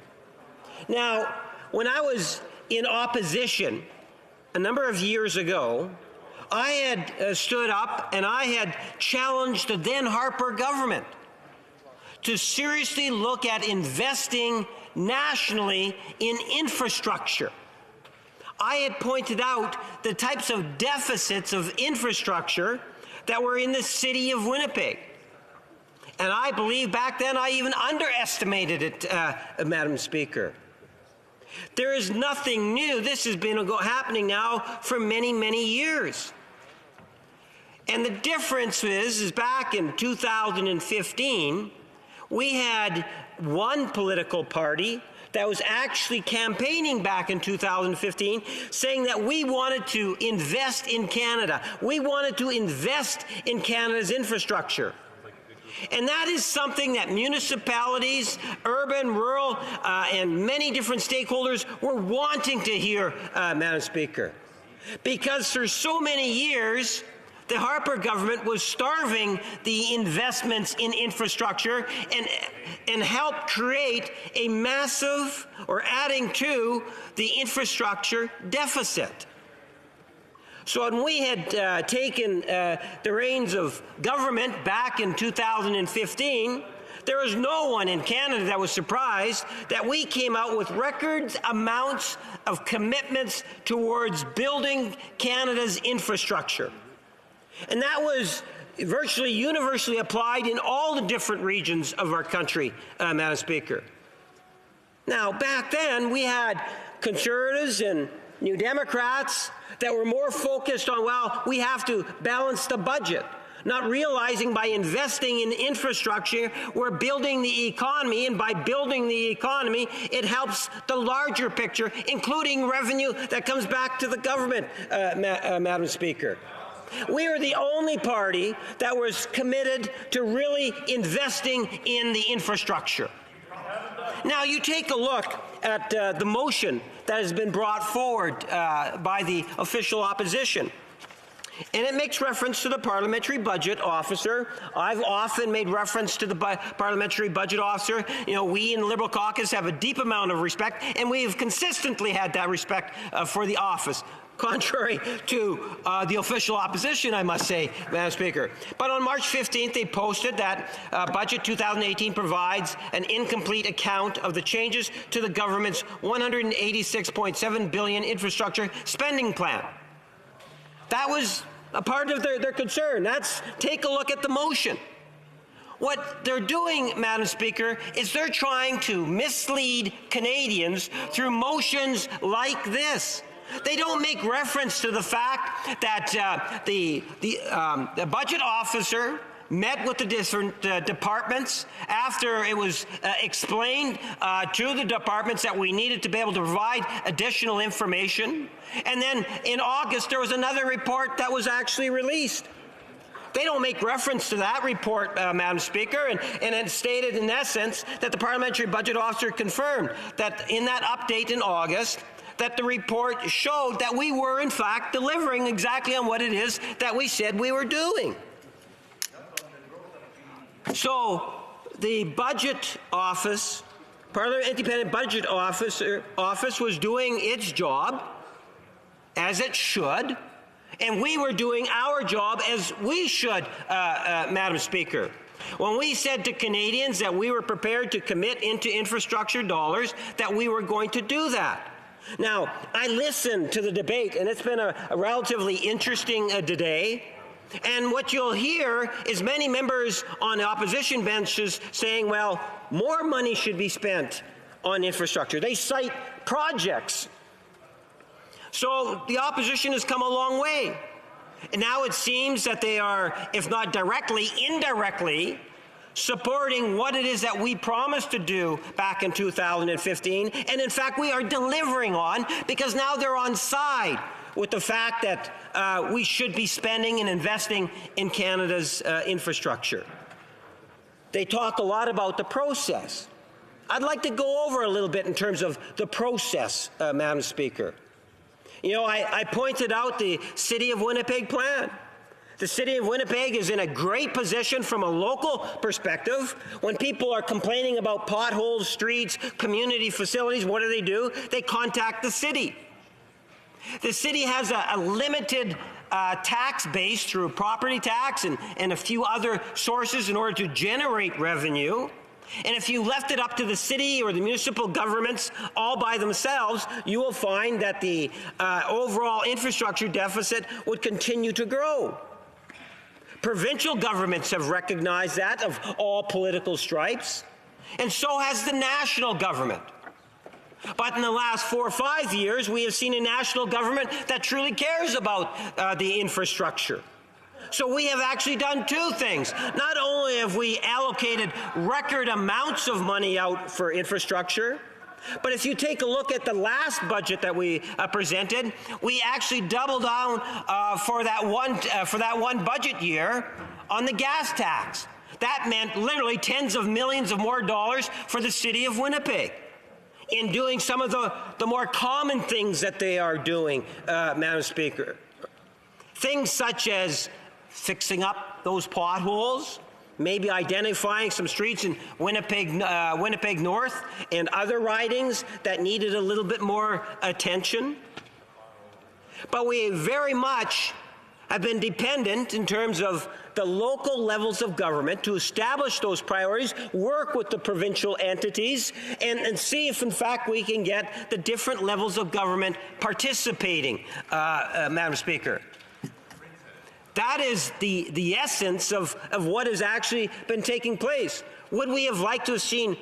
Speaker 14: Now, when I was in opposition a number of years ago, I had stood up and I had challenged the then Harper government to seriously look at investing nationally in infrastructure. I had pointed out the types of deficits of infrastructure that were in the City of Winnipeg. And I believe back then I even underestimated it, Madam Speaker. There is nothing new. This has been happening now for many, many years. And the difference is back in 2015, we had one political party that was actually campaigning back in 2015 saying that we wanted to invest in Canada. We wanted to invest in Canada's infrastructure. And that is something that municipalities, urban, rural, and many different stakeholders were wanting to hear, Madam Speaker. Because for so many years, the Harper government was starving the investments in infrastructure and helped create a massive, or adding to, the infrastructure deficit. So when we had taken the reins of government back in 2015, there was no one in Canada that was surprised that we came out with record amounts of commitments towards building Canada's infrastructure. And that was virtually universally applied in all the different regions of our country, Madam Speaker. Now, back then, we had Conservatives and New Democrats that were more focused on, well, we have to balance the budget, not realizing by investing in infrastructure, we're building the economy, and by building the economy, it helps the larger picture, including revenue that comes back to the government, Madam Speaker. We are the only party that was committed to really investing in the infrastructure. Now, you take a look at the motion that has been brought forward by the official opposition. And it makes reference to the Parliamentary Budget Officer. I've often made reference to the Parliamentary Budget Officer. You know, we in the Liberal Caucus have a deep amount of respect, and we have consistently had that respect for the office, contrary to the official opposition, I must say, Madam Speaker. But on March 15th, they posted that Budget 2018 provides an incomplete account of the changes to the government's $186.7 billion infrastructure spending plan. That was a part of their concern. Take a look at the motion. What they're doing, Madam Speaker, is they're trying to mislead Canadians through motions like this. They don't make reference to the fact that the budget officer met with the different departments after it was explained to the departments that we needed to be able to provide additional information. And then in August, there was another report that was actually released. They don't make reference to that report, Madam Speaker, and it stated in essence that the Parliamentary Budget Officer confirmed that in that update in August,
Speaker 6: that the report showed that we were, in fact, delivering exactly on what it is that we said we were doing. So the budget office, Parliament Independent Budget Office was doing its job as it should, and we were doing our job as we should, Madam Speaker. When we said to Canadians that we were prepared to commit into infrastructure dollars, that we were going to do that. Now, I listened to the debate, and it's been a relatively interesting day. And what you'll hear is many members on the opposition benches saying, well, more money should be spent on infrastructure. They cite projects. So the opposition has come a long way. And now it seems that they are, if not directly, indirectly, supporting what it is that we promised to do back in 2015. And in fact, we are delivering on, because now they're on side with the fact that we should be spending and investing in Canada's infrastructure. They talk a lot about the process. I'd like to go over a little bit in terms of the process, Madam Speaker. You know, I pointed out the City of Winnipeg plan. The City of Winnipeg is in a great position from a local perspective. When people are complaining about potholes, streets, community facilities, what do? They contact the city. The city has a limited tax base through property tax and a few other sources in order to generate revenue. And if you left it up to the city or the municipal governments all by themselves, you will find that the overall infrastructure deficit would continue to grow. Provincial governments have recognized that, of all political stripes, and so has the national government. But in the last 4 or 5 years, we have seen a national government that truly cares about the infrastructure. So we have actually done two things. Not only have we allocated record amounts of money out for infrastructure, but if you take a look at the last budget that we presented, we actually doubled down for that one budget year on the gas tax. That meant literally tens of millions of more dollars for the City of Winnipeg in doing some of the more common things that they are doing, Madam Speaker. Things such as fixing up those potholes, maybe identifying some streets in Winnipeg North and other ridings that needed a little bit more attention. But we very much have been dependent in terms of the local levels of government to establish those priorities, work with the provincial entities, and see if, in fact, we can get the different levels of government participating, Madam Speaker. That is the essence of what has actually been taking place. Would we have liked to have seen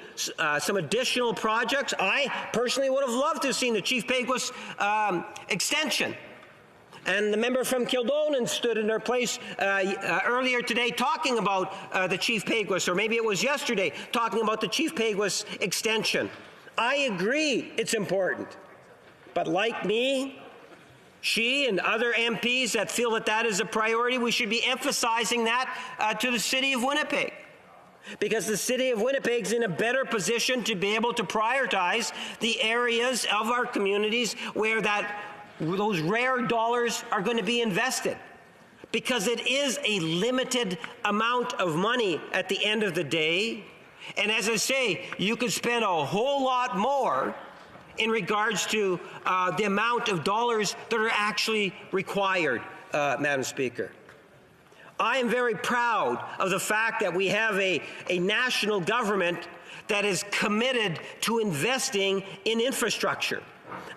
Speaker 6: some additional projects? I personally would have loved to have seen the Chief Peguis extension. And the member from Kildonan stood in her place earlier today talking about the Chief Peguis, or maybe it was yesterday, talking about the Chief Peguis extension. I agree it's important. But like me, she and other MPs that feel that that is a priority, we should be emphasizing that to the City of Winnipeg. Because the City of Winnipeg is in a better position to be able to prioritize the areas of our communities where those rare dollars are going to be invested. Because it is a limited amount of money at the end of the day. And as I say, you could spend a whole lot more in regards to the amount of dollars that are actually required, Madam Speaker. I am very proud of the fact that we have a national government that is committed to investing in infrastructure.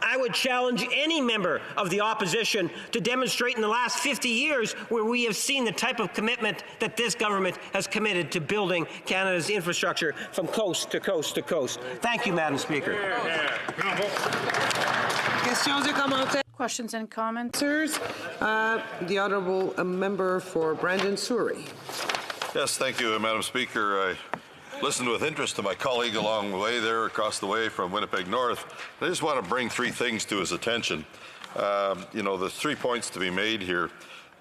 Speaker 6: I would challenge any member of the opposition to demonstrate in the last 50 years where we have seen the type of commitment that this government has committed to building Canada's infrastructure from coast to coast to coast. Thank you, Madam Speaker.
Speaker 3: Questions and comments? The Honourable Member for Brandon Souris.
Speaker 22: Yes, thank you, Madam Speaker. I listened with interest to my colleague along the way there, across the way from Winnipeg North. I just want to bring three things to his attention. You know, the 3 points to be made here.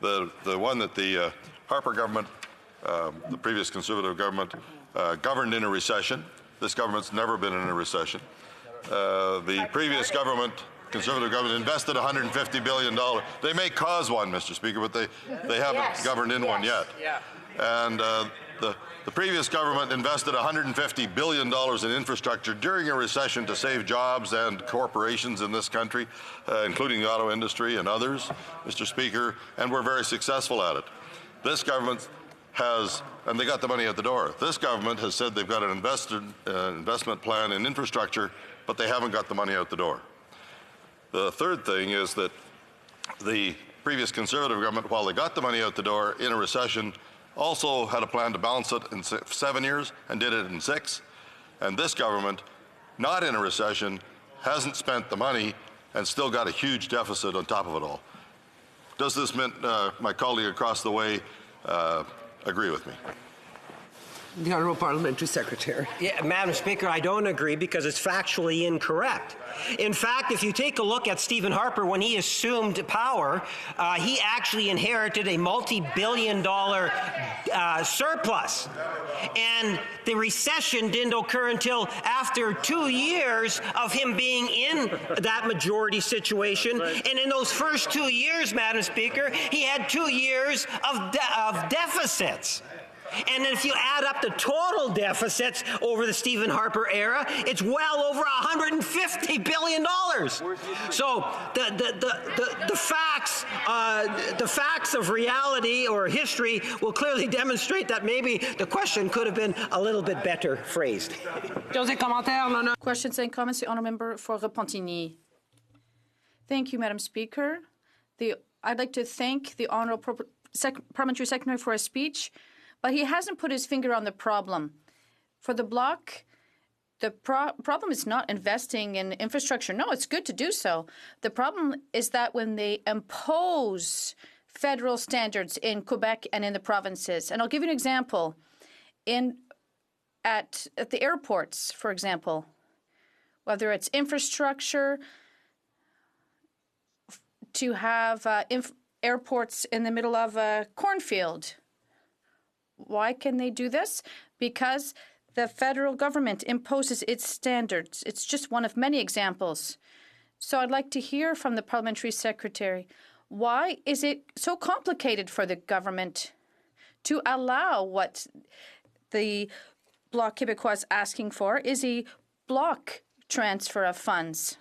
Speaker 22: The one that the Harper government, the previous Conservative government, governed in a recession. This government's never been in a recession. The previous government Conservative government invested $150 billion. They may cause one, Mr. Speaker, but they haven't governed in one yet.
Speaker 9: Yeah.
Speaker 22: And the previous government invested $150 billion in infrastructure during a recession to save jobs and corporations in this country, including the auto industry and others, Mr. Speaker, and we're very successful at it. This government has, and they got the money at the door. This government has said they've got an investment plan in infrastructure, but they haven't got the money out the door. The third thing is that the previous Conservative government, while they got the money out the door in a recession, also had a plan to balance it in 7 years and did it in 6. And this government, not in a recession, hasn't spent the money and still got a huge deficit on top of it all. Does this mean my colleague across the way agree with me?
Speaker 3: The Honourable Parliamentary Secretary.
Speaker 6: Yeah, Madam Speaker, I don't agree because it's factually incorrect. In fact, if you take a look at Stephen Harper, when he assumed power, he actually inherited a multi-billion-dollar surplus. And the recession didn't occur until after 2 years of him being in that majority situation. Right. And in those first 2 years, Madam Speaker, he had 2 years of deficits. And if you add up the total deficits over the Stephen Harper era, it's well over $150 billion. So the facts of reality or history will clearly demonstrate that maybe the question could have been a little bit better phrased.
Speaker 19: Questions and comments, the honourable member for Repentigny. Thank you, Madam Speaker. I'd like to thank the honourable parliamentary secretary for his speech. But he hasn't put his finger on the problem. For the Bloc, the problem is not investing in infrastructure. No, it's good to do so. The problem is that when they impose federal standards in Quebec and in the provinces, and I'll give you an example. At the airports, for example, whether it's infrastructure, to have airports in the middle of a cornfield. Why can they do this? Because the federal government imposes its standards. It's just one of many examples. So I'd like to hear from the parliamentary secretary, why is it so complicated for the government to allow what the Bloc Québécois is asking for is a block transfer of funds?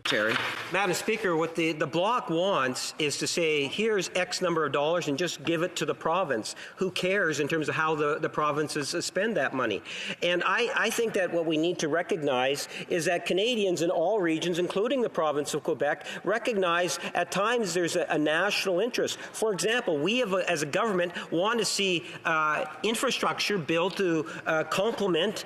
Speaker 6: Terry. Madam Speaker, what the Bloc wants is to say, here's X number of dollars and just give it to the province. Who cares in terms of how the provinces spend that money? And I think that what we need to recognize is that Canadians in all regions, including the province of Quebec, recognize at times there's a national interest. For example, we have, as a government, want to see infrastructure built to complement,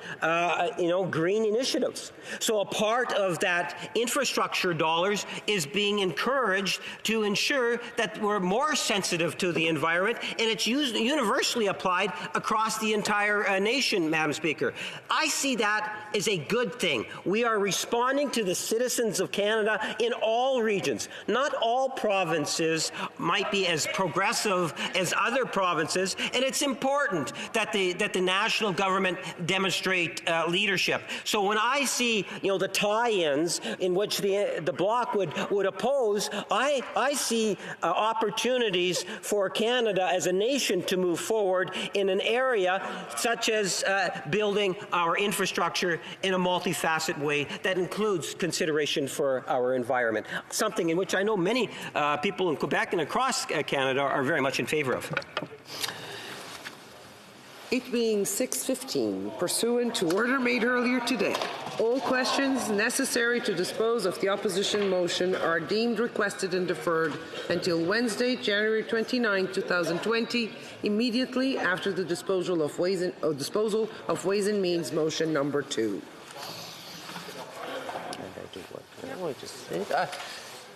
Speaker 6: green initiatives. So a part of that infrastructure dollars is being encouraged to ensure that we're more sensitive to the environment, and it's universally applied across the entire nation, Madam Speaker. I see that as a good thing. We are responding to the citizens of Canada in all regions. Not all provinces might be as progressive as other provinces, and it's important that the national government demonstrate leadership. So when I see, the tie-ins in which the Bloc would oppose, I see opportunities for Canada as a nation to move forward in an area such as building our infrastructure in a multifaceted way that includes consideration for our environment, something in which I know many people in Quebec and across Canada are very much in favor of.
Speaker 3: It being 6:15, pursuant to order made earlier today, all questions necessary to dispose of the opposition motion are deemed requested and deferred until Wednesday, January 29, 2020, immediately after the disposal of Ways and Means motion number 2.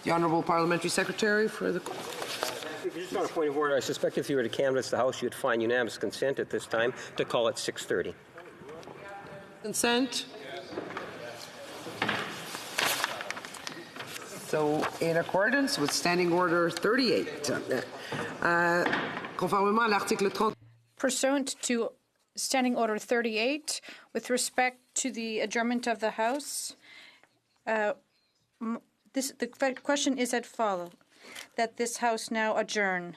Speaker 3: The Honourable Parliamentary Secretary for the...
Speaker 14: Just on a point of order, I suspect if you were to canvass the House, you'd find unanimous consent at this time to call it 6:30.
Speaker 3: Consent. So, in accordance with Standing Order 38, conformément à l'article 30.
Speaker 19: Pursuant to Standing Order 38, with respect to the adjournment of the House, the question is as follows, that this House now adjourn.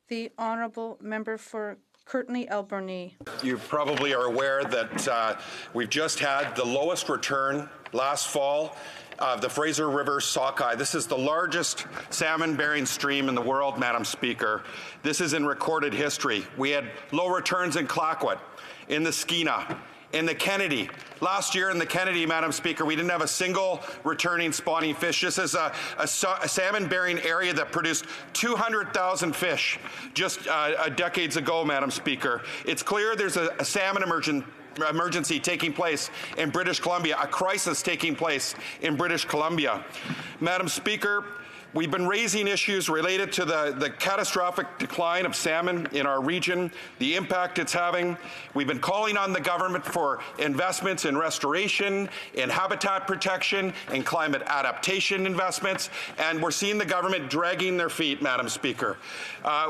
Speaker 19: The Honourable Member for Kirtley-Alberni.
Speaker 4: You probably are aware that we've just had the lowest return last fall of the Fraser River sockeye. This is the largest salmon-bearing stream in the world, Madam Speaker. This is in recorded history. We had low returns in Clayoquot, in the Skeena, in the Kennedy. Last year in the Kennedy, Madam Speaker, we didn't have a single returning spawning fish. This is a salmon-bearing area that produced 200,000 fish just decades ago, Madam Speaker. It's clear there's a salmon emergency taking place in British Columbia, a crisis taking place in British Columbia. Madam Speaker, we've been raising issues related to the catastrophic decline of salmon in our region, the impact it's having. We've been calling on the government for investments in restoration, in habitat protection, in climate adaptation investments, and we're seeing the government dragging their feet, Madam Speaker.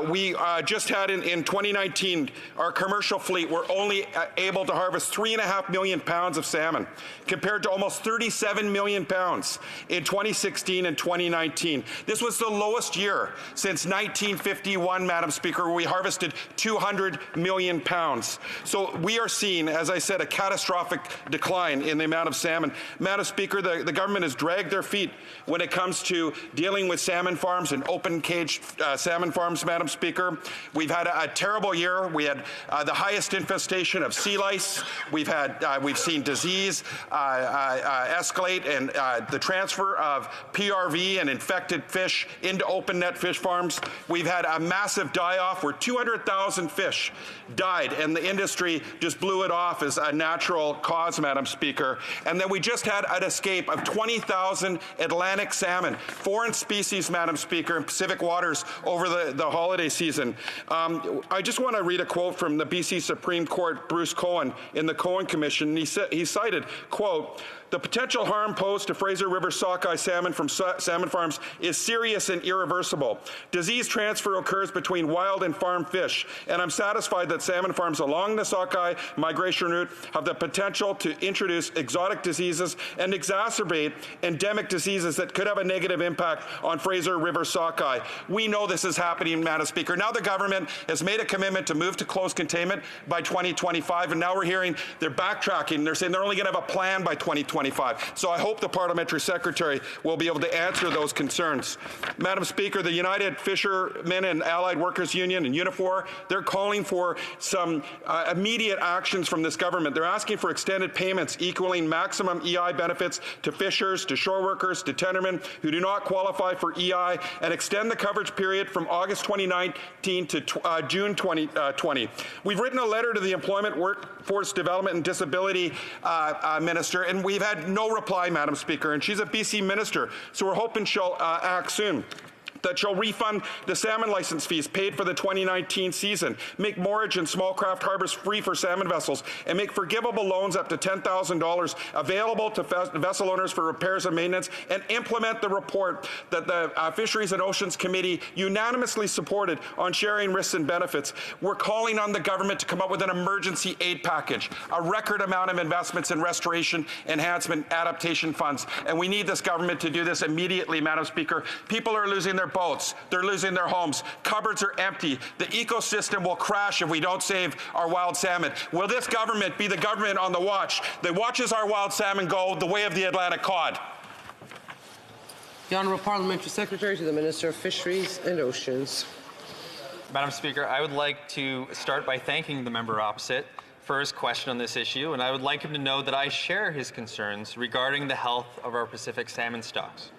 Speaker 4: We just had in 2019, our commercial fleet were only able to harvest 3.5 million pounds of salmon, compared to almost 37 million pounds in 2016 and 2019. This was the lowest year since 1951, Madam Speaker, where we harvested 200 million pounds. So we are seeing, as I said, a catastrophic decline in the amount of salmon. Madam Speaker, the government has dragged their feet when it comes to dealing with salmon farms and open cage salmon farms, Madam Speaker. We've had a terrible year. We had the highest infestation of sea lice. We've seen disease escalate, and the transfer of PRV and infected fish into open net fish farms. We've had a massive die-off where 200,000 fish died, and the industry just blew it off as a natural cause, Madam Speaker. And then we just had an escape of 20,000 Atlantic salmon, foreign species, Madam Speaker, in Pacific waters over the holiday season. I just want to read a quote from the BC Supreme Court, Bruce Cohen, in the Cohen Commission. He cited, quote, "The potential harm posed to Fraser River sockeye salmon from salmon farms is serious and irreversible. Disease transfer occurs between wild and farm fish, and I'm satisfied that salmon farms along the sockeye migration route have the potential to introduce exotic diseases and exacerbate endemic diseases that could have a negative impact on Fraser River sockeye." We know this is happening, Madam Speaker. Now the government has made a commitment to move to close containment by 2025, and now we're hearing they're backtracking. They're saying they're only going to have a plan by 2025. So I hope the Parliamentary Secretary will be able to answer those concerns. Madam Speaker, the United Fishermen and Allied Workers Union and Unifor, they're calling for some immediate actions from this government. They're asking for extended payments equaling maximum EI benefits to fishers, to shore workers, to tendermen who do not qualify for EI, and extend the coverage period from August 2019 to June 2020. We've written a letter to the Employment, Workforce Development and Disability Minister, and we've had no reply, Madam Speaker, and she's a BC minister, so we're hoping she'll act soon. That she'll refund the salmon license fees paid for the 2019 season, make moorage and small craft harbors free for salmon vessels, and make forgivable loans up to $10,000 available to vessel owners for repairs and maintenance, and implement the report that the Fisheries and Oceans Committee unanimously supported on sharing risks and benefits. We're calling on the government to come up with an emergency aid package, a record amount of investments in restoration, enhancement, adaptation funds, and we need this government to do this immediately, Madam Speaker. People are losing their boats, they're losing their homes, cupboards are empty, the ecosystem will crash if we don't save our wild salmon. Will this government be the government on the watch that watches our wild salmon go the way of the Atlantic cod?
Speaker 3: The Honourable Parliamentary Secretary to the Minister of Fisheries and Oceans.
Speaker 10: Madam Speaker, I would like to start by thanking the member opposite for his question on this issue, and I would like him to know that I share his concerns regarding the health of our Pacific salmon stocks.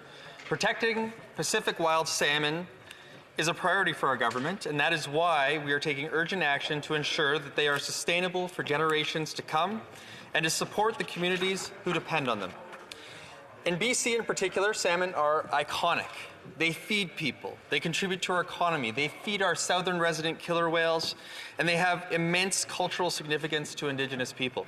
Speaker 10: Protecting Pacific wild salmon is a priority for our government, and that is why we are taking urgent action to ensure that they are sustainable for generations to come and to support the communities who depend on them. In BC in particular, salmon are iconic. They feed people, they contribute to our economy, they feed our southern resident killer whales, and they have immense cultural significance to Indigenous people.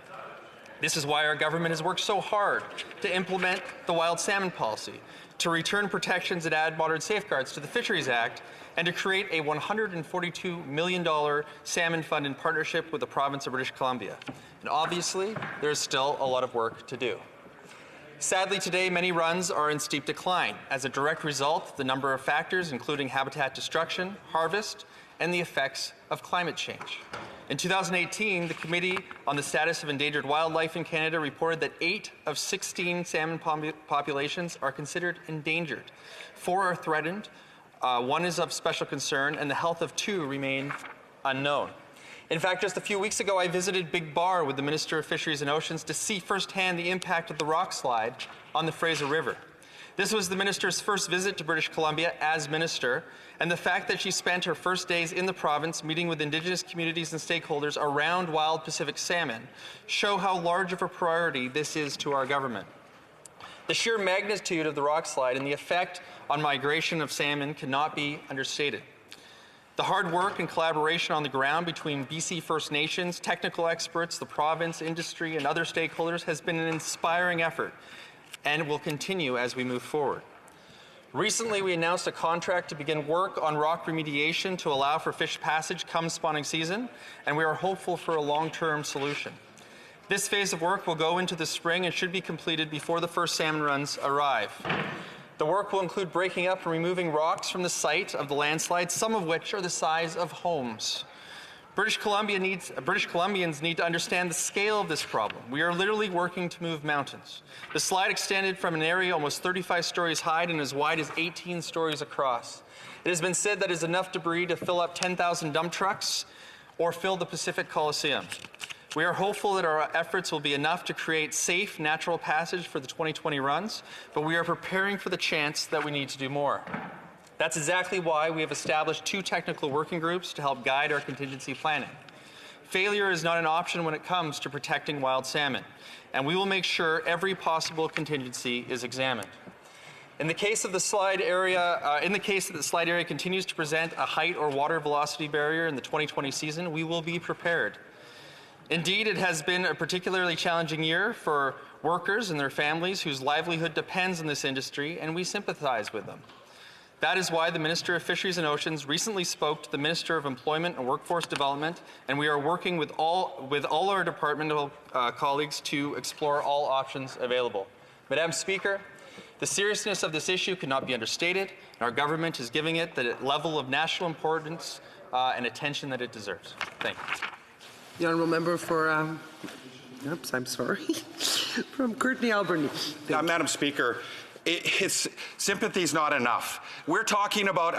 Speaker 10: This is why our government has worked so hard to implement the wild salmon policy, to return protections and add modern safeguards to the Fisheries Act, and to create a $142 million salmon fund in partnership with the province of British Columbia. And obviously, there is still a lot of work to do. Sadly, today, many runs are in steep decline. As a direct result, the number of factors, including habitat destruction, harvest, and the effects of climate change. In 2018, the Committee on the Status of Endangered Wildlife in Canada reported that 8 of 16 salmon populations are considered endangered. 4 are threatened, 1 is of special concern, and the health of 2 remain unknown. In fact, just a few weeks ago, I visited Big Bar with the Minister of Fisheries and Oceans to see firsthand the impact of the rock slide on the Fraser River. This was the minister's first visit to British Columbia as minister, and the fact that she spent her first days in the province meeting with Indigenous communities and stakeholders around wild Pacific salmon show how large of a priority this is to our government. The sheer magnitude of the rock slide and the effect on migration of salmon cannot be understated. The hard work and collaboration on the ground between BC First Nations, technical experts, the province, industry, and other stakeholders has been an inspiring effort and will continue as we move forward. Recently, we announced a contract to begin work on rock remediation to allow for fish passage come spawning season, and we are hopeful for a long-term solution. This phase of work will go into the spring and should be completed before the first salmon runs arrive. The work will include breaking up and removing rocks from the site of the landslide, some of which are the size of homes. British Columbians need to understand the scale of this problem. We are literally working to move mountains. The slide extended from an area almost 35 stories high and as wide as 18 stories across. It has been said that it is enough debris to fill up 10,000 dump trucks or fill the Pacific Coliseum. We are hopeful that our efforts will be enough to create safe, natural passage for the 2020 runs, but we are preparing for the chance that we need to do more. That's exactly why we have established 2 technical working groups to help guide our contingency planning. Failure is not an option when it comes to protecting wild salmon, and we will make sure every possible contingency is examined. In the case that the slide area continues to present a height or water velocity barrier in the 2020 season, we will be prepared. Indeed, it has been a particularly challenging year for workers and their families whose livelihood depends on this industry, and we sympathize with them. That is why the Minister of Fisheries and Oceans recently spoke to the Minister of Employment and Workforce Development, and we are working with all our departmental colleagues to explore all options available. Madam Speaker, the seriousness of this issue cannot be understated, and our government is giving it the level of national importance and attention that it deserves. Thank you.
Speaker 3: The honourable member for, from Courtenay-Alberni.
Speaker 4: Madam Speaker, his sympathy is not enough. We're talking about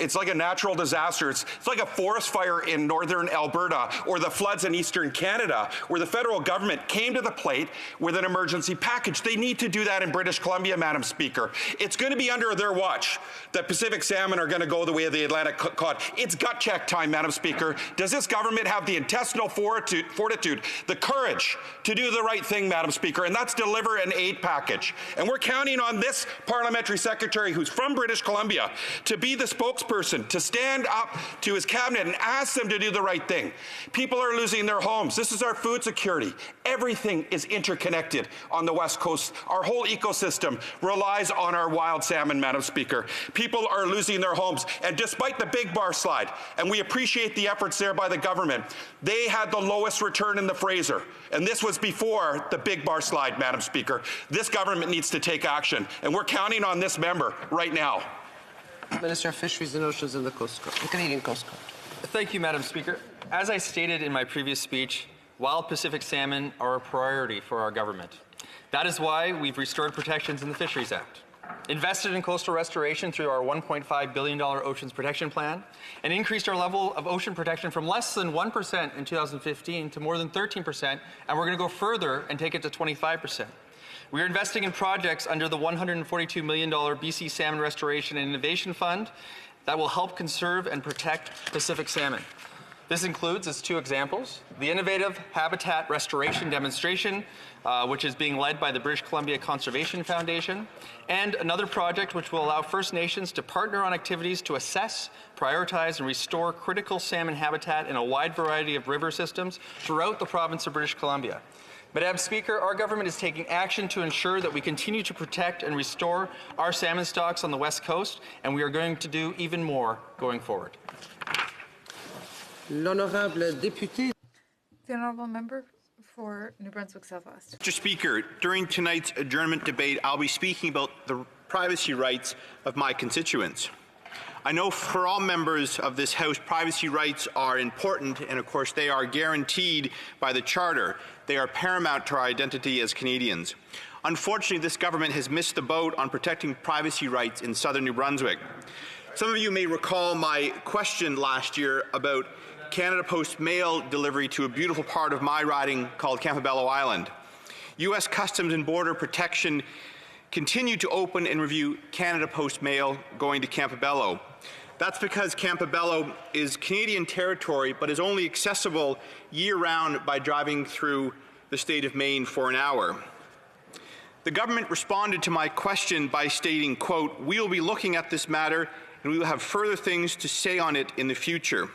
Speaker 4: it's like a natural disaster. It's like a forest fire in northern Alberta or the floods in eastern Canada where the federal government came to the plate with an emergency package. They need to do that in British Columbia, Madam Speaker. It's going to be under their watch that Pacific salmon are going to go the way of the Atlantic cod. It's gut check time, Madam Speaker. Does this government have the intestinal fortitude, the courage to do the right thing, Madam Speaker, and that's deliver an aid package? And we're counting on this parliamentary secretary who's from British Columbia to be the spokesperson, to stand up to his cabinet and ask them to do the right thing. People are losing their homes. This is our food security. Everything is interconnected on the West Coast. Our whole ecosystem relies on our wild salmon, Madam Speaker. People are losing their homes. And despite the Big Bar slide, and we appreciate the efforts there by the government, they had the lowest return in the Fraser. And this was before the Big Bar slide, Madam Speaker. This government needs to take action, and we're counting on this member right now.
Speaker 3: Minister of Fisheries and Oceans and the Canadian Coast Guard.
Speaker 10: Thank you, Madam Speaker. As I stated in my previous speech, wild Pacific salmon are a priority for our government. That is why we've restored protections in the Fisheries Act, invested in coastal restoration through our $1.5 billion Oceans Protection Plan, and increased our level of ocean protection from less than 1% in 2015 to more than 13%, and we're going to go further and take it to 25%. We are investing in projects under the $142 million BC Salmon Restoration and Innovation Fund that will help conserve and protect Pacific salmon. This includes, as 2 examples, the Innovative Habitat Restoration Demonstration, which is being led by the British Columbia Conservation Foundation, and another project which will allow First Nations to partner on activities to assess, prioritize, and restore critical salmon habitat in a wide variety of river systems throughout the province of British Columbia. Madam Speaker, our government is taking action to ensure that we continue to protect and restore our salmon stocks on the West Coast, and we are going to do even more going forward.
Speaker 3: L'honorable député.
Speaker 17: The honourable member for New Brunswick Southwest.
Speaker 13: Mr. Speaker, during tonight's adjournment debate, I'll be speaking about the privacy rights of my constituents. I know for all members of this House, privacy rights are important, and of course they are guaranteed by the Charter. They are paramount to our identity as Canadians. Unfortunately, this government has missed the boat on protecting privacy rights in southern New Brunswick. Some of you may recall my question last year about Canada Post mail delivery to a beautiful part of my riding called Campobello Island. U.S. Customs and Border Protection continue to open and review Canada Post mail going to Campobello. That's because Campobello is Canadian territory, but is only accessible year-round by driving through the state of Maine for an hour. The government responded to my question by stating, quote, "We will be looking at this matter and we will have further things to say on it in the future."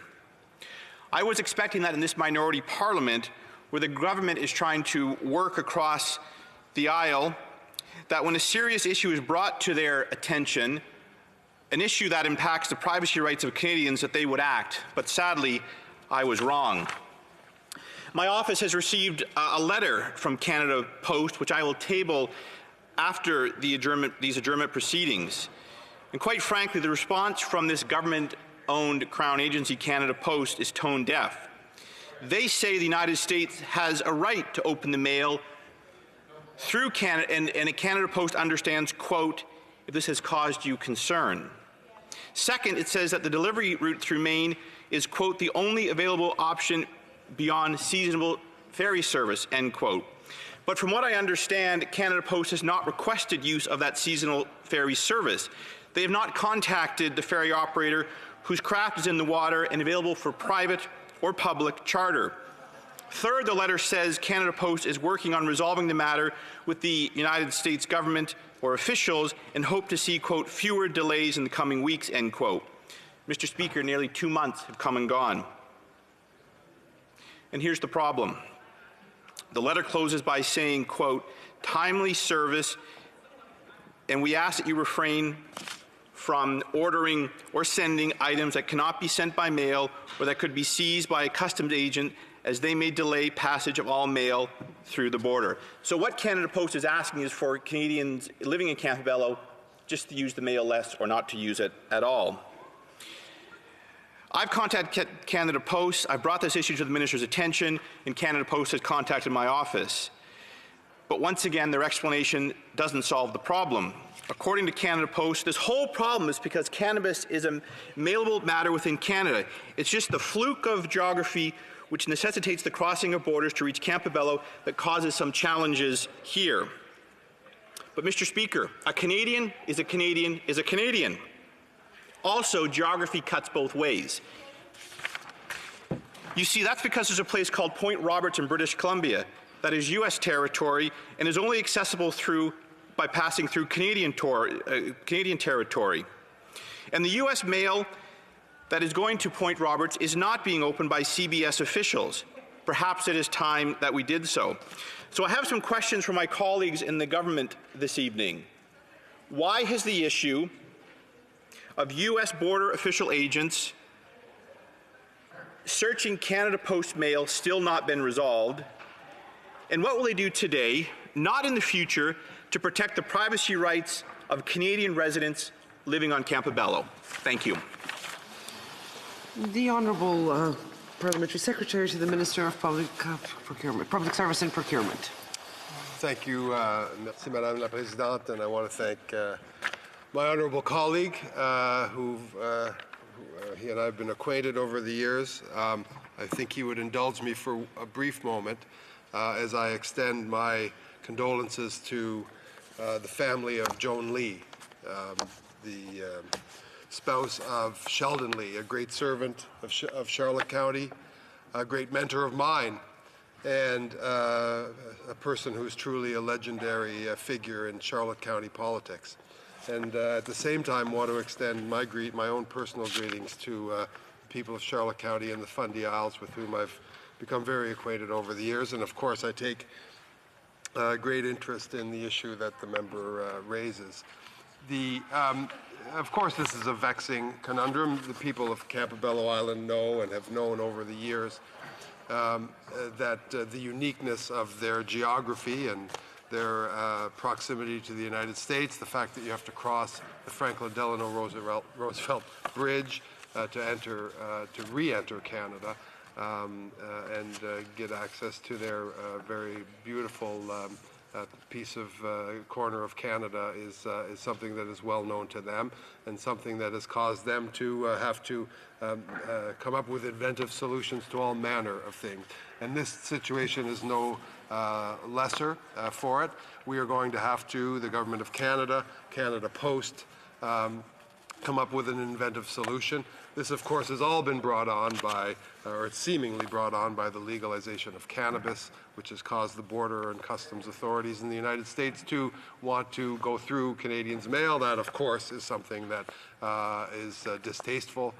Speaker 13: I was expecting that in this minority parliament, where the government is trying to work across the aisle, that when a serious issue is brought to their attention, an issue that impacts the privacy rights of Canadians, that they would act. But sadly, I was wrong. My office has received a letter from Canada Post, which I will table after these adjournment proceedings. And quite frankly, the response from this government-owned Crown agency, Canada Post, is tone deaf. They say the United States has a right to open the mail through Canada, and Canada Post understands, quote, "if this has caused you concern." Second, it says that the delivery route through Maine is, quote, "the only available option beyond seasonal ferry service," end quote. But from what I understand, Canada Post has not requested use of that seasonal ferry service. They have not contacted the ferry operator whose craft is in the water and available for private or public charter. Third, the letter says Canada Post is working on resolving the matter with the United States government or officials and hope to see, quote, "fewer delays in the coming weeks," end quote. Mr. Speaker, nearly 2 months have come and gone. And here's the problem. The letter closes by saying, quote, "timely service, and we ask that you refrain from ordering or sending items that cannot be sent by mail or that could be seized by a customs agent, as they may delay passage of all mail through the border." So what Canada Post is asking is for Canadians living in Campobello just to use the mail less or not to use it at all. I've contacted Canada Post. I've brought this issue to the Minister's attention, and Canada Post has contacted my office. But once again, their explanation doesn't solve the problem. According to Canada Post, this whole problem is because cannabis is a mailable matter within Canada. It's just the fluke of geography which necessitates the crossing of borders to reach Campobello that causes some challenges here. But Mr. Speaker, a Canadian is a Canadian is a Canadian. Also, geography cuts both ways. You see, that's because there's a place called Point Roberts in British Columbia that is U.S. territory and is only accessible by passing through Canadian territory. And the U.S. mail that is going to Point Roberts is not being opened by CBS officials. Perhaps it is time that we did so. So I have some questions for my colleagues in the government this evening. Why has the issue of U.S. border official agents searching Canada Post mail still not been resolved? And what will they do today, not in the future, to protect the privacy rights of Canadian residents living on Campobello? Thank you.
Speaker 3: The Honourable Parliamentary Secretary to the Minister of Public Service and Procurement.
Speaker 15: Thank you, merci Madame la Présidente, and I want to thank my honourable colleague, he and I have been acquainted over the years. I think he would indulge me for a brief moment as I extend my condolences to the family of Joan Lee, the spouse of Sheldon Lee, a great servant of Charlotte County, a great mentor of mine, and a person who is truly a legendary figure in Charlotte County politics. And at the same time, want to extend my own personal greetings to the people of Charlotte County and the Fundy Isles, with whom I've become very acquainted over the years. And of course, I take great interest in the issue that the member raises. Of course, this is a vexing conundrum. The people of Campobello Island know and have known over the years the uniqueness of their geography and their proximity to the United States, the fact that you have to cross the Franklin Delano Roosevelt Bridge to re-enter Canada and get access to their very beautiful piece of corner of Canada is something that is well known to them and something that has caused them to have to come up with inventive solutions to all manner of things. And this situation is no lesser for it. We are going to have to, the Government of Canada, Canada Post, come up with an inventive solution. This, of course, has all been brought on by, or it's seemingly brought on by the legalization of cannabis, which has caused the border and customs authorities in the United States to want to go through Canadians' mail. That, of course, is something that is distasteful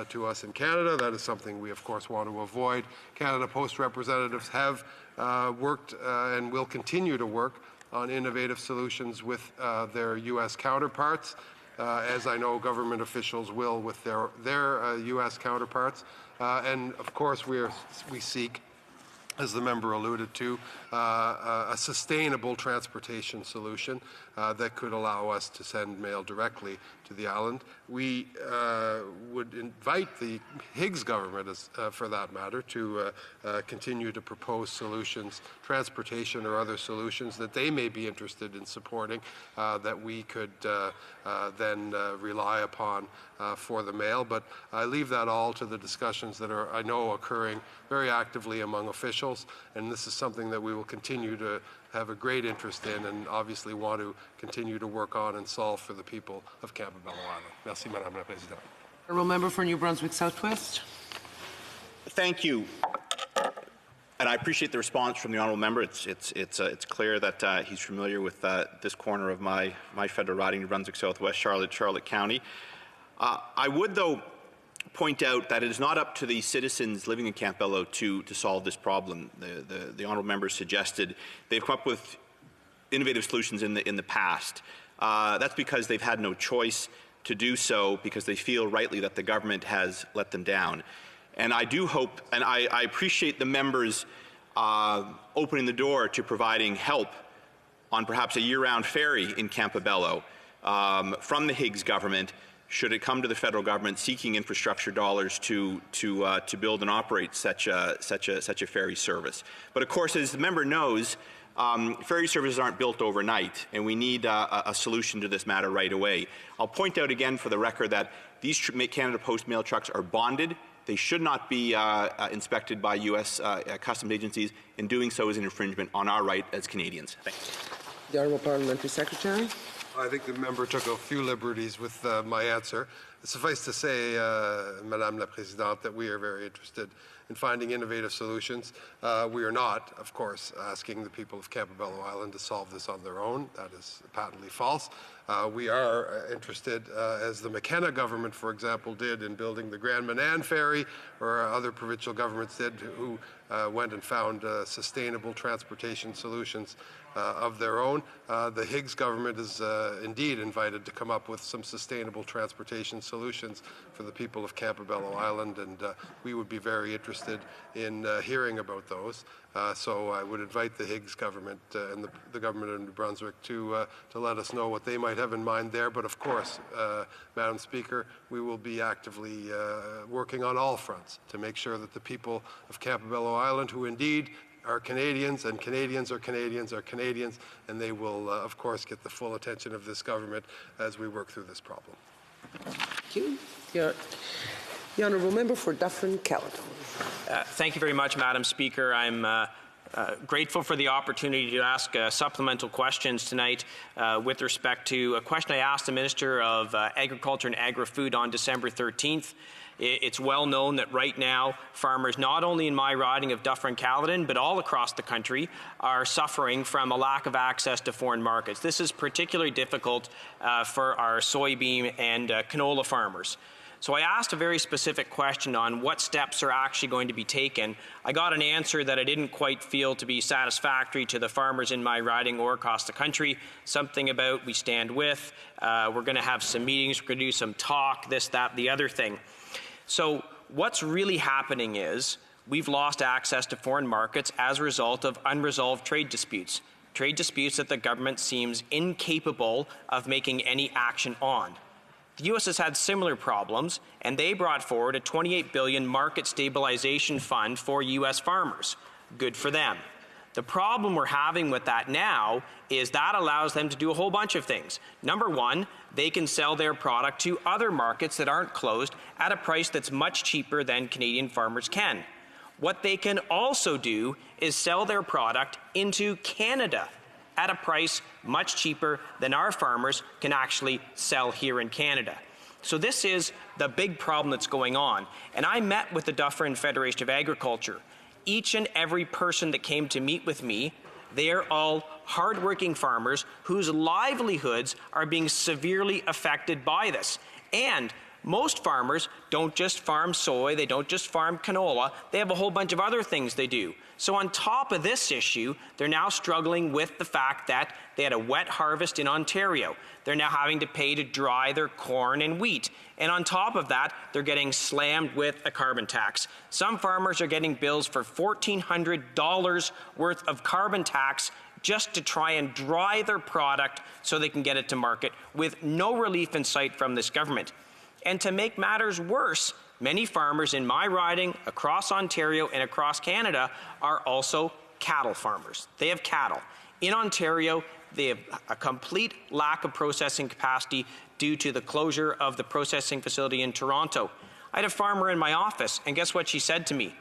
Speaker 15: to us in Canada. That is something we, of course, want to avoid. Canada Post representatives have worked and will continue to work on innovative solutions with their U.S. counterparts. As I know government officials will with their U.S. counterparts. And of course we seek, as the member alluded to, a sustainable transportation solution that could allow us to send mail directly to the island. We would invite the Higgs government, for that matter, to continue to propose solutions, transportation or other solutions that they may be interested in supporting that we could then rely upon for the mail. But I leave that all to the discussions that are, I know, occurring very actively among officials, and this is something that we will continue to have a great interest in and obviously want to continue to work on and solve for the people of Campobello Island. Merci, Madame la Présidente.
Speaker 3: Honourable Member for New Brunswick Southwest.
Speaker 13: Thank you. And I appreciate the response from the honourable member. It's clear that he's familiar with this corner of my federal riding, New Brunswick Southwest, Charlotte County. I would, though, point out that it is not up to the citizens living in Campobello to solve this problem. The honourable member suggested they've come up with innovative solutions in the past. That's because they've had no choice to do so, because they feel rightly that the government has let them down. And I do hope, and I appreciate the members opening the door to providing help on perhaps a year-round ferry in Campobello from the Higgs government, should it come to the federal government seeking infrastructure dollars to build and operate such a ferry service. But of course, as the member knows, ferry services aren't built overnight, and we need a solution to this matter right away. I'll point out again for the record that these Canada Post mail trucks are bonded. They should not be inspected by U.S. customs agencies, and doing so is an infringement on our right as Canadians. Thanks.
Speaker 3: The Honourable Parliamentary Secretary.
Speaker 15: I think the member took a few liberties with my answer. Suffice to say, Madame la Présidente, that we are very interested in finding innovative solutions. We are not, of course, asking the people of Campobello Island to solve this on their own. That is patently false. We are interested, as the McKenna government, for example, did in building the Grand Manan ferry, or other provincial governments did, who went and found sustainable transportation solutions of their own. The Higgs government is indeed invited to come up with some sustainable transportation solutions for the people of Campobello Island, and we would be very interested in hearing about those. So I would invite the Higgs government and the government of New Brunswick to let us know what they might have in mind there. But of course, Madam Speaker, we will be actively working on all fronts to make sure that the people of Campobello Island, who indeed are Canadians, and Canadians are Canadians are Canadians, and they will, of course, get the full attention of this government as we work through this problem.
Speaker 3: Thank you. The Honourable Member for Dufferin-Caledon.
Speaker 7: Thank you very much, Madam Speaker. I'm grateful for the opportunity to ask supplemental questions tonight with respect to a question I asked the Minister of Agriculture and Agri-Food on December 13th. It's well known that right now farmers, not only in my riding of Dufferin-Caledon, but all across the country, are suffering from a lack of access to foreign markets. This is particularly difficult for our soybean and canola farmers. So I asked a very specific question on what steps are actually going to be taken. I got an answer that I didn't quite feel to be satisfactory to the farmers in my riding or across the country. Something about we stand with, we're going to have some meetings, we're going to do some talk, this, that, the other thing. So what's really happening is we've lost access to foreign markets as a result of unresolved trade disputes that the government seems incapable of making any action on. The U.S. has had similar problems, and they brought forward a $28 billion market stabilization fund for U.S. farmers. Good for them. The problem we're having with that now is that allows them to do a whole bunch of things. Number one, they can sell their product to other markets that aren't closed at a price that's much cheaper than Canadian farmers can. What they can also do is sell their product into Canada at a price much cheaper than our farmers can actually sell here in Canada. So this is the big problem that's going on. And I met with the Dufferin Federation of Agriculture. Each and every person that came to meet with me, they are all hardworking farmers whose livelihoods are being severely affected by this. And most farmers don't just farm soy, they don't just farm canola, they have a whole bunch of other things they do. So on top of this issue, they're now struggling with the fact that they had a wet harvest in Ontario. They're now having to pay to dry their corn and wheat. And on top of that, they're getting slammed with a carbon tax. Some farmers are getting bills for $1,400 worth of carbon tax just to try and dry their product so they can get it to market, with no relief in sight from this government. And to make matters worse, many farmers in my riding, across Ontario and across Canada, are also cattle farmers. They have cattle. In Ontario, they have a complete lack of processing capacity due to the closure of the processing facility in Toronto. I had a farmer in my office, and guess what she said to me?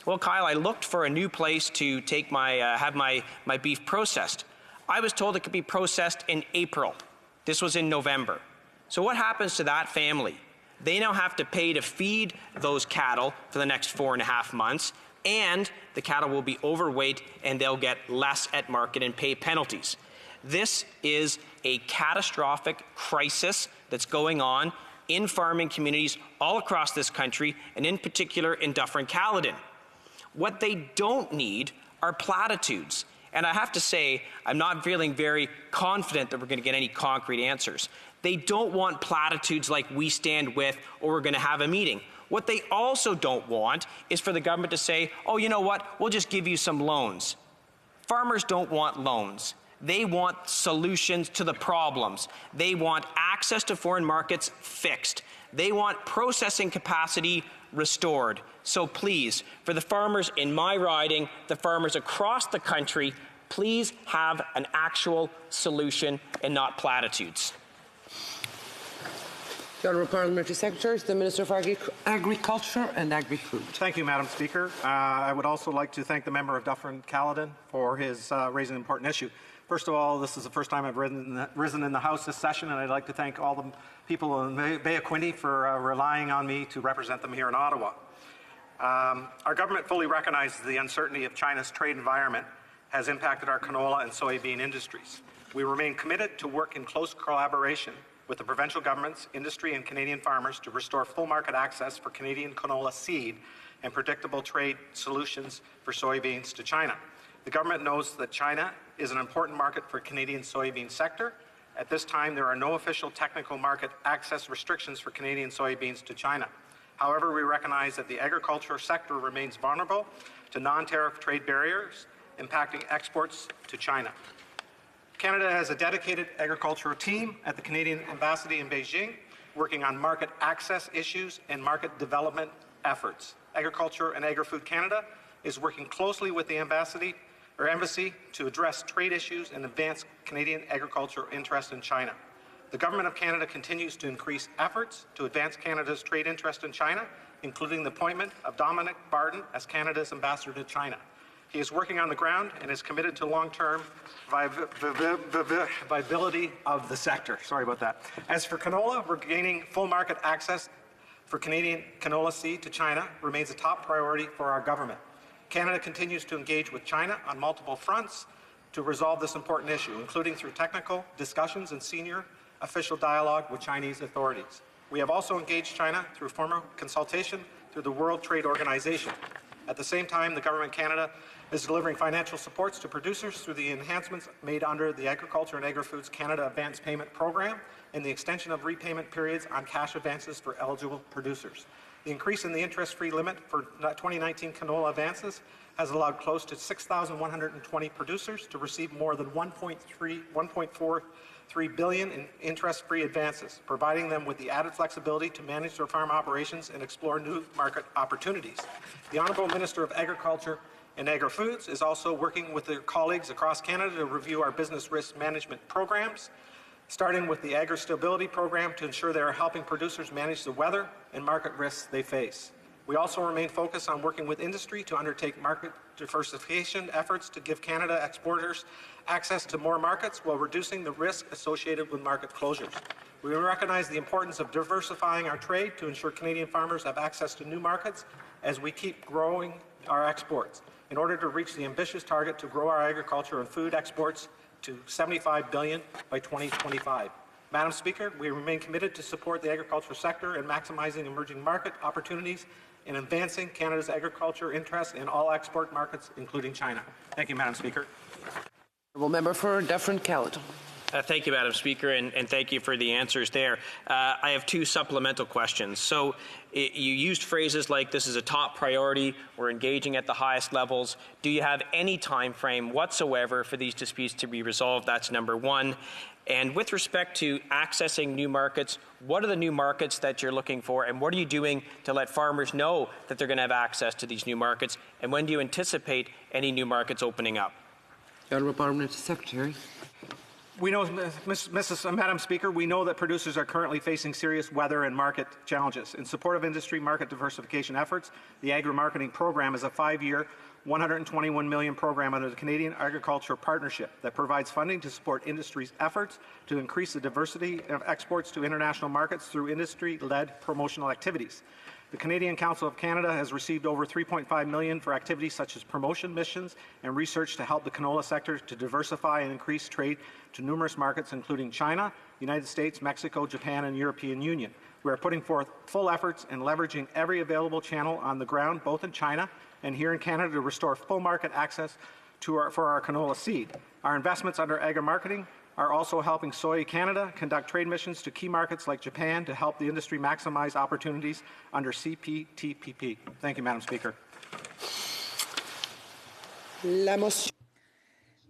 Speaker 7: Well, Kyle, I looked for a new place to take have my beef processed. I was told it could be processed in April. This was in November. So what happens to that family? They now have to pay to feed those cattle for the next 4.5 months, and the cattle will be overweight and they'll get less at market and pay penalties. This is a catastrophic crisis that's going on in farming communities all across this country, and in particular in Dufferin-Caledon. What they don't need are platitudes. And I have to say, I'm not feeling very confident that we're going to get any concrete answers. They don't want platitudes like "we stand with" or "we're going to have a meeting." What they also don't want is for the government to say, "Oh, you know what, we'll just give you some loans." Farmers don't want loans. They want solutions to the problems. They want access to foreign markets fixed. They want processing capacity restored. So please, for the farmers in my riding, the farmers across the country, please have an actual solution and not platitudes.
Speaker 3: The Honourable Parliamentary Secretary, the Minister for Agriculture and Agri-Food.
Speaker 2: Thank you, Madam Speaker. I would also like to thank the member of Dufferin-Caledon for his raising an important issue. First of all, this is the first time I've risen in the House this session, and I'd like to thank all the people in Bay of Quinte for relying on me to represent them here in Ottawa. Our government fully recognizes the uncertainty of China's trade environment has impacted our canola and soybean industries. We remain committed to work in close collaboration with the provincial governments, industry, and Canadian farmers to restore full market access for Canadian canola seed and predictable trade solutions for soybeans to China. The government knows that China is an important market for Canadian soybean sector. At this time, there are no official technical market access restrictions for Canadian soybeans to China. However, we recognize that the agriculture sector remains vulnerable to non-tariff trade barriers impacting exports to China. Canada has a dedicated agricultural team at the Canadian Embassy in Beijing working on market access issues and market development efforts. Agriculture and Agri-Food Canada is working closely with the embassy to address trade issues and advance Canadian agriculture interest in China. The Government of Canada continues to increase efforts to advance Canada's trade interest in China, including the appointment of Dominic Barton as Canada's ambassador to China. He is working on the ground and is committed to long-term viability of the sector. Sorry about that. As for canola, regaining full market access for Canadian canola seed to China remains a top priority for our government. Canada continues to engage with China on multiple fronts to resolve this important issue, including through technical discussions and senior official dialogue with Chinese authorities. We have also engaged China through formal consultation through the World Trade Organization. At the same time, the Government of Canada is delivering financial supports to producers through the enhancements made under the Agriculture and Agri-Foods Canada Advance Payment Program and the extension of repayment periods on cash advances for eligible producers. The increase in the interest-free limit for 2019 canola advances has allowed close to 6,120 producers to receive more than $1.43 billion in interest-free advances, providing them with the added flexibility to manage their farm operations and explore new market opportunities. The Honourable Minister of Agriculture and Agri-Foods is also working with their colleagues across Canada to review our business risk management programs, starting with the Agri-Stability Program to ensure they are helping producers manage the weather and market risks they face. We also remain focused on working with industry to undertake market diversification efforts to give Canada exporters access to more markets while reducing the risk associated with market closures. We recognize the importance of diversifying our trade to ensure Canadian farmers have access to new markets as we keep growing our exports in order to reach the ambitious target to grow our agriculture and food exports to $75 billion by 2025. Madam Speaker, we remain committed to support the agricultural sector and maximizing emerging market opportunities and advancing Canada's agriculture interests in all export markets, including China. Thank you, Madam Speaker.
Speaker 3: Honourable Member for Dufferin-Caledon.
Speaker 7: Thank you, Madam Speaker, and thank you for the answers there. I have two supplemental questions. So you used phrases like this is a top priority, we're engaging at the highest levels. Do you have any time frame whatsoever for these disputes to be resolved? That's number one. And with respect to accessing new markets, what are the new markets that you're looking for, and what are you doing to let farmers know that they're going to have access to these new markets, and when do you anticipate any new markets opening up?
Speaker 3: Honourable Parliamentary Secretary.
Speaker 2: We know, Madam Speaker, we know that producers are currently facing serious weather and market challenges. In support of industry market diversification efforts, the Agri-Marketing Program is a 5-year, $121 million program under the Canadian Agriculture Partnership that provides funding to support industry's efforts to increase the diversity of exports to international markets through industry-led promotional activities. The Canadian Council of Canada has received over $3.5 million for activities such as promotion missions and research to help the canola sector to diversify and increase trade to numerous markets, including China, United States, Mexico, Japan, and European Union. We are putting forth full efforts and leveraging every available channel on the ground, both in China and here in Canada, to restore full market access for our canola seed. Our investments under agri-marketing are also helping Soy Canada conduct trade missions to key markets like Japan to help the industry maximize opportunities under CPTPP. Thank you, Madam Speaker.
Speaker 17: The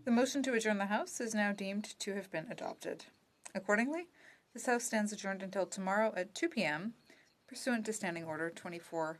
Speaker 17: motion to adjourn the House is now deemed to have been adopted. Accordingly, this House stands adjourned until tomorrow at 2 p.m., pursuant to Standing Order 24-1.